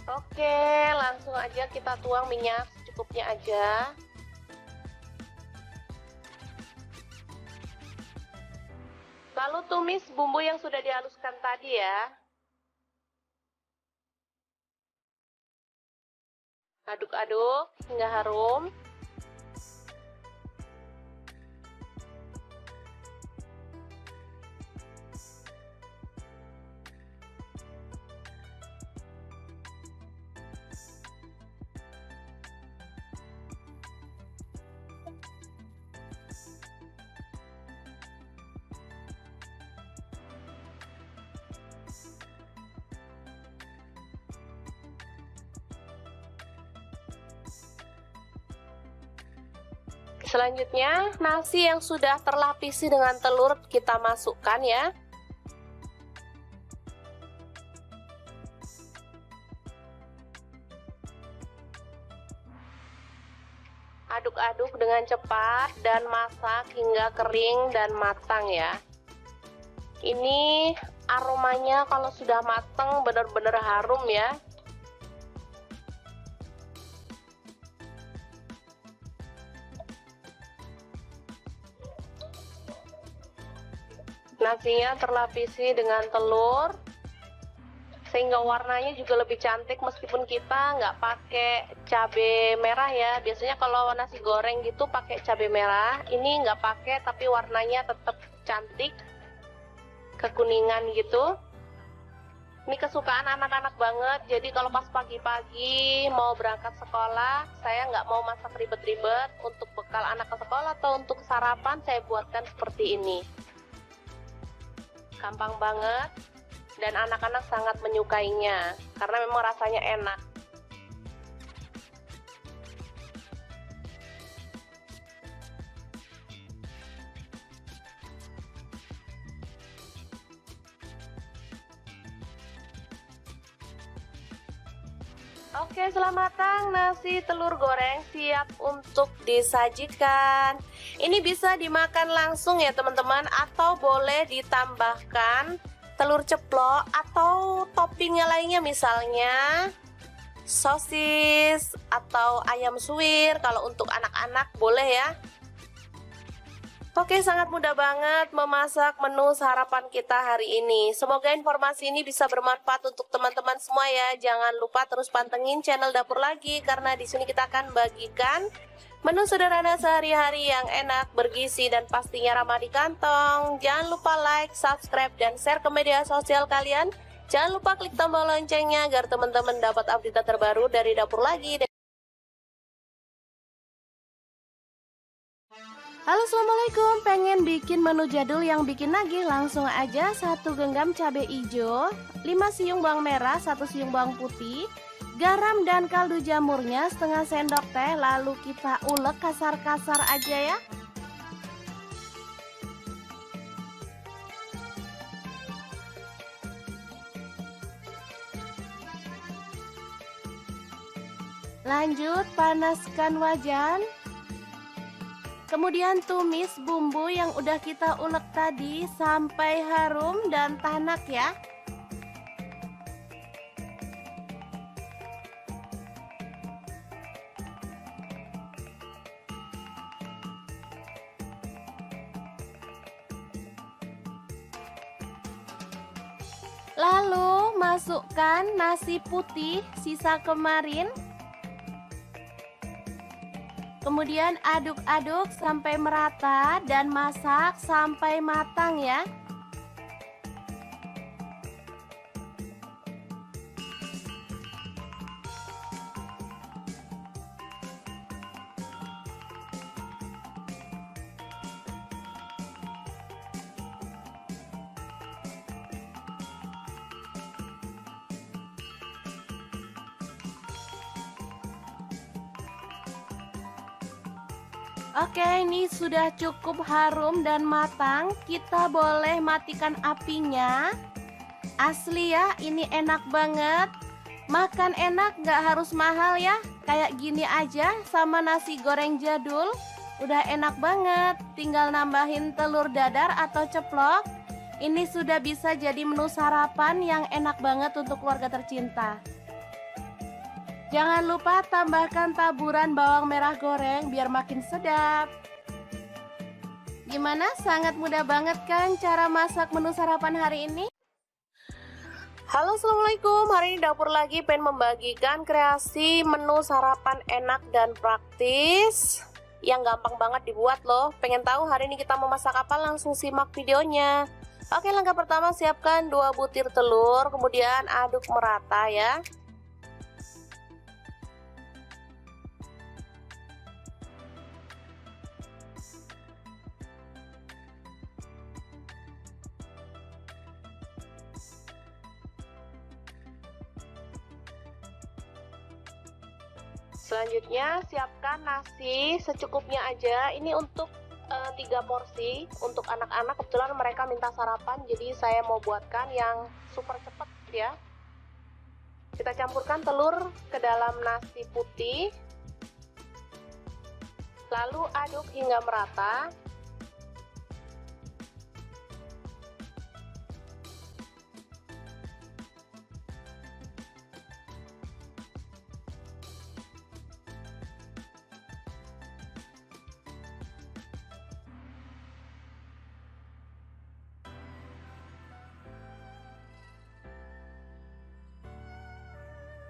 Oke, langsung aja kita tuang minyak secukupnya aja. Lalu tumis bumbu yang sudah dihaluskan tadi ya. Aduk-aduk hingga harum. Selanjutnya, nasi yang sudah terlapisi dengan telur kita masukkan ya. Aduk-aduk dengan cepat dan masak hingga kering dan matang ya. Ini aromanya kalau sudah matang benar-benar harum ya. Nasinya terlapisi dengan telur, sehingga warnanya juga lebih cantik meskipun kita nggak pakai cabai merah ya. Biasanya kalau nasi goreng gitu pakai cabai merah, ini nggak pakai tapi warnanya tetap cantik, kekuningan gitu. Ini kesukaan anak-anak banget, jadi kalau pas pagi-pagi mau berangkat sekolah, saya nggak mau masak ribet-ribet. Untuk bekal anak ke sekolah atau untuk sarapan saya buatkan seperti ini. Gampang banget. Dan anak-anak sangat menyukainya karena memang rasanya enak. Oke, setelah matang, nasi telur goreng siap untuk disajikan. Ini bisa dimakan langsung ya teman-teman, atau boleh ditambahkan telur ceplok atau toppingnya lainnya, misalnya sosis atau ayam suwir. Kalau untuk anak-anak boleh ya. Oke, sangat mudah banget memasak menu sarapan kita hari ini. Semoga informasi ini bisa bermanfaat untuk teman-teman semua ya. Jangan lupa terus pantengin channel Dapur Lagi, karena di sini kita akan bagikan menu sederhana sehari-hari yang enak, bergizi, dan pastinya ramah di kantong. Jangan lupa like, subscribe, dan share ke media sosial kalian. Jangan lupa klik tombol loncengnya agar teman-teman dapat update terbaru dari Dapur Lagi. Halo, assalamualaikum. Pengen bikin menu jadul yang bikin nagih? Langsung aja 1 genggam cabai hijau, 5 siung bawang merah, 1 siung bawang putih, garam dan kaldu jamurnya setengah sendok teh. Lalu kita ulek kasar-kasar aja ya. Lanjut panaskan wajan. Kemudian tumis bumbu yang udah kita ulek tadi sampai harum dan tanak ya. Lalu masukkan nasi putih sisa kemarin. Kemudian aduk-aduk sampai merata dan masak sampai matang ya. Oke, ini sudah cukup harum dan matang. Kita boleh matikan apinya. Asli ya, ini enak banget. Makan enak, nggak harus mahal ya. Kayak gini aja sama nasi goreng jadul. Udah enak banget. Tinggal nambahin telur dadar atau ceplok. Ini sudah bisa jadi menu sarapan yang enak banget untuk keluarga tercinta. Jangan lupa tambahkan taburan bawang merah goreng biar makin sedap. Gimana? Sangat mudah banget kan cara masak menu sarapan hari ini? Halo, assalamualaikum. Hari ini Dapur Lagi pengen membagikan kreasi menu sarapan enak dan praktis yang gampang banget dibuat loh. Pengen tahu hari ini kita mau masak apa? Langsung simak videonya. Oke, langkah pertama siapkan 2 butir telur, kemudian aduk merata ya. Selanjutnya siapkan nasi secukupnya aja. Ini untuk 3 porsi untuk anak-anak. Kebetulan mereka minta sarapan, jadi saya mau buatkan yang super cepet ya. Kita campurkan telur ke dalam nasi putih, lalu aduk hingga merata.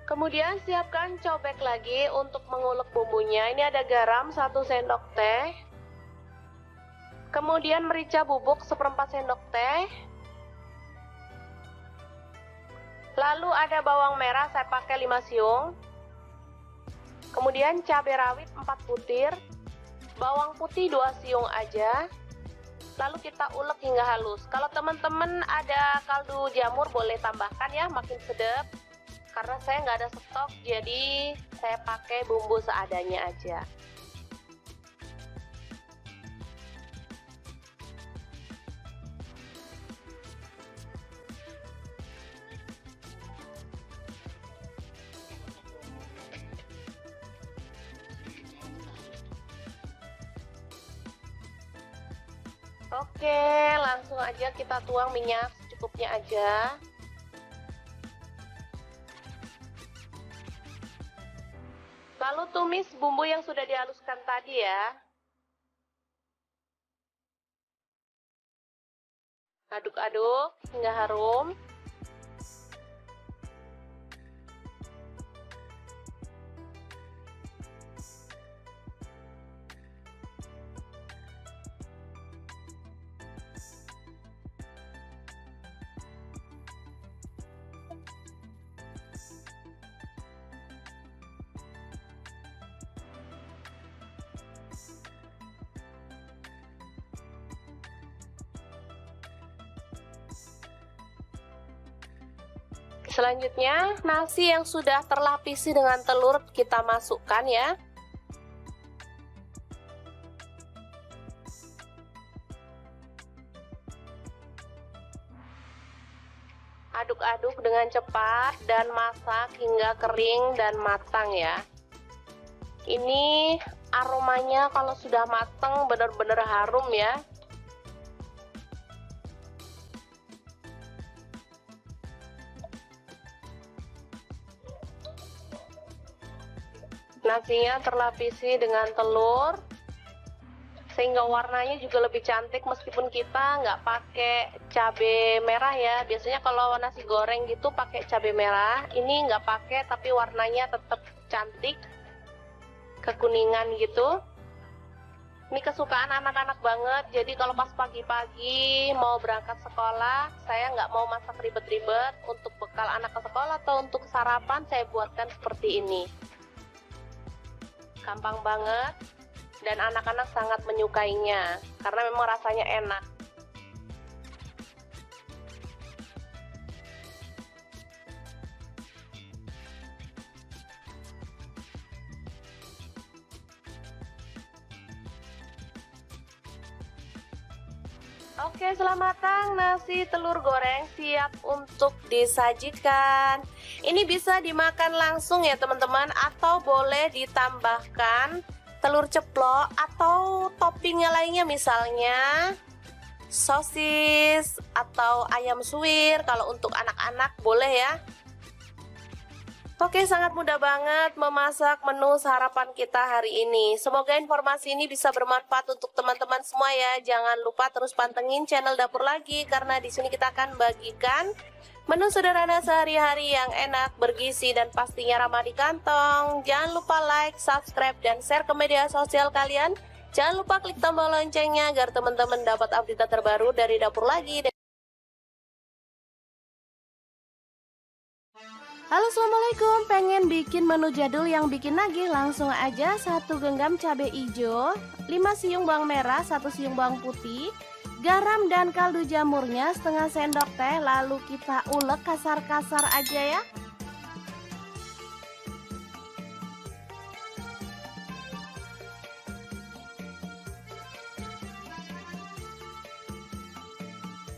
Kemudian siapkan cobek lagi untuk mengulek bumbunya. Ini ada garam 1 sendok teh. Kemudian merica bubuk 1/4 sendok teh. Lalu ada bawang merah, saya pakai 5 siung. Kemudian cabai rawit 4 butir. Bawang putih 2 siung aja. Lalu kita ulek hingga halus. Kalau teman-teman ada kaldu jamur boleh tambahkan ya, makin sedap. Karena saya nggak ada stok, jadi saya pakai bumbu seadanya aja. Oke, langsung aja kita tuang minyak secukupnya aja. Lalu tumis bumbu yang sudah dihaluskan tadi ya. Aduk-aduk hingga harum. Selanjutnya, nasi yang sudah terlapisi dengan telur kita masukkan ya. Aduk-aduk dengan cepat dan masak hingga kering dan matang ya. Ini aromanya kalau sudah matang benar-benar harum ya. Nasinya terlapisi dengan telur sehingga warnanya juga lebih cantik meskipun kita nggak pakai cabai merah ya. Biasanya kalau nasi goreng gitu pakai cabai merah, ini nggak pakai tapi warnanya tetap cantik, kekuningan gitu. Ini kesukaan anak-anak banget, jadi kalau pas pagi-pagi mau berangkat sekolah, saya nggak mau masak ribet-ribet. Untuk bekal anak ke sekolah atau untuk sarapan saya buatkan seperti ini. Gampang banget dan anak-anak sangat menyukainya karena memang rasanya enak. Oke, setelah matang nasi telur goreng siap untuk disajikan. Ini bisa dimakan langsung ya teman-teman, atau boleh ditambahkan telur ceplok atau toppingnya lainnya, misalnya sosis atau ayam suwir. Kalau untuk anak-anak boleh ya. Oke, sangat mudah banget memasak menu sarapan kita hari ini. Semoga informasi ini bisa bermanfaat untuk teman-teman semua ya. Jangan lupa terus pantengin channel Dapur Lagi, karena di sini kita akan bagikan menu sederhana sehari-hari yang enak, bergizi, dan pastinya ramah di kantong. Jangan lupa like, subscribe, dan share ke media sosial kalian. Jangan lupa klik tombol loncengnya agar teman-teman dapat update terbaru dari Dapur Lagi. Halo, assalamualaikum. Pengen bikin menu jadul yang bikin nagih? Langsung aja 1 genggam cabai hijau, 5 siung bawang merah, 1 siung bawang putih, garam dan kaldu jamurnya setengah sendok teh. Lalu kita ulek kasar-kasar aja ya.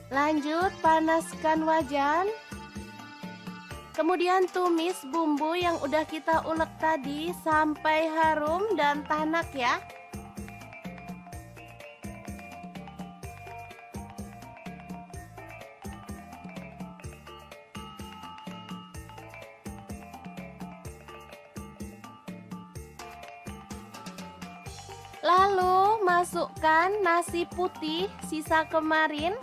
Lanjut panaskan wajan. Kemudian tumis bumbu yang udah kita ulek tadi sampai harum dan tanak ya. Lalu masukkan nasi putih sisa kemarin.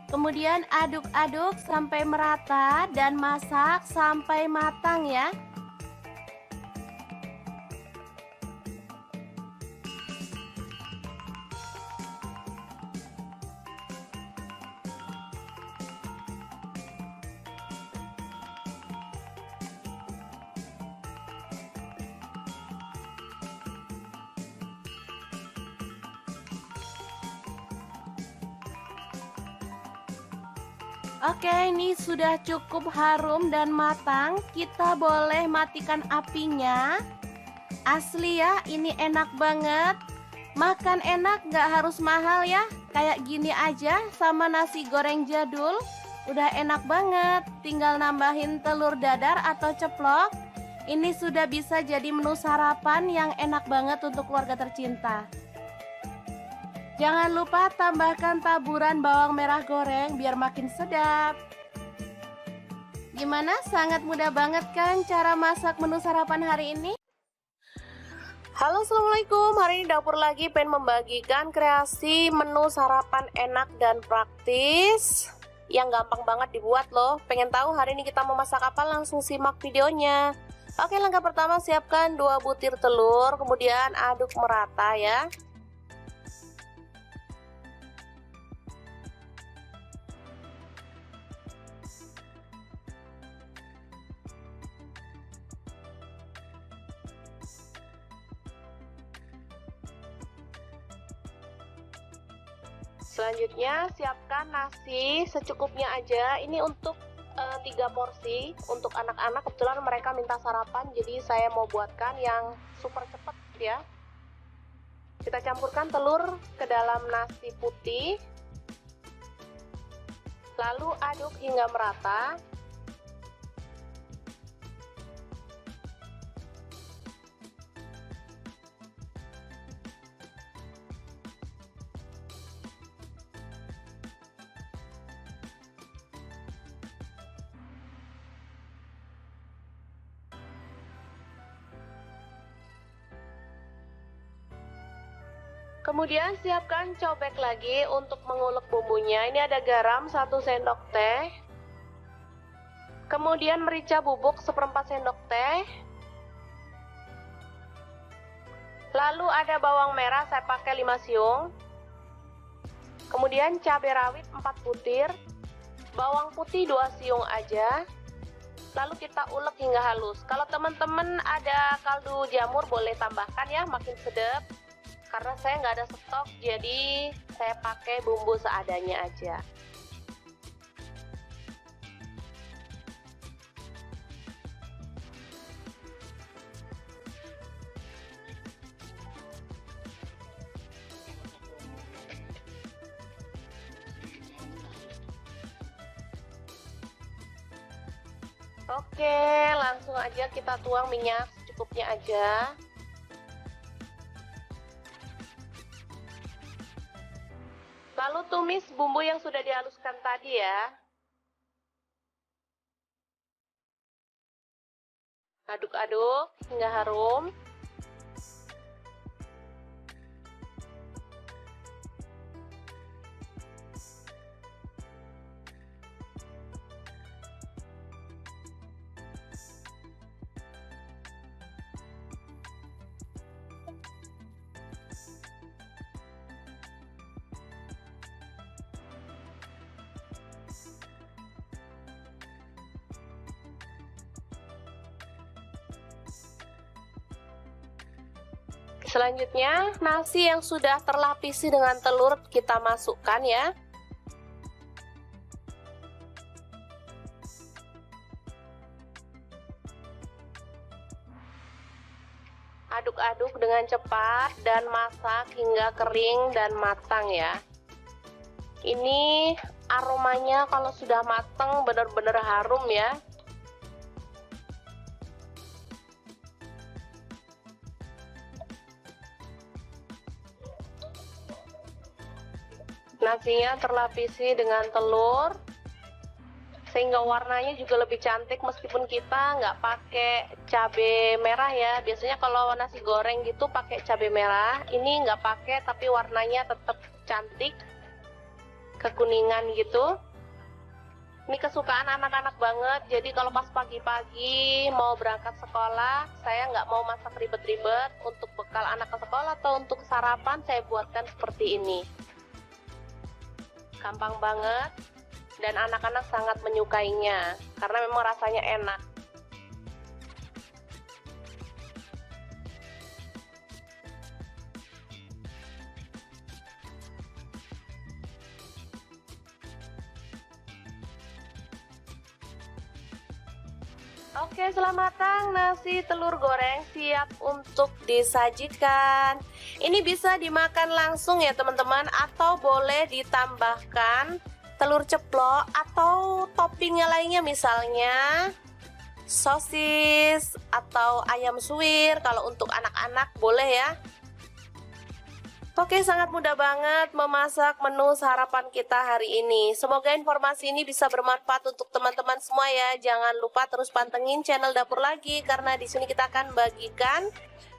Kemudian aduk-aduk sampai merata dan masak sampai matang ya. Oke, ini sudah cukup harum dan matang. Kita boleh matikan apinya. Asli ya, ini enak banget. Makan enak, gak harus mahal ya. Kayak gini aja sama nasi goreng jadul. Udah enak banget. Tinggal nambahin telur dadar atau ceplok. Ini sudah bisa jadi menu sarapan yang enak banget untuk keluarga tercinta. Jangan lupa tambahkan taburan bawang merah goreng biar makin sedap. Gimana? Sangat mudah banget kan cara masak menu sarapan hari ini? Halo, assalamualaikum. Hari ini dapur lagi pengen membagikan kreasi menu sarapan enak dan praktis yang gampang banget dibuat loh. Pengen tahu hari ini kita mau masak apa? Langsung simak videonya. Oke, langkah pertama siapkan 2 butir telur, kemudian aduk merata ya. Selanjutnya siapkan nasi secukupnya aja. Ini untuk 3 porsi untuk anak-anak. Kebetulan mereka minta sarapan, jadi saya mau buatkan yang super cepat ya. Kita campurkan telur ke dalam nasi putih, lalu aduk hingga merata. Kemudian siapkan cobek lagi untuk mengulek bumbunya. Ini ada garam 1 sendok teh. Kemudian merica bubuk 1/4 sendok teh. Lalu ada bawang merah, saya pakai 5 siung. Kemudian cabai rawit 4 butir. Bawang putih 2 siung aja. Lalu kita ulek hingga halus. Kalau teman-teman ada kaldu jamur boleh tambahkan ya, makin sedap. Karena saya nggak ada stok, jadi saya pakai bumbu seadanya aja. Oke, langsung aja kita tuang minyak secukupnya aja. Lalu tumis bumbu yang sudah dihaluskan tadi ya. Aduk-aduk hingga harum. Selanjutnya, nasi yang sudah terlapisi dengan telur kita masukkan ya. Aduk-aduk dengan cepat dan masak hingga kering dan matang ya. Ini aromanya kalau sudah mateng benar-benar harum ya. Nasinya terlapisi dengan telur, sehingga warnanya juga lebih cantik meskipun kita nggak pakai cabai merah ya. Biasanya kalau nasi goreng gitu pakai cabai merah, ini nggak pakai tapi warnanya tetap cantik, kekuningan gitu. Ini kesukaan anak-anak banget, jadi kalau pas pagi-pagi mau berangkat sekolah, saya nggak mau masak ribet-ribet. Untuk bekal anak ke sekolah atau untuk sarapan saya buatkan seperti ini. Gampang banget dan anak-anak sangat menyukainya karena memang rasanya enak. Oke, selamat matang nasi telur goreng siap untuk disajikan. Ini bisa dimakan langsung ya teman-teman, atau boleh ditambahkan telur ceplok atau toppingnya lainnya, misalnya sosis atau ayam suwir. Kalau untuk anak-anak boleh ya. Oke, sangat mudah banget memasak menu sarapan kita hari ini. Semoga informasi ini bisa bermanfaat untuk teman-teman semua ya. Jangan lupa terus pantengin channel Dapur Lagi, karena di sini kita akan bagikan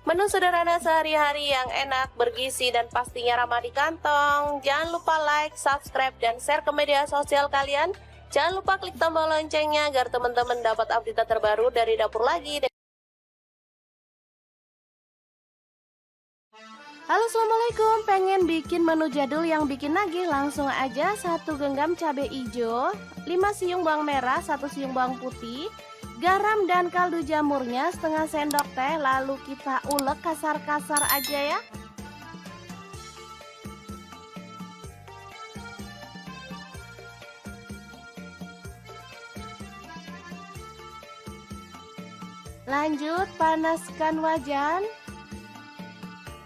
menu sederhana sehari-hari yang enak, bergizi, dan pastinya ramah di kantong. Jangan lupa like, subscribe, dan share ke media sosial kalian. Jangan lupa klik tombol loncengnya agar teman-teman dapat update terbaru dari Dapur Lagi. Halo, assalamualaikum. Pengen bikin menu jadul yang bikin nagih? Langsung aja 1 genggam cabai hijau, 5 siung bawang merah, 1 siung bawang putih, garam dan kaldu jamurnya setengah sendok teh. Lalu kita ulek kasar-kasar aja ya. Lanjut panaskan wajan.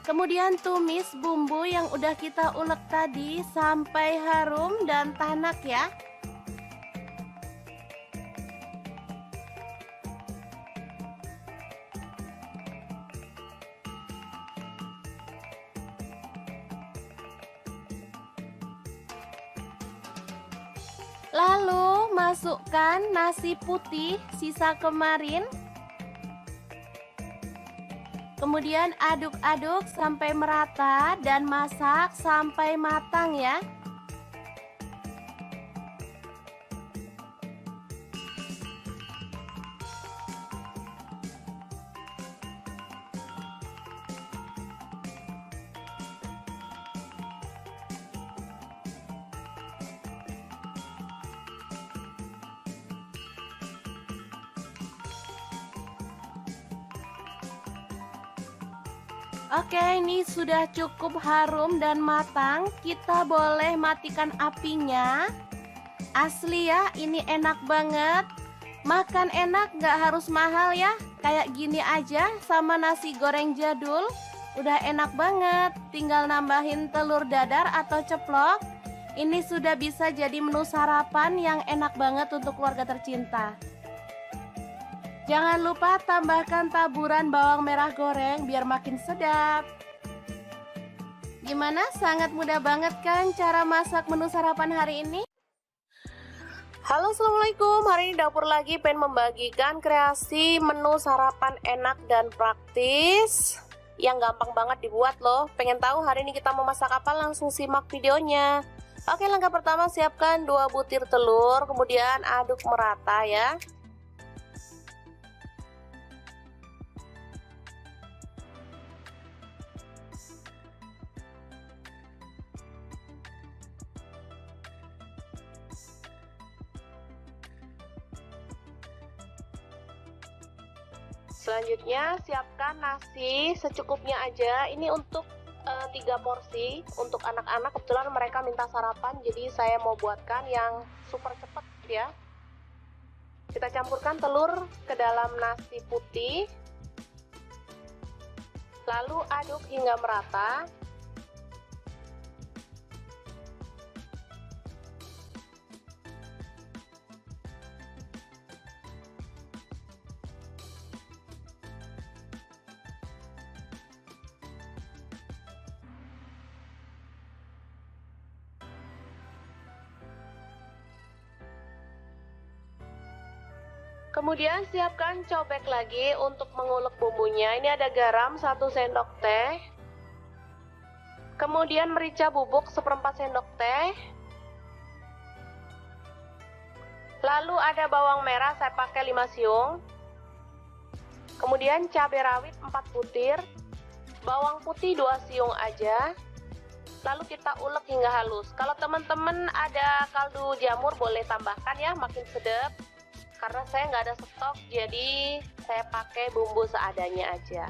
Kemudian tumis bumbu yang udah kita ulek tadi sampai harum dan tanak ya. Lalu masukkan nasi putih sisa kemarin. Kemudian aduk-aduk sampai merata dan masak sampai matang ya. Oke, ini sudah cukup harum dan matang. Kita boleh matikan apinya. Asli ya, ini enak banget. Makan enak, gak harus mahal ya. Kayak gini aja sama nasi goreng jadul. Udah enak banget. Tinggal nambahin telur dadar atau ceplok. Ini sudah bisa jadi menu sarapan yang enak banget untuk keluarga tercinta. Jangan lupa tambahkan taburan bawang merah goreng biar makin sedap. Gimana? Sangat mudah banget kan cara masak menu sarapan hari ini? Halo, assalamualaikum. Hari ini Dapur Lagi pengen membagikan kreasi menu sarapan enak dan praktis yang gampang banget dibuat loh. Pengen tahu hari ini kita mau masak apa? Langsung simak videonya. Oke, langkah pertama siapkan 2 butir telur, kemudian aduk merata ya. Selanjutnya siapkan nasi secukupnya aja. Ini untuk 3 porsi untuk anak-anak. Kebetulan mereka minta sarapan, jadi saya mau buatkan yang super cepet ya. Kita campurkan telur ke dalam nasi putih, lalu aduk hingga merata. Kemudian siapkan cobek lagi untuk mengulek bumbunya. Ini ada garam 1 sendok teh. Kemudian merica bubuk 1/4 sendok teh. Lalu ada bawang merah, saya pakai 5 siung. Kemudian cabai rawit 4 butir. Bawang putih 2 siung aja. Lalu kita ulek hingga halus. Kalau teman-teman ada kaldu jamur boleh tambahkan ya, makin sedap. Karena saya nggak ada stok, jadi saya pakai bumbu seadanya aja.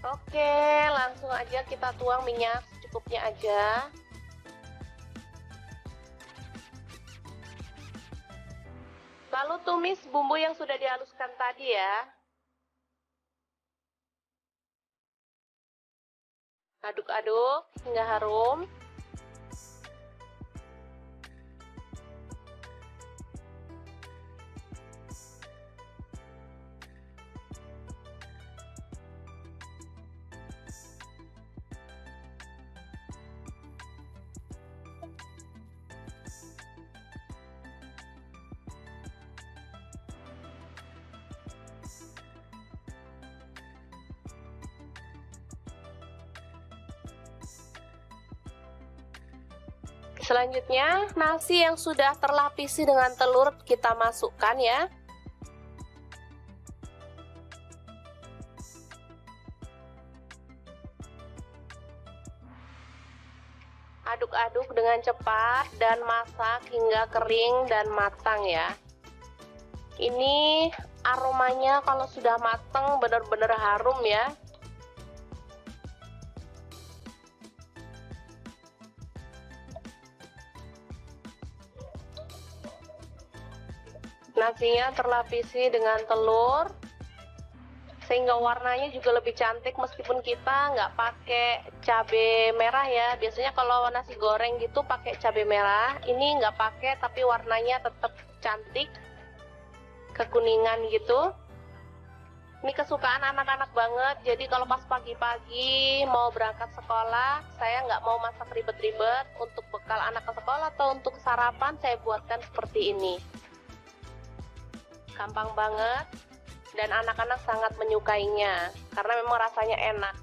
Oke, langsung aja kita tuang minyak secukupnya aja. Lalu tumis bumbu yang sudah dihaluskan tadi ya. Aduk-aduk hingga harum. Selanjutnya, nasi yang sudah terlapisi dengan telur kita masukkan ya. Aduk-aduk dengan cepat dan masak hingga kering dan matang ya. Ini aromanya kalau sudah matang benar-benar harum ya. Nasinya terlapisi dengan telur sehingga warnanya juga lebih cantik meskipun kita nggak pakai cabai merah ya. Biasanya kalau nasi goreng gitu pakai cabai merah, ini nggak pakai tapi warnanya tetap cantik, kekuningan gitu. Ini kesukaan anak-anak banget, jadi kalau pas pagi-pagi mau berangkat sekolah, saya nggak mau masak ribet-ribet. Untuk bekal anak ke sekolah atau untuk sarapan saya buatkan seperti ini. Gampang banget dan anak-anak sangat menyukainya karena memang rasanya enak.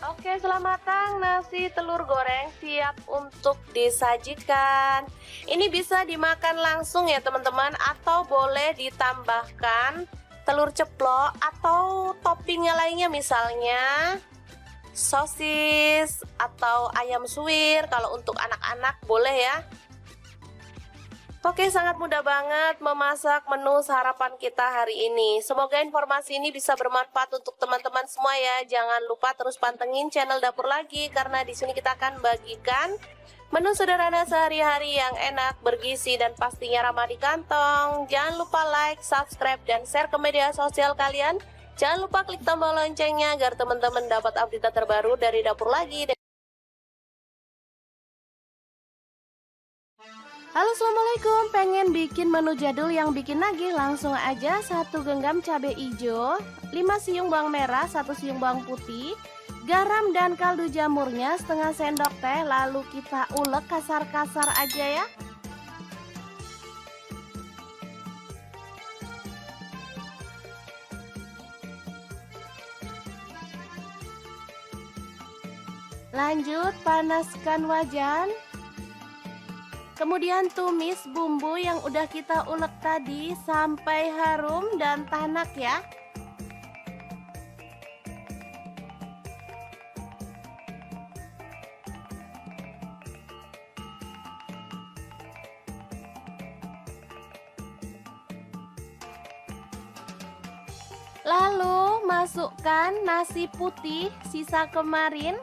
Oke, setelah matang nasi telur goreng siap untuk disajikan. Ini bisa dimakan langsung ya teman-teman, atau boleh ditambahkan telur ceplok atau toppingnya lainnya, misalnya sosis atau ayam suwir. Kalau untuk anak-anak boleh ya. Oke, sangat mudah banget memasak menu sarapan kita hari ini. Semoga informasi ini bisa bermanfaat untuk teman-teman semua ya. Jangan lupa terus pantengin channel Dapur Lagi karena di sini kita akan bagikan menu sederhana sehari-hari yang enak, bergizi dan pastinya ramah di kantong. Jangan lupa like, subscribe dan share ke media sosial kalian. Jangan lupa klik tombol loncengnya agar teman-teman dapat update terbaru dari Dapur Lagi. Halo, assalamualaikum. Pengen bikin menu jadul yang bikin nagih? Langsung aja 1 genggam cabai hijau, 5 siung bawang merah, 1 siung bawang putih, garam dan kaldu jamurnya setengah sendok teh. Lalu kita ulek kasar-kasar aja ya. Lanjut panaskan wajan. Kemudian tumis bumbu yang udah kita ulek tadi sampai harum dan tanak ya. Lalu masukkan nasi putih sisa kemarin.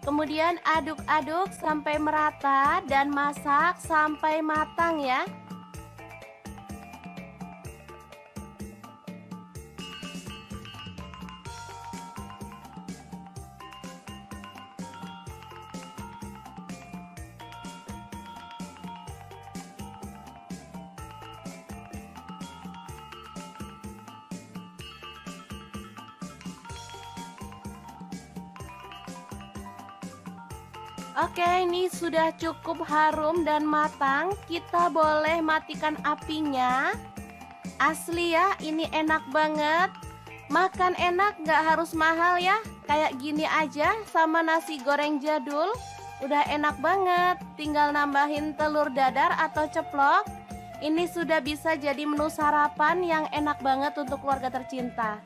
Kemudian aduk-aduk sampai merata dan masak sampai matang ya. Oke, ini sudah cukup harum dan matang. Kita boleh matikan apinya. Asli ya, ini enak banget. Makan enak, gak harus mahal ya. Kayak gini aja sama nasi goreng jadul. Udah enak banget. Tinggal nambahin telur dadar atau ceplok. Ini sudah bisa jadi menu sarapan yang enak banget untuk keluarga tercinta.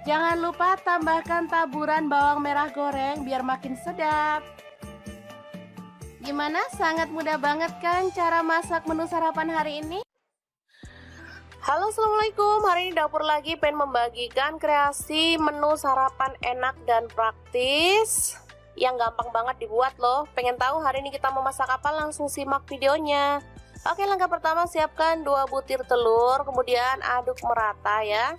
Jangan lupa tambahkan taburan bawang merah goreng biar makin sedap. Gimana? Sangat mudah banget kan cara masak menu sarapan hari ini? Halo, assalamualaikum. Hari ini dapur lagi pengen membagikan kreasi menu sarapan enak dan praktis yang gampang banget dibuat loh. Pengen tahu hari ini kita mau masak apa? Langsung simak videonya. Oke, langkah pertama siapkan 2 butir telur, kemudian aduk merata ya.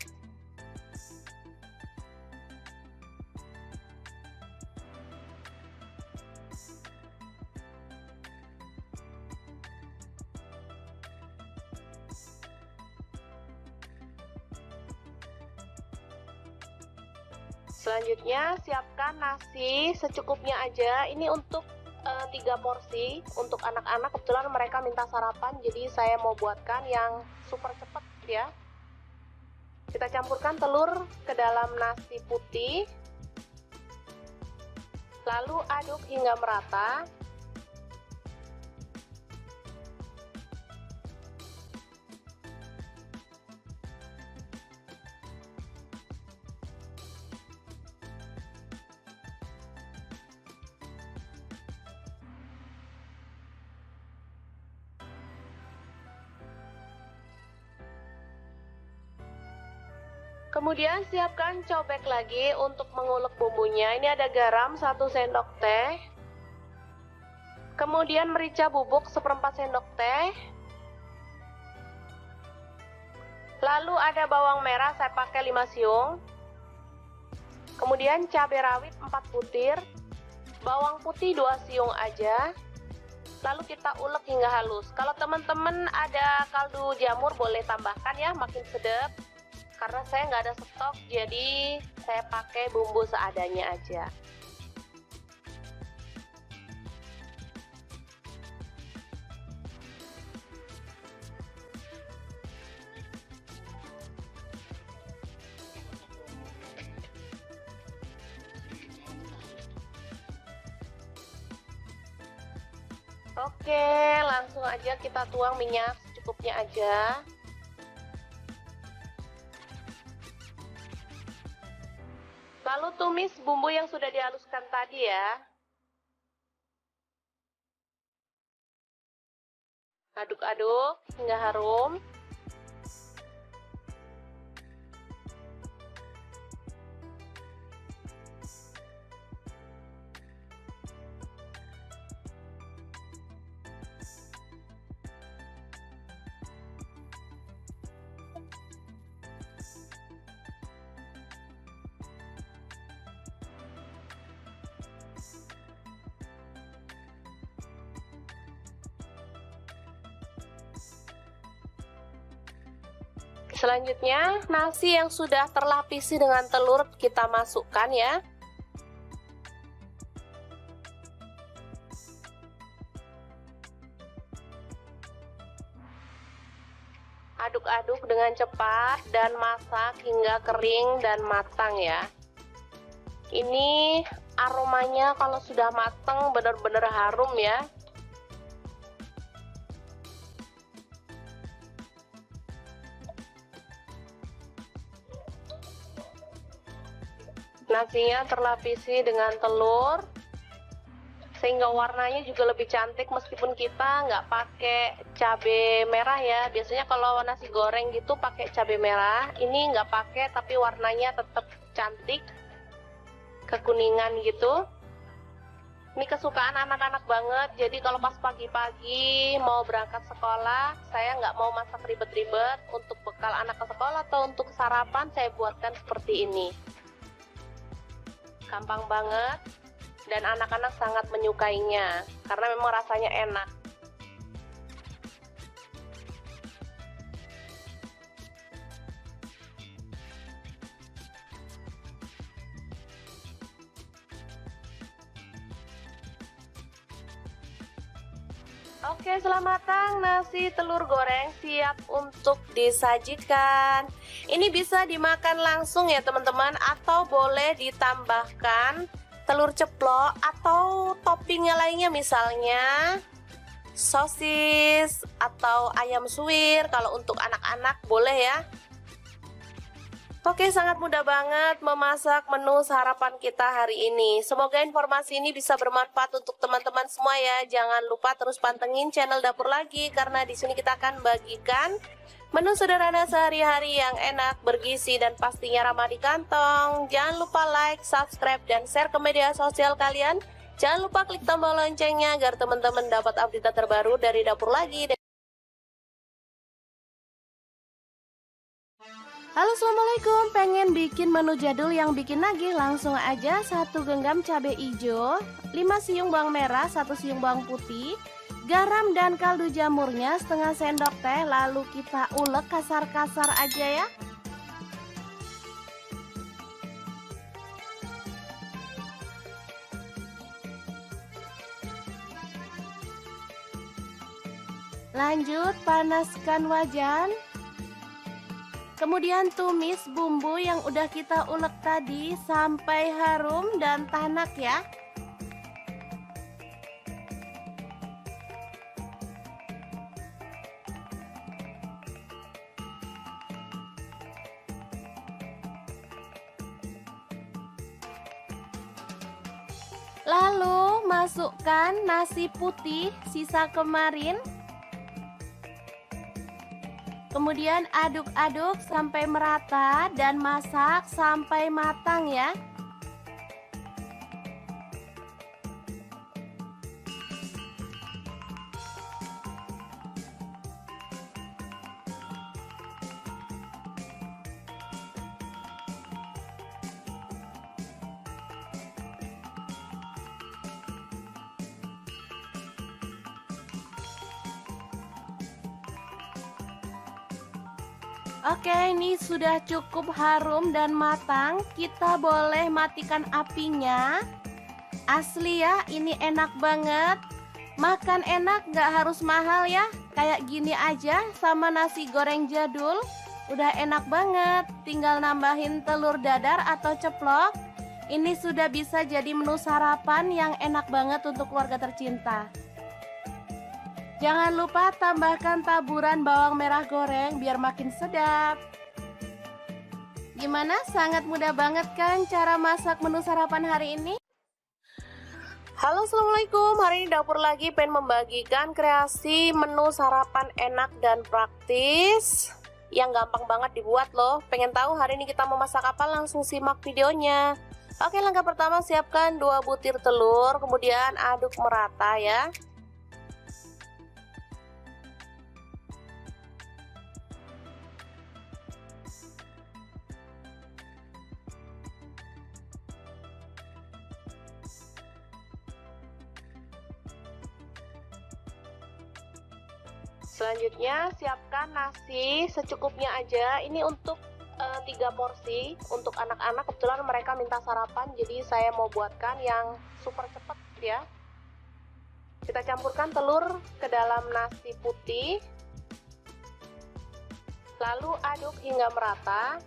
Selanjutnya siapkan nasi secukupnya aja. Ini untuk 3 porsi untuk anak-anak. Kebetulan mereka minta sarapan, jadi saya mau buatkan yang super cepat ya. Kita campurkan telur ke dalam nasi putih, lalu aduk hingga merata. Kemudian siapkan cobek lagi untuk mengulek bumbunya. Ini ada garam 1 sendok teh. Kemudian merica bubuk 1/4 sendok teh. Lalu ada bawang merah, saya pakai 5 siung. Kemudian cabai rawit 4 butir. Bawang putih 2 siung aja. Lalu kita ulek hingga halus. Kalau teman-teman ada kaldu jamur boleh tambahkan ya, makin sedap. Karena saya nggak ada stok, jadi saya pakai bumbu seadanya aja. Oke, langsung aja kita tuang minyak secukupnya aja. Lalu tumis bumbu yang sudah dihaluskan tadi ya. Aduk-aduk hingga harum. Selanjutnya, nasi yang sudah terlapisi dengan telur kita masukkan ya. Aduk-aduk dengan cepat dan masak hingga kering dan matang ya. Ini aromanya kalau sudah matang benar-benar harum ya. Nasinya terlapisi dengan telur sehingga warnanya juga lebih cantik meskipun kita nggak pakai cabai merah ya. Biasanya kalau nasi goreng gitu pakai cabai merah, ini nggak pakai tapi warnanya tetap cantik. kekuningan gitu. Ini kesukaan anak-anak banget. Jadi kalau pas pagi-pagi mau berangkat sekolah, saya nggak mau masak ribet-ribet. Untuk bekal anak ke sekolah atau untuk sarapan, saya buatkan seperti ini. Gampang banget, dan anak-anak sangat menyukainya karena memang rasanya enak. Oke, setelah matang, nasi telur goreng siap untuk disajikan. Ini bisa dimakan langsung ya teman-teman, atau boleh ditambahkan telur ceplok atau toppingnya lainnya, misalnya sosis atau ayam suwir. Kalau untuk anak-anak boleh ya. Oke, sangat mudah banget memasak menu sarapan kita hari ini. Semoga informasi ini bisa bermanfaat untuk teman-teman semua ya. Jangan lupa terus pantengin channel Dapur Lagi, karena di sini kita akan bagikan menu sederhana sehari-hari yang enak, bergizi, dan pastinya ramah di kantong. Jangan lupa like, subscribe, dan share ke media sosial kalian. Jangan lupa klik tombol loncengnya agar teman-teman dapat update terbaru dari Dapur Lagi. Halo, assalamualaikum. Pengen bikin menu jadul yang bikin nagih? Langsung aja 1 genggam cabai hijau, 5 siung bawang merah, 1 siung bawang putih, garam dan kaldu jamurnya setengah sendok teh. Lalu kita ulek kasar-kasar aja ya. Lanjut panaskan wajan. Kemudian tumis bumbu yang udah kita ulek tadi sampai harum dan tanak ya. Lalu masukkan nasi putih sisa kemarin. Kemudian aduk-aduk sampai merata dan masak sampai matang ya. Oke, ini sudah cukup harum dan matang. Kita boleh matikan apinya. Asli ya, ini enak banget. Makan enak, gak harus mahal ya. Kayak gini aja sama nasi goreng jadul. Udah enak banget. Tinggal nambahin telur dadar atau ceplok. Ini sudah bisa jadi menu sarapan yang enak banget untuk keluarga tercinta. Jangan lupa tambahkan taburan bawang merah goreng biar makin sedap. Gimana? Sangat mudah banget kan cara masak menu sarapan hari ini? Halo, assalamualaikum. Hari ini Dapur Lagi pengen membagikan kreasi menu sarapan enak dan praktis yang gampang banget dibuat loh. Pengen tahu hari ini kita mau masak apa? Langsung simak videonya. Oke, langkah pertama siapkan 2 butir telur, kemudian aduk merata ya. Selanjutnya siapkan nasi secukupnya aja. Ini untuk 3 porsi untuk anak-anak. Kebetulan mereka minta sarapan, jadi saya mau buatkan yang super cepet ya. Kita campurkan telur ke dalam nasi putih, lalu aduk hingga merata.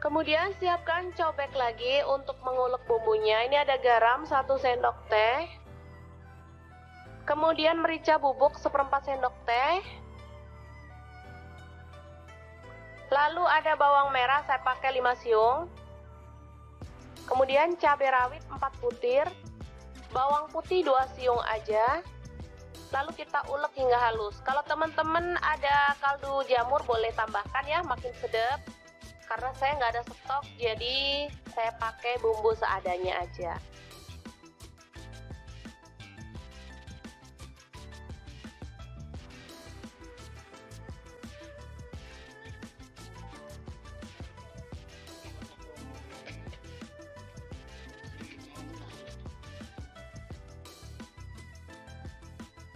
Kemudian siapkan cobek lagi untuk mengulek bumbunya. Ini ada garam 1 sendok teh. Kemudian merica bubuk 1/4 sendok teh. Lalu ada bawang merah, saya pakai 5 siung. Kemudian cabai rawit 4 butir. Bawang putih 2 siung aja. Lalu kita ulek hingga halus. Kalau teman-teman ada kaldu jamur boleh tambahkan ya, makin sedap. Karena saya nggak ada stok, jadi saya pakai bumbu seadanya aja.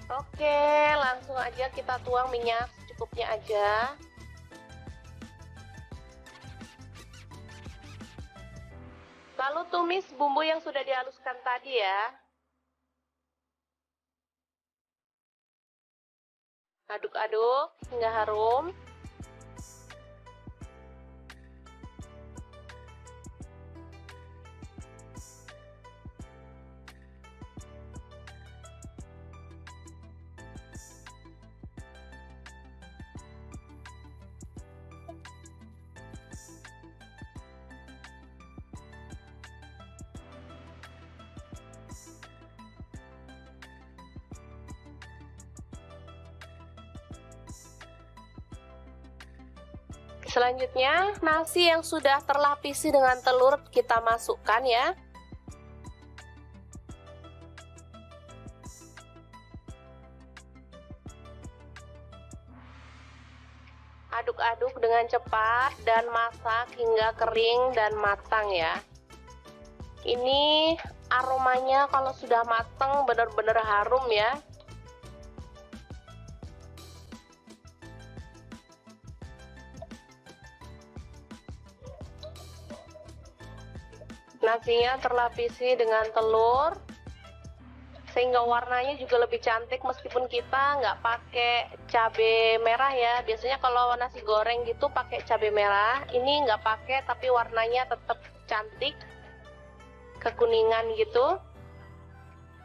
Oke, langsung aja kita tuang minyak secukupnya aja. Lalu tumis bumbu yang sudah dihaluskan tadi ya. Aduk-aduk hingga harum. Selanjutnya, nasi yang sudah terlapisi dengan telur kita masukkan ya. Aduk-aduk dengan cepat dan masak hingga kering dan matang ya. Ini aromanya kalau sudah matang benar-benar harum ya. Nasinya terlapisi dengan telur sehingga warnanya juga lebih cantik meskipun kita nggak pakai cabai merah ya. Biasanya kalau nasi goreng gitu pakai cabai merah, ini nggak pakai tapi warnanya tetap cantik, kekuningan gitu.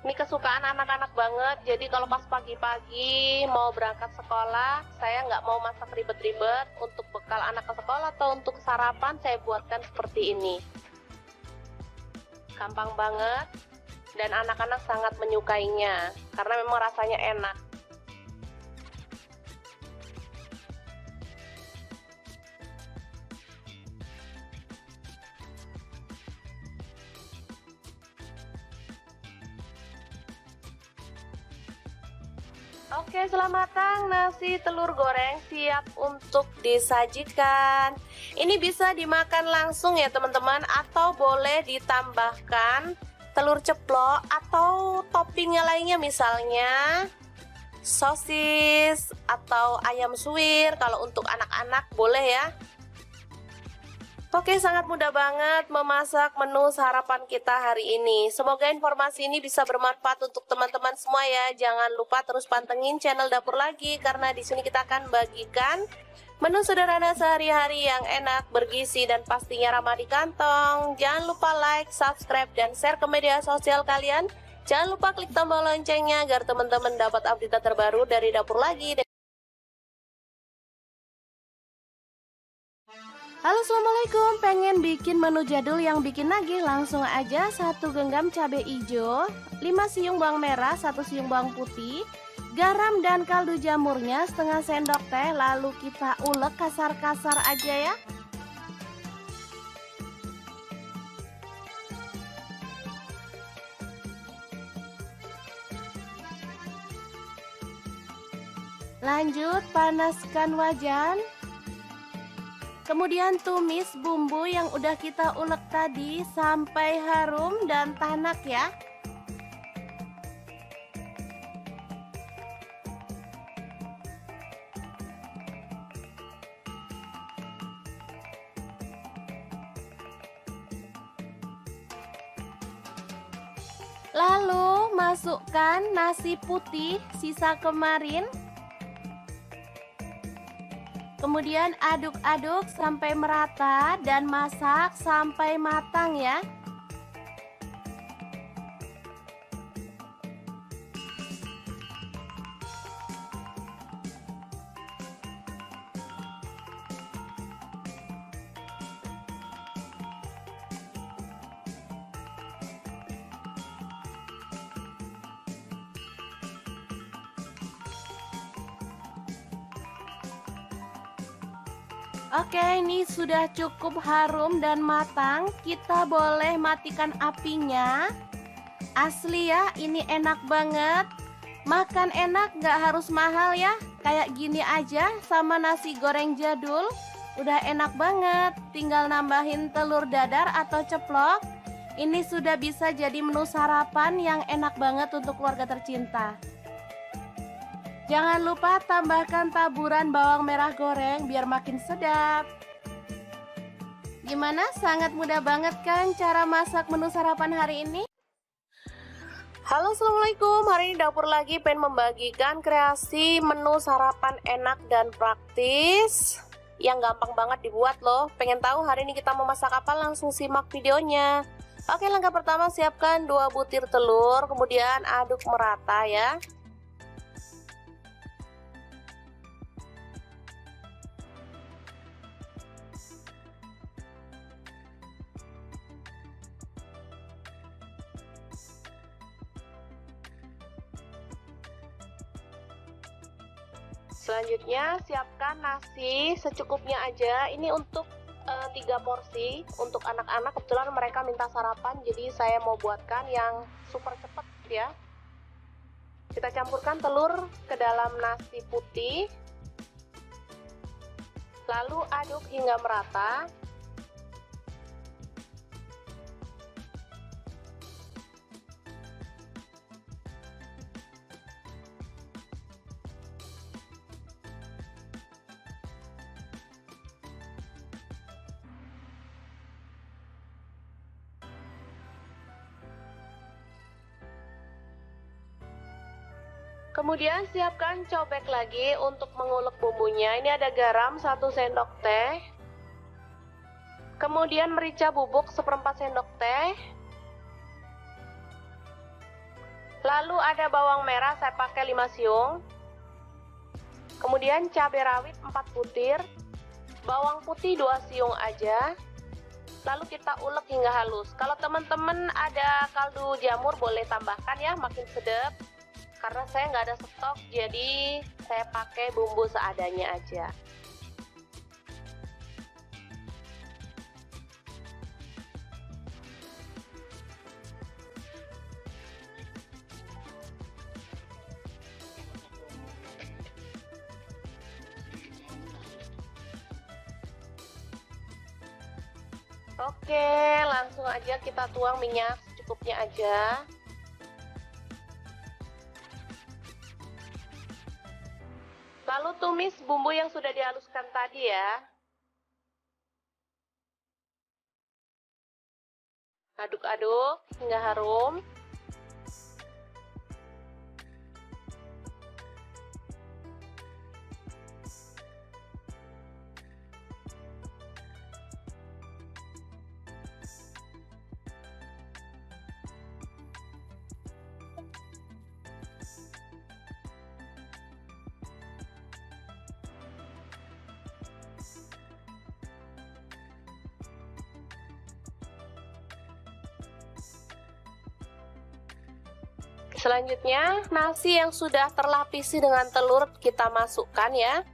Ini kesukaan anak-anak banget, jadi kalau pas pagi-pagi mau berangkat sekolah, saya nggak mau masak ribet-ribet. Untuk bekal anak ke sekolah atau untuk sarapan saya buatkan seperti ini. Gampang banget dan anak-anak sangat menyukainya karena memang rasanya enak. Oke, selamat matang nasi telur goreng siap untuk disajikan. Ini bisa dimakan langsung ya teman-teman, atau boleh ditambahkan telur ceplok atau toppingnya lainnya, misalnya sosis atau ayam suwir. Kalau untuk anak-anak boleh ya. Oke, sangat mudah banget memasak menu sarapan kita hari ini. Semoga informasi ini bisa bermanfaat untuk teman-teman semua ya. Jangan lupa terus pantengin channel Dapur Lagi karena di sini kita akan bagikan menu sederhana sehari-hari yang enak, bergizi dan pastinya ramah di kantong. Jangan lupa like, subscribe dan share ke media sosial kalian. Jangan lupa klik tombol loncengnya agar teman-teman dapat update terbaru dari Dapur Lagi. Halo, assalamualaikum. Pengen bikin menu jadul yang bikin nagih? Langsung aja 1 genggam cabai hijau, 5 siung bawang merah, 1 siung bawang putih, garam dan kaldu jamurnya setengah sendok teh. Lalu kita ulek kasar-kasar aja ya. Lanjut panaskan wajan. Kemudian tumis bumbu yang udah kita ulek tadi sampai harum dan tanak ya. Lalu masukkan nasi putih sisa kemarin. Kemudian aduk-aduk sampai merata dan masak sampai matang ya. Oke, ini sudah cukup harum dan matang. Kita boleh matikan apinya. Asli ya, ini enak banget. Makan enak gak harus mahal ya. Kayak gini aja sama nasi goreng jadul. Udah enak banget. Tinggal nambahin telur dadar atau ceplok. Ini sudah bisa jadi menu sarapan yang enak banget untuk keluarga tercinta. Jangan lupa tambahkan taburan bawang merah goreng biar makin sedap. Gimana? Sangat mudah banget kan cara masak menu sarapan hari ini? Halo, assalamualaikum. Hari ini dapur lagi pengen membagikan kreasi menu sarapan enak dan praktis yang gampang banget dibuat loh. Pengen tahu hari ini kita mau masak apa? Langsung simak videonya. Oke, langkah pertama siapkan 2 butir telur, kemudian aduk merata ya. Selanjutnya siapkan nasi secukupnya aja. Ini untuk 3 porsi untuk anak-anak. Kebetulan mereka minta sarapan, jadi saya mau buatkan yang super cepet ya. Kita campurkan telur ke dalam nasi putih, lalu aduk hingga merata. Kemudian siapkan cobek lagi untuk mengulek bumbunya. Ini ada garam 1 sendok teh. Kemudian merica bubuk 1/4 sendok teh. Lalu ada bawang merah, saya pakai 5 siung. Kemudian cabai rawit 4 butir. Bawang putih 2 siung aja. Lalu kita ulek hingga halus. Kalau teman-teman ada kaldu jamur boleh tambahkan ya, makin sedap. Karena saya nggak ada stok, jadi saya pakai bumbu seadanya aja. Oke, langsung aja kita tuang minyak secukupnya aja. Lalu tumis bumbu yang sudah dihaluskan tadi ya. Aduk-aduk hingga harum. Selanjutnya, nasi yang sudah terlapisi dengan telur kita masukkan ya.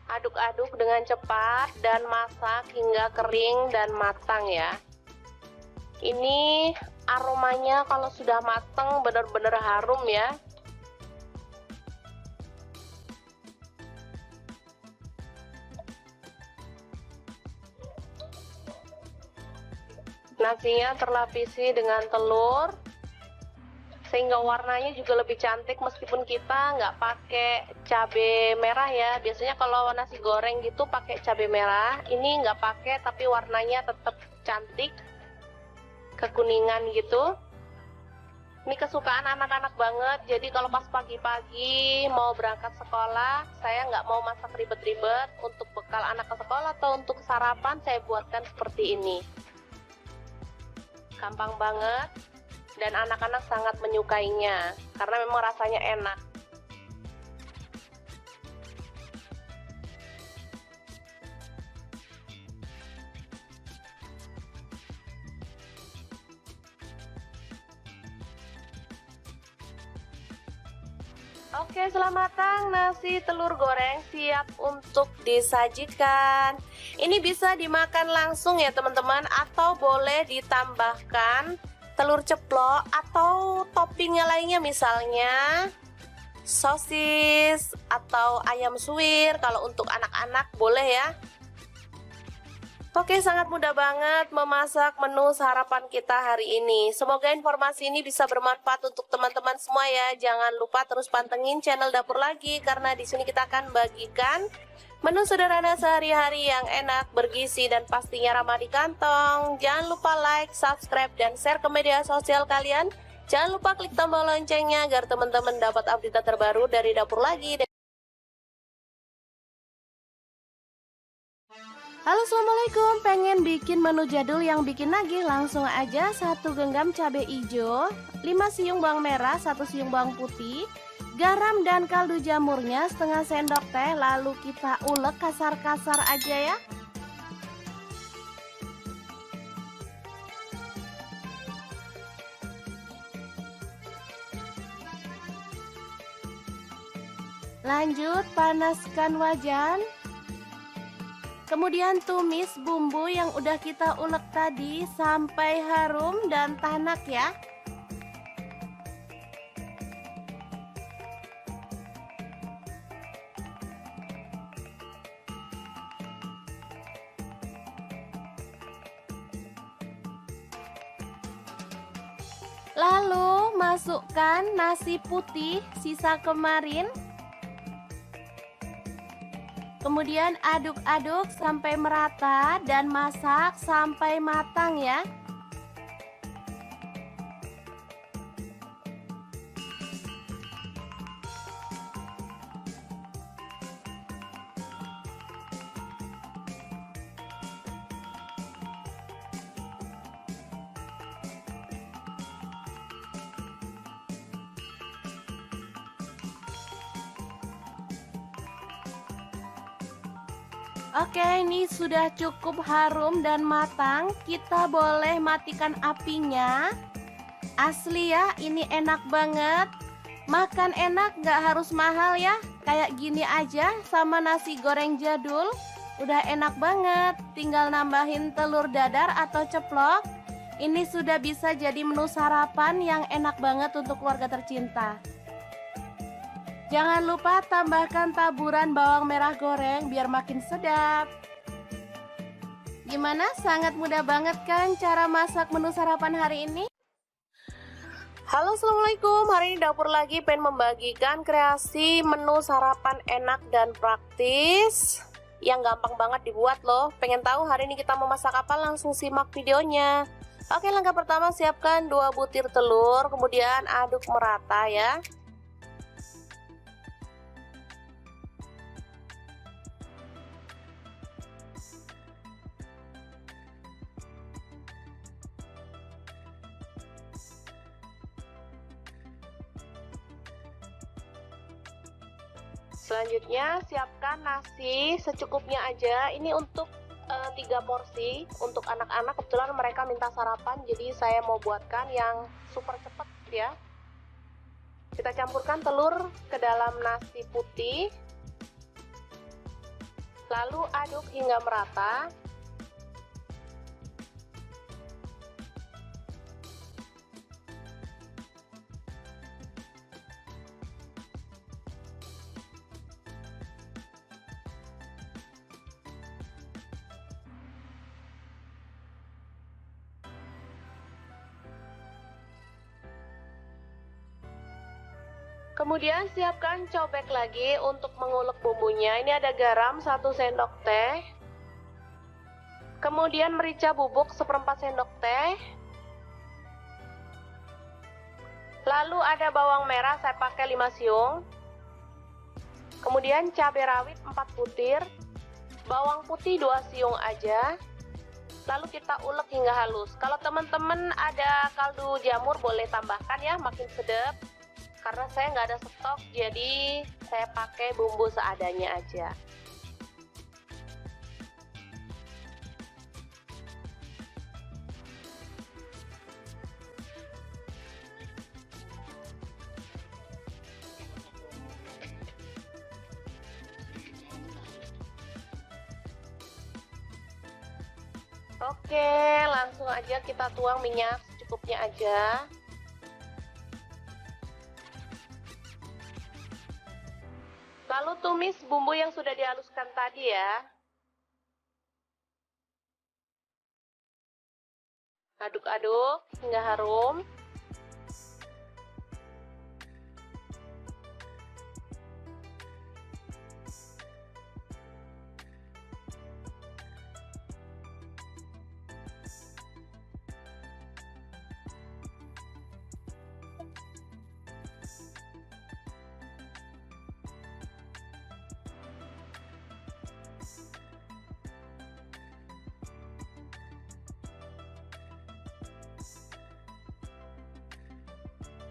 Aduk-aduk dengan cepat dan masak hingga kering dan matang ya. Ini aromanya kalau sudah matang benar-benar harum ya. Nasinya terlapisi dengan telur sehingga warnanya juga lebih cantik meskipun kita nggak pakai cabai merah ya. Biasanya kalau nasi goreng gitu pakai cabai merah, ini nggak pakai tapi warnanya tetap cantik, kekuningan gitu. Ini kesukaan anak-anak banget, jadi kalau pas pagi-pagi mau berangkat sekolah, saya nggak mau masak ribet-ribet. Untuk bekal anak ke sekolah atau untuk sarapan saya buatkan seperti ini. Gampang banget dan anak-anak sangat menyukainya karena memang rasanya enak. Oke, selamat matang, nasi telur goreng siap untuk disajikan. Ini bisa dimakan langsung ya teman-teman, atau boleh ditambahkan telur ceplok atau toppingnya lainnya, misalnya sosis atau ayam suwir. Kalau untuk anak-anak boleh ya. Oke, sangat mudah banget memasak menu sarapan kita hari ini. Semoga informasi ini bisa bermanfaat untuk teman-teman semua ya. Jangan lupa terus pantengin channel Dapur Lagi, karena di sini kita akan bagikan menu sederhana sehari-hari yang enak, bergizi, dan pastinya ramah di kantong. Jangan lupa like, subscribe, dan share ke media sosial kalian. Jangan lupa klik tombol loncengnya agar teman-teman dapat update terbaru dari Dapur Lagi. Halo, assalamualaikum. Pengen bikin menu jadul yang bikin nagih? Langsung aja 1 genggam cabai hijau, 5 siung bawang merah, 1 siung bawang putih, garam dan kaldu jamurnya setengah sendok teh. Lalu kita ulek kasar-kasar aja ya. Lanjut panaskan wajan. Kemudian tumis bumbu yang udah kita ulek tadi sampai harum dan tanak ya. Lalu masukkan nasi putih sisa kemarin. Kemudian aduk-aduk sampai merata dan masak sampai matang ya. Oke, ini sudah cukup harum dan matang. Kita boleh matikan apinya. Asli ya, ini enak banget. Makan enak, gak harus mahal ya. Kayak gini aja sama nasi goreng jadul. Udah enak banget. Tinggal nambahin telur dadar atau ceplok. Ini sudah bisa jadi menu sarapan yang enak banget untuk keluarga tercinta. Jangan lupa tambahkan taburan bawang merah goreng biar makin sedap. Gimana? Sangat mudah banget kan cara masak menu sarapan hari ini? Halo, assalamualaikum. Hari ini Dapur Lagi pengen membagikan kreasi menu sarapan enak dan praktis yang gampang banget dibuat loh. Pengen tahu hari ini kita mau masak apa? Langsung simak videonya. Oke, langkah pertama siapkan 2 butir telur, kemudian aduk merata ya. Selanjutnya siapkan nasi secukupnya aja. Ini untuk 3 porsi untuk anak-anak. Kebetulan mereka minta sarapan, jadi saya mau buatkan yang super cepet ya. Kita campurkan telur ke dalam nasi putih, lalu aduk hingga merata. Kemudian siapkan cobek lagi untuk mengulek bumbunya. Ini ada garam 1 sendok teh. Kemudian merica bubuk 1/4 sendok teh. Lalu ada bawang merah, saya pakai 5 siung. Kemudian cabai rawit 4 butir. Bawang putih 2 siung aja. Lalu kita ulek hingga halus. Kalau teman-teman ada kaldu jamur boleh tambahkan ya, makin sedap. Karena saya nggak ada stok, jadi saya pakai bumbu seadanya aja. Oke, langsung aja kita tuang minyak secukupnya aja. Lalu tumis bumbu yang sudah dihaluskan tadi ya. Aduk-aduk hingga harum.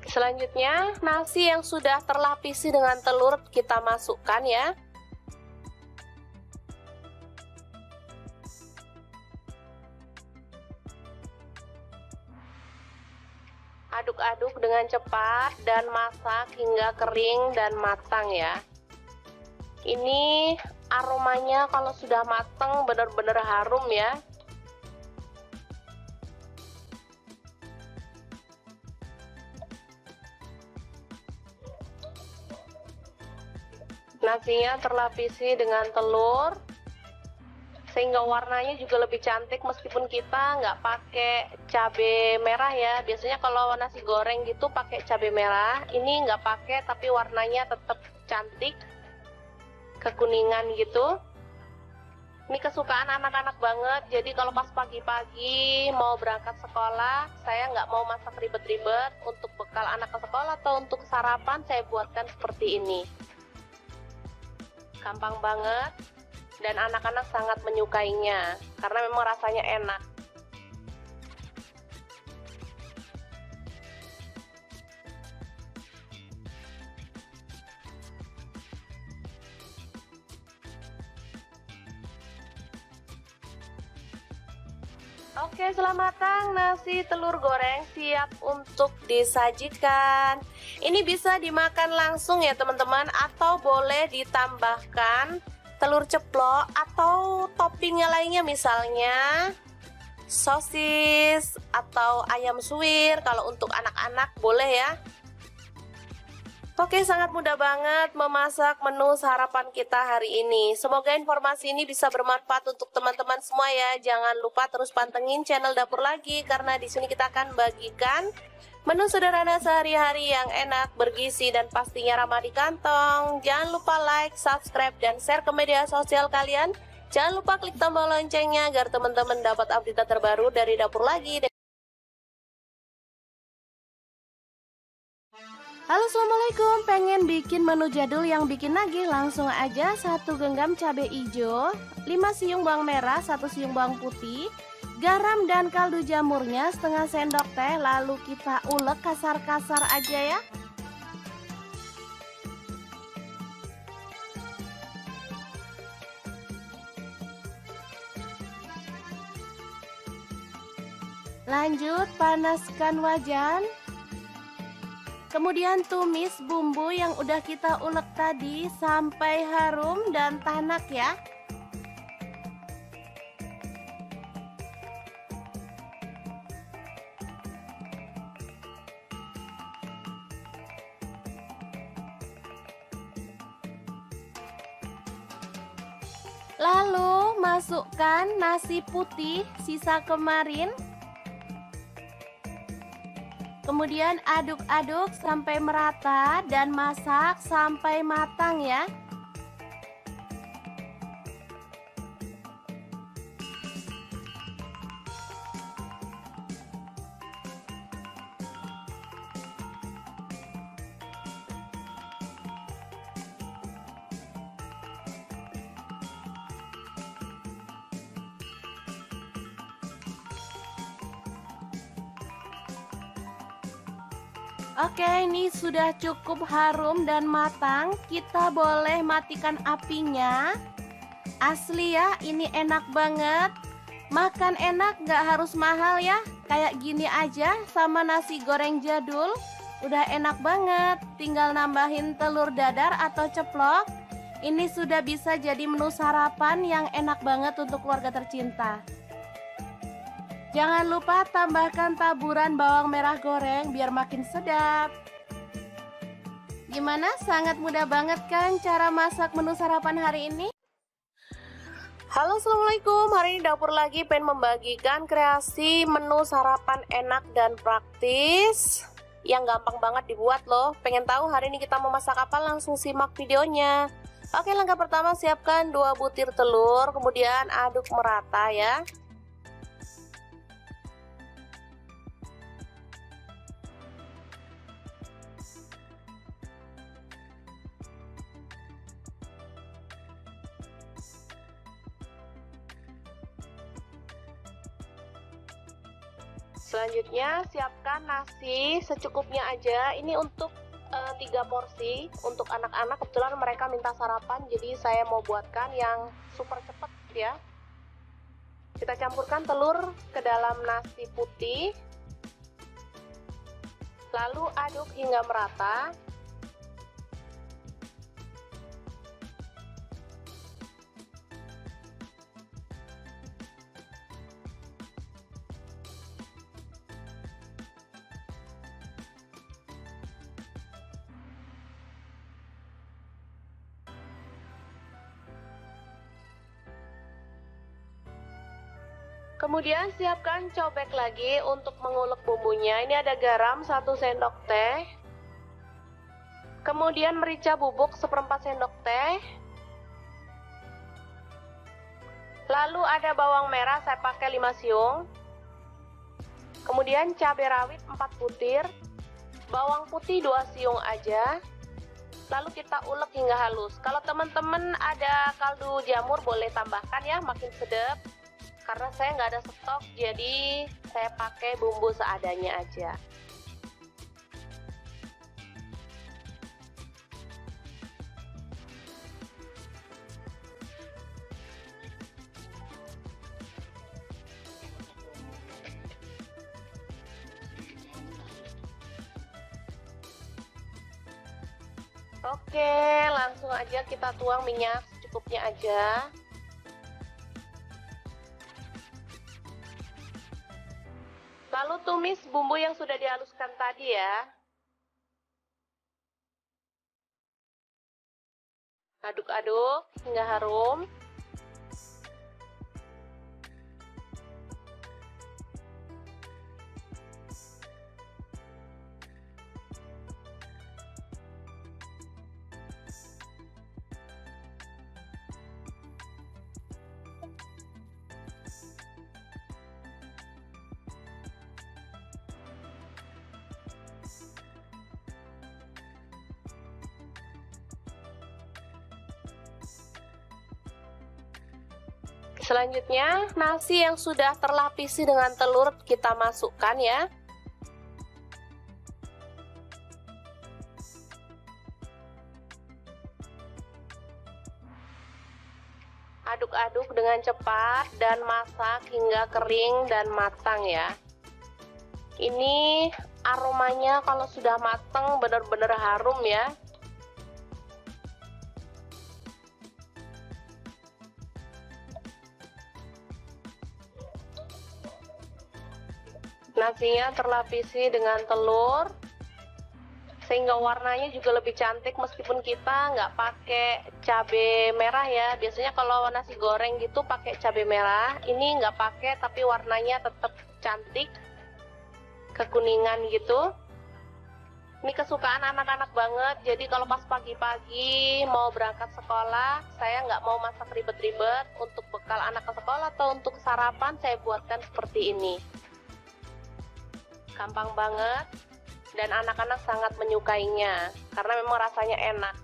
Selanjutnya, nasi yang sudah terlapisi dengan telur kita masukkan ya. Aduk-aduk dengan cepat dan masak hingga kering dan matang ya. Ini aromanya kalau sudah matang benar-benar harum ya. Nasinya terlapisi dengan telur sehingga warnanya juga lebih cantik meskipun kita nggak pakai cabai merah ya. Biasanya kalau nasi goreng gitu pakai cabai merah, ini nggak pakai tapi warnanya tetap cantik kekuningan gitu. Ini kesukaan anak-anak banget, jadi kalau pas pagi-pagi mau berangkat sekolah, saya nggak mau masak ribet-ribet. Untuk bekal anak ke sekolah atau untuk sarapan saya buatkan seperti ini. Gampang banget dan anak-anak sangat menyukainya karena memang rasanya enak. Oke, setelah matang, nasi telur goreng siap untuk disajikan. Ini bisa dimakan langsung ya teman-teman, atau boleh ditambahkan telur ceplok atau toppingnya lainnya, misalnya sosis atau ayam suwir. Kalau untuk anak-anak boleh ya. Oke, sangat mudah banget memasak menu sarapan kita hari ini. Semoga informasi ini bisa bermanfaat untuk teman-teman semua ya. Jangan lupa terus pantengin channel Dapur Lagi karena di sini kita akan bagikan menu sederhana sehari-hari yang enak, bergizi dan pastinya ramah di kantong. Jangan lupa like, subscribe dan share ke media sosial kalian. Jangan lupa klik tombol loncengnya agar teman-teman dapat update terbaru dari Dapur Lagi. Halo, assalamualaikum. Pengen bikin menu jadul yang bikin nagih? Langsung aja 1 genggam cabai hijau, 5 siung bawang merah, 1 siung bawang putih, garam dan kaldu jamurnya setengah sendok teh. Lalu kita ulek kasar-kasar aja ya. Lanjut panaskan wajan. Kemudian tumis bumbu yang udah kita ulek tadi sampai harum dan tanak ya. Lalu masukkan nasi putih sisa kemarin. Kemudian aduk-aduk sampai merata dan masak sampai matang ya. Oke, ini sudah cukup harum dan matang. Kita boleh matikan apinya. Asli ya, ini enak banget. Makan enak, gak harus mahal ya. Kayak gini aja sama nasi goreng jadul. Udah enak banget. Tinggal nambahin telur dadar atau ceplok. Ini sudah bisa jadi menu sarapan yang enak banget untuk keluarga tercinta. Jangan lupa tambahkan taburan bawang merah goreng biar makin sedap. Gimana? Sangat mudah banget kan cara masak menu sarapan hari ini? Halo, assalamualaikum. Hari ini dapur lagi pengen membagikan kreasi menu sarapan enak dan praktis yang gampang banget dibuat loh. Pengen tahu hari ini kita mau masak apa? Langsung simak videonya. Oke, langkah pertama siapkan 2 butir telur, kemudian aduk merata ya. Selanjutnya siapkan nasi secukupnya aja. Ini untuk 3 porsi untuk anak-anak. Kebetulan mereka minta sarapan, jadi saya mau buatkan yang super cepet ya. Kita campurkan telur ke dalam nasi putih, lalu aduk hingga merata. Kemudian siapkan cobek lagi untuk mengulek bumbunya. Ini ada garam 1 sendok teh. Kemudian merica bubuk 1/4 sendok teh. Lalu ada bawang merah, saya pakai 5 siung. Kemudian cabai rawit 4 butir. Bawang putih 2 siung aja. Lalu kita ulek hingga halus. Kalau teman-teman ada kaldu jamur boleh tambahkan ya, makin sedap. Karena saya nggak ada stok, jadi saya pakai bumbu seadanya aja. Oke, langsung aja kita tuang minyak secukupnya aja. Lalu tumis bumbu yang sudah dihaluskan tadi ya. Aduk-aduk hingga harum. Selanjutnya, nasi yang sudah terlapisi dengan telur kita masukkan ya. Aduk-aduk dengan cepat dan masak hingga kering dan matang ya. Ini aromanya kalau sudah matang benar-benar harum ya. Nasinya terlapisi dengan telur sehingga warnanya juga lebih cantik meskipun kita nggak pakai cabai merah ya. Biasanya kalau nasi goreng gitu pakai cabai merah, ini nggak pakai tapi warnanya tetap cantik, kekuningan gitu. Ini kesukaan anak-anak banget, jadi kalau pas pagi-pagi mau berangkat sekolah, saya nggak mau masak ribet-ribet. Untuk bekal anak ke sekolah atau untuk sarapan saya buatkan seperti ini. Gampang banget dan anak-anak sangat menyukainya karena memang rasanya enak.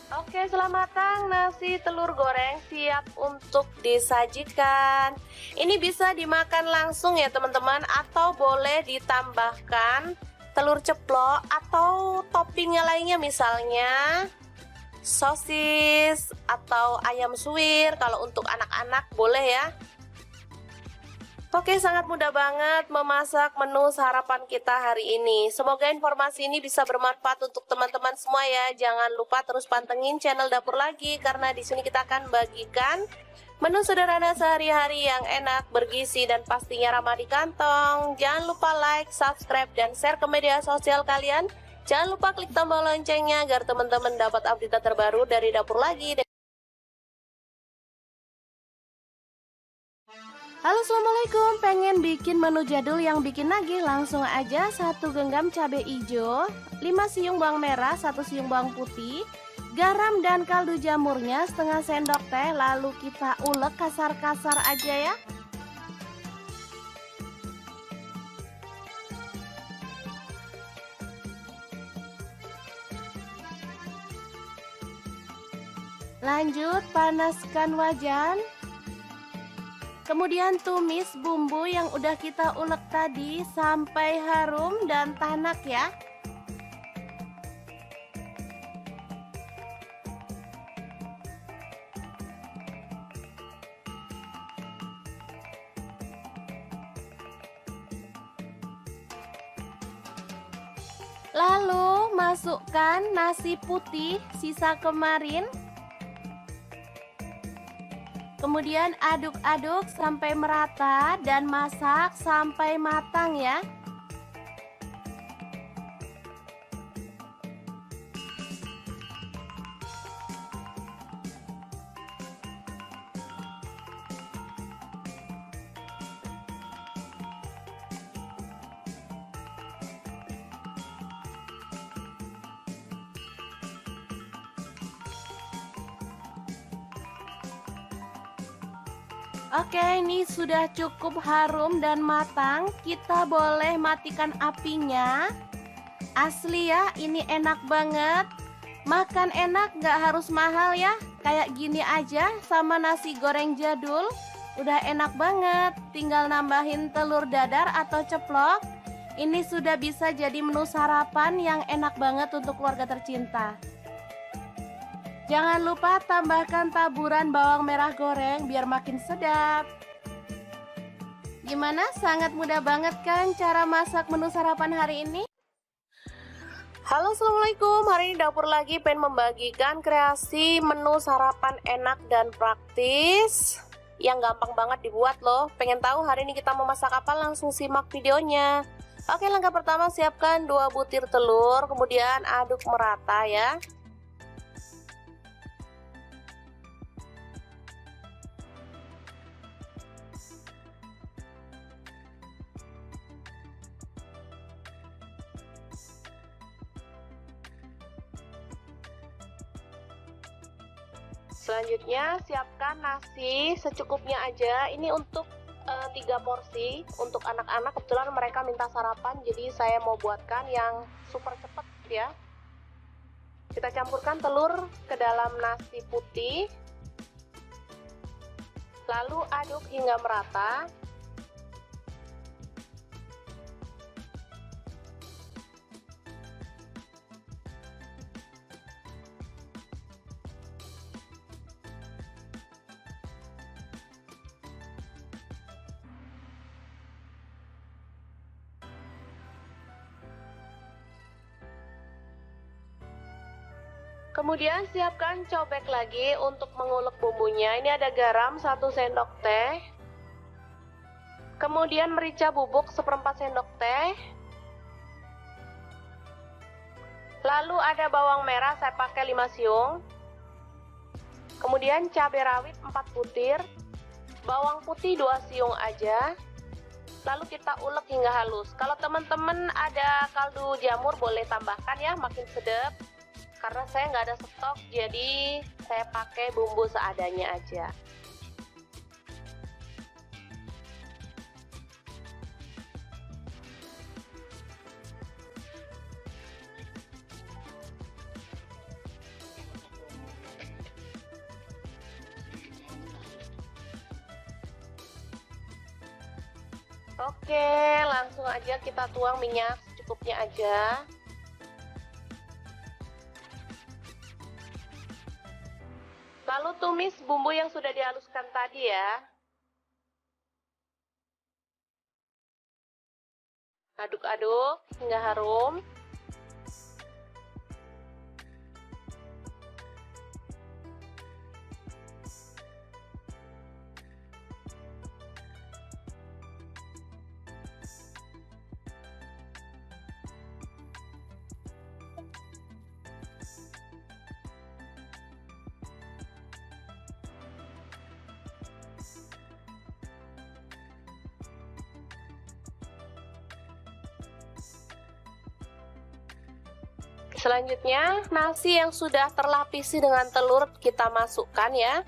Oke, setelah matang nasi telur goreng siap untuk disajikan. Ini bisa dimakan langsung ya teman-teman, atau boleh ditambahkan telur ceplok atau toppingnya lainnya, misalnya sosis atau ayam suwir. Kalau untuk anak-anak boleh ya. Oke, sangat mudah banget memasak menu sarapan kita hari ini. Semoga informasi ini bisa bermanfaat untuk teman-teman semua ya. Jangan lupa terus pantengin channel Dapur Lagi karena di sini kita akan bagikan menu sederhana sehari-hari yang enak, bergizi, dan pastinya ramah di kantong. Jangan lupa like, subscribe, dan share ke media sosial kalian. Jangan lupa klik tombol loncengnya agar teman-teman dapat update terbaru dari Dapur Lagi. Halo, assalamualaikum. Pengen bikin menu jadul yang bikin nagih? Langsung aja 1 genggam cabai hijau, 5 siung bawang merah, 1 siung bawang putih, garam dan kaldu jamurnya setengah sendok teh. Lalu kita ulek kasar-kasar aja ya. Lanjut panaskan wajan. Kemudian tumis bumbu yang udah kita ulek tadi sampai harum dan tanak ya. Lalu masukkan nasi putih sisa kemarin. Kemudian aduk-aduk sampai merata dan masak sampai matang ya. Oke, ini sudah cukup harum dan matang. Kita boleh matikan apinya. Asli ya, ini enak banget. Makan enak, gak harus mahal ya. Kayak gini aja sama nasi goreng jadul. Udah enak banget. Tinggal nambahin telur dadar atau ceplok. Ini sudah bisa jadi menu sarapan yang enak banget untuk keluarga tercinta. Jangan lupa tambahkan taburan bawang merah goreng biar makin sedap. Gimana? Sangat mudah banget kan cara masak menu sarapan hari ini? Halo, assalamualaikum. Hari ini Dapur Lagi pengen membagikan kreasi menu sarapan enak dan praktis yang gampang banget dibuat loh. Pengen tahu hari ini kita mau masak apa? Langsung simak videonya. Oke, langkah pertama siapkan 2 butir telur, kemudian aduk merata ya. Selanjutnya siapkan nasi secukupnya aja. Ini untuk 3 porsi untuk anak-anak. Kebetulan mereka minta sarapan, jadi saya mau buatkan yang super cepat ya. Kita campurkan telur ke dalam nasi putih, lalu aduk hingga merata. Kemudian siapkan cobek lagi untuk mengulek bumbunya. Ini ada garam 1 sendok teh. Kemudian merica bubuk 1/4 sendok teh. Lalu ada bawang merah, saya pakai 5 siung. Kemudian cabai rawit 4 butir. Bawang putih 2 siung aja. Lalu kita ulek hingga halus. Kalau teman-teman ada kaldu jamur boleh tambahkan ya, makin sedap. Karena saya nggak ada stok, jadi saya pakai bumbu seadanya aja. Oke, langsung aja kita tuang minyak secukupnya aja. Lalu tumis bumbu yang sudah dihaluskan tadi ya. Aduk-aduk hingga harum. Selanjutnya, nasi yang sudah terlapisi dengan telur kita masukkan ya.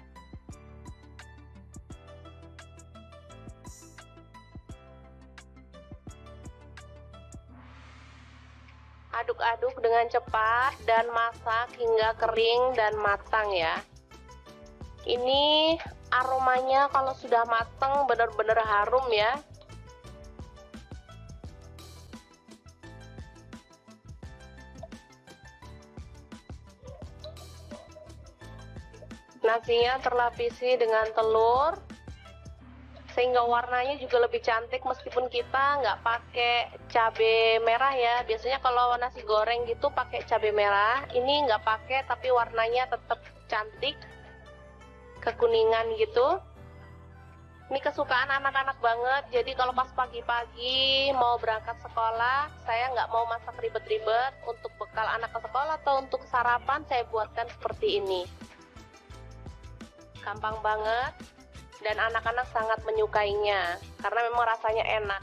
Aduk-aduk dengan cepat dan masak hingga kering dan matang ya. Ini aromanya kalau sudah matang benar-benar harum ya. Nasinya terlapisi dengan telur sehingga warnanya juga lebih cantik meskipun kita nggak pakai cabai merah ya. Biasanya kalau nasi goreng gitu pakai cabai merah, ini nggak pakai tapi warnanya tetap cantik kekuningan gitu. Ini kesukaan anak-anak banget, jadi kalau pas pagi-pagi mau berangkat sekolah, saya nggak mau masak ribet-ribet. Untuk bekal anak ke sekolah atau untuk sarapan saya buatkan seperti ini. Gampang banget dan anak-anak sangat menyukainya karena memang rasanya enak.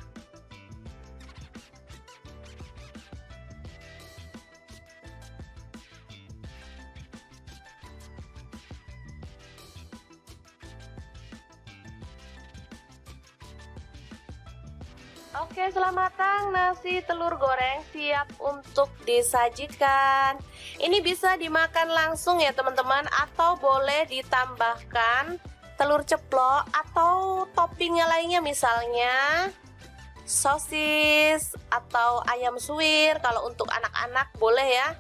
Oke, setelah matang, nasi telur goreng siap untuk disajikan. Ini bisa dimakan langsung ya teman-teman, atau boleh ditambahkan telur ceplok atau toppingnya lainnya, misalnya sosis atau ayam suwir. Kalau untuk anak-anak boleh ya.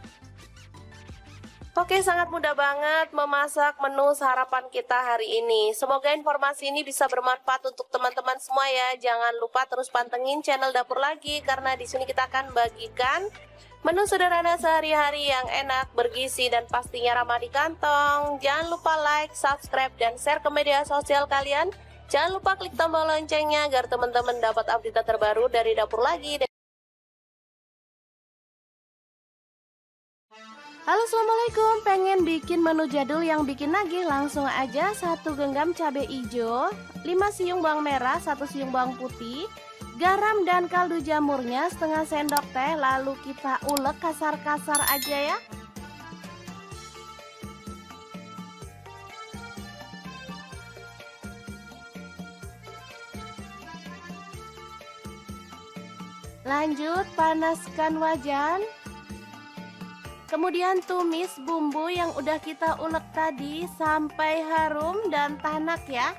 Oke, sangat mudah banget memasak menu sarapan kita hari ini. Semoga informasi ini bisa bermanfaat untuk teman-teman semua ya. Jangan lupa terus pantengin channel Dapur Lagi karena di sini kita akan bagikan menu sederhana sehari-hari yang enak, bergizi dan pastinya ramah di kantong. Jangan lupa like, subscribe dan share ke media sosial kalian. Jangan lupa klik tombol loncengnya agar teman-teman dapat update terbaru dari Dapur Lagi. Halo, assalamualaikum. Pengen bikin menu jadul yang bikin nagih? Langsung aja 1 genggam cabai hijau, 5 siung bawang merah, 1 siung bawang putih, garam dan kaldu jamurnya setengah sendok teh. Lalu kita ulek kasar-kasar aja ya. Lanjut panaskan wajan. Kemudian tumis bumbu yang udah kita ulek tadi sampai harum dan tanak ya.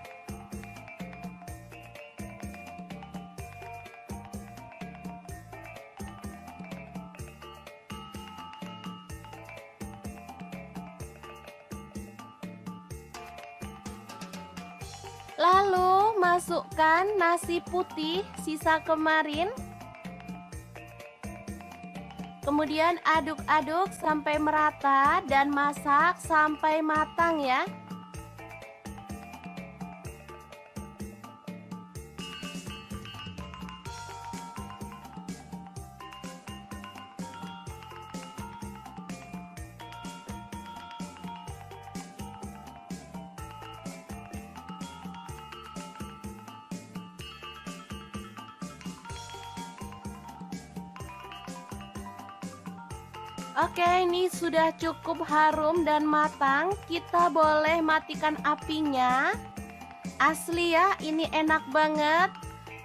Lalu masukkan nasi putih sisa kemarin. Kemudian aduk-aduk sampai merata dan masak sampai matang ya. Oke, ini sudah cukup harum dan matang. Kita boleh matikan apinya. Asli ya, ini enak banget.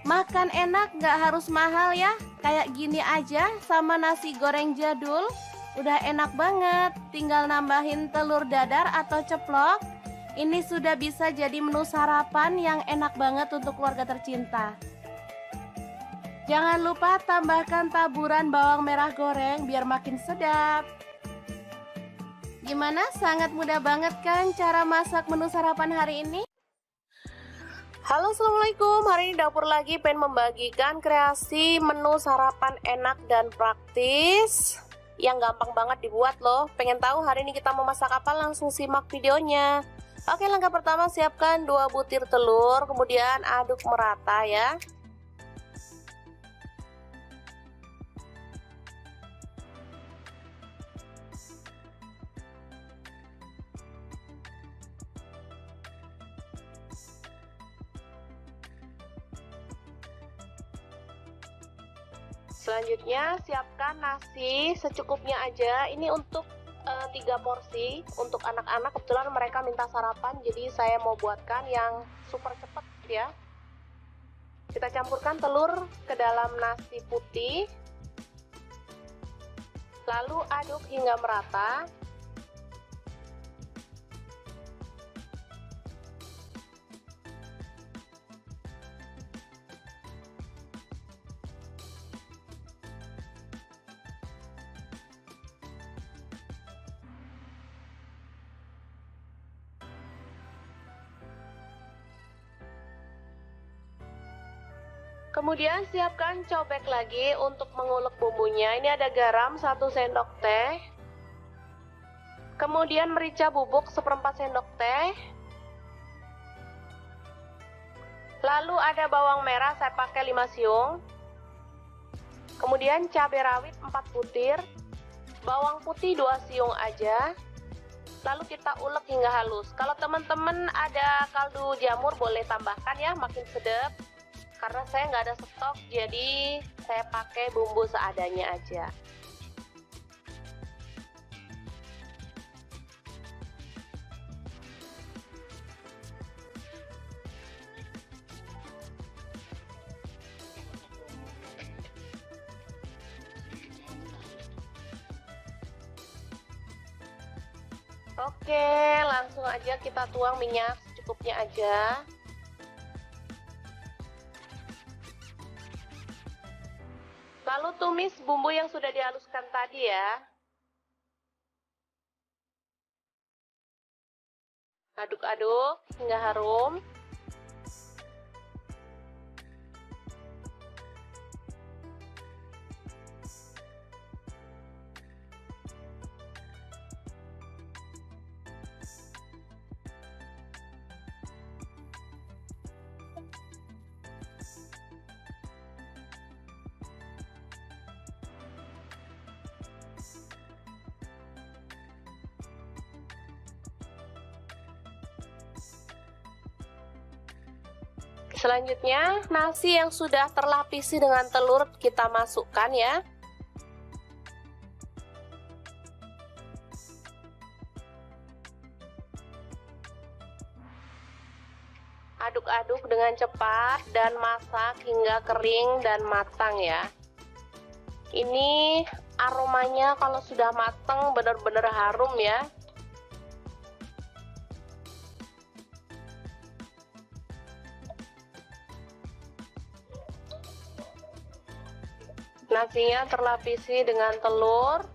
Makan enak, gak harus mahal ya. Kayak gini aja sama nasi goreng jadul. Udah enak banget. Tinggal nambahin telur dadar atau ceplok. Ini sudah bisa jadi menu sarapan yang enak banget untuk keluarga tercinta. Jangan lupa tambahkan taburan bawang merah goreng biar makin sedap. Gimana? Sangat mudah banget kan cara masak menu sarapan hari ini? Halo, assalamualaikum. Hari ini dapur lagi pengen membagikan kreasi menu sarapan enak dan praktis yang gampang banget dibuat loh. Pengen tahu hari ini kita mau masak apa? Langsung simak videonya. Oke, langkah pertama siapkan 2 butir telur, kemudian aduk merata ya. Selanjutnya siapkan nasi secukupnya aja. Ini untuk 3 porsi untuk anak-anak. Kebetulan mereka minta sarapan, jadi saya mau buatkan yang super cepet ya. Kita campurkan telur ke dalam nasi putih, lalu aduk hingga merata. Kemudian siapkan cobek lagi untuk mengulek bumbunya. Ini ada garam 1 sendok teh. Kemudian merica bubuk 1/4 sendok teh. Lalu ada bawang merah, saya pakai 5 siung. Kemudian cabai rawit 4 butir. Bawang putih 2 siung aja. Lalu kita ulek hingga halus. Kalau teman-teman ada kaldu jamur boleh tambahkan ya, makin sedap. Karena saya nggak ada stok, jadi saya pakai bumbu seadanya aja. Oke, langsung aja kita tuang minyak secukupnya aja. Lalu tumis bumbu yang sudah dihaluskan tadi ya. Aduk-aduk hingga harum. Selanjutnya, nasi yang sudah terlapisi dengan telur kita masukkan ya. Aduk-aduk dengan cepat dan masak hingga kering dan matang ya. Ini aromanya kalau sudah matang benar-benar harum ya. Nasinya terlapisi dengan telur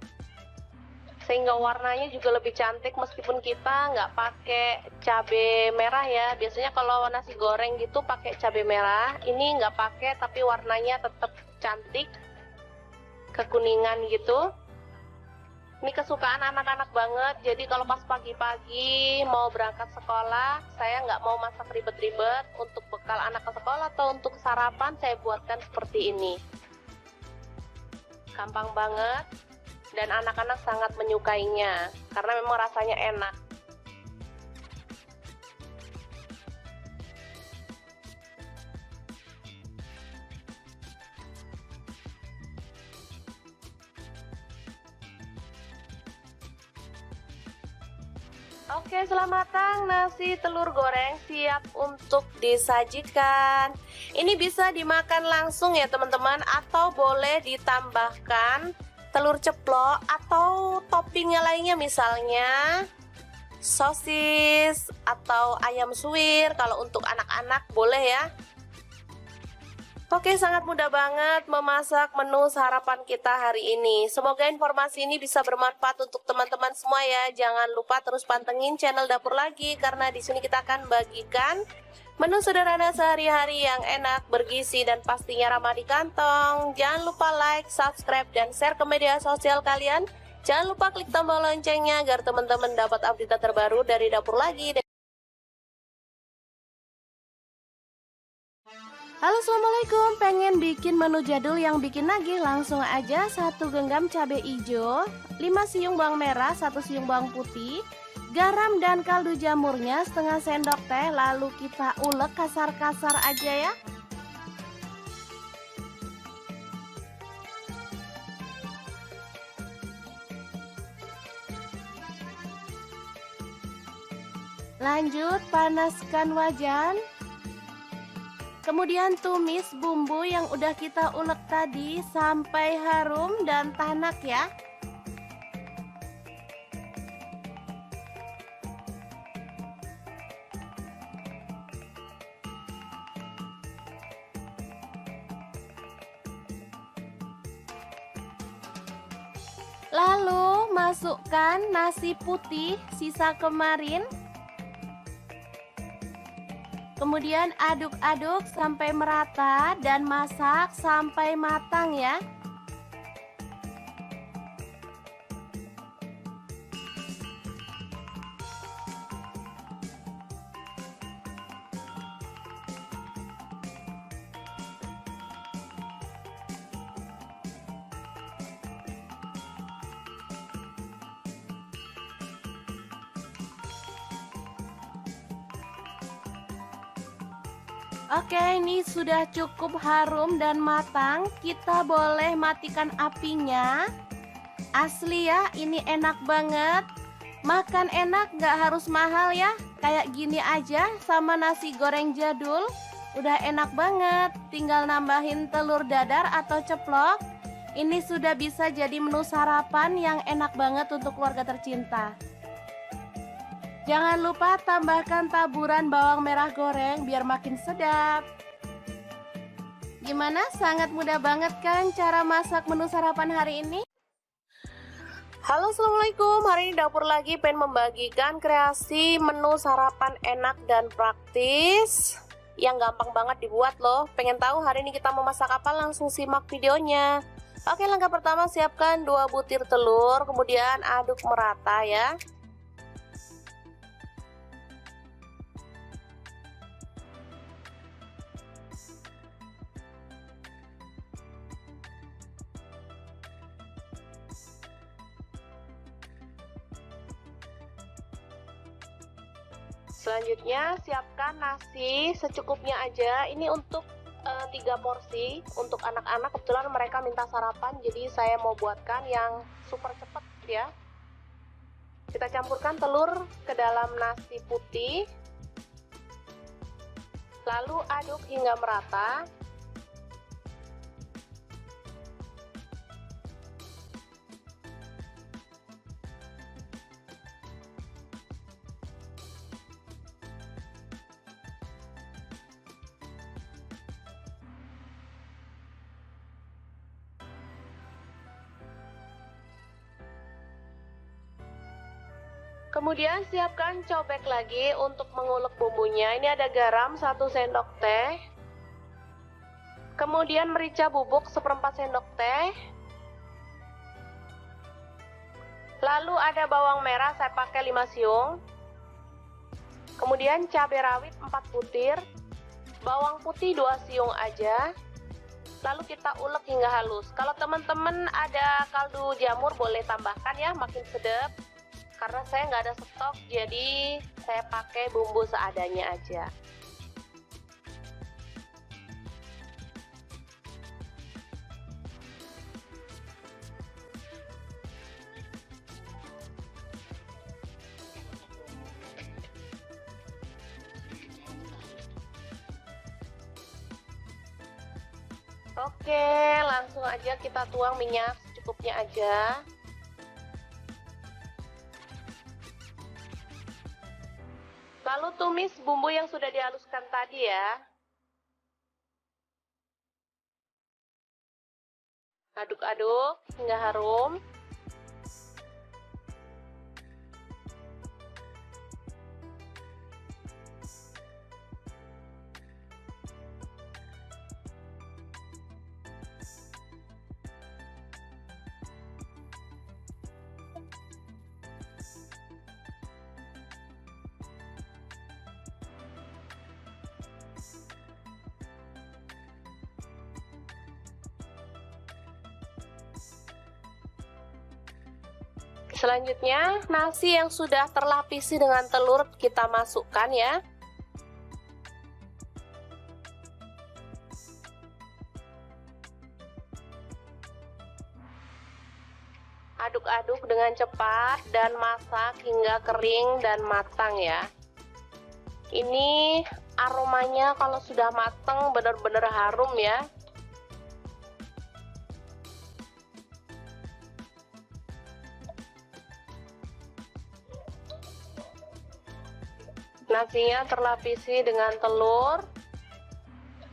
sehingga warnanya juga lebih cantik meskipun kita nggak pakai cabai merah ya. Biasanya kalau nasi goreng gitu pakai cabai merah, ini nggak pakai tapi warnanya tetap cantik, kekuningan gitu. Ini kesukaan anak-anak banget, jadi kalau pas pagi-pagi mau berangkat sekolah, saya nggak mau masak ribet-ribet. Untuk bekal anak ke sekolah atau untuk sarapan saya buatkan seperti ini. Gampang banget dan anak-anak sangat menyukainya karena memang rasanya enak. Oke, selamat matang nasi telur goreng siap untuk disajikan. Ini bisa dimakan langsung ya teman-teman, atau boleh ditambahkan telur ceplok atau toppingnya lainnya, misalnya sosis atau ayam suwir. Kalau untuk anak-anak boleh ya. Oke, sangat mudah banget memasak menu sarapan kita hari ini. Semoga informasi ini bisa bermanfaat untuk teman-teman semua ya. Jangan lupa terus pantengin channel Dapur Lagi karena di sini kita akan bagikan menu sederhana sehari-hari yang enak, bergizi dan pastinya ramah di kantong. Jangan lupa like, subscribe dan share ke media sosial kalian. Jangan lupa klik tombol loncengnya agar teman-teman dapat update terbaru dari Dapur Lagi. Halo, assalamualaikum. Pengen bikin menu jadul yang bikin nagih? Langsung aja 1 genggam cabai hijau, 5 siung bawang merah, 1 siung bawang putih, garam dan kaldu jamurnya setengah sendok teh. Lalu kita ulek kasar-kasar aja ya. Lanjut panaskan wajan. Kemudian tumis bumbu yang udah kita ulek tadi sampai harum dan tanak ya. Lalu masukkan nasi putih sisa kemarin. Kemudian aduk-aduk sampai merata dan masak sampai matang ya. Oke, ini sudah cukup harum dan matang. Kita boleh matikan apinya. Asli ya, ini enak banget. Makan enak, gak harus mahal ya. Kayak gini aja sama nasi goreng jadul. Udah enak banget. Tinggal nambahin telur dadar atau ceplok. Ini sudah bisa jadi menu sarapan yang enak banget untuk keluarga tercinta. Jangan lupa tambahkan taburan bawang merah goreng biar makin sedap. Gimana? Sangat mudah banget kan cara masak menu sarapan hari ini? Halo, assalamualaikum. Hari ini Dapur Lagi pengen membagikan kreasi menu sarapan enak dan praktis yang gampang banget dibuat loh. Pengen tahu hari ini kita mau masak apa? Langsung simak videonya. Oke, langkah pertama siapkan 2 butir telur, kemudian aduk merata ya. Selanjutnya siapkan nasi secukupnya aja. Ini untuk 3 porsi untuk anak-anak. Kebetulan mereka minta sarapan, jadi saya mau buatkan yang super cepet ya. Kita campurkan telur ke dalam nasi putih, lalu aduk hingga merata. Kemudian siapkan cobek lagi untuk mengulek bumbunya. Ini ada garam 1 sendok teh. Kemudian merica bubuk 1/4 sendok teh. Lalu ada bawang merah, saya pakai 5 siung. Kemudian cabai rawit 4 butir. Bawang putih 2 siung aja. Lalu kita ulek hingga halus. Kalau teman-teman ada kaldu jamur boleh tambahkan ya, makin sedap. Karena saya nggak ada stok, jadi saya pakai bumbu seadanya aja. Oke, langsung aja kita tuang minyak secukupnya aja. Lalu tumis bumbu yang sudah dihaluskan tadi ya. Aduk-aduk hingga harum. Selanjutnya, nasi yang sudah terlapisi dengan telur kita masukkan ya. Aduk-aduk dengan cepat dan masak hingga kering dan matang ya. Ini aromanya kalau sudah matang benar-benar harum ya. Nasinya terlapisi dengan telur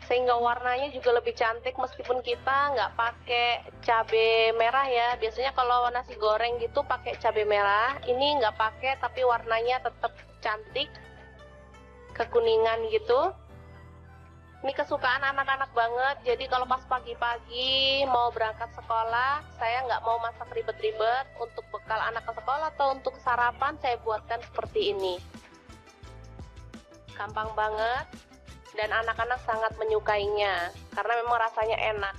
sehingga warnanya juga lebih cantik meskipun kita nggak pakai cabai merah ya. Biasanya kalau nasi goreng gitu pakai cabai merah, ini nggak pakai tapi warnanya tetap cantik kekuningan gitu. Ini kesukaan anak-anak banget, jadi kalau pas pagi-pagi mau berangkat sekolah, saya nggak mau masak ribet-ribet. Untuk bekal anak ke sekolah atau untuk sarapan saya buatkan seperti ini. Gampang banget dan anak-anak sangat menyukainya karena memang rasanya enak.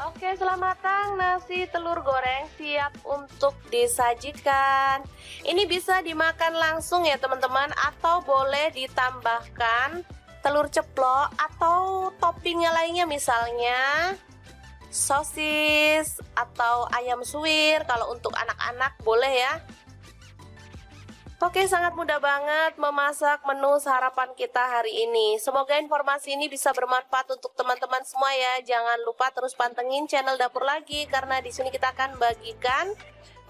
Oke, setelah matang, nasi telur goreng siap untuk disajikan. Ini bisa dimakan langsung ya teman-teman, atau boleh ditambahkan telur ceplok atau toppingnya lainnya, misalnya sosis atau ayam suwir. Kalau untuk anak-anak boleh ya. Oke, sangat mudah banget memasak menu sarapan kita hari ini. Semoga informasi ini bisa bermanfaat untuk teman-teman semua ya. Jangan lupa terus pantengin channel Dapur Lagi karena di sini kita akan bagikan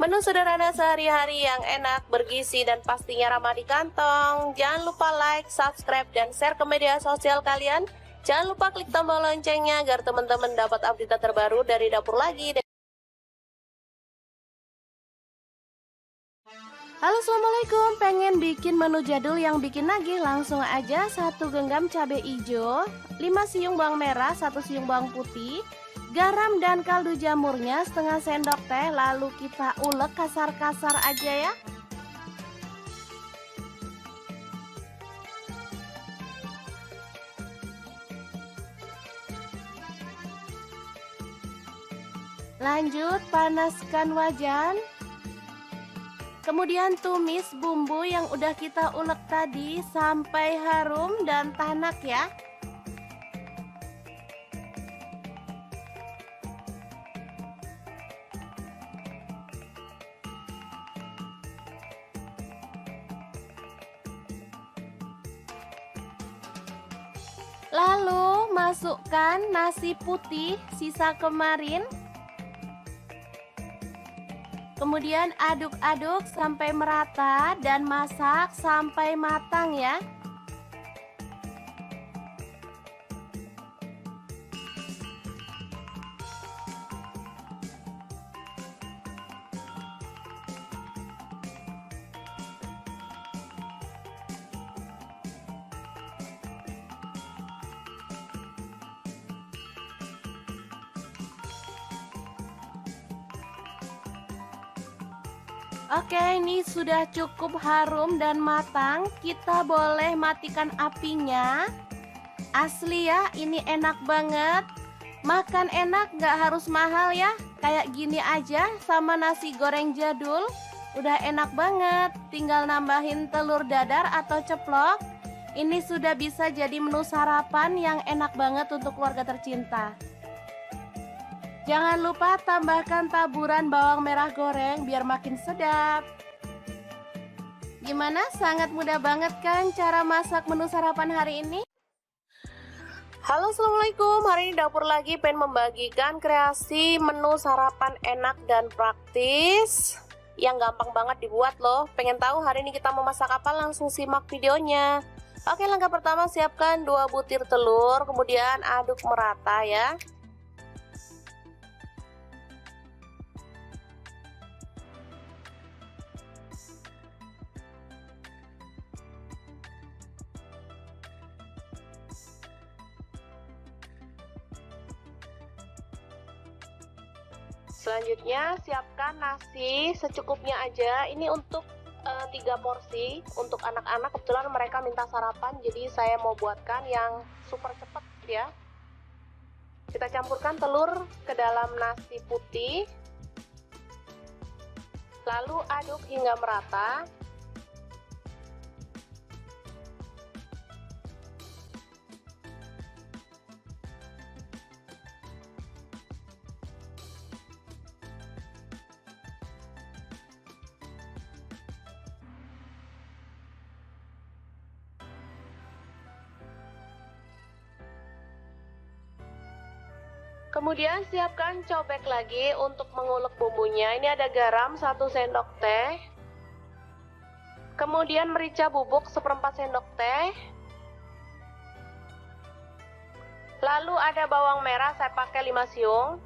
menu sederhana sehari-hari yang enak, bergizi dan pastinya ramah di kantong. Jangan lupa like, subscribe dan share ke media sosial kalian. Jangan lupa klik tombol loncengnya agar teman-teman dapat update terbaru dari Dapur Lagi. Halo, assalamualaikum. Pengen bikin menu jadul yang bikin nagih? Langsung aja 1 genggam cabai hijau, 5 siung bawang merah, 1 siung bawang putih, garam dan kaldu jamurnya setengah sendok teh. Lalu kita ulek kasar-kasar aja ya. Lanjut panaskan wajan. Kemudian tumis bumbu yang udah kita ulek tadi sampai harum dan tanak ya. Lalu masukkan nasi putih sisa kemarin. Kemudian aduk-aduk sampai merata dan masak sampai matang ya. Oke, ini sudah cukup harum dan matang. Kita boleh matikan apinya. Asli ya, ini enak banget. Makan enak, gak harus mahal ya. Kayak gini aja sama nasi goreng jadul. Udah enak banget. Tinggal nambahin telur dadar atau ceplok. Ini sudah bisa jadi menu sarapan yang enak banget untuk keluarga tercinta. Jangan lupa tambahkan taburan bawang merah goreng biar makin sedap. Gimana? Sangat mudah banget kan cara masak menu sarapan hari ini? Halo, assalamualaikum. Hari ini dapur lagi pengen membagikan kreasi menu sarapan enak dan praktis yang gampang banget dibuat loh. Pengen tahu hari ini kita mau masak apa? Langsung simak videonya. Oke, langkah pertama siapkan 2 butir telur, kemudian aduk merata ya. Selanjutnya siapkan nasi secukupnya aja. Ini untuk 3 porsi untuk anak-anak. Kebetulan mereka minta sarapan, jadi saya mau buatkan yang super cepet ya. Kita campurkan telur ke dalam nasi putih, lalu aduk hingga merata. Kemudian siapkan cobek lagi untuk mengulek bumbunya. Ini ada garam 1 sendok teh. Kemudian merica bubuk 1/4 sendok teh. Lalu ada bawang merah, saya pakai 5 siung.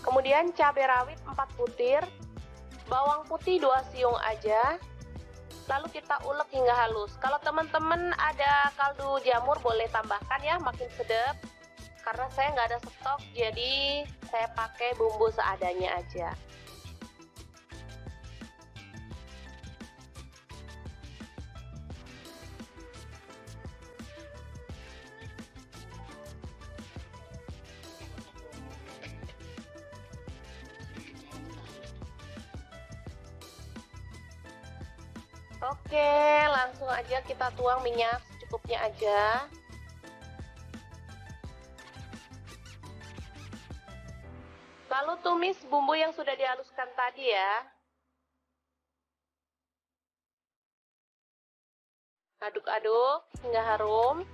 Kemudian cabai rawit 4 butir. Bawang putih 2 siung aja. Lalu kita ulek hingga halus. Kalau teman-teman ada kaldu jamur boleh tambahkan ya, makin sedap. Karena saya nggak ada stok, jadi saya pakai bumbu seadanya aja. Oke, langsung aja kita tuang minyak secukupnya aja. Lalu tumis bumbu yang sudah dihaluskan tadi ya. Aduk-aduk hingga harum.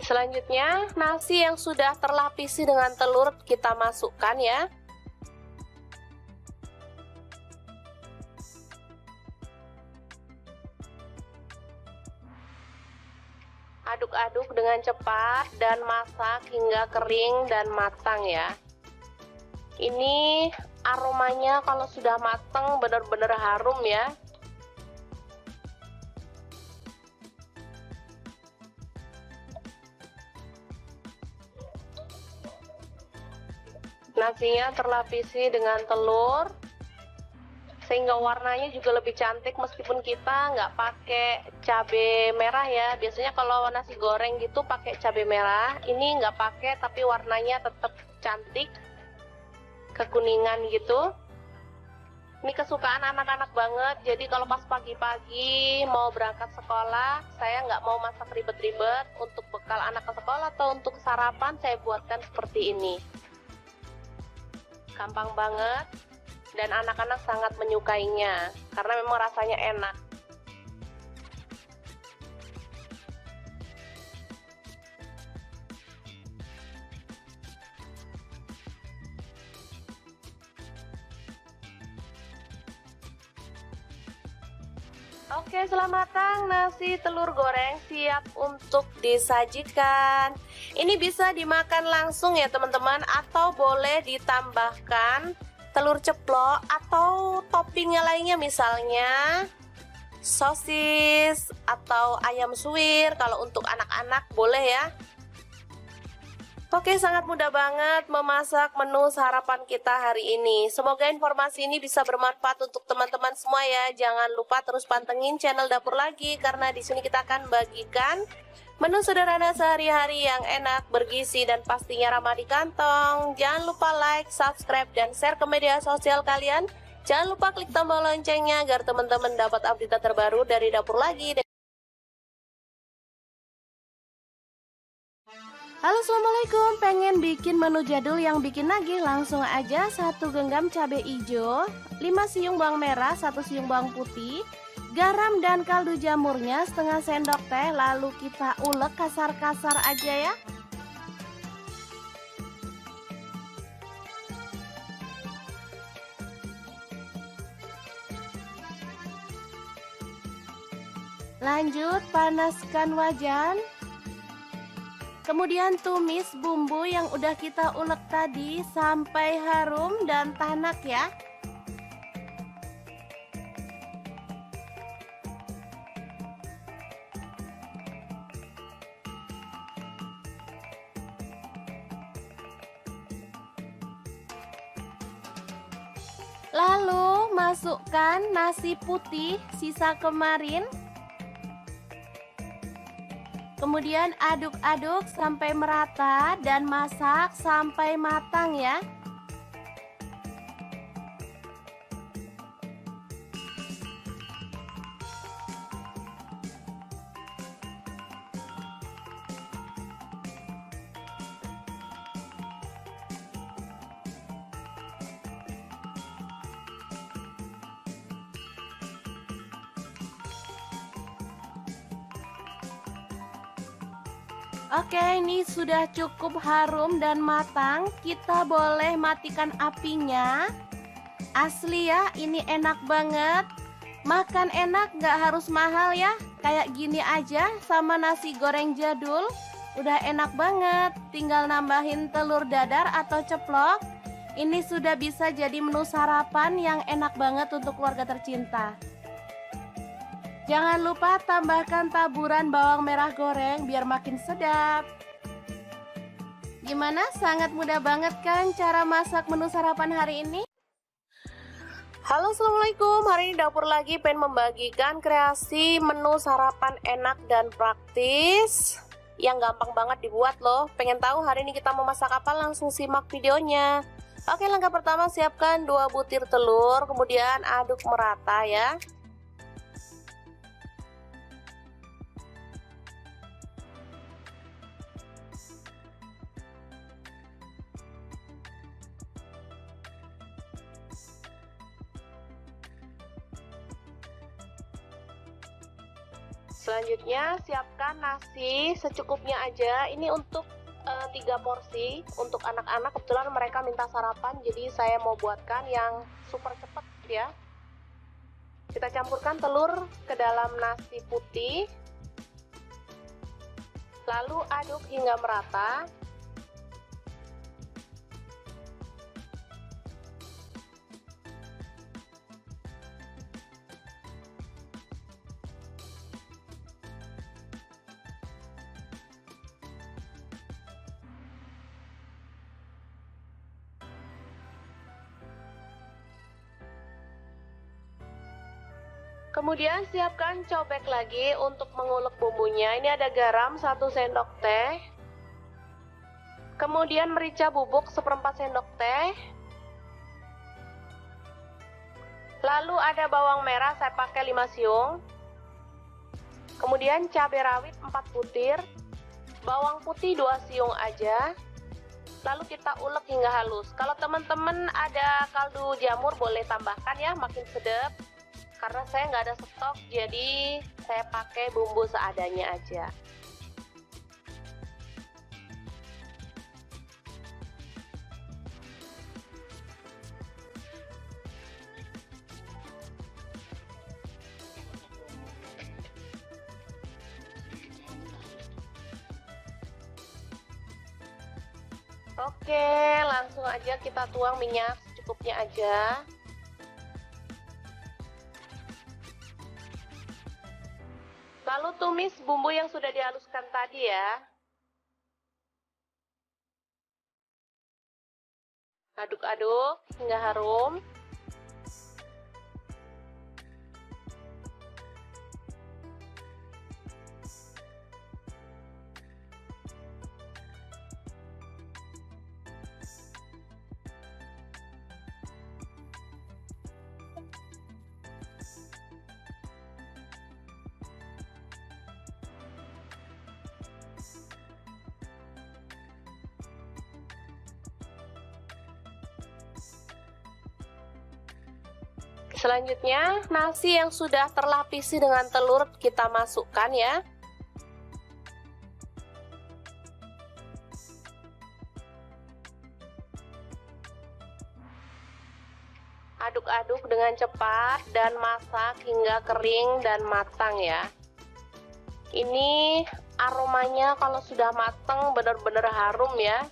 Selanjutnya, nasi yang sudah terlapisi dengan telur kita masukkan ya. Aduk-aduk dengan cepat dan masak hingga kering dan matang ya. Ini aromanya kalau sudah matang benar-benar harum ya. Nasinya terlapisi dengan telur sehingga warnanya juga lebih cantik meskipun kita nggak pakai cabai merah ya. Biasanya kalau nasi goreng gitu pakai cabai merah, ini nggak pakai tapi warnanya tetap cantik kekuningan gitu. Ini kesukaan anak-anak banget, jadi kalau pas pagi-pagi mau berangkat sekolah, saya nggak mau masak ribet-ribet. Untuk bekal anak ke sekolah atau untuk sarapan saya buatkan seperti ini. Gampang banget dan anak-anak sangat menyukainya karena memang rasanya enak. Oke, setelah matang nasi telur goreng siap untuk disajikan. Ini bisa dimakan langsung ya teman-teman, atau boleh ditambahkan telur ceplok atau toppingnya lainnya, misalnya sosis atau ayam suwir. Kalau untuk anak-anak boleh ya. Oke, sangat mudah banget memasak menu sarapan kita hari ini. Semoga informasi ini bisa bermanfaat untuk teman-teman semua ya. Jangan lupa terus pantengin channel Dapur Lagi karena di sini kita akan bagikan menu sederhana sehari-hari yang enak, bergizi, dan pastinya ramah di kantong. Jangan lupa like, subscribe, dan share ke media sosial kalian. Jangan lupa klik tombol loncengnya agar teman-teman dapat update terbaru dari Dapur Lagi. Halo, assalamualaikum. Pengen bikin menu jadul yang bikin nagih? Langsung aja 1 genggam cabai hijau, 5 siung bawang merah, 1 siung bawang putih, garam dan kaldu jamurnya setengah sendok teh. Lalu kita ulek kasar-kasar aja ya. Lanjut panaskan wajan. Kemudian tumis bumbu yang udah kita ulek tadi sampai harum dan tanak ya. Lalu masukkan nasi putih sisa kemarin. Kemudian aduk-aduk sampai merata dan masak sampai matang ya. Oke, ini sudah cukup harum dan matang. Kita boleh matikan apinya. Asli ya, ini enak banget. Makan enak, gak harus mahal ya. Kayak gini aja sama nasi goreng jadul. Udah enak banget. Tinggal nambahin telur dadar atau ceplok. Ini sudah bisa jadi menu sarapan yang enak banget untuk keluarga tercinta. Jangan lupa tambahkan taburan bawang merah goreng biar makin sedap. Gimana? Sangat mudah banget kan cara masak menu sarapan hari ini? Halo, assalamualaikum. Hari ini Dapur Lagi pengen membagikan kreasi menu sarapan enak dan praktis yang gampang banget dibuat loh. Pengen tahu hari ini kita mau masak apa? Langsung simak videonya. Oke, langkah pertama siapkan 2 butir telur, kemudian aduk merata ya. Selanjutnya siapkan nasi secukupnya aja. Ini untuk 3 porsi untuk anak-anak. Kebetulan mereka minta sarapan, jadi saya mau buatkan yang super cepet ya. Kita campurkan telur ke dalam nasi putih, lalu aduk hingga merata. Kemudian siapkan cobek lagi untuk mengulek bumbunya. Ini ada garam 1 sendok teh. Kemudian merica bubuk 1/4 sendok teh. Lalu ada bawang merah, saya pakai 5 siung. Kemudian cabai rawit 4 butir. Bawang putih 2 siung aja. Lalu kita ulek hingga halus. Kalau teman-teman ada kaldu jamur boleh tambahkan ya, makin sedap. Karena saya nggak ada stok, jadi saya pakai bumbu seadanya aja. Oke, langsung aja kita tuang minyak secukupnya aja. Lalu tumis bumbu yang sudah dihaluskan tadi ya. Aduk-aduk hingga harum. Selanjutnya, nasi yang sudah terlapisi dengan telur kita masukkan ya. Aduk-aduk dengan cepat dan masak hingga kering dan matang ya. Ini aromanya kalau sudah matang benar-benar harum ya.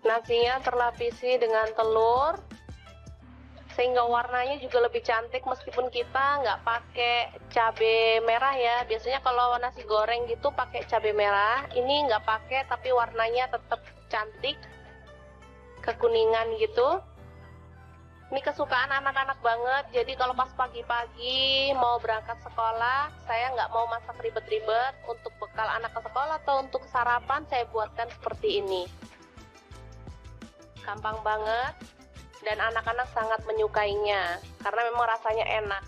Nasinya terlapisi dengan telur sehingga warnanya juga lebih cantik meskipun kita nggak pakai cabai merah ya. Biasanya kalau nasi goreng gitu pakai cabai merah, ini nggak pakai tapi warnanya tetap cantik, kekuningan gitu. Ini kesukaan anak-anak banget, jadi kalau pas pagi-pagi mau berangkat sekolah, saya nggak mau masak ribet-ribet. Untuk bekal anak ke sekolah atau untuk sarapan saya buatkan seperti ini. Gampang banget dan anak-anak sangat menyukainya karena memang rasanya enak.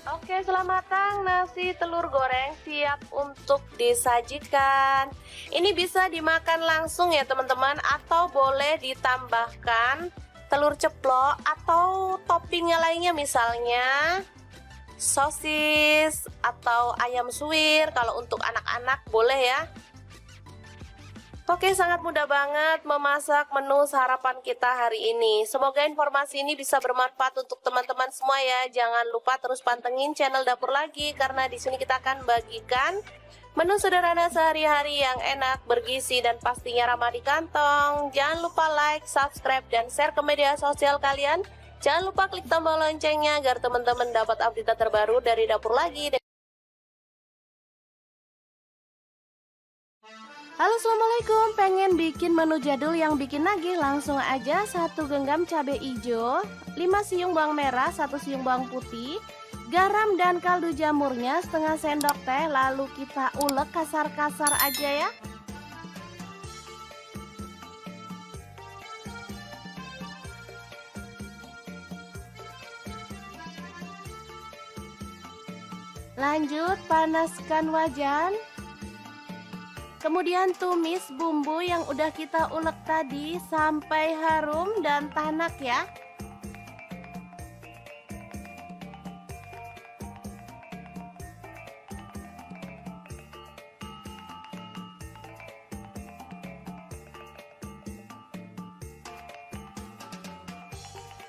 Oke, setelah matang, nasi telur goreng siap untuk disajikan. Ini bisa dimakan langsung ya teman-teman, atau boleh ditambahkan telur ceplok atau toppingnya lainnya, misalnya sosis atau ayam suwir. Kalau untuk anak-anak boleh ya. Oke, sangat mudah banget memasak menu sarapan kita hari ini. Semoga informasi ini bisa bermanfaat untuk teman-teman semua ya. Jangan lupa terus pantengin channel Dapur Lagi karena di sini kita akan bagikan menu sederhana sehari-hari yang enak, bergizi dan pastinya ramah di kantong. Jangan lupa like, subscribe dan share ke media sosial kalian. Jangan lupa klik tombol loncengnya agar teman-teman dapat update terbaru dari Dapur Lagi. Halo, assalamualaikum. Pengen bikin menu jadul yang bikin nagih? Langsung aja 1 genggam cabai hijau, 5 siung bawang merah, 1 siung bawang putih, garam dan kaldu jamurnya setengah sendok teh. Lalu kita ulek kasar-kasar aja ya. Lanjut panaskan wajan. Kemudian tumis bumbu yang udah kita ulek tadi sampai harum dan tanak ya.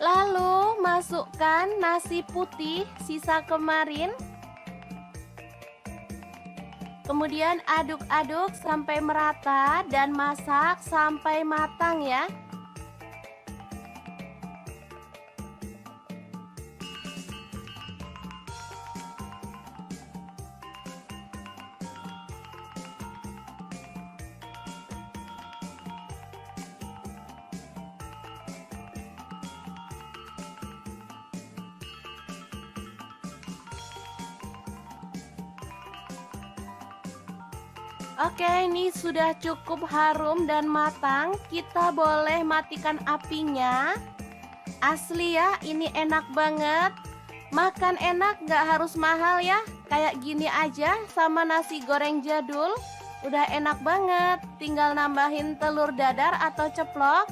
Lalu masukkan nasi putih sisa kemarin. Kemudian aduk-aduk sampai merata dan masak sampai matang ya. Oke, ini sudah cukup harum dan matang. Kita boleh matikan apinya. Asli ya, ini enak banget. Makan enak, gak harus mahal ya. Kayak gini aja sama nasi goreng jadul. Udah enak banget. Tinggal nambahin telur dadar atau ceplok.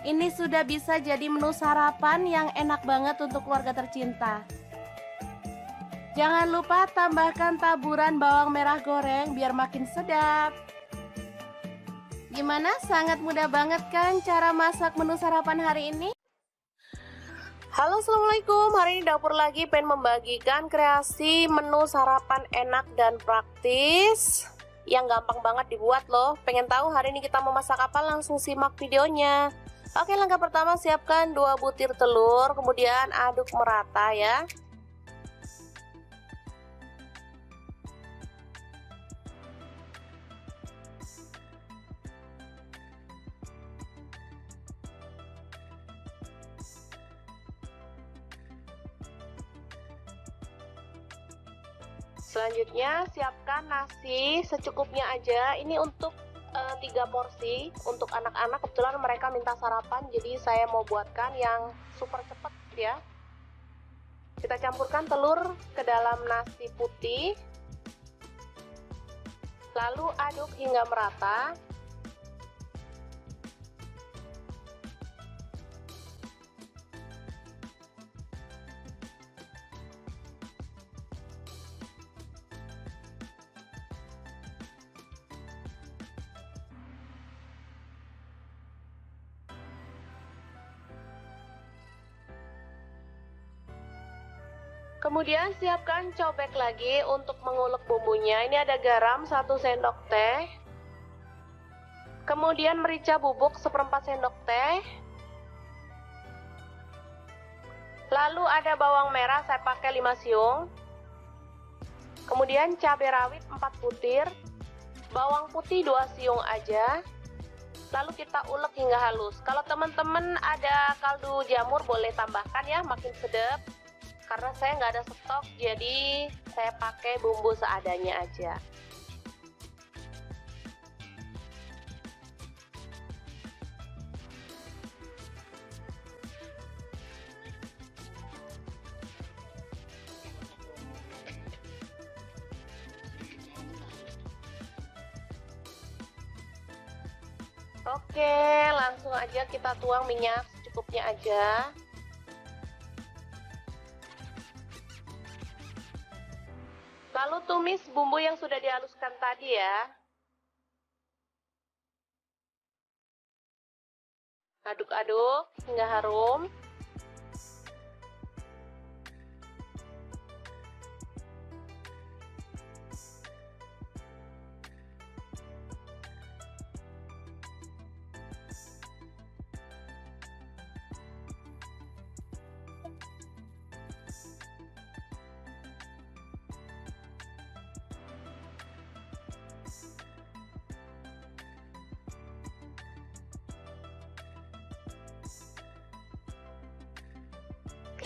Ini sudah bisa jadi menu sarapan yang enak banget untuk keluarga tercinta. Jangan lupa tambahkan taburan bawang merah goreng biar makin sedap. Gimana? Sangat mudah banget kan cara masak menu sarapan hari ini? Halo, assalamualaikum. Hari ini dapur lagi pengen membagikan kreasi menu sarapan enak dan praktis yang gampang banget dibuat loh. Pengen tahu hari ini kita mau masak apa? Langsung simak videonya. Oke, langkah pertama siapkan 2 butir telur, kemudian aduk merata ya. Selanjutnya siapkan nasi secukupnya aja. Ini untuk 3 porsi untuk anak-anak. Kebetulan mereka minta sarapan, jadi saya mau buatkan yang super cepat ya. Kita campurkan telur ke dalam nasi putih, lalu aduk hingga merata. Kemudian siapkan cobek lagi untuk mengulek bumbunya. Ini ada garam 1 sendok teh. Kemudian merica bubuk 1/4 sendok teh. Lalu ada bawang merah, saya pakai 5 siung. Kemudian cabai rawit 4 butir. Bawang putih 2 siung aja. Lalu kita ulek hingga halus. Kalau teman-teman ada kaldu jamur boleh tambahkan ya, makin sedap. Karena saya nggak ada stok, jadi saya pakai bumbu seadanya aja. Oke, langsung aja kita tuang minyak secukupnya aja. Lalu tumis bumbu yang sudah dihaluskan tadi ya. Aduk-aduk hingga harum.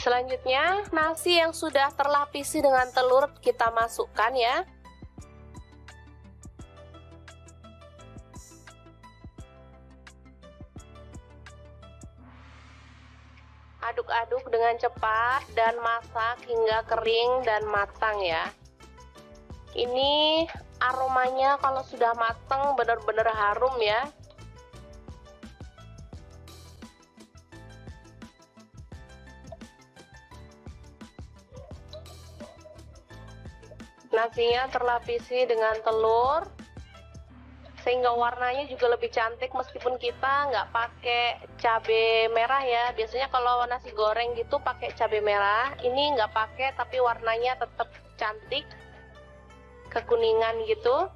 Selanjutnya, nasi yang sudah terlapisi dengan telur kita masukkan ya. Aduk-aduk dengan cepat dan masak hingga kering dan matang ya. Ini aromanya kalau sudah matang benar-benar harum ya. Nasinya terlapisi dengan telur sehingga warnanya juga lebih cantik meskipun kita nggak pakai cabai merah ya. Biasanya kalau nasi goreng gitu pakai cabai merah, ini nggak pakai tapi warnanya tetap cantik kekuningan gitu.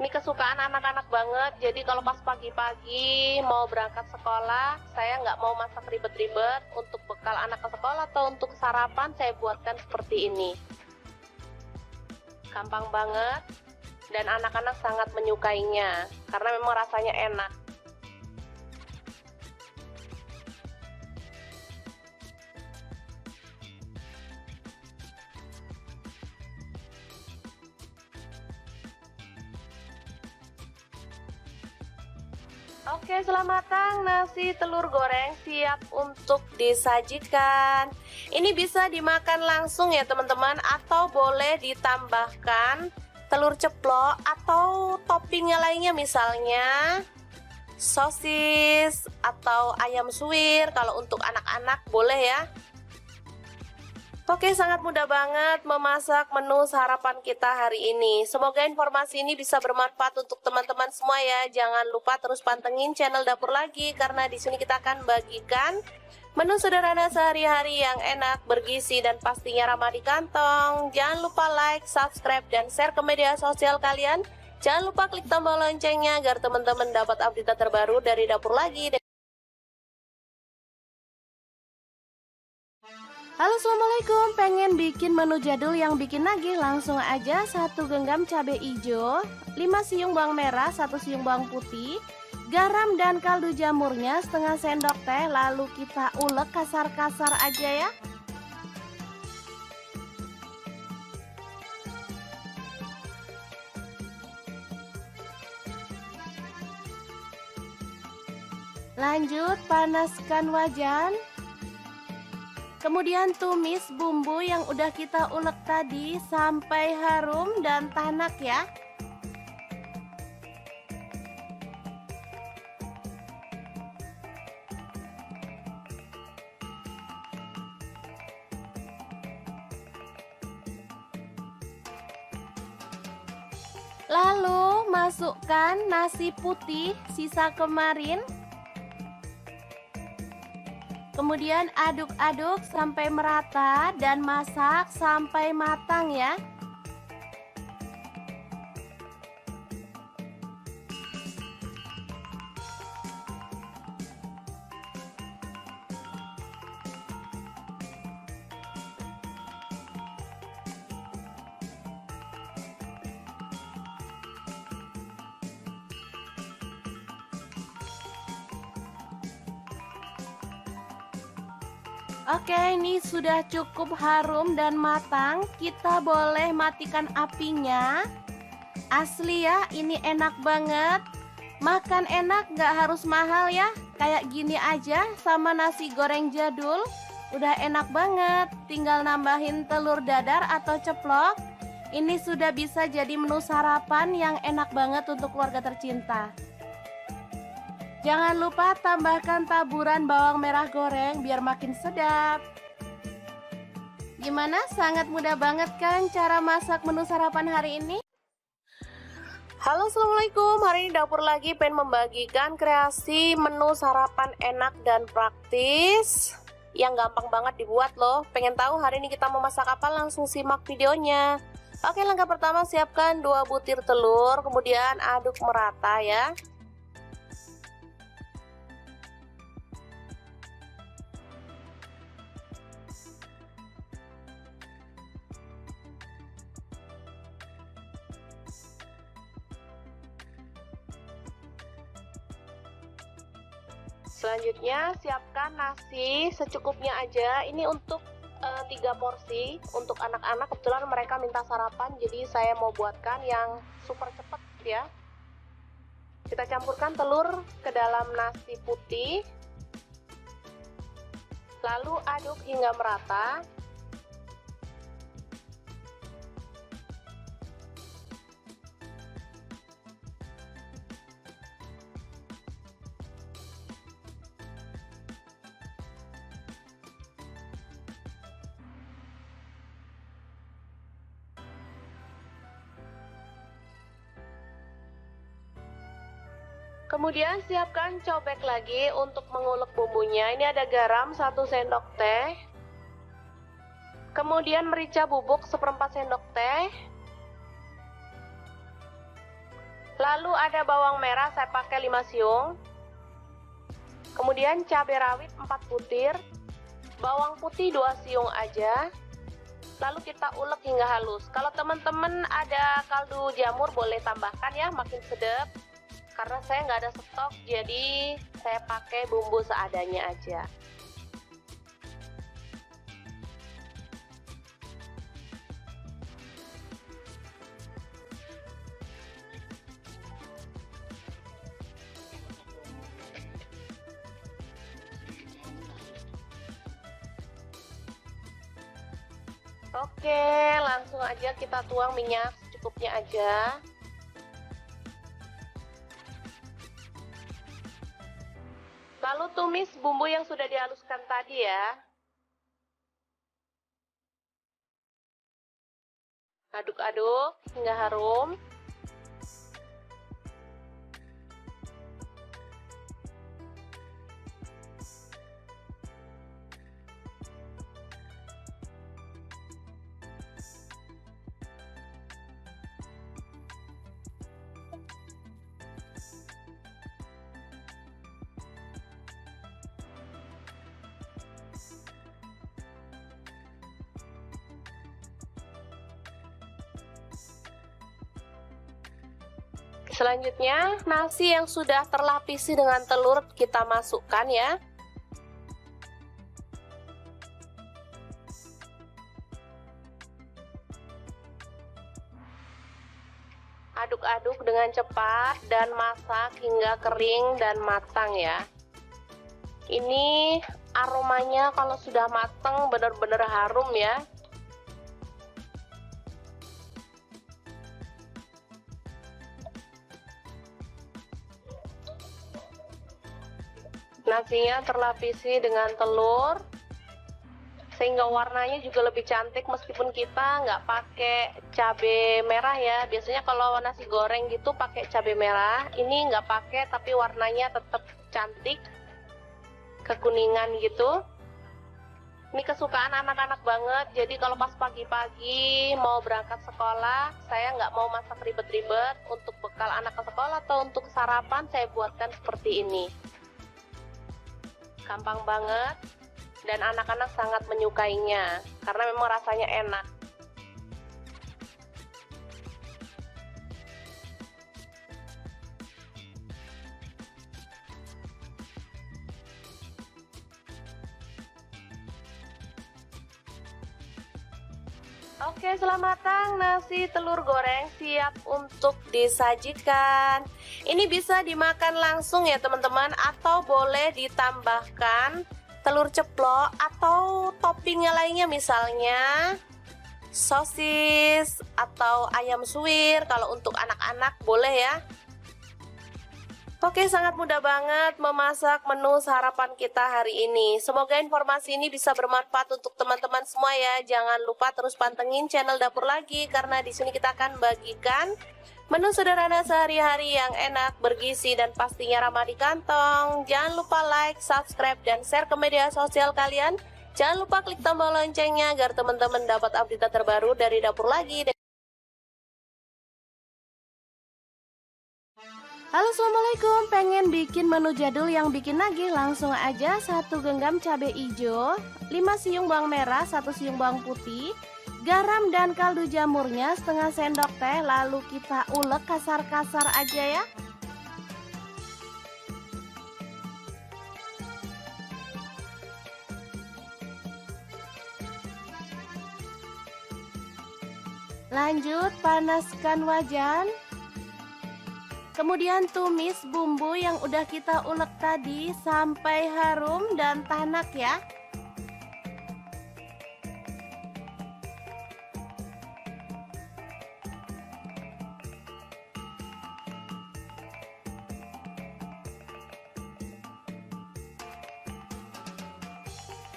Ini kesukaan anak-anak banget, jadi kalau pas pagi-pagi mau berangkat sekolah, saya nggak mau masak ribet-ribet. Untuk bekal anak ke sekolah atau untuk sarapan saya buatkan seperti ini. Gampang banget dan anak-anak sangat menyukainya karena memang rasanya enak. Oke, setelah matang nasi telur goreng siap untuk disajikan. Ini bisa dimakan langsung ya teman-teman, atau boleh ditambahkan telur ceplok atau toppingnya lainnya, misalnya sosis atau ayam suwir. Kalau untuk anak-anak boleh ya. Oke, sangat mudah banget memasak menu sarapan kita hari ini. Semoga informasi ini bisa bermanfaat untuk teman-teman semua ya. Jangan lupa terus pantengin channel Dapur Lagi karena di sini kita akan bagikan Menu sederhana sehari-hari yang enak, bergizi, dan pastinya ramah di kantong. Jangan lupa like, subscribe, dan share ke media sosial kalian. Jangan lupa klik tombol loncengnya agar teman-teman dapat update terbaru dari dapur lagi. Halo, assalamualaikum. Pengen bikin menu jadul yang bikin nagih? Langsung aja 1 genggam cabai hijau, 5 siung bawang merah, 1 siung bawang putih, garam dan kaldu jamurnya setengah sendok teh. Lalu kita ulek kasar-kasar aja ya. Lanjut panaskan wajan. Kemudian tumis bumbu yang udah kita ulek tadi sampai harum dan tanak ya. Lalu masukkan nasi putih sisa kemarin. Kemudian aduk-aduk sampai merata dan masak sampai matang ya. Oke, ini sudah cukup harum dan matang. Kita boleh matikan apinya. Asli ya, ini enak banget. Makan enak, gak harus mahal ya. Kayak gini aja sama nasi goreng jadul. Udah enak banget. Tinggal nambahin telur dadar atau ceplok. Ini sudah bisa jadi menu sarapan yang enak banget untuk keluarga tercinta. Jangan lupa tambahkan taburan bawang merah goreng biar makin sedap. Gimana? Sangat mudah banget kan cara masak menu sarapan hari ini? Halo, assalamualaikum. Hari ini dapur lagi pengen membagikan kreasi menu sarapan enak dan praktis yang gampang banget dibuat loh. Pengen tahu hari ini kita mau masak apa? Langsung simak videonya. Oke, langkah pertama siapkan 2 butir telur, kemudian aduk merata ya. Selanjutnya siapkan nasi secukupnya aja. Ini untuk 3 porsi untuk anak-anak. Kebetulan mereka minta sarapan, jadi saya mau buatkan yang super cepet ya. Kita campurkan telur ke dalam nasi putih, lalu aduk hingga merata. Kemudian siapkan cobek lagi untuk mengulek bumbunya. Ini ada garam 1 sendok teh. Kemudian merica bubuk 1/4 sendok teh. Lalu ada bawang merah, saya pakai 5 siung. Kemudian cabai rawit 4 butir. Bawang putih 2 siung aja. Lalu kita ulek hingga halus. Kalau teman-teman ada kaldu jamur boleh tambahkan ya, makin sedap. Karena saya nggak ada stok, jadi saya pakai bumbu seadanya aja. Oke, langsung aja kita tuang minyak secukupnya aja. Lalu tumis bumbu yang sudah dihaluskan tadi ya. Aduk-aduk hingga harum. Selanjutnya, nasi yang sudah terlapisi dengan telur kita masukkan ya. Aduk-aduk dengan cepat dan masak hingga kering dan matang ya. Ini aromanya kalau sudah matang benar-benar harum ya. Nasinya terlapisi dengan telur, sehingga warnanya juga lebih cantik meskipun kita nggak pakai cabai merah ya. Biasanya kalau nasi goreng gitu pakai cabai merah, ini nggak pakai tapi warnanya tetap cantik, kekuningan gitu. Ini kesukaan anak-anak banget, jadi kalau pas pagi-pagi mau berangkat sekolah, saya nggak mau masak ribet-ribet. Untuk bekal anak ke sekolah atau untuk sarapan saya buatkan seperti ini. Gampang banget. Dan anak-anak sangat menyukainya karena memang rasanya enak. Oke, selamat matang nasi telur goreng siap untuk disajikan. Ini bisa dimakan langsung ya teman-teman, atau boleh ditambahkan telur ceplok atau toppingnya lainnya, misalnya sosis atau ayam suwir. Kalau untuk anak-anak boleh ya. Oke, sangat mudah banget memasak menu sarapan kita hari ini. Semoga informasi ini bisa bermanfaat untuk teman-teman semua ya. Jangan lupa terus pantengin channel Dapur Lagi, karena di sini kita akan bagikan menu sederhana sehari-hari yang enak, bergizi, dan pastinya ramah di kantong. Jangan lupa like, subscribe, dan share ke media sosial kalian. Jangan lupa klik tombol loncengnya agar teman-teman dapat update terbaru dari Dapur Lagi. Halo, assalamualaikum. Pengen bikin menu jadul yang bikin nagih? Langsung aja 1 genggam cabai hijau, 5 siung bawang merah, 1 siung bawang putih, garam dan kaldu jamurnya setengah sendok teh. Lalu kita ulek kasar-kasar aja ya. Lanjut panaskan wajan. Kemudian tumis bumbu yang udah kita ulek tadi sampai harum dan tanak ya.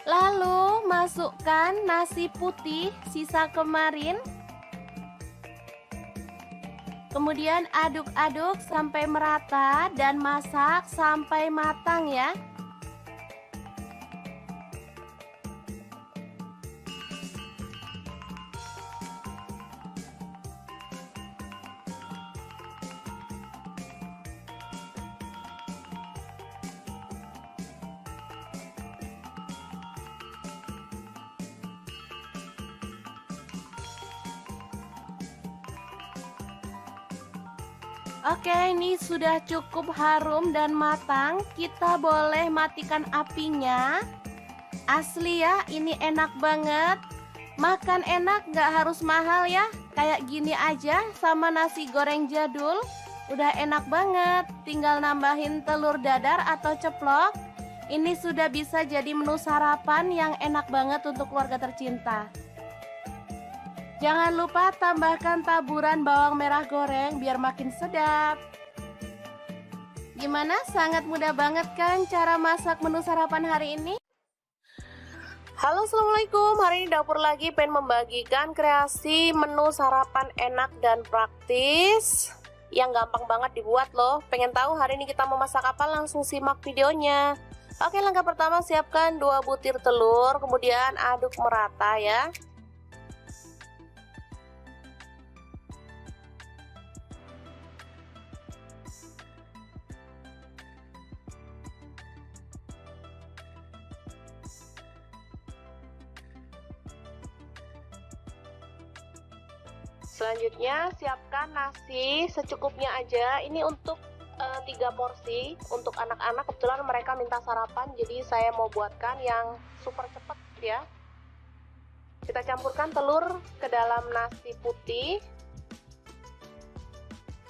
Lalu masukkan nasi putih sisa kemarin. Kemudian aduk-aduk sampai merata dan masak sampai matang ya. Oke, ini sudah cukup harum dan matang. Kita boleh matikan apinya. Asli ya, ini enak banget. Makan enak, nggak harus mahal ya. Kayak gini aja sama nasi goreng jadul. Udah enak banget. Tinggal nambahin telur dadar atau ceplok. Ini sudah bisa jadi menu sarapan yang enak banget untuk keluarga tercinta. Jangan lupa tambahkan taburan bawang merah goreng biar makin sedap. Gimana? Sangat mudah banget kan cara masak menu sarapan hari ini? Halo, assalamualaikum. Hari ini Dapur Lagi pengen membagikan kreasi menu sarapan enak dan praktis yang gampang banget dibuat loh. Pengen tahu hari ini kita mau masak apa? Langsung simak videonya. Oke, langkah pertama siapkan 2 butir telur, kemudian aduk merata ya. Selanjutnya siapkan nasi secukupnya aja. Ini untuk 3 porsi untuk anak-anak. Kebetulan mereka minta sarapan, jadi saya mau buatkan yang super cepet ya. Kita campurkan telur ke dalam nasi putih,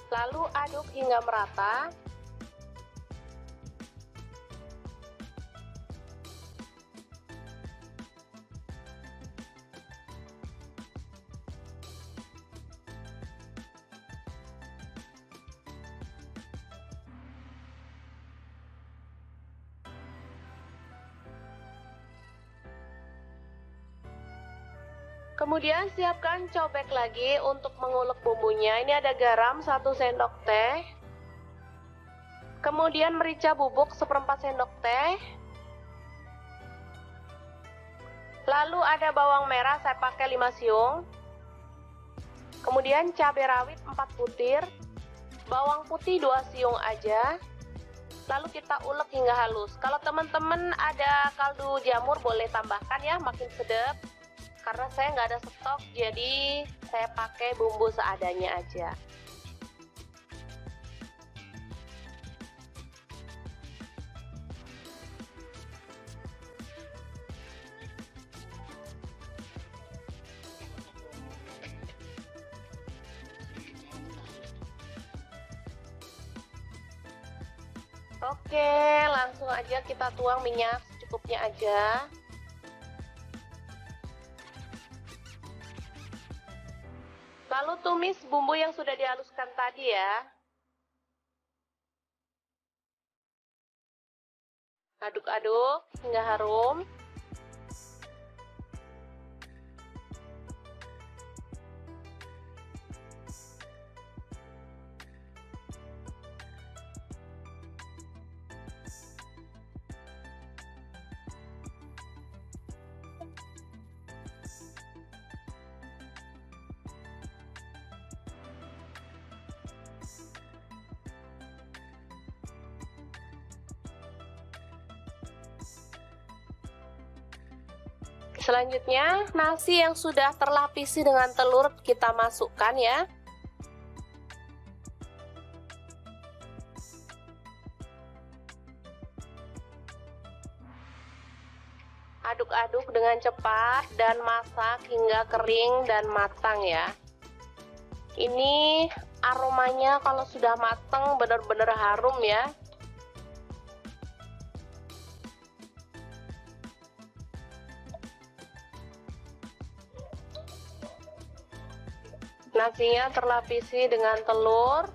lalu aduk hingga merata. Kemudian siapkan cobek lagi untuk mengulek bumbunya. Ini ada garam 1 sendok teh. Kemudian merica bubuk 1/4 sendok teh. Lalu ada bawang merah, saya pakai 5 siung. Kemudian cabai rawit 4 butir. Bawang putih 2 siung aja. Lalu kita ulek hingga halus. Kalau teman-teman ada kaldu jamur boleh tambahkan ya, makin sedap. Karena saya nggak ada stok, jadi saya pakai bumbu seadanya aja. Oke, langsung aja kita tuang minyak secukupnya aja. Lalu tumis bumbu yang sudah dihaluskan tadi ya. Aduk-aduk hingga harum. Selanjutnya, nasi yang sudah terlapisi dengan telur kita masukkan ya. Aduk-aduk dengan cepat dan masak hingga kering dan matang ya. Ini aromanya kalau sudah matang benar-benar harum ya. Nasinya terlapisi dengan telur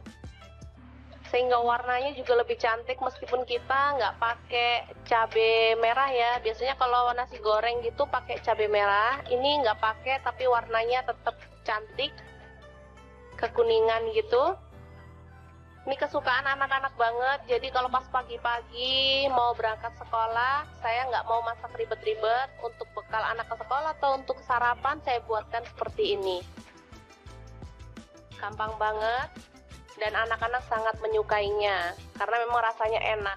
sehingga warnanya juga lebih cantik meskipun kita nggak pakai cabai merah ya. Biasanya kalau nasi goreng gitu pakai cabai merah, ini nggak pakai tapi warnanya tetap cantik, kekuningan gitu. Ini kesukaan anak-anak banget, jadi kalau pas pagi-pagi mau berangkat sekolah, saya nggak mau masak ribet-ribet. Untuk bekal anak ke sekolah atau untuk sarapan saya buatkan seperti ini. Gampang banget dan anak-anak sangat menyukainya karena memang rasanya enak.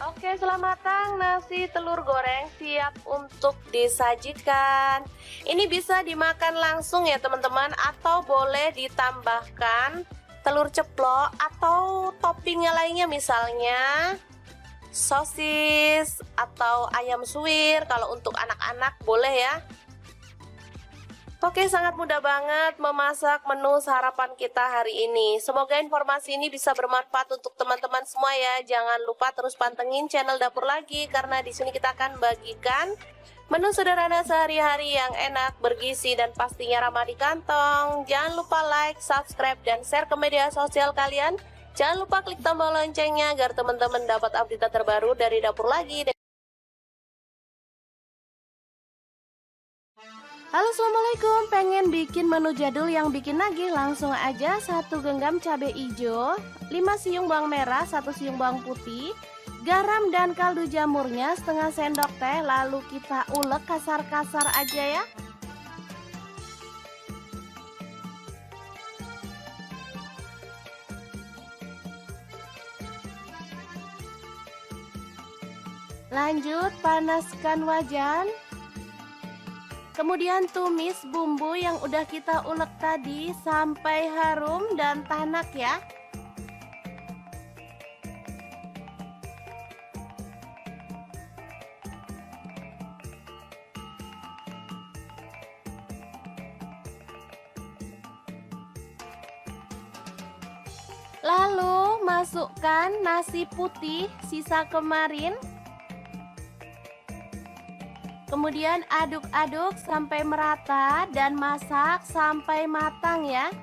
Oke, setelah matang nasi telur goreng siap untuk disajikan. Ini bisa dimakan langsung ya teman-teman, atau boleh ditambahkan telur ceplok atau toppingnya lainnya, misalnya sosis atau ayam suwir. Kalau untuk anak-anak boleh ya. Oke, sangat mudah banget memasak menu sarapan kita hari ini. Semoga informasi ini bisa bermanfaat untuk teman-teman semua ya. Jangan lupa terus pantengin channel Dapur Lagi, karena di sini kita akan bagikan menu sederhana sehari-hari yang enak, bergizi, dan pastinya ramah di kantong. Jangan lupa like, subscribe, dan share ke media sosial kalian. Jangan lupa klik tombol loncengnya agar teman-teman dapat update terbaru dari Dapur Lagi. Halo, assalamualaikum. Pengen bikin menu jadul yang bikin nagih? Langsung aja 1 genggam cabai hijau, 5 siung bawang merah, 1 siung bawang putih, garam dan kaldu jamurnya setengah sendok teh. Lalu kita ulek kasar-kasar aja ya. Lanjut, panaskan wajan. Kemudian tumis bumbu yang udah kita ulek tadi sampai harum dan tanak ya. Lalu masukkan nasi putih sisa kemarin. Kemudian aduk-aduk sampai merata dan masak sampai matang ya.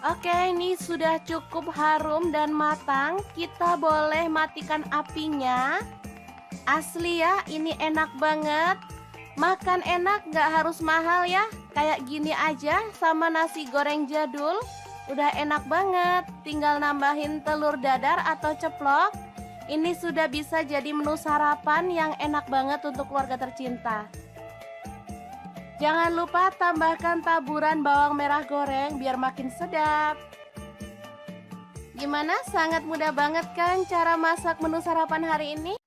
Oke, ini sudah cukup harum dan matang. Kita boleh matikan apinya. Asli ya, ini enak banget. Makan enak, gak harus mahal ya. Kayak gini aja sama nasi goreng jadul. Udah enak banget. Tinggal nambahin telur dadar atau ceplok. Ini sudah bisa jadi menu sarapan yang enak banget untuk keluarga tercinta. Jangan lupa tambahkan taburan bawang merah goreng biar makin sedap. Gimana? Sangat mudah banget kan cara masak menu sarapan hari ini?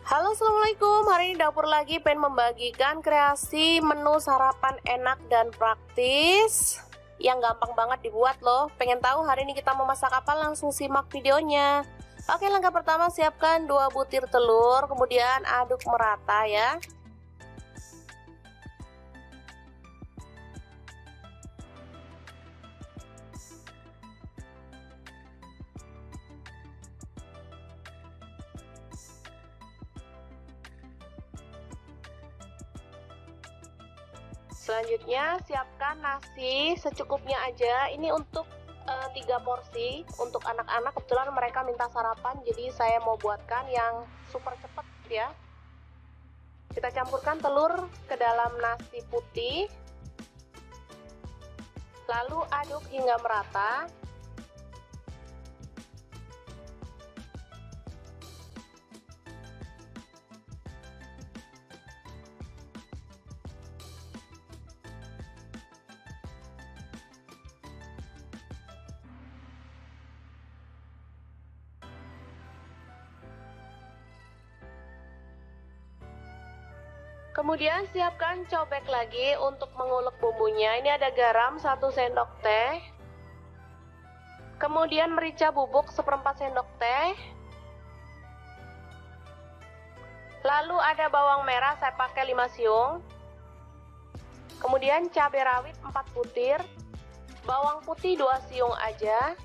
Halo, assalamualaikum. Hari ini dapur lagi pengen membagikan kreasi menu sarapan enak dan praktis yang gampang banget dibuat loh. Pengen tahu hari ini kita mau masak apa? Langsung simak videonya. Oke, langkah pertama siapkan 2 butir telur, kemudian aduk merata ya. Selanjutnya siapkan nasi secukupnya aja. Ini untuk 3 porsi untuk anak-anak. Kebetulan mereka minta sarapan, jadi saya mau buatkan yang super cepet ya. Kita campurkan telur ke dalam nasi putih, lalu aduk hingga merata. Kemudian siapkan cobek lagi untuk mengulek bumbunya. Ini ada garam 1 sendok teh. Kemudian merica bubuk 1/4 sendok teh. Lalu ada bawang merah, saya pakai 5 siung. Kemudian cabai rawit 4 butir. Bawang putih 2 siung aja.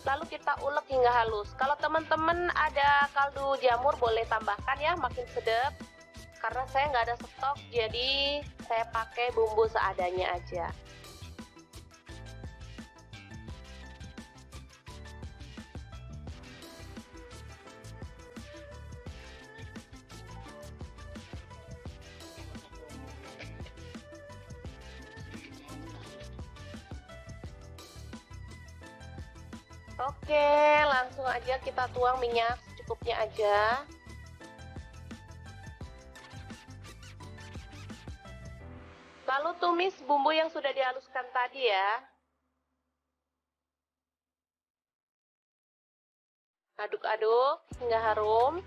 Lalu kita ulek hingga halus. Kalau teman-teman ada kaldu jamur boleh tambahkan ya, makin sedap. Karena saya nggak ada stok, jadi saya pakai bumbu seadanya aja. Oke, langsung aja kita tuang minyak secukupnya aja. Lalu tumis bumbu yang sudah dihaluskan tadi ya. Aduk-aduk hingga harum.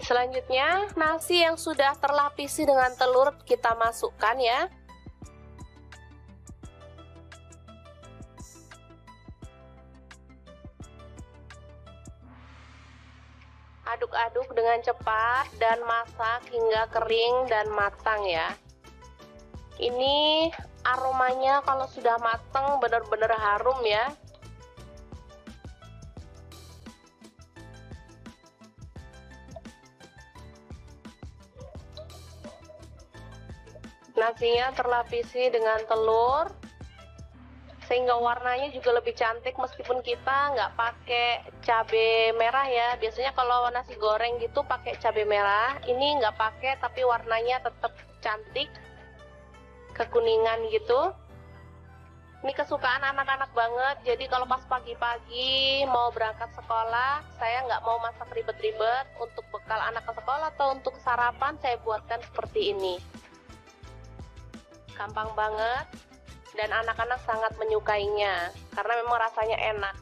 Selanjutnya, nasi yang sudah terlapisi dengan telur kita masukkan ya. Aduk-aduk dengan cepat dan masak hingga kering dan matang ya. Ini aromanya kalau sudah mateng benar-benar harum ya. Nasinya terlapisi dengan telur, sehingga warnanya juga lebih cantik meskipun kita nggak pakai cabai merah ya. Biasanya kalau nasi goreng gitu pakai cabai merah, ini nggak pakai tapi warnanya tetap cantik, kekuningan gitu. Ini kesukaan anak-anak banget, jadi kalau pas pagi-pagi mau berangkat sekolah, saya nggak mau masak ribet-ribet. Untuk bekal anak ke sekolah atau untuk sarapan saya buatkan seperti ini. Gampang banget dan anak-anak sangat menyukainya karena memang rasanya enak.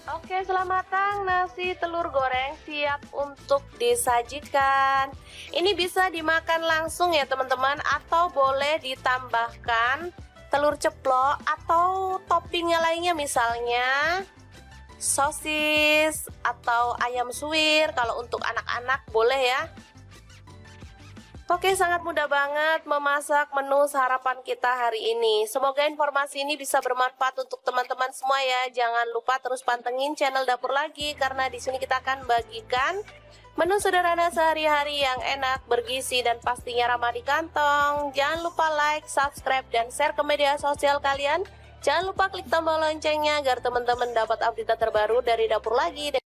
Oke, selamat matang nasi telur goreng siap untuk disajikan. Ini bisa dimakan langsung ya teman-teman, atau boleh ditambahkan telur ceplok atau toppingnya lainnya, misalnya sosis atau ayam suwir. Kalau untuk anak-anak boleh ya. Oke, sangat mudah banget memasak menu sarapan kita hari ini. Semoga informasi ini bisa bermanfaat untuk teman-teman semua ya. Jangan lupa terus pantengin channel Dapur Lagi, karena di sini kita akan bagikan menu sederhana sehari-hari yang enak, bergizi, dan pastinya ramah di kantong. Jangan lupa like, subscribe, dan share ke media sosial kalian. Jangan lupa klik tombol loncengnya agar teman-teman dapat update terbaru dari Dapur Lagi.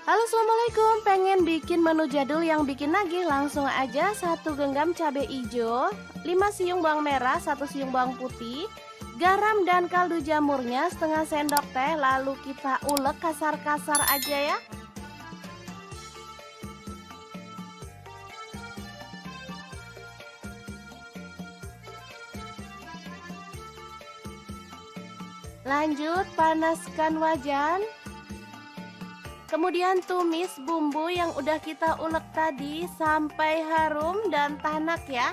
Halo, assalamualaikum. Pengen bikin menu jadul yang bikin nagih? Langsung aja 1 genggam cabai hijau, 5 siung bawang merah, 1 siung bawang putih, garam dan kaldu jamurnya setengah sendok teh. Lalu kita ulek kasar-kasar aja ya. Lanjut panaskan wajan. Kemudian tumis bumbu yang udah kita ulek tadi sampai harum dan tanak ya.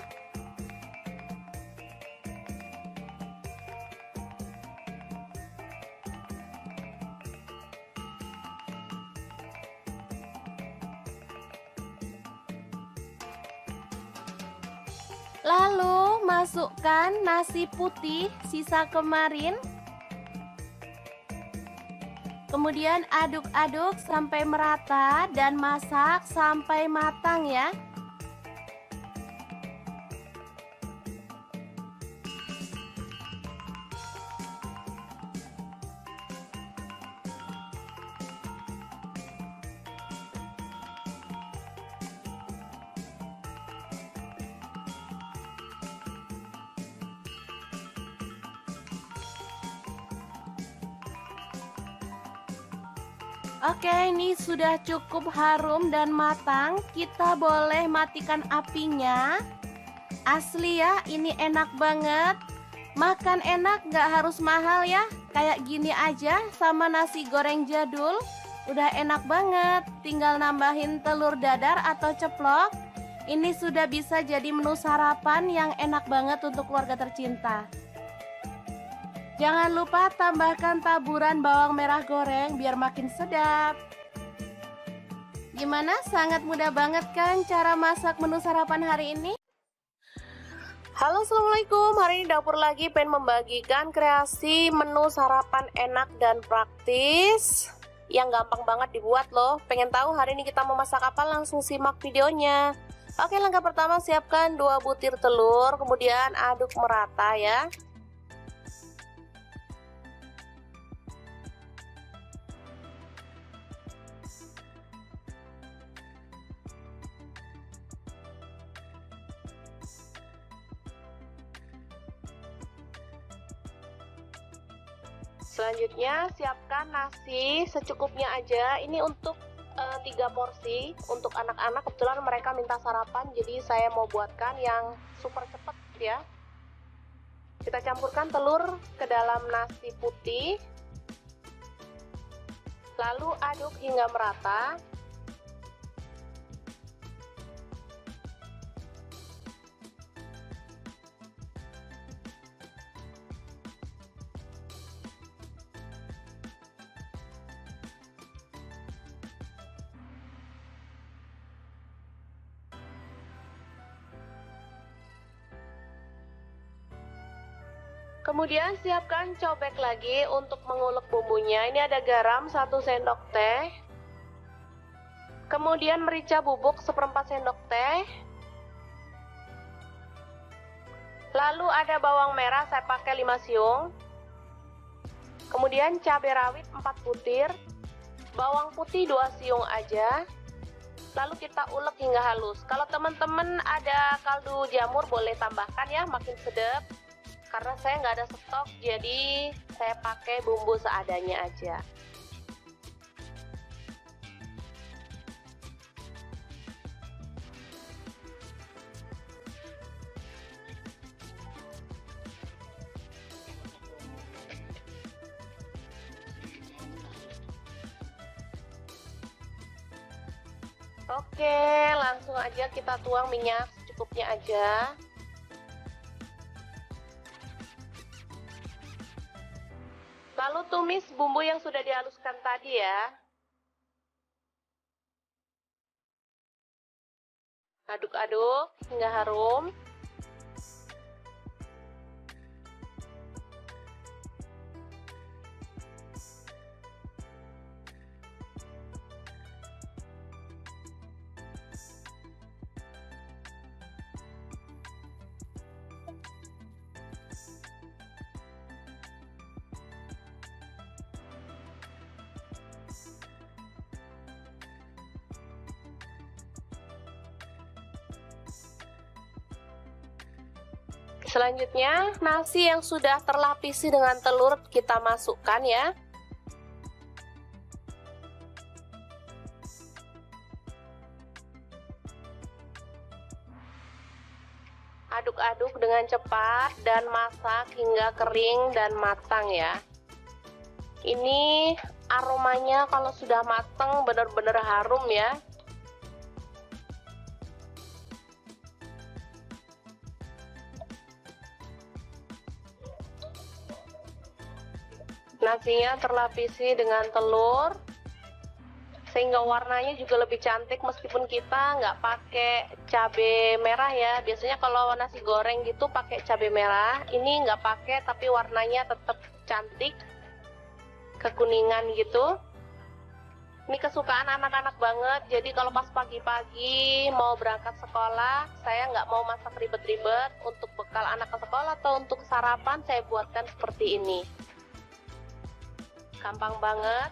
Lalu masukkan nasi putih sisa kemarin. Kemudian aduk-aduk sampai merata dan masak sampai matang ya. Oke, ini sudah cukup harum dan matang. Kita boleh matikan apinya. Asli ya, ini enak banget. Makan enak, gak harus mahal ya. Kayak gini aja sama nasi goreng jadul. Udah enak banget. Tinggal nambahin telur dadar atau ceplok. Ini sudah bisa jadi menu sarapan yang enak banget untuk keluarga tercinta. Jangan lupa tambahkan taburan bawang merah goreng biar makin sedap. Gimana? Sangat mudah banget kan cara masak menu sarapan hari ini? Halo, assalamualaikum. Hari ini Dapur Lagi pengen membagikan kreasi menu sarapan enak dan praktis yang gampang banget dibuat loh. Pengen tahu hari ini kita mau masak apa? Langsung simak videonya. Oke, langkah pertama siapkan 2 butir telur, kemudian aduk merata ya. Selanjutnya siapkan nasi secukupnya aja. Ini untuk 3 porsi untuk anak-anak. Kebetulan mereka minta sarapan, jadi saya mau buatkan yang super cepet ya. Kita campurkan telur ke dalam nasi putih, lalu aduk hingga merata. Kemudian siapkan cobek lagi untuk mengulek bumbunya. Ini ada garam 1 sendok teh. Kemudian merica bubuk 1/4 sendok teh. Lalu ada bawang merah, saya pakai 5 siung. Kemudian cabai rawit 4 butir. Bawang putih 2 siung aja. Lalu kita ulek hingga halus. Kalau teman-teman ada kaldu jamur boleh tambahkan ya, makin sedap. Karena saya nggak ada stok, jadi saya pakai bumbu seadanya aja. Oke, langsung aja kita tuang minyak secukupnya aja. Lalu tumis bumbu yang sudah dihaluskan tadi ya. Aduk-aduk hingga harum. Selanjutnya, nasi yang sudah terlapisi dengan telur kita masukkan ya. Aduk-aduk dengan cepat dan masak hingga kering dan matang ya. Ini aromanya kalau sudah matang benar-benar harum ya. Nasinya terlapisi dengan telur sehingga warnanya juga lebih cantik meskipun kita nggak pakai cabai merah ya. Biasanya kalau nasi goreng gitu pakai cabai merah, ini nggak pakai tapi warnanya tetap cantik, kekuningan gitu. Ini kesukaan anak-anak banget, jadi kalau pas pagi-pagi mau berangkat sekolah, saya nggak mau masak ribet-ribet. Untuk bekal anak ke sekolah atau untuk sarapan saya buatkan seperti ini. Gampang banget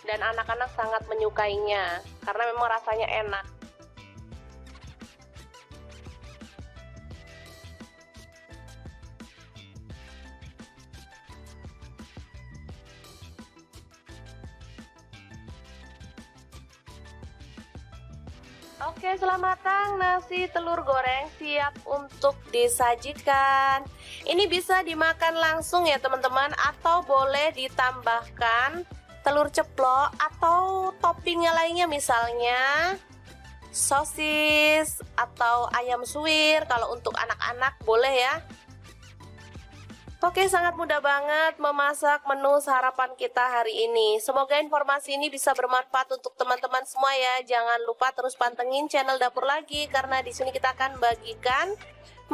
dan anak-anak sangat menyukainya karena memang rasanya enak. Oke, setelah matang nasi telur goreng siap untuk disajikan. Ini bisa dimakan langsung ya teman-teman, atau boleh ditambahkan telur ceplok atau toppingnya lainnya, misalnya sosis atau ayam suwir. Kalau untuk anak-anak boleh ya. Oke, sangat mudah banget memasak menu sarapan kita hari ini. Semoga informasi ini bisa bermanfaat untuk teman-teman semua ya. Jangan lupa terus pantengin channel Dapur Lagi karena di sini kita akan bagikan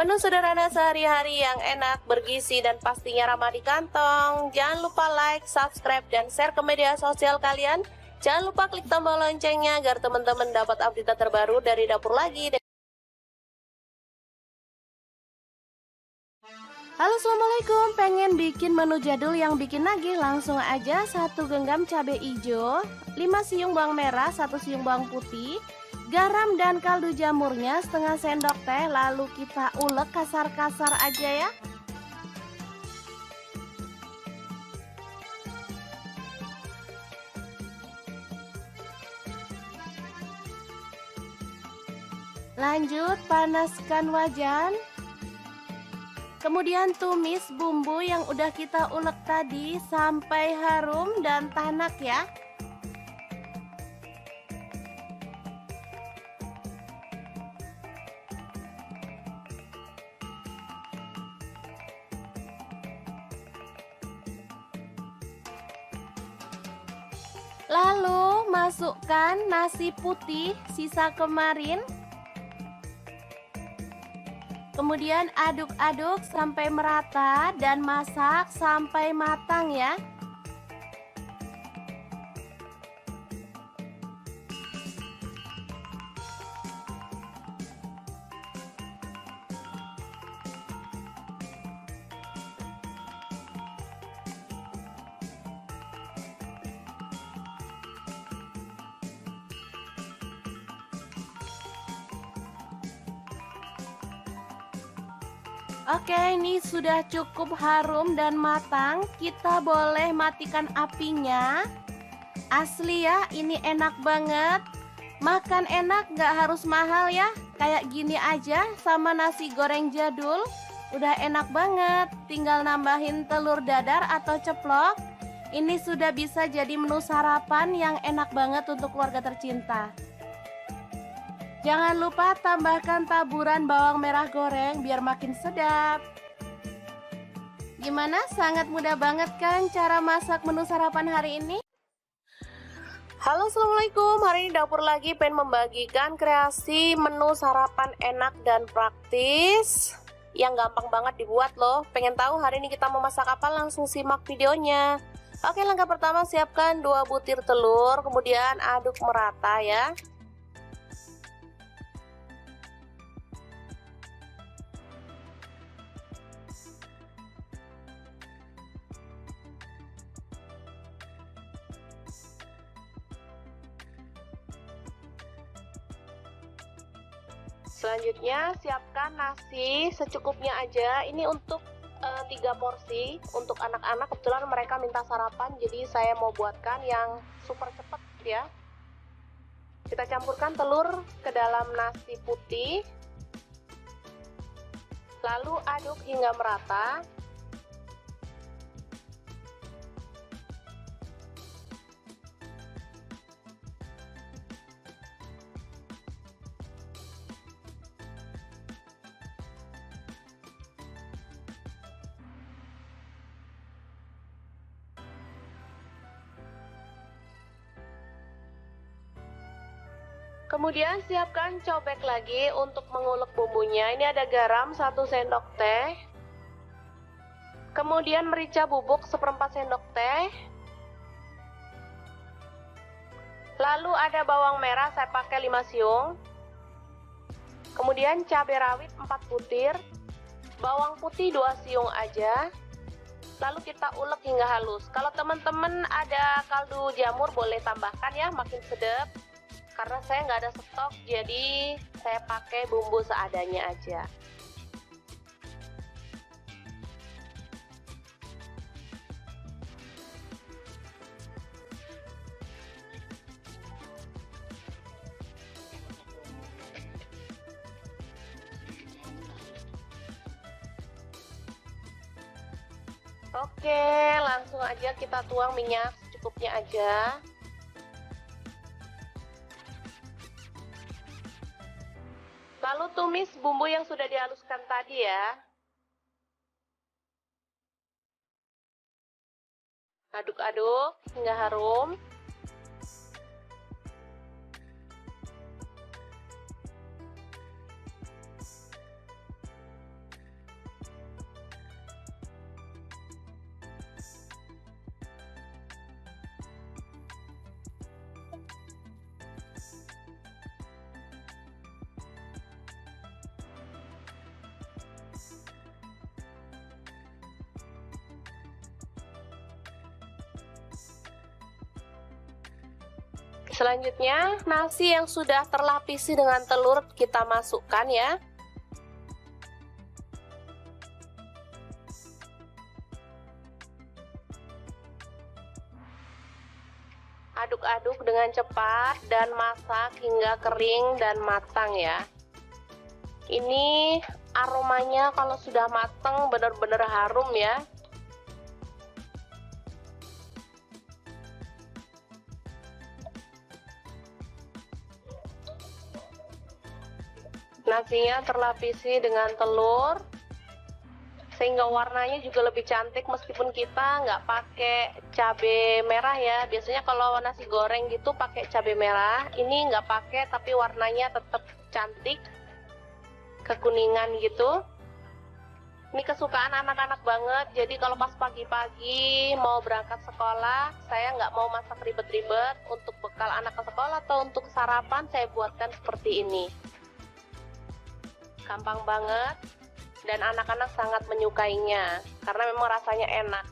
menu sederhana sehari-hari yang enak, bergizi dan pastinya ramah di kantong. Jangan lupa like, subscribe dan share ke media sosial kalian. Jangan lupa klik tombol loncengnya agar teman-teman dapat update terbaru dari Dapur Lagi. Halo, assalamualaikum. Pengen bikin menu jadul yang bikin nagih? Langsung aja 1 genggam cabai hijau, 5 siung bawang merah, 1 siung bawang putih, garam dan kaldu jamurnya setengah sendok teh. Lalu kita ulek kasar-kasar aja ya. Lanjut panaskan wajan. Kemudian tumis bumbu yang udah kita ulek tadi sampai harum dan tanak ya. Lalu masukkan nasi putih sisa kemarin. Kemudian aduk-aduk sampai merata dan masak sampai matang ya. Oke, ini sudah cukup harum dan matang. Kita boleh matikan apinya. Asli ya, ini enak banget. Makan enak, gak harus mahal ya. Kayak gini aja sama nasi goreng jadul. Udah enak banget. Tinggal nambahin telur dadar atau ceplok. Ini sudah bisa jadi menu sarapan yang enak banget untuk keluarga tercinta. Jangan lupa tambahkan taburan bawang merah goreng biar makin sedap. Gimana? Sangat mudah banget kan cara masak menu sarapan hari ini? Halo, assalamualaikum. Hari ini dapur lagi pengen membagikan kreasi menu sarapan enak dan praktis yang gampang banget dibuat loh. Pengen tahu hari ini kita mau masak apa? Langsung simak videonya. Oke, langkah pertama siapkan 2 butir telur, kemudian aduk merata ya. Selanjutnya siapkan nasi secukupnya aja. Ini untuk 3 porsi untuk anak-anak. Kebetulan mereka minta sarapan, jadi saya mau buatkan yang super cepat ya. Kita campurkan telur ke dalam nasi putih, lalu aduk hingga merata. Kemudian siapkan cobek lagi untuk mengulek bumbunya. Ini ada garam 1 sendok teh. Kemudian merica bubuk 1/4 sendok teh. Lalu ada bawang merah, saya pakai 5 siung. Kemudian cabai rawit 4 butir. Bawang putih 2 siung aja. Lalu kita ulek hingga halus. Kalau teman-teman ada kaldu jamur boleh tambahkan ya, makin sedap. Karena saya nggak ada stok, jadi saya pakai bumbu seadanya aja. Oke, langsung aja kita tuang minyak secukupnya aja. Lalu tumis bumbu yang sudah dihaluskan tadi ya. Aduk-aduk hingga harum. Selanjutnya, nasi yang sudah terlapisi dengan telur kita masukkan ya. Aduk-aduk dengan cepat dan masak hingga kering dan matang ya. Ini aromanya kalau sudah matang benar-benar harum ya. Nasinya terlapisi dengan telur sehingga warnanya juga lebih cantik meskipun kita nggak pakai cabai merah ya. Biasanya kalau nasi goreng gitu pakai cabai merah, ini nggak pakai tapi warnanya tetap cantik. kekuningan gitu. Ini kesukaan anak-anak banget. Jadi kalau pas pagi-pagi mau berangkat sekolah, saya nggak mau masak ribet-ribet. Untuk bekal anak ke sekolah atau untuk sarapan, saya buatkan seperti ini. Gampang banget, dan anak-anak sangat menyukainya karena memang rasanya enak.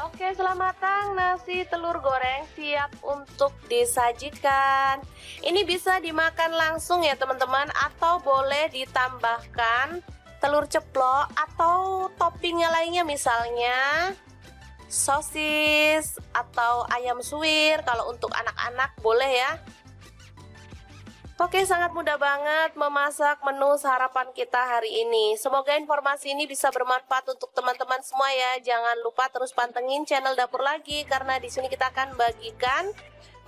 Oke, setelah matang, nasi telur goreng siap untuk disajikan. Ini bisa dimakan langsung ya teman-teman, atau boleh ditambahkan telur ceplok atau toppingnya lainnya, misalnya sosis atau ayam suwir. Kalau untuk anak-anak boleh ya. Oke, sangat mudah banget memasak menu sarapan kita hari ini. Semoga informasi ini bisa bermanfaat untuk teman-teman semua ya. Jangan lupa terus pantengin channel Dapur Lagi, karena di sini kita akan bagikan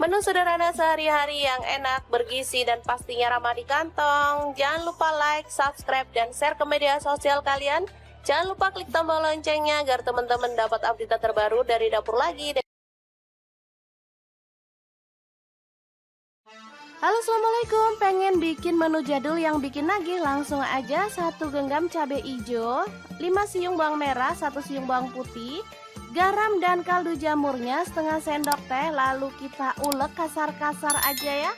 menu sederhana sehari-hari yang enak, bergizi, dan pastinya ramah di kantong. Jangan lupa like, subscribe, dan share ke media sosial kalian. Jangan lupa klik tombol loncengnya agar teman-teman dapat update terbaru dari Dapur Lagi. Halo, assalamualaikum. Pengen bikin menu jadul yang bikin nagih? Langsung aja 1 genggam cabai hijau, 5 siung bawang merah, 1 siung bawang putih, garam dan kaldu jamurnya setengah sendok teh. Lalu kita ulek kasar-kasar aja ya.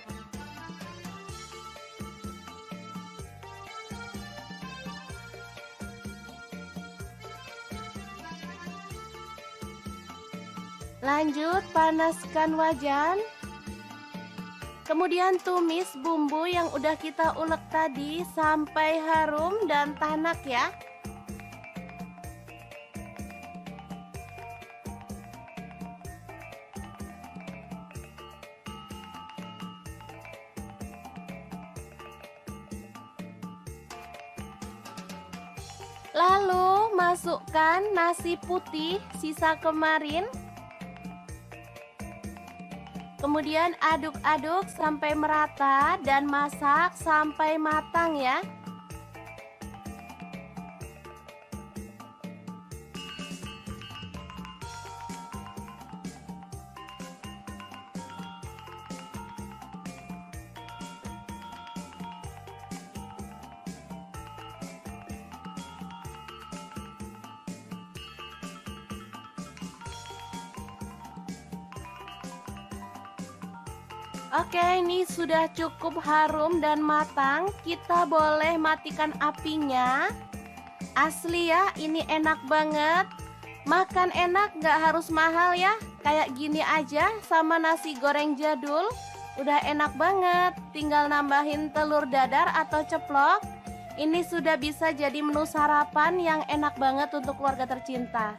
Lanjut panaskan wajan. Kemudian tumis bumbu yang udah kita ulek tadi sampai harum dan tanak ya. Lalu masukkan nasi putih sisa kemarin. Kemudian aduk-aduk sampai merata dan masak sampai matang ya. Oke, ini sudah cukup harum dan matang. Kita boleh matikan apinya. Asli ya, ini enak banget. Makan enak, gak harus mahal ya. Kayak gini aja sama nasi goreng jadul. Udah enak banget. Tinggal nambahin telur dadar atau ceplok. Ini sudah bisa jadi menu sarapan yang enak banget untuk keluarga tercinta.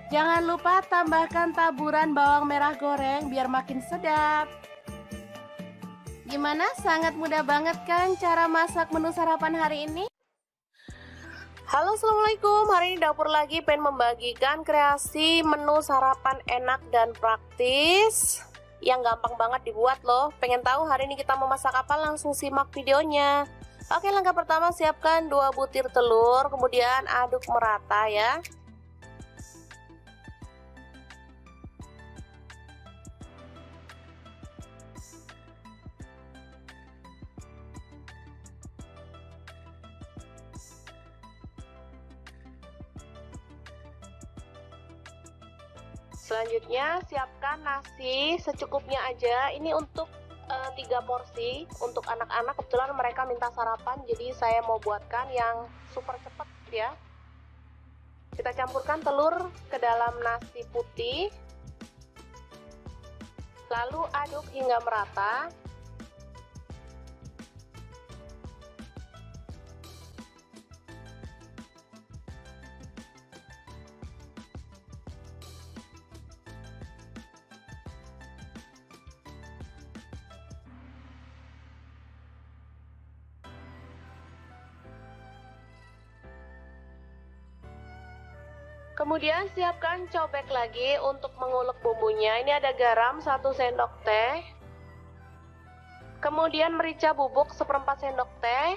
Jangan lupa tambahkan taburan bawang merah goreng biar makin sedap. Gimana? Sangat mudah banget kan cara masak menu sarapan hari ini? Halo, assalamualaikum. Hari ini Dapur Lagi pengen membagikan kreasi menu sarapan enak dan praktis yang gampang banget dibuat loh. Pengen tahu hari ini kita mau masak apa? Langsung simak videonya. Oke, langkah pertama siapkan 2 butir telur, kemudian aduk merata ya. Selanjutnya siapkan nasi secukupnya aja. Ini untuk 3 porsi untuk anak-anak. Kebetulan mereka minta sarapan, jadi saya mau buatkan yang super cepat ya. Kita campurkan telur ke dalam nasi putih, lalu aduk hingga merata. Kemudian siapkan cobek lagi untuk mengulek bumbunya. Ini ada garam 1 sendok teh. Kemudian merica bubuk 1/4 sendok teh.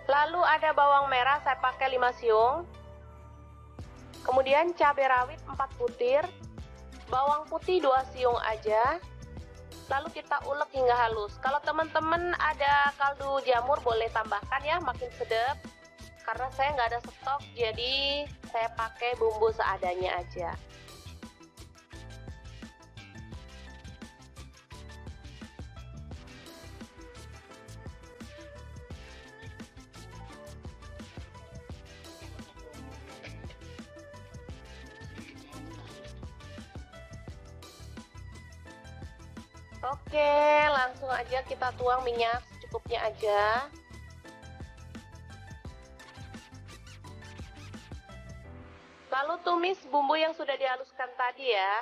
Lalu ada bawang merah, saya pakai 5 siung. Kemudian cabai rawit 4 butir. Bawang putih 2 siung aja. Lalu kita ulek hingga halus. Kalau teman-teman ada kaldu jamur boleh tambahkan ya, makin sedap. Karena saya nggak ada stok, jadi saya pakai bumbu seadanya aja. Oke, langsung aja kita tuang minyak secukupnya aja. Lalu tumis bumbu yang sudah dihaluskan tadi ya.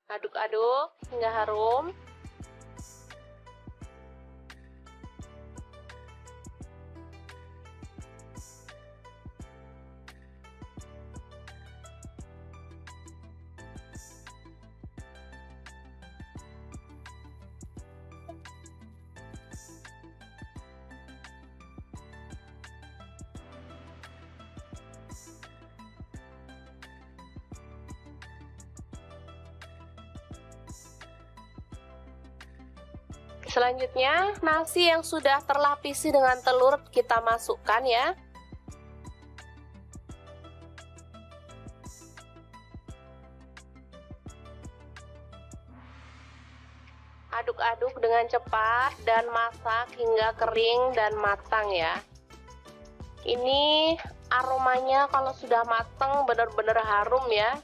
Aduk-aduk hingga harum. Selanjutnya, nasi yang sudah terlapisi dengan telur kita masukkan ya. Aduk-aduk dengan cepat dan masak hingga kering dan matang ya. Ini aromanya kalau sudah matang benar-benar harum ya.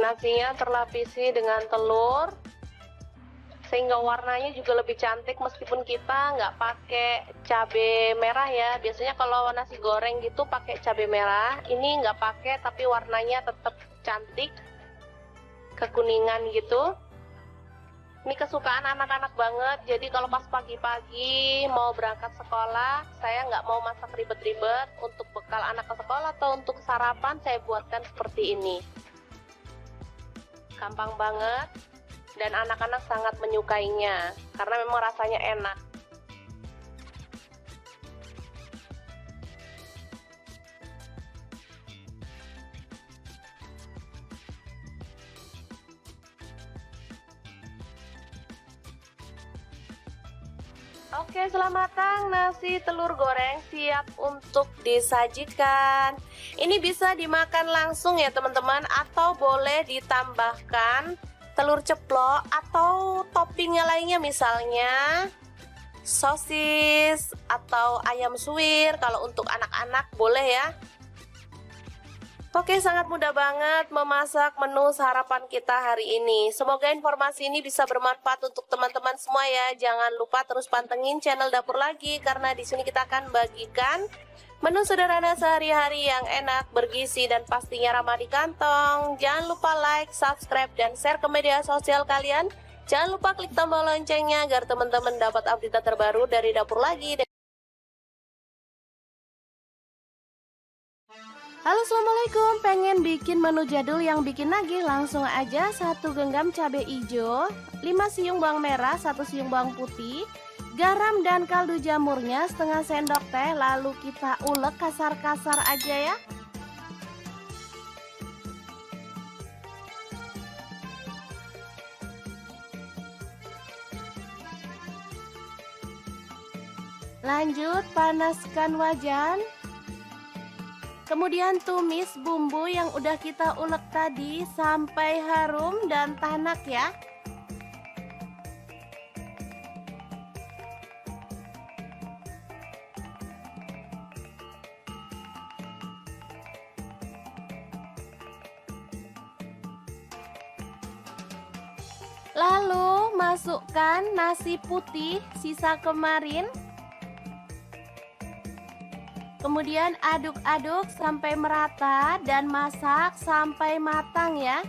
Nasinya terlapisi dengan telur sehingga warnanya juga lebih cantik meskipun kita nggak pakai cabai merah ya. Biasanya kalau nasi goreng gitu pakai cabai merah, ini nggak pakai tapi warnanya tetap cantik, kekuningan gitu. Ini kesukaan anak-anak banget, jadi kalau pas pagi-pagi mau berangkat sekolah, saya nggak mau masak ribet-ribet. Untuk bekal anak ke sekolah atau untuk sarapan saya buatkan seperti ini. Gampang banget dan anak-anak sangat menyukainya karena memang rasanya enak. Oke, selamat matang nasi telur goreng siap untuk disajikan. Ini bisa dimakan langsung ya teman-teman, atau boleh ditambahkan telur ceplok atau toppingnya lainnya, misalnya sosis atau ayam suwir. Kalau untuk anak-anak boleh ya. Oke, sangat mudah banget memasak menu sarapan kita hari ini. Semoga informasi ini bisa bermanfaat untuk teman-teman semua ya. Jangan lupa terus pantengin channel Dapur Lagi karena di sini kita akan bagikan menu sederhana sehari-hari yang enak, bergizi dan pastinya ramah di kantong. Jangan lupa like, subscribe dan share ke media sosial kalian. Jangan lupa klik tombol loncengnya agar teman-teman dapat update terbaru dari Dapur Lagi. Halo, assalamualaikum. Pengen bikin menu jadul yang bikin nagih? Langsung aja 1 genggam cabai hijau, 5 siung bawang merah, 1 siung bawang putih, garam dan kaldu jamurnya setengah sendok teh. Lalu kita ulek kasar-kasar aja ya. Lanjut panaskan wajan. Kemudian tumis bumbu yang udah kita ulek tadi sampai harum dan tanak ya. Lalu masukkan nasi putih sisa kemarin. Kemudian aduk-aduk sampai merata dan masak sampai matang ya.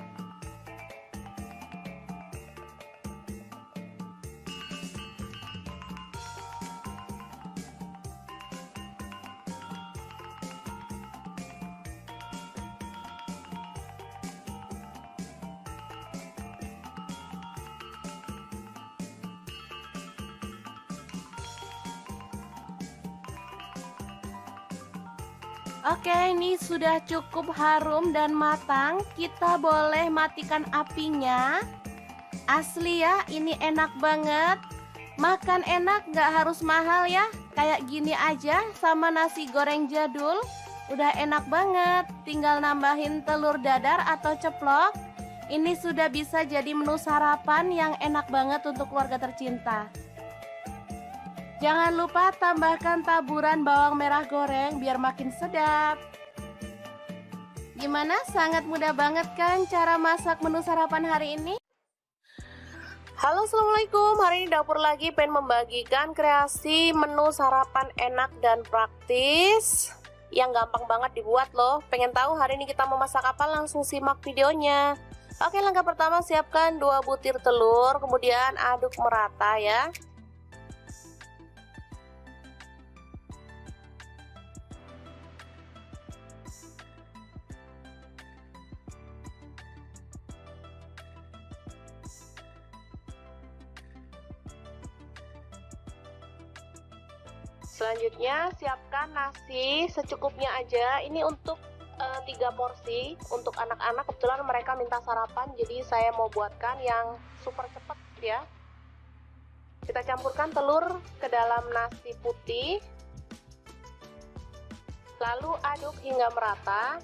Oke, ini sudah cukup harum dan matang. Kita boleh matikan apinya. Asli ya, ini enak banget. Makan enak gak harus mahal ya. Kayak gini aja sama nasi goreng jadul. Udah enak banget. Tinggal nambahin telur dadar atau ceplok. Ini sudah bisa jadi menu sarapan yang enak banget untuk keluarga tercinta. Jangan lupa tambahkan taburan bawang merah goreng biar makin sedap. Gimana? Sangat mudah banget kan cara masak menu sarapan hari ini? Halo, assalamualaikum. Hari ini dapur lagi pengen membagikan kreasi menu sarapan enak dan praktis yang gampang banget dibuat loh. Pengen tahu hari ini kita mau masak apa? Langsung simak videonya. Oke, langkah pertama siapkan 2 butir telur, kemudian aduk merata ya. Selanjutnya siapkan nasi secukupnya aja. Ini untuk 3 porsi untuk anak-anak. Kebetulan mereka minta sarapan, jadi saya mau buatkan yang super cepet ya. Kita campurkan telur ke dalam nasi putih, lalu aduk hingga merata.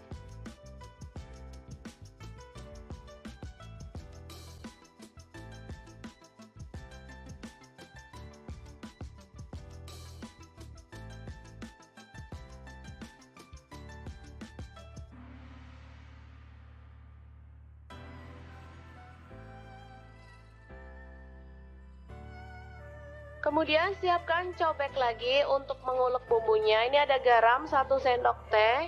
Kemudian siapkan cobek lagi untuk mengulek bumbunya. Ini ada garam 1 sendok teh.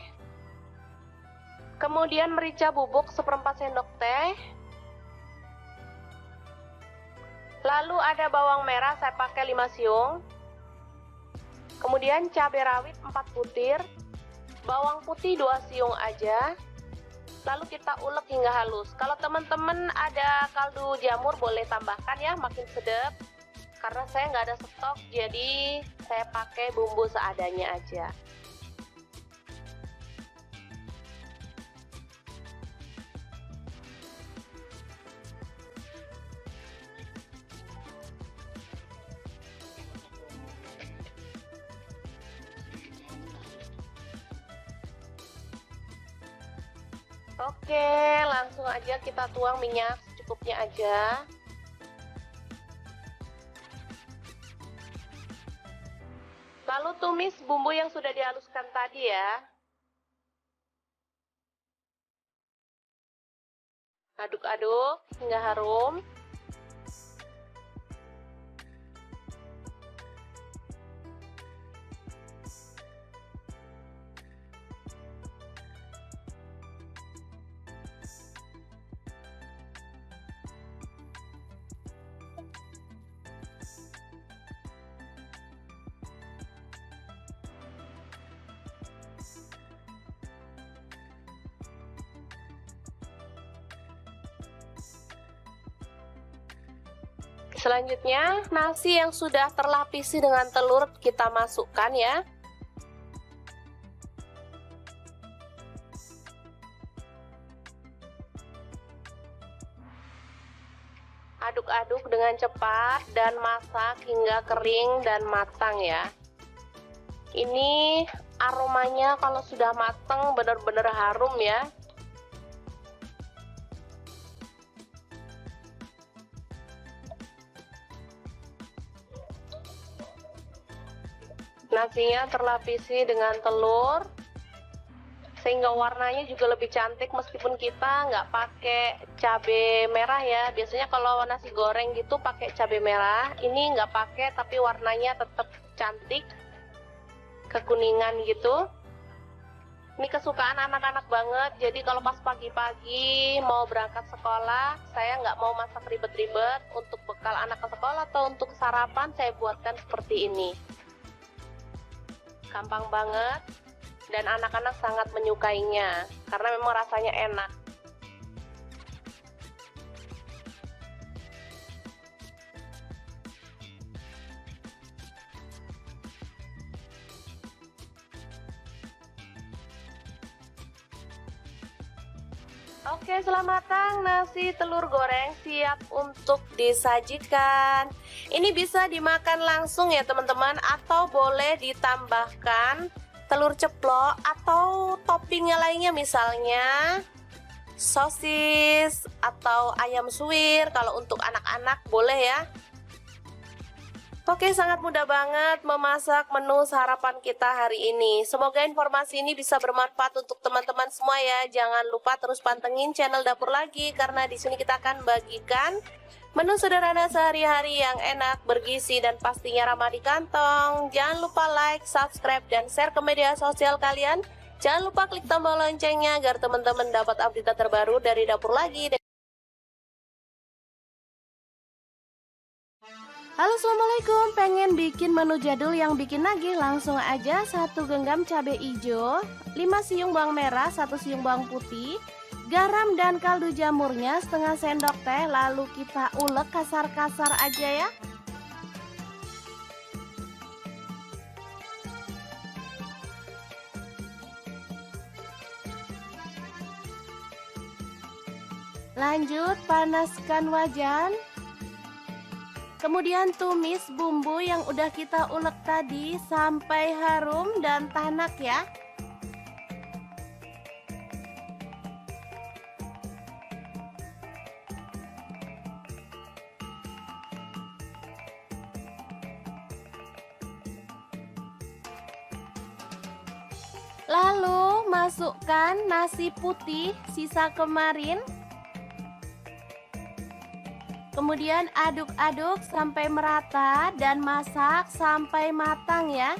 Kemudian merica bubuk 1/4 sendok teh. Lalu ada bawang merah, saya pakai 5 siung. Kemudian cabai rawit 4 butir. Bawang putih 2 siung aja. Lalu kita ulek hingga halus. Kalau teman-teman ada kaldu jamur boleh tambahkan ya, makin sedap. Karena saya nggak ada stok, jadi saya pakai bumbu seadanya aja. Oke, langsung aja kita tuang minyak secukupnya aja. Lalu tumis bumbu yang sudah dihaluskan tadi ya. Aduk-aduk hingga harum. Selanjutnya, nasi yang sudah terlapisi dengan telur kita masukkan ya. Aduk-aduk dengan cepat dan masak hingga kering dan matang ya. Ini aromanya kalau sudah matang benar-benar harum ya. Nasinya terlapisi dengan telur sehingga warnanya juga lebih cantik meskipun kita nggak pakai cabai merah ya. Biasanya kalau nasi goreng gitu pakai cabai merah, ini nggak pakai tapi warnanya tetap cantik, kekuningan gitu. Ini kesukaan anak-anak banget, jadi kalau pas pagi-pagi mau berangkat sekolah, saya nggak mau masak ribet-ribet. Untuk bekal anak ke sekolah atau untuk sarapan saya buatkan seperti ini. Gampang banget dan anak-anak sangat menyukainya karena memang rasanya enak. Oke, selamat matang, nasi telur goreng siap untuk disajikan. Ini bisa dimakan langsung ya teman-teman, atau boleh ditambahkan telur ceplok atau toppingnya lainnya, misalnya sosis atau ayam suwir. Kalau untuk anak-anak boleh ya. Oke, sangat mudah banget memasak menu sarapan kita hari ini. Semoga informasi ini bisa bermanfaat untuk teman-teman semua ya. Jangan lupa terus pantengin channel Dapur Lagi, karena di sini kita akan bagikan menu sederhana sehari-hari yang enak, bergizi, dan pastinya ramah di kantong. Jangan lupa like, subscribe, dan share ke media sosial kalian. Jangan lupa klik tombol loncengnya agar teman-teman dapat update terbaru dari Dapur Lagi. Halo, assalamualaikum. Pengen bikin menu jadul yang bikin nagih? Langsung aja 1 genggam cabai hijau, 5 siung bawang merah, 1 siung bawang putih, garam dan kaldu jamurnya setengah sendok teh. Lalu kita ulek kasar-kasar aja ya. Lanjut panaskan wajan. Kemudian tumis bumbu yang udah kita ulek tadi sampai harum dan tanak ya. Lalu masukkan nasi putih sisa kemarin. Kemudian aduk-aduk sampai merata dan masak sampai matang ya.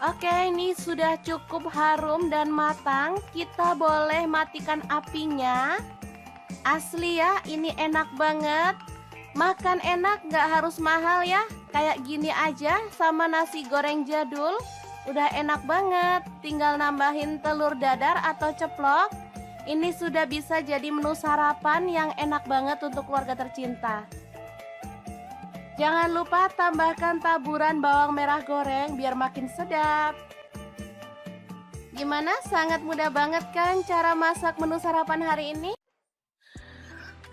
Oke, ini sudah cukup harum dan matang. Kita boleh matikan apinya. Asli ya, ini enak banget. Makan enak, gak harus mahal ya. Kayak gini aja sama nasi goreng jadul. Udah enak banget. Tinggal nambahin telur dadar atau ceplok. Ini sudah bisa jadi menu sarapan yang enak banget untuk keluarga tercinta. Jangan lupa tambahkan taburan bawang merah goreng biar makin sedap. Gimana? Sangat mudah banget kan cara masak menu sarapan hari ini?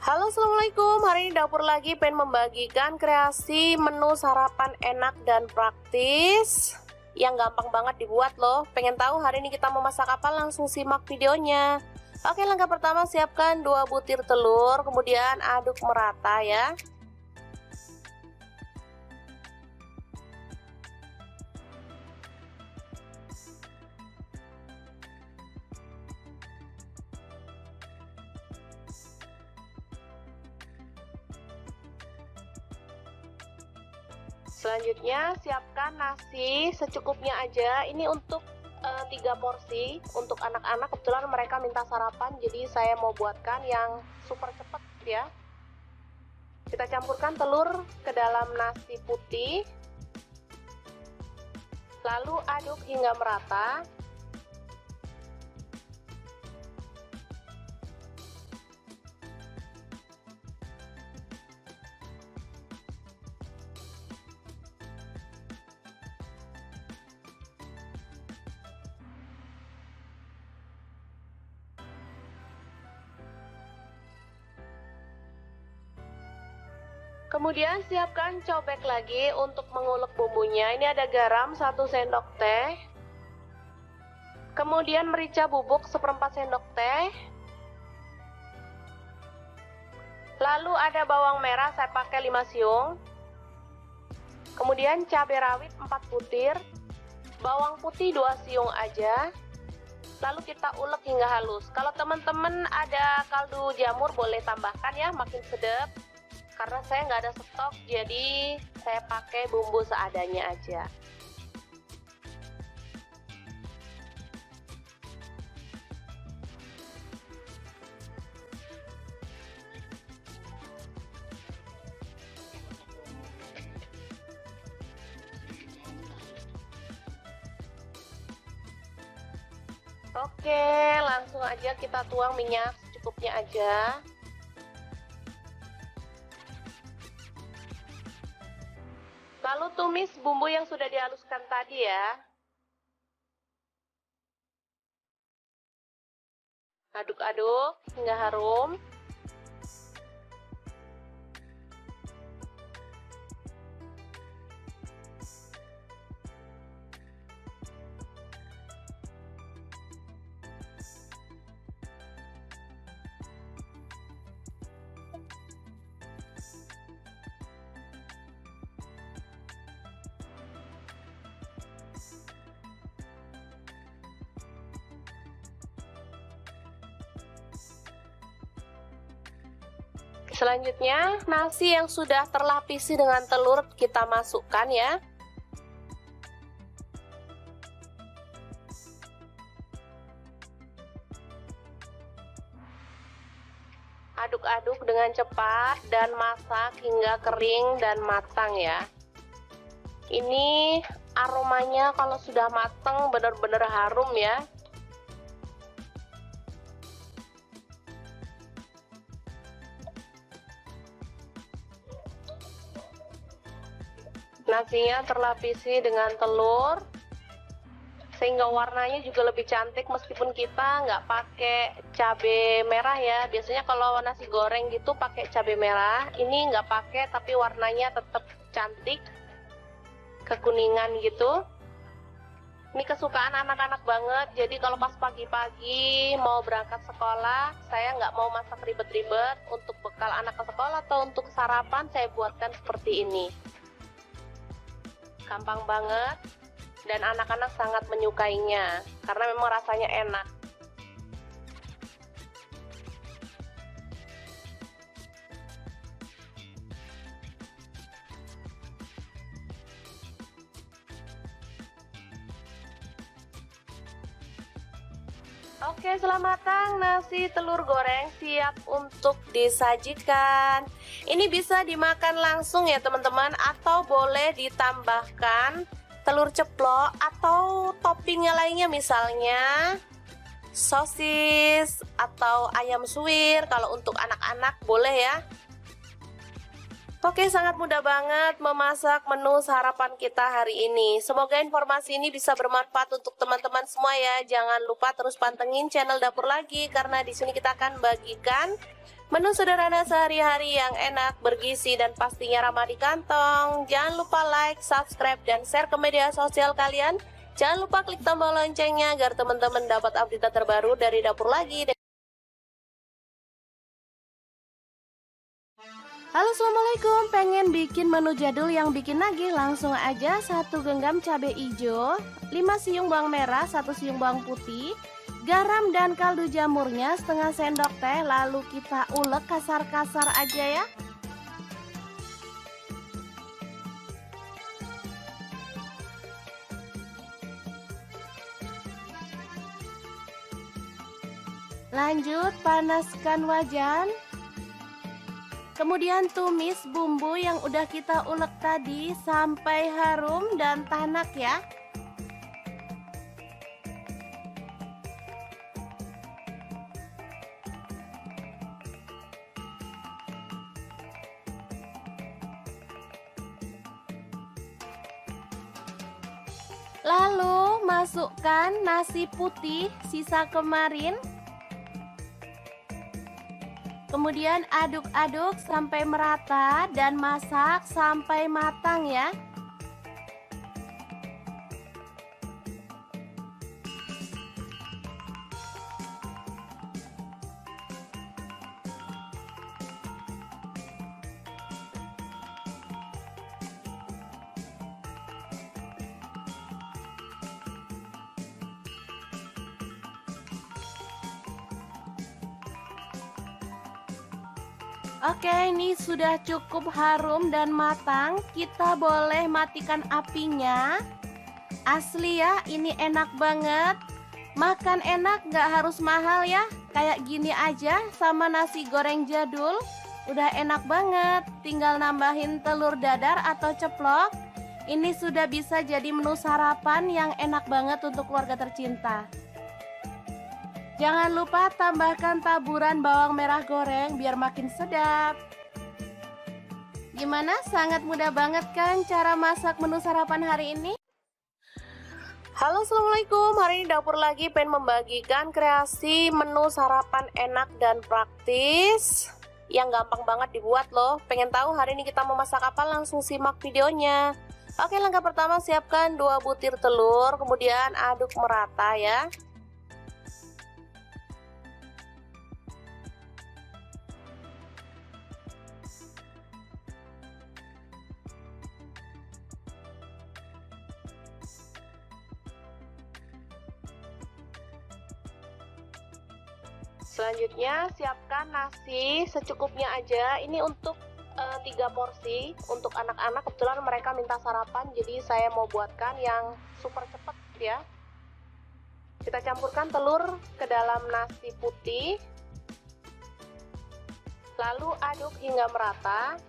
Halo, assalamualaikum. Hari ini Dapur Lagi pengen membagikan kreasi menu sarapan enak dan praktis yang gampang banget dibuat loh. Pengen tahu hari ini kita mau masak apa? Langsung simak videonya. Oke, langkah pertama siapkan 2 butir telur, kemudian aduk merata ya. Selanjutnya siapkan nasi secukupnya aja. Ini untuk 3 porsi untuk anak-anak. Kebetulan mereka minta sarapan, jadi saya mau buatkan yang super cepet ya. Kita campurkan telur ke dalam nasi putih, lalu aduk hingga merata. Kemudian siapkan cobek lagi untuk mengulek bumbunya. Ini ada garam 1 sendok teh. Kemudian merica bubuk 1/4 sendok teh. Lalu ada bawang merah, saya pakai 5 siung. Kemudian cabai rawit 4 butir. Bawang putih 2 siung aja. Lalu kita ulek hingga halus. Kalau teman-teman ada kaldu jamur boleh tambahkan ya, makin sedap. Karena saya nggak ada stok, jadi saya pakai bumbu seadanya aja. Oke, langsung aja kita tuang minyak secukupnya aja. Lalu tumis bumbu yang sudah dihaluskan tadi ya. Aduk-aduk hingga harum. Selanjutnya, nasi yang sudah terlapisi dengan telur kita masukkan ya. Aduk-aduk dengan cepat dan masak hingga kering dan matang ya. Ini aromanya kalau sudah matang benar-benar harum ya. Nasinya terlapisi dengan telur sehingga warnanya juga lebih cantik meskipun kita nggak pakai cabai merah ya. Biasanya kalau nasi goreng gitu pakai cabai merah, ini nggak pakai tapi warnanya tetap cantik kekuningan gitu. Ini kesukaan anak-anak banget, jadi kalau pas pagi-pagi mau berangkat sekolah, saya nggak mau masak ribet-ribet. Untuk bekal anak ke sekolah atau untuk sarapan saya buatkan seperti ini. Gampang banget dan anak-anak sangat menyukainya karena memang rasanya enak. Oke, setelah matang, nasi telur goreng siap untuk disajikan. Ini bisa dimakan langsung ya teman-teman, atau boleh ditambahkan telur ceplok atau toppingnya lainnya, misalnya sosis atau ayam suwir. Kalau untuk anak-anak boleh ya. Oke, sangat mudah banget memasak menu sarapan kita hari ini. Semoga informasi ini bisa bermanfaat untuk teman-teman semua ya. Jangan lupa terus pantengin channel Dapur Lagi karena di sini kita akan bagikan menu sederhana sehari-hari yang enak, bergizi dan pastinya ramah di kantong. Jangan lupa like, subscribe dan share ke media sosial kalian. Jangan lupa klik tombol loncengnya agar teman-teman dapat update terbaru dari Dapur Lagi. Halo, assalamualaikum. Pengen bikin menu jadul yang bikin nagih? Langsung aja 1 genggam cabai hijau, 5 siung bawang merah, 1 siung bawang putih, garam dan kaldu jamurnya setengah sendok teh. Lalu kita ulek kasar-kasar aja ya. Lanjut panaskan wajan. Kemudian tumis bumbu yang udah kita ulek tadi sampai harum dan tanak ya. Lalu masukkan nasi putih sisa kemarin. Kemudian aduk-aduk sampai merata dan masak sampai matang ya. Oke, ini sudah cukup harum dan matang. Kita boleh matikan apinya. Asli ya, ini enak banget. Makan enak, gak harus mahal ya. Kayak gini aja sama nasi goreng jadul. Udah enak banget. Tinggal nambahin telur dadar atau ceplok. Ini sudah bisa jadi menu sarapan yang enak banget untuk keluarga tercinta. Jangan lupa tambahkan taburan bawang merah goreng biar makin sedap. Gimana? Sangat mudah banget kan cara masak menu sarapan hari ini? Halo, assalamualaikum. Hari ini dapur lagi pengen membagikan kreasi menu sarapan enak dan praktis yang gampang banget dibuat loh. Pengen tahu hari ini kita mau masak apa? Langsung simak videonya. Oke, langkah pertama siapkan 2 butir telur, kemudian aduk merata ya. Selanjutnya siapkan nasi secukupnya aja. Ini untuk 3 porsi untuk anak-anak. Kebetulan mereka minta sarapan, jadi saya mau buatkan yang super cepet ya. Kita campurkan telur ke dalam nasi putih, lalu aduk hingga merata.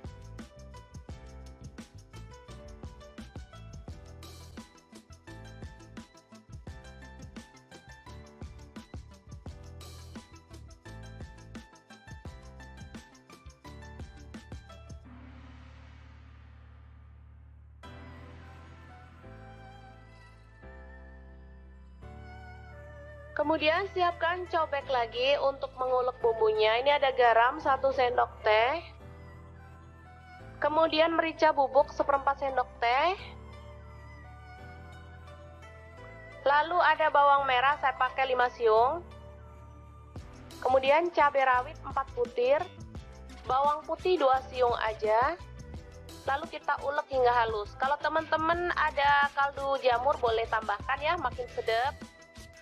Kemudian siapkan cobek lagi untuk mengulek bumbunya. Ini ada garam 1 sendok teh. Kemudian merica bubuk 1/4 sendok teh. Lalu ada bawang merah, saya pakai 5 siung. Kemudian cabai rawit 4 butir. Bawang putih 2 siung aja. Lalu kita ulek hingga halus. Kalau teman-teman ada kaldu jamur boleh tambahkan ya, makin sedap.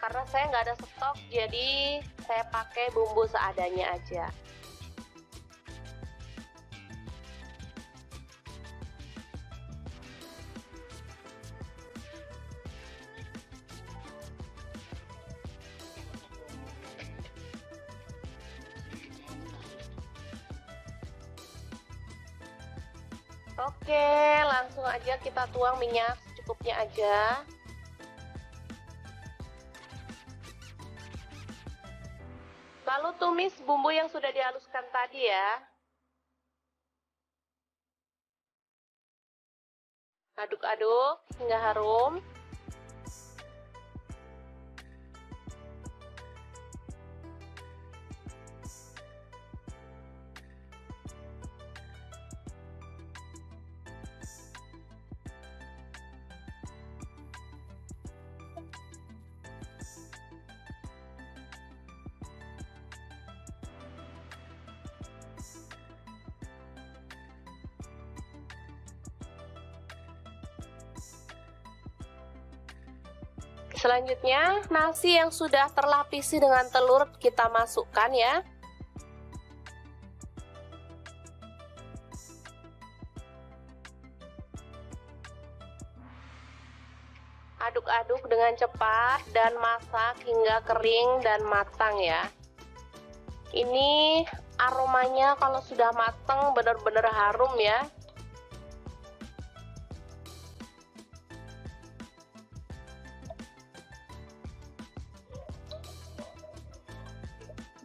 Karena saya nggak ada stok, jadi saya pakai bumbu seadanya aja. Oke, langsung aja kita tuang minyak secukupnya aja. Lalu tumis bumbu yang sudah dihaluskan tadi ya. Aduk-aduk hingga harum. Selanjutnya, nasi yang sudah terlapisi dengan telur kita masukkan ya. Aduk-aduk dengan cepat dan masak hingga kering dan matang ya. Ini aromanya kalau sudah matang benar-benar harum ya.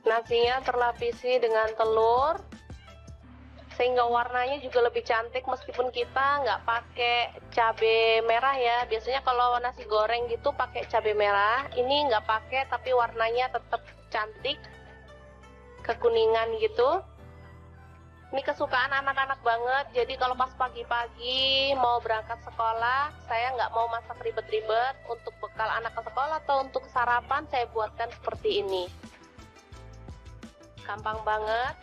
Nasinya terlapisi dengan telur sehingga warnanya juga lebih cantik meskipun kita nggak pakai cabai merah ya. Biasanya kalau nasi goreng gitu pakai cabai merah, ini nggak pakai tapi warnanya tetap cantik, kekuningan gitu. Ini kesukaan anak-anak banget, jadi kalau pas pagi-pagi mau berangkat sekolah, saya nggak mau masak ribet-ribet. Untuk bekal anak ke sekolah atau untuk sarapan saya buatkan seperti ini. Gampang banget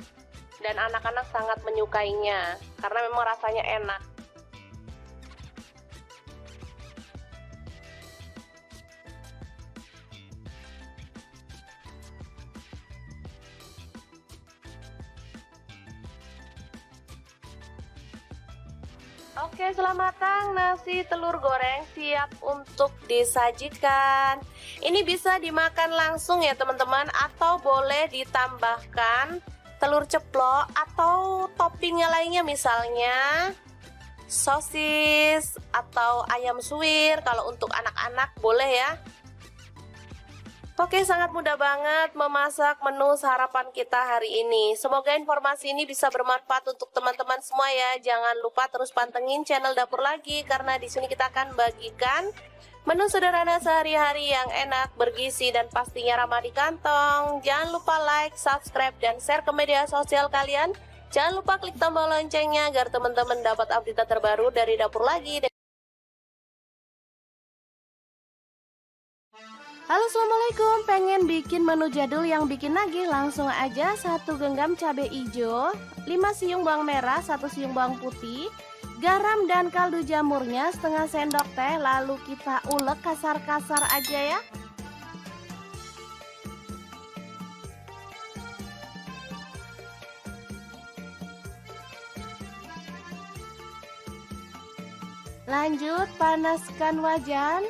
dan anak-anak sangat menyukainya karena memang rasanya enak. Oke, setelah matang nasi telur goreng siap untuk disajikan. Ini bisa dimakan langsung ya teman-teman, atau boleh ditambahkan telur ceplok atau toppingnya lainnya, misalnya sosis atau ayam suwir. Kalau untuk anak-anak boleh ya. Oke, sangat mudah banget memasak menu sarapan kita hari ini. Semoga informasi ini bisa bermanfaat untuk teman-teman semua ya. Jangan lupa terus pantengin channel Dapur Lagi karena di sini kita akan bagikan menu sederhana sehari-hari yang enak, bergizi, dan pastinya ramah di kantong. Jangan lupa like, subscribe, dan share ke media sosial kalian. Jangan lupa klik tombol loncengnya agar teman-teman dapat update terbaru dari Dapur Lagi. Halo, assalamualaikum. Pengen bikin menu jadul yang bikin nagih? Langsung aja 1 genggam cabai hijau, 5 siung bawang merah, 1 siung bawang putih, garam dan kaldu jamurnya setengah sendok teh. Lalu kita ulek kasar-kasar aja ya. Lanjut panaskan wajan.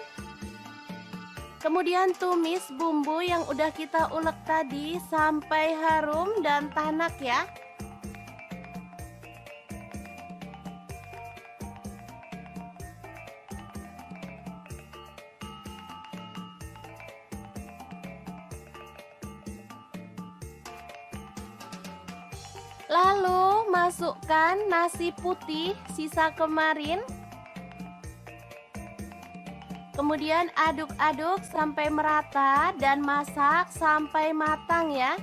Kemudian tumis bumbu yang udah kita ulek tadi sampai harum dan tanak ya. Lalu masukkan nasi putih sisa kemarin. Kemudian aduk-aduk sampai merata dan masak sampai matang ya.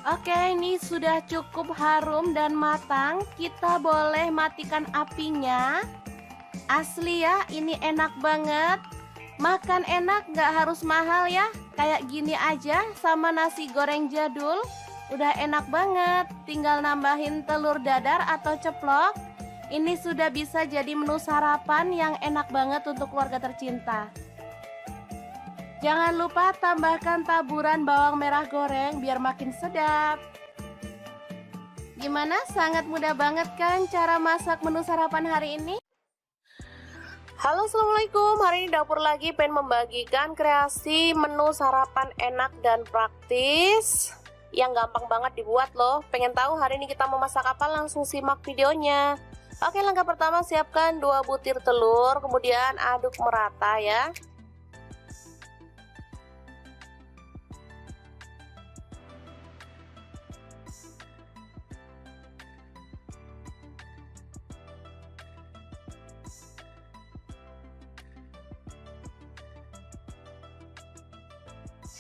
Oke, ini sudah cukup harum dan matang. Kita boleh matikan apinya. Asli ya, ini enak banget. Makan enak, gak harus mahal ya. Kayak gini aja sama nasi goreng jadul. Udah enak banget. Tinggal nambahin telur dadar atau ceplok. Ini sudah bisa jadi menu sarapan yang enak banget untuk keluarga tercinta. Jangan lupa tambahkan taburan bawang merah goreng biar makin sedap. Gimana? Sangat mudah banget kan cara masak menu sarapan hari ini? Halo, assalamualaikum. Hari ini Dapur Lagi pengen membagikan kreasi menu sarapan enak dan praktis yang gampang banget dibuat loh. Pengen tahu hari ini kita mau masak apa? Langsung simak videonya. Oke, langkah pertama siapkan 2 butir telur, kemudian aduk merata ya.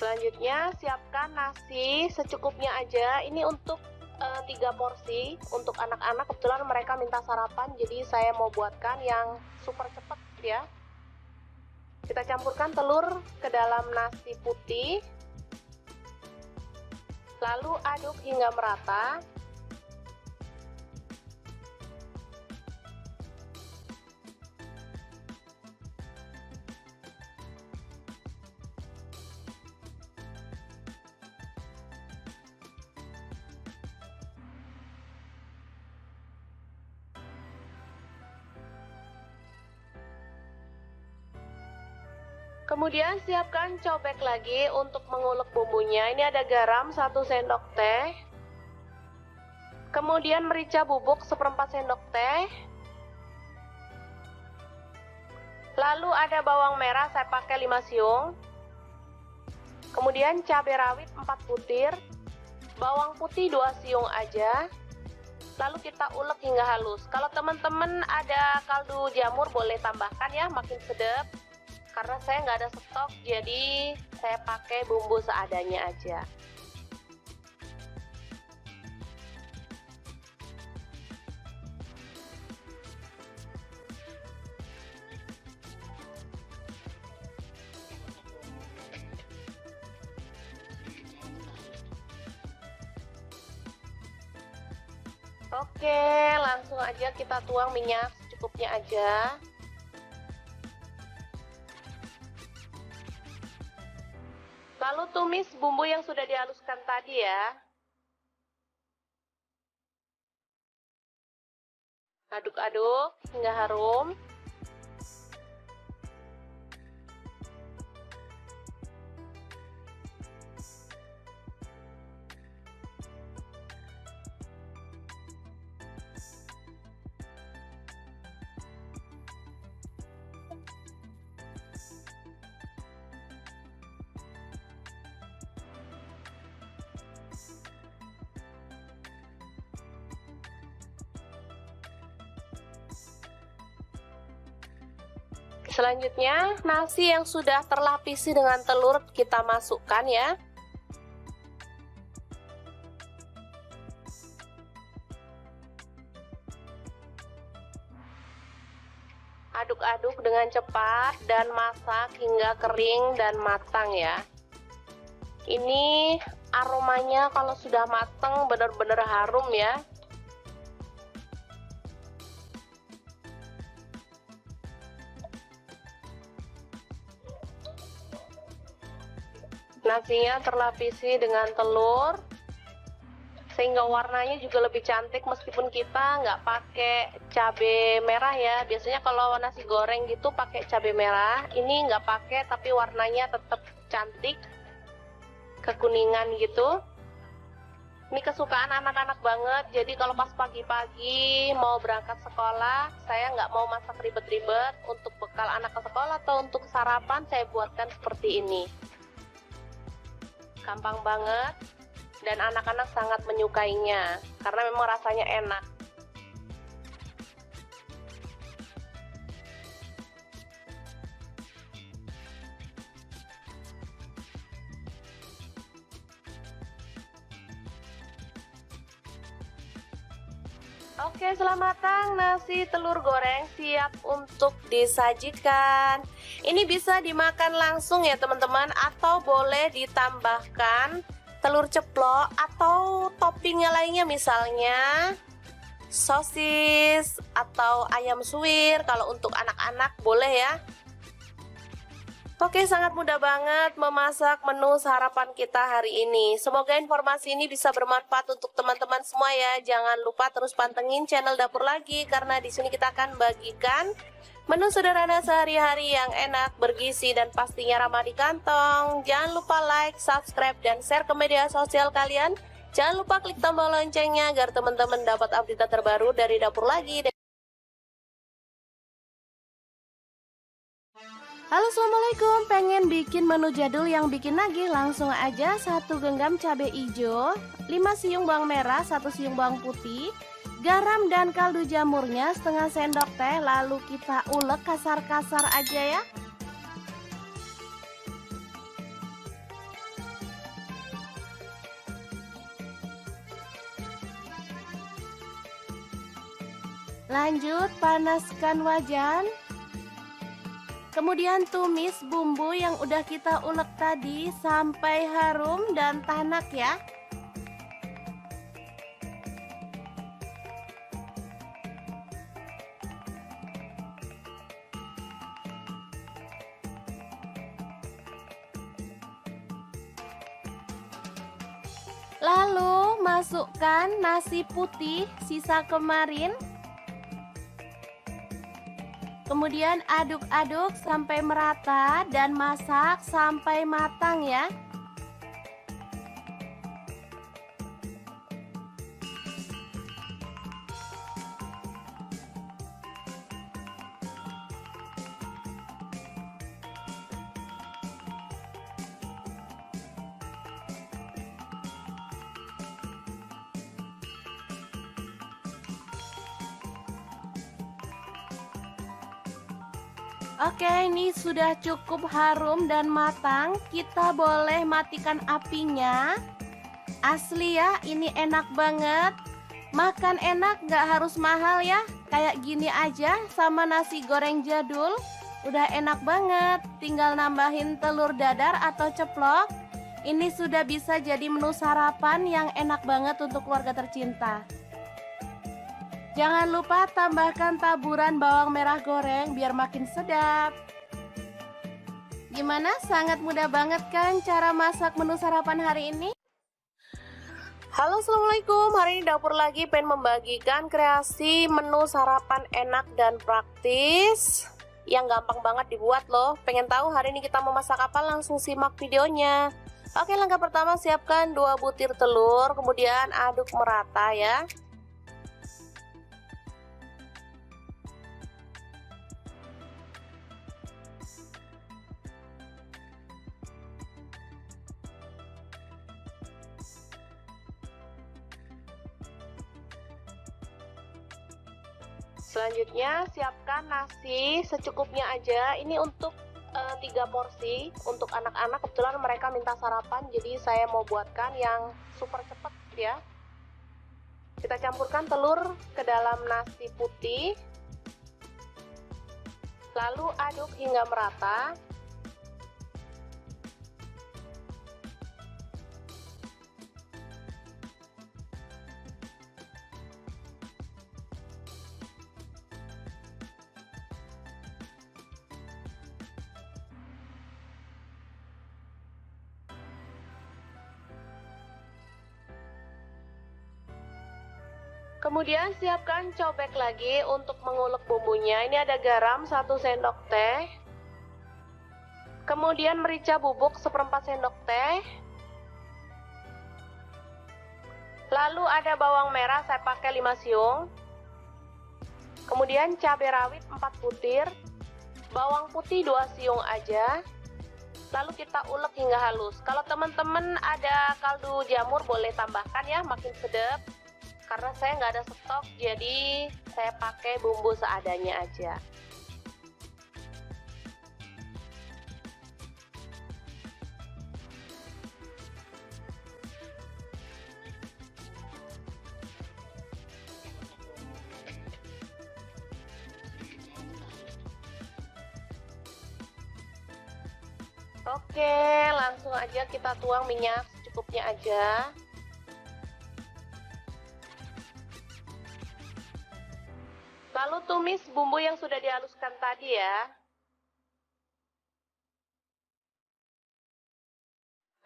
Selanjutnya siapkan nasi secukupnya aja. Ini untuk 3 porsi untuk anak-anak. Kebetulan mereka minta sarapan, jadi saya mau buatkan yang super cepat ya. Kita campurkan telur ke dalam nasi putih, lalu aduk hingga merata. Kemudian siapkan cobek lagi untuk mengulek bumbunya. Ini ada garam 1 sendok teh. Kemudian merica bubuk 1/4 sendok teh. Lalu ada bawang merah, saya pakai 5 siung. Kemudian cabai rawit 4 butir. Bawang putih 2 siung aja. Lalu kita ulek hingga halus. Kalau teman-teman ada kaldu jamur boleh tambahkan ya, makin sedap. Karena saya nggak ada stok, jadi saya pakai bumbu seadanya aja. Oke, langsung aja kita tuang minyak secukupnya aja. Lalu tumis bumbu yang sudah dihaluskan tadi ya. Aduk-aduk hingga harum. Selanjutnya, nasi yang sudah terlapisi dengan telur kita masukkan ya. Aduk-aduk dengan cepat dan masak hingga kering dan matang ya. Ini aromanya kalau sudah matang benar-benar harum ya. Nasinya terlapisi dengan telur sehingga warnanya juga lebih cantik meskipun kita nggak pakai cabai merah ya. Biasanya kalau nasi goreng gitu pakai cabai merah, ini nggak pakai tapi warnanya tetap cantik kekuningan gitu. Ini kesukaan anak-anak banget, jadi kalau pas pagi-pagi mau berangkat sekolah, saya nggak mau masak ribet-ribet. Untuk bekal anak ke sekolah atau untuk sarapan saya buatkan seperti ini. Gampang banget dan anak-anak sangat menyukainya karena memang rasanya enak. Oke, setelah matang, nasi telur goreng siap untuk disajikan. Ini bisa dimakan langsung ya teman-teman, atau boleh ditambahkan telur ceplok atau toppingnya lainnya, misalnya sosis atau ayam suwir. Kalau untuk anak-anak boleh ya. Oke, sangat mudah banget memasak menu sarapan kita hari ini. Semoga informasi ini bisa bermanfaat untuk teman-teman semua ya. Jangan lupa terus pantengin channel Dapur Lagi karena di sini kita akan bagikan menu sederhana sehari-hari yang enak, bergizi dan pastinya ramah di kantong. Jangan lupa like, subscribe dan share ke media sosial kalian. Jangan lupa klik tombol loncengnya agar teman-teman dapat update terbaru dari Dapur Lagi. Halo, assalamualaikum. Pengen bikin menu jadul yang bikin nagih? Langsung aja 1 genggam cabai hijau, 5 siung bawang merah, 1 siung bawang putih, garam dan kaldu jamurnya setengah sendok teh. Lalu kita ulek kasar-kasar aja ya. Lanjut panaskan wajan. Kemudian tumis bumbu yang udah kita ulek tadi sampai harum dan tanak ya. Lalu masukkan nasi putih sisa kemarin. Kemudian aduk-aduk sampai merata dan masak sampai matang ya. Oke, ini sudah cukup harum dan matang. Kita boleh matikan apinya. Asli ya, ini enak banget. Makan enak, gak harus mahal ya. Kayak gini aja sama nasi goreng jadul. Udah enak banget. Tinggal nambahin telur dadar atau ceplok. Ini sudah bisa jadi menu sarapan yang enak banget untuk keluarga tercinta. Jangan lupa tambahkan taburan bawang merah goreng biar makin sedap. Gimana? Sangat mudah banget kan cara masak menu sarapan hari ini? Halo, assalamualaikum. Hari ini dapur lagi pengen membagikan kreasi menu sarapan enak dan praktis yang gampang banget dibuat loh. Pengen tahu hari ini kita mau masak apa? Langsung simak videonya. Oke, langkah pertama siapkan 2 butir telur, kemudian aduk merata ya. Selanjutnya siapkan nasi secukupnya aja. Ini untuk 3 porsi untuk anak-anak. Kebetulan mereka minta sarapan, jadi saya mau buatkan yang super cepet ya. Kita campurkan telur ke dalam nasi putih, lalu aduk hingga merata. Kemudian siapkan cobek lagi untuk mengulek bumbunya. Ini ada garam 1 sendok teh. Kemudian merica bubuk 1/4 sendok teh. Lalu ada bawang merah, saya pakai 5 siung. Kemudian cabai rawit 4 butir. Bawang putih 2 siung aja. Lalu kita ulek hingga halus. Kalau teman-teman ada kaldu jamur boleh tambahkan ya, makin sedap. Karena saya nggak ada stok, jadi saya pakai bumbu seadanya aja. Oke, langsung aja kita tuang minyak secukupnya aja. Lalu tumis bumbu yang sudah dihaluskan tadi ya.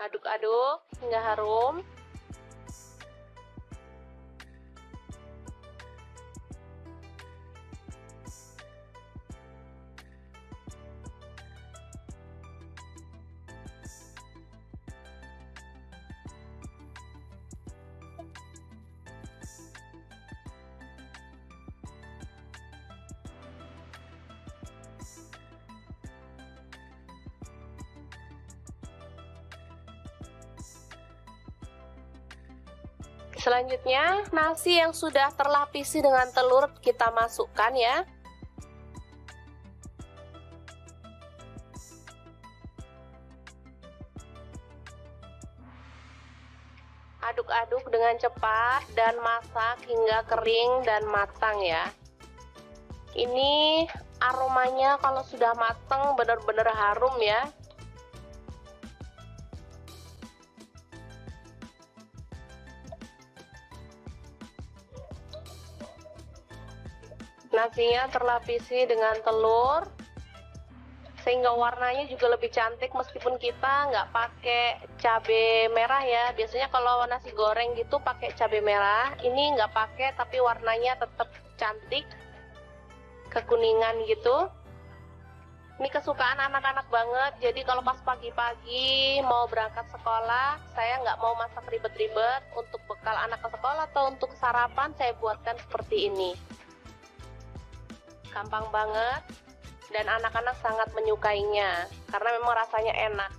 Aduk-aduk hingga harum. Selanjutnya, nasi yang sudah terlapisi dengan telur kita masukkan ya. Aduk-aduk dengan cepat dan masak hingga kering dan matang ya. Ini aromanya kalau sudah matang benar-benar harum ya. Nasinya terlapisi dengan telur sehingga warnanya juga lebih cantik meskipun kita nggak pakai cabai merah ya. Biasanya kalau nasi goreng gitu pakai cabai merah, ini nggak pakai tapi warnanya tetap cantik, kekuningan gitu. Ini kesukaan anak-anak banget, jadi kalau pas pagi-pagi mau berangkat sekolah, saya nggak mau masak ribet-ribet. Untuk bekal anak ke sekolah atau untuk sarapan saya buatkan seperti ini. Gampang banget dan anak-anak sangat menyukainya karena memang rasanya enak.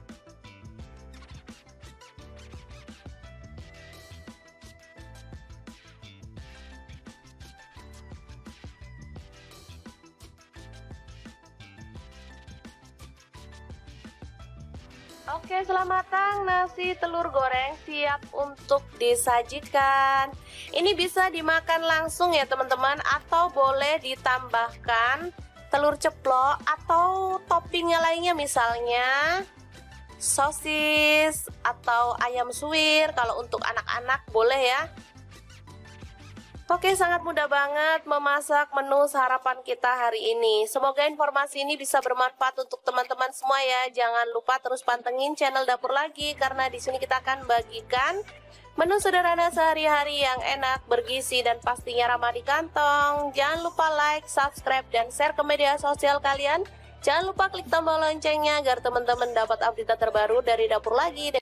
Oke, selamat matang nasi telur goreng siap untuk disajikan. Ini bisa dimakan langsung ya teman-teman, atau boleh ditambahkan telur ceplok atau toppingnya lainnya, misalnya sosis atau ayam suwir. Kalau untuk anak-anak boleh ya. Oke, sangat mudah banget memasak menu sarapan kita hari ini. Semoga informasi ini bisa bermanfaat untuk teman-teman semua ya. Jangan lupa terus pantengin channel Dapur Lagi karena di sini kita akan bagikan Menu sederhana sehari-hari yang enak, bergizi, dan pastinya ramah di kantong. Jangan lupa like, subscribe, dan share ke media sosial kalian. Jangan lupa klik tombol loncengnya agar teman-teman dapat update terbaru dari Dapur Lagi.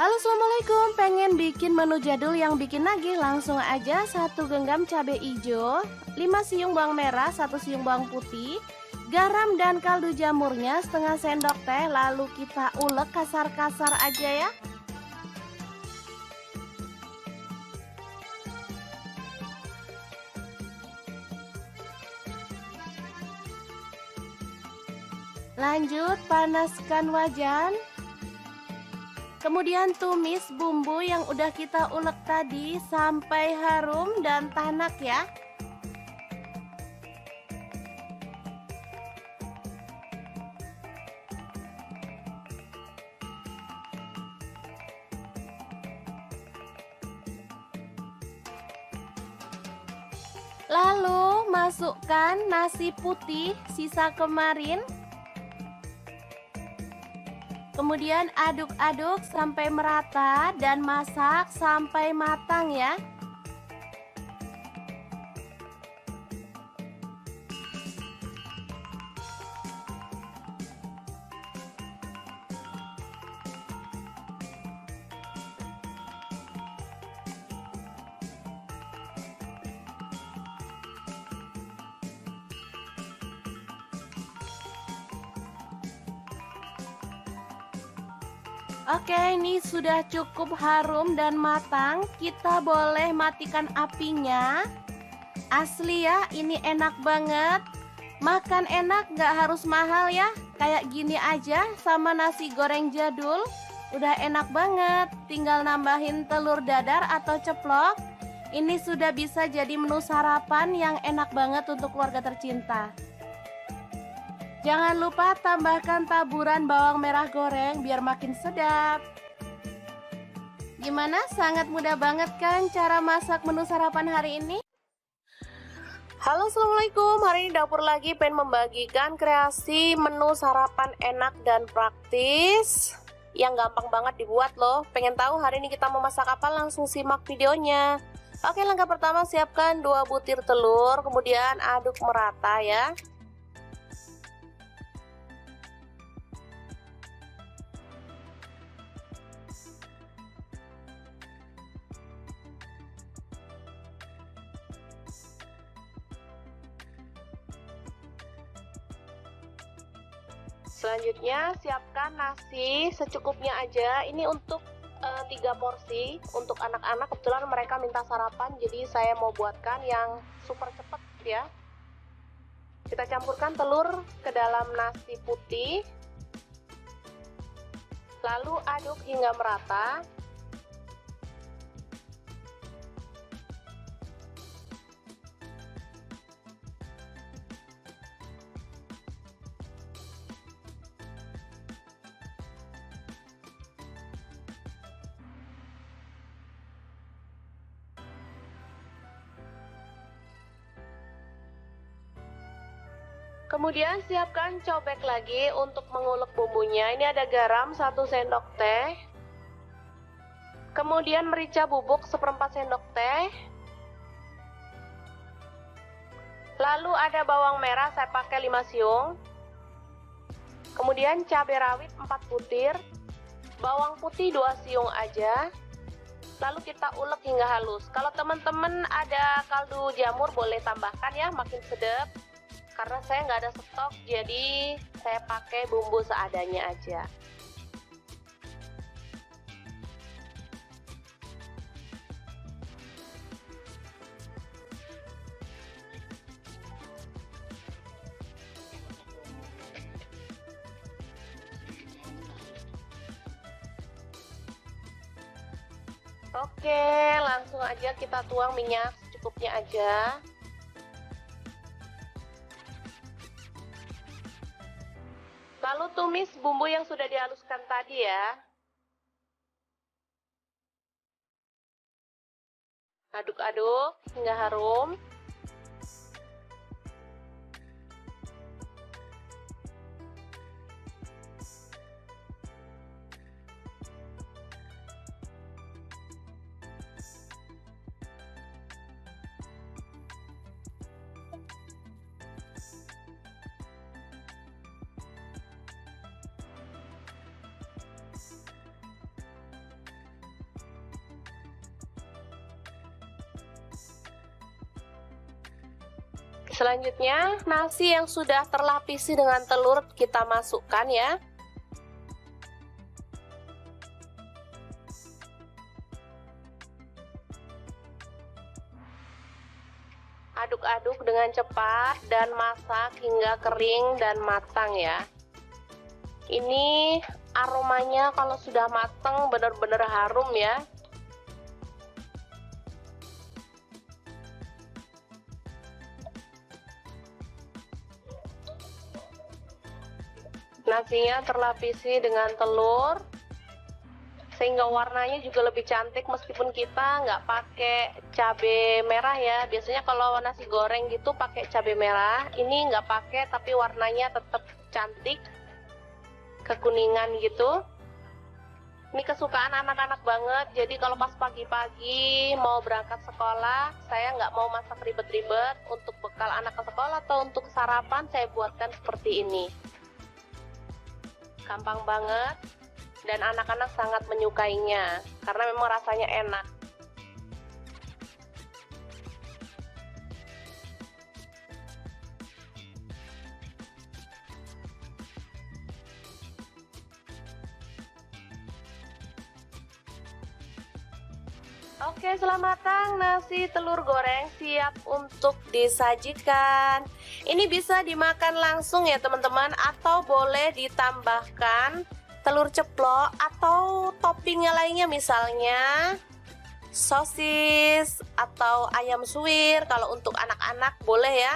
Halo, assalamualaikum. Pengen bikin menu jadul yang bikin nagih? Langsung aja 1 genggam cabai hijau, 5 siung bawang merah, 1 siung bawang putih, garam dan kaldu jamurnya setengah sendok teh. Lalu kita ulek kasar-kasar aja ya. Lanjut panaskan wajan. Kemudian tumis bumbu yang udah kita ulek tadi sampai harum dan tanak ya. Lalu masukkan nasi putih sisa kemarin. Kemudian aduk-aduk sampai merata dan masak sampai matang ya. Oke, ini sudah cukup harum dan matang. Kita boleh matikan apinya. Asli ya, ini enak banget. Makan enak, gak harus mahal ya. Kayak gini aja sama nasi goreng jadul. Udah enak banget. Tinggal nambahin telur dadar atau ceplok. Ini sudah bisa jadi menu sarapan yang enak banget untuk keluarga tercinta. Jangan lupa tambahkan taburan bawang merah goreng biar makin sedap. Gimana? Sangat mudah banget kan cara masak menu sarapan hari ini? Halo, assalamualaikum. Hari ini Dapur Lagi pengen membagikan kreasi menu sarapan enak dan praktis yang gampang banget dibuat loh. Pengen tahu hari ini kita mau masak apa? Langsung simak videonya. Oke, langkah pertama siapkan 2 butir telur, kemudian aduk merata ya. Selanjutnya siapkan nasi secukupnya aja. Ini untuk 3 porsi untuk anak-anak. Kebetulan mereka minta sarapan, jadi saya mau buatkan yang super cepet ya. Kita campurkan telur ke dalam nasi putih, lalu aduk hingga merata. Kemudian siapkan cobek lagi untuk mengulek bumbunya. Ini ada garam 1 sendok teh. Kemudian merica bubuk 1/4 sendok teh. Lalu ada bawang merah, saya pakai 5 siung. Kemudian cabai rawit 4 butir. Bawang putih 2 siung aja. Lalu kita ulek hingga halus. Kalau teman-teman ada kaldu jamur boleh tambahkan ya, makin sedap. Karena saya nggak ada stok, jadi saya pakai bumbu seadanya aja. Oke, langsung aja kita tuang minyak secukupnya aja. Lalu tumis bumbu yang sudah dihaluskan tadi ya. Aduk-aduk hingga harum. Selanjutnya, nasi yang sudah terlapisi dengan telur kita masukkan ya. Aduk-aduk dengan cepat dan masak hingga kering dan matang ya. Ini aromanya kalau sudah matang benar-benar harum ya. Nasinya terlapisi dengan telur sehingga warnanya juga lebih cantik meskipun kita nggak pakai cabai merah ya. Biasanya kalau nasi goreng gitu pakai cabai merah, ini nggak pakai tapi warnanya tetap cantik, kekuningan gitu. Ini kesukaan anak-anak banget, jadi kalau pas pagi-pagi mau berangkat sekolah, saya nggak mau masak ribet-ribet. Untuk bekal anak ke sekolah atau untuk sarapan saya buatkan seperti ini. Gampang banget dan anak-anak sangat menyukainya karena memang rasanya enak. Oke, setelah matang, nasi telur goreng siap untuk disajikan. Ini bisa dimakan langsung ya teman-teman, atau boleh ditambahkan telur ceplok atau toppingnya lainnya, misalnya sosis atau ayam suwir. Kalau untuk anak-anak boleh ya.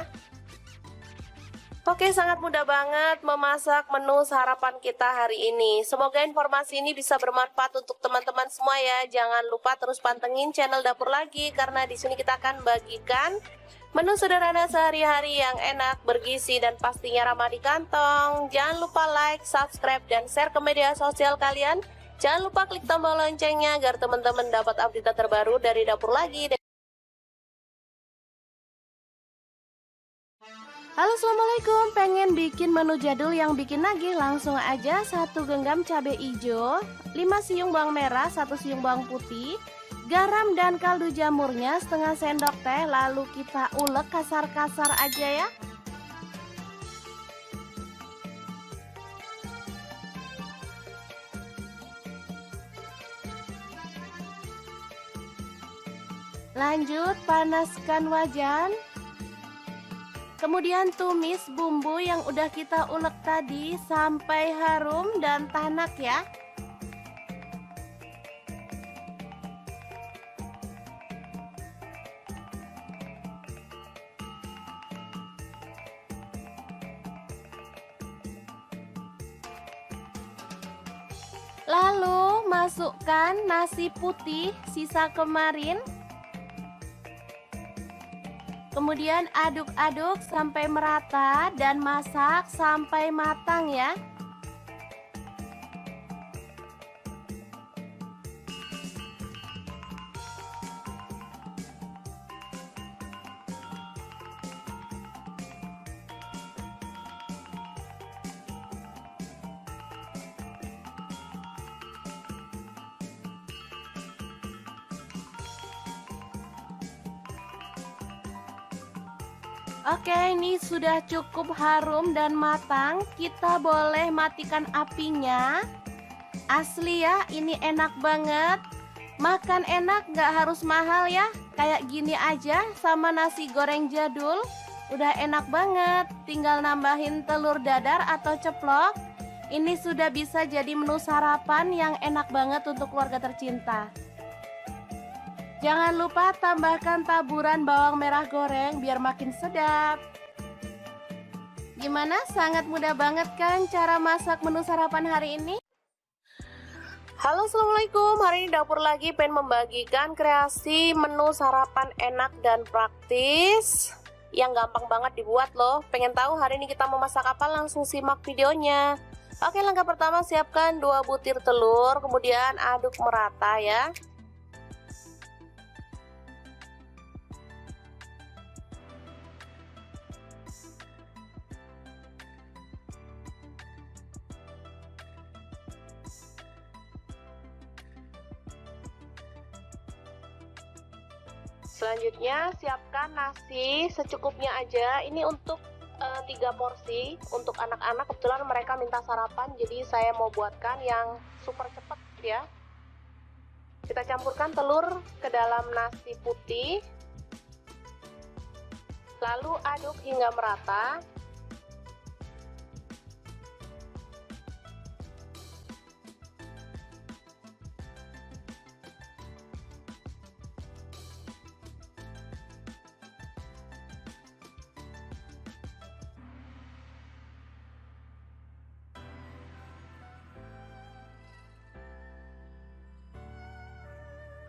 Oke, sangat mudah banget memasak menu sarapan kita hari ini. Semoga informasi ini bisa bermanfaat untuk teman-teman semua ya. Jangan lupa terus pantengin channel Dapur Lagi karena di sini kita akan bagikan menu sederhana sehari-hari yang enak, bergizi, dan pastinya ramah di kantong. Jangan lupa like, subscribe, dan share ke media sosial kalian. Jangan lupa klik tombol loncengnya agar teman-teman dapat update terbaru dari Dapur Lagi. Halo, assalamualaikum. Pengen bikin menu jadul yang bikin nagih? Langsung aja 1 genggam cabai hijau, 5 siung bawang merah, 1 siung bawang putih, garam dan kaldu jamurnya setengah sendok teh. Lalu kita ulek kasar-kasar aja ya. Lanjut panaskan wajan. Kemudian tumis bumbu yang udah kita ulek tadi sampai harum dan tanak ya. Lalu masukkan nasi putih sisa kemarin. Kemudian aduk-aduk sampai merata dan masak sampai matang ya. Oke, ini sudah cukup harum dan matang. Kita boleh matikan apinya. Asli ya, ini enak banget. Makan enak, gak harus mahal ya. Kayak gini aja sama nasi goreng jadul. Udah enak banget. Tinggal nambahin telur dadar atau ceplok. Ini sudah bisa jadi menu sarapan yang enak banget untuk keluarga tercinta. Jangan lupa tambahkan taburan bawang merah goreng biar makin sedap. Gimana? Sangat mudah banget kan cara masak menu sarapan hari ini? Halo, assalamualaikum. Hari ini Dapur Lagi pengen membagikan kreasi menu sarapan enak dan praktis yang gampang banget dibuat loh. Pengen tahu hari ini kita mau masak apa? Langsung simak videonya. Oke, langkah pertama siapkan 2 butir telur, kemudian aduk merata ya. Selanjutnya siapkan nasi secukupnya aja. Ini untuk 3 porsi untuk anak-anak. Kebetulan mereka minta sarapan, jadi saya mau buatkan yang super cepet ya. Kita campurkan telur ke dalam nasi putih, lalu aduk hingga merata.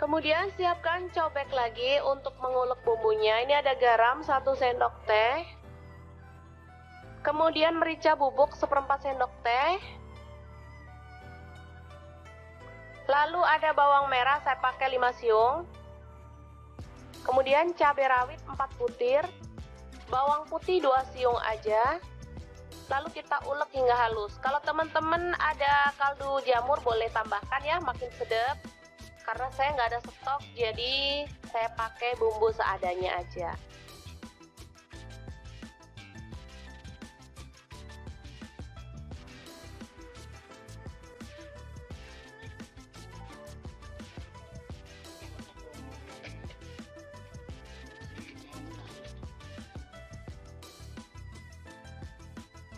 Kemudian siapkan cobek lagi untuk mengulek bumbunya. Ini ada garam 1 sendok teh. Kemudian merica bubuk 1/4 sendok teh. Lalu ada bawang merah, saya pakai 5 siung. Kemudian cabai rawit 4 butir. Bawang putih 2 siung aja. Lalu kita ulek hingga halus. Kalau teman-teman ada kaldu jamur boleh tambahkan ya, makin sedap. Karena saya nggak ada stok, jadi saya pakai bumbu seadanya aja.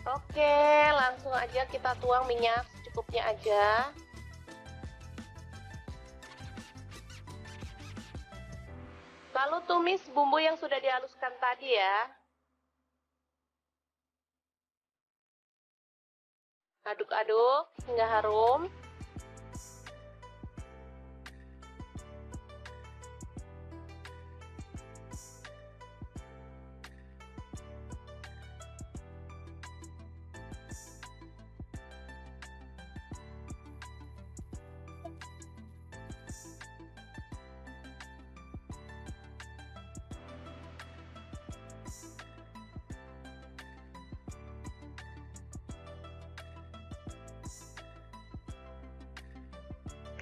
Oke, langsung aja kita tuang minyak secukupnya aja. Lalu tumis bumbu yang sudah dihaluskan tadi ya. Aduk-aduk hingga harum.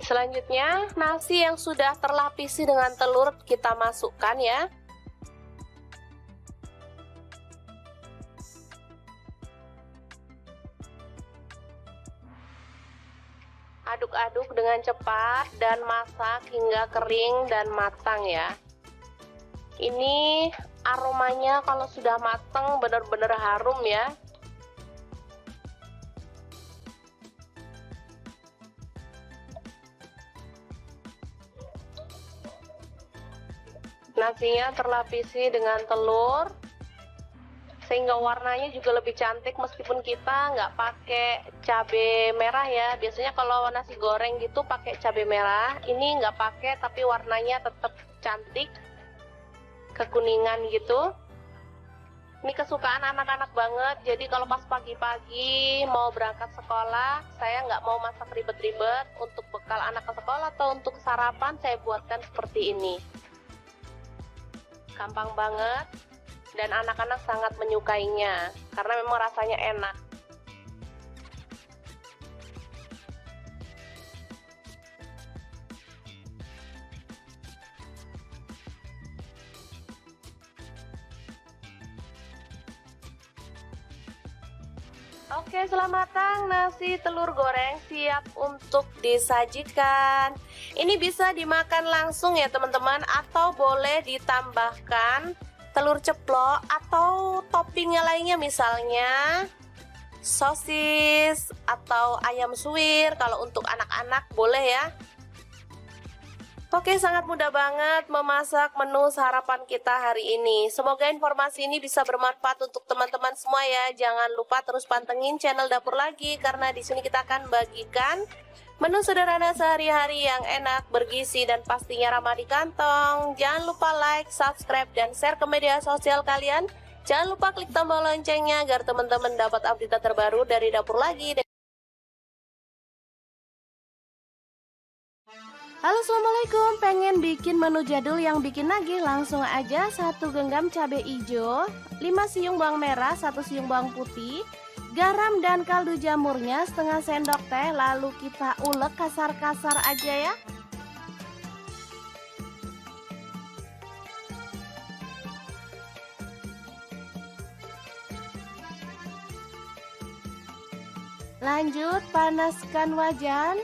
Selanjutnya, nasi yang sudah terlapisi dengan telur kita masukkan ya. Aduk-aduk dengan cepat dan masak hingga kering dan matang ya. Ini aromanya kalau sudah matang benar-benar harum ya. Nasinya terlapisi dengan telur sehingga warnanya juga lebih cantik meskipun kita nggak pakai cabai merah ya. Biasanya kalau nasi goreng gitu pakai cabai merah, ini nggak pakai tapi warnanya tetap cantik, kekuningan gitu. Ini kesukaan anak-anak banget, jadi kalau pas pagi-pagi mau berangkat sekolah, saya nggak mau masak ribet-ribet. Untuk bekal anak ke sekolah atau untuk sarapan saya buatkan seperti ini. Gampang banget dan anak-anak sangat menyukainya karena memang rasanya enak. Oke, selamat matang nasi telur goreng siap untuk disajikan. Ini bisa dimakan langsung ya teman-teman, atau boleh ditambahkan telur ceplok atau toppingnya lainnya, misalnya sosis atau ayam suwir. Kalau untuk anak-anak boleh ya. Oke, sangat mudah banget memasak menu sarapan kita hari ini. Semoga informasi ini bisa bermanfaat untuk teman-teman semua ya. Jangan lupa terus pantengin channel Dapur Lagi karena di sini kita akan bagikan menu sederhana sehari-hari yang enak, bergizi dan pastinya ramah di kantong. Jangan lupa like, subscribe dan share ke media sosial kalian. Jangan lupa klik tombol loncengnya agar teman-teman dapat update terbaru dari Dapur Lagi. Halo, assalamualaikum. Pengen bikin menu jadul yang bikin nagih? Langsung aja 1 genggam cabai hijau, 5 siung bawang merah, 1 siung bawang putih, garam dan kaldu jamurnya setengah sendok teh. Lalu kita ulek kasar-kasar aja ya. Lanjut, panaskan wajan.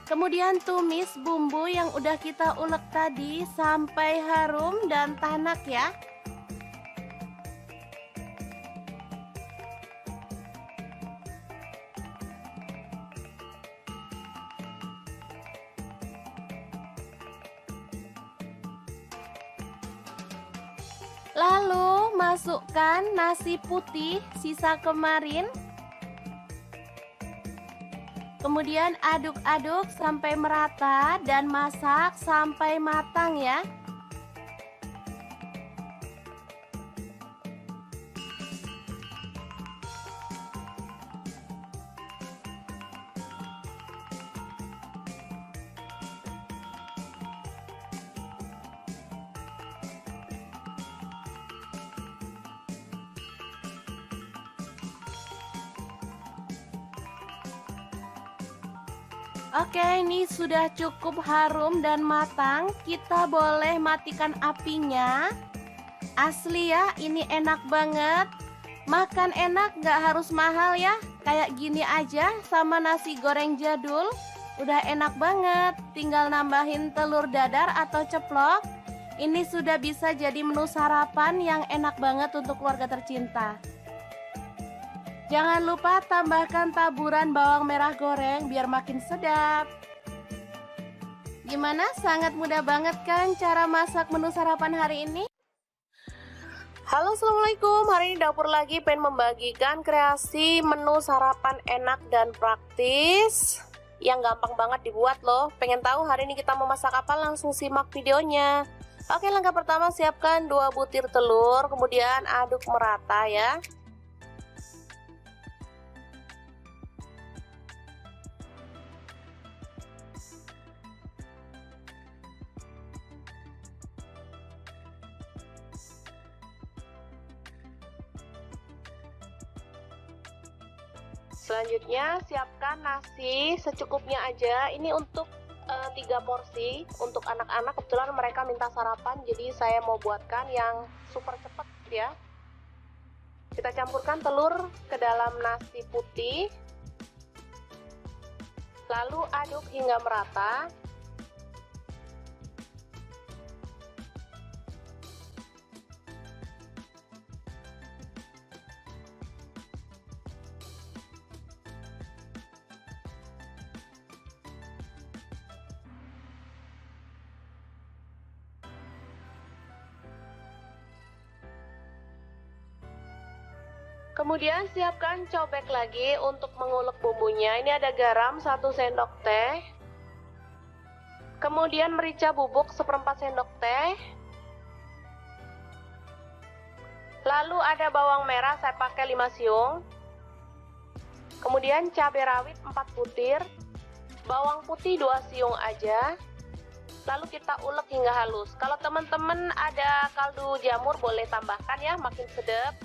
Kemudian tumis bumbu yang udah kita ulek tadi sampai harum dan tanak ya. Lalu masukkan nasi putih sisa kemarin. Kemudian aduk-aduk sampai merata dan masak sampai matang ya. Oke, ini sudah cukup harum dan matang. Kita boleh matikan apinya. Asli ya, ini enak banget. Makan enak, gak harus mahal ya. Kayak gini aja sama nasi goreng jadul. Udah enak banget. Tinggal nambahin telur dadar atau ceplok. Ini sudah bisa jadi menu sarapan yang enak banget untuk keluarga tercinta. Jangan lupa tambahkan taburan bawang merah goreng biar makin sedap. Gimana? Sangat mudah banget kan cara masak menu sarapan hari ini? Halo, assalamualaikum. Hari ini dapur lagi pengen membagikan kreasi menu sarapan enak dan praktis yang gampang banget dibuat loh. Pengen tahu hari ini kita mau masak apa? Langsung simak videonya. Oke, langkah pertama siapkan 2 butir telur, kemudian aduk merata ya. Selanjutnya siapkan nasi secukupnya aja. Ini untuk 3 porsi untuk anak-anak. Kebetulan mereka minta sarapan, jadi saya mau buatkan yang super cepet ya. Kita campurkan telur ke dalam nasi putih, lalu aduk hingga merata. Kemudian siapkan cobek lagi untuk mengulek bumbunya. Ini ada garam 1 sendok teh. Kemudian merica bubuk 1/4 sendok teh. Lalu ada bawang merah, saya pakai 5 siung. Kemudian cabai rawit 4 butir. Bawang putih 2 siung aja. Lalu kita ulek hingga halus. Kalau teman-teman ada kaldu jamur boleh tambahkan ya, makin sedap.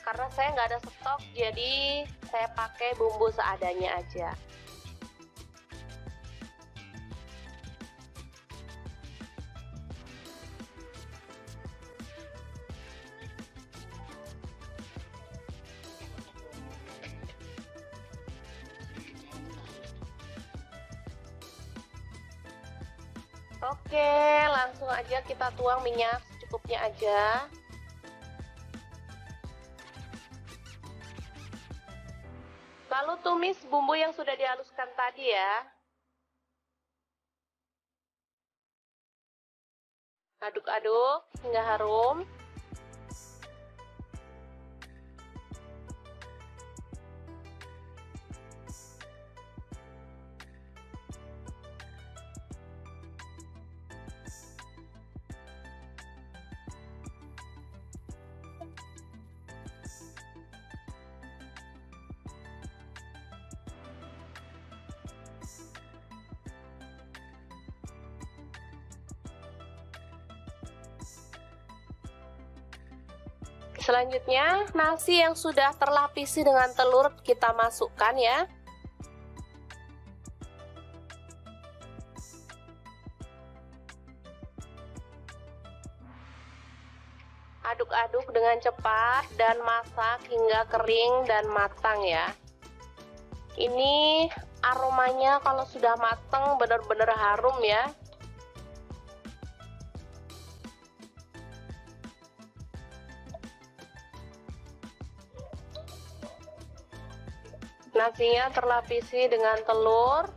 Karena saya nggak ada stok, jadi saya pakai bumbu seadanya aja. Oke, langsung aja kita tuang minyak secukupnya aja. Lalu tumis bumbu yang sudah dihaluskan tadi ya. Aduk-aduk hingga harum. Selanjutnya, nasi yang sudah terlapisi dengan telur kita masukkan ya. Aduk-aduk dengan cepat dan masak hingga kering dan matang ya. Ini aromanya kalau sudah mateng benar-benar harum ya. Nasinya terlapisi dengan telur,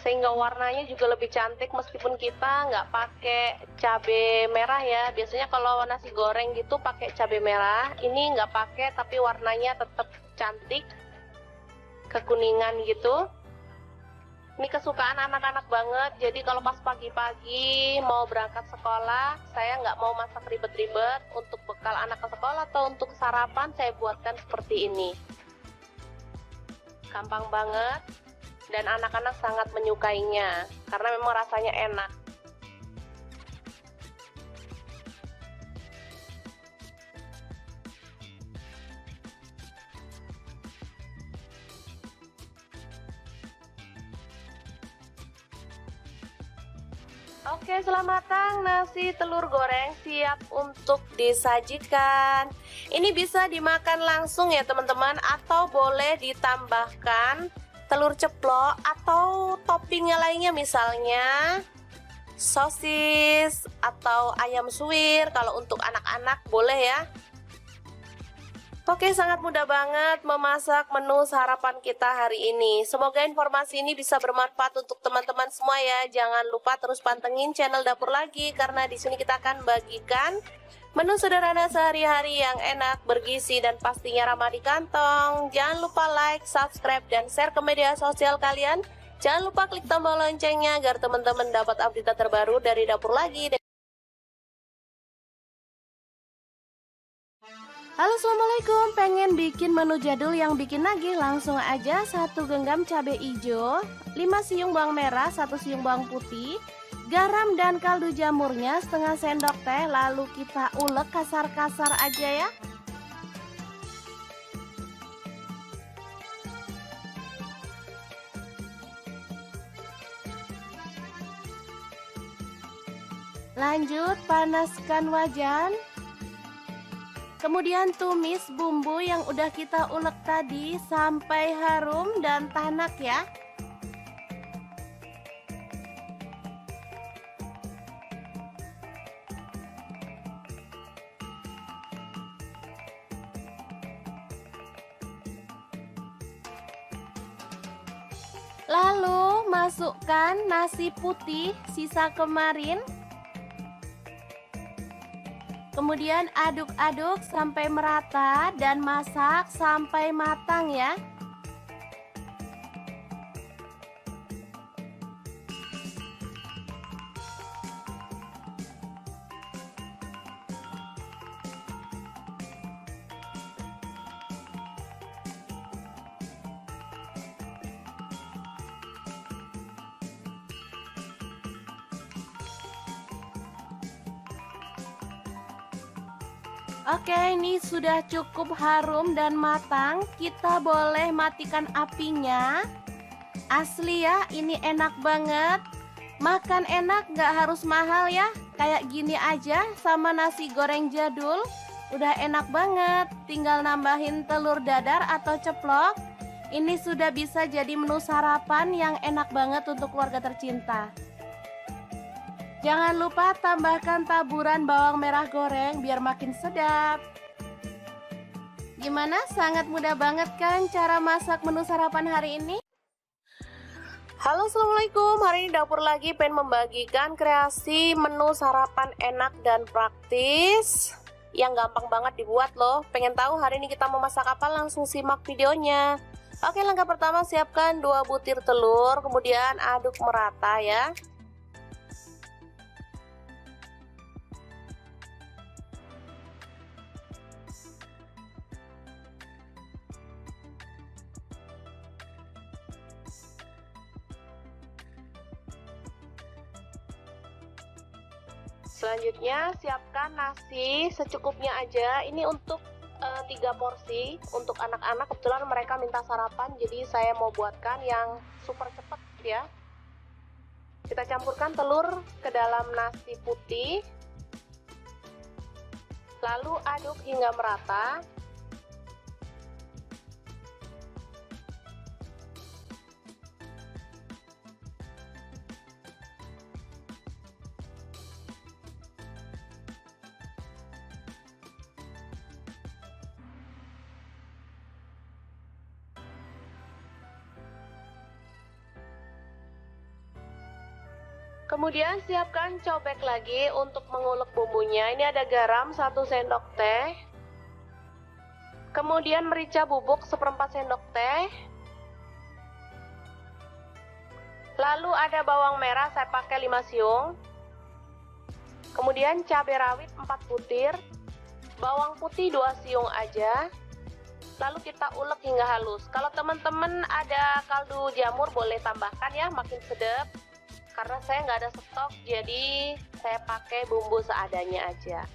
sehingga warnanya juga lebih cantik meskipun kita nggak pakai cabai merah ya. Biasanya kalau nasi goreng gitu pakai cabai merah, ini nggak pakai tapi warnanya tetap cantik, kekuningan gitu. Ini kesukaan anak-anak banget, jadi kalau pas pagi-pagi mau berangkat sekolah, saya nggak mau masak ribet-ribet. Untuk bekal anak ke sekolah atau untuk sarapan, saya buatkan seperti ini. Gampang banget, dan anak-anak sangat menyukainya, karena memang rasanya enak. Oke, setelah matang, nasi telur goreng siap untuk disajikan. Ini bisa dimakan langsung ya teman-teman, atau boleh ditambahkan telur ceplok atau toppingnya lainnya, misalnya sosis atau ayam suwir. Kalau untuk anak-anak boleh ya. Oke, sangat mudah banget memasak menu sarapan kita hari ini. Semoga informasi ini bisa bermanfaat untuk teman-teman semua ya. Jangan lupa terus pantengin channel Dapur Lagi, karena di sini kita akan bagikan menu sederhana sehari-hari yang enak, bergizi, dan pastinya ramah di kantong. Jangan lupa like, subscribe, dan share ke media sosial kalian. Jangan lupa klik tombol loncengnya agar teman-teman dapat update terbaru dari Dapur Lagi. Halo, assalamualaikum. Pengen bikin menu jadul yang bikin nagih? Langsung aja 1 genggam cabai hijau, 5 siung bawang merah, 1 siung bawang putih, garam dan kaldu jamurnya setengah sendok teh. Lalu kita ulek kasar-kasar aja ya. Lanjut panaskan wajan. Kemudian tumis bumbu yang udah kita ulek tadi sampai harum dan tanak ya. Lalu masukkan nasi putih sisa kemarin. Kemudian aduk-aduk sampai merata dan masak sampai matang ya. Oke, ini sudah cukup harum dan matang. Kita boleh matikan apinya. Asli ya, ini enak banget. Makan enak, gak harus mahal ya. Kayak gini aja sama nasi goreng jadul. Udah enak banget. Tinggal nambahin telur dadar atau ceplok. Ini sudah bisa jadi menu sarapan yang enak banget untuk keluarga tercinta. Jangan lupa tambahkan taburan bawang merah goreng biar makin sedap. Gimana? Sangat mudah banget kan cara masak menu sarapan hari ini? Halo, assalamualaikum. Hari ini Dapur Lagi pengen membagikan kreasi menu sarapan enak dan praktis yang gampang banget dibuat loh. Pengen tahu hari ini kita mau masak apa? Langsung simak videonya. Oke, langkah pertama siapkan 2 butir telur, kemudian aduk merata ya. Selanjutnya siapkan nasi secukupnya aja. Ini untuk 3 porsi untuk anak-anak. Kebetulan mereka minta sarapan, jadi saya mau buatkan yang super cepat ya. Kita campurkan telur ke dalam nasi putih, lalu aduk hingga merata. Kemudian siapkan cobek lagi untuk mengulek bumbunya. Ini ada garam 1 sendok teh. Kemudian merica bubuk 1/4 sendok teh. Lalu ada bawang merah, saya pakai 5 siung. Kemudian cabai rawit 4 butir. Bawang putih 2 siung aja. Lalu kita ulek hingga halus. Kalau teman-teman ada kaldu jamur boleh tambahkan ya, makin sedap. Karena saya nggak ada stok, jadi saya pakai bumbu seadanya aja.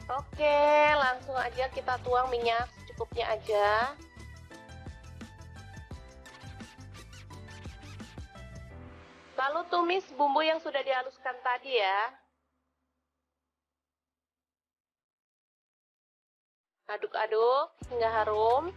Oke, langsung aja kita tuang minyak secukupnya aja. Lalu tumis bumbu yang sudah dihaluskan tadi ya. Aduk-aduk hingga harum.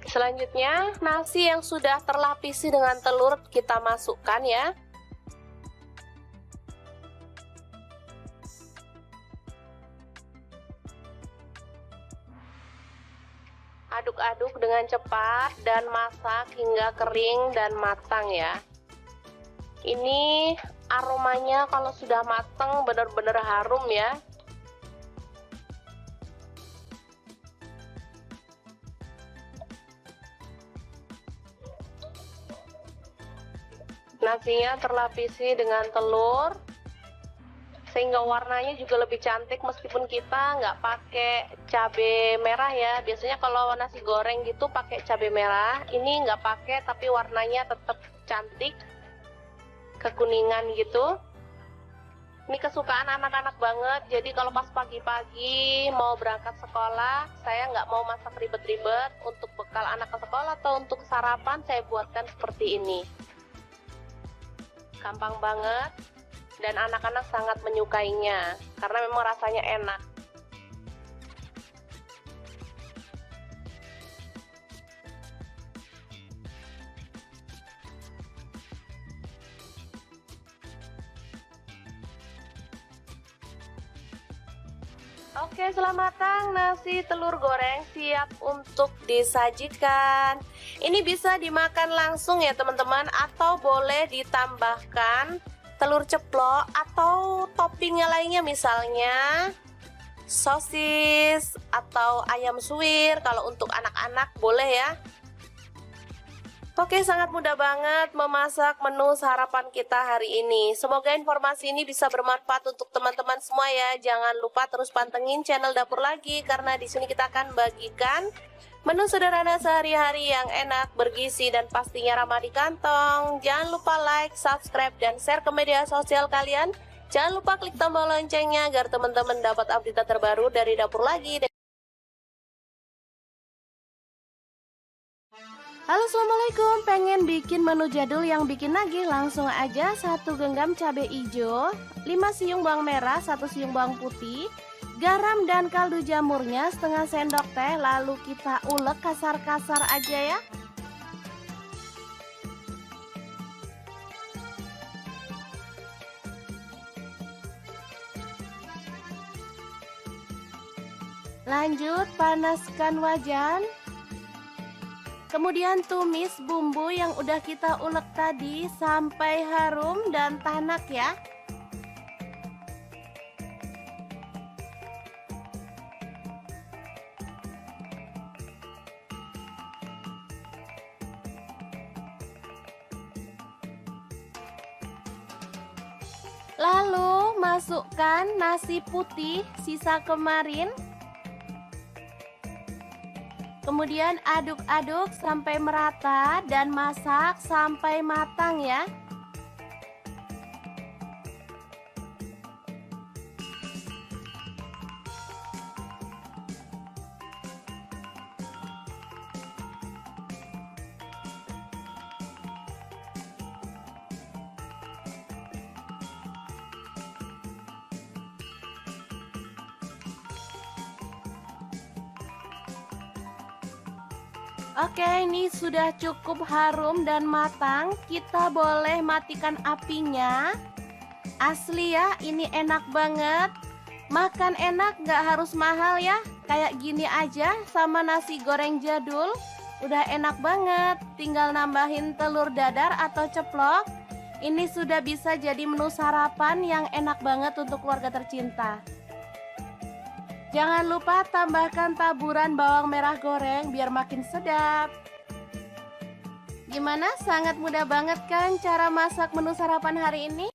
Selanjutnya, nasi yang sudah terlapisi dengan telur kita masukkan ya. Aduk-aduk dengan cepat dan masak hingga kering dan matang ya. Ini aromanya kalau sudah matang benar-benar harum ya. Nasinya terlapisi dengan telur sehingga warnanya juga lebih cantik meskipun kita nggak pakai cabai merah ya. Biasanya kalau nasi goreng gitu pakai cabai merah, ini nggak pakai tapi warnanya tetap cantik kekuningan gitu. Ini kesukaan anak-anak banget, jadi kalau pas pagi-pagi mau berangkat sekolah, saya nggak mau masak ribet-ribet. Untuk bekal anak ke sekolah atau untuk sarapan saya buatkan seperti ini. Gampang banget dan anak-anak sangat menyukainya karena memang rasanya enak. Oke, setelah matang nasi telur goreng siap untuk disajikan. Ini bisa dimakan langsung ya teman-teman, atau boleh ditambahkan telur ceplok atau toppingnya lainnya, misalnya sosis atau ayam suwir. Kalau untuk anak-anak boleh ya. Oke, sangat mudah banget memasak menu sarapan kita hari ini. Semoga informasi ini bisa bermanfaat untuk teman-teman semua ya. Jangan lupa terus pantengin channel Dapur Lagi karena di sini kita akan bagikan menu sederhana sehari-hari yang enak, bergizi, dan pastinya ramah di kantong. Jangan lupa like, subscribe, dan share ke media sosial kalian. Jangan lupa klik tombol loncengnya agar teman-teman dapat update terbaru dari Dapur Lagi. Halo, assalamualaikum. Pengen bikin menu jadul yang bikin nagih? Langsung aja 1 genggam cabai hijau, 5 siung bawang merah, 1 siung bawang putih, garam dan kaldu jamurnya setengah sendok teh. Lalu kita ulek kasar-kasar aja ya. Lanjut panaskan wajan. Kemudian tumis bumbu yang udah kita ulek tadi sampai harum dan tanak ya. Lalu masukkan nasi putih sisa kemarin. Kemudian aduk-aduk sampai merata dan masak sampai matang ya. Oke, ini sudah cukup harum dan matang. Kita boleh matikan apinya. Asli ya, ini enak banget. Makan enak, gak harus mahal ya. Kayak gini aja sama nasi goreng jadul. Udah enak banget. Tinggal nambahin telur dadar atau ceplok. Ini sudah bisa jadi menu sarapan yang enak banget untuk keluarga tercinta. Jangan lupa tambahkan taburan bawang merah goreng biar makin sedap. Gimana? Sangat mudah banget kan cara masak menu sarapan hari ini?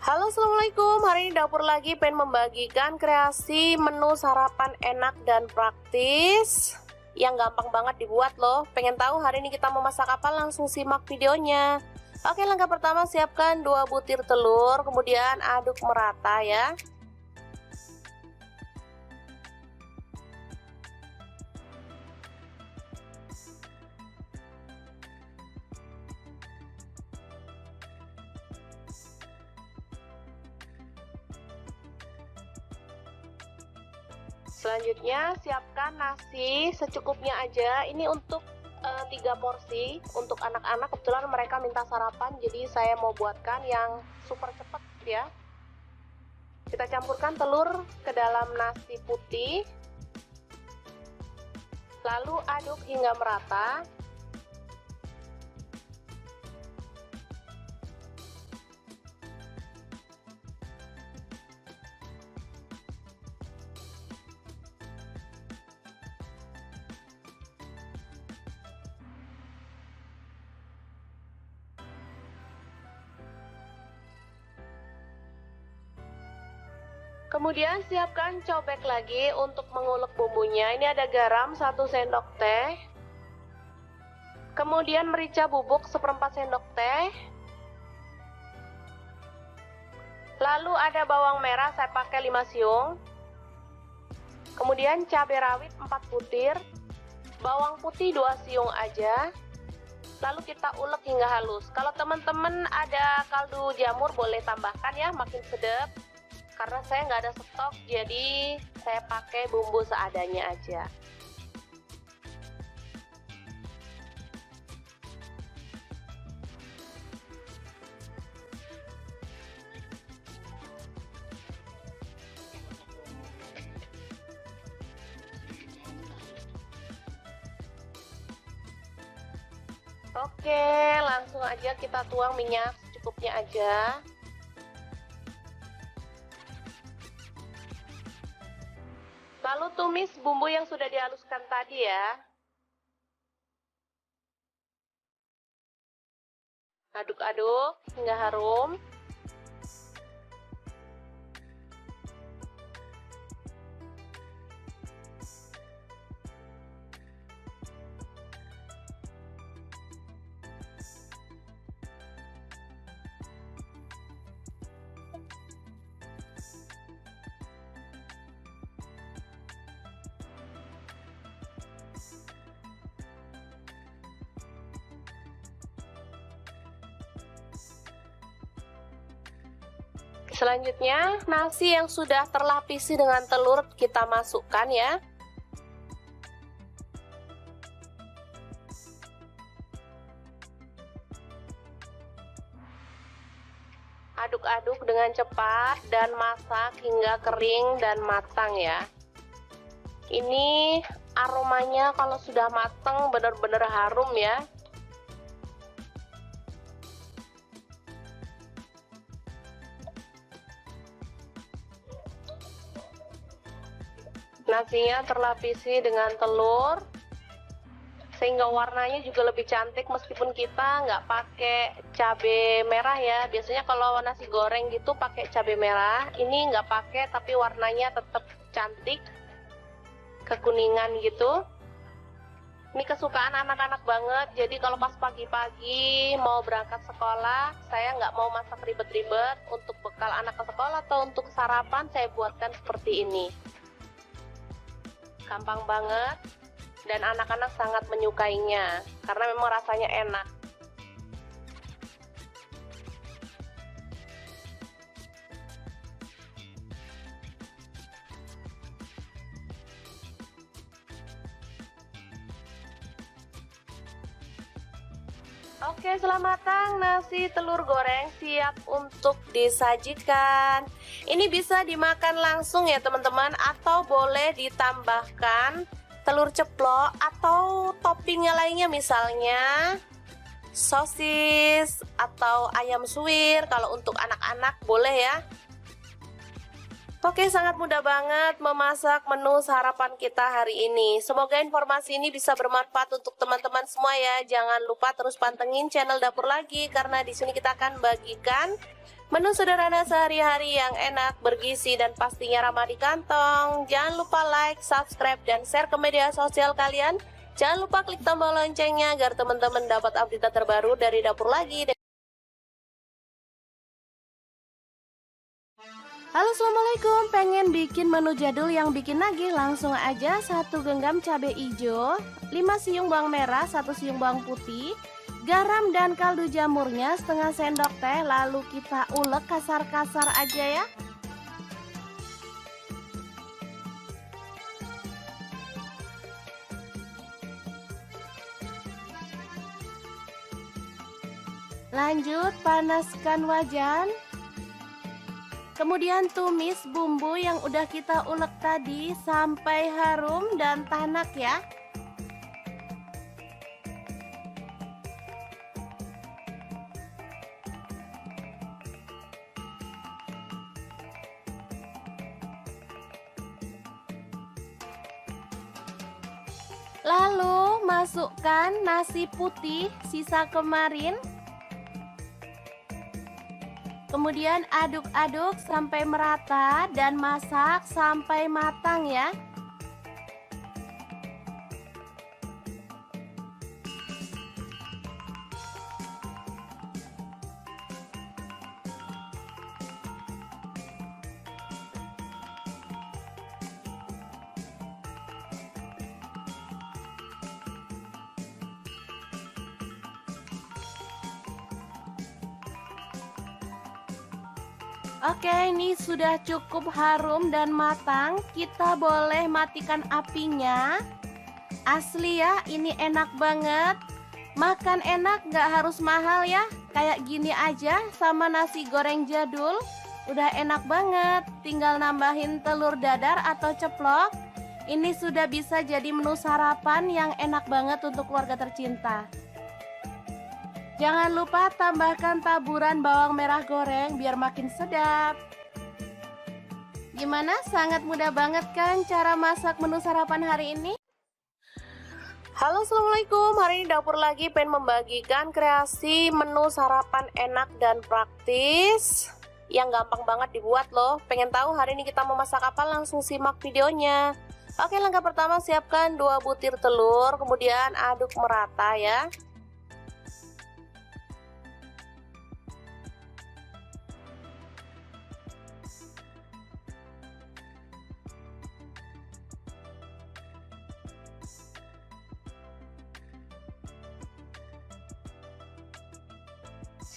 Halo, assalamualaikum. Hari ini dapur lagi pengen membagikan kreasi menu sarapan enak dan praktis yang gampang banget dibuat loh. Pengen tahu hari ini kita mau masak apa? Langsung simak videonya. Oke, langkah pertama siapkan 2 butir telur, kemudian aduk merata ya. Selanjutnya siapkan nasi secukupnya aja. Ini untuk 3 porsi untuk anak-anak. Kebetulan mereka minta sarapan, jadi saya mau buatkan yang super cepat ya. Kita campurkan telur ke dalam nasi putih, lalu aduk hingga merata. Kemudian siapkan cobek lagi untuk mengulek bumbunya. Ini ada garam 1 sendok teh. Kemudian merica bubuk 1/4 sendok teh. Lalu ada bawang merah, saya pakai 5 siung. Kemudian cabai rawit 4 butir. Bawang putih 2 siung aja. Lalu kita ulek hingga halus. Kalau teman-teman ada kaldu jamur boleh tambahkan ya, makin sedap. Karena saya nggak ada stok, jadi saya pakai bumbu seadanya aja. Oke, langsung aja kita tuang minyak secukupnya aja. Lalu tumis bumbu yang sudah dihaluskan tadi ya. Aduk-aduk hingga harum. Selanjutnya, nasi yang sudah terlapisi dengan telur kita masukkan ya. Aduk-aduk dengan cepat dan masak hingga kering dan matang ya. Ini aromanya kalau sudah matang benar-benar harum ya. Nasinya terlapisi dengan telur sehingga warnanya juga lebih cantik meskipun kita nggak pakai cabai merah ya. Biasanya kalau nasi goreng gitu pakai cabai merah, ini nggak pakai tapi warnanya tetap cantik kekuningan gitu. Ini kesukaan anak-anak banget, jadi kalau pas pagi-pagi mau berangkat sekolah, saya nggak mau masak ribet-ribet. Untuk bekal anak ke sekolah atau untuk sarapan, saya buatkan seperti ini. Gampang banget, dan anak-anak sangat menyukainya, karena memang rasanya enak. Oke, selamat matang, nasi telur goreng siap untuk disajikan. Ini bisa dimakan langsung ya teman-teman, atau boleh ditambahkan telur ceplok atau toppingnya lainnya, misalnya sosis atau ayam suwir. Kalau untuk anak-anak boleh ya. Oke, sangat mudah banget memasak menu sarapan kita hari ini. Semoga informasi ini bisa bermanfaat untuk teman-teman semua ya. Jangan lupa terus pantengin channel Dapur Lagi, karena di sini kita akan bagikan menu sederhana sehari-hari yang enak, bergizi, dan pastinya ramah di kantong. Jangan lupa like, subscribe, dan share ke media sosial kalian. Jangan lupa klik tombol loncengnya agar teman-teman dapat update terbaru dari Dapur Lagi. Halo, assalamualaikum. Pengen bikin menu jadul yang bikin nagih? Langsung aja 1 genggam cabai hijau, 5 siung bawang merah, 1 siung bawang putih, garam dan kaldu jamurnya setengah sendok teh. Lalu kita ulek kasar-kasar aja ya. Lanjut panaskan wajan. Kemudian tumis bumbu yang udah kita ulek tadi sampai harum dan tanak ya. Lalu masukkan nasi putih sisa kemarin. Kemudian aduk-aduk sampai merata dan masak sampai matang ya. Oke, ini sudah cukup harum dan matang. Kita boleh matikan apinya. Asli ya, ini enak banget. Makan enak, nggak harus mahal ya. Kayak gini aja sama nasi goreng jadul. Udah enak banget. Tinggal nambahin telur dadar atau ceplok. Ini sudah bisa jadi menu sarapan yang enak banget untuk keluarga tercinta. Jangan lupa tambahkan taburan bawang merah goreng biar makin sedap. Gimana? Sangat mudah banget kan cara masak menu sarapan hari ini? Halo, assalamualaikum. Hari ini Dapur Lagi pengen membagikan kreasi menu sarapan enak dan praktis yang gampang banget dibuat loh. Pengen tahu hari ini kita mau masak apa? Langsung simak videonya. Oke, langkah pertama siapkan 2 butir telur, kemudian aduk merata ya.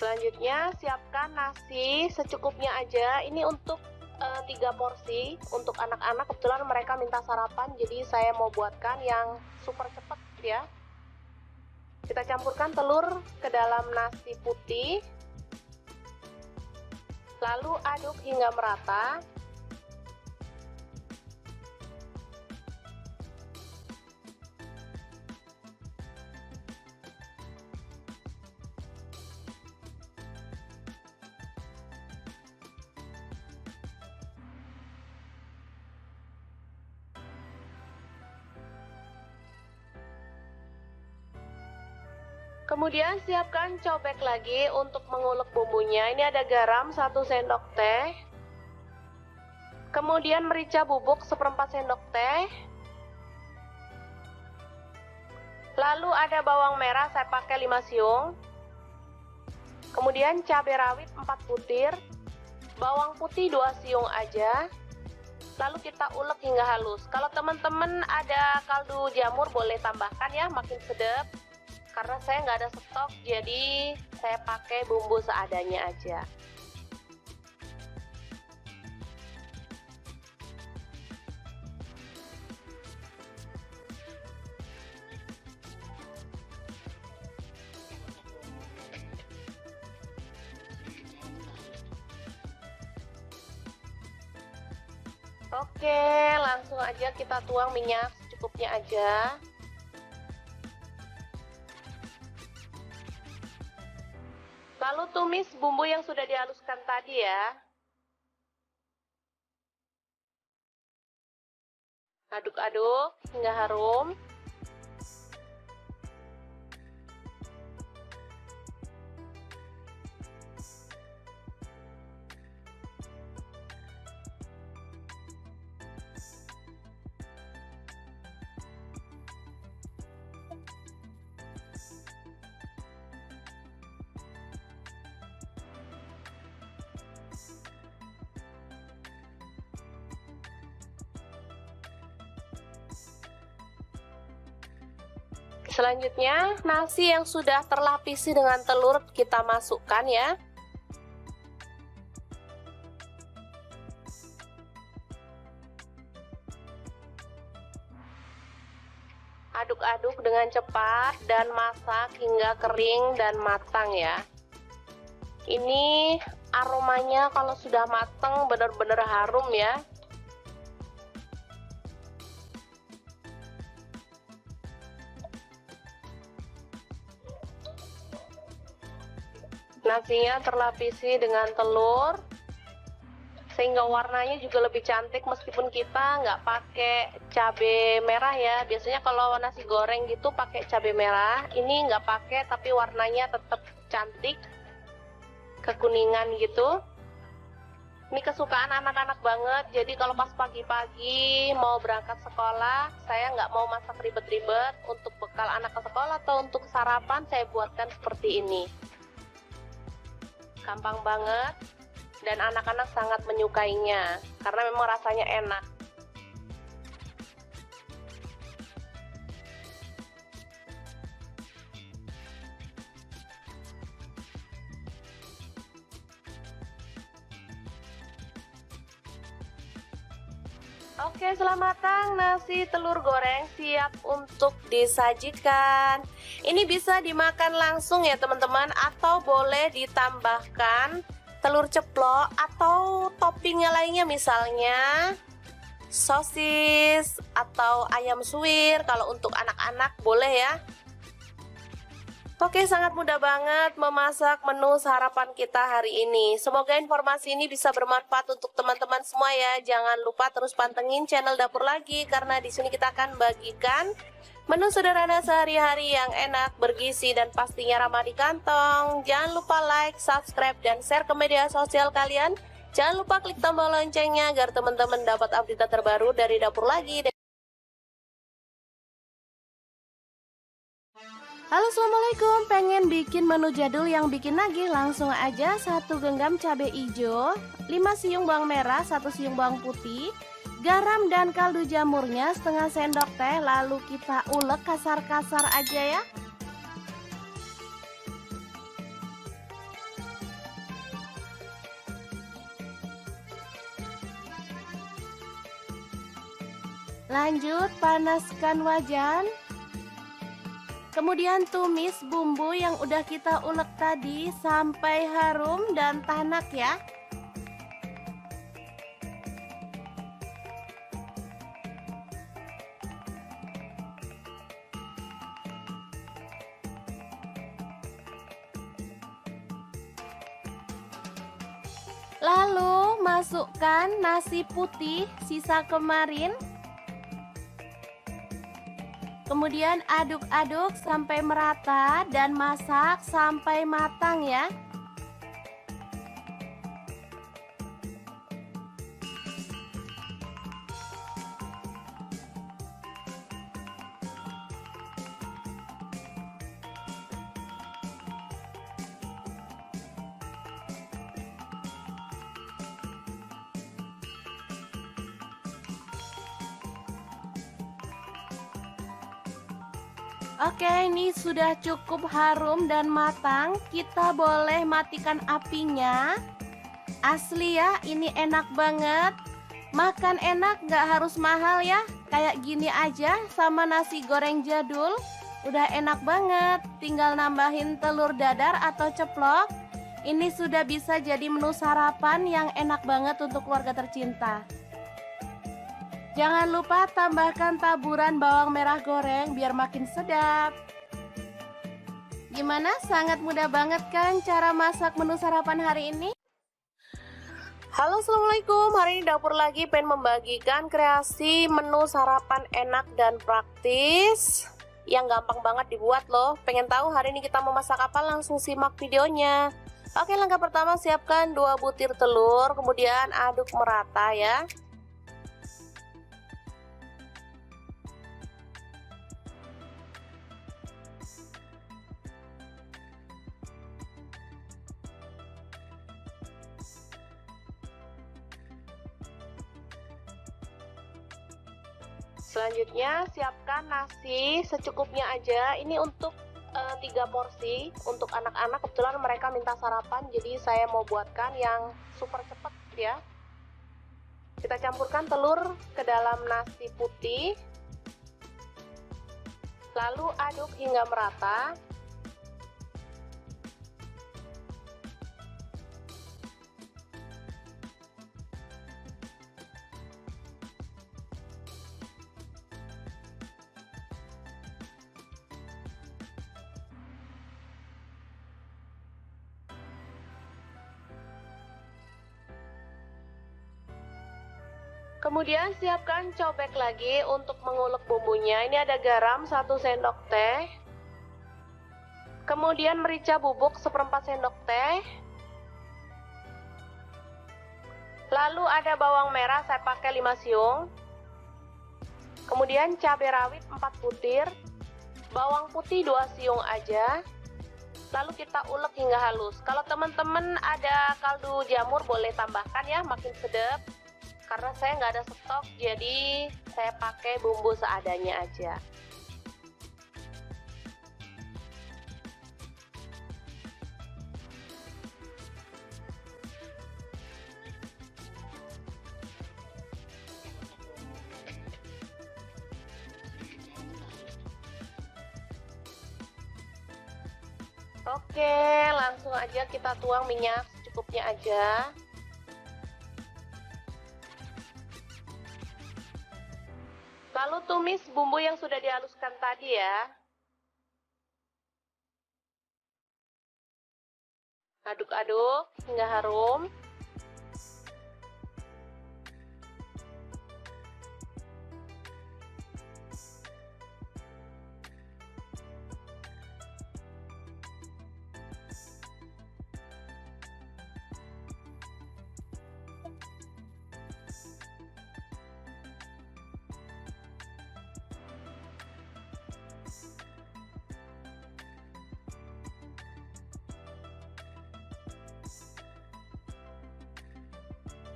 Selanjutnya siapkan nasi secukupnya aja. Ini untuk 3 porsi untuk anak-anak. Kebetulan mereka minta sarapan, jadi saya mau buatkan yang super cepet ya. Kita campurkan telur ke dalam nasi putih, lalu aduk hingga merata. Kemudian siapkan cobek lagi untuk mengulek bumbunya. Ini ada garam 1 sendok teh. Kemudian merica bubuk 1/4 sendok teh. Lalu ada bawang merah, saya pakai 5 siung. Kemudian cabai rawit 4 butir. Bawang putih 2 siung aja. Lalu kita ulek hingga halus. Kalau teman-teman ada kaldu jamur boleh tambahkan ya, makin sedap. Karena saya nggak ada stok, jadi saya pakai bumbu seadanya aja. Oke, langsung aja kita tuang minyak secukupnya aja. Lalu tumis bumbu yang sudah dihaluskan tadi ya. Aduk-aduk hingga harum. Selanjutnya, nasi yang sudah terlapisi dengan telur kita masukkan ya. Aduk-aduk dengan cepat dan masak hingga kering dan matang ya. Ini aromanya kalau sudah matang benar-benar harum ya. Nasinya terlapisi dengan telur sehingga warnanya juga lebih cantik meskipun kita nggak pakai cabai merah ya. Biasanya kalau nasi goreng gitu pakai cabai merah, ini nggak pakai tapi warnanya tetap cantik, kekuningan gitu. Ini kesukaan anak-anak banget, jadi kalau pas pagi-pagi mau berangkat sekolah, saya nggak mau masak ribet-ribet. Untuk bekal anak ke sekolah atau untuk sarapan saya buatkan seperti ini. Gampang banget dan anak-anak sangat menyukainya karena memang rasanya enak. Oke, setelah matang nasi telur goreng siap untuk disajikan. Ini bisa dimakan langsung ya teman-teman, atau boleh ditambahkan telur ceplok atau toppingnya lainnya, misalnya sosis atau ayam suwir. Kalau untuk anak-anak boleh ya. Oke, sangat mudah banget memasak menu sarapan kita hari ini. Semoga informasi ini bisa bermanfaat untuk teman-teman semua ya. Jangan lupa terus pantengin channel Dapur Lagi karena di sini kita akan bagikan menu sederhana sehari-hari yang enak, bergizi dan pastinya ramah di kantong. Jangan lupa like, subscribe dan share ke media sosial kalian. Jangan lupa klik tombol loncengnya agar teman-teman dapat update terbaru dari Dapur Lagi. Halo, assalamualaikum. Pengen bikin menu jadul yang bikin nagih? Langsung aja 1 genggam cabai hijau, 5 siung bawang merah, 1 siung bawang putih, garam dan kaldu jamurnya setengah sendok teh. Lalu kita ulek kasar-kasar aja ya. Lanjut panaskan wajan. Kemudian tumis bumbu yang udah kita ulek tadi sampai harum dan tanak ya. Lalu masukkan nasi putih sisa kemarin. Kemudian aduk-aduk sampai merata dan masak sampai matang ya. Oke, ini sudah cukup harum dan matang. Kita boleh matikan apinya. Asli ya, ini enak banget. Makan enak gak harus mahal ya. Kayak gini aja sama nasi goreng jadul. Udah enak banget. Tinggal nambahin telur dadar atau ceplok. Ini sudah bisa jadi menu sarapan yang enak banget untuk keluarga tercinta. Jangan lupa tambahkan taburan bawang merah goreng biar makin sedap. Gimana? Sangat mudah banget kan cara masak menu sarapan hari ini? Halo, assalamualaikum. Hari ini dapur lagi pengen membagikan kreasi menu sarapan enak dan praktis yang gampang banget dibuat loh. Pengen tahu hari ini kita mau masak apa? Langsung simak videonya. Oke, langkah pertama siapkan 2 butir telur, kemudian aduk merata ya. Selanjutnya siapkan nasi secukupnya aja. Ini untuk 3 porsi untuk anak-anak. Kebetulan mereka minta sarapan, jadi saya mau buatkan yang super cepet ya. Kita campurkan telur ke dalam nasi putih, lalu aduk hingga merata. Kemudian siapkan cobek lagi untuk mengulek bumbunya. Ini ada garam 1 sendok teh. Kemudian merica bubuk 1/4 sendok teh. Lalu ada bawang merah, saya pakai 5 siung. Kemudian cabai rawit 4 butir. Bawang putih 2 siung aja. Lalu kita ulek hingga halus. Kalau teman-teman ada kaldu jamur boleh tambahkan ya, makin sedap. Karena saya nggak ada stok, jadi saya pakai bumbu seadanya aja. Oke, langsung aja kita tuang minyak secukupnya aja. Lalu tumis bumbu yang sudah dihaluskan tadi ya. Aduk-aduk hingga harum.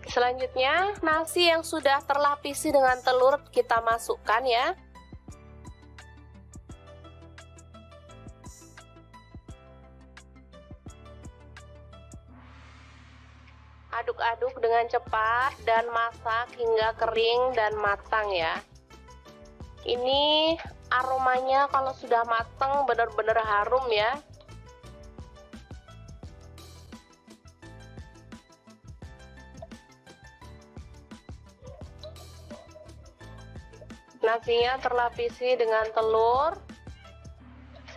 Selanjutnya, nasi yang sudah terlapisi dengan telur kita masukkan ya. Aduk-aduk dengan cepat dan masak hingga kering dan matang ya. Ini aromanya kalau sudah matang benar-benar harum ya. Nasinya terlapisi dengan telur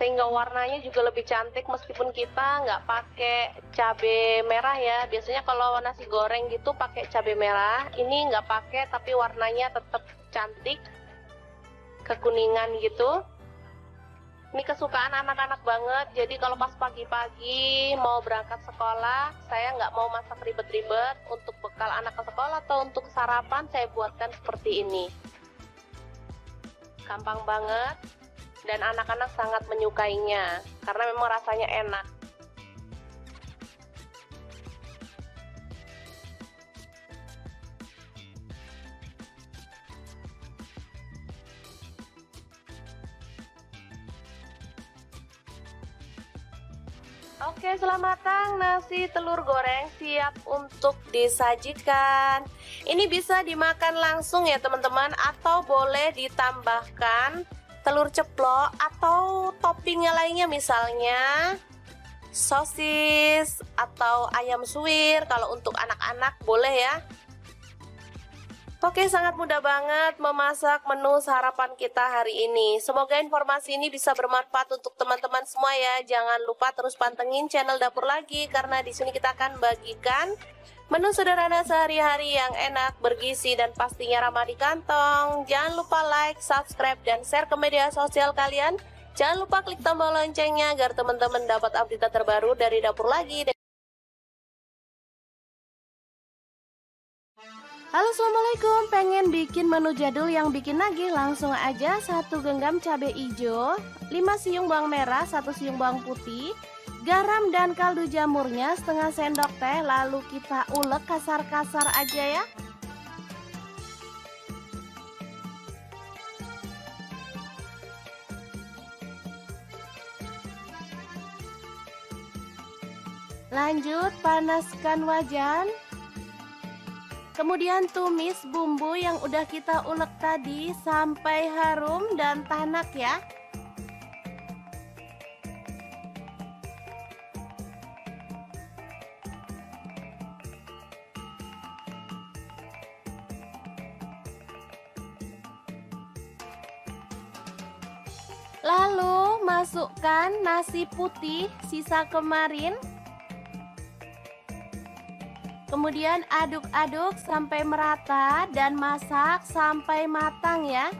sehingga warnanya juga lebih cantik meskipun kita nggak pakai cabai merah ya. Biasanya kalau nasi goreng gitu pakai cabai merah, ini nggak pakai tapi warnanya tetap cantik, kekuningan gitu. Ini kesukaan anak-anak banget, jadi kalau pas pagi-pagi mau berangkat sekolah, saya nggak mau masak ribet-ribet. Untuk bekal anak ke sekolah atau untuk sarapan saya buatkan seperti ini. Gampang banget dan anak-anak sangat menyukainya karena memang rasanya enak. Oke, selamat matang, nasi telur goreng siap untuk disajikan. Ini bisa dimakan langsung ya teman-teman, atau boleh ditambahkan telur ceplok atau toppingnya lainnya, misalnya sosis atau ayam suwir. Kalau untuk anak-anak boleh ya. Oke, sangat mudah banget memasak menu sarapan kita hari ini. Semoga informasi ini bisa bermanfaat untuk teman-teman semua ya. Jangan lupa terus pantengin channel Dapur Lagi, karena di sini kita akan bagikan menu sederhana sehari-hari yang enak, bergizi, dan pastinya ramah di kantong. Jangan lupa like, subscribe, dan share ke media sosial kalian. Jangan lupa klik tombol loncengnya agar teman-teman dapat update terbaru dari Dapur Lagi. Halo, assalamualaikum. Pengen bikin menu jadul yang bikin nagih? Langsung aja 1 genggam cabai hijau, 5 siung bawang merah, 1 siung bawang putih, garam dan kaldu jamurnya setengah sendok teh. Lalu kita ulek kasar-kasar aja ya. Lanjut panaskan wajan. Kemudian tumis bumbu yang udah kita ulek tadi sampai harum dan tanak ya. Lalu masukkan nasi putih sisa kemarin. Kemudian aduk-aduk sampai merata dan masak sampai matang ya.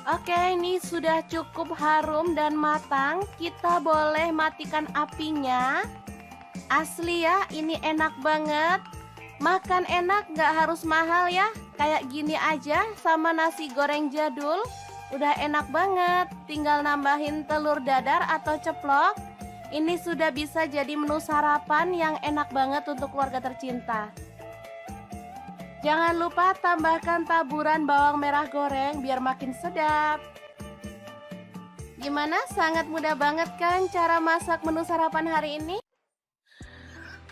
Oke, ini sudah cukup harum dan matang. Kita boleh matikan apinya. Asli ya, ini enak banget. Makan enak, gak harus mahal ya. Kayak gini aja sama nasi goreng jadul. Udah enak banget. Tinggal nambahin telur dadar atau ceplok. Ini sudah bisa jadi menu sarapan yang enak banget untuk keluarga tercinta. Jangan lupa tambahkan taburan bawang merah goreng biar makin sedap. Gimana? Sangat mudah banget kan cara masak menu sarapan hari ini?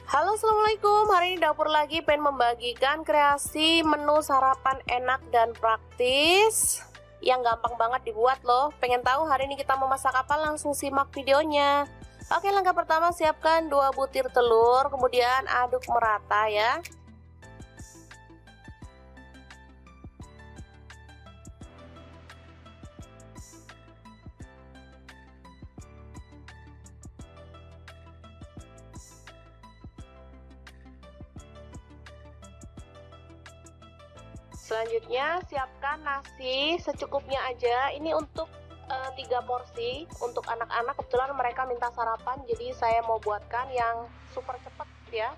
Halo, assalamualaikum. Hari ini Dapur Lagi pengen membagikan kreasi menu sarapan enak dan praktis yang gampang banget dibuat loh. Pengen tahu hari ini kita mau masak apa? Langsung simak videonya. Oke, langkah pertama siapkan 2 butir telur, kemudian aduk merata ya. Selanjutnya siapkan nasi secukupnya aja. Ini untuk 3 porsi untuk anak-anak. Kebetulan mereka minta sarapan, jadi saya mau buatkan yang super cepet ya.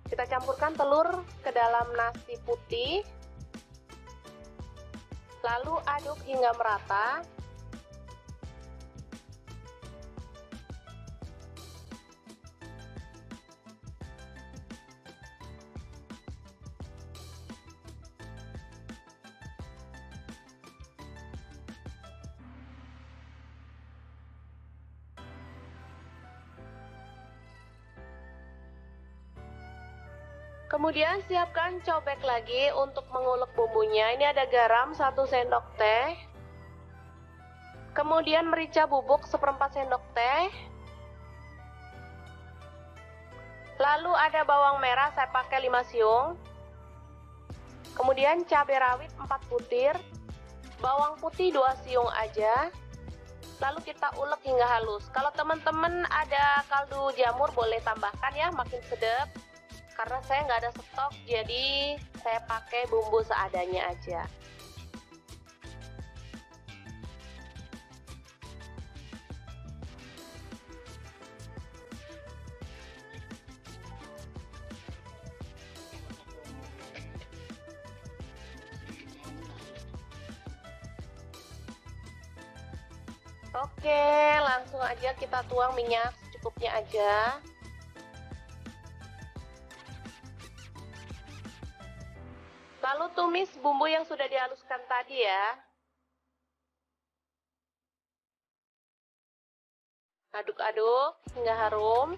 Kita campurkan telur ke dalam nasi putih, lalu aduk hingga merata. Kemudian siapkan cobek lagi untuk mengulek bumbunya. Ini ada garam 1 sendok teh. Kemudian merica bubuk 1/4 sendok teh. Lalu ada bawang merah, saya pakai 5 siung. Kemudian cabai rawit 4 butir. Bawang putih 2 siung aja. Lalu kita ulek hingga halus. Kalau teman-teman ada kaldu jamur boleh tambahkan ya, makin sedap. Karena saya nggak ada stok, jadi saya pakai bumbu seadanya aja. Oke, langsung aja kita tuang minyak secukupnya aja. Lalu tumis bumbu yang sudah dihaluskan tadi ya. Aduk-aduk hingga harum.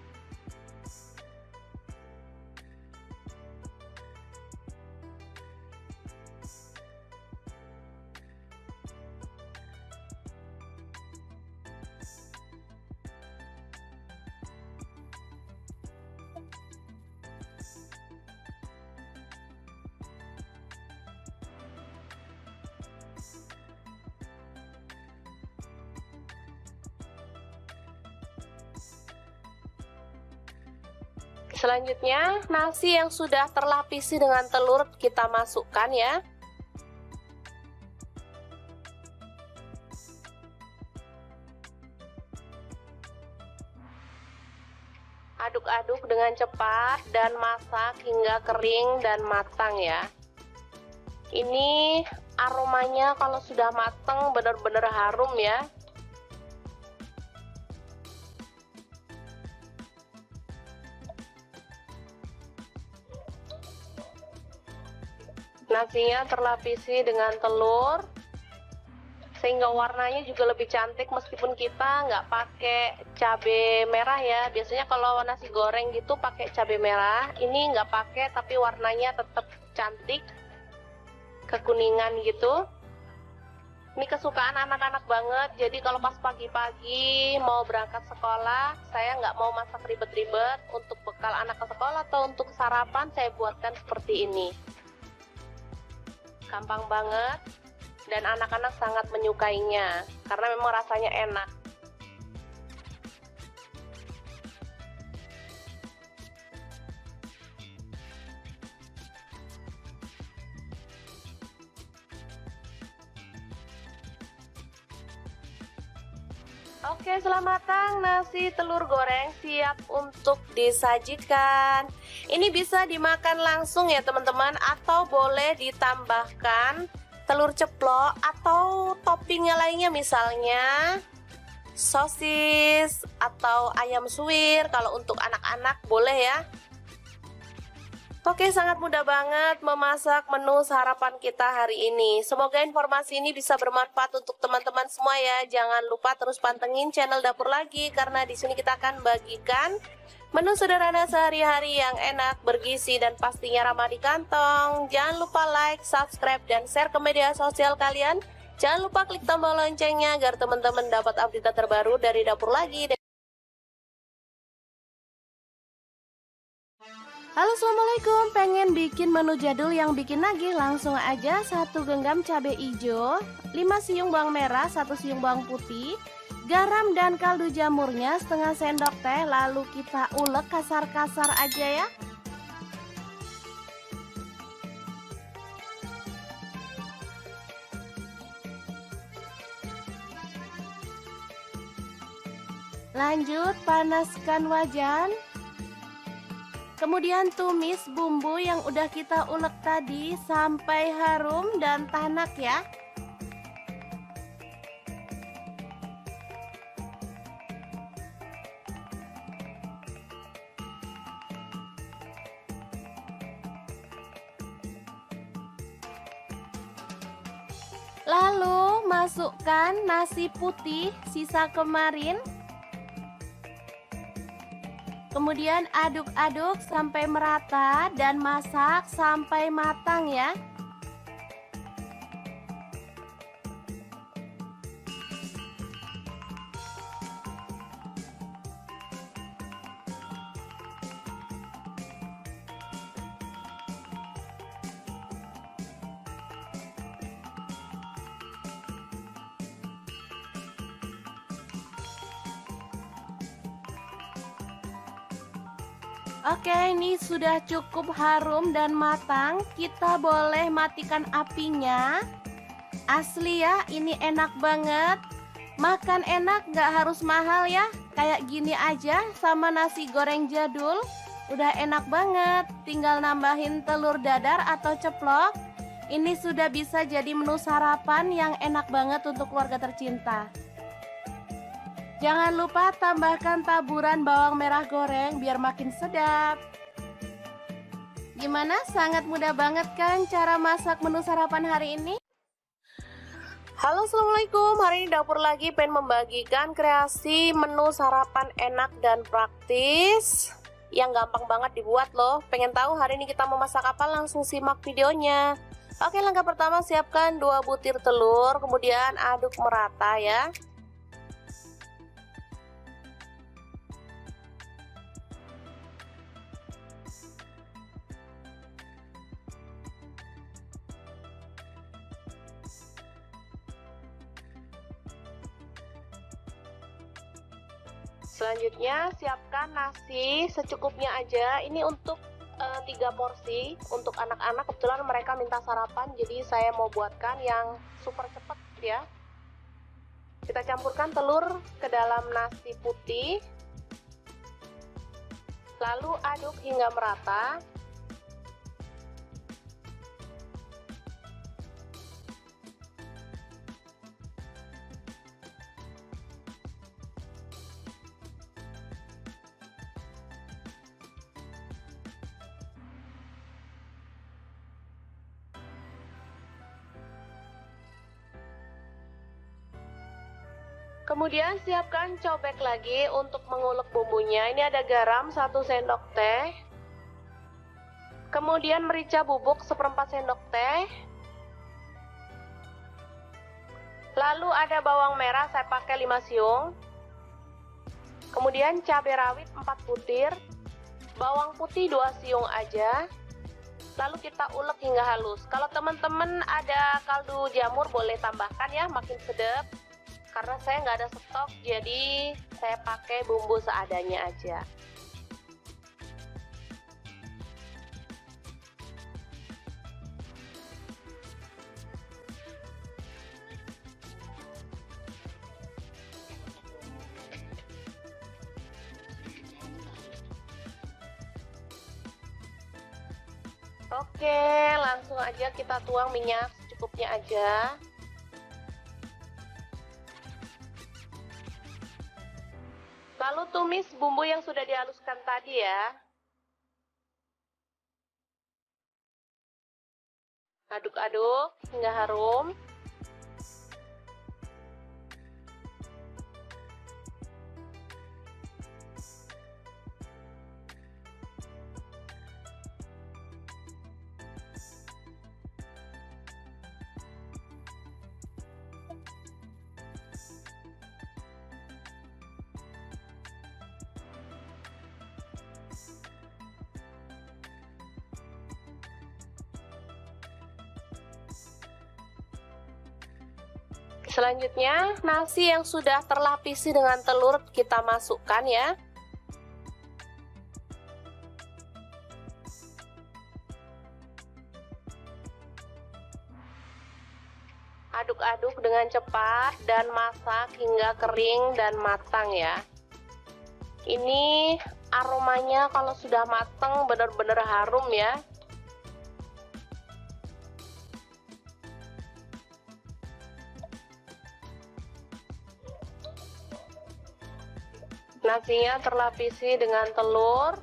Selanjutnya, nasi yang sudah terlapisi dengan telur kita masukkan ya. Aduk-aduk dengan cepat dan masak hingga kering dan matang ya. Ini aromanya kalau sudah matang benar-benar harum ya. Nasinya terlapisi dengan telur sehingga warnanya juga lebih cantik meskipun kita nggak pakai cabai merah ya. Biasanya kalau nasi goreng gitu pakai cabai merah, ini nggak pakai tapi warnanya tetap cantik kekuningan gitu. Ini kesukaan anak-anak banget, jadi kalau pas pagi-pagi mau berangkat sekolah, saya nggak mau masak ribet-ribet. Untuk bekal anak ke sekolah atau untuk sarapan saya buatkan seperti ini. Gampang banget dan anak-anak sangat menyukainya karena memang rasanya enak. Oke, setelah matang nasi telur goreng siap untuk disajikan. Ini bisa dimakan langsung ya teman-teman, atau boleh ditambahkan telur ceplok atau toppingnya lainnya, misalnya sosis atau ayam suwir. Kalau untuk anak-anak boleh ya. Oke, sangat mudah banget memasak menu sarapan kita hari ini. Semoga informasi ini bisa bermanfaat untuk teman-teman semua ya. Jangan lupa terus pantengin channel Dapur Lagi karena di sini kita akan bagikan menu sederhana sehari-hari yang enak, bergizi dan pastinya ramah di kantong. Jangan lupa like, subscribe dan share ke media sosial kalian. Jangan lupa klik tombol loncengnya agar teman-teman dapat update terbaru dari Dapur Lagi. Halo, assalamualaikum. Pengen bikin menu jadul yang bikin nagih? Langsung aja 1 genggam cabai hijau, 5 siung bawang merah, 1 siung bawang putih, garam dan kaldu jamurnya setengah sendok teh. Lalu kita ulek kasar-kasar aja ya. Lanjut panaskan wajan. Kemudian tumis bumbu yang udah kita ulek tadi sampai harum dan tanak ya. Lalu masukkan nasi putih sisa kemarin. Kemudian aduk-aduk sampai merata dan masak sampai matang ya. Oke, ini sudah cukup harum dan matang. Kita boleh matikan apinya. Asli ya, ini enak banget. Makan enak, gak harus mahal ya. Kayak gini aja sama nasi goreng jadul. Udah enak banget. Tinggal nambahin telur dadar atau ceplok. Ini sudah bisa jadi menu sarapan yang enak banget untuk keluarga tercinta. Jangan lupa tambahkan taburan bawang merah goreng biar makin sedap. Gimana? Sangat mudah banget kan cara masak menu sarapan hari ini? Halo, assalamualaikum. Hari ini dapur lagi pengen membagikan kreasi menu sarapan enak dan praktis yang gampang banget dibuat loh. Pengen tahu hari ini kita mau masak apa? Langsung simak videonya. Oke, langkah pertama siapkan 2 butir telur, kemudian aduk merata ya. Selanjutnya siapkan nasi secukupnya aja. Ini untuk 3 porsi untuk anak-anak. Kebetulan mereka minta sarapan, jadi saya mau buatkan yang super cepat ya. Kita campurkan telur ke dalam nasi putih, lalu aduk hingga merata. Kemudian siapkan cobek lagi untuk mengulek bumbunya. Ini ada garam 1 sendok teh. Kemudian merica bubuk 1/4 sendok teh. Lalu ada bawang merah, saya pakai 5 siung. Kemudian cabai rawit 4 butir. Bawang putih 2 siung aja. Lalu kita ulek hingga halus. Kalau teman-teman ada kaldu jamur boleh tambahkan ya, makin sedap. Karena saya nggak ada stok, jadi saya pakai bumbu seadanya aja. Oke, langsung aja kita tuang minyak secukupnya aja. Lalu tumis bumbu yang sudah dihaluskan tadi ya. Aduk-aduk hingga harum. Selanjutnya, nasi yang sudah terlapisi dengan telur kita masukkan ya. Aduk-aduk dengan cepat dan masak hingga kering dan matang ya. Ini aromanya kalau sudah matang benar-benar harum ya. Nasinya terlapisi dengan telur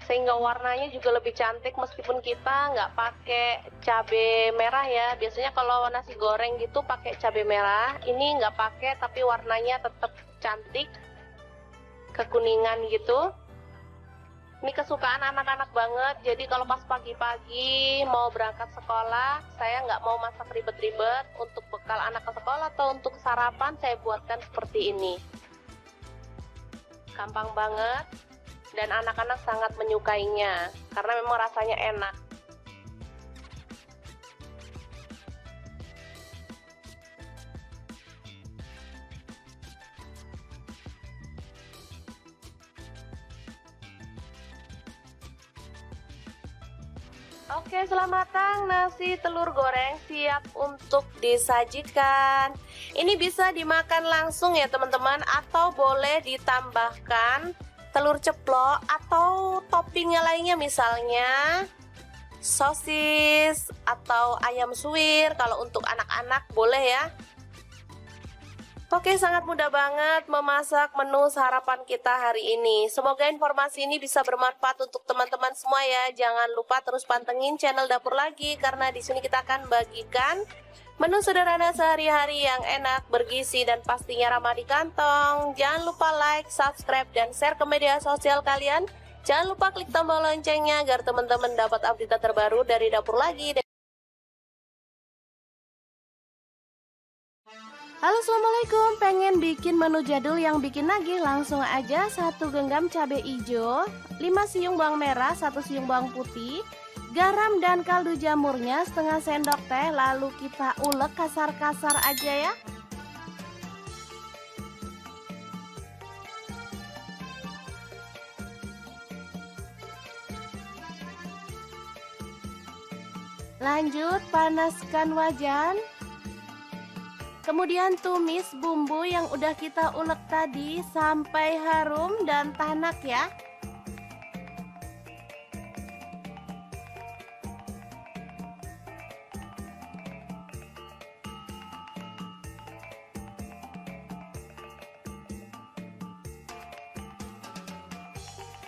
sehingga warnanya juga lebih cantik meskipun kita nggak pakai cabai merah ya. Biasanya kalau nasi goreng gitu pakai cabai merah, ini nggak pakai tapi warnanya tetap cantik kekuningan gitu. Ini kesukaan anak-anak banget, jadi kalau pas pagi-pagi mau berangkat sekolah, saya nggak mau masak ribet-ribet. Untuk bekal anak ke sekolah atau untuk sarapan saya buatkan seperti ini. Gampang banget dan anak-anak sangat menyukainya karena memang rasanya enak. Oke, setelah matang nasi telur goreng siap untuk disajikan. Ini bisa dimakan langsung ya teman-teman, atau boleh ditambahkan telur ceplok atau toppingnya lainnya, misalnya sosis atau ayam suwir. Kalau untuk anak-anak boleh ya. Oke, sangat mudah banget memasak menu sarapan kita hari ini. Semoga informasi ini bisa bermanfaat untuk teman-teman semua ya. Jangan lupa terus pantengin channel Dapur Lagi karena di sini kita akan bagikan menu sederhana sehari-hari yang enak, bergizi dan pastinya ramah di kantong. Jangan lupa like, subscribe dan share ke media sosial kalian. Jangan lupa klik tombol loncengnya agar teman-teman dapat update terbaru dari Dapur Lagi. Halo, assalamualaikum. Pengen bikin menu jadul yang bikin nagih? Langsung aja 1 genggam cabai hijau, 5 siung bawang merah, 1 siung bawang putih, garam dan kaldu jamurnya setengah sendok teh. Lalu kita ulek kasar-kasar aja ya. Lanjut panaskan wajan. Kemudian tumis bumbu yang udah kita ulek tadi sampai harum dan tanak ya.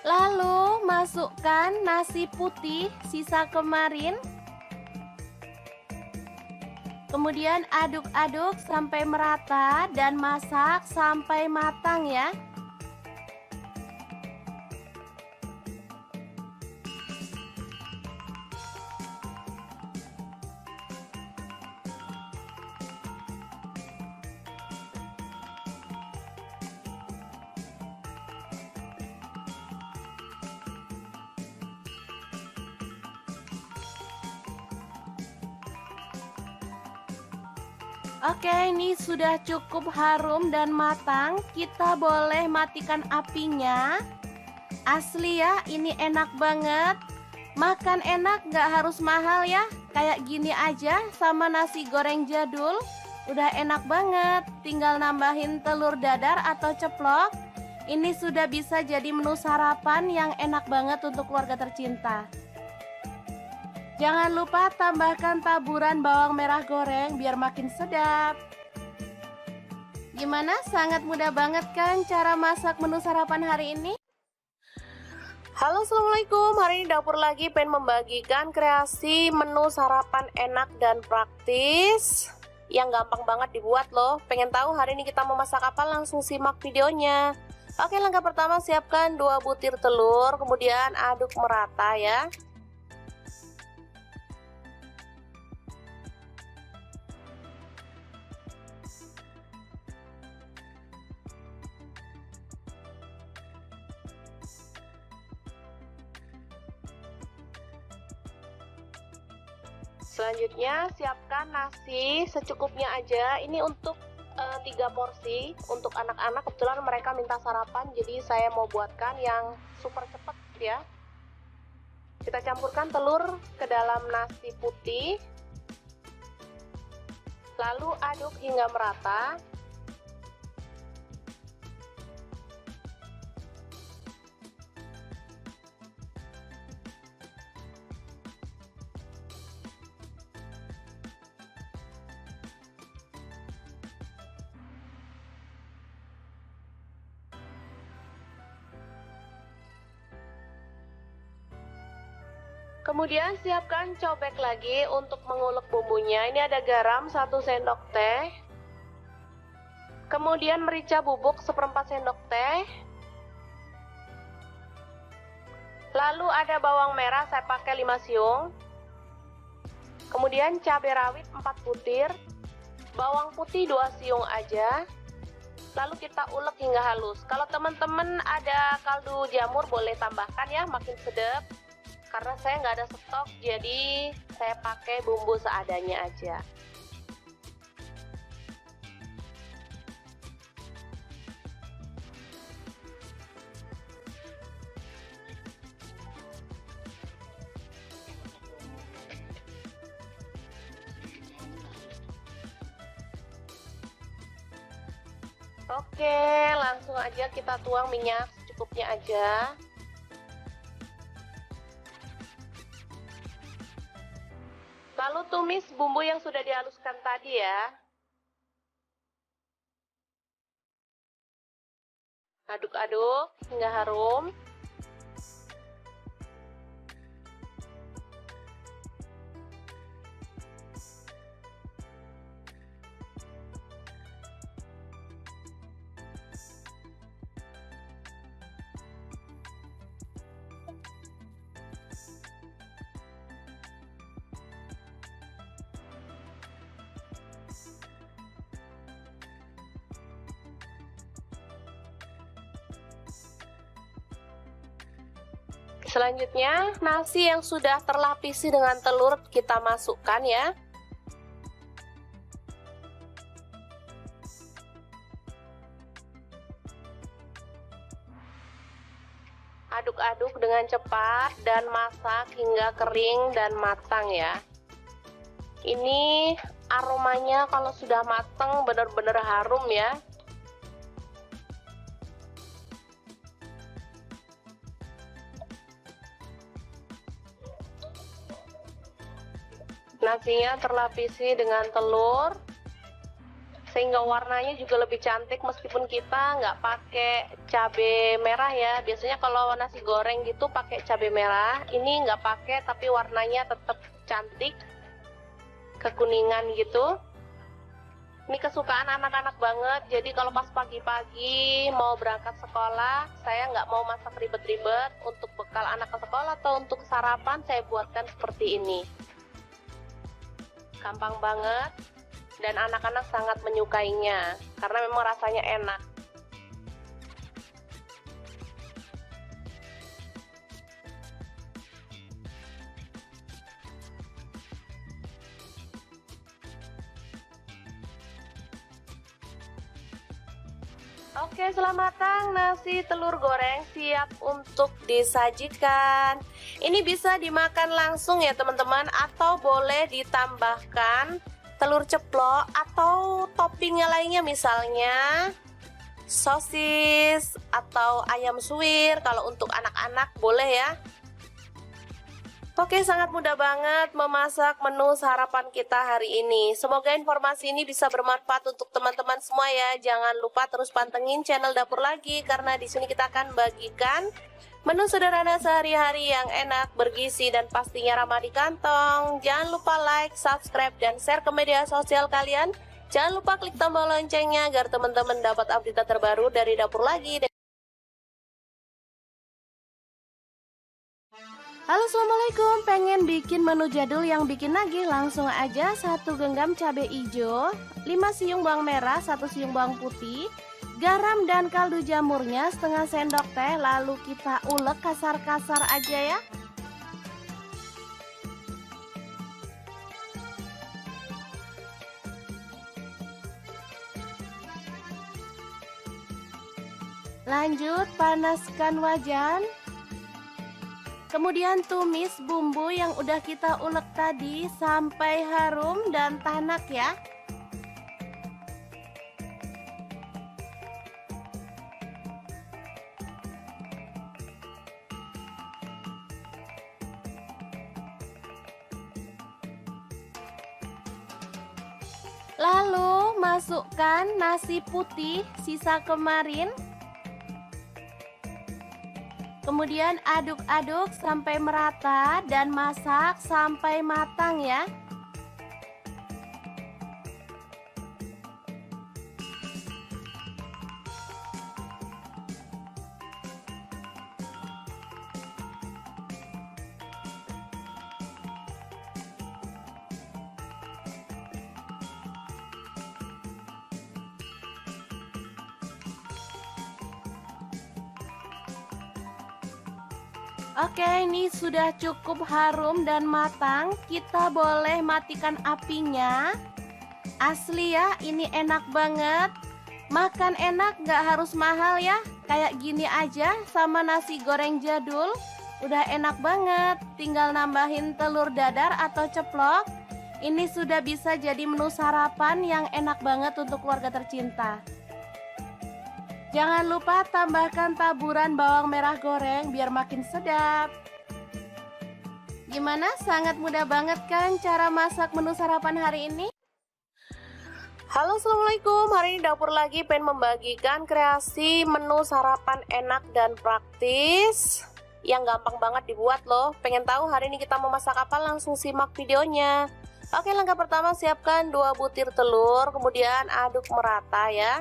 Lalu masukkan nasi putih sisa kemarin. Kemudian aduk-aduk sampai merata dan masak sampai matang ya. Oke, ini sudah cukup harum dan matang. Kita boleh matikan apinya. Asli ya, ini enak banget. Makan enak, gak harus mahal ya. Kayak gini aja sama nasi goreng jadul. Udah enak banget. Tinggal nambahin telur dadar atau ceplok. Ini sudah bisa jadi menu sarapan yang enak banget untuk keluarga tercinta. Jangan lupa tambahkan taburan bawang merah goreng biar makin sedap. Gimana? Sangat mudah banget kan cara masak menu sarapan hari ini? Halo, assalamualaikum. Hari ini Dapur Lagi pengen membagikan kreasi menu sarapan enak dan praktis yang gampang banget dibuat loh. Pengen tahu hari ini kita mau masak apa? Langsung simak videonya. Oke, langkah pertama siapkan 2 butir telur, kemudian aduk merata ya. Selanjutnya siapkan nasi secukupnya aja. Ini untuk 3 porsi untuk anak-anak. Kebetulan mereka minta sarapan, jadi saya mau buatkan yang super cepat ya. Kita campurkan telur ke dalam nasi putih, lalu aduk hingga merata. Kemudian siapkan cobek lagi untuk mengulek bumbunya. Ini ada garam 1 sendok teh. Kemudian merica bubuk 1/4 sendok teh. Lalu ada bawang merah, saya pakai 5 siung. Kemudian cabai rawit 4 butir. Bawang putih 2 siung aja. Lalu kita ulek hingga halus. Kalau teman-teman ada kaldu jamur boleh tambahkan ya, makin sedap. Karena saya nggak ada stok, jadi saya pakai bumbu seadanya aja. Oke, langsung aja kita tuang minyak secukupnya aja. Lalu tumis bumbu yang sudah dihaluskan tadi ya. Aduk-aduk hingga harum. Selanjutnya, nasi yang sudah terlapisi dengan telur kita masukkan ya. Aduk-aduk dengan cepat dan masak hingga kering dan matang ya. Ini aromanya kalau sudah matang benar-benar harum ya. Nasinya terlapisi dengan telur sehingga warnanya juga lebih cantik meskipun kita nggak pakai cabai merah ya. Biasanya kalau nasi goreng gitu pakai cabai merah, ini nggak pakai tapi warnanya tetap cantik, kekuningan gitu. Ini kesukaan anak-anak banget, jadi kalau pas pagi-pagi mau berangkat sekolah, saya nggak mau masak ribet-ribet. Untuk bekal anak ke sekolah atau untuk sarapan saya buatkan seperti ini. Gampang banget dan anak-anak sangat menyukainya karena memang rasanya enak. Oke, selamat matang nasi telur goreng siap untuk disajikan. Ini bisa dimakan langsung ya teman-teman, atau boleh ditambahkan telur ceplok atau toppingnya lainnya, misalnya sosis atau ayam suwir. Kalau untuk anak-anak boleh ya. Oke, sangat mudah banget memasak menu sarapan kita hari ini. Semoga informasi ini bisa bermanfaat untuk teman-teman semua ya. Jangan lupa terus pantengin channel Dapur Lagi karena di sini kita akan bagikan menu sederhana sehari-hari yang enak, bergizi dan pastinya ramah di kantong. Jangan lupa like, subscribe dan share ke media sosial kalian. Jangan lupa klik tombol loncengnya agar teman-teman dapat update terbaru dari Dapur Lagi. Halo, assalamualaikum. Pengen bikin menu jadul yang bikin nagih? Langsung aja 1 genggam cabai hijau, 5 siung bawang merah, 1 siung bawang putih, garam dan kaldu jamurnya setengah sendok teh. Lalu kita ulek kasar-kasar aja ya. Lanjut panaskan wajan. Kemudian tumis bumbu yang udah kita ulek tadi sampai harum dan tanak ya. Lalu masukkan nasi putih sisa kemarin. Kemudian aduk-aduk sampai merata dan masak sampai matang ya. Oke, ini sudah cukup harum dan matang. Kita boleh matikan apinya. Asli ya, ini enak banget. Makan enak, gak harus mahal ya. Kayak gini aja sama nasi goreng jadul. Udah enak banget. Tinggal nambahin telur dadar atau ceplok. Ini sudah bisa jadi menu sarapan yang enak banget untuk keluarga tercinta. Jangan lupa tambahkan taburan bawang merah goreng biar makin sedap. Gimana? Sangat mudah banget kan cara masak menu sarapan hari ini? Halo, assalamualaikum. Hari ini dapur lagi pengen membagikan kreasi menu sarapan enak dan praktis yang gampang banget dibuat loh. Pengen tahu hari ini kita mau masak apa? Langsung simak videonya. Oke, langkah pertama siapkan 2 butir telur, kemudian aduk merata ya.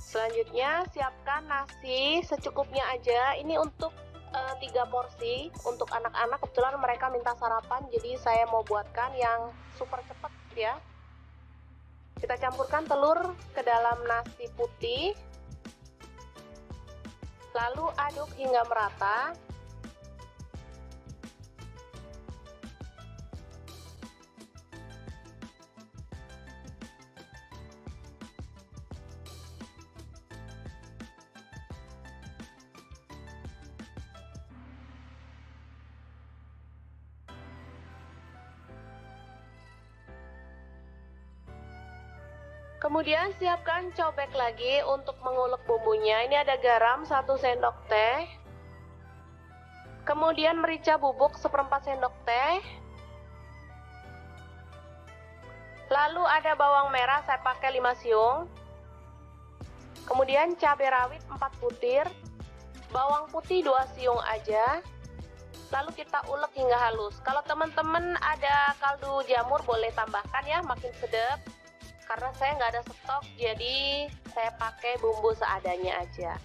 Selanjutnya siapkan nasi secukupnya aja. Ini untuk 3 porsi untuk anak-anak. Kebetulan mereka minta sarapan, jadi saya mau buatkan yang super cepet ya. Kita campurkan telur ke dalam nasi putih, lalu aduk hingga merata. Kemudian siapkan cobek lagi untuk mengulek bumbunya. Ini ada garam 1 sendok teh. Kemudian merica bubuk 1/4 sendok teh. Lalu ada bawang merah, saya pakai 5 siung. Kemudian cabai rawit 4 butir. Bawang putih 2 siung aja. Lalu kita ulek hingga halus. Kalau teman-teman ada kaldu jamur boleh tambahkan ya, makin sedap. Karena saya nggak ada stok, jadi saya pakai bumbu seadanya aja.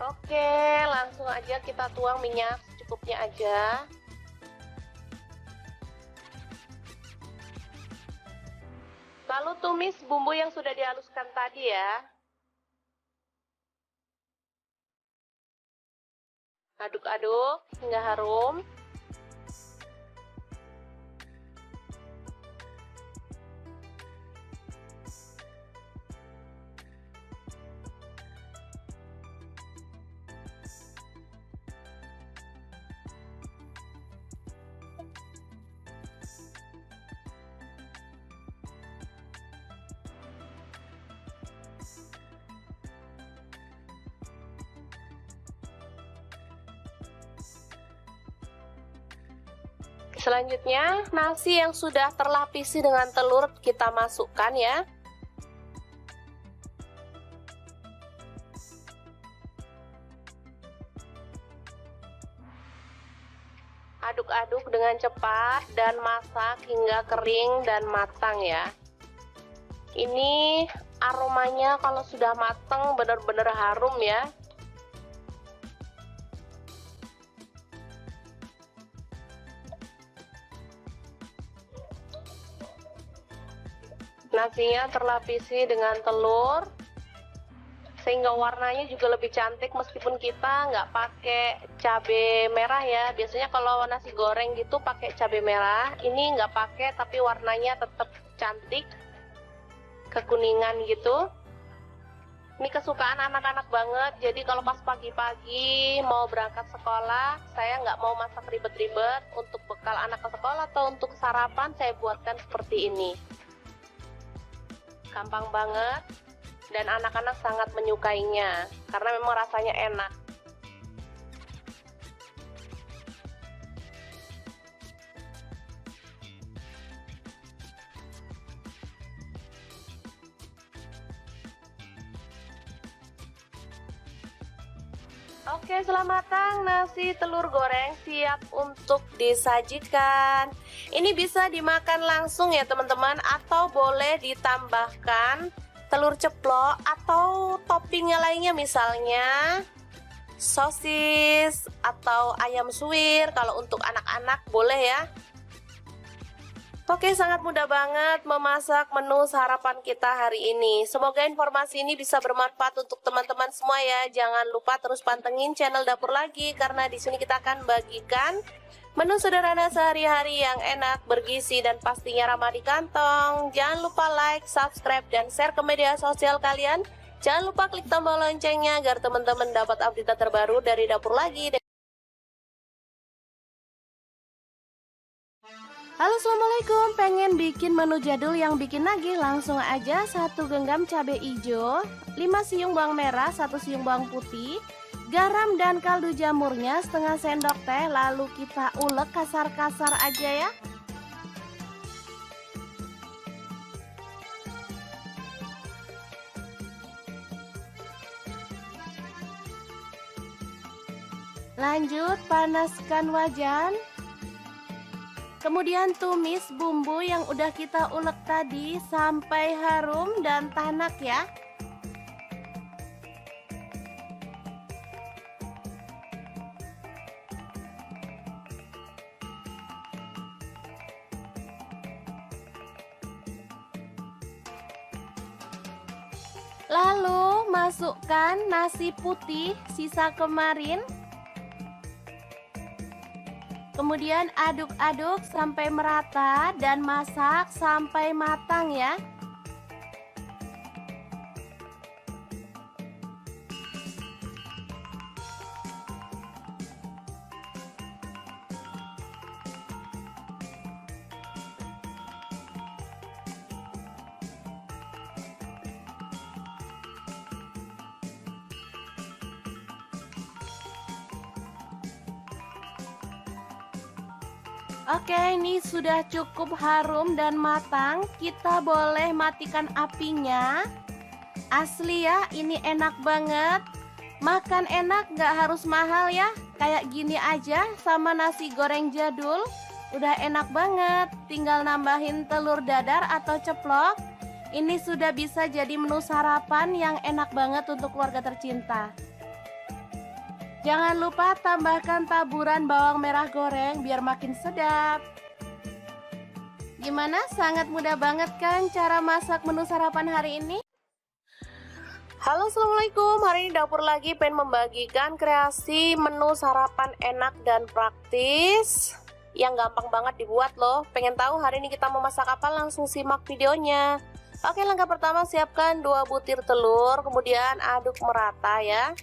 Oke, langsung aja kita tuang minyak secukupnya aja. Lalu tumis bumbu yang sudah dihaluskan tadi ya. Aduk-aduk hingga harum. Selanjutnya, nasi yang sudah terlapisi dengan telur kita masukkan ya. Aduk-aduk dengan cepat dan masak hingga kering dan matang ya. Ini aromanya kalau sudah matang benar-benar harum ya. Nasinya terlapisi dengan telur sehingga warnanya juga lebih cantik meskipun kita nggak pakai cabai merah ya. Biasanya kalau nasi goreng gitu pakai cabai merah, ini nggak pakai tapi warnanya tetap cantik, kekuningan gitu. Ini kesukaan anak-anak banget, jadi kalau pas pagi-pagi mau berangkat sekolah, saya nggak mau masak ribet-ribet. Untuk bekal anak ke sekolah atau untuk sarapan saya buatkan seperti ini. Gampang banget dan anak-anak sangat menyukainya karena memang rasanya enak. Oke, setelah matang nasi telur goreng siap untuk disajikan. Ini bisa dimakan langsung ya teman-teman, atau boleh ditambahkan telur ceplok atau toppingnya lainnya, misalnya sosis atau ayam suwir. Kalau untuk anak-anak boleh ya. Oke, sangat mudah banget memasak menu sarapan kita hari ini. Semoga informasi ini bisa bermanfaat untuk teman-teman semua ya. Jangan lupa terus pantengin channel Dapur Lagi karena di sini kita akan bagikan Menu sederhana sehari-hari yang enak, bergizi, dan pastinya ramah di kantong. Jangan lupa like, subscribe, dan share ke media sosial kalian. Jangan lupa klik tombol loncengnya agar teman-teman dapat update terbaru dari dapur lagi. Halo, assalamualaikum. Pengen bikin menu jadul yang bikin nagih? Langsung aja 1 genggam cabai hijau, 5 siung bawang merah, 1 siung bawang putih, garam dan kaldu jamurnya setengah sendok teh. Lalu kita ulek kasar-kasar aja ya. Lanjut panaskan wajan. Kemudian tumis bumbu yang udah kita ulek tadi sampai harum dan tanak ya. Lalu masukkan nasi putih sisa kemarin. Kemudian aduk-aduk sampai merata dan masak sampai matang ya. Oke, ini sudah cukup harum dan matang. Kita boleh matikan apinya. Asli ya, ini enak banget. Makan enak, gak harus mahal ya. Kayak gini aja sama nasi goreng jadul. Udah enak banget. Tinggal nambahin telur dadar atau ceplok. Ini sudah bisa jadi menu sarapan yang enak banget untuk keluarga tercinta. Jangan lupa tambahkan taburan bawang merah goreng biar makin sedap. Gimana? Sangat mudah banget kan cara masak menu sarapan hari ini? Halo, assalamualaikum. Hari ini dapur lagi pengen membagikan kreasi menu sarapan enak dan praktis yang gampang banget dibuat loh. Pengen tahu hari ini kita mau masak apa? Langsung simak videonya. Oke, langkah pertama siapkan 2 butir telur, kemudian aduk merata ya.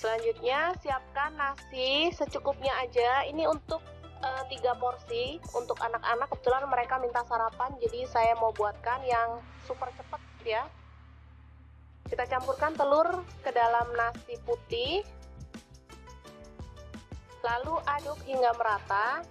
Selanjutnya siapkan nasi secukupnya aja. Ini untuk 3 porsi untuk anak-anak. Kebetulan mereka minta sarapan, jadi saya mau buatkan yang super cepet ya. Kita campurkan telur ke dalam nasi putih, lalu aduk hingga merata.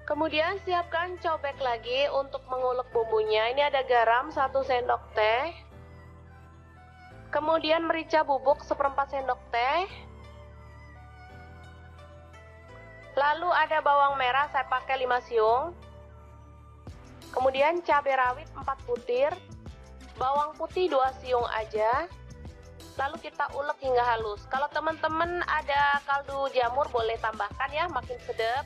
Kemudian siapkan cobek lagi untuk mengulek bumbunya. Ini ada garam 1 sendok teh. Kemudian merica bubuk 1/4 sendok teh. Lalu ada bawang merah, saya pakai 5 siung. Kemudian cabai rawit 4 butir. Bawang putih 2 siung aja. Lalu kita ulek hingga halus. Kalau teman-teman ada kaldu jamur boleh tambahkan ya, makin sedap.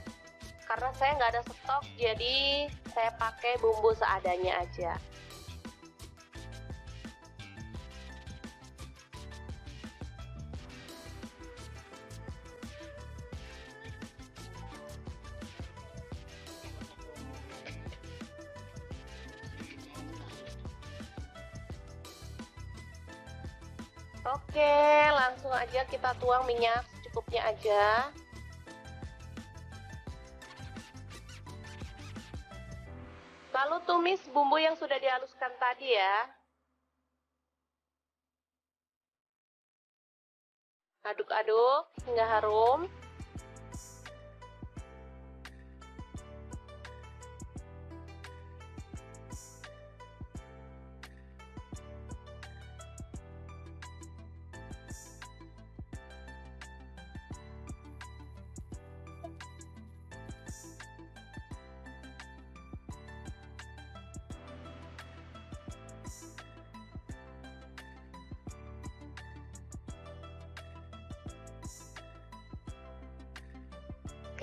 Karena saya nggak ada stok, jadi saya pakai bumbu seadanya aja. Oke, langsung aja kita tuang minyak secukupnya aja. Lalu tumis bumbu yang sudah dihaluskan tadi ya. Aduk-aduk hingga harum.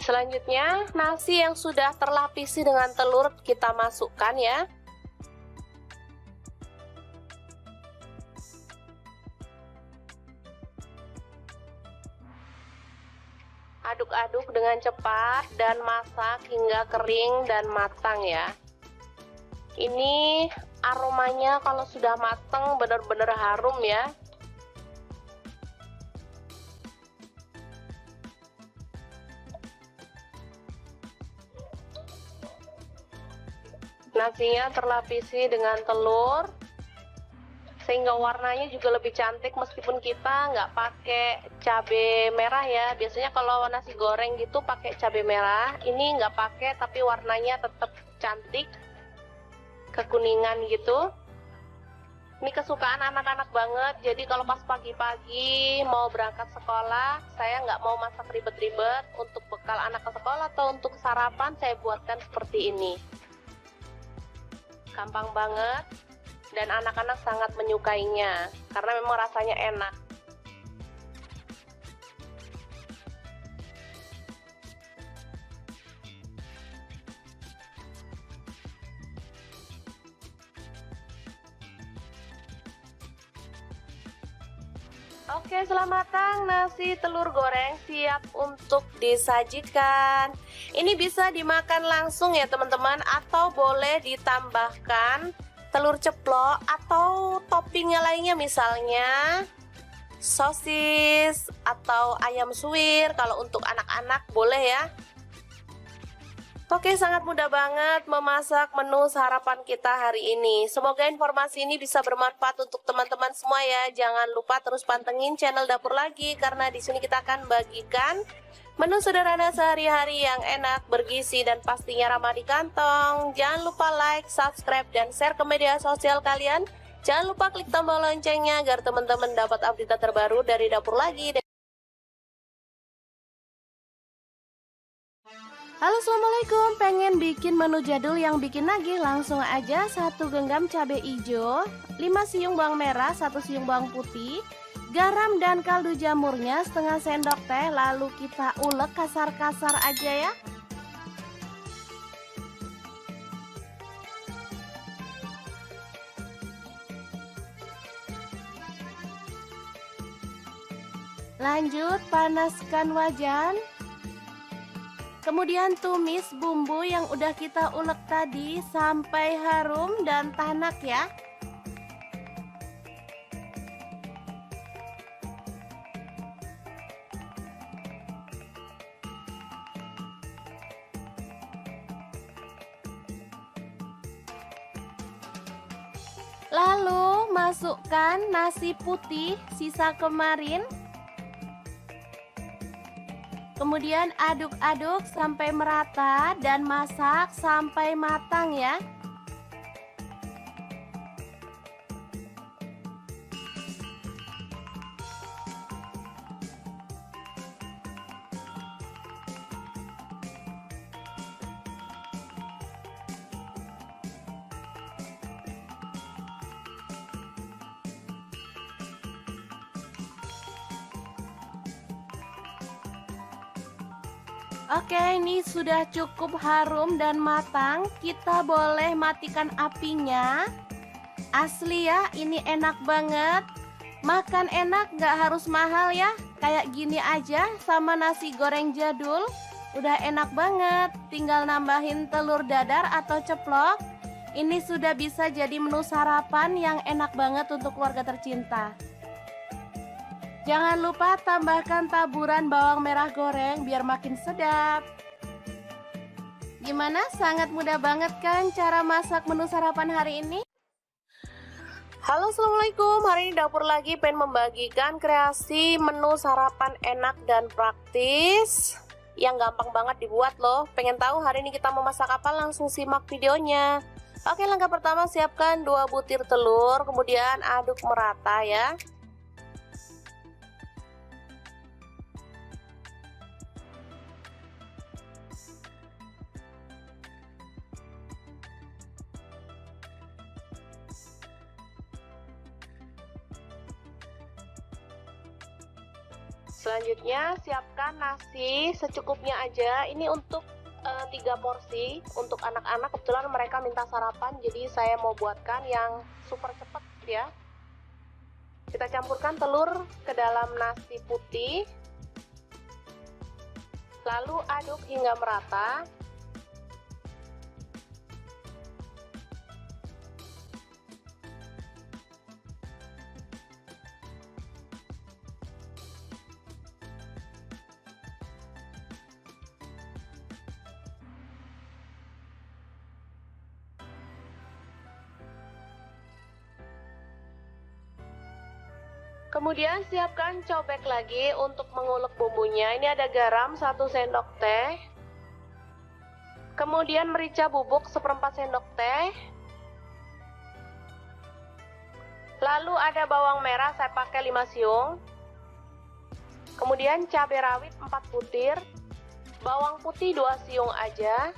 Selanjutnya, nasi yang sudah terlapisi dengan telur kita masukkan ya. Aduk-aduk dengan cepat dan masak hingga kering dan matang ya. Ini aromanya kalau sudah matang benar-benar harum ya. Nasinya terlapisi dengan telur sehingga warnanya juga lebih cantik meskipun kita nggak pakai cabai merah ya. Biasanya kalau nasi goreng gitu pakai cabai merah, ini nggak pakai tapi warnanya tetap cantik kekuningan gitu. Ini kesukaan anak-anak banget, jadi kalau pas pagi-pagi mau berangkat sekolah, saya nggak mau masak ribet-ribet. Untuk bekal anak ke sekolah atau untuk sarapan saya buatkan seperti ini. Gampang banget dan anak-anak sangat menyukainya karena memang rasanya enak. Oke, setelah matang, nasi telur goreng siap untuk disajikan. Ini bisa dimakan langsung ya teman-teman, atau boleh ditambahkan telur ceplok atau toppingnya lainnya, misalnya sosis atau ayam suwir. Kalau untuk anak-anak boleh ya. Oke, sangat mudah banget memasak menu sarapan kita hari ini. Semoga informasi ini bisa bermanfaat untuk teman-teman semua ya. Jangan lupa terus pantengin channel Dapur Lagi karena di sini kita akan bagikan menu sederhana sehari-hari yang enak, bergizi, dan pastinya ramah di kantong. Jangan lupa like, subscribe, dan share ke media sosial kalian. Jangan lupa klik tombol loncengnya agar teman-teman dapat update terbaru dari Dapur Lagi. Halo, assalamualaikum. Pengen bikin menu jadul yang bikin nagih? Langsung aja 1 genggam cabai hijau, 5 siung bawang merah, 1 siung bawang putih, garam dan kaldu jamurnya setengah sendok teh. Lalu kita ulek kasar-kasar aja ya. Lanjut panaskan wajan. Kemudian tumis bumbu yang udah kita ulek tadi sampai harum dan tanak ya. Lalu masukkan nasi putih sisa kemarin. Kemudian aduk-aduk sampai merata dan masak sampai matang ya. Oke, ini sudah cukup harum dan matang. Kita boleh matikan apinya. Asli ya, ini enak banget. Makan enak, gak harus mahal ya. Kayak gini aja sama nasi goreng jadul. Udah enak banget. Tinggal nambahin telur dadar atau ceplok. Ini sudah bisa jadi menu sarapan yang enak banget untuk keluarga tercinta. Jangan lupa tambahkan taburan bawang merah goreng biar makin sedap. Gimana? Sangat mudah banget kan cara masak menu sarapan hari ini? Halo, assalamualaikum. Hari ini Dapur Lagi pengen membagikan kreasi menu sarapan enak dan praktis yang gampang banget dibuat loh. Pengen tahu hari ini kita mau masak apa? Langsung simak videonya. Oke, langkah pertama siapkan 2 butir telur, kemudian aduk merata ya. Selanjutnya siapkan nasi secukupnya aja. Ini untuk 3 porsi untuk anak-anak. Kebetulan mereka minta sarapan, jadi saya mau buatkan yang super cepet ya. Kita campurkan telur ke dalam nasi putih, lalu aduk hingga merata. Kemudian siapkan cobek lagi untuk mengulek bumbunya. Ini ada garam 1 sendok teh. Kemudian merica bubuk 1/4 sendok teh. Lalu ada bawang merah, saya pakai 5 siung. Kemudian cabai rawit 4 butir. Bawang putih 2 siung aja.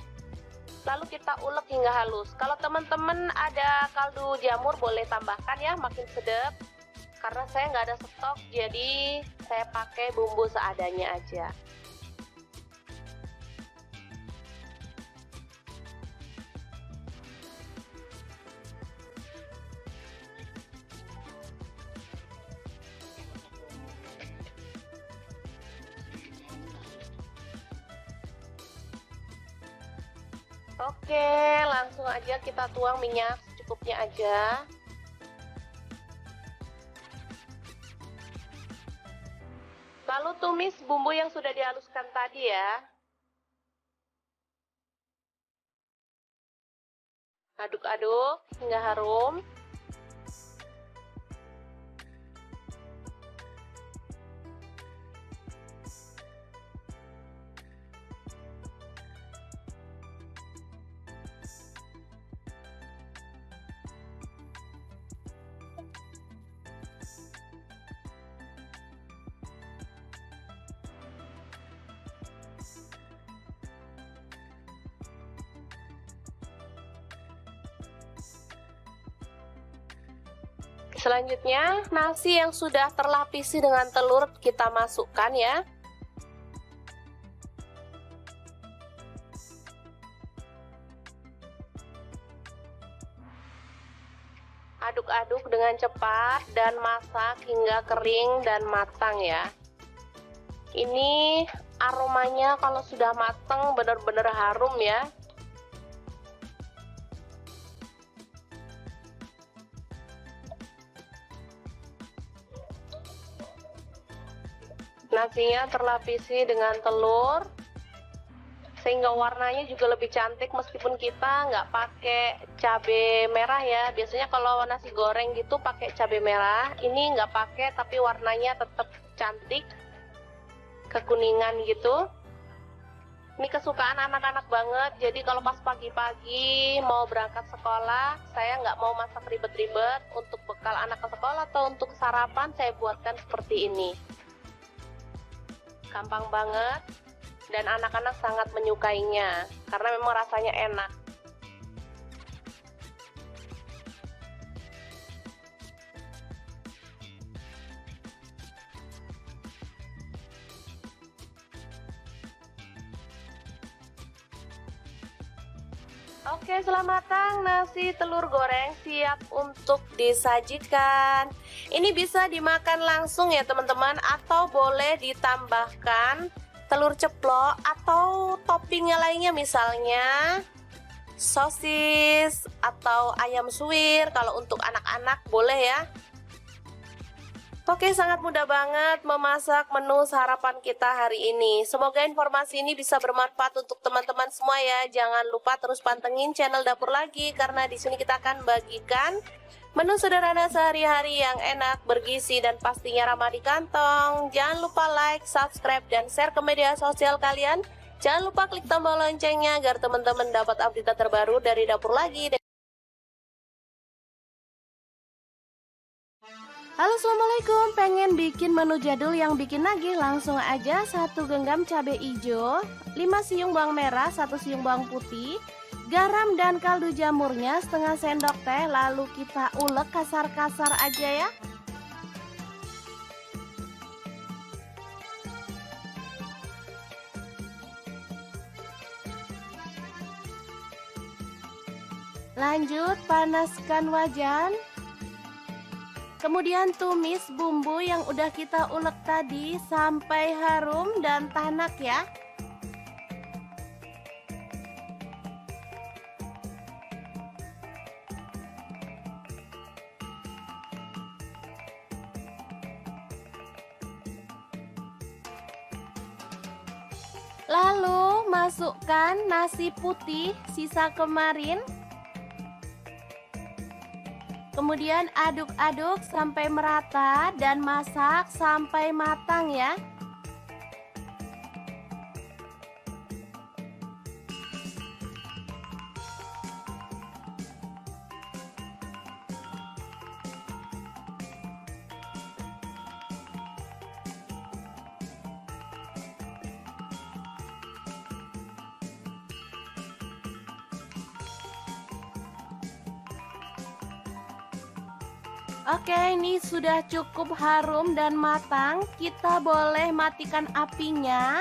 Lalu kita ulek hingga halus. Kalau teman-teman ada kaldu jamur boleh tambahkan ya, makin sedap. Karena saya nggak ada stok, jadi saya pakai bumbu seadanya aja. Oke, langsung aja kita tuang minyak secukupnya aja. Lalu tumis bumbu yang sudah dihaluskan tadi ya. Aduk-aduk hingga harum. Selanjutnya, nasi yang sudah terlapisi dengan telur kita masukkan ya. Aduk-aduk dengan cepat dan masak hingga kering dan matang ya. Ini aromanya kalau sudah matang benar-benar harum ya. Nasinya terlapisi dengan telur sehingga warnanya juga lebih cantik meskipun kita nggak pakai cabai merah ya. Biasanya kalau nasi goreng gitu pakai cabai merah, ini nggak pakai tapi warnanya tetap cantik, kekuningan gitu. Ini kesukaan anak-anak banget, jadi kalau pas pagi-pagi mau berangkat sekolah, saya nggak mau masak ribet-ribet. Untuk bekal anak ke sekolah atau untuk sarapan saya buatkan seperti ini. Gampang banget dan anak-anak sangat menyukainya karena memang rasanya enak. Oke, setelah matang nasi telur goreng siap untuk disajikan. Ini bisa dimakan langsung ya teman-teman, atau boleh ditambahkan telur ceplok atau toppingnya lainnya, misalnya sosis atau ayam suwir. Kalau untuk anak-anak boleh ya. Oke, sangat mudah banget memasak menu sarapan kita hari ini. Semoga informasi ini bisa bermanfaat untuk teman-teman semua ya. Jangan lupa terus pantengin channel Dapur Lagi karena di sini kita akan bagikan menu sederhana sehari-hari yang enak, bergizi dan pastinya ramah di kantong. Jangan lupa like, subscribe dan share ke media sosial kalian. Jangan lupa klik tombol loncengnya agar teman-teman dapat update terbaru dari Dapur Lagi. Halo, assalamualaikum. Pengen bikin menu jadul yang bikin nagih? Langsung aja 1 genggam cabai hijau, 5 siung bawang merah, 1 siung bawang putih, garam dan kaldu jamurnya setengah sendok teh. Lalu kita ulek kasar-kasar aja ya. Lanjut panaskan wajan. Kemudian tumis bumbu yang udah kita ulek tadi sampai harum dan tanak ya. Lalu masukkan nasi putih sisa kemarin. Kemudian aduk-aduk sampai merata dan masak sampai matang ya. Oke, ini sudah cukup harum dan matang. Kita boleh matikan apinya.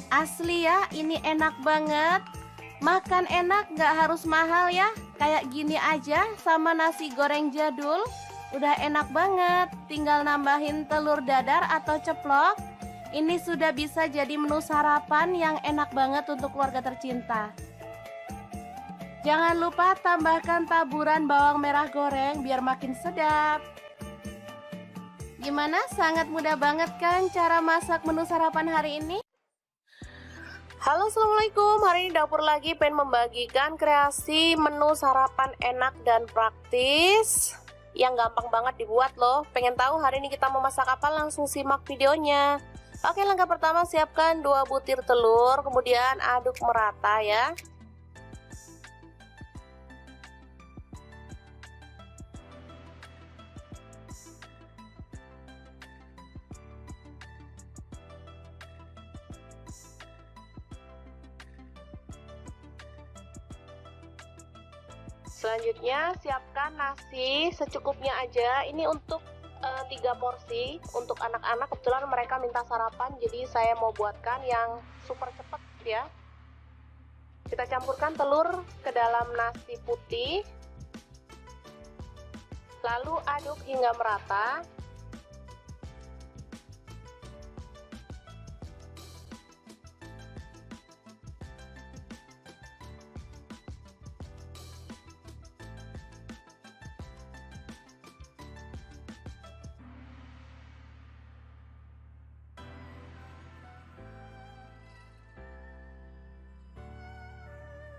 Asli ya, ini enak banget. Makan enak, gak harus mahal ya. Kayak gini aja sama nasi goreng jadul. Udah enak banget. Tinggal nambahin telur dadar atau ceplok. Ini sudah bisa jadi menu sarapan yang enak banget untuk keluarga tercinta. Jangan lupa tambahkan taburan bawang merah goreng biar makin sedap. Gimana? Sangat mudah banget kan cara masak menu sarapan hari ini? Halo, assalamualaikum. Hari ini dapur lagi pengen membagikan kreasi menu sarapan enak dan praktis yang gampang banget dibuat loh. Pengen tahu hari ini kita mau masak apa? Langsung simak videonya. Oke, langkah pertama siapkan 2 butir telur, kemudian aduk merata ya. Selanjutnya siapkan nasi secukupnya aja. Ini untuk 3 porsi untuk anak-anak. Kebetulan mereka minta sarapan, jadi saya mau buatkan yang super cepat ya. Kita campurkan telur ke dalam nasi putih, lalu aduk hingga merata.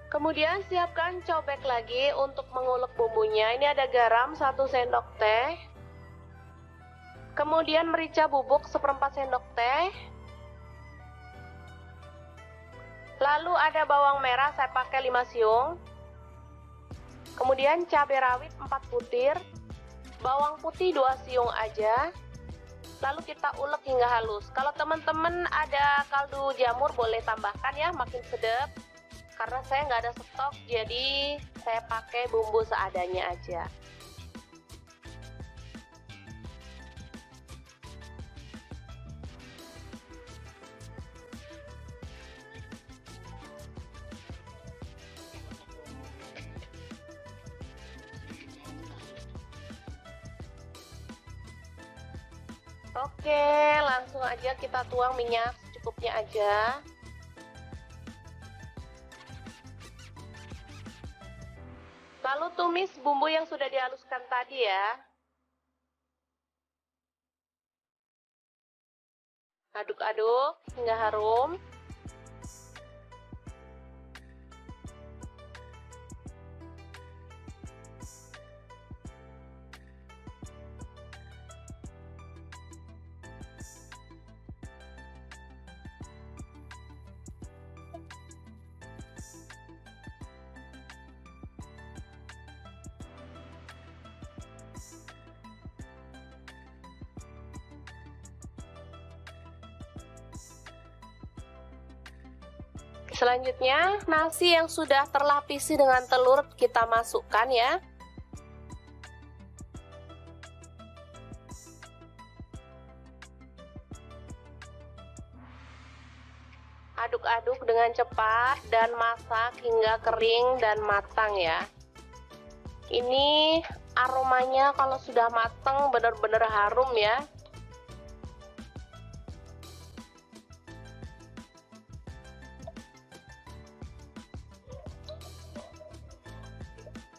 Kemudian siapkan cobek lagi untuk mengulek bumbunya. Ini ada garam 1 sendok teh. Kemudian merica bubuk 1/4 sendok teh. Lalu ada bawang merah, saya pakai 5 siung. Kemudian cabai rawit 4 butir. Bawang putih 2 siung aja. Lalu kita ulek hingga halus. Kalau teman-teman ada kaldu jamur boleh tambahkan ya, makin sedap. Karena saya nggak ada stok, jadi saya pakai bumbu seadanya aja. Oke, langsung aja kita tuang minyak secukupnya aja. Lalu tumis bumbu yang sudah dihaluskan tadi ya. Aduk-aduk hingga harum. Selanjutnya, nasi yang sudah terlapisi dengan telur kita masukkan ya. Aduk-aduk dengan cepat dan masak hingga kering dan matang ya. Ini aromanya kalau sudah mateng benar-benar harum ya.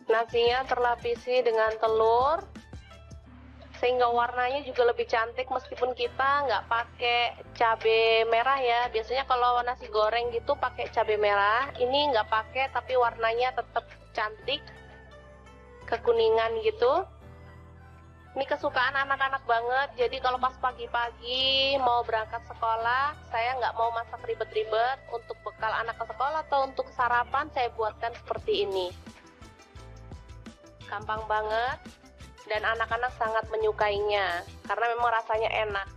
Nasinya terlapisi dengan telur, sehingga warnanya juga lebih cantik meskipun kita nggak pakai cabai merah ya. Biasanya kalau nasi goreng gitu pakai cabai merah, ini nggak pakai tapi warnanya tetap cantik, kekuningan gitu. Ini kesukaan anak-anak banget, jadi kalau pas pagi-pagi mau berangkat sekolah, saya nggak mau masak ribet-ribet. Untuk bekal anak ke sekolah atau untuk sarapan saya buatkan seperti ini. Gampang banget dan anak-anak sangat menyukainya karena memang rasanya enak.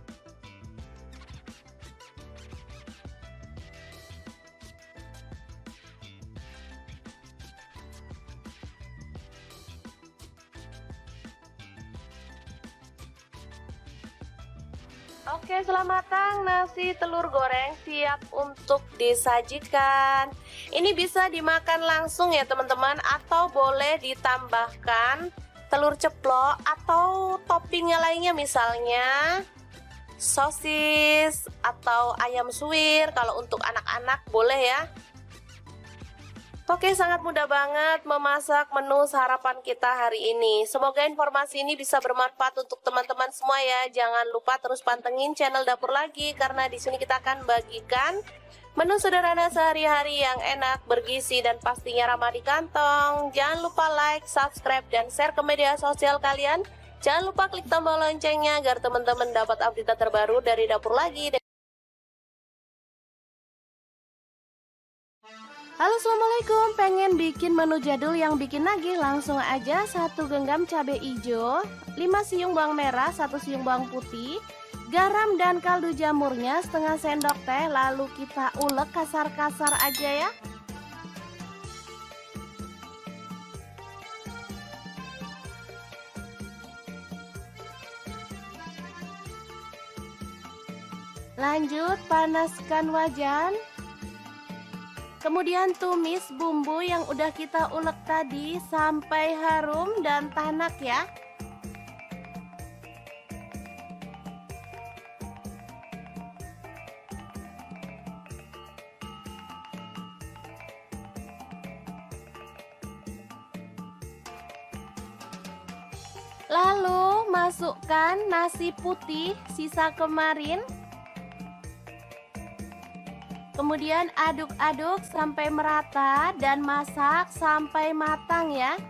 Oke, selamat matang nasi telur goreng siap untuk disajikan. Ini bisa dimakan langsung ya teman-teman, atau boleh ditambahkan telur ceplok atau toppingnya lainnya, misalnya sosis atau ayam suwir. Kalau untuk anak-anak boleh ya. Oke, sangat mudah banget memasak menu sarapan kita hari ini. Semoga informasi ini bisa bermanfaat untuk teman-teman semua ya. Jangan lupa terus pantengin channel Dapur Lagi, karena di sini kita akan bagikan menu sederhana sehari-hari yang enak, bergizi, dan pastinya ramah di kantong. Jangan lupa like, subscribe, dan share ke media sosial kalian. Jangan lupa klik tombol loncengnya agar teman-teman dapat update terbaru dari Dapur Lagi. Halo, assalamualaikum. Pengen bikin menu jadul yang bikin nagih? Langsung aja 1 genggam cabai hijau, 5 siung bawang merah, 1 siung bawang putih, garam dan kaldu jamurnya setengah sendok teh. Lalu kita ulek kasar-kasar aja ya. Lanjut panaskan wajan. Kemudian tumis bumbu yang udah kita ulek tadi sampai harum dan tanak ya. Lalu masukkan nasi putih sisa kemarin. Kemudian aduk-aduk sampai merata dan masak sampai matang ya.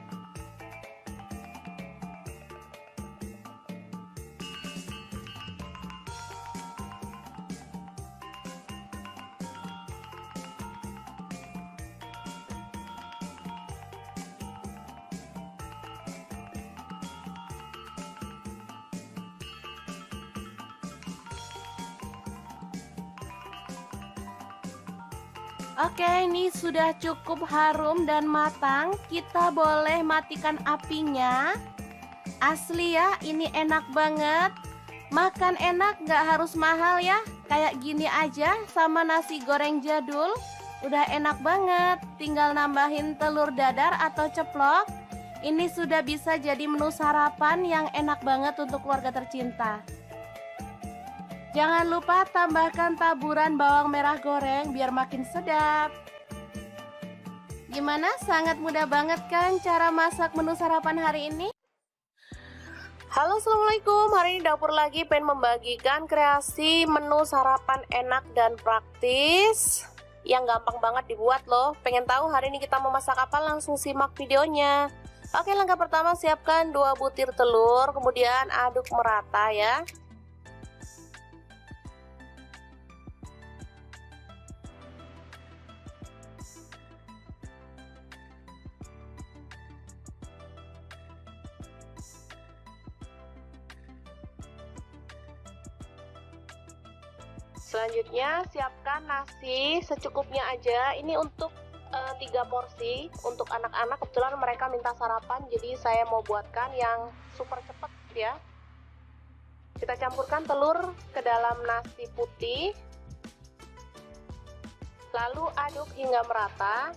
Oke, ini sudah cukup harum dan matang. Kita boleh matikan apinya. Asli ya, ini enak banget. Makan enak, gak harus mahal ya. Kayak gini aja sama nasi goreng jadul. Udah enak banget. Tinggal nambahin telur dadar atau ceplok. Ini sudah bisa jadi menu sarapan yang enak banget untuk keluarga tercinta. Jangan lupa tambahkan taburan bawang merah goreng biar makin sedap. Gimana? Sangat mudah banget kan cara masak menu sarapan hari ini? Halo, assalamualaikum. Hari ini Dapur Lagi pengen membagikan kreasi menu sarapan enak dan praktis yang gampang banget dibuat loh. Pengen tahu hari ini kita mau masak apa? Langsung simak videonya. Oke, langkah pertama siapkan 2 butir telur, kemudian aduk merata ya. Selanjutnya siapkan nasi secukupnya aja. Ini untuk 3 porsi untuk anak-anak. Kebetulan mereka minta sarapan, jadi saya mau buatkan yang super cepet ya. Kita campurkan telur ke dalam nasi putih, lalu aduk hingga merata.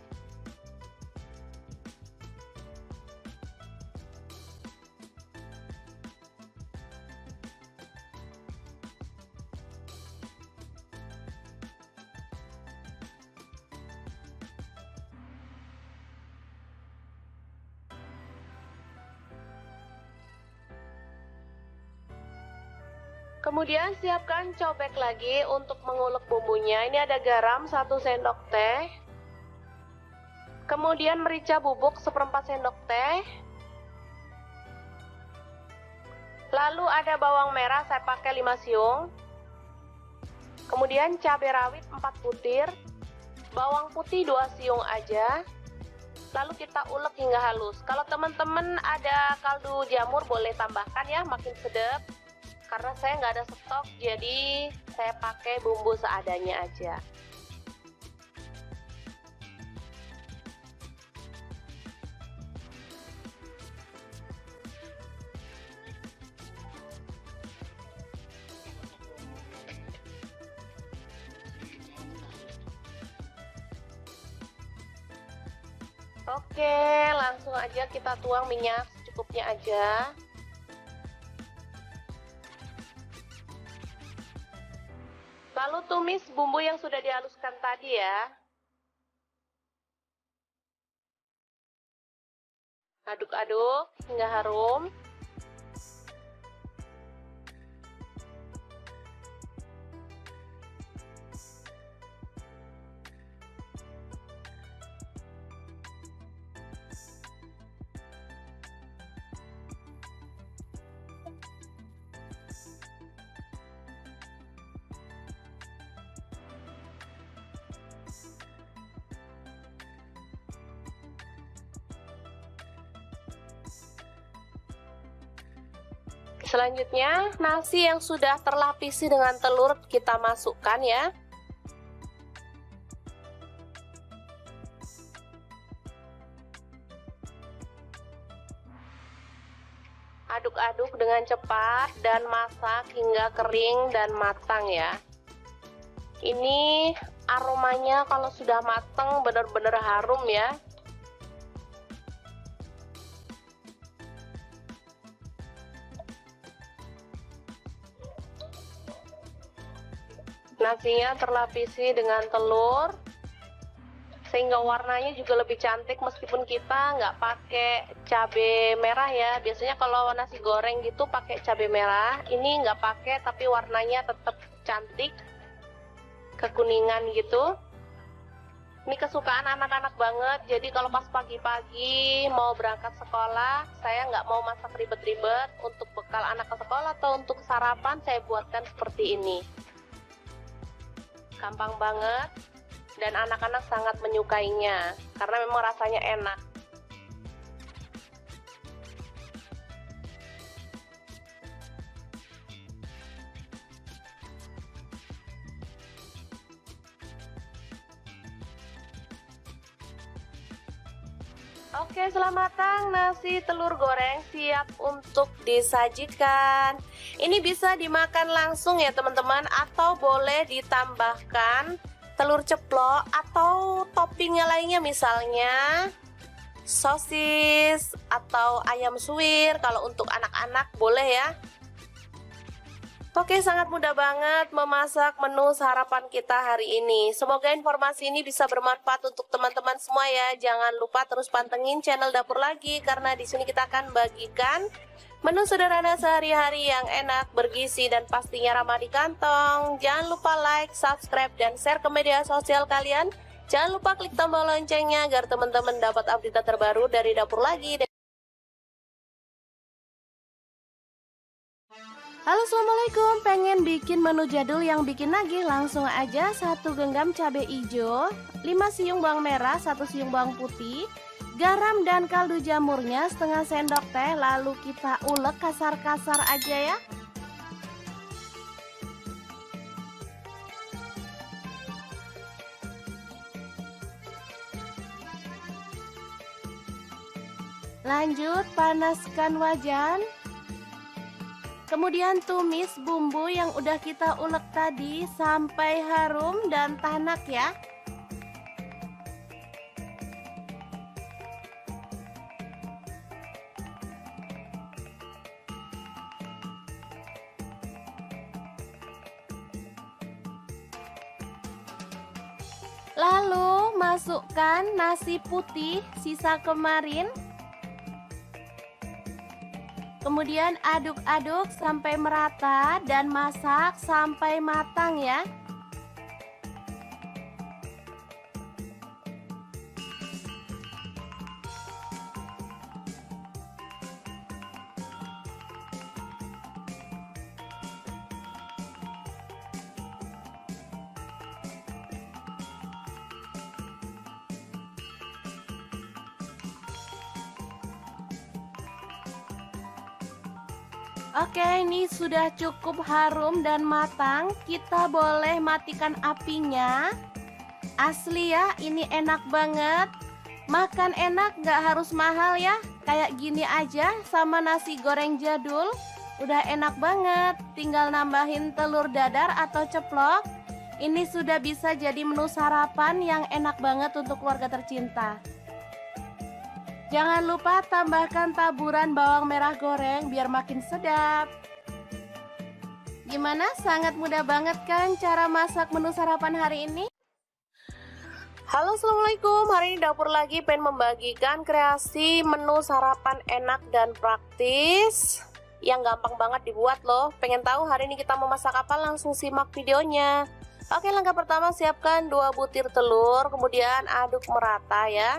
Kemudian siapkan cobek lagi untuk mengulek bumbunya. Ini ada garam 1 sendok teh. Kemudian merica bubuk 1/4 sendok teh. Lalu ada bawang merah, saya pakai 5 siung. Kemudian cabai rawit 4 butir. Bawang putih 2 siung aja. Lalu kita ulek hingga halus. Kalau teman-teman ada kaldu jamur boleh tambahkan ya, makin sedap. Karena saya nggak ada stok, jadi saya pakai bumbu seadanya aja. Oke, langsung aja kita tuang minyak secukupnya aja. Lalu tumis bumbu yang sudah dihaluskan tadi ya. Aduk-aduk hingga harum. Selanjutnya, nasi yang sudah terlapisi dengan telur kita masukkan ya. Aduk-aduk dengan cepat dan masak hingga kering dan matang ya. Ini aromanya kalau sudah matang benar-benar harum ya. Nasinya terlapisi dengan telur sehingga warnanya juga lebih cantik meskipun kita nggak pakai cabai merah ya. Biasanya kalau nasi goreng gitu pakai cabai merah, ini nggak pakai tapi warnanya tetap cantik, kekuningan gitu. Ini kesukaan anak-anak banget, jadi kalau pas pagi-pagi mau berangkat sekolah, saya nggak mau masak ribet-ribet. Untuk bekal anak ke sekolah atau untuk sarapan saya buatkan seperti ini. Gampang banget dan anak-anak sangat menyukainya karena memang rasanya enak. Oke, selamat matang nasi telur goreng siap untuk disajikan. Ini bisa dimakan langsung ya teman-teman, atau boleh ditambahkan telur ceplok atau toppingnya lainnya, misalnya sosis atau ayam suwir. Kalau untuk anak-anak boleh ya. Oke, sangat mudah banget memasak menu sarapan kita hari ini. Semoga informasi ini bisa bermanfaat untuk teman-teman semua ya. Jangan lupa terus pantengin channel Dapur Lagi karena di sini kita akan bagikan menu sederhana sehari-hari yang enak, bergizi dan pastinya ramah di kantong. Jangan lupa like, subscribe dan share ke media sosial kalian. Jangan lupa klik tombol loncengnya agar teman-teman dapat update terbaru dari Dapur Lagi. Halo, assalamualaikum. Pengen bikin menu jadul yang bikin nagih? Langsung aja 1 genggam cabai hijau, 5 siung bawang merah, 1 siung bawang putih, garam dan kaldu jamurnya setengah sendok teh. Lalu kita ulek kasar-kasar aja ya. Lanjut panaskan wajan. Kemudian tumis bumbu yang udah kita ulek tadi sampai harum dan tanak ya. Lalu masukkan nasi putih sisa kemarin. Kemudian aduk-aduk sampai merata dan masak sampai matang ya. Oke, ini sudah cukup harum dan matang. Kita boleh matikan apinya. Asli ya, ini enak banget. Makan enak, nggak harus mahal ya. Kayak gini aja sama nasi goreng jadul. Udah enak banget. Tinggal nambahin telur dadar atau ceplok. Ini sudah bisa jadi menu sarapan yang enak banget untuk keluarga tercinta. Jangan lupa tambahkan taburan bawang merah goreng biar makin sedap. Gimana? Sangat mudah banget kan cara masak menu sarapan hari ini? Halo, assalamualaikum. Hari ini dapur lagi pengen membagikan kreasi menu sarapan enak dan praktis yang gampang banget dibuat loh. Pengen tahu hari ini kita mau masak apa? Langsung simak videonya. Oke, langkah pertama siapkan 2 butir telur, kemudian aduk merata ya.